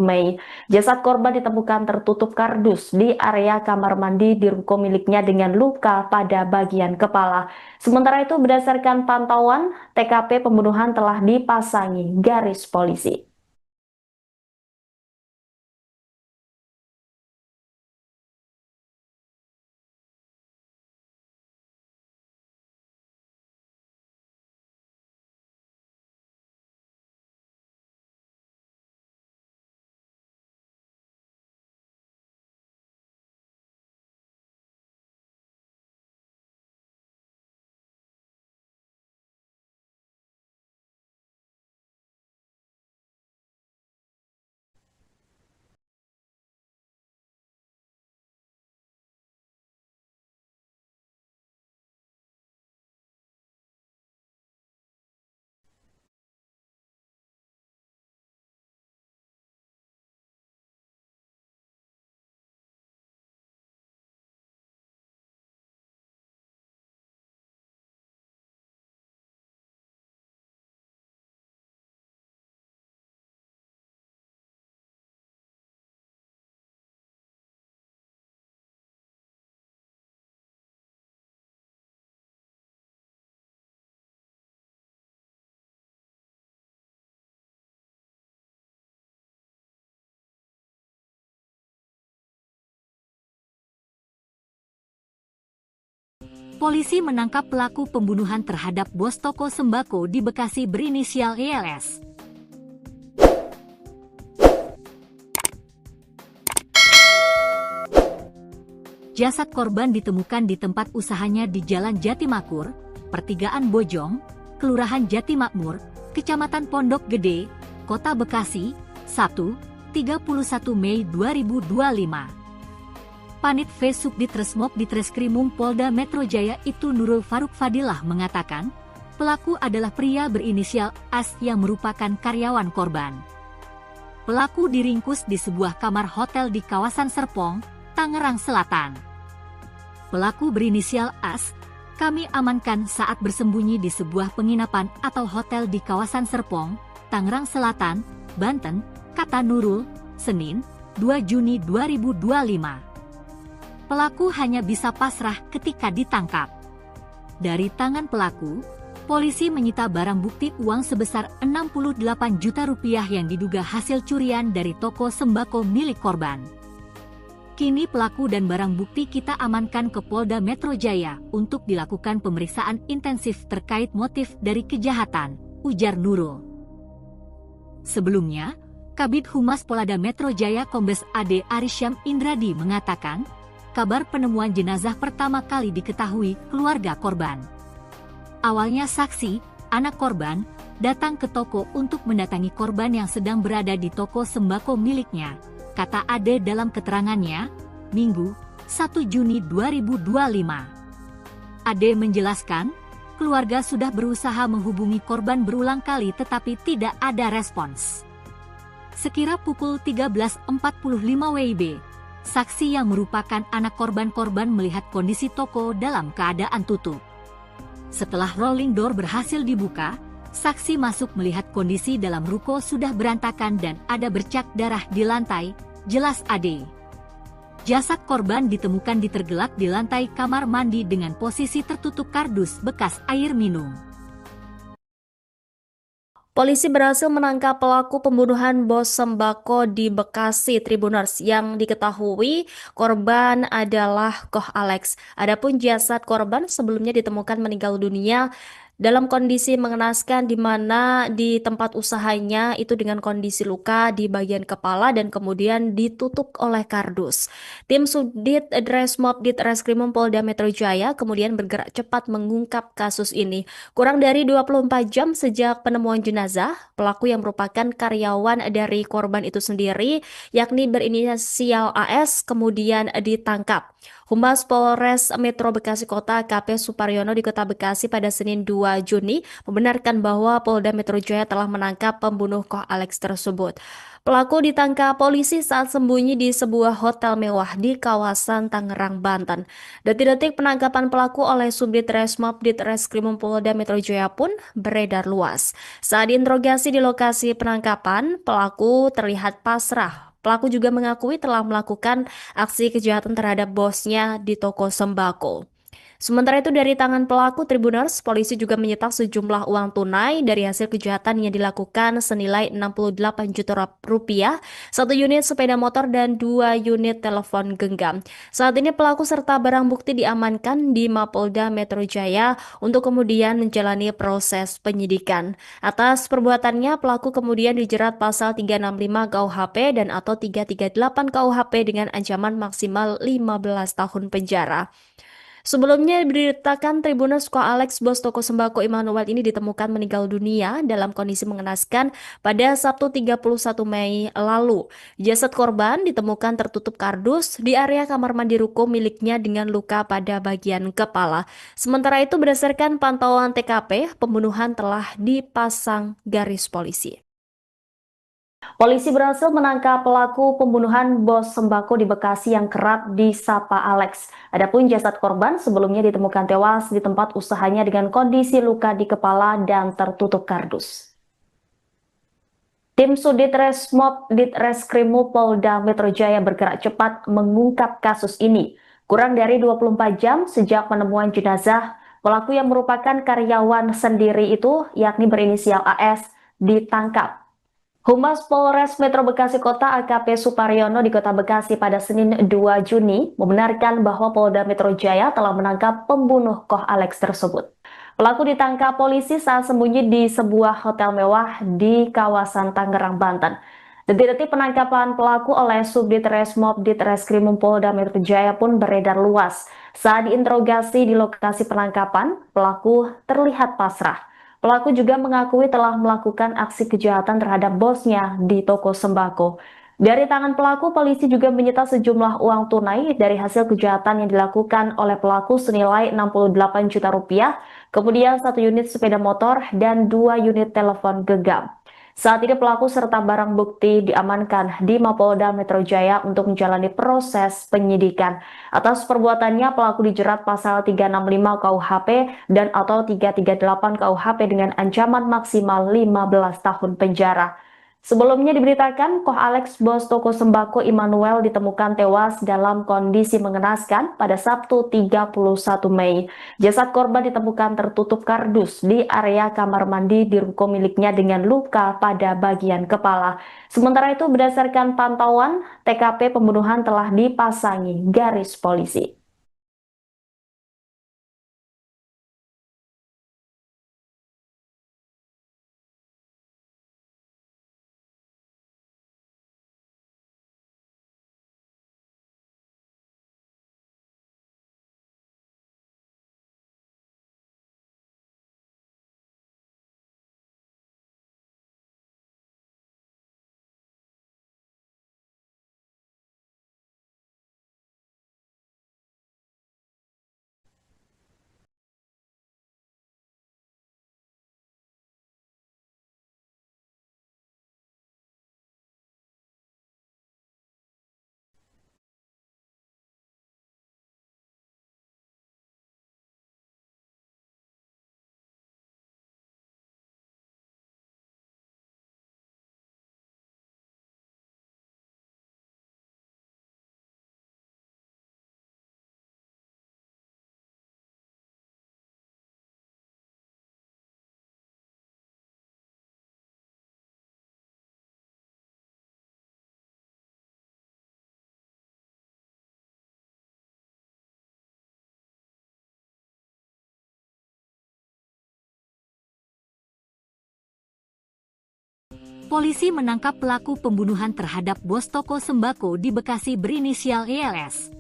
Mei. Jasad korban ditemukan tertutup kardus di area kamar mandi di ruko miliknya dengan luka pada bagian kepala. Sementara itu, berdasarkan pantauan, TKP pembunuhan telah dipasangi garis polisi. polisi menangkap pelaku pembunuhan terhadap bos toko sembako di Bekasi berinisial ELS. Jasad korban ditemukan di tempat usahanya di Jalan Jatimakmur, Pertigaan Bojong, Kelurahan Jatimakmur, Kecamatan Pondok Gede, Kota Bekasi, Sabtu, 31 Mei 2025. Panit V Subdit Resmob Ditreskrimum Polda Metro Jaya itu Nurul Faruk Fadilah mengatakan, pelaku adalah pria berinisial AS yang merupakan karyawan korban. Pelaku diringkus di sebuah kamar hotel di kawasan Serpong, Tangerang Selatan. Pelaku berinisial AS, kami amankan saat bersembunyi di sebuah penginapan atau hotel di kawasan Serpong, Tangerang Selatan, Banten, kata Nurul, Senin, 2 Juni 2025. Pelaku hanya bisa pasrah ketika ditangkap. Dari tangan pelaku, polisi menyita barang bukti uang sebesar 68 juta rupiah yang diduga hasil curian dari toko sembako milik korban. Kini pelaku dan barang bukti kita amankan ke Polda Metro Jaya untuk dilakukan pemeriksaan intensif terkait motif dari kejahatan, ujar Nurul. Sebelumnya, Kabid Humas Polda Metro Jaya Kombes AD Arisyam Indradi mengatakan, kabar penemuan jenazah pertama kali diketahui keluarga korban. Awalnya saksi, anak korban, datang ke toko untuk mendatangi korban yang sedang berada di toko sembako miliknya, kata Ade dalam keterangannya, Minggu, 1 Juni 2025. Ade menjelaskan, keluarga sudah berusaha menghubungi korban berulang kali tetapi tidak ada respons. Sekira pukul 13.45 WIB, saksi yang merupakan anak korban melihat kondisi toko dalam keadaan tutup. Setelah rolling door berhasil dibuka, saksi masuk melihat kondisi dalam ruko sudah berantakan dan ada bercak darah di lantai, jelas Ade. Jasad korban ditemukan ditergelak di lantai kamar mandi dengan posisi tertutup kardus bekas air minum. Polisi berhasil menangkap pelaku pembunuhan bos sembako di Bekasi Tribuners yang diketahui korban adalah Koh Alex. Adapun jasad korban sebelumnya ditemukan meninggal dunia dalam kondisi mengenaskan di mana di tempat usahanya itu dengan kondisi luka di bagian kepala dan kemudian ditutup oleh kardus. Tim Subdit Resmob Ditreskrimum Polda Metro Jaya kemudian bergerak cepat mengungkap kasus ini. Kurang dari 24 jam sejak penemuan jenazah, pelaku yang merupakan karyawan dari korban itu sendiri, yakni berinisial AS, kemudian ditangkap. Humas Polres Metro Bekasi Kota AKP Suparyono di Kota Bekasi pada Senin 2 Juni membenarkan bahwa Polda Metro Jaya telah menangkap pembunuh Koh Alex tersebut. Pelaku ditangkap polisi saat sembunyi di sebuah hotel mewah di kawasan Tangerang, Banten. Detik-detik penangkapan pelaku oleh Subdit Resmob Ditreskrimum Polda Metro Jaya pun beredar luas. Saat diinterogasi di lokasi penangkapan, pelaku terlihat pasrah. Pelaku juga mengakui telah melakukan aksi kejahatan terhadap bosnya di toko sembako. Sementara itu dari tangan pelaku Tribuners, polisi juga menyita sejumlah uang tunai dari hasil kejahatan yang dilakukan senilai 68 juta rupiah, 1 unit sepeda motor dan 2 unit telepon genggam. Saat ini pelaku serta barang bukti diamankan di Mapolda Metro Jaya untuk kemudian menjalani proses penyidikan. Atas perbuatannya, pelaku kemudian dijerat pasal 365 KUHP dan atau 338 KUHP dengan ancaman maksimal 15 tahun penjara. Sebelumnya diberitakan Tribuners Koh Alex, bos toko sembako Immanuel ini ditemukan meninggal dunia dalam kondisi mengenaskan pada Sabtu 31 Mei lalu. Jasad korban ditemukan tertutup kardus di area kamar mandi ruko miliknya dengan luka pada bagian kepala. Sementara itu berdasarkan pantauan TKP, pembunuhan telah dipasang garis polisi. Polisi berhasil menangkap pelaku pembunuhan bos sembako di Bekasi yang kerap disapa Alex. Adapun jasad korban sebelumnya ditemukan tewas di tempat usahanya dengan kondisi luka di kepala dan tertutup kardus. Tim Subdit Resmob Ditreskrimum Polda Metro Jaya bergerak cepat mengungkap kasus ini. Kurang dari 24 jam sejak penemuan jenazah, pelaku yang merupakan karyawan sendiri itu, yakni berinisial AS, ditangkap. Humas Polres Metro Bekasi Kota AKP Suparyono di Kota Bekasi pada Senin 2 Juni membenarkan bahwa Polda Metro Jaya telah menangkap pembunuh Koh Alex tersebut. Pelaku ditangkap polisi saat sembunyi di sebuah hotel mewah di kawasan Tangerang, Banten. Detik-detik penangkapan pelaku oleh Subdit Resmob Ditreskrimum Polda Metro Jaya pun beredar luas. Saat diinterogasi di lokasi penangkapan, pelaku terlihat pasrah. Pelaku juga mengakui telah melakukan aksi kejahatan terhadap bosnya di toko sembako. Dari tangan pelaku, polisi juga menyita sejumlah uang tunai dari hasil kejahatan yang dilakukan oleh pelaku senilai 68 juta rupiah, kemudian 1 unit sepeda motor dan 2 unit telepon genggam. Saat ini pelaku serta barang bukti diamankan di Mapolda Metro Jaya untuk menjalani proses penyidikan. Atas perbuatannya, pelaku dijerat pasal 365 KUHP dan atau 338 KUHP dengan ancaman maksimal 15 tahun penjara. Sebelumnya diberitakan, Koh Alex, bos toko sembako Immanuel, ditemukan tewas dalam kondisi mengenaskan pada Sabtu 31 Mei. Jasad korban ditemukan tertutup kardus di area kamar mandi di ruko miliknya dengan luka pada bagian kepala. Sementara itu, berdasarkan pantauan, TKP pembunuhan telah dipasangi garis polisi. Polisi menangkap pelaku pembunuhan terhadap bos toko sembako di Bekasi berinisial ELS.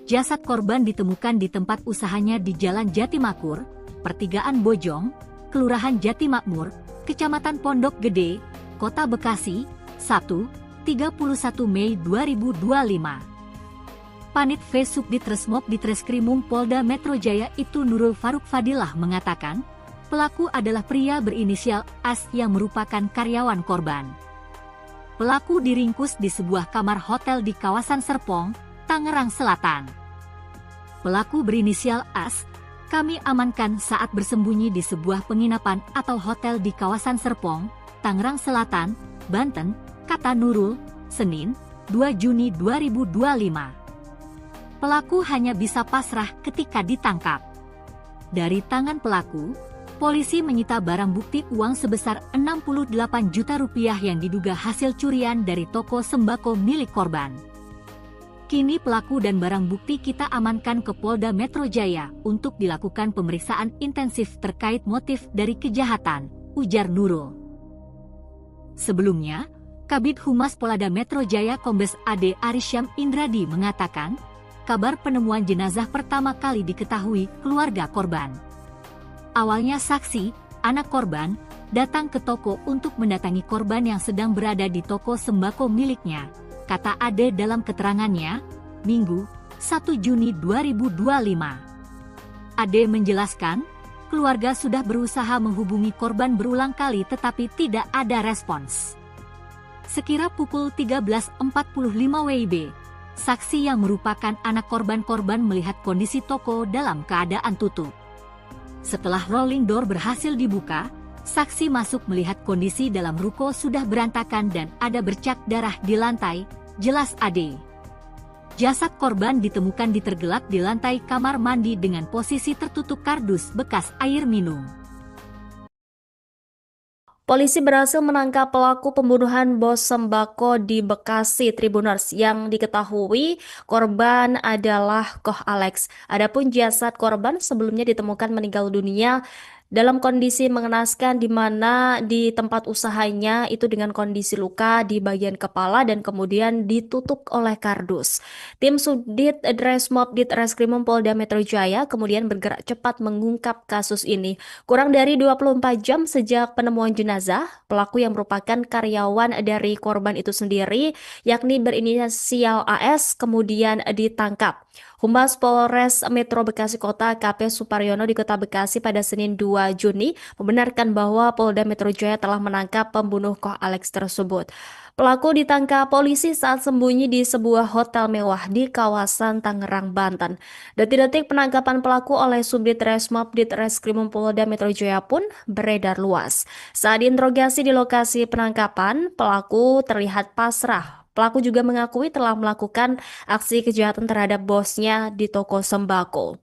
Jasad korban ditemukan di tempat usahanya di Jalan Jatimakmur, Pertigaan Bojong, Kelurahan Jatimakmur, Kecamatan Pondok Gede, Kota Bekasi, Sabtu, 31 Mei 2025. Panit V Subdit Resmob Ditreskrimum Polda Metro Jaya itu Nurul Faruk Fadilah mengatakan, pelaku adalah pria berinisial AS yang merupakan karyawan korban. Pelaku diringkus di sebuah kamar hotel di kawasan Serpong, Tangerang Selatan. Pelaku berinisial AS, kami amankan saat bersembunyi di sebuah penginapan atau hotel di kawasan Serpong, Tangerang Selatan, Banten, kata Nurul, Senin, 2 Juni 2025. Pelaku hanya bisa pasrah ketika ditangkap. Dari tangan pelaku, polisi menyita barang bukti uang sebesar 68 juta rupiah yang diduga hasil curian dari toko sembako milik korban. Kini pelaku dan barang bukti kita amankan ke Polda Metro Jaya untuk dilakukan pemeriksaan intensif terkait motif dari kejahatan, ujar Nurul. Sebelumnya, Kabid Humas Polda Metro Jaya Kombes AD Arisyam Indradi mengatakan, kabar penemuan jenazah pertama kali diketahui keluarga korban. Awalnya saksi, anak korban, datang ke toko untuk mendatangi korban yang sedang berada di toko sembako miliknya, kata Ade dalam keterangannya, Minggu, 1 Juni 2025. Ade menjelaskan, keluarga sudah berusaha menghubungi korban berulang kali tetapi tidak ada respons. Sekira pukul 13.45 WIB, saksi yang merupakan anak korban melihat kondisi toko dalam keadaan tutup. Setelah rolling door berhasil dibuka, saksi masuk melihat kondisi dalam ruko sudah berantakan dan ada bercak darah di lantai, jelas Ade. Jasad korban ditemukan tergelak di lantai kamar mandi dengan posisi tertutup kardus bekas air minum. Polisi berhasil menangkap pelaku pembunuhan bos sembako di Bekasi Tribuners yang diketahui korban adalah Koh Alex. Adapun jasad korban sebelumnya ditemukan meninggal dunia dalam kondisi mengenaskan di mana di tempat usahanya itu dengan kondisi luka di bagian kepala dan kemudian ditutup oleh kardus. Tim Subdit Dresmob Ditreskrimum Polda Metro Jaya kemudian bergerak cepat mengungkap kasus ini. Kurang dari 24 jam sejak penemuan jenazah, pelaku yang merupakan karyawan dari korban itu sendiri, yakni berinisial AS, kemudian ditangkap. Humas Polres Metro Bekasi Kota AKP Suparyono di Kota Bekasi pada Senin 2 Juni membenarkan bahwa Polda Metro Jaya telah menangkap pembunuh Koh Alex tersebut. Pelaku ditangkap polisi saat sembunyi di sebuah hotel mewah di kawasan Tangerang, Banten. Detik-detik penangkapan pelaku oleh Subdit Resmob Ditreskrimum Polda Metro Jaya pun beredar luas. Saat diinterogasi di lokasi penangkapan, pelaku terlihat pasrah. Pelaku juga mengakui telah melakukan aksi kejahatan terhadap bosnya di toko sembako.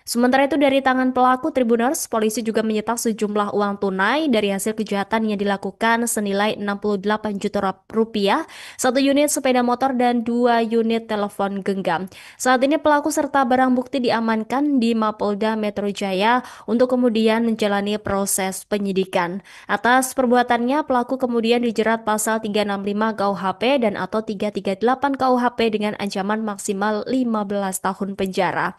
Sementara itu dari tangan pelaku Tribuners, polisi juga menyita sejumlah uang tunai dari hasil kejahatan yang dilakukan senilai 68 juta rupiah, satu unit sepeda motor dan 2 unit telepon genggam. Saat ini pelaku serta barang bukti diamankan di Mapolda Metro Jaya untuk kemudian menjalani proses penyidikan. Atas perbuatannya, pelaku kemudian dijerat pasal 365 KUHP dan atau 338 KUHP dengan ancaman maksimal 15 tahun penjara.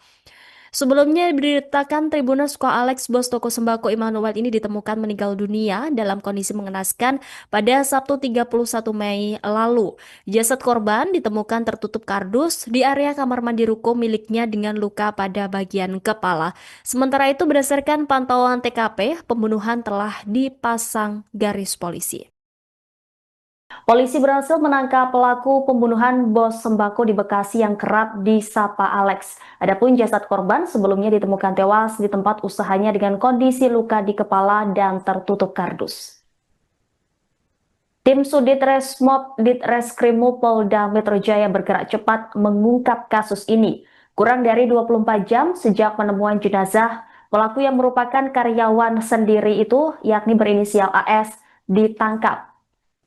Sebelumnya diberitakan Tribuners Koh Alex, bos toko sembako Immanuel ini ditemukan meninggal dunia dalam kondisi mengenaskan pada Sabtu 31 Mei lalu. Jasad korban ditemukan tertutup kardus di area kamar mandi ruko miliknya dengan luka pada bagian kepala. Sementara itu berdasarkan pantauan TKP, pembunuhan telah dipasang garis polisi. Polisi berhasil menangkap pelaku pembunuhan bos sembako di Bekasi yang kerap disapa Alex. Adapun jasad korban sebelumnya ditemukan tewas di tempat usahanya dengan kondisi luka di kepala dan tertutup kardus. Tim Sudit Resmob Ditreskrimum Polda Metro Jaya bergerak cepat mengungkap kasus ini. Kurang dari 24 jam sejak penemuan jenazah, pelaku yang merupakan karyawan sendiri itu, yakni berinisial AS, ditangkap.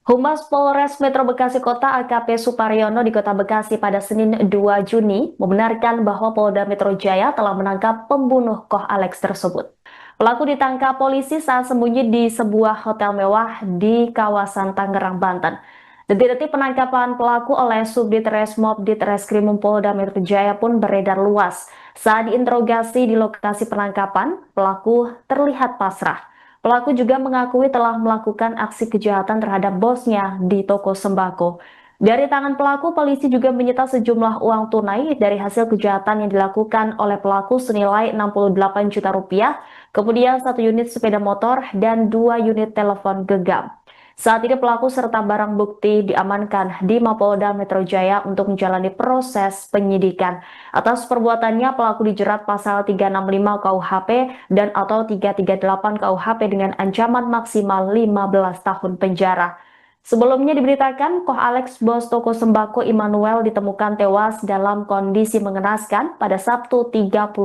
Humas Polres Metro Bekasi Kota AKP Suparyono di Kota Bekasi pada Senin 2 Juni membenarkan bahwa Polda Metro Jaya telah menangkap pembunuh Koh Alex tersebut. Pelaku ditangkap polisi saat sembunyi di sebuah hotel mewah di kawasan Tangerang, Banten. Detik-detik penangkapan pelaku oleh Subdit Resmob Ditreskrimum Polda Metro Jaya pun beredar luas. Saat diinterogasi di lokasi penangkapan, pelaku terlihat pasrah. Pelaku juga mengakui telah melakukan aksi kejahatan terhadap bosnya di toko sembako. Dari tangan pelaku, polisi juga menyita sejumlah uang tunai dari hasil kejahatan yang dilakukan oleh pelaku senilai 68 juta rupiah, kemudian 1 unit sepeda motor dan 2 unit telepon genggam. Saat ini pelaku serta barang bukti diamankan di Mapolda Metro Jaya untuk menjalani proses penyidikan. Atas perbuatannya, pelaku dijerat pasal 365 KUHP dan atau 338 KUHP dengan ancaman maksimal 15 tahun penjara. Sebelumnya diberitakan, Koh Alex, bos toko sembako Immanuel ditemukan tewas dalam kondisi mengenaskan pada Sabtu 31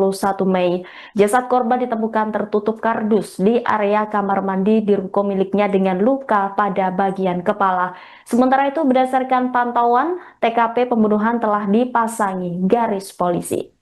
Mei. Jasad korban ditemukan tertutup kardus di area kamar mandi di ruko miliknya dengan luka pada bagian kepala. Sementara itu, berdasarkan pantauan, TKP pembunuhan telah dipasangi garis polisi.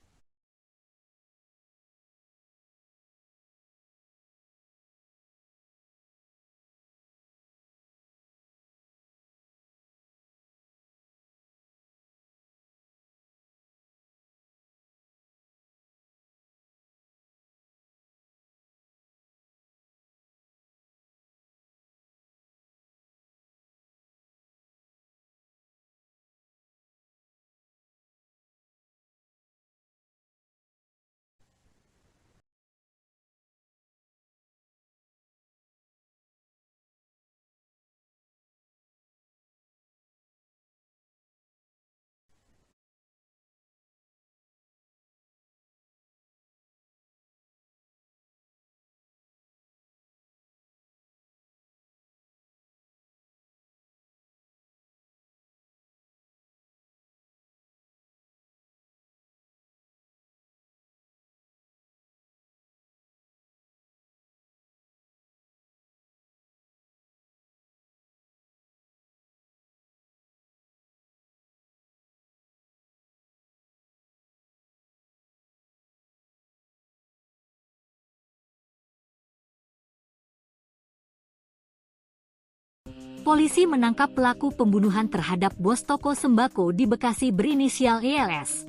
polisi menangkap pelaku pembunuhan terhadap bos toko sembako di Bekasi berinisial YLS.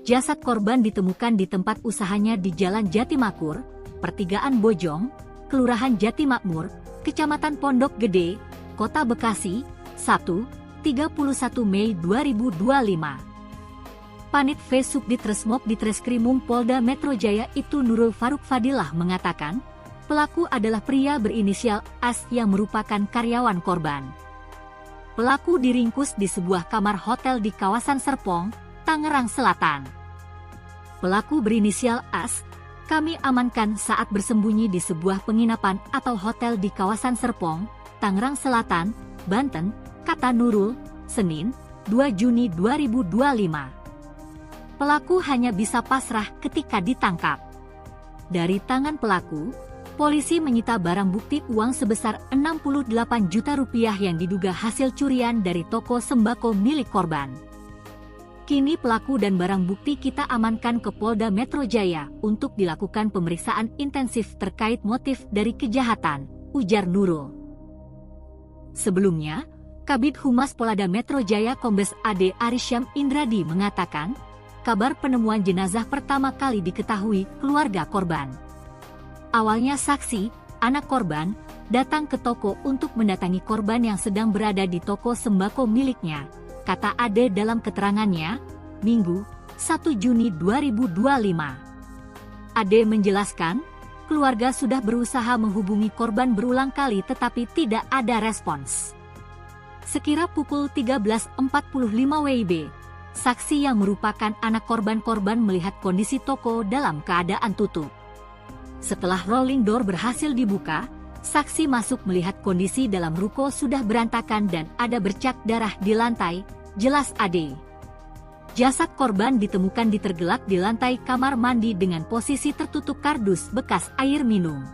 Jasad korban ditemukan di tempat usahanya di Jalan Jatimakmur, Pertigaan Bojong, Kelurahan Jatimakmur, Kecamatan Pondok Gede, Kota Bekasi, Sabtu, 31 Mei 2025. Panit V Subdit Resmob Ditreskrimum Polda Metro Jaya itu Nurul Faruk Fadilah mengatakan, pelaku adalah pria berinisial AS yang merupakan karyawan korban. Pelaku diringkus di sebuah kamar hotel di kawasan Serpong, Tangerang Selatan. Pelaku berinisial AS, kami amankan saat bersembunyi di sebuah penginapan atau hotel di kawasan Serpong, Tangerang Selatan, Banten, kata Nurul, Senin, 2 Juni 2025. Pelaku hanya bisa pasrah ketika ditangkap. Dari tangan pelaku, polisi menyita barang bukti uang sebesar 68 juta rupiah yang diduga hasil curian dari toko sembako milik korban. Kini pelaku dan barang bukti kita amankan ke Polda Metro Jaya untuk dilakukan pemeriksaan intensif terkait motif dari kejahatan, ujar Nurul. Sebelumnya, Kabid Humas Polda Metro Jaya Kombes AD Arisyam Indradi mengatakan, kabar penemuan jenazah pertama kali diketahui keluarga korban. Awalnya saksi, anak korban, datang ke toko untuk mendatangi korban yang sedang berada di toko sembako miliknya, kata Ade dalam keterangannya, Minggu, 1 Juni 2025. Ade menjelaskan, keluarga sudah berusaha menghubungi korban berulang kali tetapi tidak ada respons. Sekira pukul 13.45 WIB, saksi yang merupakan anak korban melihat kondisi toko dalam keadaan tutup. Setelah rolling door berhasil dibuka, saksi masuk melihat kondisi dalam ruko sudah berantakan dan ada bercak darah di lantai, jelas Ade. Jasad korban ditemukan ditergelak di lantai kamar mandi dengan posisi tertutup kardus bekas air minum.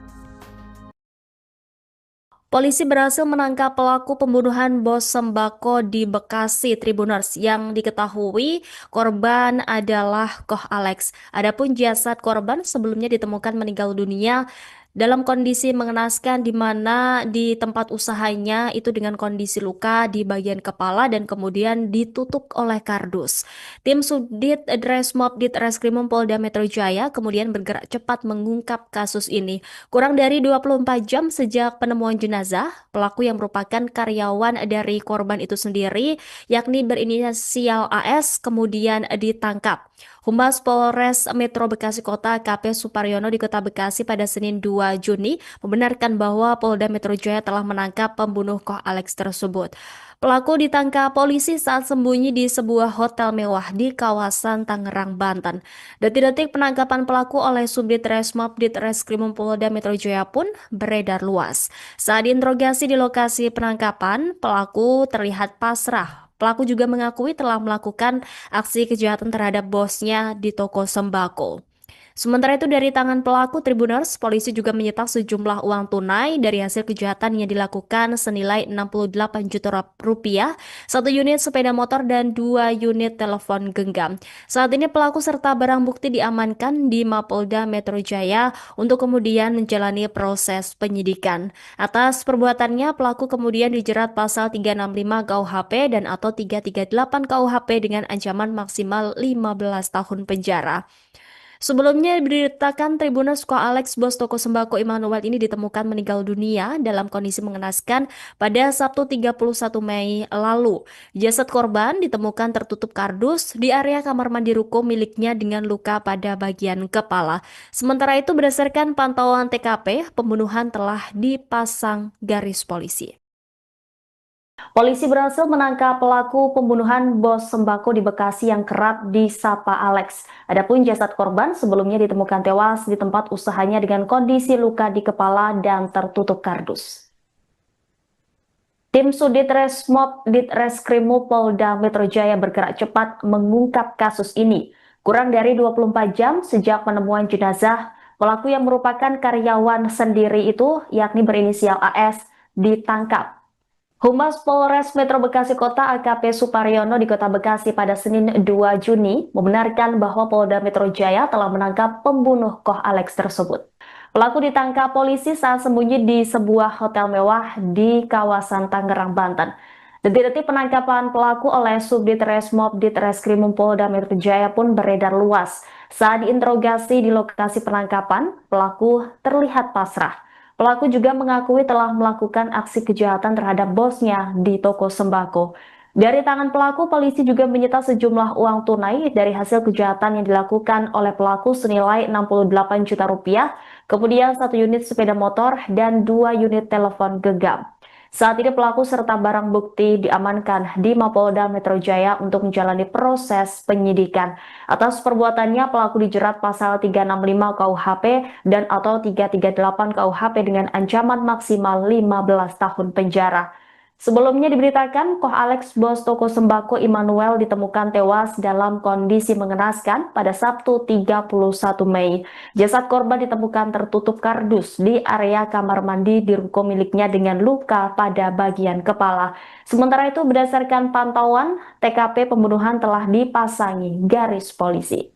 Polisi berhasil menangkap pelaku pembunuhan bos sembako di Bekasi Tribuners yang diketahui korban adalah Koh Alex. Adapun jasad korban sebelumnya ditemukan meninggal dunia dalam kondisi mengenaskan di mana di tempat usahanya itu dengan kondisi luka di bagian kepala dan kemudian ditutup oleh kardus. Tim Subdit Resmob Ditreskrimum Polda Metro Jaya kemudian bergerak cepat mengungkap kasus ini. Kurang dari 24 jam sejak penemuan jenazah, pelaku yang merupakan karyawan dari korban itu sendiri, yakni berinisial AS, kemudian ditangkap. Humas Polres Metro Bekasi Kota KP Suparyono di Kota Bekasi pada Senin 2 Juni membenarkan bahwa Polda Metro Jaya telah menangkap pembunuh Koh Alex tersebut. Pelaku ditangkap polisi saat sembunyi di sebuah hotel mewah di kawasan Tangerang, Banten. Detik-detik penangkapan pelaku oleh Subdit Resmob Ditreskrimum Polda Metro Jaya pun beredar luas. Saat diinterogasi di lokasi penangkapan, pelaku terlihat pasrah. Pelaku juga mengakui telah melakukan aksi kejahatan terhadap bosnya di toko sembako. Sementara itu dari tangan pelaku Tribuners, polisi juga menyita sejumlah uang tunai dari hasil kejahatan yang dilakukan senilai 68 juta rupiah, 1 unit sepeda motor dan 2 unit telepon genggam. Saat ini pelaku serta barang bukti diamankan di Mapolda Metro Jaya untuk kemudian menjalani proses penyidikan. Atas perbuatannya, pelaku kemudian dijerat pasal 365 KUHP dan atau 338 KUHP dengan ancaman maksimal 15 tahun penjara. Sebelumnya diberitakan Tribuners Koh Alex, bos toko sembako Immanuel ini ditemukan meninggal dunia dalam kondisi mengenaskan pada Sabtu 31 Mei lalu. Jasad korban ditemukan tertutup kardus di area kamar mandi ruko miliknya dengan luka pada bagian kepala. Sementara itu berdasarkan pantauan TKP, pembunuhan telah dipasang garis polisi. Polisi berhasil menangkap pelaku pembunuhan bos sembako di Bekasi yang kerap disapa Alex. Adapun jasad korban sebelumnya ditemukan tewas di tempat usahanya dengan kondisi luka di kepala dan tertutup kardus. Tim Subdit Resmob Ditreskrimum Polda Metro Jaya bergerak cepat mengungkap kasus ini. Kurang dari 24 jam sejak penemuan jenazah, pelaku yang merupakan karyawan sendiri itu, yakni berinisial AS, ditangkap. Humas Polres Metro Bekasi Kota AKP Suparyono di Kota Bekasi pada Senin 2 Juni membenarkan bahwa Polda Metro Jaya telah menangkap pembunuh Koh Alex tersebut. Pelaku ditangkap polisi saat sembunyi di sebuah hotel mewah di kawasan Tangerang, Banten. Detik-detik penangkapan pelaku oleh Subdit Resmob Ditreskrimum Polda Metro Jaya pun beredar luas. Saat diinterogasi di lokasi penangkapan, pelaku terlihat pasrah. Pelaku juga mengakui telah melakukan aksi kejahatan terhadap bosnya di toko sembako. Dari tangan pelaku, polisi juga menyita sejumlah uang tunai dari hasil kejahatan yang dilakukan oleh pelaku senilai 68 juta rupiah, kemudian 1 unit sepeda motor dan 2 unit telepon genggam. Saat ini pelaku serta barang bukti diamankan di Mapolda Metro Jaya untuk menjalani proses penyidikan. Atas perbuatannya, pelaku dijerat pasal 365 KUHP dan atau 338 KUHP dengan ancaman maksimal 15 tahun penjara. Sebelumnya diberitakan, Koh Alex, bos toko sembako Immanuel, ditemukan tewas dalam kondisi mengenaskan pada Sabtu 31 Mei. Jasad korban ditemukan tertutup kardus di area kamar mandi di ruko miliknya dengan luka pada bagian kepala. Sementara itu, berdasarkan pantauan, TKP pembunuhan telah dipasangi garis polisi.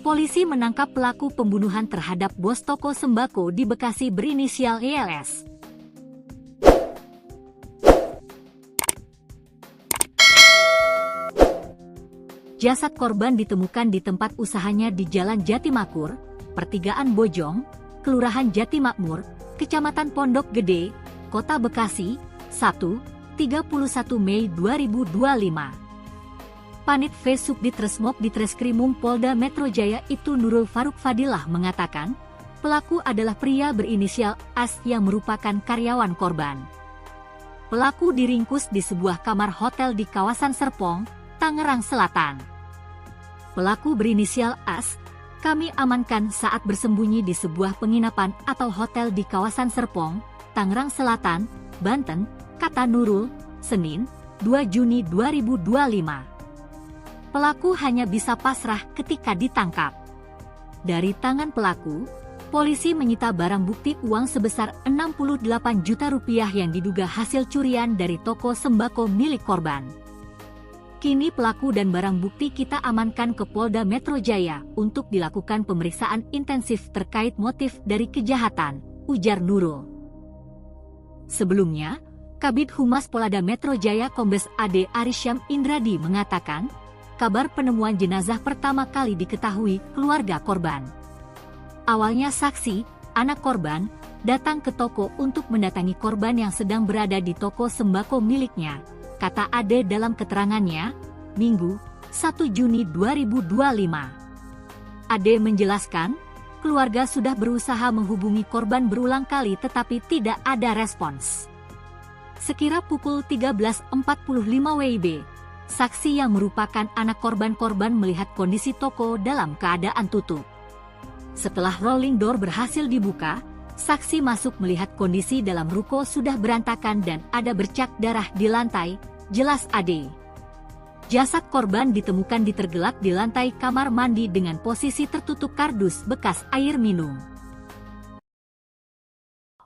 Polisi menangkap pelaku pembunuhan terhadap bos toko sembako di Bekasi berinisial YLS. Jasad korban ditemukan di tempat usahanya di Jalan Jatimakmur, Pertigaan Bojong, Kelurahan Jatimakmur, Kecamatan Pondok Gede, Kota Bekasi, Sabtu, 31 Mei 2025. Panit V Subdit Resmob Ditreskrimum Polda Metro Jaya itu Nurul Faruk Fadilah mengatakan, pelaku adalah pria berinisial AS yang merupakan karyawan korban. Pelaku diringkus di sebuah kamar hotel di kawasan Serpong, Tangerang Selatan. Pelaku berinisial AS, kami amankan saat bersembunyi di sebuah penginapan atau hotel di kawasan Serpong, Tangerang Selatan, Banten, kata Nurul, Senin, 2 Juni 2025. Pelaku hanya bisa pasrah ketika ditangkap. Dari tangan pelaku, polisi menyita barang bukti uang sebesar 68 juta rupiah yang diduga hasil curian dari toko sembako milik korban. Kini pelaku dan barang bukti kita amankan ke Polda Metro Jaya untuk dilakukan pemeriksaan intensif terkait motif dari kejahatan, ujar Nurul. Sebelumnya, Kabid Humas Polda Metro Jaya Kombes AD Arisyam Indradi mengatakan, kabar penemuan jenazah pertama kali diketahui keluarga korban. Awalnya saksi, anak korban, datang ke toko untuk mendatangi korban yang sedang berada di toko sembako miliknya, kata Ade dalam keterangannya, Minggu, 1 Juni 2025. Ade menjelaskan, keluarga sudah berusaha menghubungi korban berulang kali tetapi tidak ada respons. Sekira pukul 13.45 WIB, saksi yang merupakan anak korban melihat kondisi toko dalam keadaan tutup. Setelah rolling door berhasil dibuka, saksi masuk melihat kondisi dalam ruko sudah berantakan dan ada bercak darah di lantai, jelas Ade. Jasad korban ditemukan tergelak di lantai kamar mandi dengan posisi tertutup kardus bekas air minum.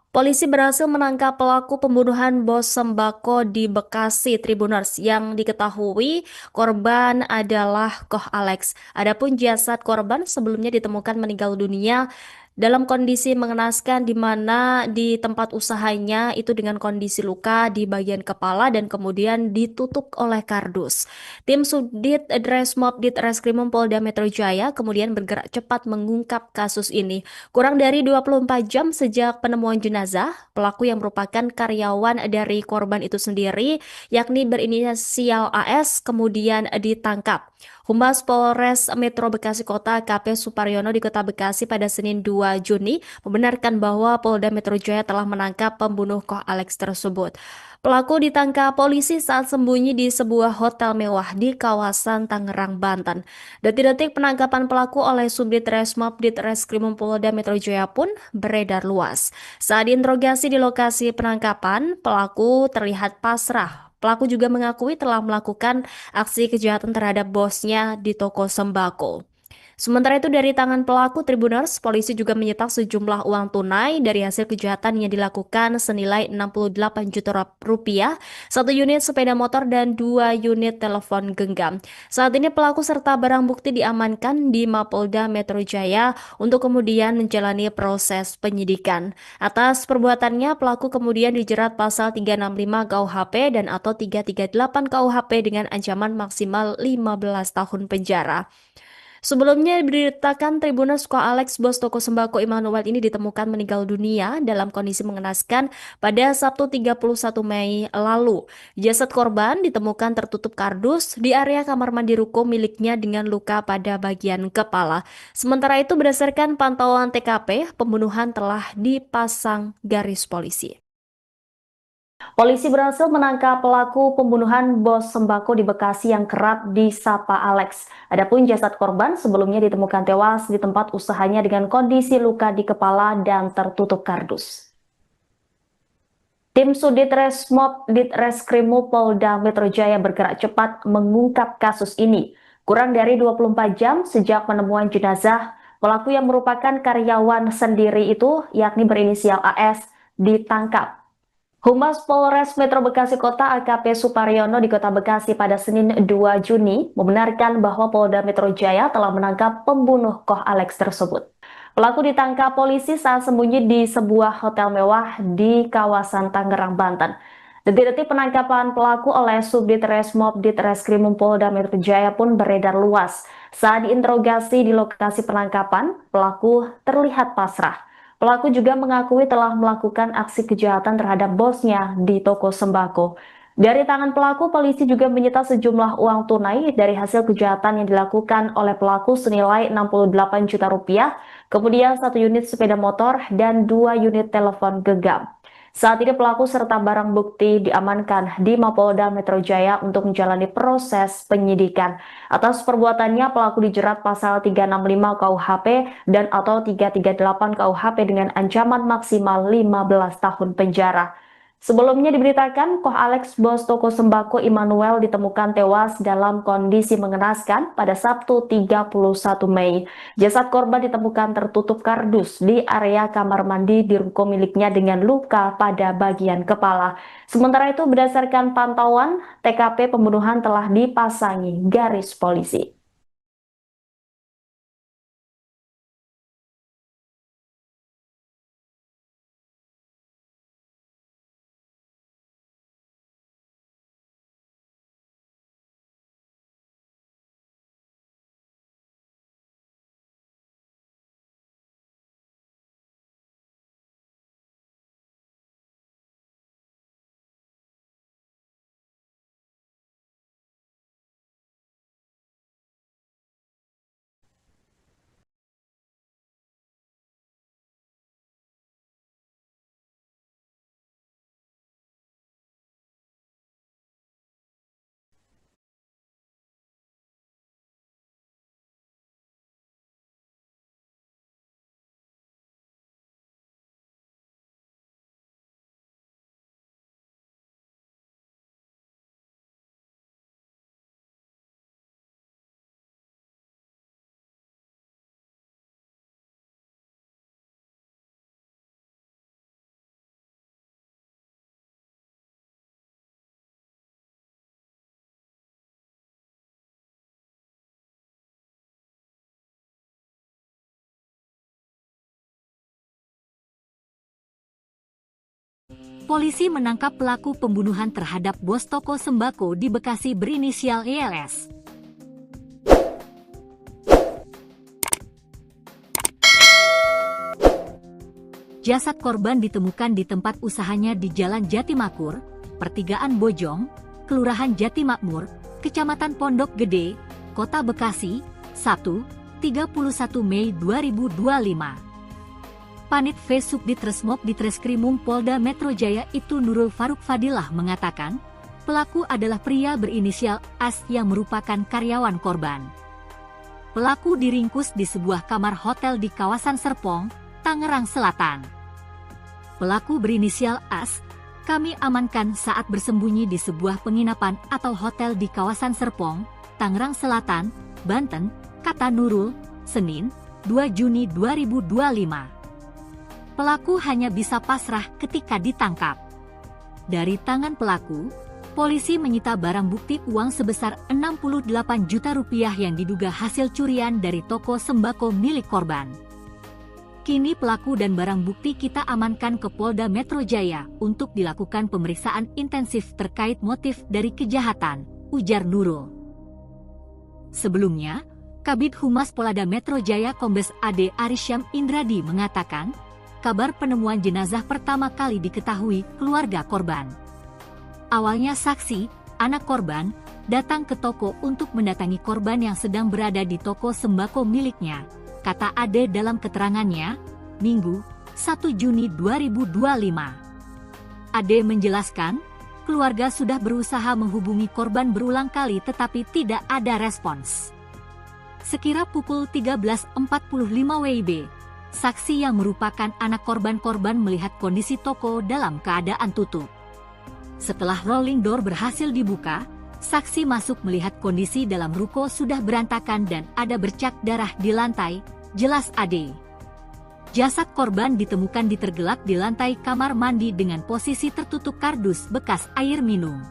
Polisi berhasil menangkap pelaku pembunuhan bos sembako di Bekasi Tribuners yang diketahui korban adalah Koh Alex. Adapun jasad korban sebelumnya ditemukan meninggal dunia dalam kondisi mengenaskan di mana di tempat usahanya itu dengan kondisi luka di bagian kepala dan kemudian ditutup oleh kardus. Tim Subdit Dresmob Ditreskrimum Polda Metro Jaya kemudian bergerak cepat mengungkap kasus ini. Kurang dari 24 jam sejak penemuan jenazah, pelaku yang merupakan karyawan dari korban itu sendiri, yakni berinisial AS, kemudian ditangkap. Humas Polres Metro Bekasi Kota AKP Suparyono di Kota Bekasi pada Senin 2 Juni membenarkan bahwa Polda Metro Jaya telah menangkap pembunuh Koh Alex tersebut. Pelaku ditangkap polisi saat sembunyi di sebuah hotel mewah di kawasan Tangerang, Banten. Detik-detik penangkapan pelaku oleh Subdit Resmob Ditreskrimum Polda Metro Jaya pun beredar luas. Saat diinterogasi di lokasi penangkapan, pelaku terlihat pasrah. Pelaku juga mengakui telah melakukan aksi kejahatan terhadap bosnya di toko sembako. Sementara itu dari tangan pelaku Tribuners, polisi juga menyita sejumlah uang tunai dari hasil kejahatan yang dilakukan senilai 68 juta rupiah, satu unit sepeda motor dan 2 unit telepon genggam. Saat ini pelaku serta barang bukti diamankan di Mapolda Metro Jaya untuk kemudian menjalani proses penyidikan. Atas perbuatannya, pelaku kemudian dijerat pasal 365 KUHP dan atau 338 KUHP dengan ancaman maksimal 15 tahun penjara. Sebelumnya diberitakan Tribuners Koh Alex, bos toko sembako Immanuel ini ditemukan meninggal dunia dalam kondisi mengenaskan pada Sabtu 31 Mei lalu. Jasad korban ditemukan tertutup kardus di area kamar mandi ruko miliknya dengan luka pada bagian kepala. Sementara itu berdasarkan pantauan TKP, pembunuhan telah dipasang garis polisi. Polisi berhasil menangkap pelaku pembunuhan bos sembako di Bekasi yang kerap disapa Alex. Adapun jasad korban sebelumnya ditemukan tewas di tempat usahanya dengan kondisi luka di kepala dan tertutup kardus. Tim Sudit Resmob Ditreskrimum Polda Metro Jaya bergerak cepat mengungkap kasus ini. Kurang dari 24 jam sejak penemuan jenazah, pelaku yang merupakan karyawan sendiri itu, yakni berinisial AS, ditangkap. Humas Polres Metro Bekasi Kota AKP Suparyono di Kota Bekasi pada Senin 2 Juni membenarkan bahwa Polda Metro Jaya telah menangkap pembunuh Koh Alex tersebut. Pelaku ditangkap polisi saat sembunyi di sebuah hotel mewah di kawasan Tangerang, Banten. Detik-detik penangkapan pelaku oleh Subdit Resmob Ditreskrimum Polda Metro Jaya pun beredar luas. Saat diinterogasi di lokasi penangkapan, pelaku terlihat pasrah. Pelaku juga mengakui telah melakukan aksi kejahatan terhadap bosnya di toko sembako. Dari tangan pelaku, polisi juga menyita sejumlah uang tunai dari hasil kejahatan yang dilakukan oleh pelaku senilai 68 juta rupiah, kemudian 1 unit sepeda motor dan 2 unit telepon genggam. Saat ini pelaku serta barang bukti diamankan di Mapolda Metro Jaya untuk menjalani proses penyidikan. Atas perbuatannya, pelaku dijerat pasal 365 KUHP dan atau 338 KUHP dengan ancaman maksimal 15 tahun penjara. Sebelumnya diberitakan, Koh Alex, bos toko sembako Immanuel ditemukan tewas dalam kondisi mengenaskan pada Sabtu 31 Mei. Jasad korban ditemukan tertutup kardus di area kamar mandi di ruko miliknya dengan luka pada bagian kepala. Sementara itu, berdasarkan pantauan, TKP pembunuhan telah dipasangi garis polisi. Polisi menangkap pelaku pembunuhan terhadap bos toko sembako di Bekasi berinisial ELS. Jasad korban ditemukan di tempat usahanya di Jalan Jatimakmur, Pertigaan Bojong, Kelurahan Jatimakmur, Kecamatan Pondok Gede, Kota Bekasi, Sabtu, 31 Mei 2025. Panit V Subdit Resmob Ditreskrimum Polda Metro Jaya itu Nurul Faruk Fadilah mengatakan, pelaku adalah pria berinisial AS yang merupakan karyawan korban. Pelaku diringkus di sebuah kamar hotel di kawasan Serpong, Tangerang Selatan. Pelaku berinisial AS, kami amankan saat bersembunyi di sebuah penginapan atau hotel di kawasan Serpong, Tangerang Selatan, Banten, kata Nurul, Senin, 2 Juni 2025. Pelaku hanya bisa pasrah ketika ditangkap. Dari tangan pelaku, polisi menyita barang bukti uang sebesar 68 juta rupiah yang diduga hasil curian dari toko sembako milik korban. Kini pelaku dan barang bukti kita amankan ke Polda Metro Jaya untuk dilakukan pemeriksaan intensif terkait motif dari kejahatan, ujar Nurul. Sebelumnya, Kabid Humas Polda Metro Jaya Kombes AD Arisyam Indradi mengatakan, kabar penemuan jenazah pertama kali diketahui keluarga korban. Awalnya saksi, anak korban, datang ke toko untuk mendatangi korban yang sedang berada di toko sembako miliknya, kata Ade dalam keterangannya, Minggu, 1 Juni 2025. Ade menjelaskan, keluarga sudah berusaha menghubungi korban berulang kali tetapi tidak ada respons. Sekira pukul 13.45 WIB, saksi yang merupakan anak korban melihat kondisi toko dalam keadaan tutup. Setelah rolling door berhasil dibuka, saksi masuk melihat kondisi dalam ruko sudah berantakan dan ada bercak darah di lantai, jelas Ade. Jasad korban ditemukan ditergelak di lantai kamar mandi dengan posisi tertutup kardus bekas air minum.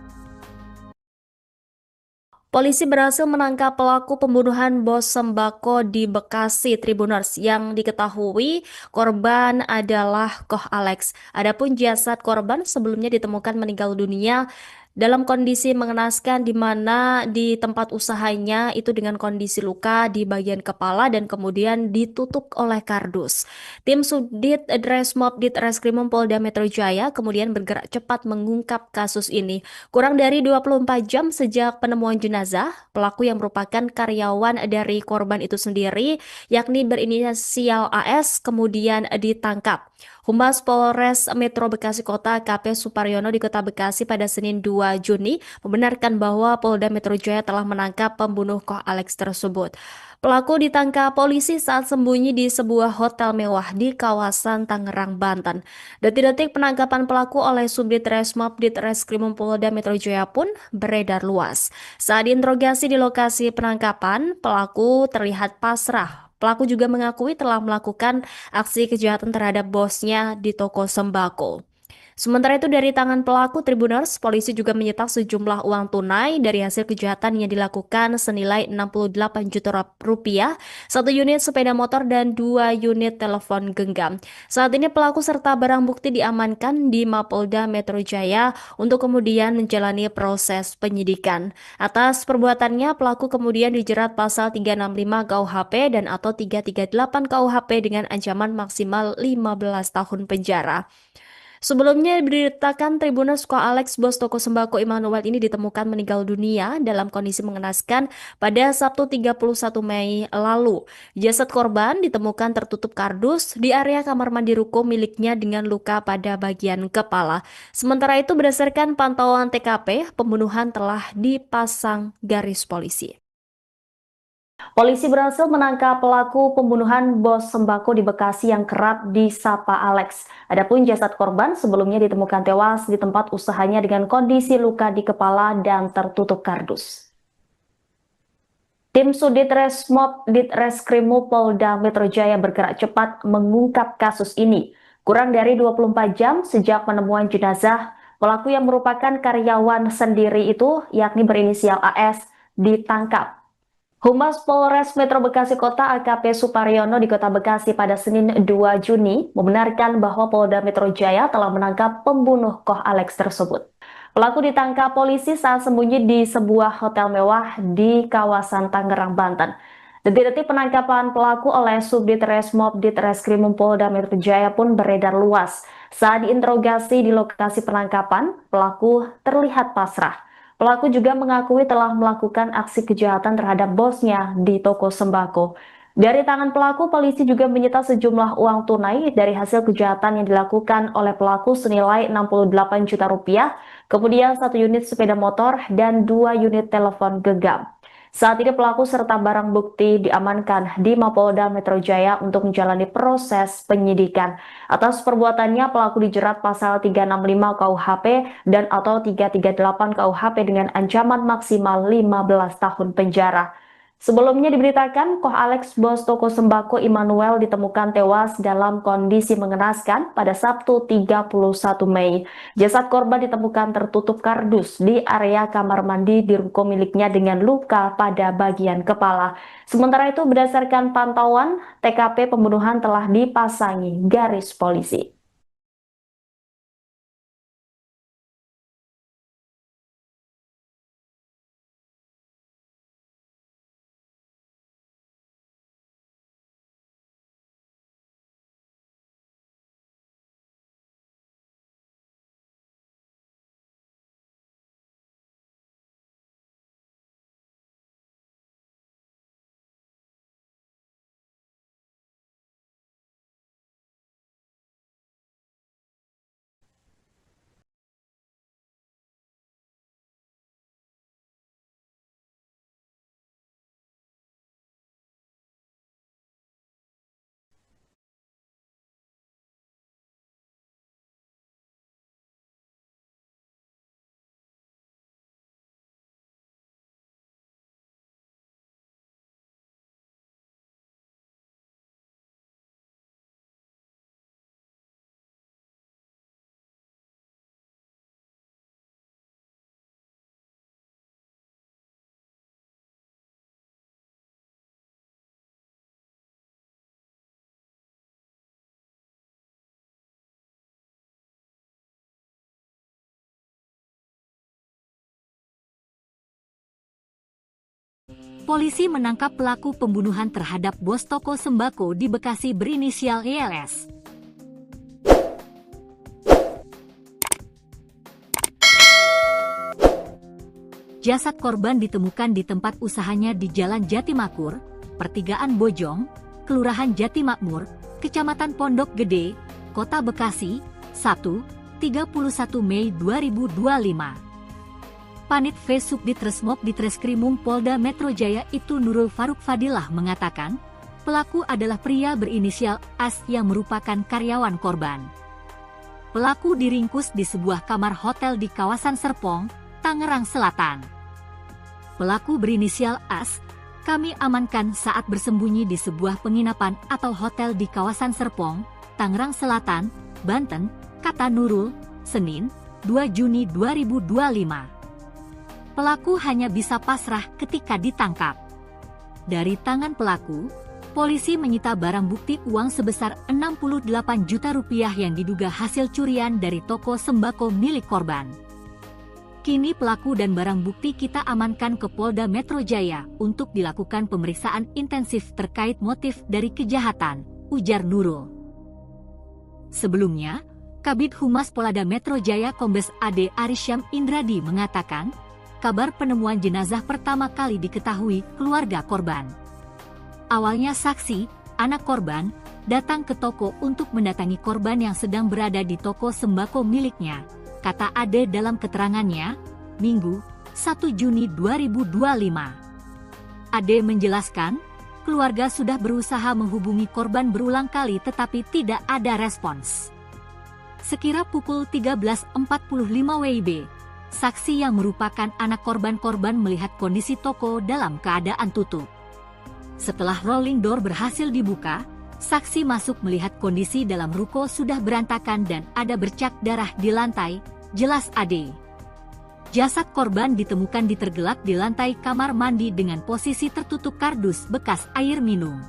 Polisi berhasil menangkap pelaku pembunuhan bos sembako di Bekasi Tribuners yang diketahui korban adalah Koh Alex. Adapun jasad korban sebelumnya ditemukan meninggal dunia dalam kondisi mengenaskan di mana di tempat usahanya itu dengan kondisi luka di bagian kepala dan kemudian ditutup oleh kardus. Tim Subdit Resmob Ditreskrimum Polda Metro Jaya kemudian bergerak cepat mengungkap kasus ini. Kurang dari 24 jam sejak penemuan jenazah, pelaku yang merupakan karyawan dari korban itu sendiri, yakni berinisial AS, kemudian ditangkap. Humas Polres Metro Bekasi Kota KP Suparyono di Kota Bekasi pada Senin 2 Juni membenarkan bahwa Polda Metro Jaya telah menangkap pembunuh Koh Alex tersebut. Pelaku ditangkap polisi saat sembunyi di sebuah hotel mewah di kawasan Tangerang, Banten. Detik-detik penangkapan pelaku oleh Subdit Resmob Ditreskrimum Polda Metro Jaya pun beredar luas. Saat diinterogasi di lokasi penangkapan, pelaku terlihat pasrah. Pelaku juga mengakui telah melakukan aksi kejahatan terhadap bosnya di toko sembako. Sementara itu dari tangan pelaku Tribuners, polisi juga menyita sejumlah uang tunai dari hasil kejahatan yang dilakukan senilai 68 juta rupiah, 1 unit sepeda motor dan 2 unit telepon genggam. Saat ini pelaku serta barang bukti diamankan di Mapolda Metro Jaya untuk kemudian menjalani proses penyidikan. Atas perbuatannya, pelaku kemudian dijerat pasal 365 KUHP dan atau 338 KUHP dengan ancaman maksimal 15 tahun penjara. Sebelumnya diberitakan Tribuners Koh Alex, bos toko sembako Immanuel ini ditemukan meninggal dunia dalam kondisi mengenaskan pada Sabtu 31 Mei lalu. Jasad korban ditemukan tertutup kardus di area kamar mandi ruko miliknya dengan luka pada bagian kepala. Sementara itu berdasarkan pantauan TKP, pembunuhan telah dipasang garis polisi. Polisi berhasil menangkap pelaku pembunuhan bos sembako di Bekasi yang kerap disapa Alex. Adapun jasad korban sebelumnya ditemukan tewas di tempat usahanya dengan kondisi luka di kepala dan tertutup kardus. Tim Subdit Resmob Ditreskrimum Polda Metro Jaya bergerak cepat mengungkap kasus ini. Kurang dari 24 jam sejak penemuan jenazah, pelaku yang merupakan karyawan sendiri itu, yakni berinisial AS, ditangkap. Humas Polres Metro Bekasi Kota AKP Suparyono di Kota Bekasi pada Senin 2 Juni membenarkan bahwa Polda Metro Jaya telah menangkap pembunuh Koh Alex tersebut. Pelaku ditangkap polisi saat sembunyi di sebuah hotel mewah di kawasan Tangerang, Banten. Detik-detik penangkapan pelaku oleh Subdit Resmob Ditreskrimum Polda Metro Jaya pun beredar luas. Saat diinterogasi di lokasi penangkapan, pelaku terlihat pasrah. Pelaku juga mengakui telah melakukan aksi kejahatan terhadap bosnya di toko sembako. Dari tangan pelaku, polisi juga menyita sejumlah uang tunai dari hasil kejahatan yang dilakukan oleh pelaku senilai 68 juta rupiah, kemudian 1 unit sepeda motor dan 2 unit telepon genggam. Saat ini pelaku serta barang bukti diamankan di Mapolda Metro Jaya untuk menjalani proses penyidikan. Atas perbuatannya, pelaku dijerat pasal 365 KUHP dan atau 338 KUHP dengan ancaman maksimal 15 tahun penjara. Sebelumnya diberitakan, Koh Alex, bos toko sembako Immanuel, ditemukan tewas dalam kondisi mengenaskan pada Sabtu 31 Mei. Jasad korban ditemukan tertutup kardus di area kamar mandi di ruko miliknya dengan luka pada bagian kepala. Sementara itu, berdasarkan pantauan, TKP pembunuhan telah dipasangi garis polisi. Polisi menangkap pelaku pembunuhan terhadap bos toko sembako di Bekasi berinisial YLS. Jasad korban ditemukan di tempat usahanya di Jalan Jatimakmur, Pertigaan Bojong, Kelurahan Jatimakmur, Kecamatan Pondok Gede, Kota Bekasi, Sabtu, 31 Mei 2025. Panit V Subdit Resmob Ditreskrimum Polda Metro Jaya itu Nurul Faruk Fadilah mengatakan, pelaku adalah pria berinisial AS yang merupakan karyawan korban. Pelaku diringkus di sebuah kamar hotel di kawasan Serpong, Tangerang Selatan. Pelaku berinisial AS, kami amankan saat bersembunyi di sebuah penginapan atau hotel di kawasan Serpong, Tangerang Selatan, Banten, kata Nurul, Senin, 2 Juni 2025. Pelaku hanya bisa pasrah ketika ditangkap. Dari tangan pelaku, polisi menyita barang bukti uang sebesar 68 juta rupiah yang diduga hasil curian dari toko sembako milik korban. Kini pelaku dan barang bukti kita amankan ke Polda Metro Jaya untuk dilakukan pemeriksaan intensif terkait motif dari kejahatan, ujar Nurul. Sebelumnya, Kabid Humas Polda Metro Jaya Kombes AD Arisyam Indradi mengatakan, kabar penemuan jenazah pertama kali diketahui keluarga korban. Awalnya saksi, anak korban, datang ke toko untuk mendatangi korban yang sedang berada di toko sembako miliknya, kata Ade dalam keterangannya, Minggu, 1 Juni 2025. Ade menjelaskan, keluarga sudah berusaha menghubungi korban berulang kali tetapi tidak ada respons. Sekira pukul 13.45 WIB, saksi yang merupakan anak korban melihat kondisi toko dalam keadaan tutup. Setelah rolling door berhasil dibuka, saksi masuk melihat kondisi dalam ruko sudah berantakan dan ada bercak darah di lantai, jelas Ade. Jasad korban ditemukan tergelak di lantai kamar mandi dengan posisi tertutup kardus bekas air minum.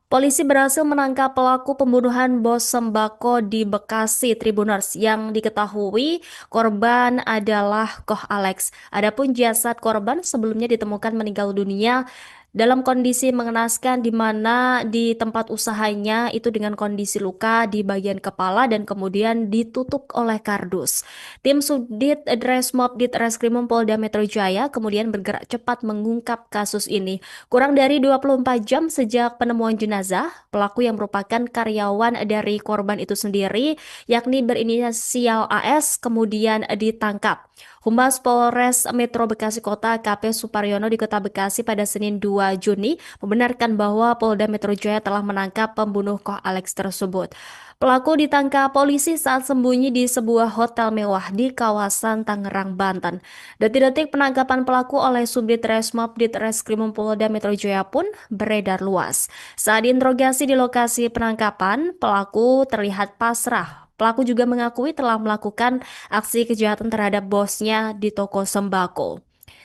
Polisi berhasil menangkap pelaku pembunuhan bos sembako di Bekasi Tribuners yang diketahui korban adalah Koh Alex. Adapun jasad korban sebelumnya ditemukan meninggal dunia dalam kondisi mengenaskan di mana di tempat usahanya itu dengan kondisi luka di bagian kepala dan kemudian ditutup oleh kardus. Tim Subdit Dresmob Ditreskrimum Polda Metro Jaya kemudian bergerak cepat mengungkap kasus ini. Kurang dari 24 jam sejak penemuan jenazah, pelaku yang merupakan karyawan dari korban itu sendiri, yakni berinisial AS, kemudian ditangkap. Humas Polres Metro Bekasi Kota AKP Suparyono di Kota Bekasi pada Senin 2 Juni membenarkan bahwa Polda Metro Jaya telah menangkap pembunuh Koh Alex tersebut. Pelaku ditangkap polisi saat sembunyi di sebuah hotel mewah di kawasan Tangerang, Banten. Detik-detik penangkapan pelaku oleh Subdit Resmob Ditreskrimum Polda Metro Jaya pun beredar luas. Saat diinterogasi di lokasi penangkapan, pelaku terlihat pasrah. Pelaku juga mengakui telah melakukan aksi kejahatan terhadap bosnya di toko sembako.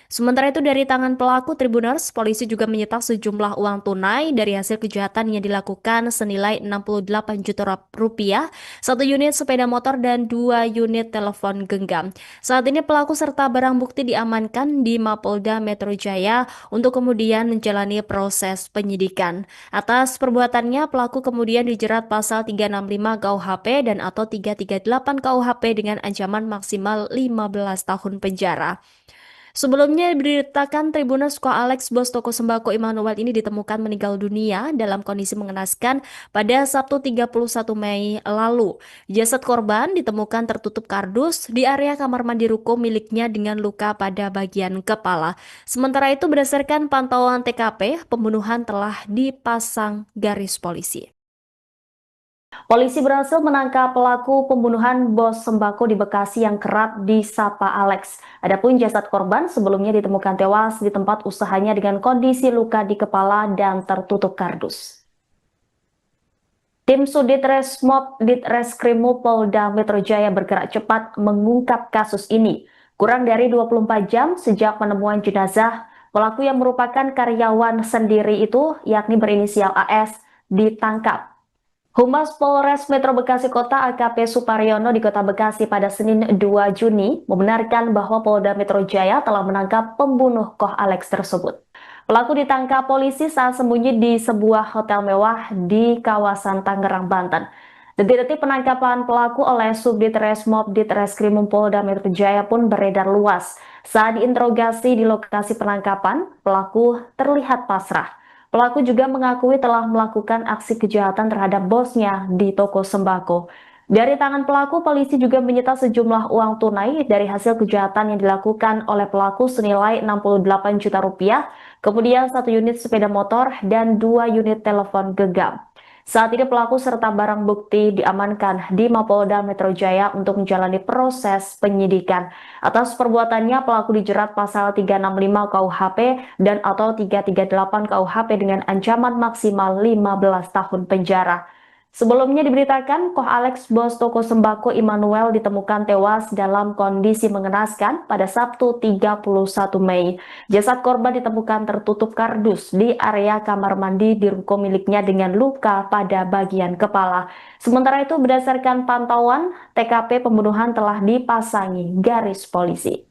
Sementara itu dari tangan pelaku Tribuners, polisi juga menyita sejumlah uang tunai dari hasil kejahatan yang dilakukan senilai 68 juta rupiah, satu unit sepeda motor dan 2 unit telepon genggam. Saat ini pelaku serta barang bukti diamankan di Mapolda Metro Jaya untuk kemudian menjalani proses penyidikan. Atas perbuatannya, pelaku kemudian dijerat pasal 365 KUHP dan atau 338 KUHP dengan ancaman maksimal 15 tahun penjara. Sebelumnya diberitakan Tribuners Koh Alex, bos toko sembako Immanuel ini ditemukan meninggal dunia dalam kondisi mengenaskan pada Sabtu 31 Mei lalu. Jasad korban ditemukan tertutup kardus di area kamar mandi ruko miliknya dengan luka pada bagian kepala. Sementara itu berdasarkan pantauan TKP, pembunuhan telah dipasang garis polisi. Polisi berhasil menangkap pelaku pembunuhan bos sembako di Bekasi yang kerap disapa Alex. Adapun jasad korban sebelumnya ditemukan tewas di tempat usahanya dengan kondisi luka di kepala dan tertutup kardus. Tim Subdit Resmob Ditreskrimum Polda Metro Jaya bergerak cepat mengungkap kasus ini. Kurang dari 24 jam sejak penemuan jenazah, pelaku yang merupakan karyawan sendiri itu, yakni berinisial AS, ditangkap. Humas Polres Metro Bekasi Kota AKP Suparyono di Kota Bekasi pada Senin 2 Juni membenarkan bahwa Polda Metro Jaya telah menangkap pembunuh Koh Alex tersebut. Pelaku ditangkap polisi saat sembunyi di sebuah hotel mewah di kawasan Tangerang, Banten. Detik-detik penangkapan pelaku oleh Subdit Resmob Ditreskrimum Polda Metro Jaya pun beredar luas. Saat diinterogasi di lokasi penangkapan, pelaku terlihat pasrah. Pelaku juga mengakui telah melakukan aksi kejahatan terhadap bosnya di toko sembako. Dari tangan pelaku, polisi juga menyita sejumlah uang tunai dari hasil kejahatan yang dilakukan oleh pelaku senilai 68 juta rupiah, kemudian 1 unit sepeda motor dan 2 unit telepon genggam. Saat ini pelaku serta barang bukti diamankan di Mapolda Metro Jaya untuk menjalani proses penyidikan. Atas perbuatannya, pelaku dijerat pasal 365 KUHP dan atau 338 KUHP dengan ancaman maksimal 15 tahun penjara. Sebelumnya diberitakan, Koh Alex, bos toko sembako Immanuel ditemukan tewas dalam kondisi mengenaskan pada Sabtu 31 Mei. Jasad korban ditemukan tertutup kardus di area kamar mandi di ruko miliknya dengan luka pada bagian kepala. Sementara itu, berdasarkan pantauan, TKP pembunuhan telah dipasangi garis polisi.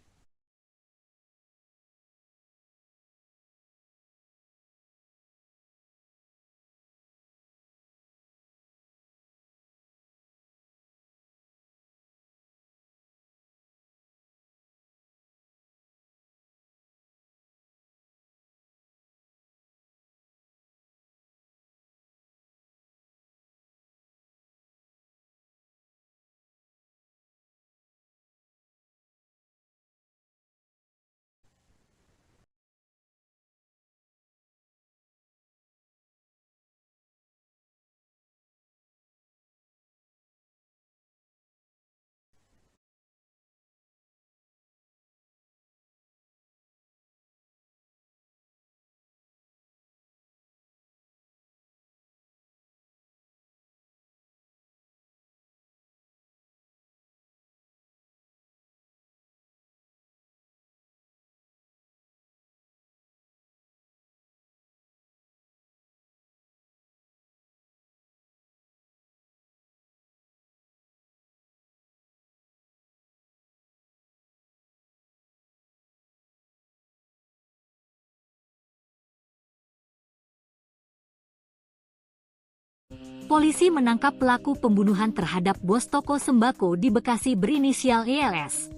Polisi menangkap pelaku pembunuhan terhadap bos toko sembako di Bekasi berinisial YLS.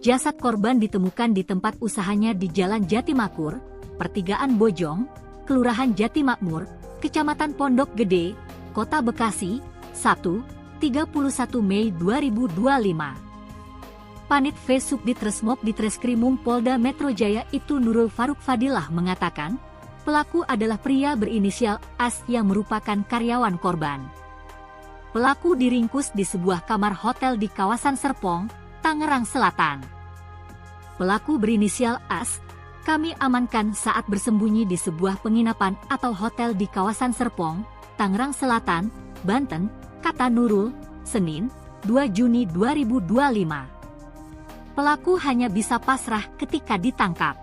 Jasad korban ditemukan di tempat usahanya di Jalan Jatimakmur, Pertigaan Bojong, Kelurahan Jatimakmur, Kecamatan Pondok Gede, Kota Bekasi, Sabtu, 31 Mei 2025. Panit V Subdit Resmob Ditreskrimum Polda Metro Jaya itu Nurul Faruk Fadilah mengatakan, pelaku adalah pria berinisial AS yang merupakan karyawan korban. Pelaku diringkus di sebuah kamar hotel di kawasan Serpong, Tangerang Selatan. Pelaku berinisial AS, kami amankan saat bersembunyi di sebuah penginapan atau hotel di kawasan Serpong, Tangerang Selatan, Banten, kata Nurul, Senin, 2 Juni 2025. Pelaku hanya bisa pasrah ketika ditangkap.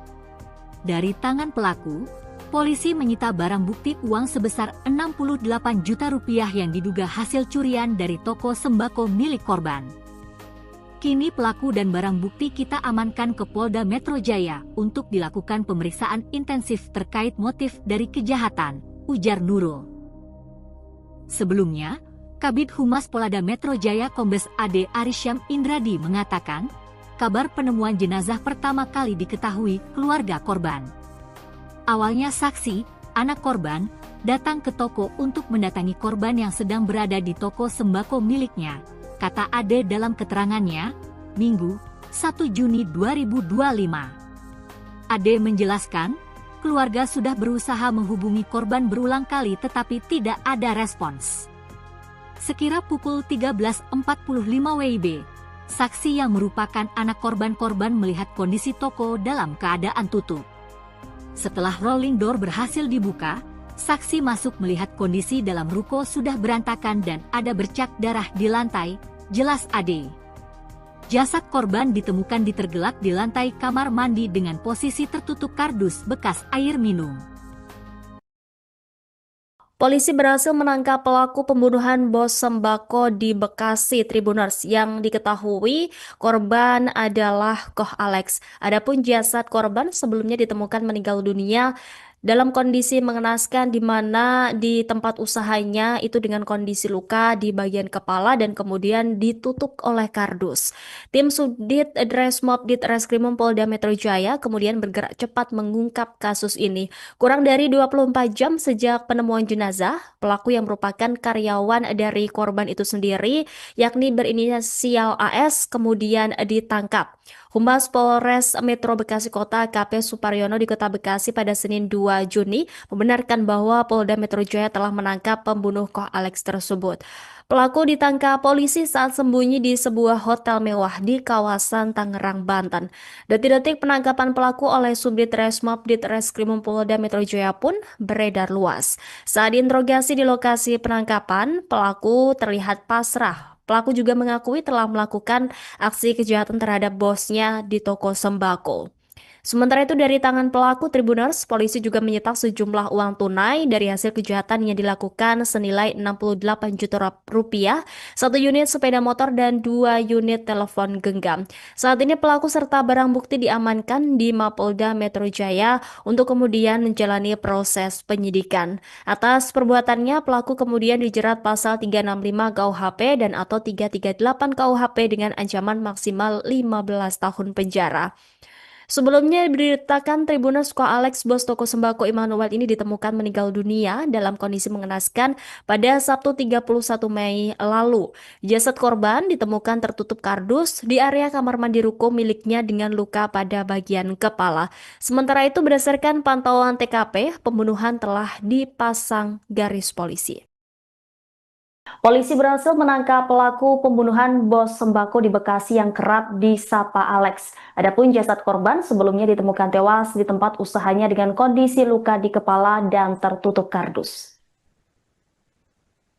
Dari tangan pelaku, polisi menyita barang bukti uang sebesar 68 juta rupiah yang diduga hasil curian dari toko sembako milik korban. Kini pelaku dan barang bukti kita amankan ke Polda Metro Jaya untuk dilakukan pemeriksaan intensif terkait motif dari kejahatan, ujar Nurul. Sebelumnya, Kabid Humas Polda Metro Jaya Kombes AD Arisyam Indradi mengatakan, kabar penemuan jenazah pertama kali diketahui keluarga korban. Awalnya saksi, anak korban, datang ke toko untuk mendatangi korban yang sedang berada di toko sembako miliknya, kata Ade dalam keterangannya, Minggu, 1 Juni 2025. Ade menjelaskan, keluarga sudah berusaha menghubungi korban berulang kali tetapi tidak ada respons. Sekira pukul 13.45 WIB, saksi yang merupakan anak korban melihat kondisi toko dalam keadaan tutup. Setelah rolling door berhasil dibuka, saksi masuk melihat kondisi dalam ruko sudah berantakan dan ada bercak darah di lantai, jelas Ade. Jasad korban ditemukan ditergelak di lantai kamar mandi dengan posisi tertutup kardus bekas air minum. Polisi berhasil menangkap pelaku pembunuhan bos sembako di Bekasi Tribuners yang diketahui korban adalah Koh Alex. Adapun jasad korban sebelumnya ditemukan meninggal dunia dalam kondisi mengenaskan di mana di tempat usahanya itu dengan kondisi luka di bagian kepala dan kemudian ditutup oleh kardus. Tim Subdit Resmob Ditreskrimum Polda Metro Jaya kemudian bergerak cepat mengungkap kasus ini. Kurang dari 24 jam sejak penemuan jenazah, pelaku yang merupakan karyawan dari korban itu sendiri, yakni berinisial AS, kemudian ditangkap. Humas Polres Metro Bekasi Kota AKP Suparyono di Kota Bekasi pada Senin 2 Juni membenarkan bahwa Polda Metro Jaya telah menangkap pembunuh Koh Alex tersebut. Pelaku ditangkap polisi saat sembunyi di sebuah hotel mewah di kawasan Tangerang, Banten. Detik-detik penangkapan pelaku oleh Subdit Resmob Ditreskrimum Polda Metro Jaya pun beredar luas. Saat diinterogasi di lokasi penangkapan, pelaku terlihat pasrah. Pelaku juga mengakui telah melakukan aksi kejahatan terhadap bosnya di toko sembako. Sementara itu dari tangan pelaku Tribuners, polisi juga menyita sejumlah uang tunai dari hasil kejahatan yang dilakukan senilai 68 juta rupiah, 1 unit sepeda motor dan 2 unit telepon genggam. Saat ini pelaku serta barang bukti diamankan di Mapolda Metro Jaya untuk kemudian menjalani proses penyidikan. Atas perbuatannya, pelaku kemudian dijerat pasal 365 KUHP dan atau 338 KUHP dengan ancaman maksimal 15 tahun penjara. Sebelumnya diberitakan Tribuners Koh Alex, bos toko sembako Immanuel ini ditemukan meninggal dunia dalam kondisi mengenaskan pada Sabtu 31 Mei lalu. Jasad korban ditemukan tertutup kardus di area kamar mandi ruko miliknya dengan luka pada bagian kepala. Sementara itu berdasarkan pantauan TKP, pembunuhan telah dipasang garis polisi. Polisi berhasil menangkap pelaku pembunuhan bos sembako di Bekasi yang kerap disapa Alex. Adapun jasad korban sebelumnya ditemukan tewas di tempat usahanya dengan kondisi luka di kepala dan tertutup kardus.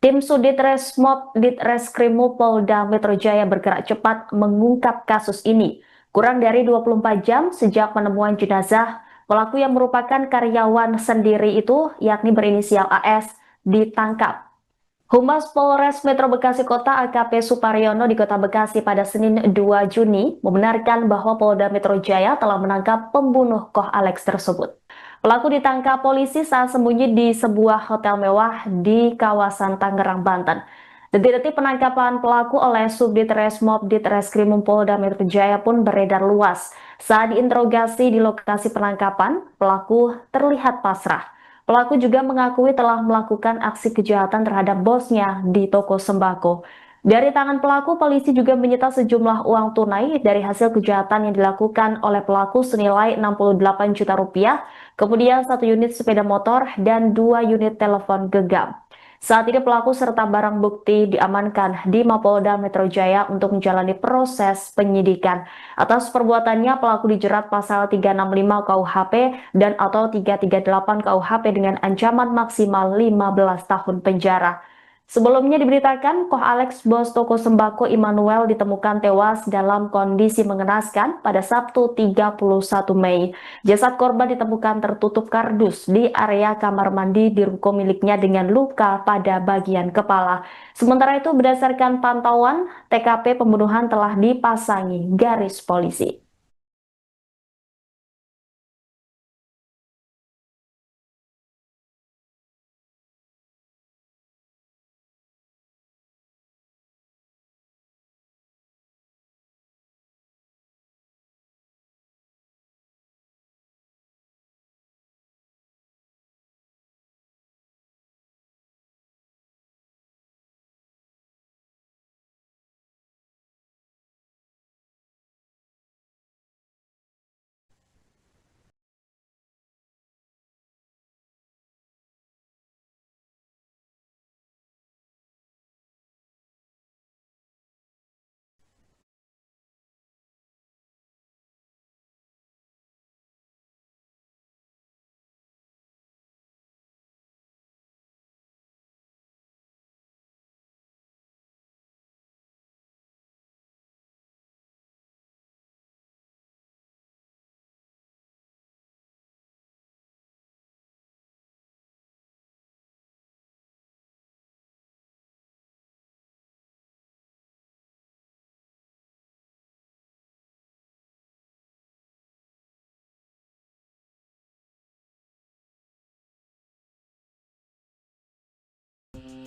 Tim Subdit Resmob Ditreskrimum Polda Metro Jaya bergerak cepat mengungkap kasus ini. Kurang dari 24 jam sejak penemuan jenazah, pelaku yang merupakan karyawan sendiri itu, yakni berinisial AS, ditangkap. Humas Polres Metro Bekasi Kota AKP Suparyono di Kota Bekasi pada Senin 2 Juni membenarkan bahwa Polda Metro Jaya telah menangkap pembunuh Koh Alex tersebut. Pelaku ditangkap polisi saat sembunyi di sebuah hotel mewah di kawasan Tangerang, Banten. Detik-detik penangkapan pelaku oleh Subdit Resmob Ditreskrimum Polda Metro Jaya pun beredar luas. Saat diinterogasi di lokasi penangkapan, pelaku terlihat pasrah. Pelaku juga mengakui telah melakukan aksi kejahatan terhadap bosnya di toko sembako. Dari tangan pelaku, polisi juga menyita sejumlah uang tunai dari hasil kejahatan yang dilakukan oleh pelaku senilai 68 juta rupiah, kemudian 1 unit sepeda motor dan 2 unit telepon genggam. Saat ini pelaku serta barang bukti diamankan di Mapolda Metro Jaya untuk menjalani proses penyidikan. Atas perbuatannya, pelaku dijerat pasal 365 KUHP dan atau 338 KUHP dengan ancaman maksimal 15 tahun penjara. Sebelumnya diberitakan, Koh Alex, bos toko sembako Immanuel, ditemukan tewas dalam kondisi mengenaskan pada Sabtu 31 Mei. Jasad korban ditemukan tertutup kardus di area kamar mandi di ruko miliknya dengan luka pada bagian kepala. Sementara itu, berdasarkan pantauan, TKP pembunuhan telah dipasangi garis polisi.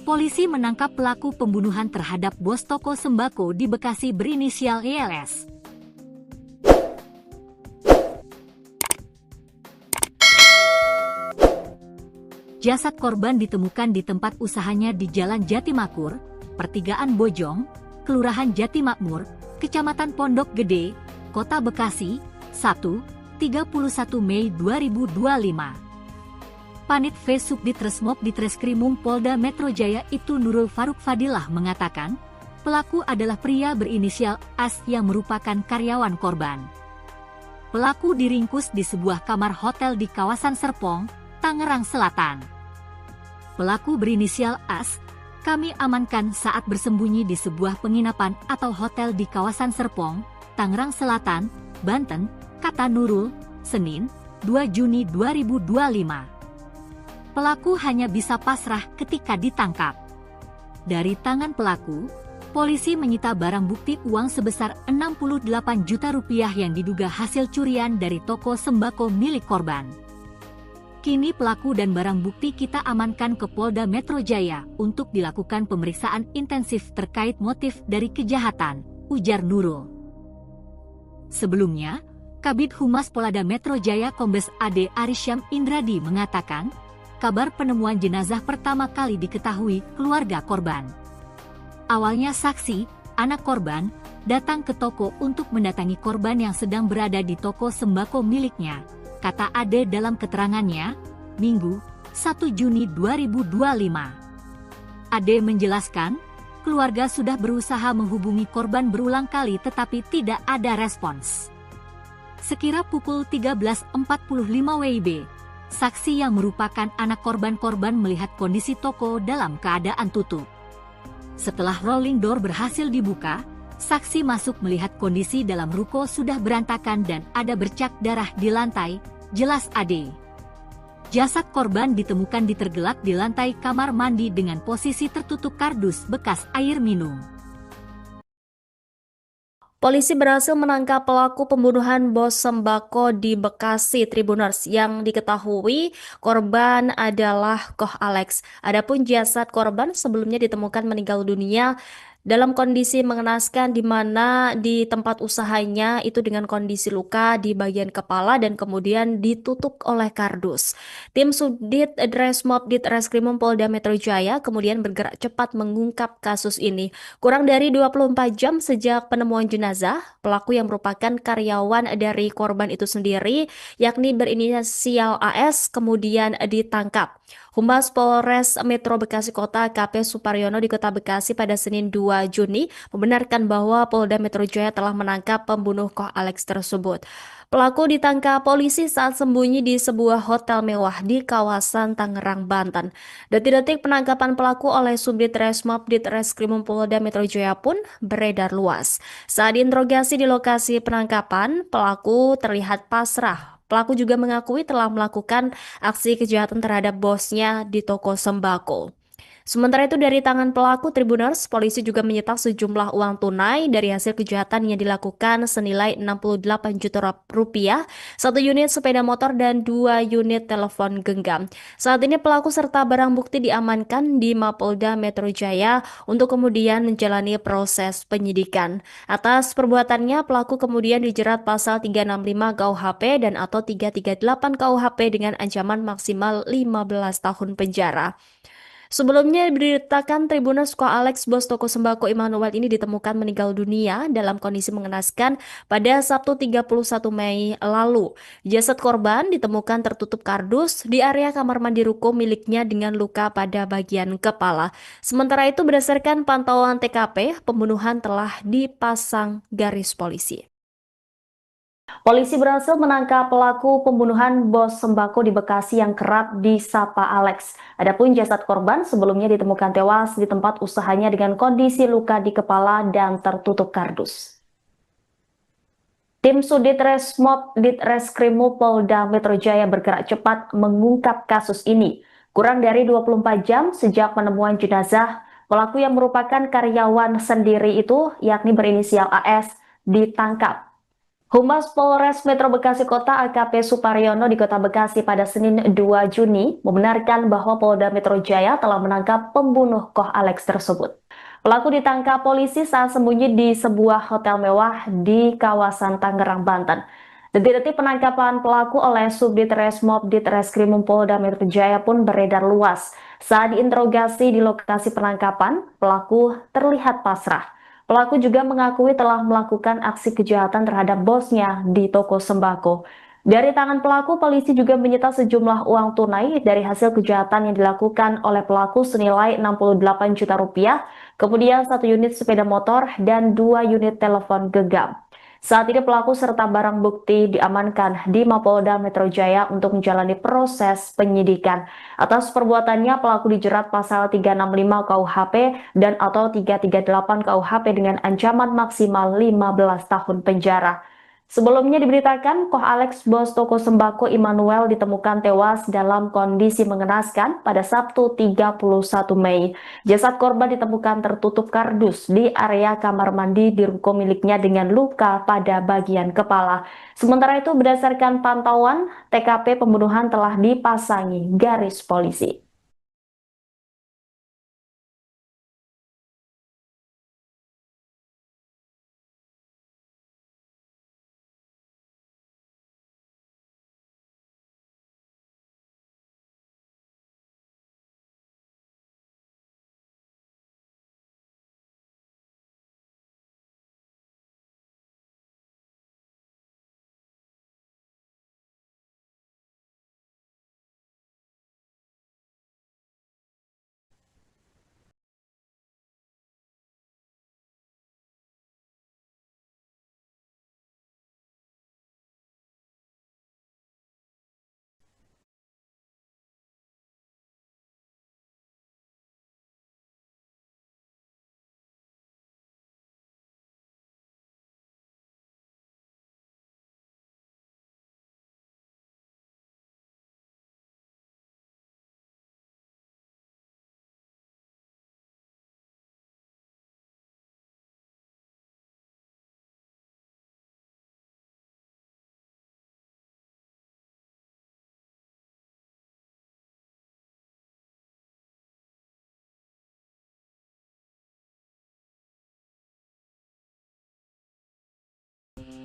Polisi menangkap pelaku pembunuhan terhadap bos toko sembako di Bekasi berinisial YLS. Jasad korban ditemukan di tempat usahanya di Jalan Jatimakmur, Pertigaan Bojong, Kelurahan Jatimakmur, Kecamatan Pondok Gede, Kota Bekasi, Sabtu, 31 Mei 2025. Panit V Subdit Resmob Ditreskrimum Polda Metro Jaya Ibtu Nurul Faruk Fadilah mengatakan, pelaku adalah pria berinisial AS yang merupakan karyawan korban. Pelaku diringkus di sebuah kamar hotel di kawasan Serpong, Tangerang Selatan. Pelaku berinisial AS, kami amankan saat bersembunyi di sebuah penginapan atau hotel di kawasan Serpong, Tangerang Selatan, Banten, kata Nurul, Senin, 2 Juni 2025. Pelaku hanya bisa pasrah ketika ditangkap. Dari tangan pelaku, polisi menyita barang bukti uang sebesar 68 juta rupiah yang diduga hasil curian dari toko sembako milik korban. Kini pelaku dan barang bukti kita amankan ke Polda Metro Jaya untuk dilakukan pemeriksaan intensif terkait motif dari kejahatan, ujar Nurul. Sebelumnya, Kabid Humas Polda Metro Jaya Kombes AD Arisyam Indradi mengatakan, kabar penemuan jenazah pertama kali diketahui keluarga korban. Awalnya saksi, anak korban, datang ke toko untuk mendatangi korban yang sedang berada di toko sembako miliknya, kata Ade dalam keterangannya, Minggu, 1 Juni 2025. Ade menjelaskan, keluarga sudah berusaha menghubungi korban berulang kali tetapi tidak ada respons. Sekira pukul 13.45 WIB, saksi yang merupakan anak korban melihat kondisi toko dalam keadaan tutup. Setelah rolling door berhasil dibuka, saksi masuk melihat kondisi dalam ruko sudah berantakan dan ada bercak darah di lantai, jelas Ade. Jasad korban ditemukan tergelak di lantai kamar mandi dengan posisi tertutup kardus bekas air minum. Polisi berhasil menangkap pelaku pembunuhan bos sembako di Bekasi Tribuners yang diketahui korban adalah Koh Alex. Adapun jasad korban sebelumnya ditemukan meninggal dunia dalam kondisi mengenaskan di mana di tempat usahanya itu dengan kondisi luka di bagian kepala dan kemudian ditutup oleh kardus. Tim Subdit Dresmob Ditreskrimum Polda Metro Jaya kemudian bergerak cepat mengungkap kasus ini. Kurang dari 24 jam sejak penemuan jenazah, pelaku yang merupakan karyawan dari korban itu sendiri, yakni berinisial AS, kemudian ditangkap. Humas Polres Metro Bekasi Kota AKP Suparyono di Kota Bekasi pada Senin 2 Juni membenarkan bahwa Polda Metro Jaya telah menangkap pembunuh Koh Alex tersebut. Pelaku ditangkap polisi saat sembunyi di sebuah hotel mewah di kawasan Tangerang, Banten. Detik-detik penangkapan pelaku oleh Subdit Resmob Ditreskrimum Polda Metro Jaya pun beredar luas. Saat diinterogasi di lokasi penangkapan, pelaku terlihat pasrah. Pelaku juga mengakui telah melakukan aksi kejahatan terhadap bosnya di toko sembako. Sementara itu dari tangan pelaku Tribuners, polisi juga menyita sejumlah uang tunai dari hasil kejahatan yang dilakukan senilai 68 juta rupiah, satu unit sepeda motor dan 2 unit telepon genggam. Saat ini pelaku serta barang bukti diamankan di Mapolda Metro Jaya untuk kemudian menjalani proses penyidikan. Atas perbuatannya, pelaku kemudian dijerat pasal 365 KUHP dan atau 338 KUHP dengan ancaman maksimal 15 tahun penjara. Sebelumnya diberitakan Tribuners Koh Alex bos toko sembako Immanuel ini ditemukan meninggal dunia dalam kondisi mengenaskan pada Sabtu 31 Mei lalu. Jasad korban ditemukan tertutup kardus di area kamar mandi ruko miliknya dengan luka pada bagian kepala. Sementara itu berdasarkan pantauan TKP, pembunuhan telah dipasang garis polisi. Polisi berhasil menangkap pelaku pembunuhan bos sembako di Bekasi yang kerap disapa Alex. Adapun jasad korban sebelumnya ditemukan tewas di tempat usahanya dengan kondisi luka di kepala dan tertutup kardus. Tim Sudit Resmob Ditreskrimum Polda Metro Jaya bergerak cepat mengungkap kasus ini. Kurang dari 24 jam sejak penemuan jenazah, pelaku yang merupakan karyawan sendiri itu, yakni berinisial AS, ditangkap. Humas Polres Metro Bekasi Kota AKP Suparyono di Kota Bekasi pada Senin 2 Juni membenarkan bahwa Polda Metro Jaya telah menangkap pembunuh Koh Alex tersebut. Pelaku ditangkap polisi saat sembunyi di sebuah hotel mewah di kawasan Tangerang, Banten. Detik-detik penangkapan pelaku oleh Subdit Resmob Ditreskrimum Polda Metro Jaya pun beredar luas. Saat diinterogasi di lokasi penangkapan, pelaku terlihat pasrah. Pelaku juga mengakui telah melakukan aksi kejahatan terhadap bosnya di toko sembako. Dari tangan pelaku, polisi juga menyita sejumlah uang tunai dari hasil kejahatan yang dilakukan oleh pelaku senilai 68 juta rupiah, kemudian 1 unit sepeda motor dan 2 unit telepon genggam. Saat ini pelaku serta barang bukti diamankan di Mapolda Metro Jaya untuk menjalani proses penyidikan. Atas perbuatannya pelaku dijerat pasal 365 KUHP dan atau 338 KUHP dengan ancaman maksimal 15 tahun penjara. Sebelumnya diberitakan Koh Alex bos toko sembako Immanuel ditemukan tewas dalam kondisi mengenaskan pada Sabtu 31 Mei. Jasad korban ditemukan tertutup kardus di area kamar mandi di ruko miliknya dengan luka pada bagian kepala. Sementara itu berdasarkan pantauan, TKP pembunuhan telah dipasangi garis polisi.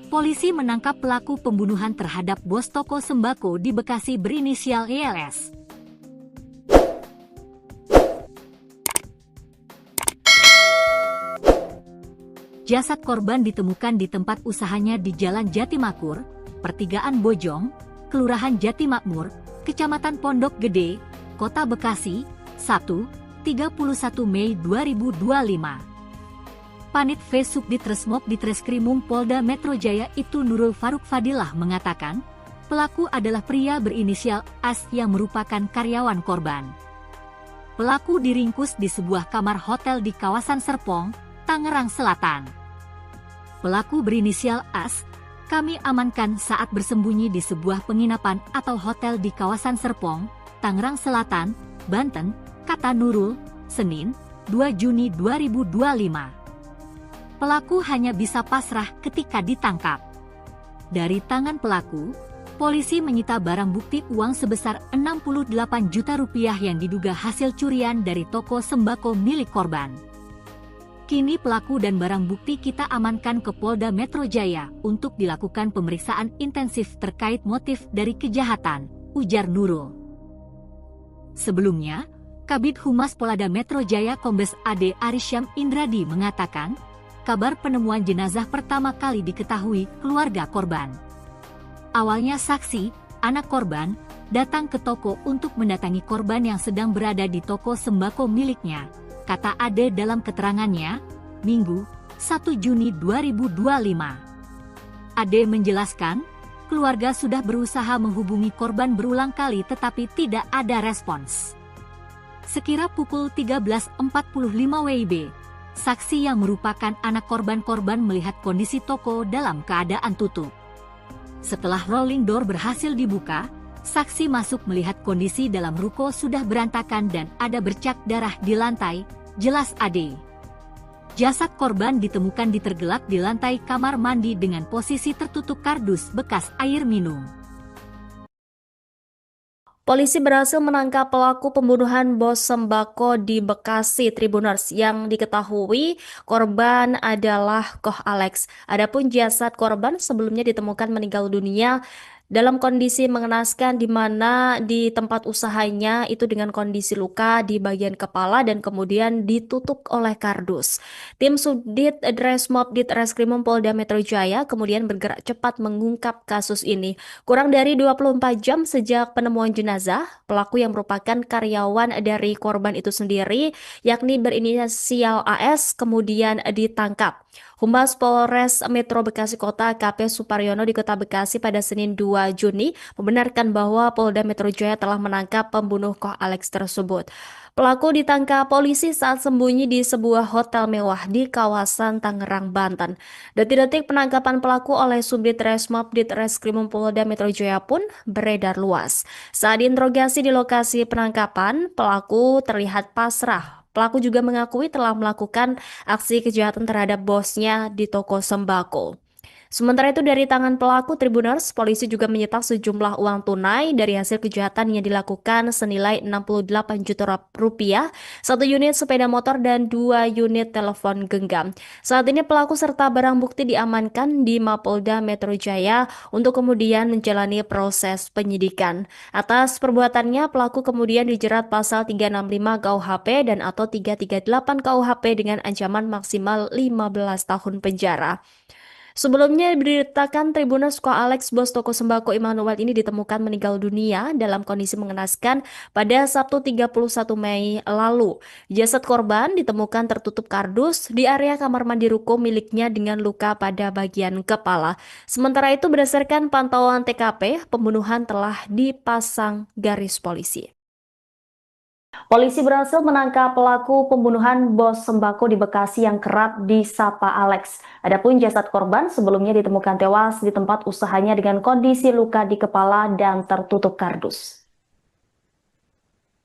polisi menangkap pelaku pembunuhan terhadap bos toko sembako di Bekasi berinisial ELS. Jasad korban ditemukan di tempat usahanya di Jalan Jatimakmur, Pertigaan Bojong, Kelurahan Jatimakmur, Kecamatan Pondok Gede, Kota Bekasi, Sabtu, 31 Mei 2025. Panit V Subdit Resmob Ditreskrimum Polda Metro Jaya itu Nurul Faruk Fadilah mengatakan, pelaku adalah pria berinisial AS yang merupakan karyawan korban. Pelaku diringkus di sebuah kamar hotel di kawasan Serpong, Tangerang Selatan. Pelaku berinisial AS, kami amankan saat bersembunyi di sebuah penginapan atau hotel di kawasan Serpong, Tangerang Selatan, Banten, kata Nurul, Senin, 2 Juni 2025. Pelaku hanya bisa pasrah ketika ditangkap. Dari tangan pelaku, polisi menyita barang bukti uang sebesar 68 juta rupiah yang diduga hasil curian dari toko sembako milik korban. Kini pelaku dan barang bukti kita amankan ke Polda Metro Jaya untuk dilakukan pemeriksaan intensif terkait motif dari kejahatan, ujar Nurul. Sebelumnya, Kabid Humas Polda Metro Jaya Kombes AD Arisyam Indradi mengatakan, kabar penemuan jenazah pertama kali diketahui keluarga korban. Awalnya saksi, anak korban, datang ke toko untuk mendatangi korban yang sedang berada di toko sembako miliknya, kata Ade dalam keterangannya, Minggu, 1 Juni 2025. Ade menjelaskan, keluarga sudah berusaha menghubungi korban berulang kali tetapi tidak ada respons. Sekira pukul 13.45 WIB, saksi yang merupakan anak korban melihat kondisi toko dalam keadaan tutup. Setelah rolling door berhasil dibuka, saksi masuk melihat kondisi dalam ruko sudah berantakan dan ada bercak darah di lantai, jelas Ade. Jasad korban ditemukan ditergelak di lantai kamar mandi dengan posisi tertutup kardus bekas air minum. Polisi berhasil menangkap pelaku pembunuhan bos sembako di Bekasi Tribuners yang diketahui korban adalah Koh Alex. Adapun jasad korban sebelumnya ditemukan meninggal dunia dalam kondisi mengenaskan di mana di tempat usahanya itu dengan kondisi luka di bagian kepala dan kemudian ditutup oleh kardus. Tim Subdit Resmob Ditreskrimum Polda Metro Jaya kemudian bergerak cepat mengungkap kasus ini. Kurang dari 24 jam sejak penemuan jenazah, pelaku yang merupakan karyawan dari korban itu sendiri, yakni berinisial AS, kemudian ditangkap. Humas Polres Metro Bekasi Kota AKP Suparyono di Kota Bekasi pada Senin 2 Juni membenarkan bahwa Polda Metro Jaya telah menangkap pembunuh Koh Alex tersebut. Pelaku ditangkap polisi saat sembunyi di sebuah hotel mewah di kawasan Tangerang, Banten. Detik-detik penangkapan pelaku oleh Subdit Resmob Ditreskrimum Polda Metro Jaya pun beredar luas. Saat diinterogasi di lokasi penangkapan, pelaku terlihat pasrah. Pelaku juga mengakui telah melakukan aksi kejahatan terhadap bosnya di toko sembako. Sementara itu dari tangan pelaku Tribuners, polisi juga menyita sejumlah uang tunai dari hasil kejahatan yang dilakukan senilai 68 juta rupiah, 1 unit sepeda motor dan 2 unit telepon genggam. Saat ini pelaku serta barang bukti diamankan di Mapolda Metro Jaya untuk kemudian menjalani proses penyidikan. Atas perbuatannya, pelaku kemudian dijerat pasal 365 KUHP dan atau 338 KUHP dengan ancaman maksimal 15 tahun penjara. Sebelumnya diberitakan Tribuners Koh Alex, bos toko sembako Immanuel ini ditemukan meninggal dunia dalam kondisi mengenaskan pada Sabtu 31 Mei lalu. Jasad korban ditemukan tertutup kardus di area kamar mandi ruko miliknya dengan luka pada bagian kepala. Sementara itu berdasarkan pantauan TKP, pembunuhan telah dipasang garis polisi. Polisi berhasil menangkap pelaku pembunuhan bos sembako di Bekasi yang kerap disapa Alex. Adapun jasad korban sebelumnya ditemukan tewas di tempat usahanya dengan kondisi luka di kepala dan tertutup kardus.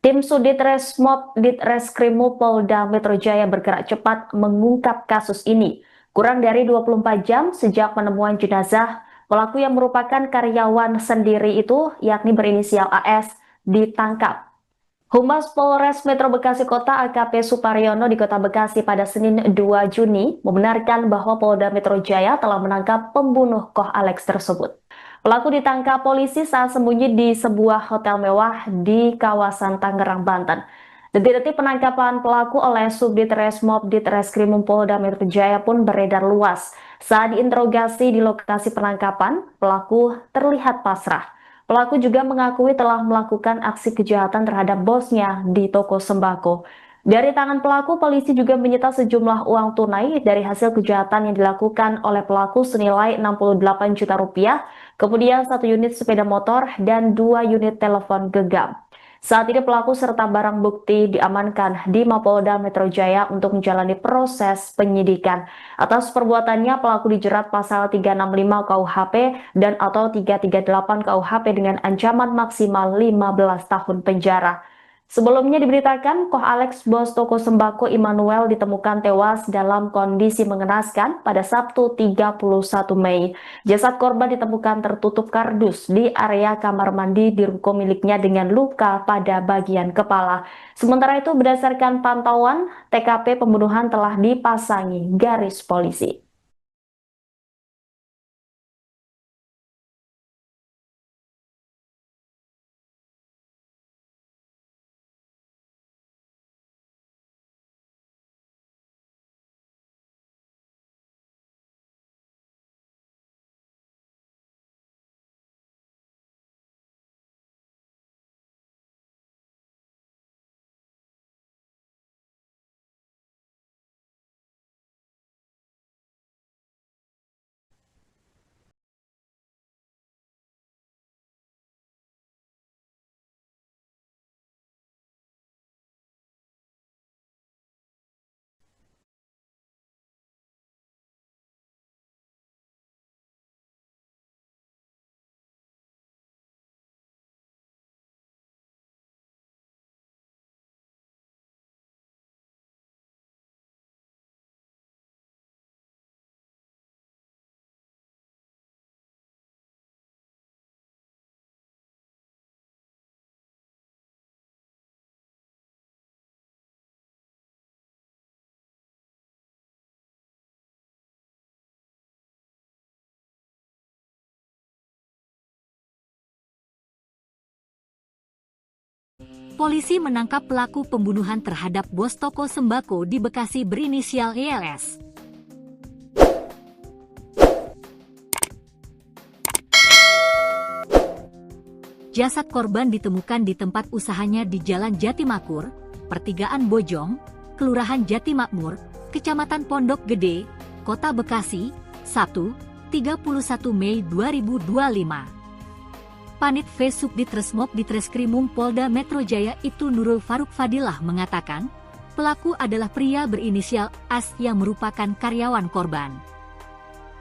Tim Subdit Resmob Ditreskrimum Polda Metro Jaya bergerak cepat mengungkap kasus ini. Kurang dari 24 jam sejak penemuan jenazah, pelaku yang merupakan karyawan sendiri itu, yakni berinisial AS, ditangkap. Humas Polres Metro Bekasi Kota AKP Suparyono di Kota Bekasi pada Senin 2 Juni membenarkan bahwa Polda Metro Jaya telah menangkap pembunuh Koh Alex tersebut. Pelaku ditangkap polisi saat sembunyi di sebuah hotel mewah di kawasan Tangerang, Banten. Detik-detik penangkapan pelaku oleh Subdit Resmob Ditreskrimum Polda Metro Jaya pun beredar luas. Saat diinterogasi di lokasi penangkapan, pelaku terlihat pasrah. Pelaku juga mengakui telah melakukan aksi kejahatan terhadap bosnya di toko sembako. Dari tangan pelaku, polisi juga menyita sejumlah uang tunai dari hasil kejahatan yang dilakukan oleh pelaku senilai 68 juta rupiah, kemudian 1 unit sepeda motor dan 2 unit telepon genggam. Saat ini pelaku serta barang bukti diamankan di Mapolda Metro Jaya untuk menjalani proses penyidikan. Atas perbuatannya, pelaku dijerat pasal 365 KUHP dan atau 338 KUHP dengan ancaman maksimal 15 tahun penjara. Sebelumnya diberitakan, Koh Alex, bos toko sembako Immanuel, ditemukan tewas dalam kondisi mengenaskan pada Sabtu 31 Mei. Jasad korban ditemukan tertutup kardus di area kamar mandi di ruko miliknya dengan luka pada bagian kepala. Sementara itu, berdasarkan pantauan, TKP pembunuhan telah dipasangi garis polisi. Polisi menangkap pelaku pembunuhan terhadap bos toko sembako di Bekasi berinisial YLS. Jasad korban ditemukan di tempat usahanya di Jalan Jatimakmur, Pertigaan Bojong, Kelurahan Jatimakmur, Kecamatan Pondok Gede, Kota Bekasi, Sabtu, 31 Mei 2025. Panit V Subdit Resmob Ditreskrimum Polda Metro Jaya itu Nurul Faruk Fadilah mengatakan, pelaku adalah pria berinisial AS yang merupakan karyawan korban.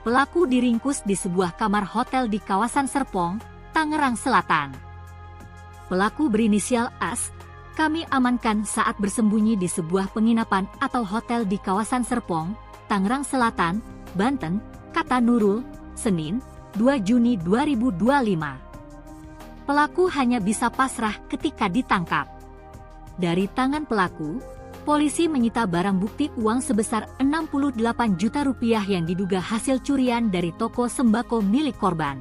Pelaku diringkus di sebuah kamar hotel di kawasan Serpong, Tangerang Selatan. Pelaku berinisial AS, kami amankan saat bersembunyi di sebuah penginapan atau hotel di kawasan Serpong, Tangerang Selatan, Banten, kata Nurul, Senin, 2 Juni 2025. Pelaku hanya bisa pasrah ketika ditangkap. Dari tangan pelaku, polisi menyita barang bukti uang sebesar 68 juta rupiah yang diduga hasil curian dari toko sembako milik korban.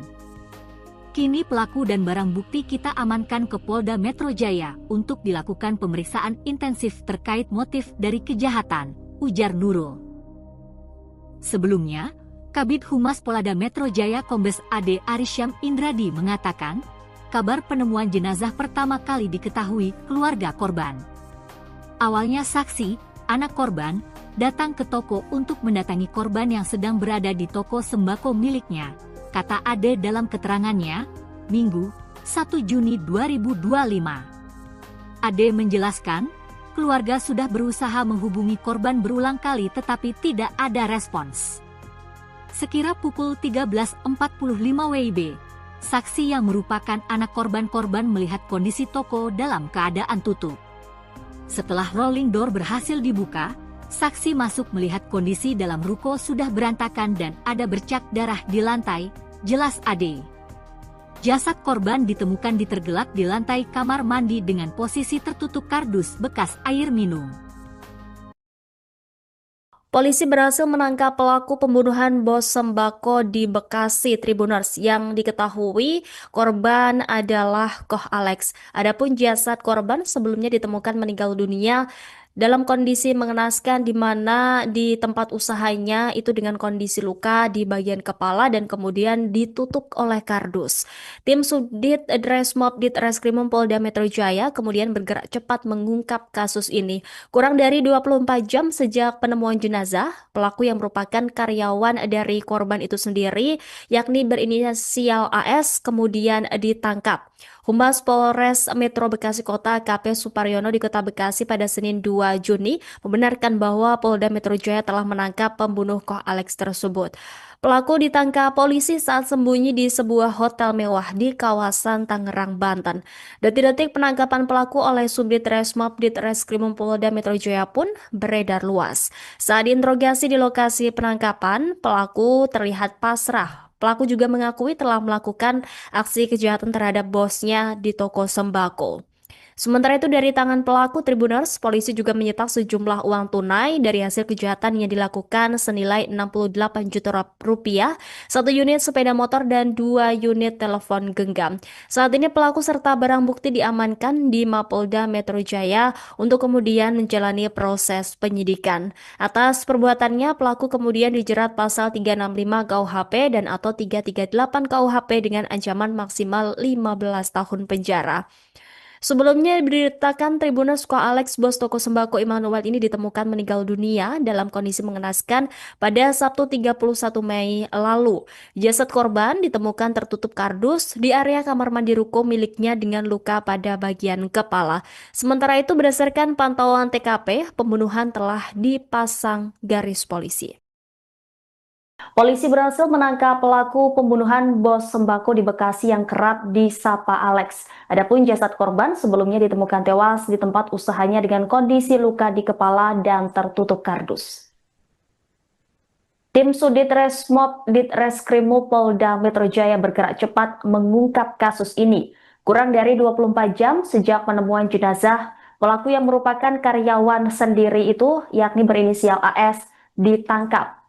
Kini pelaku dan barang bukti kita amankan ke Polda Metro Jaya untuk dilakukan pemeriksaan intensif terkait motif dari kejahatan, ujar Nurul. Sebelumnya, Kabid Humas Polda Metro Jaya Kombes AD Arisyam Indradi mengatakan, kabar penemuan jenazah pertama kali diketahui keluarga korban. Awalnya saksi, anak korban, datang ke toko untuk mendatangi korban yang sedang berada di toko sembako miliknya, kata Ade dalam keterangannya, Minggu, 1 Juni 2025. Ade menjelaskan, keluarga sudah berusaha menghubungi korban berulang kali tetapi tidak ada respons. Sekira pukul 13.45 WIB, saksi yang merupakan anak korban melihat kondisi toko dalam keadaan tutup. Setelah rolling door berhasil dibuka, saksi masuk melihat kondisi dalam ruko sudah berantakan dan ada bercak darah di lantai, jelas Ade. Jasad korban ditemukan tergelak di lantai kamar mandi dengan posisi tertutup kardus bekas air minum. Polisi berhasil menangkap pelaku pembunuhan bos sembako di Bekasi Tribuners yang diketahui korban adalah Koh Alex. Adapun jasad korban sebelumnya ditemukan meninggal dunia dalam kondisi mengenaskan di mana di tempat usahanya itu dengan kondisi luka di bagian kepala dan kemudian ditutup oleh kardus. Tim Subdit Dresmob Ditreskrimum Polda Metro Jaya kemudian bergerak cepat mengungkap kasus ini. Kurang dari 24 jam sejak penemuan jenazah, pelaku yang merupakan karyawan dari korban itu sendiri, yakni berinisial AS, kemudian ditangkap. Humas Polres Metro Bekasi Kota AKP Suparyono di Kota Bekasi pada Senin 2 Juni membenarkan bahwa Polda Metro Jaya telah menangkap pembunuh Koh Alex tersebut. Pelaku ditangkap polisi saat sembunyi di sebuah hotel mewah di kawasan Tangerang, Banten. Detik-detik penangkapan pelaku oleh Subdit Resmob Ditreskrimum Polda Metro Jaya pun beredar luas. Saat diinterogasi di lokasi penangkapan, pelaku terlihat pasrah. Pelaku juga mengakui telah melakukan aksi kejahatan terhadap bosnya di toko sembako. Sementara itu dari tangan pelaku Tribuners, polisi juga menyita sejumlah uang tunai dari hasil kejahatan yang dilakukan senilai 68 juta rupiah, satu unit sepeda motor dan 2 unit telepon genggam. Saat ini pelaku serta barang bukti diamankan di Mapolda Metro Jaya untuk kemudian menjalani proses penyidikan. Atas perbuatannya, pelaku kemudian dijerat pasal 365 KUHP dan atau 338 KUHP dengan ancaman maksimal 15 tahun penjara. Sebelumnya diberitakan Tribuners Koh Alex, bos toko sembako Immanuel ini ditemukan meninggal dunia dalam kondisi mengenaskan pada Sabtu 31 Mei lalu. Jasad korban ditemukan tertutup kardus di area kamar mandi ruko miliknya dengan luka pada bagian kepala. Sementara itu berdasarkan pantauan TKP, pembunuhan telah dipasang garis polisi. Polisi berhasil menangkap pelaku pembunuhan bos sembako di Bekasi yang kerap disapa Alex. Adapun jasad korban sebelumnya ditemukan tewas di tempat usahanya dengan kondisi luka di kepala dan tertutup kardus. Tim Subdit Resmob Ditreskrimum Polda Metro Jaya bergerak cepat mengungkap kasus ini. Kurang dari 24 jam sejak penemuan jenazah, pelaku yang merupakan karyawan sendiri itu, yakni berinisial AS, ditangkap.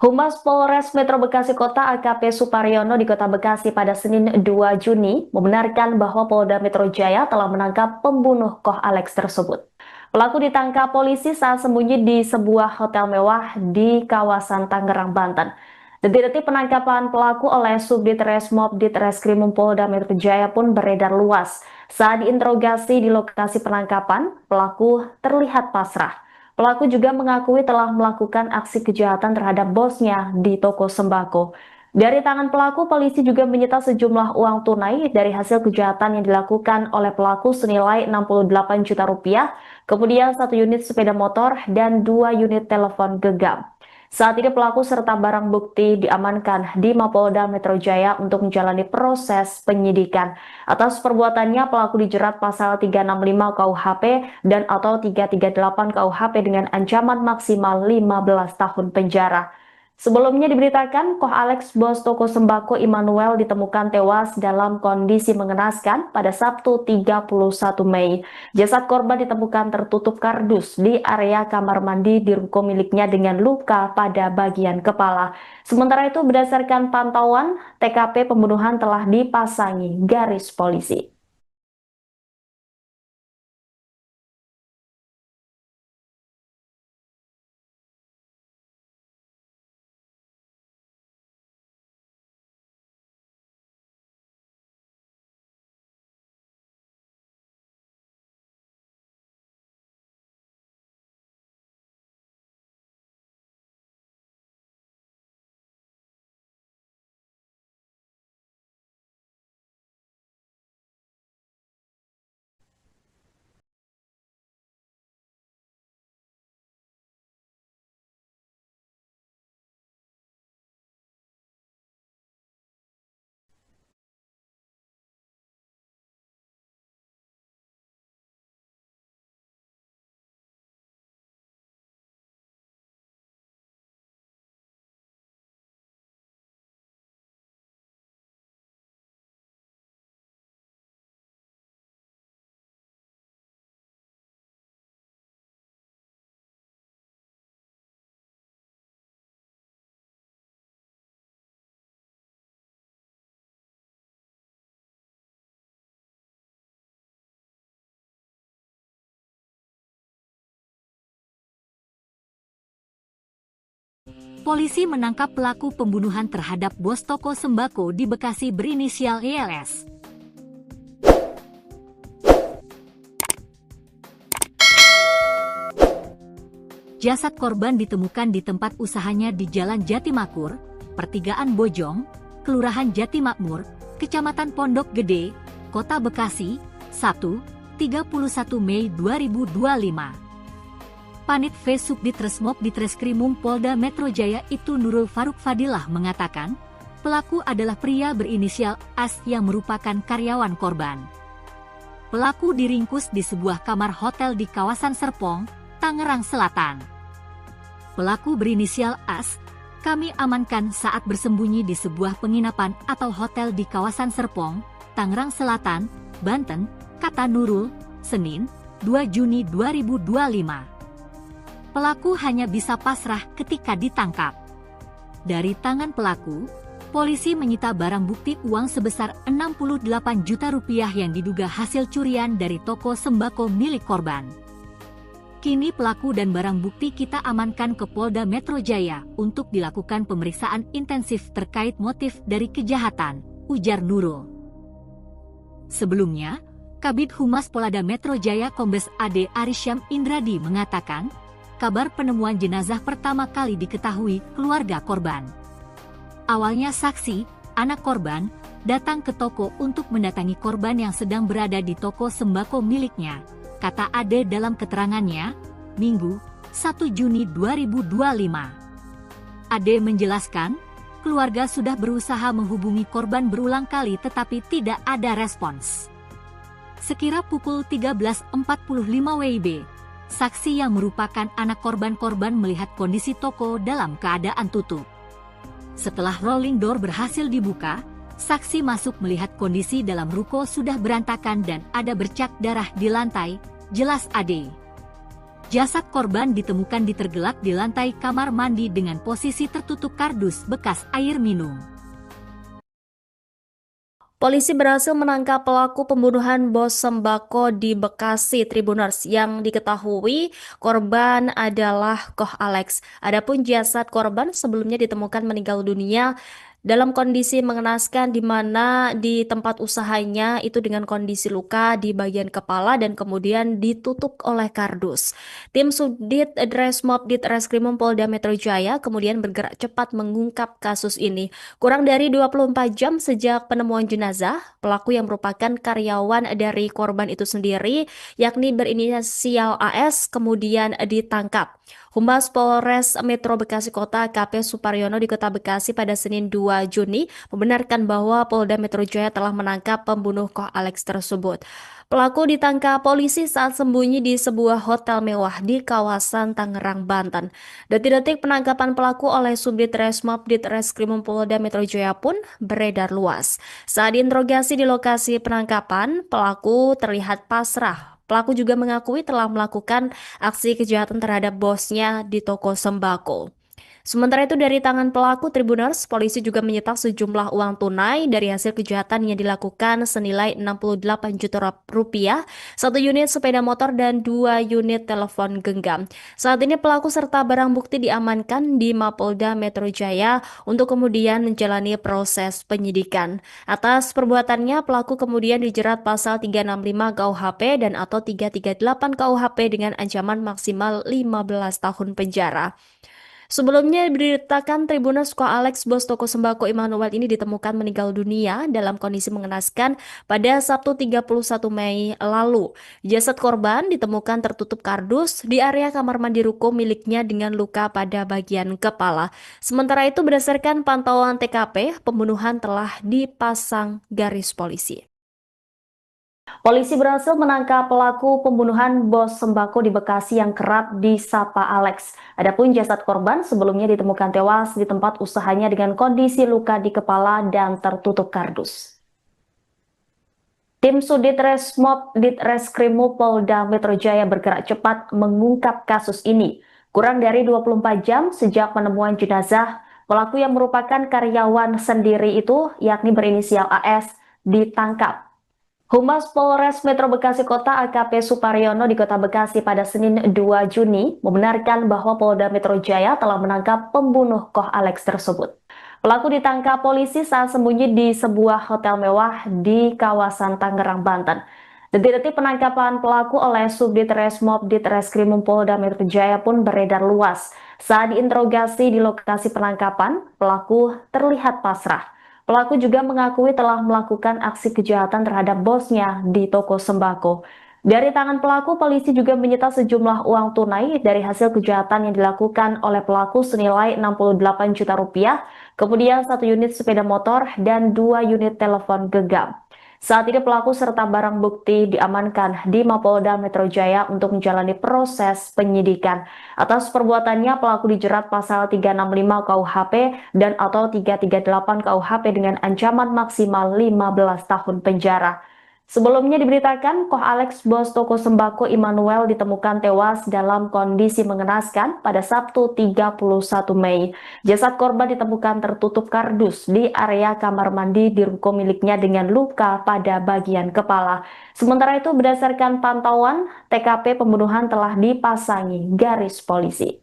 Humas Polres Metro Bekasi Kota AKP Suparyono di Kota Bekasi pada Senin 2 Juni membenarkan bahwa Polda Metro Jaya telah menangkap pembunuh Koh Alex tersebut. Pelaku ditangkap polisi saat sembunyi di sebuah hotel mewah di kawasan Tangerang, Banten. Detik-detik penangkapan pelaku oleh Subdit Resmob Ditreskrimum Polda Metro Jaya pun beredar luas. Saat diinterogasi di lokasi penangkapan, pelaku terlihat pasrah. Pelaku juga mengakui telah melakukan aksi kejahatan terhadap bosnya di toko sembako. Dari tangan pelaku, polisi juga menyita sejumlah uang tunai dari hasil kejahatan yang dilakukan oleh pelaku senilai 68 juta rupiah, kemudian 1 unit sepeda motor dan 2 unit telepon genggam. Saat ini pelaku serta barang bukti diamankan di Mapolda Metro Jaya untuk menjalani proses penyidikan. Atas perbuatannya, pelaku dijerat pasal 365 KUHP dan atau 338 KUHP dengan ancaman maksimal 15 tahun penjara. Sebelumnya diberitakan, Koh Alex, bos toko sembako Immanuel ditemukan tewas dalam kondisi mengenaskan pada Sabtu 31 Mei. Jasad korban ditemukan tertutup kardus di area kamar mandi di ruko miliknya dengan luka pada bagian kepala. Sementara itu, berdasarkan pantauan, TKP pembunuhan telah dipasangi garis polisi. Polisi menangkap pelaku pembunuhan terhadap bos toko sembako di Bekasi berinisial YLS. Jasad korban ditemukan di tempat usahanya di Jalan Jatimakmur, Pertigaan Bojong, Kelurahan Jatimakmur, Kecamatan Pondok Gede, Kota Bekasi, Sabtu, 31 Mei 2025. Panit V Subdit Resmob Ditreskrimum Polda Metro Jaya itu Nurul Faruk Fadilah mengatakan, pelaku adalah pria berinisial AS yang merupakan karyawan korban. Pelaku diringkus di sebuah kamar hotel di kawasan Serpong, Tangerang Selatan. Pelaku berinisial AS, kami amankan saat bersembunyi di sebuah penginapan atau hotel di kawasan Serpong, Tangerang Selatan, Banten, kata Nurul, Senin, 2 Juni 2025. Pelaku hanya bisa pasrah ketika ditangkap. Dari tangan pelaku, polisi menyita barang bukti uang sebesar 68 juta rupiah yang diduga hasil curian dari toko sembako milik korban. Kini pelaku dan barang bukti kita amankan ke Polda Metro Jaya untuk dilakukan pemeriksaan intensif terkait motif dari kejahatan, ujar Nurul. Sebelumnya, Kabid Humas Polda Metro Jaya Kombes AD Arisyam Indradi mengatakan, kabar penemuan jenazah pertama kali diketahui keluarga korban. Awalnya saksi, anak korban, datang ke toko untuk mendatangi korban yang sedang berada di toko sembako miliknya, kata Ade dalam keterangannya, Minggu, 1 Juni 2025. Ade menjelaskan, keluarga sudah berusaha menghubungi korban berulang kali tetapi tidak ada respons. Sekira pukul 13.45 WIB, saksi yang merupakan anak korban melihat kondisi toko dalam keadaan tutup. Setelah rolling door berhasil dibuka, saksi masuk melihat kondisi dalam ruko sudah berantakan dan ada bercak darah di lantai, jelas Ade. Jasad korban ditemukan ditergelak di lantai kamar mandi dengan posisi tertutup kardus bekas air minum. Polisi berhasil menangkap pelaku pembunuhan bos sembako di Bekasi Tribuners yang diketahui korban adalah Koh Alex. Adapun jasad korban sebelumnya ditemukan meninggal dunia dalam kondisi mengenaskan di mana di tempat usahanya itu dengan kondisi luka di bagian kepala dan kemudian ditutup oleh kardus. Tim Subdit Resmob Ditreskrimum Polda Metro Jaya kemudian bergerak cepat mengungkap kasus ini. Kurang dari 24 jam sejak penemuan jenazah, pelaku yang merupakan karyawan dari korban itu sendiri, yakni berinisial AS, kemudian ditangkap. Humas Polres Metro Bekasi Kota AKP Suparyono di Kota Bekasi pada Senin 2 Juni membenarkan bahwa Polda Metro Jaya telah menangkap pembunuh Koh Alex tersebut. Pelaku ditangkap polisi saat sembunyi di sebuah hotel mewah di kawasan Tangerang, Banten. Detik-detik penangkapan pelaku oleh Subdit Resmob Ditreskrimum Polda Metro Jaya pun beredar luas. Saat diinterogasi di lokasi penangkapan, pelaku terlihat pasrah. Pelaku juga mengakui telah melakukan aksi kejahatan terhadap bosnya di toko sembako. Sementara itu dari tangan pelaku Tribuners, polisi juga menyita sejumlah uang tunai dari hasil kejahatan yang dilakukan senilai 68 juta rupiah, 1 unit sepeda motor dan 2 unit telepon genggam. Saat ini pelaku serta barang bukti diamankan di Mapolda Metro Jaya untuk kemudian menjalani proses penyidikan. Atas perbuatannya, pelaku kemudian dijerat pasal 365 KUHP dan atau 338 KUHP dengan ancaman maksimal 15 tahun penjara. Sebelumnya diberitakan Tribuners Koh Alex, bos toko sembako Immanuel ini ditemukan meninggal dunia dalam kondisi mengenaskan pada Sabtu 31 Mei lalu. Jasad korban ditemukan tertutup kardus di area kamar mandi ruko miliknya dengan luka pada bagian kepala. Sementara itu berdasarkan pantauan TKP, pembunuhan telah dipasang garis polisi. Polisi berhasil menangkap pelaku pembunuhan bos sembako di Bekasi yang kerap disapa Alex. Adapun jasad korban sebelumnya ditemukan tewas di tempat usahanya dengan kondisi luka di kepala dan tertutup kardus. Tim Subdit Resmob Ditreskrimum Polda Metro Jaya bergerak cepat mengungkap kasus ini. Kurang dari 24 jam sejak penemuan jenazah, pelaku yang merupakan karyawan sendiri itu, yakni berinisial AS, ditangkap. Humas Polres Metro Bekasi Kota AKP Suparyono di Kota Bekasi pada Senin 2 Juni membenarkan bahwa Polda Metro Jaya telah menangkap pembunuh Koh Alex tersebut. Pelaku ditangkap polisi saat sembunyi di sebuah hotel mewah di kawasan Tangerang, Banten. Detik-detik penangkapan pelaku oleh Subdit Resmob Ditreskrimum Polda Metro Jaya pun beredar luas. Saat diinterogasi di lokasi penangkapan, pelaku terlihat pasrah. Pelaku juga mengakui telah melakukan aksi kejahatan terhadap bosnya di toko sembako. Dari tangan pelaku, polisi juga menyita sejumlah uang tunai dari hasil kejahatan yang dilakukan oleh pelaku senilai 68 juta rupiah, kemudian 1 unit sepeda motor dan 2 unit telepon genggam. Saat ini pelaku serta barang bukti diamankan di Mapolda Metro Jaya untuk menjalani proses penyidikan. Atas perbuatannya, pelaku dijerat pasal 365 KUHP dan atau 338 KUHP dengan ancaman maksimal 15 tahun penjara. Sebelumnya diberitakan, Koh Alex, bos toko sembako Immanuel, ditemukan tewas dalam kondisi mengenaskan pada Sabtu 31 Mei. Jasad korban ditemukan tertutup kardus di area kamar mandi di ruko miliknya dengan luka pada bagian kepala. Sementara itu, berdasarkan pantauan, TKP pembunuhan telah dipasangi garis polisi.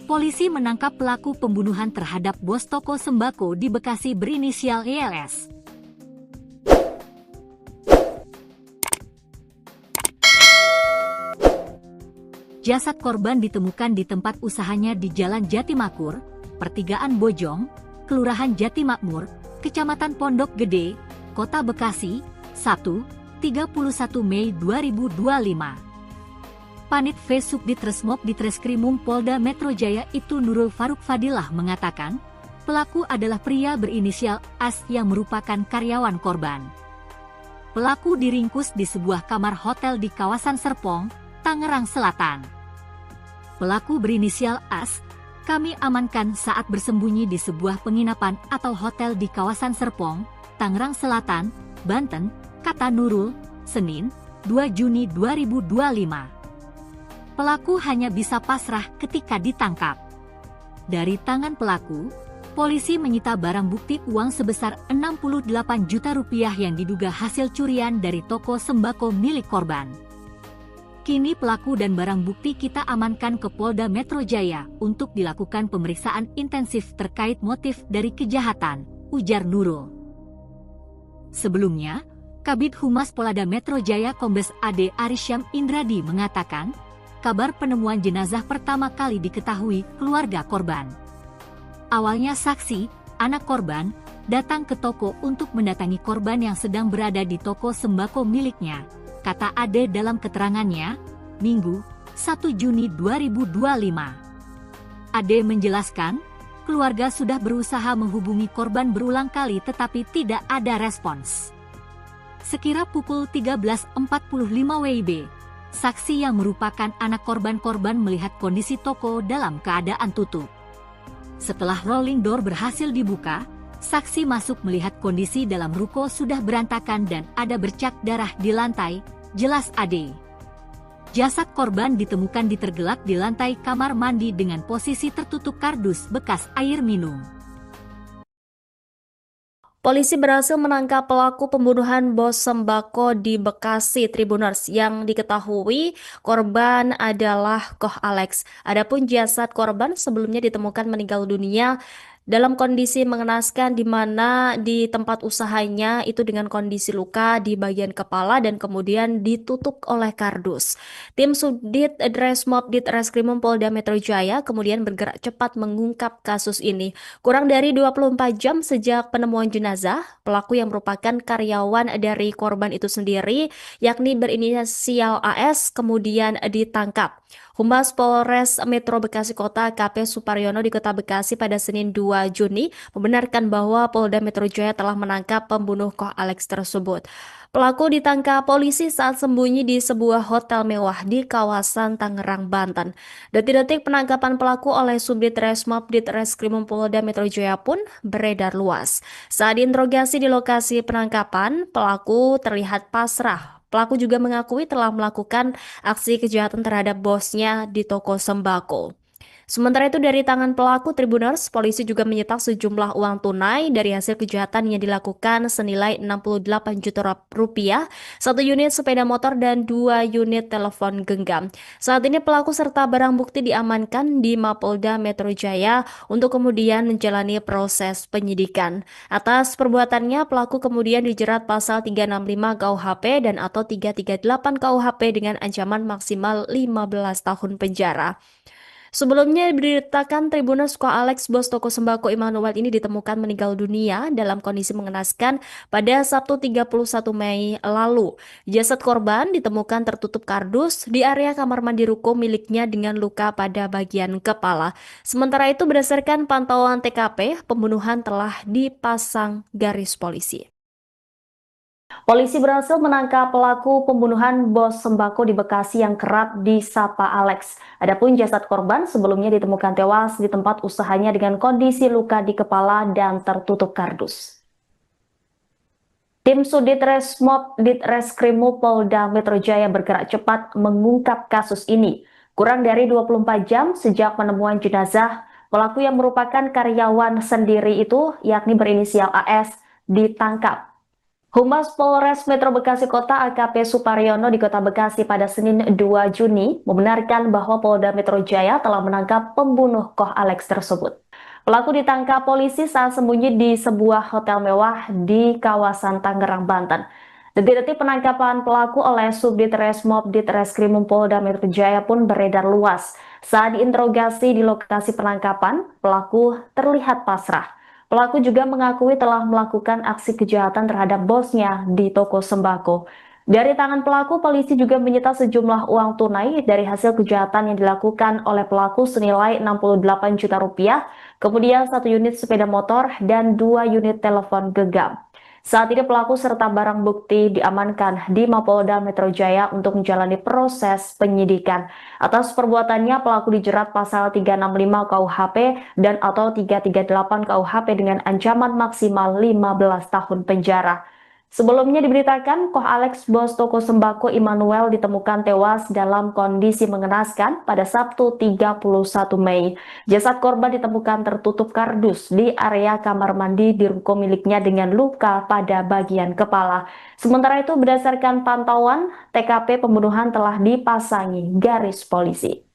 Polisi menangkap pelaku pembunuhan terhadap bos toko sembako di Bekasi berinisial YLS. Jasad korban ditemukan di tempat usahanya di Jalan Jatimakmur, Pertigaan Bojong, Kelurahan Jatimakmur, Kecamatan Pondok Gede, Kota Bekasi, Sabtu, 31 Mei 2025. Panit V Subdit Resmob Ditreskrimum Polda Metro Jaya itu Nurul Faruk Fadilah mengatakan, pelaku adalah pria berinisial AS yang merupakan karyawan korban. Pelaku diringkus di sebuah kamar hotel di kawasan Serpong, Tangerang Selatan. Pelaku berinisial AS, kami amankan saat bersembunyi di sebuah penginapan atau hotel di kawasan Serpong, Tangerang Selatan, Banten, kata Nurul, Senin, 2 Juni 2025. Pelaku hanya bisa pasrah ketika ditangkap. Dari tangan pelaku, polisi menyita barang bukti uang sebesar 68 juta rupiah yang diduga hasil curian dari toko sembako milik korban. Kini pelaku dan barang bukti kita amankan ke Polda Metro Jaya untuk dilakukan pemeriksaan intensif terkait motif dari kejahatan, ujar Nurul. Sebelumnya, Kabid Humas Polda Metro Jaya Kombes AD Arisyam Indradi mengatakan, kabar penemuan jenazah pertama kali diketahui keluarga korban. Awalnya saksi, anak korban, datang ke toko untuk mendatangi korban yang sedang berada di toko sembako miliknya, kata Ade dalam keterangannya, Minggu, 1 Juni 2025. Ade menjelaskan, keluarga sudah berusaha menghubungi korban berulang kali tetapi tidak ada respons. Sekira pukul 13.45 WIB, saksi yang merupakan anak korban melihat kondisi toko dalam keadaan tutup. Setelah rolling door berhasil dibuka, saksi masuk melihat kondisi dalam ruko sudah berantakan dan ada bercak darah di lantai, jelas Ade. Jasad korban ditemukan tergelak di lantai kamar mandi dengan posisi tertutup kardus bekas air minum. Polisi berhasil menangkap pelaku pembunuhan bos sembako di Bekasi Tribuners yang diketahui korban adalah Koh Alex. Adapun jasad korban sebelumnya ditemukan meninggal dunia dalam kondisi mengenaskan di mana di tempat usahanya itu dengan kondisi luka di bagian kepala dan kemudian ditutup oleh kardus. Tim Subdit Dresmob Ditreskrimum Polda Metro Jaya kemudian bergerak cepat mengungkap kasus ini. Kurang dari 24 jam sejak penemuan jenazah, pelaku yang merupakan karyawan dari korban itu sendiri, yakni berinisial AS, kemudian ditangkap. Humas Polres Metro Bekasi Kota AKP Suparyono di Kota Bekasi pada Senin 2 Juni membenarkan bahwa Polda Metro Jaya telah menangkap pembunuh Koh Alex tersebut. Pelaku ditangkap polisi saat sembunyi di sebuah hotel mewah di kawasan Tangerang, Banten. Detik-detik penangkapan pelaku oleh Subdit Resmob Ditreskrimum Polda Metro Jaya pun beredar luas. Saat diinterogasi di lokasi penangkapan, pelaku terlihat pasrah. Pelaku juga mengakui telah melakukan aksi kejahatan terhadap bosnya di toko sembako. Sementara itu dari tangan pelaku Tribuners, polisi juga menyita sejumlah uang tunai dari hasil kejahatan yang dilakukan senilai 68 juta rupiah, satu unit sepeda motor dan 2 unit telepon genggam. Saat ini pelaku serta barang bukti diamankan di Mapolda Metro Jaya untuk kemudian menjalani proses penyidikan. Atas perbuatannya, pelaku kemudian dijerat pasal 365 KUHP dan atau 338 KUHP dengan ancaman maksimal 15 tahun penjara. Sebelumnya diberitakan Tribuners Koh Alex, bos toko sembako Immanuel ini ditemukan meninggal dunia dalam kondisi mengenaskan pada Sabtu 31 Mei lalu. Jasad korban ditemukan tertutup kardus di area kamar mandi ruko miliknya dengan luka pada bagian kepala. Sementara itu berdasarkan pantauan TKP, pembunuhan telah dipasang garis polisi. Polisi berhasil menangkap pelaku pembunuhan bos sembako di Bekasi yang kerap disapa Alex. Adapun jasad korban sebelumnya ditemukan tewas di tempat usahanya dengan kondisi luka di kepala dan tertutup kardus. Tim Subdit Resmob Ditreskrimum Polda Metro Jaya bergerak cepat mengungkap kasus ini. Kurang dari 24 jam sejak penemuan jenazah, pelaku yang merupakan karyawan sendiri itu, yakni berinisial AS, ditangkap. Humas Polres Metro Bekasi Kota AKP Suparyono di Kota Bekasi pada Senin 2 Juni membenarkan bahwa Polda Metro Jaya telah menangkap pembunuh Koh Alex tersebut. Pelaku ditangkap polisi saat sembunyi di sebuah hotel mewah di kawasan Tangerang, Banten. Detik-detik penangkapan pelaku oleh Subdit Resmob Ditreskrimum Polda Metro Jaya pun beredar luas. Saat diinterogasi di lokasi penangkapan, pelaku terlihat pasrah. Pelaku juga mengakui telah melakukan aksi kejahatan terhadap bosnya di toko sembako. Dari tangan pelaku, polisi juga menyita sejumlah uang tunai dari hasil kejahatan yang dilakukan oleh pelaku senilai 68 juta rupiah, kemudian 1 unit sepeda motor dan 2 unit telepon genggam. Saat ini pelaku serta barang bukti diamankan di Mapolda Metro Jaya untuk menjalani proses penyidikan. Atas perbuatannya, pelaku dijerat pasal 365 KUHP dan atau 338 KUHP dengan ancaman maksimal 15 tahun penjara. Sebelumnya diberitakan, Koh Alex, bos toko sembako Immanuel ditemukan tewas dalam kondisi mengenaskan pada Sabtu 31 Mei. Jasad korban ditemukan tertutup kardus di area kamar mandi di ruko miliknya dengan luka pada bagian kepala. Sementara itu, berdasarkan pantauan, TKP pembunuhan telah dipasangi garis polisi.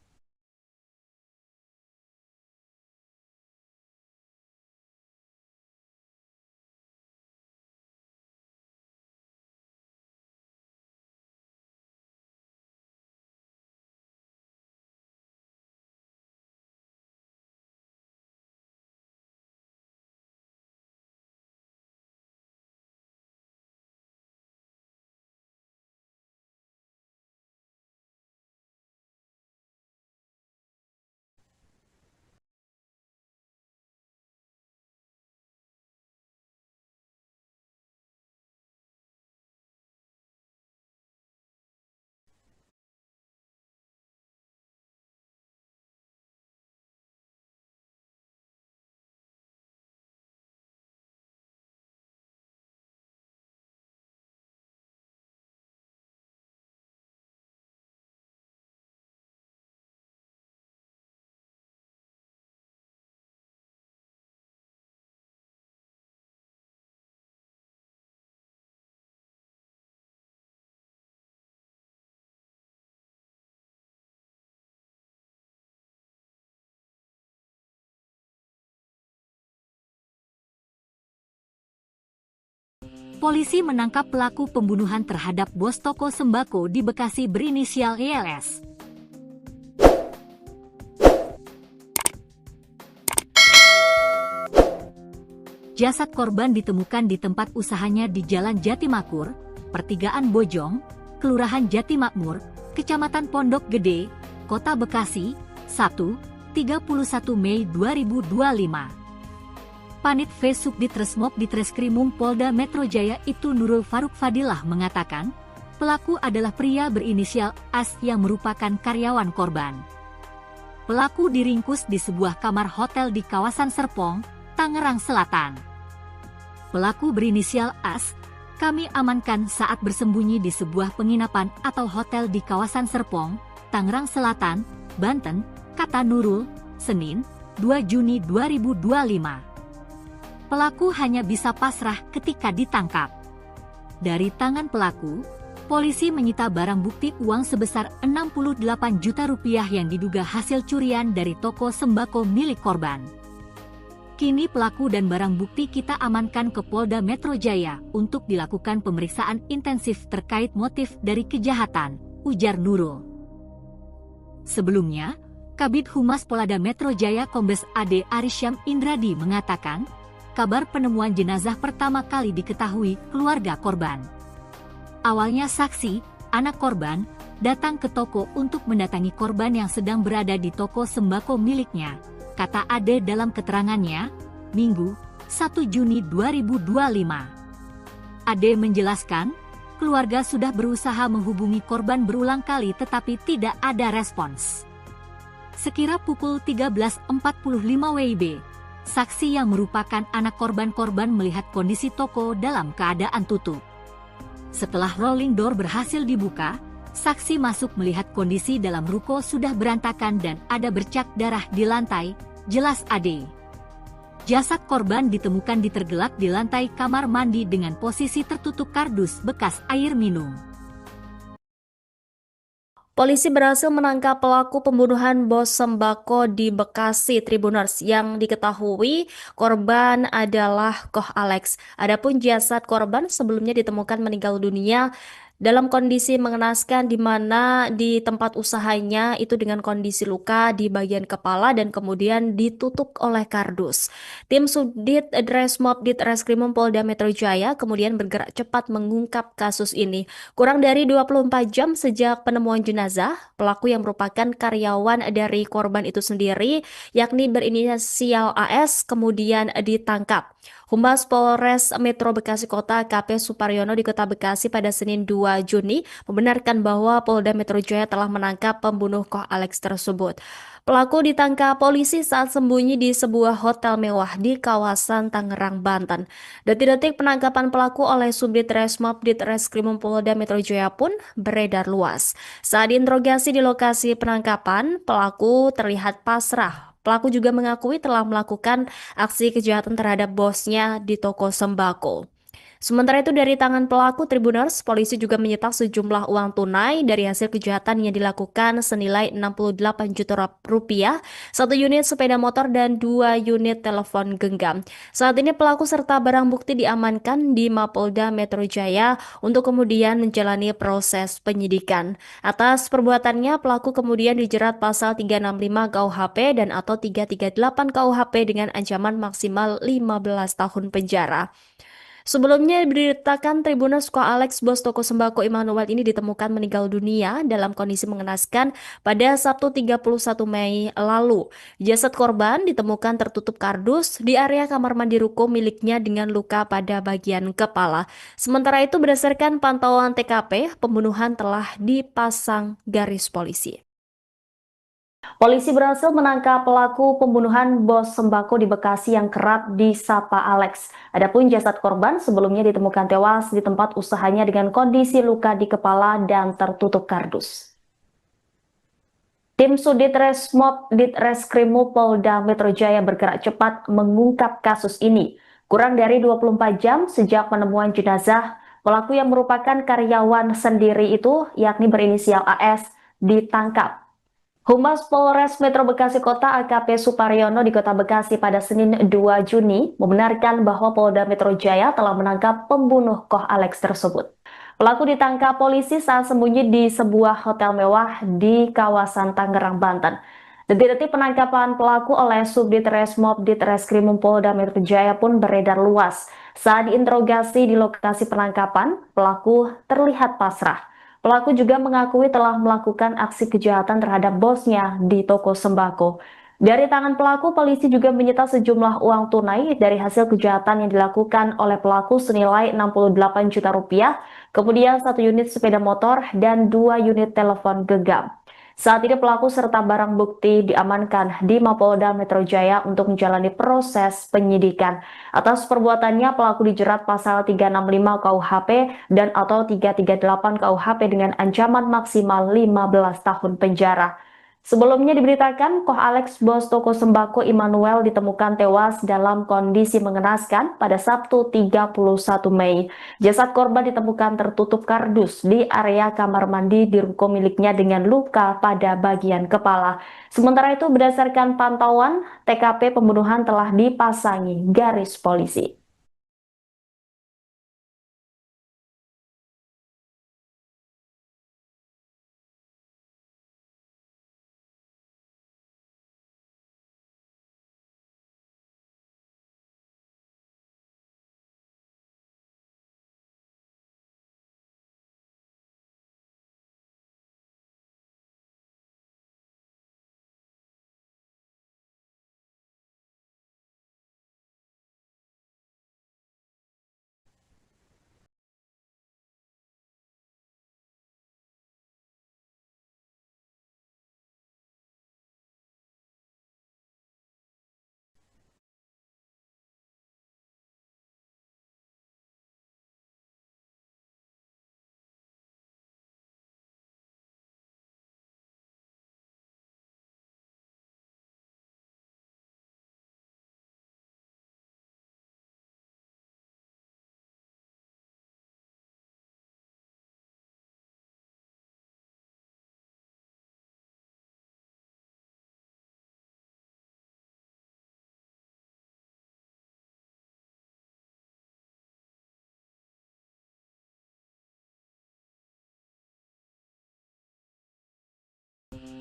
polisi menangkap pelaku pembunuhan terhadap bos toko sembako di Bekasi berinisial YLS. Jasad korban ditemukan di tempat usahanya di Jalan Jatimakmur, Pertigaan Bojong, Kelurahan Jatimakmur, Kecamatan Pondok Gede, Kota Bekasi, Sabtu, 31 Mei 2025. Panit V Subdit Resmob Ditreskrimum Polda Metro Jaya itu Nurul Faruk Fadilah mengatakan, pelaku adalah pria berinisial AS yang merupakan karyawan korban. Pelaku diringkus di sebuah kamar hotel di kawasan Serpong, Tangerang Selatan. Pelaku berinisial AS, kami amankan saat bersembunyi di sebuah penginapan atau hotel di kawasan Serpong, Tangerang Selatan, Banten, kata Nurul, Senin, 2 Juni 2025. Pelaku hanya bisa pasrah ketika ditangkap. Dari tangan pelaku, polisi menyita barang bukti uang sebesar 68 juta rupiah yang diduga hasil curian dari toko sembako milik korban. Kini pelaku dan barang bukti kita amankan ke Polda Metro Jaya untuk dilakukan pemeriksaan intensif terkait motif dari kejahatan, ujar Nurul. Sebelumnya, Kabid Humas Polda Metro Jaya Kombes AD Arisyam Indradi mengatakan, kabar penemuan jenazah pertama kali diketahui keluarga korban. Awalnya saksi, anak korban, datang ke toko untuk mendatangi korban yang sedang berada di toko sembako miliknya, kata Ade dalam keterangannya, Minggu, 1 Juni 2025. Ade menjelaskan, keluarga sudah berusaha menghubungi korban berulang kali tetapi tidak ada respons. Sekira pukul 13.45 WIB, saksi yang merupakan anak korban melihat kondisi toko dalam keadaan tutup. Setelah rolling door berhasil dibuka, saksi masuk melihat kondisi dalam ruko sudah berantakan dan ada bercak darah di lantai, jelas Ade. Jasad korban ditemukan ditergelak di lantai kamar mandi dengan posisi tertutup kardus bekas air minum. Polisi berhasil menangkap pelaku pembunuhan bos sembako di Bekasi Tribuners yang diketahui korban adalah Koh Alex. Adapun jasad korban sebelumnya ditemukan meninggal dunia dalam kondisi mengenaskan di mana di tempat usahanya itu dengan kondisi luka di bagian kepala dan kemudian ditutup oleh kardus. Tim Subdit Resmob Ditreskrimum Polda Metro Jaya kemudian bergerak cepat mengungkap kasus ini. Kurang dari 24 jam sejak penemuan jenazah, pelaku yang merupakan karyawan dari korban itu sendiri, yakni berinisial AS, kemudian ditangkap. Humas Polres Metro Bekasi Kota AKP Suparyono di Kota Bekasi pada Senin 2 Juni membenarkan bahwa Polda Metro Jaya telah menangkap pembunuh Koh Alex tersebut. Pelaku ditangkap polisi saat sembunyi di sebuah hotel mewah di kawasan Tangerang, Banten. Detik-detik penangkapan pelaku oleh Subdit Resmob Ditreskrimum Polda Metro Jaya pun beredar luas. Saat diinterogasi di lokasi penangkapan, pelaku terlihat pasrah. Pelaku juga mengakui telah melakukan aksi kejahatan terhadap bosnya di toko sembako. Sementara itu dari tangan pelaku Tribuners, polisi juga menyita sejumlah uang tunai dari hasil kejahatan yang dilakukan senilai 68 juta rupiah, 1 unit sepeda motor dan 2 unit telepon genggam. Saat ini pelaku serta barang bukti diamankan di Mapolda Metro Jaya untuk kemudian menjalani proses penyidikan. Atas perbuatannya, pelaku kemudian dijerat pasal 365 KUHP dan atau 338 KUHP dengan ancaman maksimal 15 tahun penjara. Sebelumnya diberitakan Tribuners Koh Alex, bos toko sembako Immanuel ini ditemukan meninggal dunia dalam kondisi mengenaskan pada Sabtu 31 Mei lalu. Jasad korban ditemukan tertutup kardus di area kamar mandi ruko miliknya dengan luka pada bagian kepala. Sementara itu berdasarkan pantauan TKP, pembunuhan telah dipasang garis polisi. Polisi berhasil menangkap pelaku pembunuhan bos sembako di Bekasi yang kerap disapa Alex. Adapun jasad korban sebelumnya ditemukan tewas di tempat usahanya dengan kondisi luka di kepala dan tertutup kardus. Tim Subdit Resmob Ditreskrimum Polda Metro Jaya bergerak cepat mengungkap kasus ini. Kurang dari 24 jam sejak penemuan jenazah, pelaku yang merupakan karyawan sendiri itu, yakni berinisial AS, ditangkap. Humas Polres Metro Bekasi Kota AKP Suparyono di Kota Bekasi pada Senin 2 Juni membenarkan bahwa Polda Metro Jaya telah menangkap pembunuh Koh Alex tersebut. Pelaku ditangkap polisi saat sembunyi di sebuah hotel mewah di kawasan Tangerang, Banten. Detik-detik penangkapan pelaku oleh Subdit Resmob Ditreskrimum Polda Metro Jaya pun beredar luas. Saat diinterogasi di lokasi penangkapan, pelaku terlihat pasrah. Pelaku juga mengakui telah melakukan aksi kejahatan terhadap bosnya di toko sembako. Dari tangan pelaku, polisi juga menyita sejumlah uang tunai dari hasil kejahatan yang dilakukan oleh pelaku senilai 68 juta rupiah, kemudian 1 unit sepeda motor dan 2 unit telepon genggam. Saat ini pelaku serta barang bukti diamankan di Mapolda Metro Jaya untuk menjalani proses penyidikan. Atas perbuatannya, pelaku dijerat pasal 365 KUHP dan atau 338 KUHP dengan ancaman maksimal 15 tahun penjara. Sebelumnya diberitakan, Koh Alex, bos toko sembako Immanuel, ditemukan tewas dalam kondisi mengenaskan pada Sabtu 31 Mei. Jasad korban ditemukan tertutup kardus di area kamar mandi di ruko miliknya dengan luka pada bagian kepala. Sementara itu, berdasarkan pantauan, TKP pembunuhan telah dipasangi garis polisi.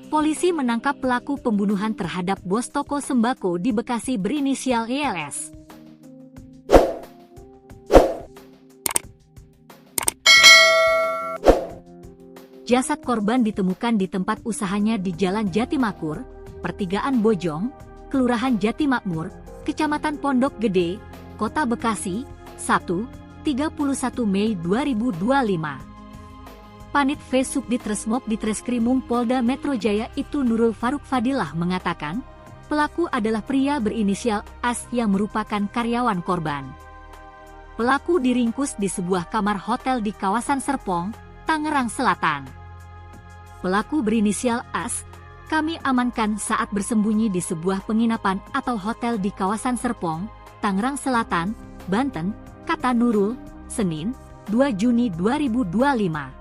Polisi menangkap pelaku pembunuhan terhadap bos toko sembako di Bekasi berinisial ELS. Jasad korban ditemukan di tempat usahanya di Jalan Jatimakmur, Pertigaan Bojong, Kelurahan Jatimakmur, Kecamatan Pondok Gede, Kota Bekasi, Sabtu, 31 Mei 2025. Panit V Subdit Resmob Ditreskrimum Polda Metro Jaya itu Nurul Faruk Fadilah mengatakan, pelaku adalah pria berinisial AS yang merupakan karyawan korban. Pelaku diringkus di sebuah kamar hotel di kawasan Serpong, Tangerang Selatan. Pelaku berinisial AS, kami amankan saat bersembunyi di sebuah penginapan atau hotel di kawasan Serpong, Tangerang Selatan, Banten, kata Nurul, Senin, 2 Juni 2025.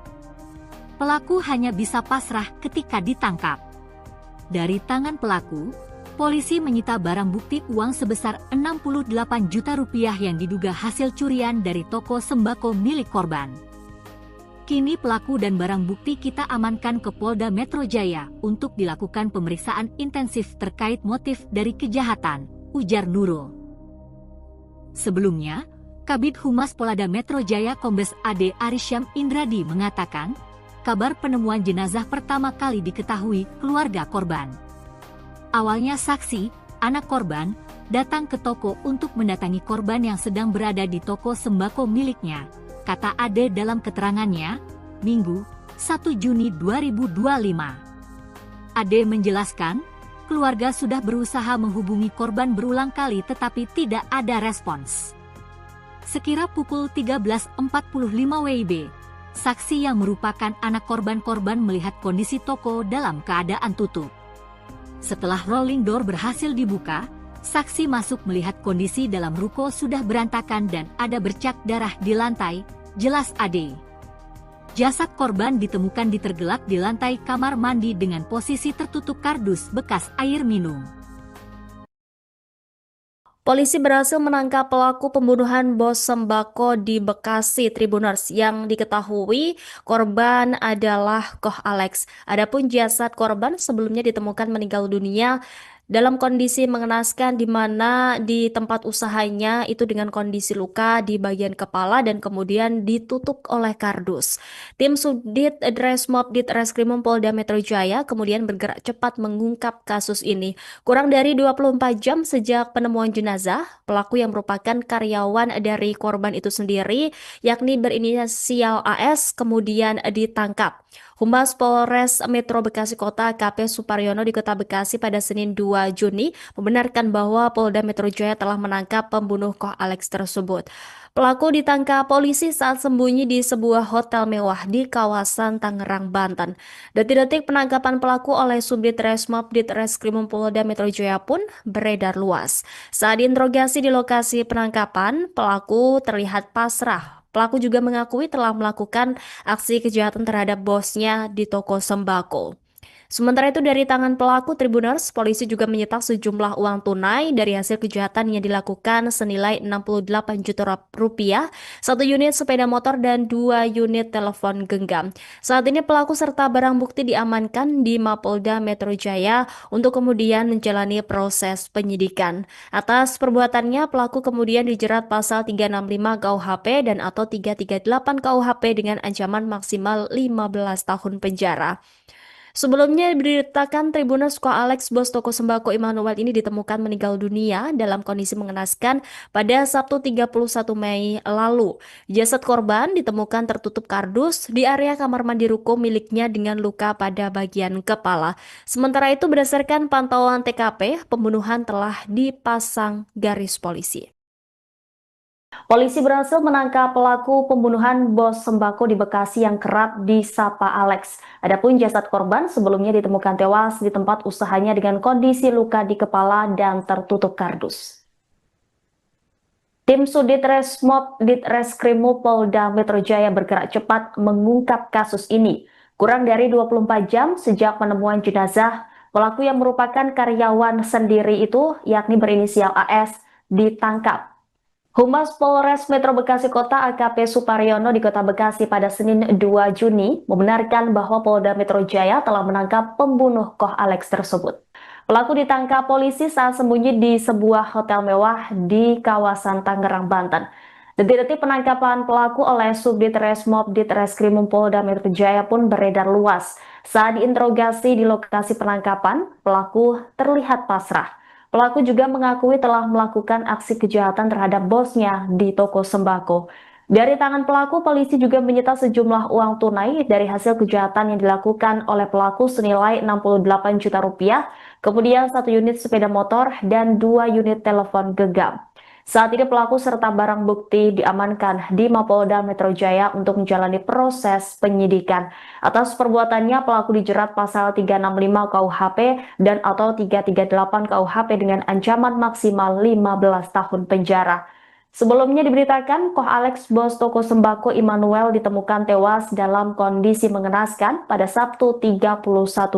Pelaku hanya bisa pasrah ketika ditangkap. Dari tangan pelaku, polisi menyita barang bukti uang sebesar 68 juta rupiah yang diduga hasil curian dari toko sembako milik korban. Kini pelaku dan barang bukti kita amankan ke Polda Metro Jaya untuk dilakukan pemeriksaan intensif terkait motif dari kejahatan, ujar Nurul. Sebelumnya, Kabid Humas Polda Metro Jaya Kombes AD Arisyam Indradi mengatakan, kabar penemuan jenazah pertama kali diketahui keluarga korban. Awalnya saksi, anak korban, datang ke toko untuk mendatangi korban yang sedang berada di toko sembako miliknya, kata Ade dalam keterangannya, Minggu, 1 Juni 2025. Ade menjelaskan, keluarga sudah berusaha menghubungi korban berulang kali tetapi tidak ada respons. Sekira pukul 13.45 WIB, saksi yang merupakan anak korban melihat kondisi toko dalam keadaan tutup. Setelah rolling door berhasil dibuka, saksi masuk melihat kondisi dalam ruko sudah berantakan dan ada bercak darah di lantai, jelas Ade. Jasad korban ditemukan tergelak di lantai kamar mandi dengan posisi tertutup kardus bekas air minum. Polisi berhasil menangkap pelaku pembunuhan bos sembako di Bekasi Tribuners yang diketahui korban adalah Koh Alex. Adapun jasad korban sebelumnya ditemukan meninggal dunia dalam kondisi mengenaskan di mana di tempat usahanya itu dengan kondisi luka di bagian kepala dan kemudian ditutup oleh kardus. Tim Subdit Dresmob Ditreskrimum Polda Metro Jaya kemudian bergerak cepat mengungkap kasus ini. Kurang dari 24 jam sejak penemuan jenazah, pelaku yang merupakan karyawan dari korban itu sendiri, yakni berinisial AS, kemudian ditangkap. Humas Polres Metro Bekasi Kota AKP Suparyono di Kota Bekasi pada Senin 2 Juni membenarkan bahwa Polda Metro Jaya telah menangkap pembunuh Koh Alex tersebut. Pelaku ditangkap polisi saat sembunyi di sebuah hotel mewah di kawasan Tangerang, Banten. Detik-detik penangkapan pelaku oleh Subdit Resmob Ditreskrimum Polda Metro Jaya pun beredar luas. Saat diinterogasi di lokasi penangkapan, pelaku terlihat pasrah. Pelaku juga mengakui telah melakukan aksi kejahatan terhadap bosnya di toko sembako. Sementara itu dari tangan pelaku Tribuners, polisi juga menyita sejumlah uang tunai dari hasil kejahatan yang dilakukan senilai 68 juta rupiah, satu unit sepeda motor dan 2 unit telepon genggam. Saat ini pelaku serta barang bukti diamankan di Mapolda Metro Jaya untuk kemudian menjalani proses penyidikan. Atas perbuatannya, pelaku kemudian dijerat pasal 365 KUHP dan atau 338 KUHP dengan ancaman maksimal 15 tahun penjara. Sebelumnya diberitakan Tribuners Koh Alex bos toko sembako Immanuel ini ditemukan meninggal dunia dalam kondisi mengenaskan pada Sabtu 31 Mei lalu. Jasad korban ditemukan tertutup kardus di area kamar mandi ruko miliknya dengan luka pada bagian kepala. Sementara itu berdasarkan pantauan TKP, pembunuhan telah dipasang garis polisi. Polisi berhasil menangkap pelaku pembunuhan bos sembako di Bekasi yang kerap disapa Alex. Adapun jasad korban sebelumnya ditemukan tewas di tempat usahanya dengan kondisi luka di kepala dan tertutup kardus. Tim Sudit Resmob Ditreskrimum Polda Metro Jaya bergerak cepat mengungkap kasus ini. Kurang dari 24 jam sejak penemuan jenazah, pelaku yang merupakan karyawan sendiri itu, yakni berinisial AS, ditangkap. Humas Polres Metro Bekasi Kota AKP Suparyono di Kota Bekasi pada Senin 2 Juni membenarkan bahwa Polda Metro Jaya telah menangkap pembunuh Koh Alex tersebut. Pelaku ditangkap polisi saat sembunyi di sebuah hotel mewah di kawasan Tangerang, Banten. Detik-detik penangkapan pelaku oleh Subdit Resmob Ditreskrimum Polda Metro Jaya pun beredar luas. Saat diinterogasi di lokasi penangkapan, pelaku terlihat pasrah. Pelaku juga mengakui telah melakukan aksi kejahatan terhadap bosnya di toko sembako. Dari tangan pelaku, polisi juga menyita sejumlah uang tunai dari hasil kejahatan yang dilakukan oleh pelaku senilai 68 juta rupiah, kemudian 1 unit sepeda motor dan 2 unit telepon genggam. Saat ini pelaku serta barang bukti diamankan di Mapolda Metro Jaya untuk menjalani proses penyidikan. Atas perbuatannya pelaku dijerat pasal 365 KUHP dan atau 338 KUHP dengan ancaman maksimal 15 tahun penjara. Sebelumnya diberitakan Koh Alex bos toko sembako Immanuel ditemukan tewas dalam kondisi mengenaskan pada Sabtu 31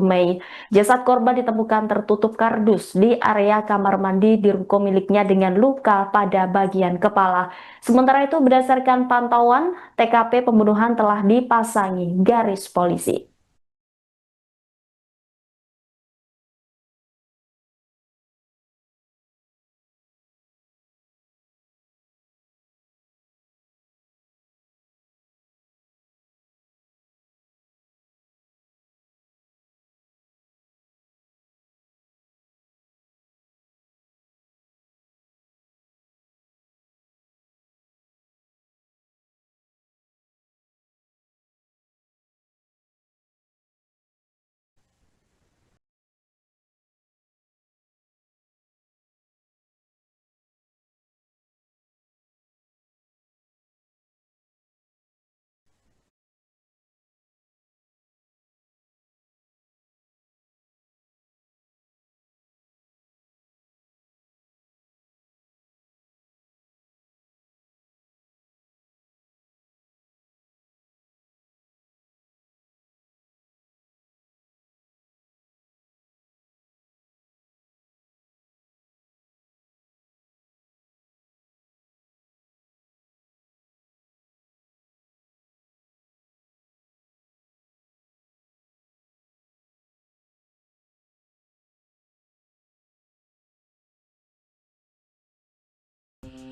Mei. Jasad korban ditemukan tertutup kardus di area kamar mandi di ruko miliknya dengan luka pada bagian kepala. Sementara itu berdasarkan pantauan, TKP pembunuhan telah dipasangi garis polisi.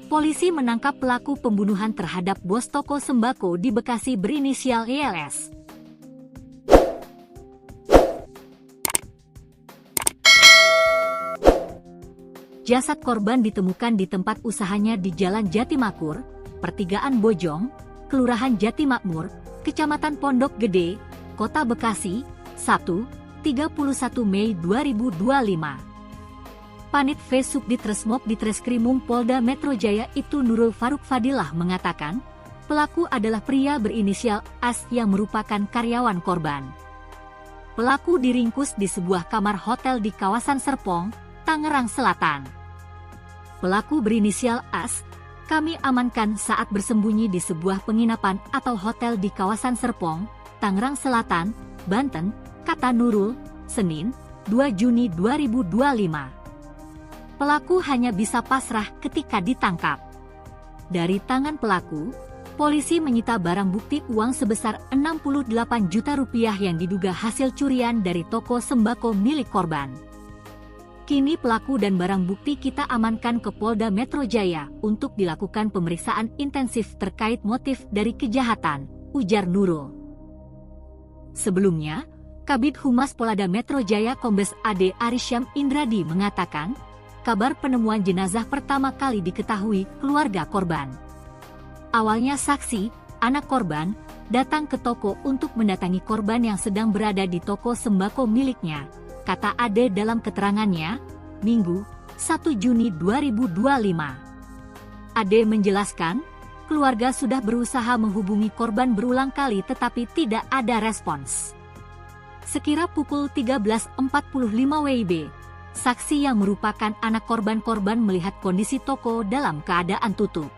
polisi menangkap pelaku pembunuhan terhadap bos toko sembako di Bekasi berinisial YLS. Jasad korban ditemukan di tempat usahanya di Jalan Jatimakmur, Pertigaan Bojong, Kelurahan Jatimakmur, Kecamatan Pondok Gede, Kota Bekasi, Sabtu, 31 Mei 2025. Panit V Subdit Resmob Ditreskrimum Polda Metro Jaya Ibtu Nurul Faruk Fadilah mengatakan, pelaku adalah pria berinisial AS yang merupakan karyawan korban. Pelaku diringkus di sebuah kamar hotel di kawasan Serpong, Tangerang Selatan. Pelaku berinisial AS, kami amankan saat bersembunyi di sebuah penginapan atau hotel di kawasan Serpong, Tangerang Selatan, Banten, kata Nurul, Senin, 2 Juni 2025. Pelaku hanya bisa pasrah ketika ditangkap. Dari tangan pelaku, polisi menyita barang bukti uang sebesar 68 juta rupiah yang diduga hasil curian dari toko sembako milik korban. Kini pelaku dan barang bukti kita amankan ke Polda Metro Jaya untuk dilakukan pemeriksaan intensif terkait motif dari kejahatan, ujar Nurul. Sebelumnya, Kabid Humas Polda Metro Jaya Kombes AD Arisyam Indradi mengatakan, kabar penemuan jenazah pertama kali diketahui keluarga korban. Awalnya saksi, anak korban, datang ke toko untuk mendatangi korban yang sedang berada di toko sembako miliknya, kata Ade dalam keterangannya, Minggu, 1 Juni 2025. Ade menjelaskan, keluarga sudah berusaha menghubungi korban berulang kali tetapi tidak ada respons. Sekira pukul 13.45 WIB, saksi yang merupakan anak korban melihat kondisi toko dalam keadaan tutup.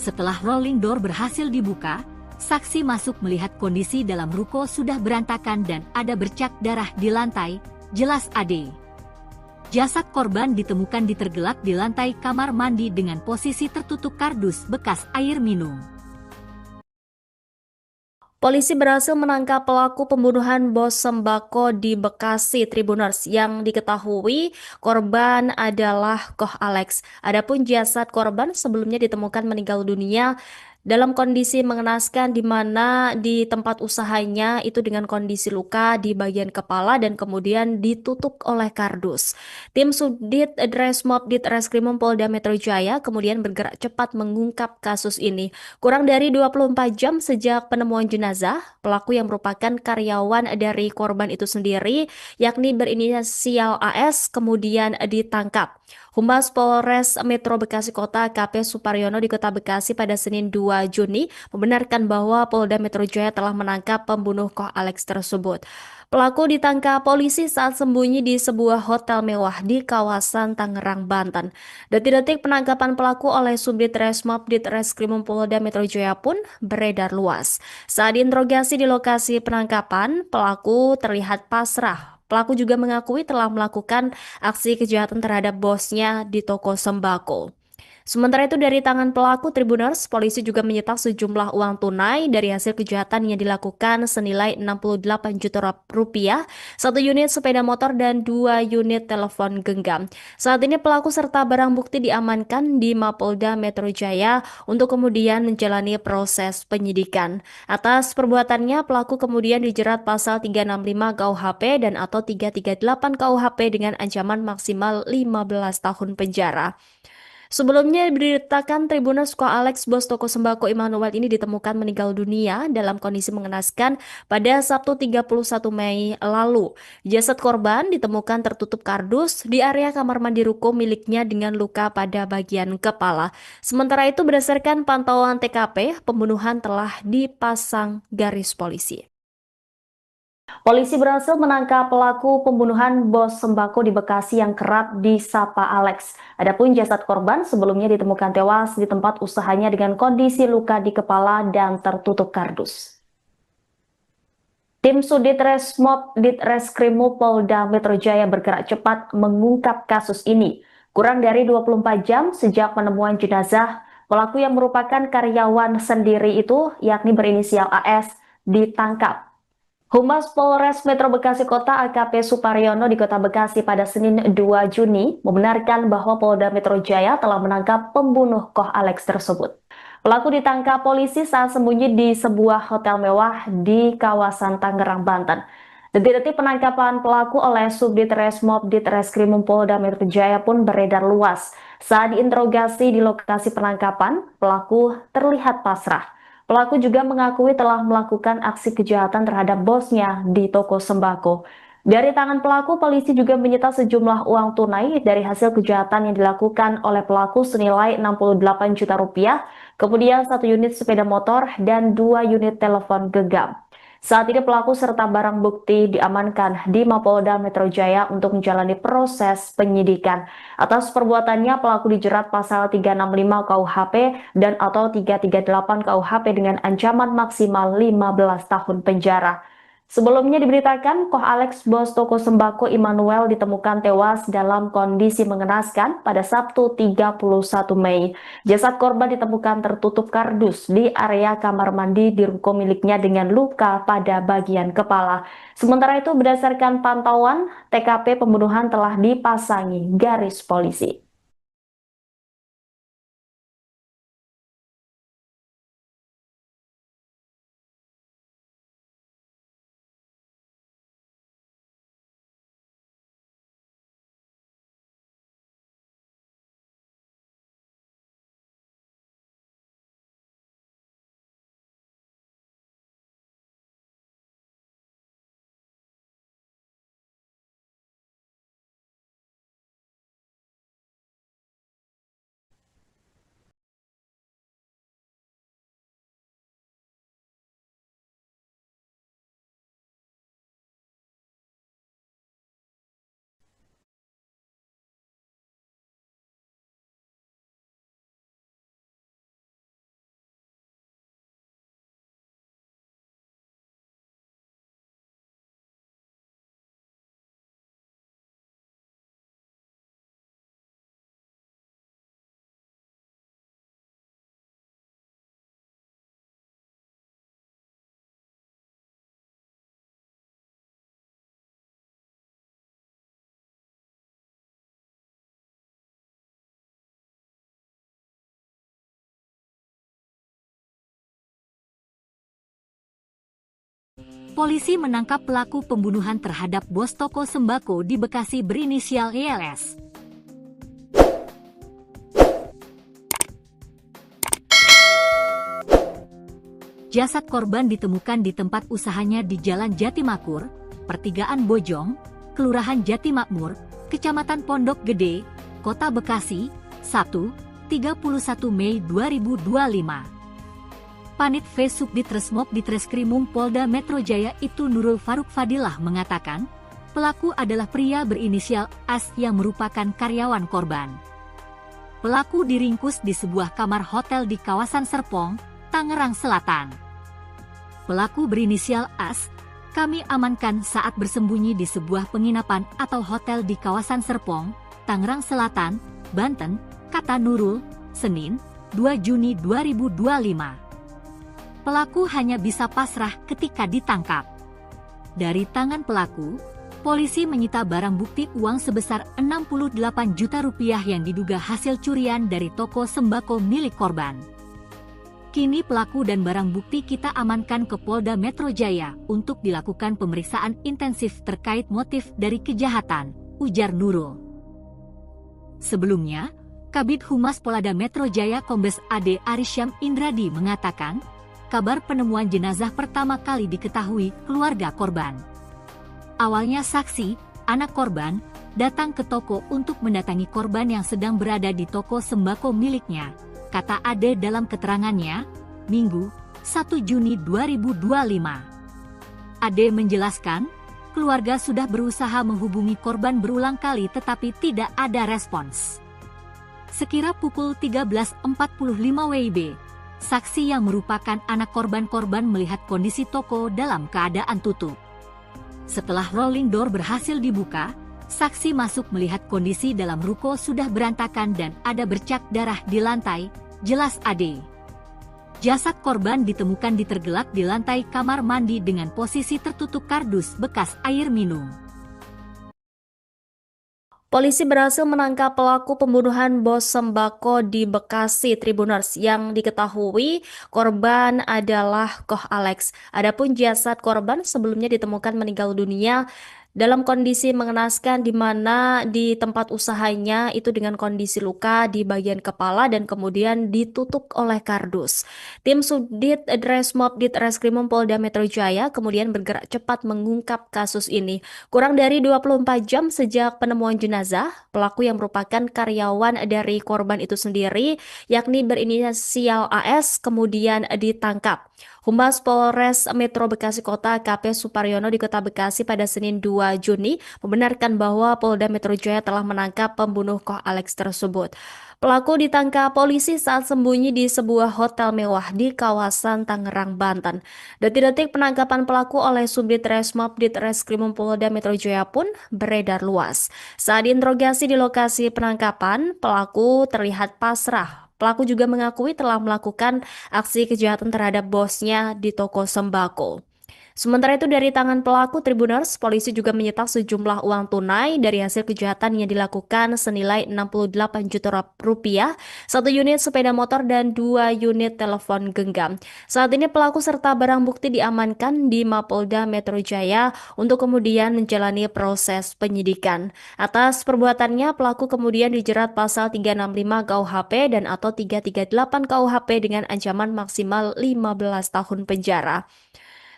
Setelah rolling door berhasil dibuka, saksi masuk melihat kondisi dalam ruko sudah berantakan dan ada bercak darah di lantai, jelas Ade. Jasad korban ditemukan ditergelak di lantai kamar mandi dengan posisi tertutup kardus bekas air minum. Polisi berhasil menangkap pelaku pembunuhan bos sembako di Bekasi Tribuners yang diketahui korban adalah Koh Alex. Adapun jasad korban sebelumnya ditemukan meninggal dunia dalam kondisi mengenaskan di mana di tempat usahanya itu dengan kondisi luka di bagian kepala dan kemudian ditutup oleh kardus. Tim Subdit Resmob Ditreskrimum Polda Metro Jaya kemudian bergerak cepat mengungkap kasus ini. Kurang dari 24 jam sejak penemuan jenazah, pelaku yang merupakan karyawan dari korban itu sendiri, yakni berinisial AS, kemudian ditangkap. Humas Polres Metro Bekasi Kota AKP Suparyono di Kota Bekasi pada Senin 2 Juni membenarkan bahwa Polda Metro Jaya telah menangkap pembunuh Koh Alex tersebut. Pelaku ditangkap polisi saat sembunyi di sebuah hotel mewah di kawasan Tangerang, Banten. Detik-detik penangkapan pelaku oleh Subdit Resmob Ditreskrimum Polda Metro Jaya pun beredar luas. Saat diinterogasi di lokasi penangkapan, pelaku terlihat pasrah. Pelaku juga mengakui telah melakukan aksi kejahatan terhadap bosnya di toko sembako. Sementara itu dari tangan pelaku Tribuners, polisi juga menyita sejumlah uang tunai dari hasil kejahatan yang dilakukan senilai 68 juta rupiah, 1 unit sepeda motor dan 2 unit telepon genggam. Saat ini pelaku serta barang bukti diamankan di Mapolda Metro Jaya untuk kemudian menjalani proses penyidikan. Atas perbuatannya, pelaku kemudian dijerat pasal 365 KUHP dan atau 338 KUHP dengan ancaman maksimal 15 tahun penjara. Sebelumnya diberitakan Tribuners Koh Alex, bos toko sembako Immanuel ini ditemukan meninggal dunia dalam kondisi mengenaskan pada Sabtu 31 Mei lalu. Jasad korban ditemukan tertutup kardus di area kamar mandi ruko miliknya dengan luka pada bagian kepala. Sementara itu berdasarkan pantauan TKP, pembunuhan telah dipasang garis polisi. Polisi berhasil menangkap pelaku pembunuhan bos sembako di Bekasi yang kerap disapa Alex. Adapun jasad korban sebelumnya ditemukan tewas di tempat usahanya dengan kondisi luka di kepala dan tertutup kardus. Tim Subdit Resmob Ditreskrimum Polda Metro Jaya bergerak cepat mengungkap kasus ini. Kurang dari 24 jam sejak penemuan jenazah, pelaku yang merupakan karyawan sendiri itu, yakni berinisial AS, ditangkap. Humas Polres Metro Bekasi Kota AKP Suparyono di Kota Bekasi pada Senin 2 Juni membenarkan bahwa Polda Metro Jaya telah menangkap pembunuh Koh Alex tersebut. Pelaku ditangkap polisi saat sembunyi di sebuah hotel mewah di kawasan Tangerang, Banten. Detik-detik penangkapan pelaku oleh Subdit Resmob Ditreskrimum Polda Metro Jaya pun beredar luas. Saat diinterogasi di lokasi penangkapan, pelaku terlihat pasrah. Pelaku juga mengakui telah melakukan aksi kejahatan terhadap bosnya di toko sembako. Dari tangan pelaku, polisi juga menyita sejumlah uang tunai dari hasil kejahatan yang dilakukan oleh pelaku senilai 68 juta rupiah, kemudian 1 unit sepeda motor dan 2 unit telepon genggam. Saat ini pelaku serta barang bukti diamankan di Mapolda Metro Jaya untuk menjalani proses penyidikan. Atas perbuatannya, pelaku dijerat pasal 365 KUHP dan atau 338 KUHP dengan ancaman maksimal 15 tahun penjara. Sebelumnya diberitakan, Koh Alex, bos toko sembako Immanuel, ditemukan tewas dalam kondisi mengenaskan pada Sabtu 31 Mei. Jasad korban ditemukan tertutup kardus di area kamar mandi di ruko miliknya dengan luka pada bagian kepala. Sementara itu, berdasarkan pantauan, TKP pembunuhan telah dipasangi garis polisi. Polisi menangkap pelaku pembunuhan terhadap bos toko sembako di Bekasi berinisial YLS. Jasad korban ditemukan di tempat usahanya di Jalan Jatimakmur, Pertigaan Bojong, Kelurahan Jatimakmur, Kecamatan Pondok Gede, Kota Bekasi, Sabtu, 31 Mei 2025. Panit V Subdit Resmob Ditreskrimum Polda Metro Jaya itu Nurul Faruk Fadilah mengatakan, pelaku adalah pria berinisial AS yang merupakan karyawan korban. Pelaku diringkus di sebuah kamar hotel di kawasan Serpong, Tangerang Selatan. Pelaku berinisial AS, kami amankan saat bersembunyi di sebuah penginapan atau hotel di kawasan Serpong, Tangerang Selatan, Banten, kata Nurul, Senin, 2 Juni 2025. Pelaku hanya bisa pasrah ketika ditangkap. Dari tangan pelaku, polisi menyita barang bukti uang sebesar 68 juta rupiah yang diduga hasil curian dari toko sembako milik korban. Kini pelaku dan barang bukti kita amankan ke Polda Metro Jaya untuk dilakukan pemeriksaan intensif terkait motif dari kejahatan, ujar Nurul. Sebelumnya, Kabid Humas Polda Metro Jaya Kombes AD Arisyam Indradi mengatakan, kabar penemuan jenazah pertama kali diketahui keluarga korban. Awalnya saksi, anak korban, datang ke toko untuk mendatangi korban yang sedang berada di toko sembako miliknya, kata Ade dalam keterangannya, Minggu, 1 Juni 2025. Ade menjelaskan, keluarga sudah berusaha menghubungi korban berulang kali tetapi tidak ada respons. Sekira pukul 13.45 WIB, saksi yang merupakan anak korban melihat kondisi toko dalam keadaan tutup. Setelah rolling door berhasil dibuka, saksi masuk melihat kondisi dalam ruko sudah berantakan dan ada bercak darah di lantai, jelas Ade. Jasad korban ditemukan tergelak di lantai kamar mandi dengan posisi tertutup kardus bekas air minum. Polisi berhasil menangkap pelaku pembunuhan bos sembako di Bekasi Tribuners yang diketahui korban adalah Koh Alex. Adapun jasad korban sebelumnya ditemukan meninggal dunia dalam kondisi mengenaskan di mana di tempat usahanya itu dengan kondisi luka di bagian kepala dan kemudian ditutup oleh kardus. Tim Subdit Dresmob Ditreskrimum Polda Metro Jaya kemudian bergerak cepat mengungkap kasus ini. Kurang dari 24 jam sejak penemuan jenazah, pelaku yang merupakan karyawan dari korban itu sendiri, yakni berinisial AS, kemudian ditangkap. Humas Polres Metro Bekasi Kota AKP Suparyono di Kota Bekasi pada Senin 2 Juni membenarkan bahwa Polda Metro Jaya telah menangkap pembunuh Koh Alex tersebut. Pelaku ditangkap polisi saat sembunyi di sebuah hotel mewah di kawasan Tangerang, Banten. Detik-detik penangkapan pelaku oleh Subdit Resmob Ditreskrimum Polda Metro Jaya pun beredar luas. Saat diinterogasi di lokasi penangkapan, pelaku terlihat pasrah. Pelaku juga mengakui telah melakukan aksi kejahatan terhadap bosnya di toko sembako. Sementara itu dari tangan pelaku Tribuners, polisi juga menyita sejumlah uang tunai dari hasil kejahatan yang dilakukan senilai 68 juta rupiah, satu unit sepeda motor dan 2 unit telepon genggam. Saat ini pelaku serta barang bukti diamankan di Mapolda Metro Jaya untuk kemudian menjalani proses penyidikan. Atas perbuatannya, pelaku kemudian dijerat pasal 365 KUHP dan atau 338 KUHP dengan ancaman maksimal 15 tahun penjara.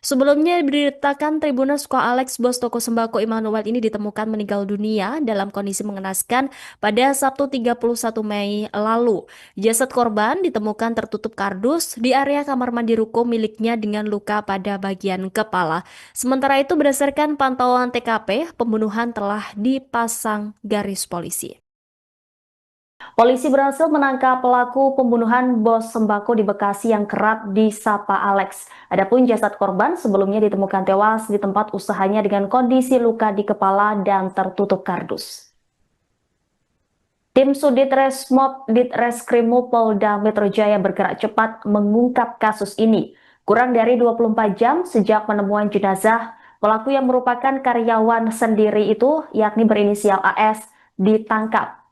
Sebelumnya diberitakan Tribuners Koh Alex bos toko sembako Immanuel ini ditemukan meninggal dunia dalam kondisi mengenaskan pada Sabtu 31 Mei lalu. Jasad korban ditemukan tertutup kardus di area kamar mandi ruko miliknya dengan luka pada bagian kepala. Sementara itu berdasarkan pantauan TKP, pembunuhan telah dipasang garis polisi. Polisi berhasil menangkap pelaku pembunuhan bos sembako di Bekasi yang kerap disapa Alex. Adapun jasad korban sebelumnya ditemukan tewas di tempat usahanya dengan kondisi luka di kepala dan tertutup kardus. Tim Sudit Resmob Ditreskrimum Polda Metro Jaya bergerak cepat mengungkap kasus ini. Kurang dari 24 jam sejak penemuan jenazah, pelaku yang merupakan karyawan sendiri itu, yakni berinisial AS, ditangkap.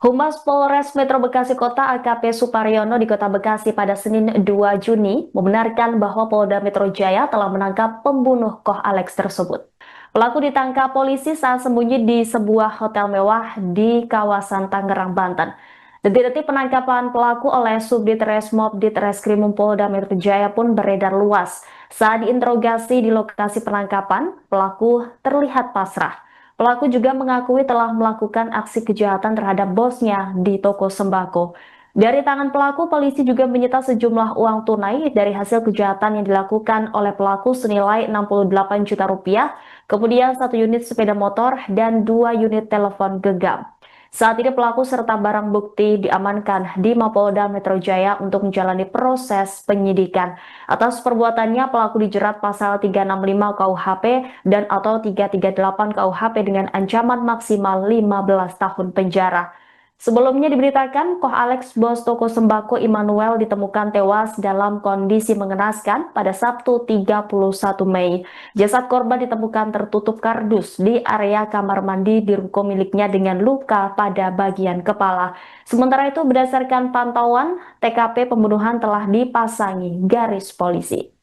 Humas Polres Metro Bekasi Kota AKP Suparyono di Kota Bekasi pada Senin 2 Juni membenarkan bahwa Polda Metro Jaya telah menangkap pembunuh Koh Alex tersebut. Pelaku ditangkap polisi saat sembunyi di sebuah hotel mewah di kawasan Tangerang, Banten. Detik-detik penangkapan pelaku oleh Subdit Resmob Ditreskrimum Polda Metro Jaya pun beredar luas. Saat diinterogasi di lokasi penangkapan, pelaku terlihat pasrah. Pelaku juga mengakui telah melakukan aksi kejahatan terhadap bosnya di toko sembako. Dari tangan pelaku, polisi juga menyita sejumlah uang tunai dari hasil kejahatan yang dilakukan oleh pelaku senilai 68 juta rupiah, kemudian 1 unit sepeda motor dan 2 unit telepon genggam. Saat ini pelaku serta barang bukti diamankan di Mapolda Metro Jaya untuk menjalani proses penyidikan. Atas perbuatannya, pelaku dijerat pasal 365 KUHP dan atau 338 KUHP dengan ancaman maksimal 15 tahun penjara. Sebelumnya diberitakan, Koh Alex bos toko sembako Immanuel ditemukan tewas dalam kondisi mengenaskan pada Sabtu 31 Mei. Jasad korban ditemukan tertutup kardus di area kamar mandi di ruko miliknya dengan luka pada bagian kepala. Sementara itu berdasarkan pantauan, TKP pembunuhan telah dipasangi garis polisi.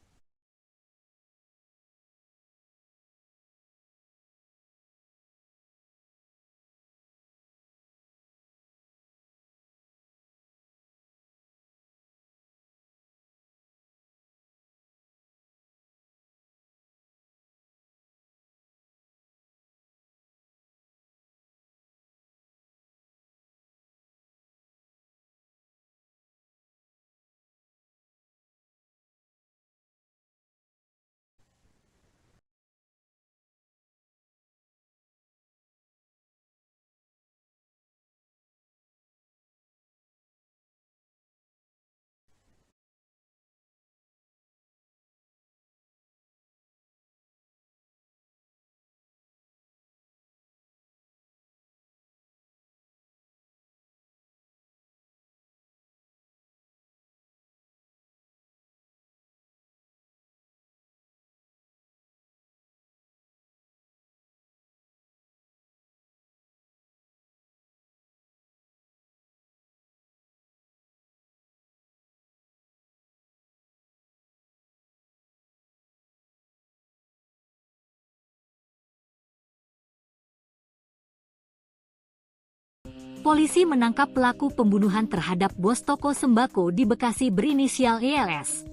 polisi menangkap pelaku pembunuhan terhadap bos toko sembako di Bekasi berinisial YLS.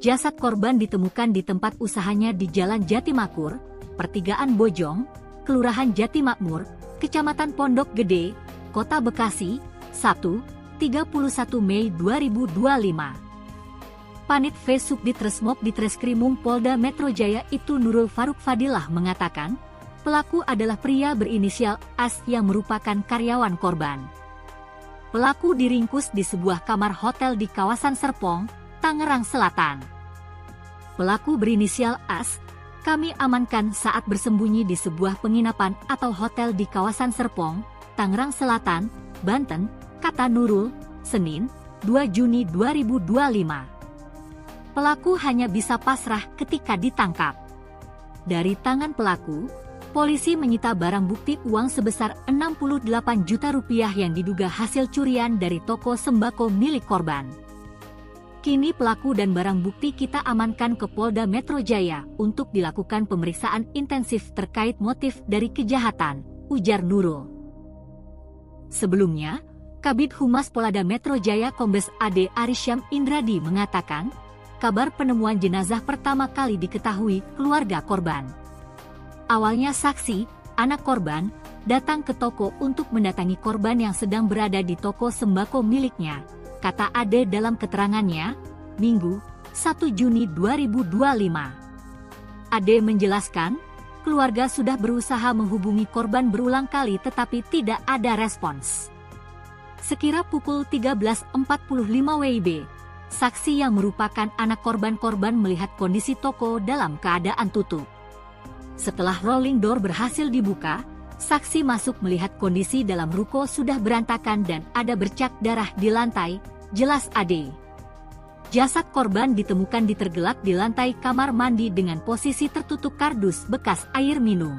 Jasad korban ditemukan di tempat usahanya di Jalan Jatimakmur, Pertigaan Bojong, Kelurahan Jatimakmur, Kecamatan Pondok Gede, Kota Bekasi, Sabtu, 31 Mei 2025. Panit V Subdit Resmob Ditreskrimum Polda Metro Jaya Ibtu Nurul Faruk Fadilah mengatakan, pelaku adalah pria berinisial AS yang merupakan karyawan korban. Pelaku diringkus di sebuah kamar hotel di kawasan Serpong, Tangerang Selatan. Pelaku berinisial AS, kami amankan saat bersembunyi di sebuah penginapan atau hotel di kawasan Serpong, Tangerang Selatan, Banten, kata Nurul, Senin, 2 Juni 2025. Pelaku hanya bisa pasrah ketika ditangkap. Dari tangan pelaku, polisi menyita barang bukti uang sebesar 68 juta rupiah yang diduga hasil curian dari toko sembako milik korban. Kini pelaku dan barang bukti kita amankan ke Polda Metro Jaya untuk dilakukan pemeriksaan intensif terkait motif dari kejahatan, ujar Nurul. Sebelumnya, Kabid Humas Polda Metro Jaya Kombes AD Arisyam Indradi mengatakan, kabar penemuan jenazah pertama kali diketahui keluarga korban. Awalnya saksi, anak korban, datang ke toko untuk mendatangi korban yang sedang berada di toko sembako miliknya, kata Ade dalam keterangannya, Minggu, 1 Juni 2025. Ade menjelaskan, keluarga sudah berusaha menghubungi korban berulang kali tetapi tidak ada respons. Sekira pukul 13.45 WIB, saksi yang merupakan anak korban melihat kondisi toko dalam keadaan tutup. Setelah rolling door berhasil dibuka, saksi masuk melihat kondisi dalam ruko sudah berantakan dan ada bercak darah di lantai, jelas Ade. Jasad korban ditemukan ditergelak di lantai kamar mandi dengan posisi tertutup kardus bekas air minum.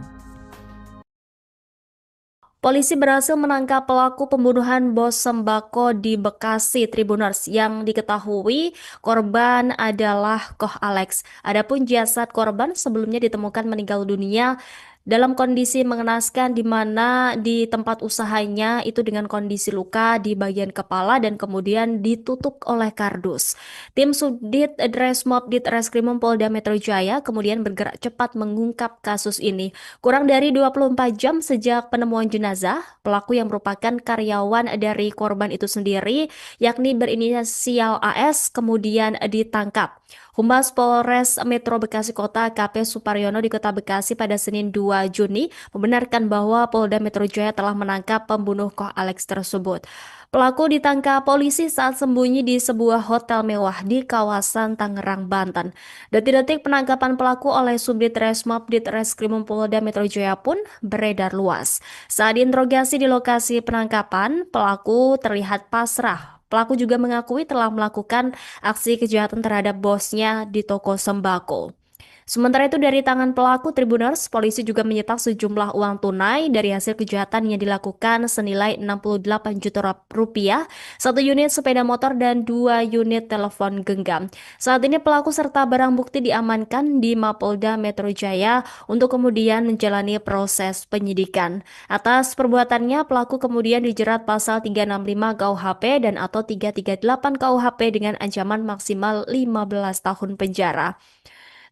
Polisi berhasil menangkap pelaku pembunuhan bos sembako di Bekasi Tribuners yang diketahui korban adalah Koh Alex. Adapun jasad korban sebelumnya ditemukan meninggal dunia dalam kondisi mengenaskan di mana di tempat usahanya itu dengan kondisi luka di bagian kepala dan kemudian ditutup oleh kardus. Tim Subdit Resmob Ditreskrimum Polda Metro Jaya kemudian bergerak cepat mengungkap kasus ini. Kurang dari 24 jam sejak penemuan jenazah, pelaku yang merupakan karyawan dari korban itu sendiri, yakni berinisial AS, kemudian ditangkap. Humas Polres Metro Bekasi Kota AKP Suparyono di Kota Bekasi pada Senin 2 Juni membenarkan bahwa Polda Metro Jaya telah menangkap pembunuh Koh Alex tersebut. Pelaku ditangkap polisi saat sembunyi di sebuah hotel mewah di kawasan Tangerang, Banten. Detik-detik penangkapan pelaku oleh Subdit Resmob Ditreskrimum Polda Metro Jaya pun beredar luas. Saat diinterogasi di lokasi penangkapan, pelaku terlihat pasrah. Pelaku juga mengakui telah melakukan aksi kejahatan terhadap bosnya di toko sembako. Sementara itu dari tangan pelaku Tribuners, polisi juga menyita sejumlah uang tunai dari hasil kejahatan yang dilakukan senilai 68 juta rupiah, 1 unit sepeda motor dan 2 unit telepon genggam. Saat ini pelaku serta barang bukti diamankan di Mapolda Metro Jaya untuk kemudian menjalani proses penyidikan. Atas perbuatannya, pelaku kemudian dijerat pasal 365 KUHP dan atau 338 KUHP dengan ancaman maksimal 15 tahun penjara.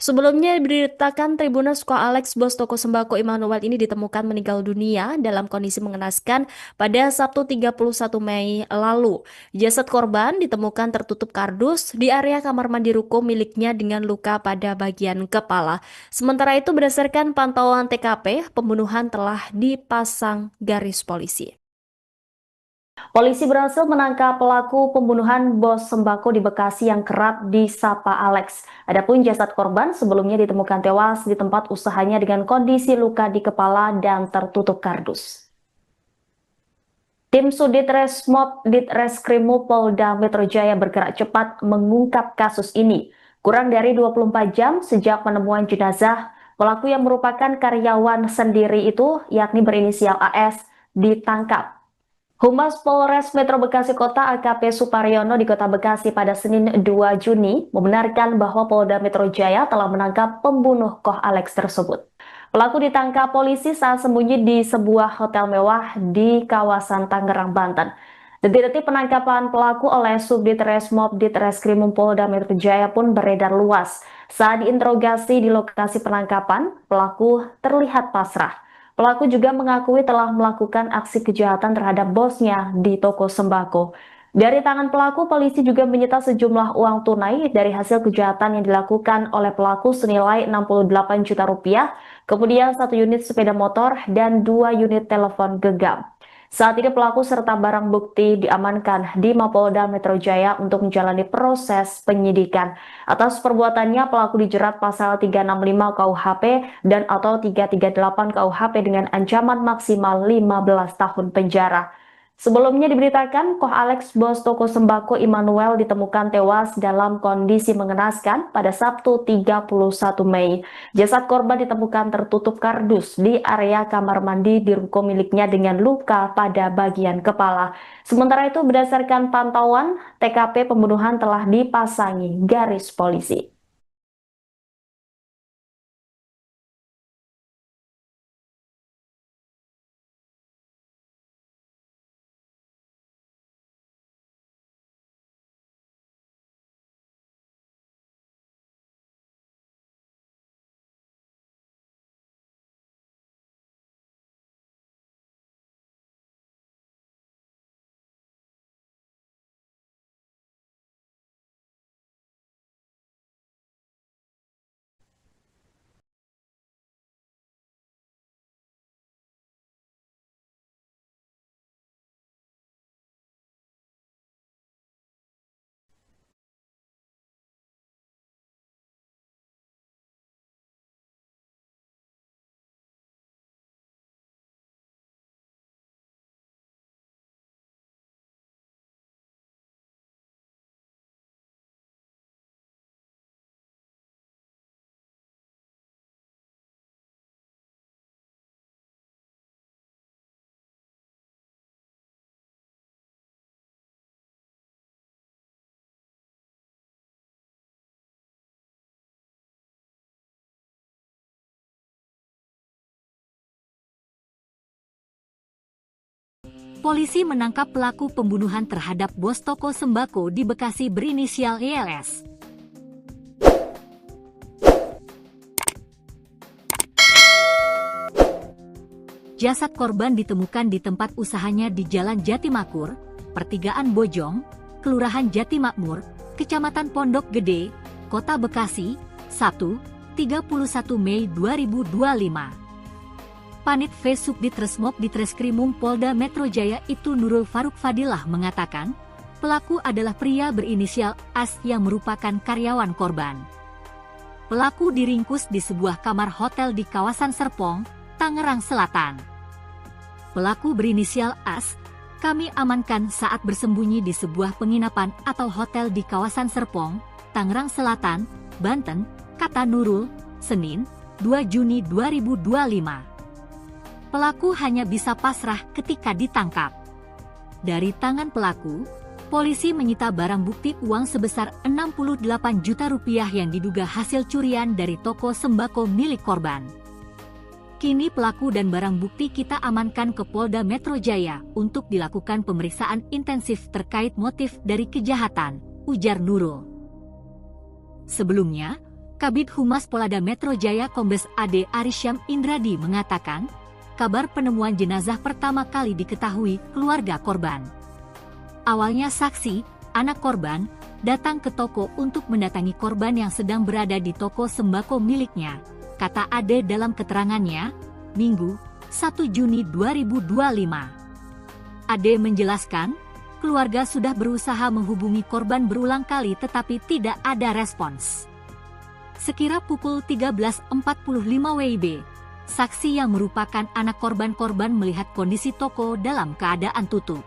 Sebelumnya diberitakan Tribuners Koh Alex, bos toko sembako Immanuel ini ditemukan meninggal dunia dalam kondisi mengenaskan pada Sabtu 31 Mei lalu. Jasad korban ditemukan tertutup kardus di area kamar mandi ruko miliknya dengan luka pada bagian kepala. Sementara itu berdasarkan pantauan TKP, pembunuhan telah dipasang garis polisi. Polisi berhasil menangkap pelaku pembunuhan bos sembako di Bekasi yang kerap disapa Alex. Adapun jasad korban sebelumnya ditemukan tewas di tempat usahanya dengan kondisi luka di kepala dan tertutup kardus. Tim Subdit Resmob Ditreskrimum Polda Metro Jaya bergerak cepat mengungkap kasus ini. Kurang dari 24 jam sejak penemuan jenazah, pelaku yang merupakan karyawan sendiri itu, yakni berinisial AS, ditangkap. Humas Polres Metro Bekasi Kota AKP Suparyono di Kota Bekasi pada Senin 2 Juni membenarkan bahwa Polda Metro Jaya telah menangkap pembunuh Koh Alex tersebut. Pelaku ditangkap polisi saat sembunyi di sebuah hotel mewah di kawasan Tangerang, Banten. Detik-detik penangkapan pelaku oleh Subdit Resmob Ditreskrimum Polda Metro Jaya pun beredar luas. Saat diinterogasi di lokasi penangkapan, pelaku terlihat pasrah. Pelaku juga mengakui telah melakukan aksi kejahatan terhadap bosnya di toko sembako. Dari tangan pelaku, polisi juga menyita sejumlah uang tunai dari hasil kejahatan yang dilakukan oleh pelaku senilai 68 juta rupiah, kemudian 1 unit sepeda motor dan 2 unit telepon genggam. Saat ini pelaku serta barang bukti diamankan di Mapolda Metro Jaya untuk menjalani proses penyidikan. Atas perbuatannya, pelaku dijerat pasal 365 KUHP dan atau 338 KUHP dengan ancaman maksimal 15 tahun penjara. Sebelumnya diberitakan, Koh Alex, bos toko sembako Immanuel, ditemukan tewas dalam kondisi mengenaskan pada Sabtu 31 Mei. Jasad korban ditemukan tertutup kardus di area kamar mandi di ruko miliknya dengan luka pada bagian kepala. Sementara itu, berdasarkan pantauan, TKP pembunuhan telah dipasangi garis polisi. Polisi menangkap pelaku pembunuhan terhadap bos toko sembako di Bekasi berinisial YLS. Jasad korban ditemukan di tempat usahanya di Jalan Jatimakmur, Pertigaan Bojong, Kelurahan Jatimakmur, Kecamatan Pondok Gede, Kota Bekasi, Sabtu, 31 Mei 2025. Panit V Subdit Resmob Ditreskrimum Polda Metro Jaya itu Nurul Faruk Fadilah mengatakan, pelaku adalah pria berinisial AS yang merupakan karyawan korban. Pelaku diringkus di sebuah kamar hotel di kawasan Serpong, Tangerang Selatan. Pelaku berinisial AS, kami amankan saat bersembunyi di sebuah penginapan atau hotel di kawasan Serpong, Tangerang Selatan, Banten, kata Nurul, Senin, 2 Juni 2025. Pelaku hanya bisa pasrah ketika ditangkap. Dari tangan pelaku, polisi menyita barang bukti uang sebesar 68 juta rupiah yang diduga hasil curian dari toko sembako milik korban. Kini pelaku dan barang bukti kita amankan ke Polda Metro Jaya untuk dilakukan pemeriksaan intensif terkait motif dari kejahatan, ujar Nurul. Sebelumnya, Kabid Humas Polda Metro Jaya Kombes AD Arisyam Indradi mengatakan, kabar penemuan jenazah pertama kali diketahui keluarga korban. Awalnya saksi, anak korban, datang ke toko untuk mendatangi korban yang sedang berada di toko sembako miliknya, kata Ade dalam keterangannya, Minggu, 1 Juni 2025. Ade menjelaskan, keluarga sudah berusaha menghubungi korban berulang kali tetapi tidak ada respons. Sekira pukul 13.45 WIB, saksi yang merupakan anak korban melihat kondisi toko dalam keadaan tutup.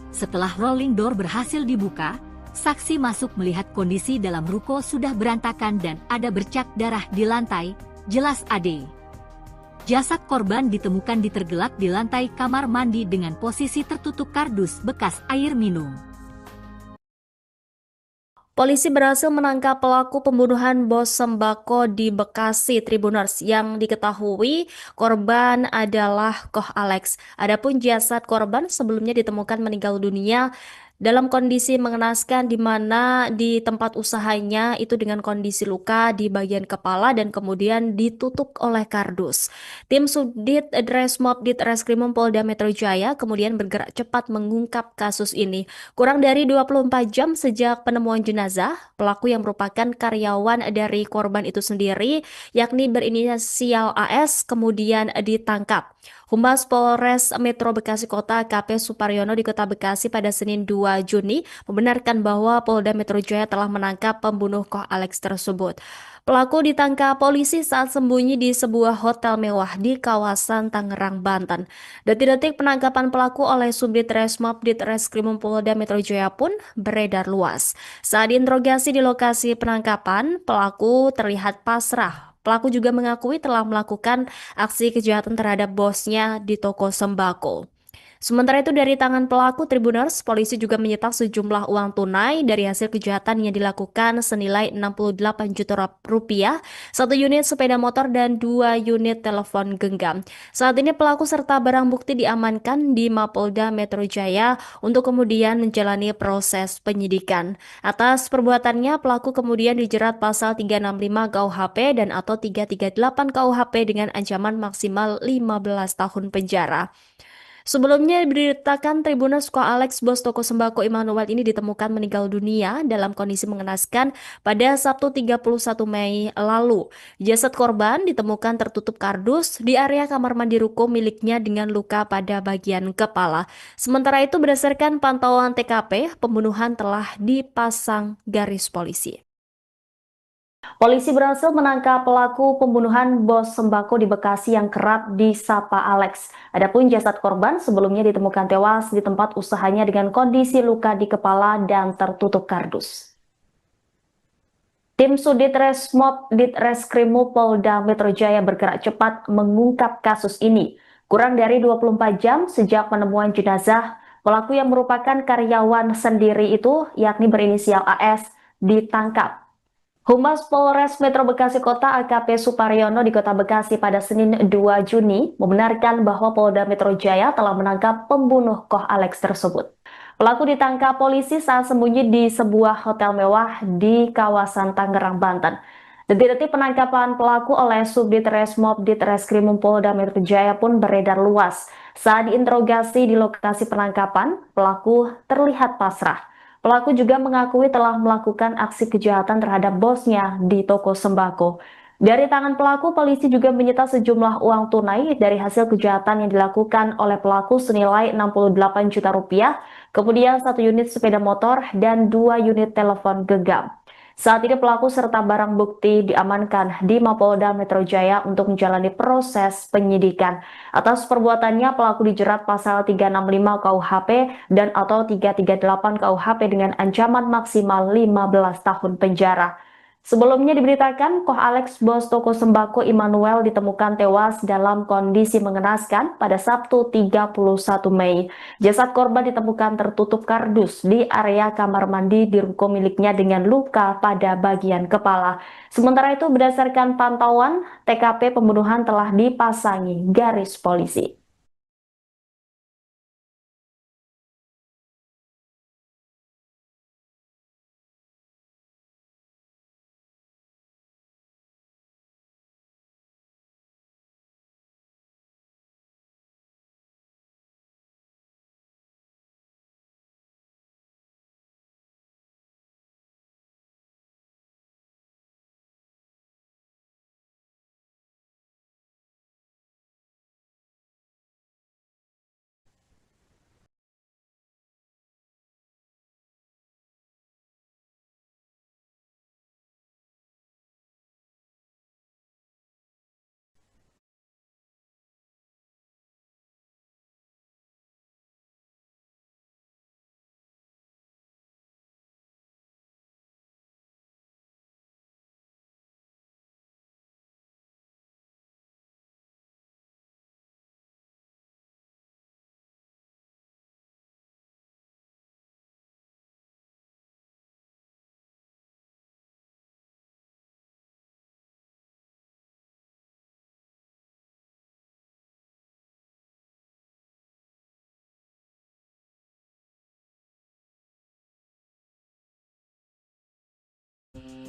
Setelah rolling door berhasil dibuka, saksi masuk melihat kondisi dalam ruko sudah berantakan dan ada bercak darah di lantai, jelas Ade. Jasad korban ditemukan tergelak di lantai kamar mandi dengan posisi tertutup kardus bekas air minum. Polisi berhasil menangkap pelaku pembunuhan bos sembako di Bekasi Tribuners yang diketahui korban adalah Koh Alex. Adapun jasad korban sebelumnya ditemukan meninggal dunia dalam kondisi mengenaskan di mana di tempat usahanya itu dengan kondisi luka di bagian kepala dan kemudian ditutup oleh kardus. Tim Subdit Dresmob Ditreskrimum Polda Metro Jaya kemudian bergerak cepat mengungkap kasus ini. Kurang dari 24 jam sejak penemuan jenazah, pelaku yang merupakan karyawan dari korban itu sendiri, yakni berinisial AS, kemudian ditangkap. Humas Polres Metro Bekasi Kota AKP Suparyono di Kota Bekasi pada Senin 2 Juni membenarkan bahwa Polda Metro Jaya telah menangkap pembunuh Koh Alex tersebut. Pelaku ditangkap polisi saat sembunyi di sebuah hotel mewah di kawasan Tangerang, Banten. Detik-detik penangkapan pelaku oleh Subdit Resmob Ditreskrimum Polda Metro Jaya pun beredar luas. Saat diinterogasi di lokasi penangkapan, pelaku terlihat pasrah. Pelaku juga mengakui telah melakukan aksi kejahatan terhadap bosnya di toko sembako. Sementara itu dari tangan pelaku Tribuners, polisi juga menyita sejumlah uang tunai dari hasil kejahatan yang dilakukan senilai 68 juta rupiah, satu unit sepeda motor dan 2 unit telepon genggam. Saat ini pelaku serta barang bukti diamankan di Mapolda Metro Jaya untuk kemudian menjalani proses penyidikan. Atas perbuatannya, pelaku kemudian dijerat pasal 365 KUHP dan atau 338 KUHP dengan ancaman maksimal 15 tahun penjara. Sebelumnya diberitakan Tribuners Koh Alex bos toko sembako Immanuel ini ditemukan meninggal dunia dalam kondisi mengenaskan pada Sabtu 31 Mei lalu. Jasad korban ditemukan tertutup kardus di area kamar mandi ruko miliknya dengan luka pada bagian kepala. Sementara itu berdasarkan pantauan TKP, pembunuhan telah dipasang garis polisi. Polisi berhasil menangkap pelaku pembunuhan bos sembako di Bekasi yang kerap disapa Alex. Adapun jasad korban sebelumnya ditemukan tewas di tempat usahanya dengan kondisi luka di kepala dan tertutup kardus. Tim Sudit Resmob Ditreskrimum Polda Metro Jaya bergerak cepat mengungkap kasus ini. Kurang dari 24 jam sejak penemuan jenazah, pelaku yang merupakan karyawan sendiri itu, yakni berinisial AS, ditangkap. Humas Polres Metro Bekasi Kota AKP Suparyono di Kota Bekasi pada Senin 2 Juni membenarkan bahwa Polda Metro Jaya telah menangkap pembunuh Koh Alex tersebut. Pelaku ditangkap polisi saat sembunyi di sebuah hotel mewah di kawasan Tangerang, Banten. Detik-detik penangkapan pelaku oleh Subdit Resmob Ditreskrimum Polda Metro Jaya pun beredar luas. Saat diinterogasi di lokasi penangkapan, pelaku terlihat pasrah. Pelaku juga mengakui telah melakukan aksi kejahatan terhadap bosnya di toko sembako. Dari tangan pelaku, polisi juga menyita sejumlah uang tunai dari hasil kejahatan yang dilakukan oleh pelaku senilai 68 juta rupiah, kemudian 1 unit sepeda motor dan 2 unit telepon genggam. Saat ini pelaku serta barang bukti diamankan di Mapolda Metro Jaya untuk menjalani proses penyidikan. Atas perbuatannya, pelaku dijerat pasal 365 KUHP dan atau 338 KUHP dengan ancaman maksimal 15 tahun penjara. Sebelumnya diberitakan, Koh Alex bos toko sembako Immanuel ditemukan tewas dalam kondisi mengenaskan pada Sabtu 31 Mei. Jasad korban ditemukan tertutup kardus di area kamar mandi di ruko miliknya dengan luka pada bagian kepala. Sementara itu berdasarkan pantauan, TKP pembunuhan telah dipasangi garis polisi.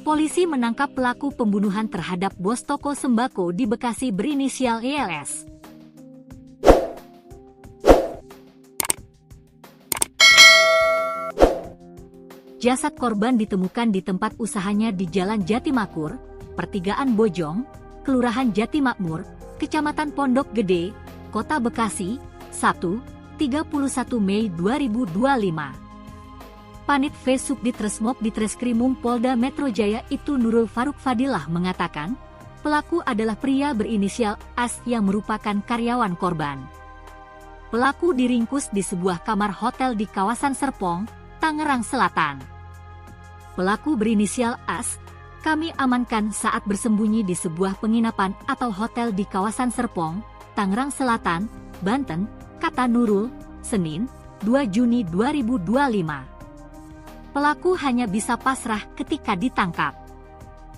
polisi menangkap pelaku pembunuhan terhadap bos toko sembako di Bekasi berinisial ELS. Jasad korban ditemukan di tempat usahanya di Jalan Jatimakmur, Pertigaan Bojong, Kelurahan Jatimakmur, Kecamatan Pondok Gede, Kota Bekasi, Sabtu, 31 Mei 2025. Panit V Subdit Resmob Ditreskrimum Polda Metro Jaya Ibtu Nurul Faruk Fadilah mengatakan, pelaku adalah pria berinisial AS yang merupakan karyawan korban. Pelaku diringkus di sebuah kamar hotel di kawasan Serpong, Tangerang Selatan. Pelaku berinisial AS, kami amankan saat bersembunyi di sebuah penginapan atau hotel di kawasan Serpong, Tangerang Selatan, Banten, kata Nurul, Senin, 2 Juni 2025. Pelaku hanya bisa pasrah ketika ditangkap.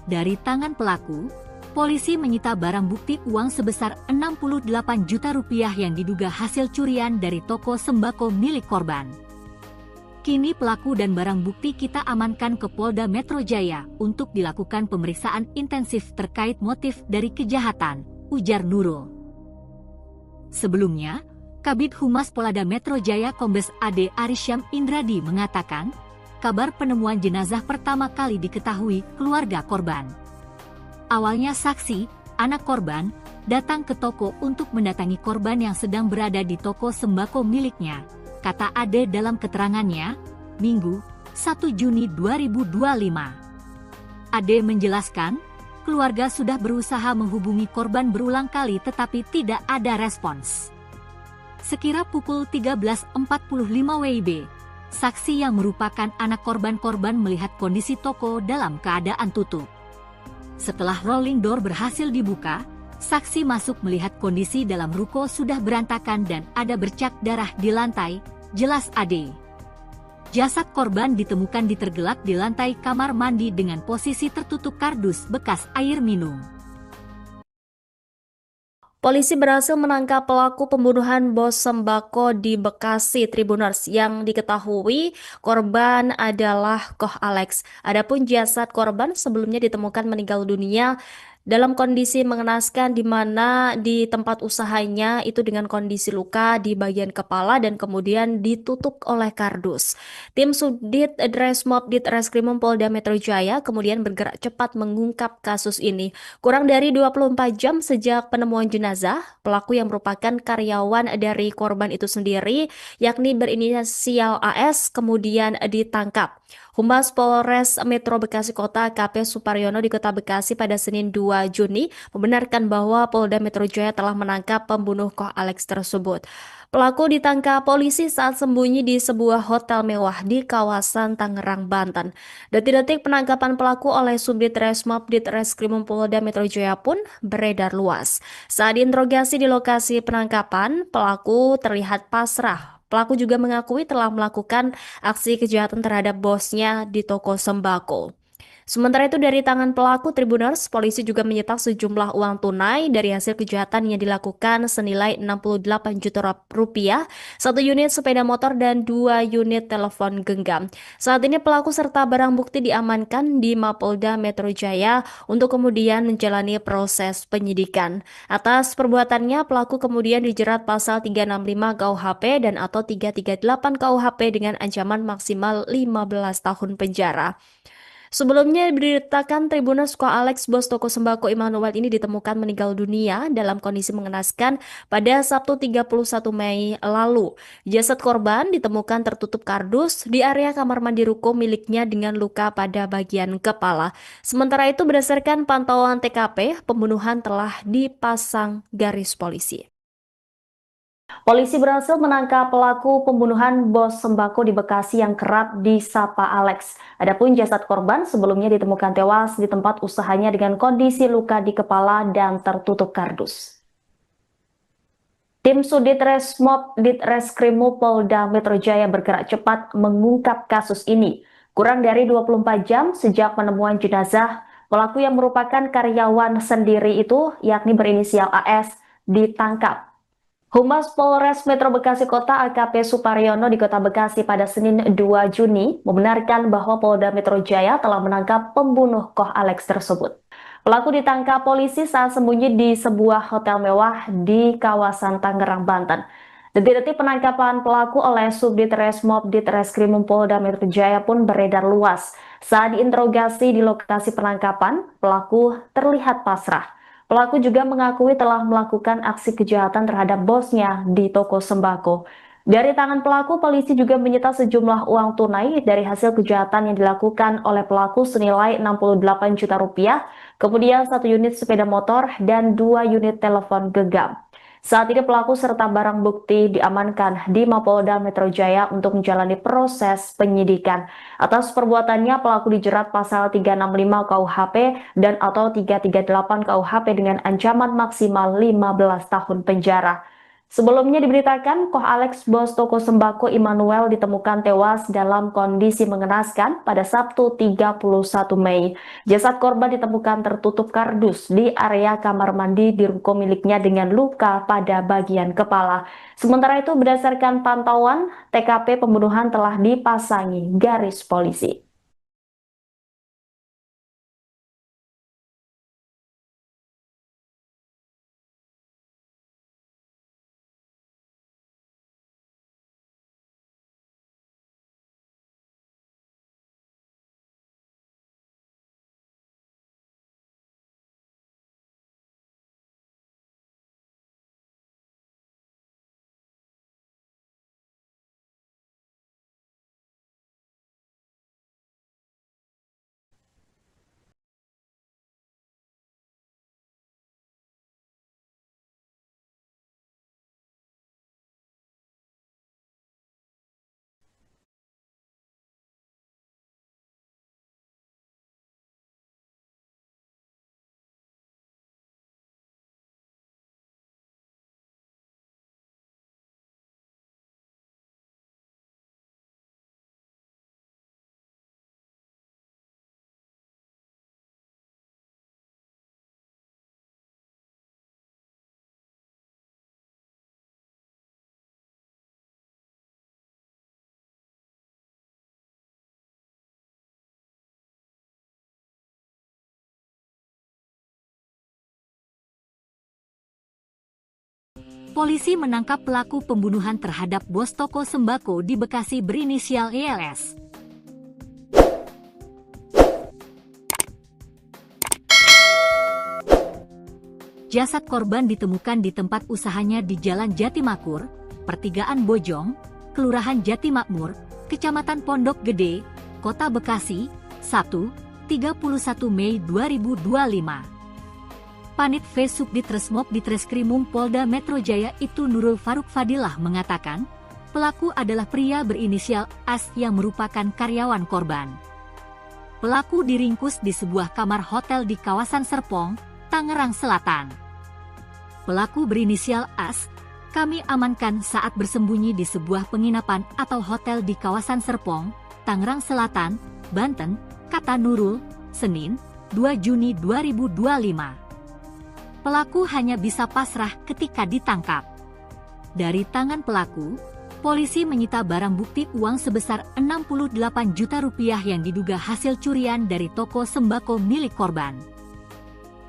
Dari tangan pelaku, polisi menyita barang bukti uang sebesar 68 juta rupiah yang diduga hasil curian dari toko sembako milik korban. Kini pelaku dan barang bukti kita amankan ke Polda Metro Jaya untuk dilakukan pemeriksaan intensif terkait motif dari kejahatan, ujar Nurul. Sebelumnya, Kabid Humas Polda Metro Jaya Kombes AD Arisyam Indradi mengatakan, kabar penemuan jenazah pertama kali diketahui keluarga korban. Awalnya saksi, anak korban, datang ke toko untuk mendatangi korban yang sedang berada di toko sembako miliknya, kata Ade dalam keterangannya, Minggu, 1 Juni 2025. Ade menjelaskan, keluarga sudah berusaha menghubungi korban berulang kali tetapi tidak ada respons. Sekira pukul 13.45 WIB, saksi yang merupakan anak korban melihat kondisi toko dalam keadaan tutup. Setelah rolling door berhasil dibuka, saksi masuk melihat kondisi dalam ruko sudah berantakan dan ada bercak darah di lantai, jelas Ade. Jasad korban ditemukan ditergelak di lantai kamar mandi dengan posisi tertutup kardus bekas air minum. Polisi berhasil menangkap pelaku pembunuhan bos sembako di Bekasi Tribuners yang diketahui korban adalah Koh Alex. Adapun jasad korban sebelumnya ditemukan meninggal dunia dalam kondisi mengenaskan di mana di tempat usahanya itu dengan kondisi luka di bagian kepala dan kemudian ditutup oleh kardus. Tim Subdit Resmob Ditreskrimum Polda Metro Jaya kemudian bergerak cepat mengungkap kasus ini. Kurang dari 24 jam sejak penemuan jenazah, pelaku yang merupakan karyawan dari korban itu sendiri, yakni berinisial AS, kemudian ditangkap. Humas Polres Metro Bekasi Kota AKP Suparyono di Kota Bekasi pada Senin 2 Juni membenarkan bahwa Polda Metro Jaya telah menangkap pembunuh Koh Alex tersebut. Pelaku ditangkap polisi saat sembunyi di sebuah hotel mewah di kawasan Tangerang, Banten. Detik-detik penangkapan pelaku oleh Subdit Resmob Ditreskrimum Polda Metro Jaya pun beredar luas. Saat diinterogasi di lokasi penangkapan, pelaku terlihat pasrah. Pelaku juga mengakui telah melakukan aksi kejahatan terhadap bosnya di toko sembako. Sementara itu dari tangan pelaku Tribuners, polisi juga menyita sejumlah uang tunai dari hasil kejahatan yang dilakukan senilai 68 juta rupiah, 1 unit sepeda motor dan 2 unit telepon genggam. Saat ini pelaku serta barang bukti diamankan di Mapolda Metro Jaya untuk kemudian menjalani proses penyidikan. Atas perbuatannya, pelaku kemudian dijerat pasal 365 KUHP dan atau 338 KUHP dengan ancaman maksimal 15 tahun penjara. Sebelumnya diberitakan Tribuners Koh Alex, bos toko sembako Immanuel ini ditemukan meninggal dunia dalam kondisi mengenaskan pada Sabtu 31 Mei lalu. Jasad korban ditemukan tertutup kardus di area kamar mandi ruko miliknya dengan luka pada bagian kepala. Sementara itu berdasarkan pantauan TKP, pembunuhan telah dipasang garis polisi. Polisi berhasil menangkap pelaku pembunuhan bos sembako di Bekasi yang kerap disapa Alex. Adapun jasad korban sebelumnya ditemukan tewas di tempat usahanya dengan kondisi luka di kepala dan tertutup kardus. Tim Subdit Resmob Ditreskrimum Polda Metro Jaya bergerak cepat mengungkap kasus ini. Kurang dari 24 jam sejak penemuan jenazah, pelaku yang merupakan karyawan sendiri itu, yakni berinisial AS, ditangkap. Humas Polres Metro Bekasi Kota AKP Suparyono di Kota Bekasi pada Senin 2 Juni membenarkan bahwa Polda Metro Jaya telah menangkap pembunuh Koh Alex tersebut. Pelaku ditangkap polisi saat sembunyi di sebuah hotel mewah di kawasan Tangerang, Banten. Detik-detik penangkapan pelaku oleh Subdit Resmob Ditreskrimum Polda Metro Jaya pun beredar luas. Saat diinterogasi di lokasi penangkapan, pelaku terlihat pasrah. Pelaku juga mengakui telah melakukan aksi kejahatan terhadap bosnya di toko sembako. Dari tangan pelaku, polisi juga menyita sejumlah uang tunai dari hasil kejahatan yang dilakukan oleh pelaku senilai 68 juta rupiah, kemudian 1 unit sepeda motor dan 2 unit telepon genggam. Saat ini pelaku serta barang bukti diamankan di Mapolda Metro Jaya untuk menjalani proses penyidikan. Atas perbuatannya, pelaku dijerat pasal 365 KUHP dan atau 338 KUHP dengan ancaman maksimal 15 tahun penjara. Sebelumnya diberitakan, Koh Alex, bos toko sembako Immanuel, ditemukan tewas dalam kondisi mengenaskan pada Sabtu 31 Mei. Jasad korban ditemukan tertutup kardus di area kamar mandi di ruko miliknya dengan luka pada bagian kepala. Sementara itu, berdasarkan pantauan, TKP pembunuhan telah dipasangi garis polisi. Polisi menangkap pelaku pembunuhan terhadap bos toko sembako di Bekasi berinisial ELS. Jasad korban ditemukan di tempat usahanya di Jalan Jatimakmur, Pertigaan Bojong, Kelurahan Jatimakmur, Kecamatan Pondok Gede, Kota Bekasi, Sabtu, 31 Mei 2025. Panit V Subdit Resmob Ditreskrimum Polda Metro Jaya itu Nurul Faruk Fadilah mengatakan, pelaku adalah pria berinisial AS yang merupakan karyawan korban. Pelaku diringkus di sebuah kamar hotel di kawasan Serpong, Tangerang Selatan. Pelaku berinisial AS, kami amankan saat bersembunyi di sebuah penginapan atau hotel di kawasan Serpong, Tangerang Selatan, Banten, kata Nurul, Senin, 2 Juni 2025. Pelaku hanya bisa pasrah ketika ditangkap. Dari tangan pelaku, polisi menyita barang bukti uang sebesar 68 juta rupiah yang diduga hasil curian dari toko sembako milik korban.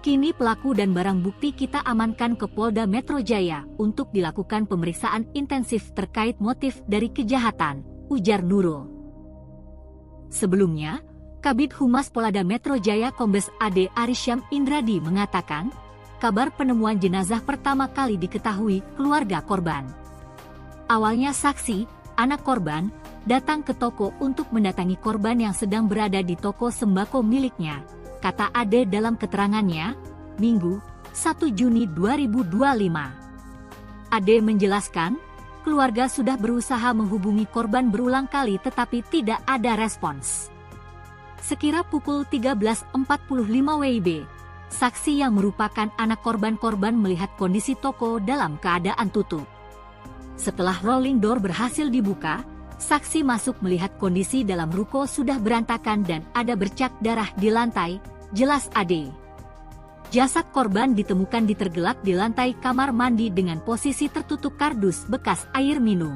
Kini pelaku dan barang bukti kita amankan ke Polda Metro Jaya untuk dilakukan pemeriksaan intensif terkait motif dari kejahatan, ujar Nurul. Sebelumnya, Kabid Humas Polda Metro Jaya Kombes AD Arisyam Indradi mengatakan, kabar penemuan jenazah pertama kali diketahui keluarga korban. Awalnya saksi, anak korban, datang ke toko untuk mendatangi korban yang sedang berada di toko sembako miliknya, kata Ade dalam keterangannya, Minggu, 1 Juni 2025. Ade menjelaskan, keluarga sudah berusaha menghubungi korban berulang kali tetapi tidak ada respons. Sekira pukul 13.45 WIB, saksi yang merupakan anak korban melihat kondisi toko dalam keadaan tutup. Setelah rolling door berhasil dibuka, saksi masuk melihat kondisi dalam ruko sudah berantakan dan ada bercak darah di lantai, jelas Ade. Jasad korban ditemukan tergelak di lantai kamar mandi dengan posisi tertutup kardus bekas air minum.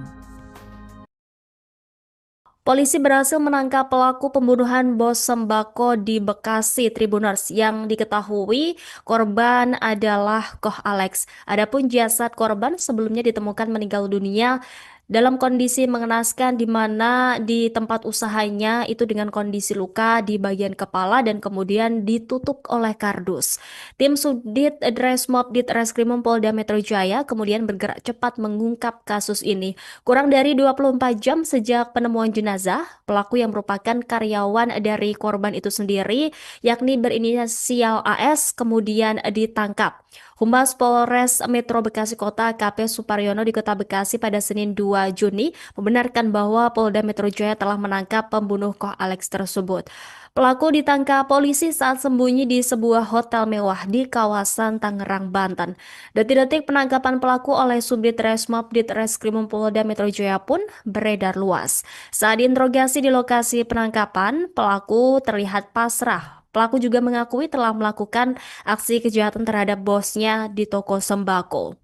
Polisi berhasil menangkap pelaku pembunuhan bos sembako di Bekasi Tribuners yang diketahui korban adalah Koh Alex. Adapun jasad korban sebelumnya ditemukan meninggal dunia dalam kondisi mengenaskan di mana di tempat usahanya itu dengan kondisi luka di bagian kepala dan kemudian ditutup oleh kardus. Tim Subdit Dresmob Ditreskrimum Polda Metro Jaya kemudian bergerak cepat mengungkap kasus ini. Kurang dari 24 jam sejak penemuan jenazah, pelaku yang merupakan karyawan dari korban itu sendiri, yakni berinisial AS, kemudian ditangkap. Humas Polres Metro Bekasi Kota AKP Suparyono di Kota Bekasi pada Senin 2 Juni membenarkan bahwa Polda Metro Jaya telah menangkap pembunuh Koh Alex tersebut. Pelaku ditangkap polisi saat sembunyi di sebuah hotel mewah di kawasan Tangerang, Banten. Detik-detik penangkapan pelaku oleh Subdit Resmob Ditreskrimum Polda Metro Jaya pun beredar luas. Saat diinterogasi di lokasi penangkapan, pelaku terlihat pasrah. Pelaku juga mengakui telah melakukan aksi kejahatan terhadap bosnya di toko sembako.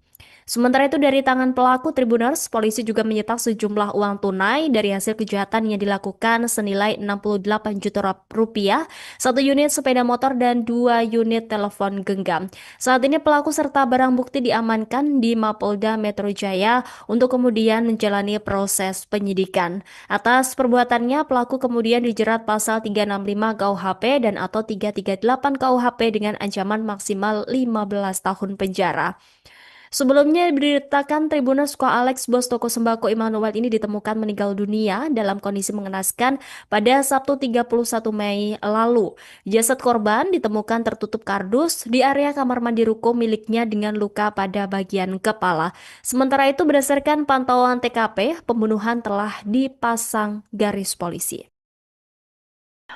Sementara itu dari tangan pelaku Tribuners, polisi juga menyita sejumlah uang tunai dari hasil kejahatan yang dilakukan senilai 68 juta rupiah, satu unit sepeda motor dan 2 unit telepon genggam. Saat ini pelaku serta barang bukti diamankan di Mapolda Metro Jaya untuk kemudian menjalani proses penyidikan. Atas perbuatannya, pelaku kemudian dijerat pasal 365 KUHP dan atau 338 KUHP dengan ancaman maksimal 15 tahun penjara. Sebelumnya diberitakan Tribuners Koh Alex bos toko sembako Immanuel ini ditemukan meninggal dunia dalam kondisi mengenaskan pada Sabtu 31 Mei lalu. Jasad korban ditemukan tertutup kardus di area kamar mandi ruko miliknya dengan luka pada bagian kepala. Sementara itu berdasarkan pantauan TKP, pembunuhan telah dipasang garis polisi.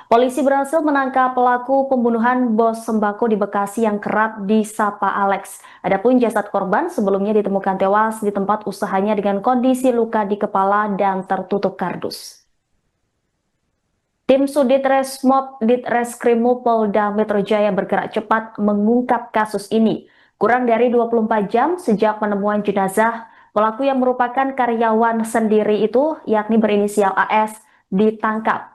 Polisi berhasil menangkap pelaku pembunuhan bos sembako di Bekasi yang kerap disapa Alex. Adapun jasad korban sebelumnya ditemukan tewas di tempat usahanya dengan kondisi luka di kepala dan tertutup kardus. Tim Sudit Resmob Ditreskrimum Polda Metro Jaya bergerak cepat mengungkap kasus ini. Kurang dari 24 jam sejak penemuan jenazah, pelaku yang merupakan karyawan sendiri itu, yakni berinisial AS, ditangkap.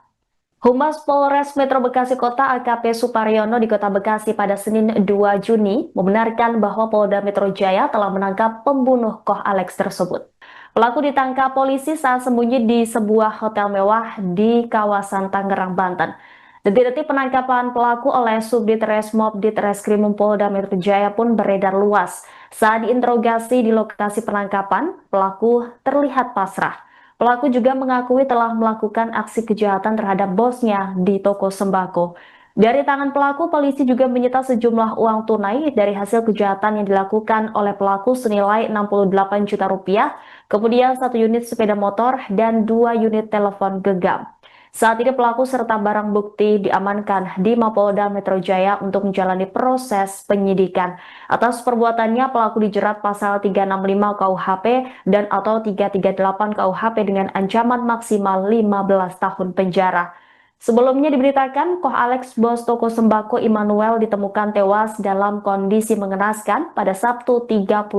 Humas Polres Metro Bekasi Kota AKP Suparyono di Kota Bekasi pada Senin 2 Juni membenarkan bahwa Polda Metro Jaya telah menangkap pembunuh Koh Alex tersebut. Pelaku ditangkap polisi saat sembunyi di sebuah hotel mewah di kawasan Tangerang, Banten. Detik-detik penangkapan pelaku oleh Subdit Resmob Ditreskrimum Polda Metro Jaya pun beredar luas. Saat diinterogasi di lokasi penangkapan, pelaku terlihat pasrah. Pelaku juga mengakui telah melakukan aksi kejahatan terhadap bosnya di toko sembako. Dari tangan pelaku, polisi juga menyita sejumlah uang tunai dari hasil kejahatan yang dilakukan oleh pelaku senilai 68 juta rupiah, kemudian 1 unit sepeda motor dan 2 unit telepon genggam. Saat ini pelaku serta barang bukti diamankan di Mapolda Metro Jaya untuk menjalani proses penyidikan. Atas perbuatannya, pelaku dijerat pasal 365 KUHP dan atau 338 KUHP dengan ancaman maksimal 15 tahun penjara. Sebelumnya diberitakan, Koh Alex bos toko sembako Immanuel ditemukan tewas dalam kondisi mengenaskan pada Sabtu 31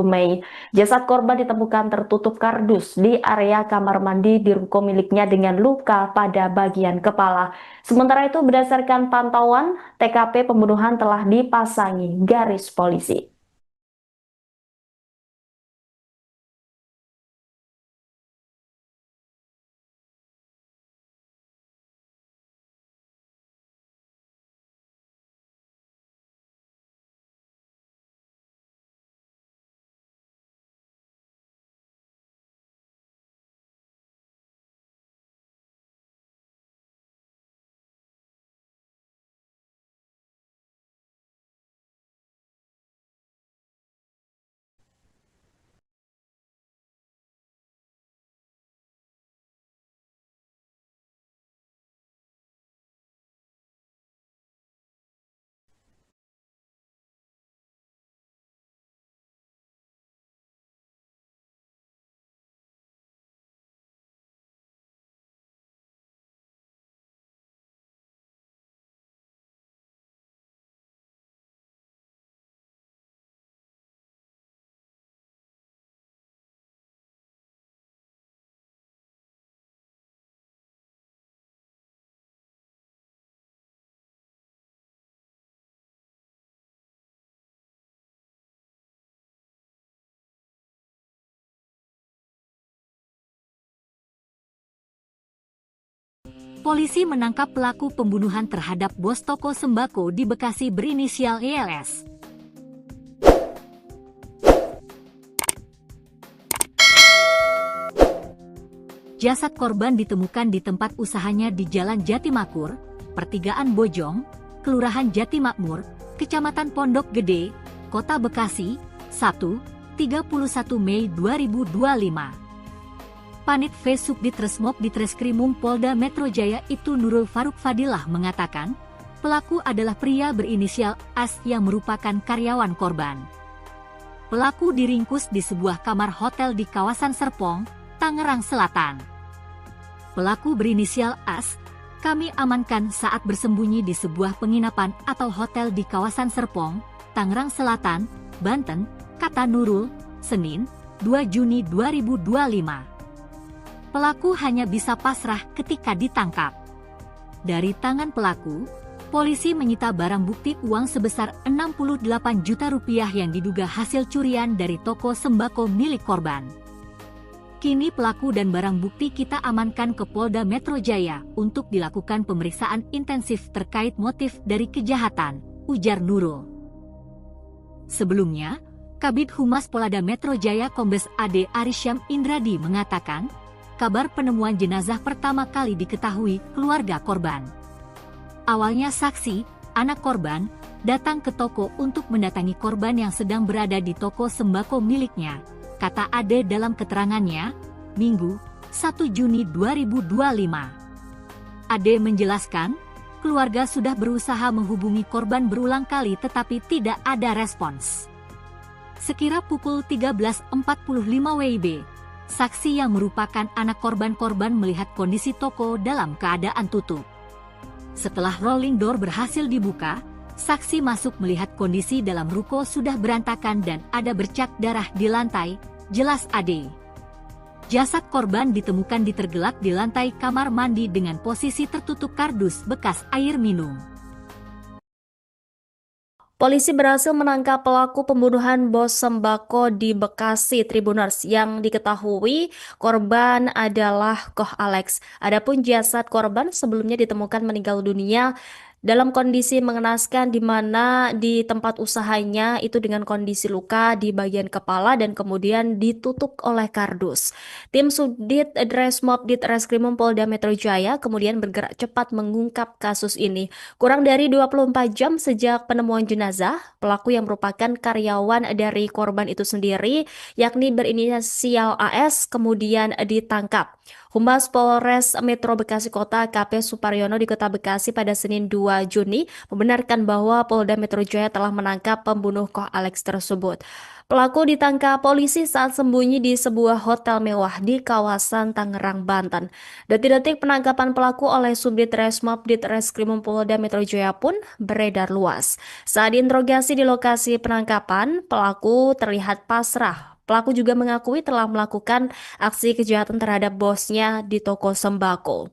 Mei. Jasad korban ditemukan tertutup kardus di area kamar mandi di ruko miliknya dengan luka pada bagian kepala. Sementara itu berdasarkan pantauan, TKP pembunuhan telah dipasangi garis polisi. polisi menangkap pelaku pembunuhan terhadap bos toko sembako di Bekasi berinisial ELS. Jasad korban ditemukan di tempat usahanya di Jalan Jatimakmur, Pertigaan Bojong, Kelurahan Jatimakmur, Kecamatan Pondok Gede, Kota Bekasi, Sabtu, 31 Mei 2025. Panit V Subdit Resmob Ditreskrimum Polda Metro Jaya Ibtu Nurul Faruk Fadilah mengatakan, pelaku adalah pria berinisial AS yang merupakan karyawan korban. Pelaku diringkus di sebuah kamar hotel di kawasan Serpong, Tangerang Selatan. Pelaku berinisial AS, kami amankan saat bersembunyi di sebuah penginapan atau hotel di kawasan Serpong, Tangerang Selatan, Banten, kata Nurul, Senin, 2 Juni 2025. Pelaku hanya bisa pasrah ketika ditangkap. Dari tangan pelaku, polisi menyita barang bukti uang sebesar 68 juta rupiah yang diduga hasil curian dari toko sembako milik korban. Kini pelaku dan barang bukti kita amankan ke Polda Metro Jaya untuk dilakukan pemeriksaan intensif terkait motif dari kejahatan, ujar Nurul. Sebelumnya, Kabid Humas Polda Metro Jaya Kombes AD Arisyam Indradi mengatakan, kabar penemuan jenazah pertama kali diketahui keluarga korban. Awalnya saksi, anak korban, datang ke toko untuk mendatangi korban yang sedang berada di toko sembako miliknya, kata Ade dalam keterangannya, Minggu, 1 Juni 2025. Ade menjelaskan, keluarga sudah berusaha menghubungi korban berulang kali tetapi tidak ada respons. Sekira pukul 13.45 WIB, saksi yang merupakan anak korban melihat kondisi toko dalam keadaan tutup. Setelah rolling door berhasil dibuka, saksi masuk melihat kondisi dalam ruko sudah berantakan dan ada bercak darah di lantai, jelas Ade. Jasad korban ditemukan ditergelak di lantai kamar mandi dengan posisi tertutup kardus bekas air minum. Polisi berhasil menangkap pelaku pembunuhan bos sembako di Bekasi Tribuners yang diketahui korban adalah Koh Alex. Adapun jasad korban sebelumnya ditemukan meninggal dunia dalam kondisi mengenaskan di mana di tempat usahanya itu dengan kondisi luka di bagian kepala dan kemudian ditutup oleh kardus. Tim Subdit Resmob Ditreskrimum Polda Metro Jaya kemudian bergerak cepat mengungkap kasus ini. Kurang dari 24 jam sejak penemuan jenazah, pelaku yang merupakan karyawan dari korban itu sendiri, yakni berinisial AS, kemudian ditangkap. Humas Polres Metro Bekasi Kota AKP Suparyono di Kota Bekasi pada Senin 2 Juni membenarkan bahwa Polda Metro Jaya telah menangkap pembunuh Koh Alex tersebut. Pelaku ditangkap polisi saat sembunyi di sebuah hotel mewah di kawasan Tangerang, Banten. Detik-detik penangkapan pelaku oleh Subdit Resmob Ditreskrimum Polda Metro Jaya pun beredar luas. Saat diinterogasi di lokasi penangkapan, pelaku terlihat pasrah. Pelaku juga mengakui telah melakukan aksi kejahatan terhadap bosnya di toko sembako.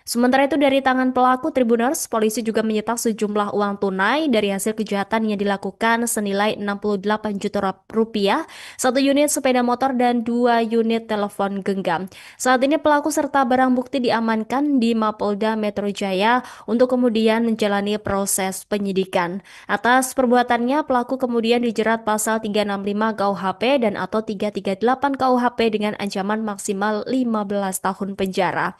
Sementara itu dari tangan pelaku Tribuners, polisi juga menyita sejumlah uang tunai dari hasil kejahatan yang dilakukan senilai 68 juta rupiah, 1 unit sepeda motor dan 2 unit telepon genggam. Saat ini pelaku serta barang bukti diamankan di Mapolda Metro Jaya untuk kemudian menjalani proses penyidikan. Atas perbuatannya, pelaku kemudian dijerat pasal 365 KUHP dan atau 338 KUHP dengan ancaman maksimal 15 tahun penjara.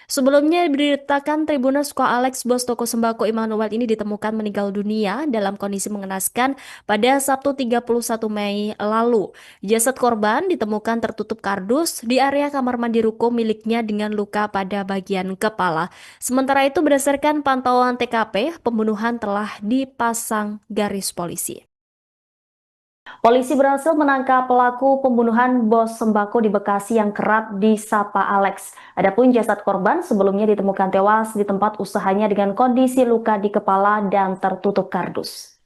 Sebelumnya diberitakan Tribuners Koh Alex, bos toko sembako Immanuel ini ditemukan meninggal dunia dalam kondisi mengenaskan pada Sabtu 31 Mei lalu. Jasad korban ditemukan tertutup kardus di area kamar mandi ruko miliknya dengan luka pada bagian kepala. Sementara itu berdasarkan pantauan TKP, pembunuhan telah dipasang garis polisi. Polisi berhasil menangkap pelaku pembunuhan bos sembako di Bekasi yang kerap disapa Alex. Adapun jasad korban sebelumnya ditemukan tewas di tempat usahanya dengan kondisi luka di kepala dan tertutup kardus.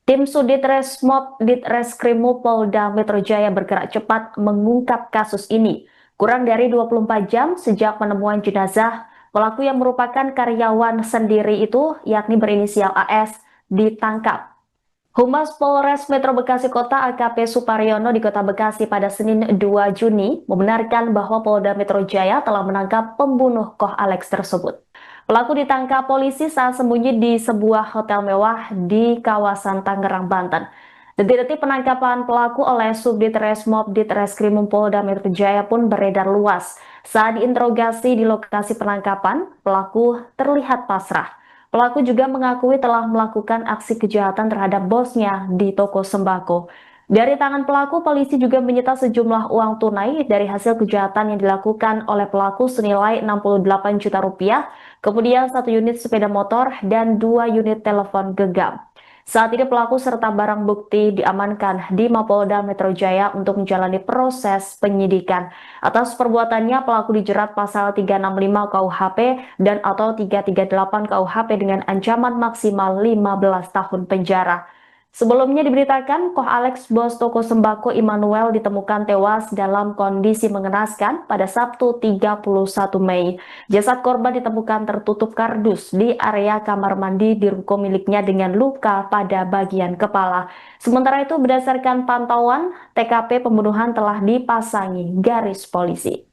Tim Subdit Resmob Ditreskrimum Polda Metro Jaya bergerak cepat mengungkap kasus ini. Kurang dari 24 jam sejak penemuan jenazah, pelaku yang merupakan karyawan sendiri itu, yakni berinisial AS, ditangkap. Humas Polres Metro Bekasi Kota AKP Suparyono di Kota Bekasi pada Senin 2 Juni membenarkan bahwa Polda Metro Jaya telah menangkap pembunuh Koh Alex tersebut. Pelaku ditangkap polisi saat sembunyi di sebuah hotel mewah di kawasan Tangerang, Banten. Detik-detik penangkapan pelaku oleh Subdit Resmob Ditreskrimum Polda Metro Jaya pun beredar luas. Saat diinterogasi di lokasi penangkapan, pelaku terlihat pasrah. Pelaku juga mengakui telah melakukan aksi kejahatan terhadap bosnya di toko sembako. Dari tangan pelaku, polisi juga menyita sejumlah uang tunai dari hasil kejahatan yang dilakukan oleh pelaku senilai 68 juta rupiah, kemudian 1 unit sepeda motor dan 2 unit telepon genggam. Saat ini pelaku serta barang bukti diamankan di Mapolda Metro Jaya untuk menjalani proses penyidikan. Atas perbuatannya, pelaku dijerat pasal 365 KUHP dan atau 338 KUHP dengan ancaman maksimal 15 tahun penjara. Sebelumnya diberitakan, Koh Alex, bos toko sembako Immanuel, ditemukan tewas dalam kondisi mengenaskan pada Sabtu 31 Mei. Jasad korban ditemukan tertutup kardus di area kamar mandi di ruko miliknya dengan luka pada bagian kepala. Sementara itu, berdasarkan pantauan, TKP pembunuhan telah dipasangi garis polisi.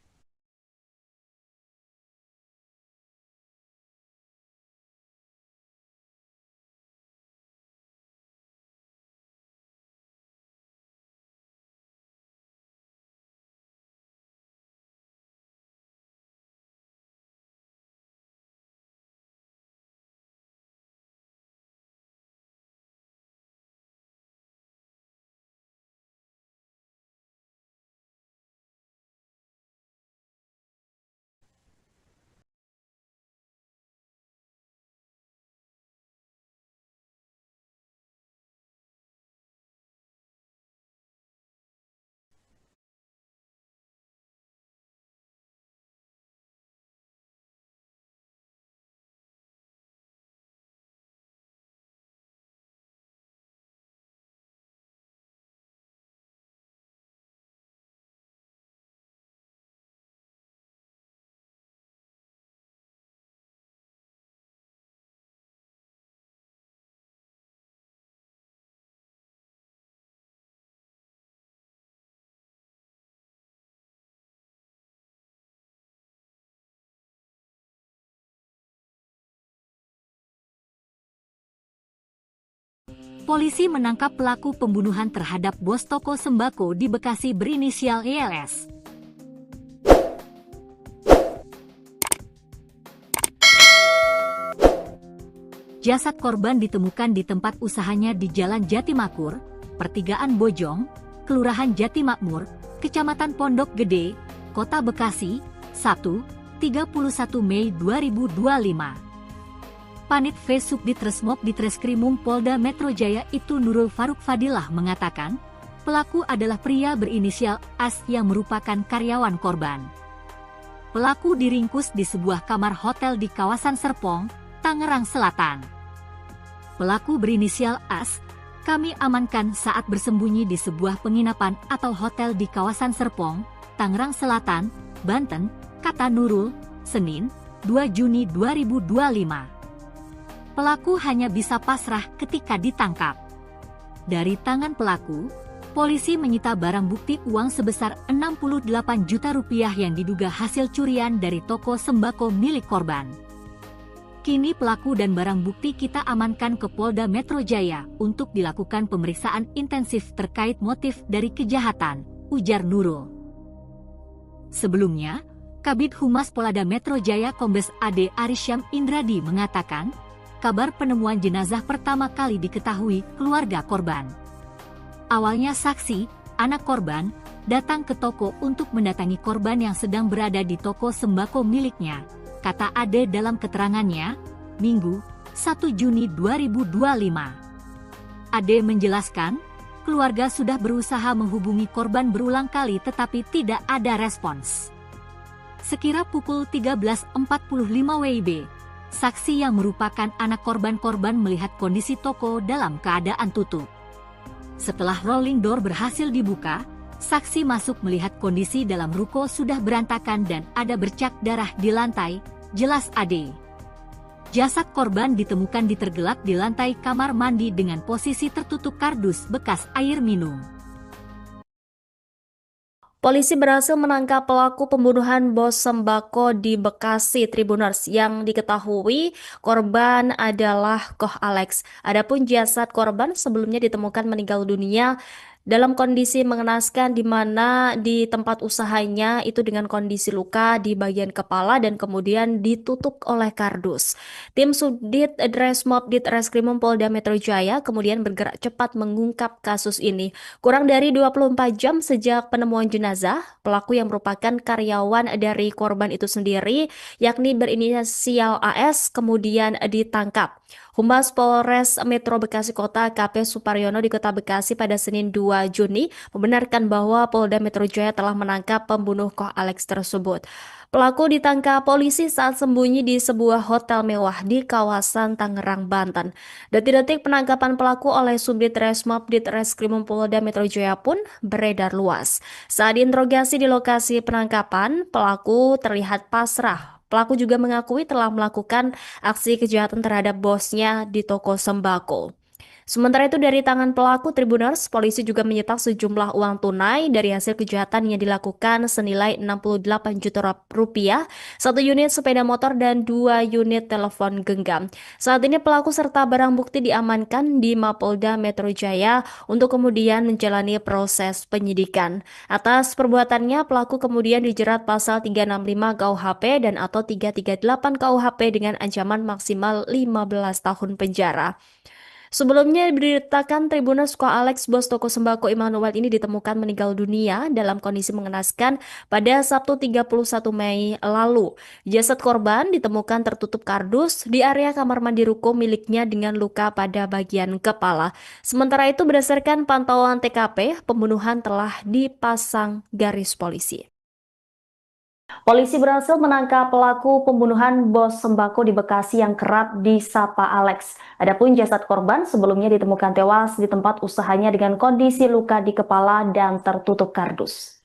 Polisi menangkap pelaku pembunuhan terhadap bos toko sembako di Bekasi berinisial ELS. Jasad korban ditemukan di tempat usahanya di Jalan Jatimakmur, Pertigaan Bojong, Kelurahan Jatimakmur, Kecamatan Pondok Gede, Kota Bekasi, Sabtu, 31 Mei 2025. Panit V Subdit Resmob Ditreskrimum Polda Metro Jaya itu Nurul Faruk Fadilah mengatakan, pelaku adalah pria berinisial AS yang merupakan karyawan korban. Pelaku diringkus di sebuah kamar hotel di kawasan Serpong, Tangerang Selatan. Pelaku berinisial AS, kami amankan saat bersembunyi di sebuah penginapan atau hotel di kawasan Serpong, Tangerang Selatan, Banten, kata Nurul, Senin, 2 Juni 2025. Pelaku hanya bisa pasrah ketika ditangkap. Dari tangan pelaku, polisi menyita barang bukti uang sebesar 68 juta rupiah yang diduga hasil curian dari toko sembako milik korban. Kini pelaku dan barang bukti kita amankan ke Polda Metro Jaya untuk dilakukan pemeriksaan intensif terkait motif dari kejahatan, ujar Nurul. Sebelumnya, Kabid Humas Polda Metro Jaya Kombes AD Arisyam Indradi mengatakan, kabar penemuan jenazah pertama kali diketahui keluarga korban. Awalnya saksi, anak korban, datang ke toko untuk mendatangi korban yang sedang berada di toko sembako miliknya, kata Ade dalam keterangannya, Minggu, 1 Juni 2025. Ade menjelaskan, keluarga sudah berusaha menghubungi korban berulang kali tetapi tidak ada respons. Sekira pukul 13.45 WIB, saksi yang merupakan anak korban melihat kondisi toko dalam keadaan tutup. Setelah rolling door berhasil dibuka, saksi masuk melihat kondisi dalam ruko sudah berantakan dan ada bercak darah di lantai, jelas Ade. Jasad korban ditemukan tergelak di lantai kamar mandi dengan posisi tertutup kardus bekas air minum. Polisi berhasil menangkap pelaku pembunuhan bos sembako di Bekasi Tribuners yang diketahui korban adalah Koh Alex. Adapun jasad korban sebelumnya ditemukan meninggal dunia dalam kondisi mengenaskan di mana di tempat usahanya itu dengan kondisi luka di bagian kepala dan kemudian ditutup oleh kardus. Tim Subdit Dresmob Ditreskrimum Polda Metro Jaya kemudian bergerak cepat mengungkap kasus ini. Kurang dari 24 jam sejak penemuan jenazah, pelaku yang merupakan karyawan dari korban itu sendiri, yakni berinisial AS, kemudian ditangkap. Humas Polres Metro Bekasi Kota AKP Suparyono di Kota Bekasi pada Senin 2 Juni membenarkan bahwa Polda Metro Jaya telah menangkap pembunuh Koh Alex tersebut. Pelaku ditangkap polisi saat sembunyi di sebuah hotel mewah di kawasan Tangerang, Banten. Detik-detik penangkapan pelaku oleh Subdit Resmob Ditreskrimum Polda Metro Jaya pun beredar luas. Saat diinterogasi di lokasi penangkapan, pelaku terlihat pasrah. Pelaku juga mengakui telah melakukan aksi kejahatan terhadap bosnya di toko sembako. Sementara itu dari tangan pelaku Tribuners, polisi juga menyita sejumlah uang tunai dari hasil kejahatan yang dilakukan senilai 68 juta rupiah, satu unit sepeda motor dan 2 unit telepon genggam. Saat ini pelaku serta barang bukti diamankan di Mapolda Metro Jaya untuk kemudian menjalani proses penyidikan. Atas perbuatannya, pelaku kemudian dijerat pasal 365 KUHP dan atau 338 KUHP dengan ancaman maksimal 15 tahun penjara. Sebelumnya diberitakan Tribuners Koh Alex bos toko sembako Immanuel ini ditemukan meninggal dunia dalam kondisi mengenaskan pada Sabtu 31 Mei lalu. Jasad korban ditemukan tertutup kardus di area kamar mandi ruko miliknya dengan luka pada bagian kepala. Sementara itu berdasarkan pantauan TKP, pembunuhan telah dipasang garis polisi. Polisi berhasil menangkap pelaku pembunuhan bos sembako di Bekasi yang kerap disapa Alex. Adapun jasad korban sebelumnya ditemukan tewas di tempat usahanya dengan kondisi luka di kepala dan tertutup kardus.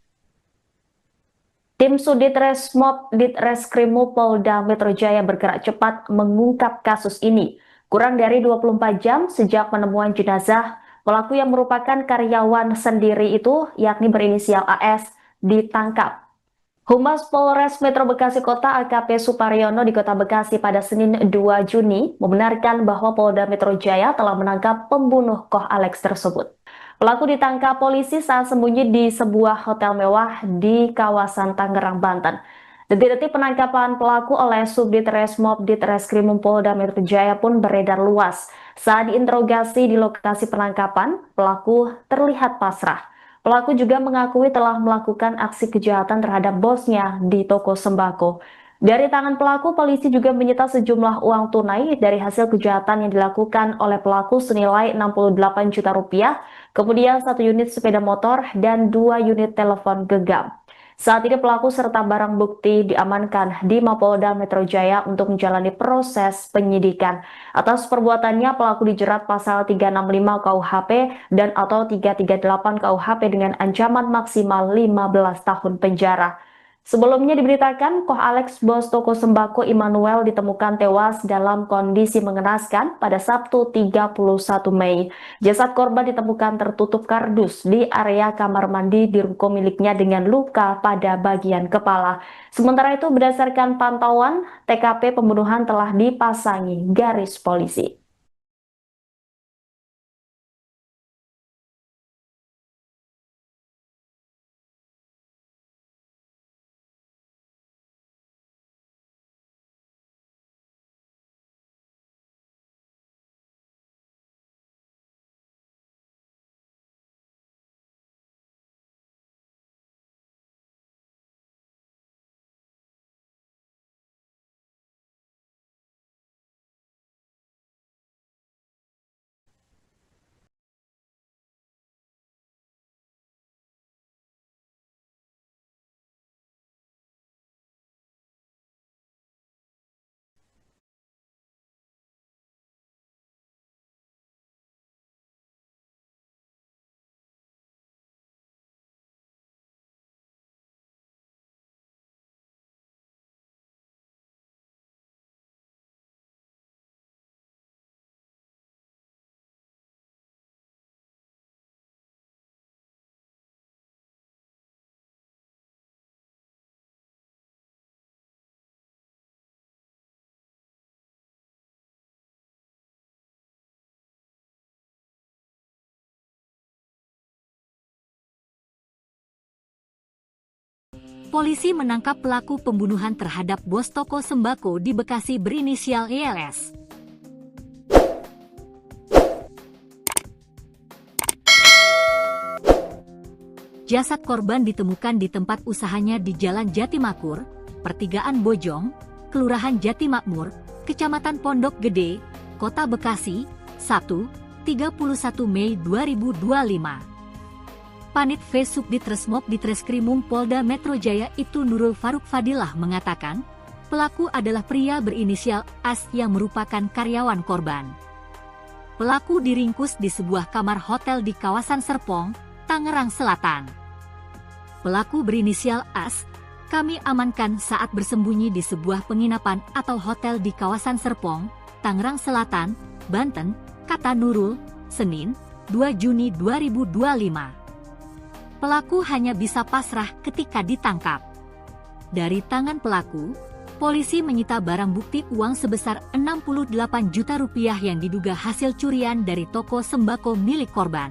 Tim Sudit Resmob Ditreskrimum Polda Metro Jaya bergerak cepat mengungkap kasus ini. Kurang dari 24 jam sejak penemuan jenazah, pelaku yang merupakan karyawan sendiri itu, yakni berinisial AS, ditangkap. Humas Polres Metro Bekasi Kota AKP Suparyono di Kota Bekasi pada Senin 2 Juni membenarkan bahwa Polda Metro Jaya telah menangkap pembunuh Koh Alex tersebut. Pelaku ditangkap polisi saat sembunyi di sebuah hotel mewah di kawasan Tangerang, Banten. Detik-detik penangkapan pelaku oleh Subdit Resmob Ditreskrimum Polda Metro Jaya pun beredar luas. Saat diinterogasi di lokasi penangkapan, pelaku terlihat pasrah. Pelaku juga mengakui telah melakukan aksi kejahatan terhadap bosnya di toko sembako. Dari tangan pelaku, polisi juga menyita sejumlah uang tunai dari hasil kejahatan yang dilakukan oleh pelaku senilai 68 juta rupiah, kemudian 1 unit sepeda motor dan 2 unit telepon genggam. Saat ini pelaku serta barang bukti diamankan di Mapolda Metro Jaya untuk menjalani proses penyidikan. Atas perbuatannya, pelaku dijerat pasal 365 KUHP dan atau 338 KUHP dengan ancaman maksimal 15 tahun penjara. Sebelumnya diberitakan, Koh Alex bos toko sembako Immanuel ditemukan tewas dalam kondisi mengenaskan pada Sabtu 31 Mei. Jasad korban ditemukan tertutup kardus di area kamar mandi di ruko miliknya dengan luka pada bagian kepala. Sementara itu berdasarkan pantauan, TKP pembunuhan telah dipasangi garis polisi. polisi menangkap pelaku pembunuhan terhadap bos toko sembako di Bekasi berinisial ELS. Jasad korban ditemukan di tempat usahanya di Jalan Jatimakmur, Pertigaan Bojong, Kelurahan Jatimakmur, Kecamatan Pondok Gede, Kota Bekasi, Sabtu, 31 Mei 2025. Panit V Subdit Resmob Ditreskrimum Polda Metro Jaya Ibtu Nurul Faruk Fadilah mengatakan, pelaku adalah pria berinisial AS yang merupakan karyawan korban. Pelaku diringkus di sebuah kamar hotel di kawasan Serpong, Tangerang Selatan. Pelaku berinisial AS, kami amankan saat bersembunyi di sebuah penginapan atau hotel di kawasan Serpong, Tangerang Selatan, Banten, kata Nurul, Senin, 2 Juni 2025. Pelaku hanya bisa pasrah ketika ditangkap. Dari tangan pelaku, polisi menyita barang bukti uang sebesar 68 juta rupiah yang diduga hasil curian dari toko sembako milik korban.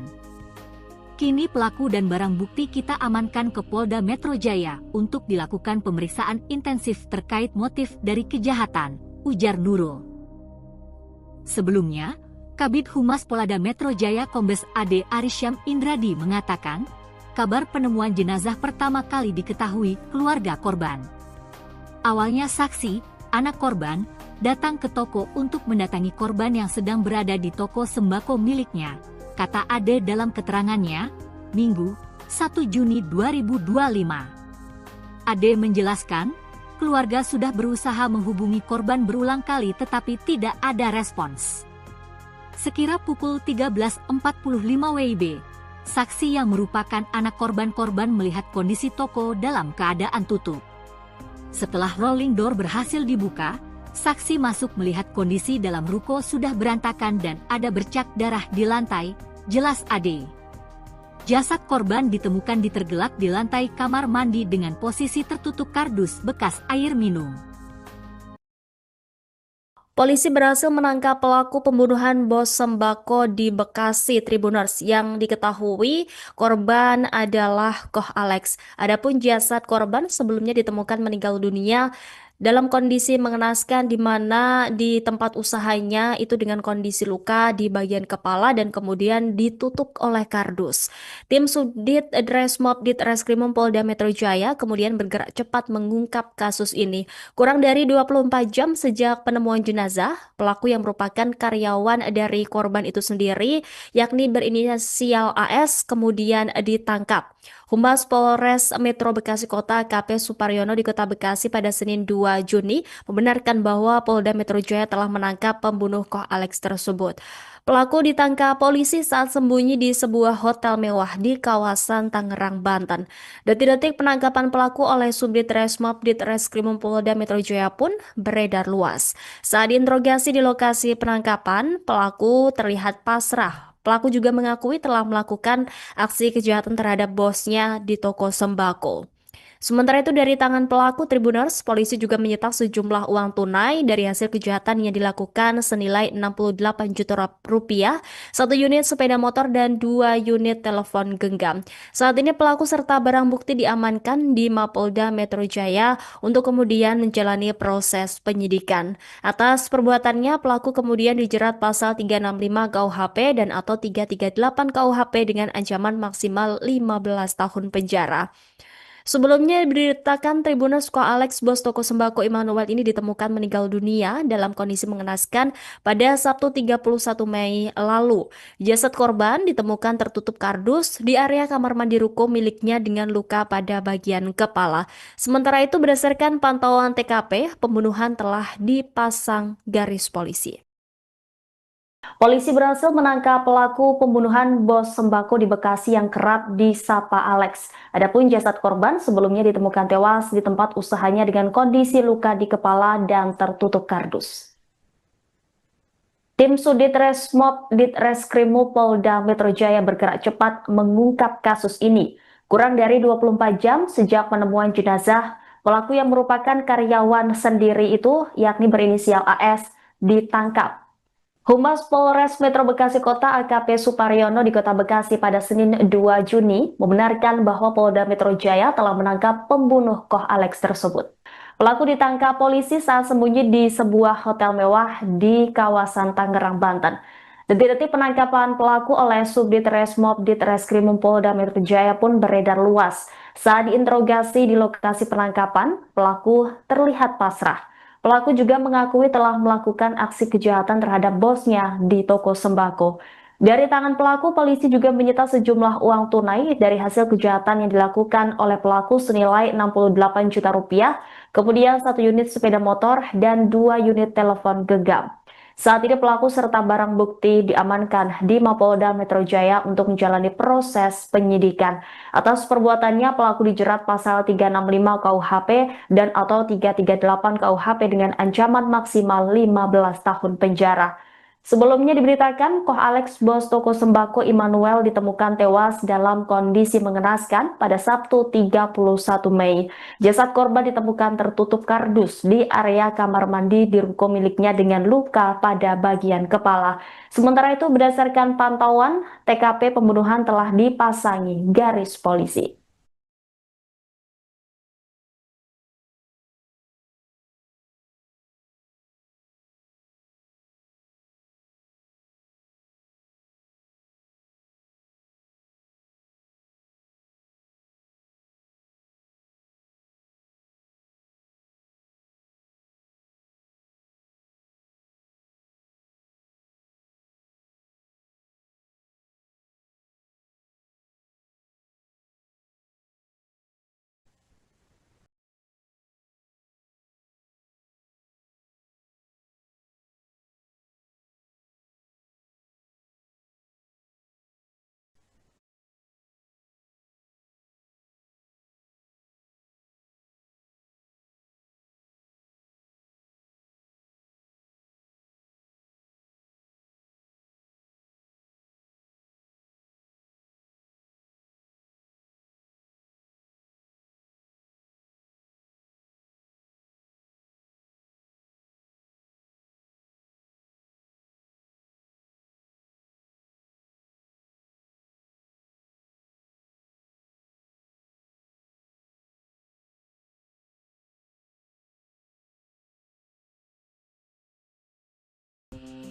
Kini pelaku dan barang bukti kita amankan ke Polda Metro Jaya untuk dilakukan pemeriksaan intensif terkait motif dari kejahatan, ujar Nurul. Sebelumnya, Kabid Humas Polda Metro Jaya Kombes AD Arisyam Indradi mengatakan, kabar penemuan jenazah pertama kali diketahui keluarga korban. Awalnya saksi, anak korban, datang ke toko untuk mendatangi korban yang sedang berada di toko sembako miliknya, kata Ade dalam keterangannya, Minggu, 1 Juni 2025. Ade menjelaskan, keluarga sudah berusaha menghubungi korban berulang kali tetapi tidak ada respons. Sekira pukul 13.45 WIB, saksi yang merupakan anak korban melihat kondisi toko dalam keadaan tutup. Setelah rolling door berhasil dibuka, saksi masuk melihat kondisi dalam ruko sudah berantakan dan ada bercak darah di lantai, jelas Ade. Jasad korban ditemukan ditergelak di lantai kamar mandi dengan posisi tertutup kardus bekas air minum. Polisi berhasil menangkap pelaku pembunuhan bos sembako di Bekasi Tribuners yang diketahui korban adalah Koh Alex. Adapun jasad korban sebelumnya ditemukan meninggal dunia dalam kondisi mengenaskan di mana di tempat usahanya itu dengan kondisi luka di bagian kepala dan kemudian ditutup oleh kardus. Tim Subdit Resmob Ditreskrimum Polda Metro Jaya kemudian bergerak cepat mengungkap kasus ini. Kurang dari 24 jam sejak penemuan jenazah, pelaku yang merupakan karyawan dari korban itu sendiri, yakni berinisial AS, kemudian ditangkap. Humas Polres Metro Bekasi Kota AKP Suparyono di Kota Bekasi pada Senin 2 Juni membenarkan bahwa Polda Metro Jaya telah menangkap pembunuh Koh Alex tersebut. Pelaku ditangkap polisi saat sembunyi di sebuah hotel mewah di kawasan Tangerang, Banten. Detik-detik penangkapan pelaku oleh Subdit Resmob Ditreskrimum Polda Metro Jaya pun beredar luas. Saat diinterogasi di lokasi penangkapan, pelaku terlihat pasrah. Pelaku juga mengakui telah melakukan aksi kejahatan terhadap bosnya di toko sembako. Sementara itu dari tangan pelaku Tribuners, polisi juga menyita sejumlah uang tunai dari hasil kejahatan yang dilakukan senilai 68 juta rupiah, 1 unit sepeda motor dan 2 unit telepon genggam. Saat ini pelaku serta barang bukti diamankan di Mapolda Metro Jaya untuk kemudian menjalani proses penyidikan. Atas perbuatannya, pelaku kemudian dijerat pasal 365 KUHP dan atau 338 KUHP dengan ancaman maksimal 15 tahun penjara. Sebelumnya diberitakan Tribuners Koh Alex, bos toko sembako Immanuel ini ditemukan meninggal dunia dalam kondisi mengenaskan pada Sabtu 31 Mei lalu. Jasad korban ditemukan tertutup kardus di area kamar mandi ruko miliknya dengan luka pada bagian kepala. Sementara itu berdasarkan pantauan TKP, pembunuhan telah dipasang garis polisi. Polisi berhasil menangkap pelaku pembunuhan bos sembako di Bekasi yang kerap disapa Alex. Adapun jasad korban sebelumnya ditemukan tewas di tempat usahanya dengan kondisi luka di kepala dan tertutup kardus. Tim Subdit Resmob Ditreskrimum Polda Metro Jaya bergerak cepat mengungkap kasus ini. Kurang dari 24 jam sejak penemuan jenazah, pelaku yang merupakan karyawan sendiri itu, yakni berinisial AS, ditangkap. Humas Polres Metro Bekasi Kota AKP Suparyono di Kota Bekasi pada Senin 2 Juni membenarkan bahwa Polda Metro Jaya telah menangkap pembunuh Koh Alex tersebut. Pelaku ditangkap polisi saat sembunyi di sebuah hotel mewah di kawasan Tangerang, Banten. Detik-detik penangkapan pelaku oleh Subdit Resmob Ditreskrimum Polda Metro Jaya pun beredar luas. Saat diinterogasi di lokasi penangkapan, pelaku terlihat pasrah. Pelaku juga mengakui telah melakukan aksi kejahatan terhadap bosnya di toko sembako. Dari tangan pelaku, polisi juga menyita sejumlah uang tunai dari hasil kejahatan yang dilakukan oleh pelaku senilai 68 juta rupiah, kemudian 1 unit sepeda motor dan 2 unit telepon genggam. Saat ini pelaku serta barang bukti diamankan di Mapolda Metro Jaya untuk menjalani proses penyidikan. Atas perbuatannya, pelaku dijerat pasal 365 KUHP dan atau 338 KUHP dengan ancaman maksimal 15 tahun penjara. Sebelumnya diberitakan, Koh Alex, bos toko sembako Immanuel, ditemukan tewas dalam kondisi mengenaskan pada Sabtu 31 Mei. Jasad korban ditemukan tertutup kardus di area kamar mandi di ruko miliknya dengan luka pada bagian kepala. Sementara itu, berdasarkan pantauan, TKP pembunuhan telah dipasangi garis polisi.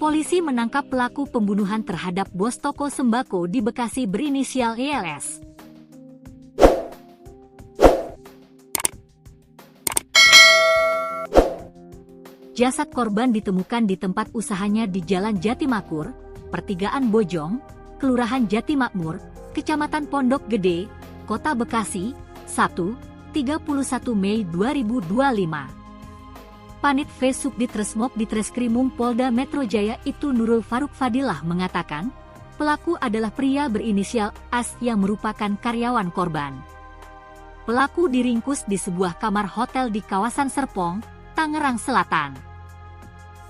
Polisi menangkap pelaku pembunuhan terhadap bos toko sembako di Bekasi berinisial YLS. Jasad korban ditemukan di tempat usahanya di Jalan Jatimakmur, Pertigaan Bojong, Kelurahan Jatimakmur, Kecamatan Pondok Gede, Kota Bekasi, Sabtu, 31 Mei 2025. Panit V Subdit Resmob Ditreskrimum Polda Metro Jaya itu Nurul Faruk Fadilah mengatakan, pelaku adalah pria berinisial AS yang merupakan karyawan korban. Pelaku diringkus di sebuah kamar hotel di kawasan Serpong, Tangerang Selatan.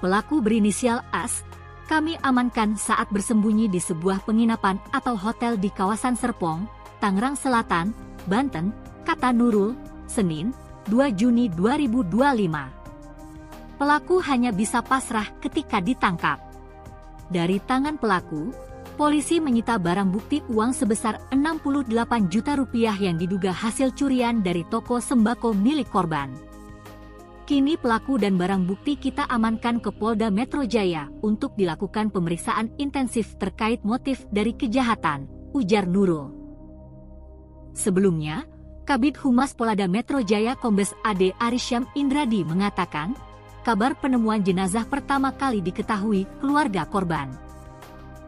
Pelaku berinisial AS, kami amankan saat bersembunyi di sebuah penginapan atau hotel di kawasan Serpong, Tangerang Selatan, Banten, kata Nurul, Senin, 2 Juni 2025. Pelaku hanya bisa pasrah ketika ditangkap. Dari tangan pelaku, polisi menyita barang bukti uang sebesar 68 juta rupiah yang diduga hasil curian dari toko sembako milik korban. Kini pelaku dan barang bukti kita amankan ke Polda Metro Jaya untuk dilakukan pemeriksaan intensif terkait motif dari kejahatan, ujar Nurul. Sebelumnya, Kabid Humas Polda Metro Jaya Kombes AD Arisyam Indradi mengatakan, kabar penemuan jenazah pertama kali diketahui keluarga korban.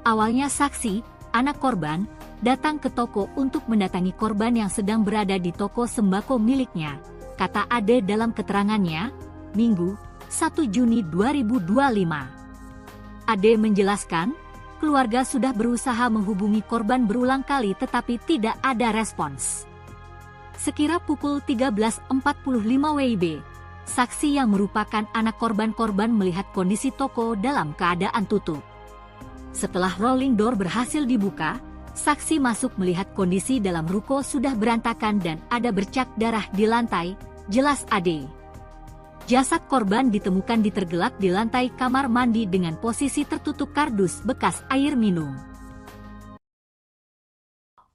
Awalnya saksi, anak korban, datang ke toko untuk mendatangi korban yang sedang berada di toko sembako miliknya, kata Ade dalam keterangannya, Minggu, 1 Juni 2025. Ade menjelaskan, keluarga sudah berusaha menghubungi korban berulang kali tetapi tidak ada respons. Sekira pukul 13.45 WIB, saksi yang merupakan anak korban melihat kondisi toko dalam keadaan tutup. Setelah rolling door berhasil dibuka, saksi masuk melihat kondisi dalam ruko sudah berantakan dan ada bercak darah di lantai, jelas Ade. Jasad korban ditemukan tergelak di lantai kamar mandi dengan posisi tertutup kardus bekas air minum.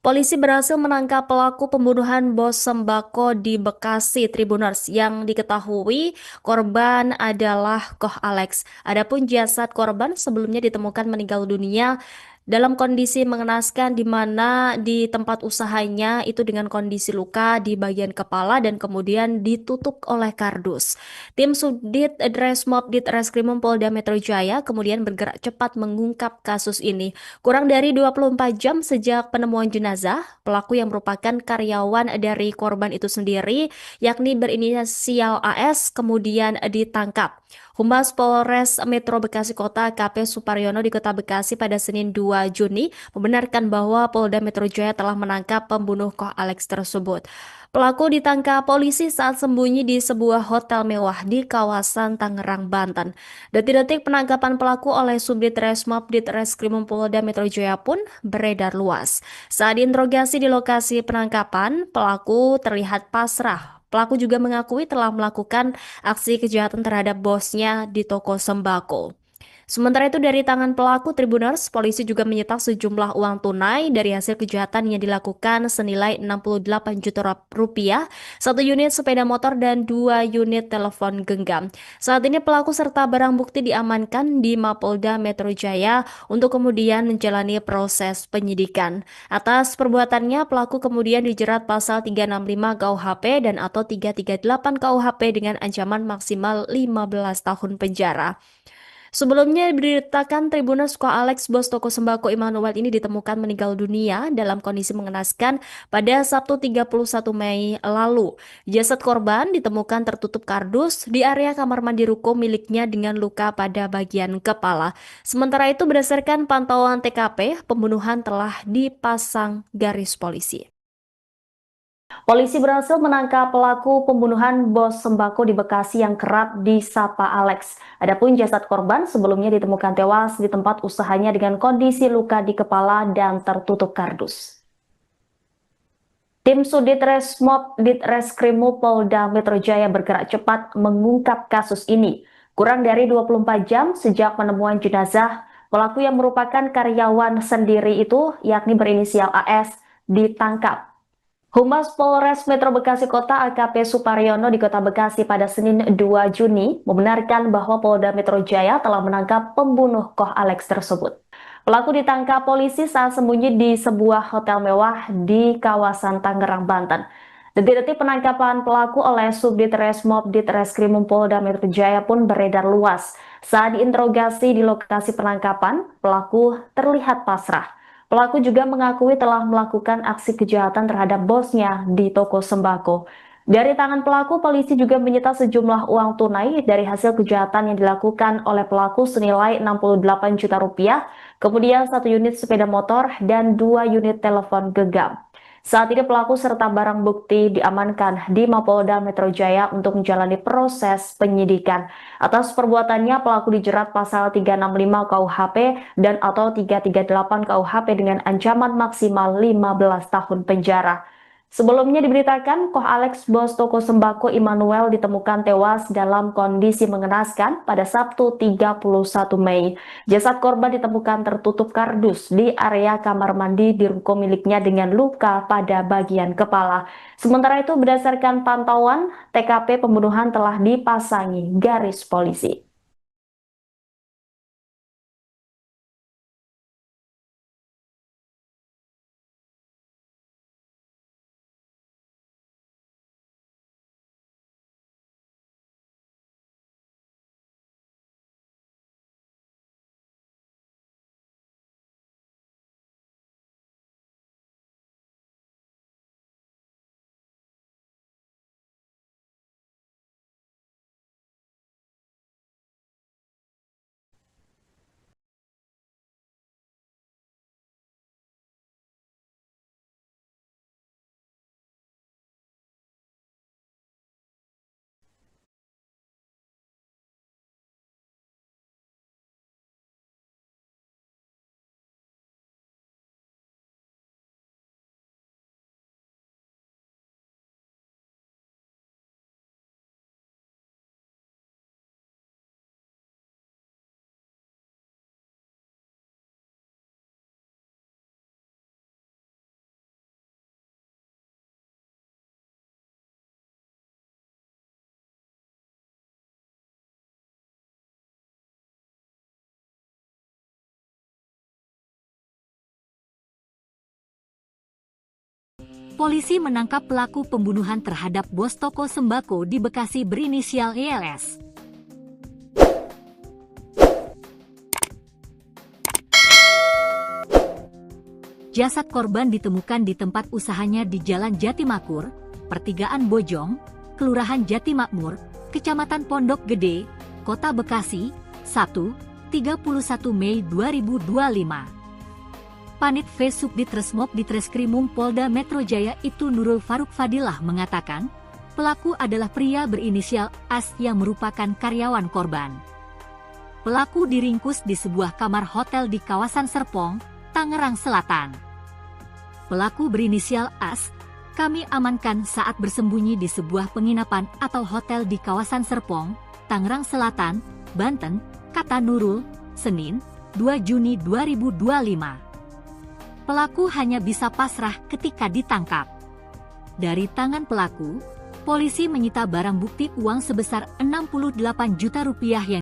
Polisi berhasil menangkap pelaku pembunuhan bos sembako di Bekasi Tribuners yang diketahui korban adalah Koh Alex. Adapun jasad korban sebelumnya ditemukan meninggal dunia dalam kondisi mengenaskan di mana di tempat usahanya itu dengan kondisi luka di bagian kepala dan kemudian ditutup oleh kardus. Tim Subdit Dresmob Ditreskrimum Polda Metro Jaya kemudian bergerak cepat mengungkap kasus ini. Kurang dari 24 jam sejak penemuan jenazah, pelaku yang merupakan karyawan dari korban itu sendiri, yakni berinisial AS, kemudian ditangkap. Humas Polres Metro Bekasi Kota AKP Suparyono di Kota Bekasi pada Senin 2 Juni membenarkan bahwa Polda Metro Jaya telah menangkap pembunuh Koh Alex tersebut. Pelaku ditangkap polisi saat sembunyi di sebuah hotel mewah di kawasan Tangerang, Banten. Detik-detik penangkapan pelaku oleh Subdit Resmob Ditreskrimum Polda Metro Jaya pun beredar luas. Saat diinterogasi di lokasi penangkapan, pelaku terlihat pasrah. Pelaku juga mengakui telah melakukan aksi kejahatan terhadap bosnya di toko sembako. Sementara itu dari tangan pelaku Tribuners, polisi juga menyita sejumlah uang tunai dari hasil kejahatan yang dilakukan senilai 68 juta rupiah, satu unit sepeda motor dan 2 unit telepon genggam. Saat ini pelaku serta barang bukti diamankan di Mapolda Metro Jaya untuk kemudian menjalani proses penyidikan. Atas perbuatannya, pelaku kemudian dijerat pasal 365 KUHP dan atau 338 KUHP dengan ancaman maksimal 15 tahun penjara. Sebelumnya diberitakan Tribuners Koh Alex bos toko sembako Immanuel ini ditemukan meninggal dunia dalam kondisi mengenaskan pada Sabtu 31 Mei lalu. Jasad korban ditemukan tertutup kardus di area kamar mandi ruko miliknya dengan luka pada bagian kepala. Sementara itu berdasarkan pantauan TKP, pembunuhan telah dipasang garis polisi. Polisi berhasil menangkap pelaku pembunuhan bos sembako di Bekasi yang kerap disapa Alex. Adapun jasad korban sebelumnya ditemukan tewas di tempat usahanya dengan kondisi luka di kepala dan tertutup kardus. Tim Sudit Resmob Ditreskrimum Polda Metro Jaya bergerak cepat mengungkap kasus ini. Kurang dari 24 jam sejak penemuan jenazah, pelaku yang merupakan karyawan sendiri itu, yakni berinisial AS, ditangkap. Humas Polres Metro Bekasi Kota AKP Suparyono di Kota Bekasi pada Senin 2 Juni membenarkan bahwa Polda Metro Jaya telah menangkap pembunuh Koh Alex tersebut. Pelaku ditangkap polisi saat sembunyi di sebuah hotel mewah di kawasan Tangerang, Banten. Detik-detik penangkapan pelaku oleh Subdit Resmob Ditreskrimum Polda Metro Jaya pun beredar luas. Saat diinterogasi di lokasi penangkapan, pelaku terlihat pasrah. Pelaku juga mengakui telah melakukan aksi kejahatan terhadap bosnya di toko sembako. Dari tangan pelaku, polisi juga menyita sejumlah uang tunai dari hasil kejahatan yang dilakukan oleh pelaku senilai 68 juta rupiah, kemudian 1 unit sepeda motor dan 2 unit telepon genggam. Saat ini pelaku serta barang bukti diamankan di Mapolda Metro Jaya untuk menjalani proses penyidikan. Atas perbuatannya, pelaku dijerat pasal 365 KUHP dan atau 338 KUHP dengan ancaman maksimal 15 tahun penjara. Sebelumnya diberitakan, Koh Alex bos toko sembako Immanuel ditemukan tewas dalam kondisi mengenaskan pada Sabtu 31 Mei. Jasad korban ditemukan tertutup kardus di area kamar mandi di ruko miliknya dengan luka pada bagian kepala. Sementara itu berdasarkan pantauan, TKP pembunuhan telah dipasangi garis polisi. polisi menangkap pelaku pembunuhan terhadap bos toko sembako di Bekasi berinisial ELS. Jasad korban ditemukan di tempat usahanya di Jalan Jatimakmur, Pertigaan Bojong, Kelurahan Jatimakmur, Kecamatan Pondok Gede, Kota Bekasi, Sabtu, 31 Mei 2025. Panit V Subditresmob Ditreskrimum Polda Metro Jaya Ibtu Nurul Faruk Fadilah mengatakan, pelaku adalah pria berinisial AS yang merupakan karyawan korban. Pelaku diringkus di sebuah kamar hotel di kawasan Serpong, Tangerang Selatan. Pelaku berinisial AS, kami amankan saat bersembunyi di sebuah penginapan atau hotel di kawasan Serpong, Tangerang Selatan, Banten, kata Nurul, Senin, 2 Juni 2025. Pelaku hanya bisa pasrah ketika ditangkap. Dari tangan pelaku, polisi menyita barang bukti uang sebesar 68 juta rupiah yang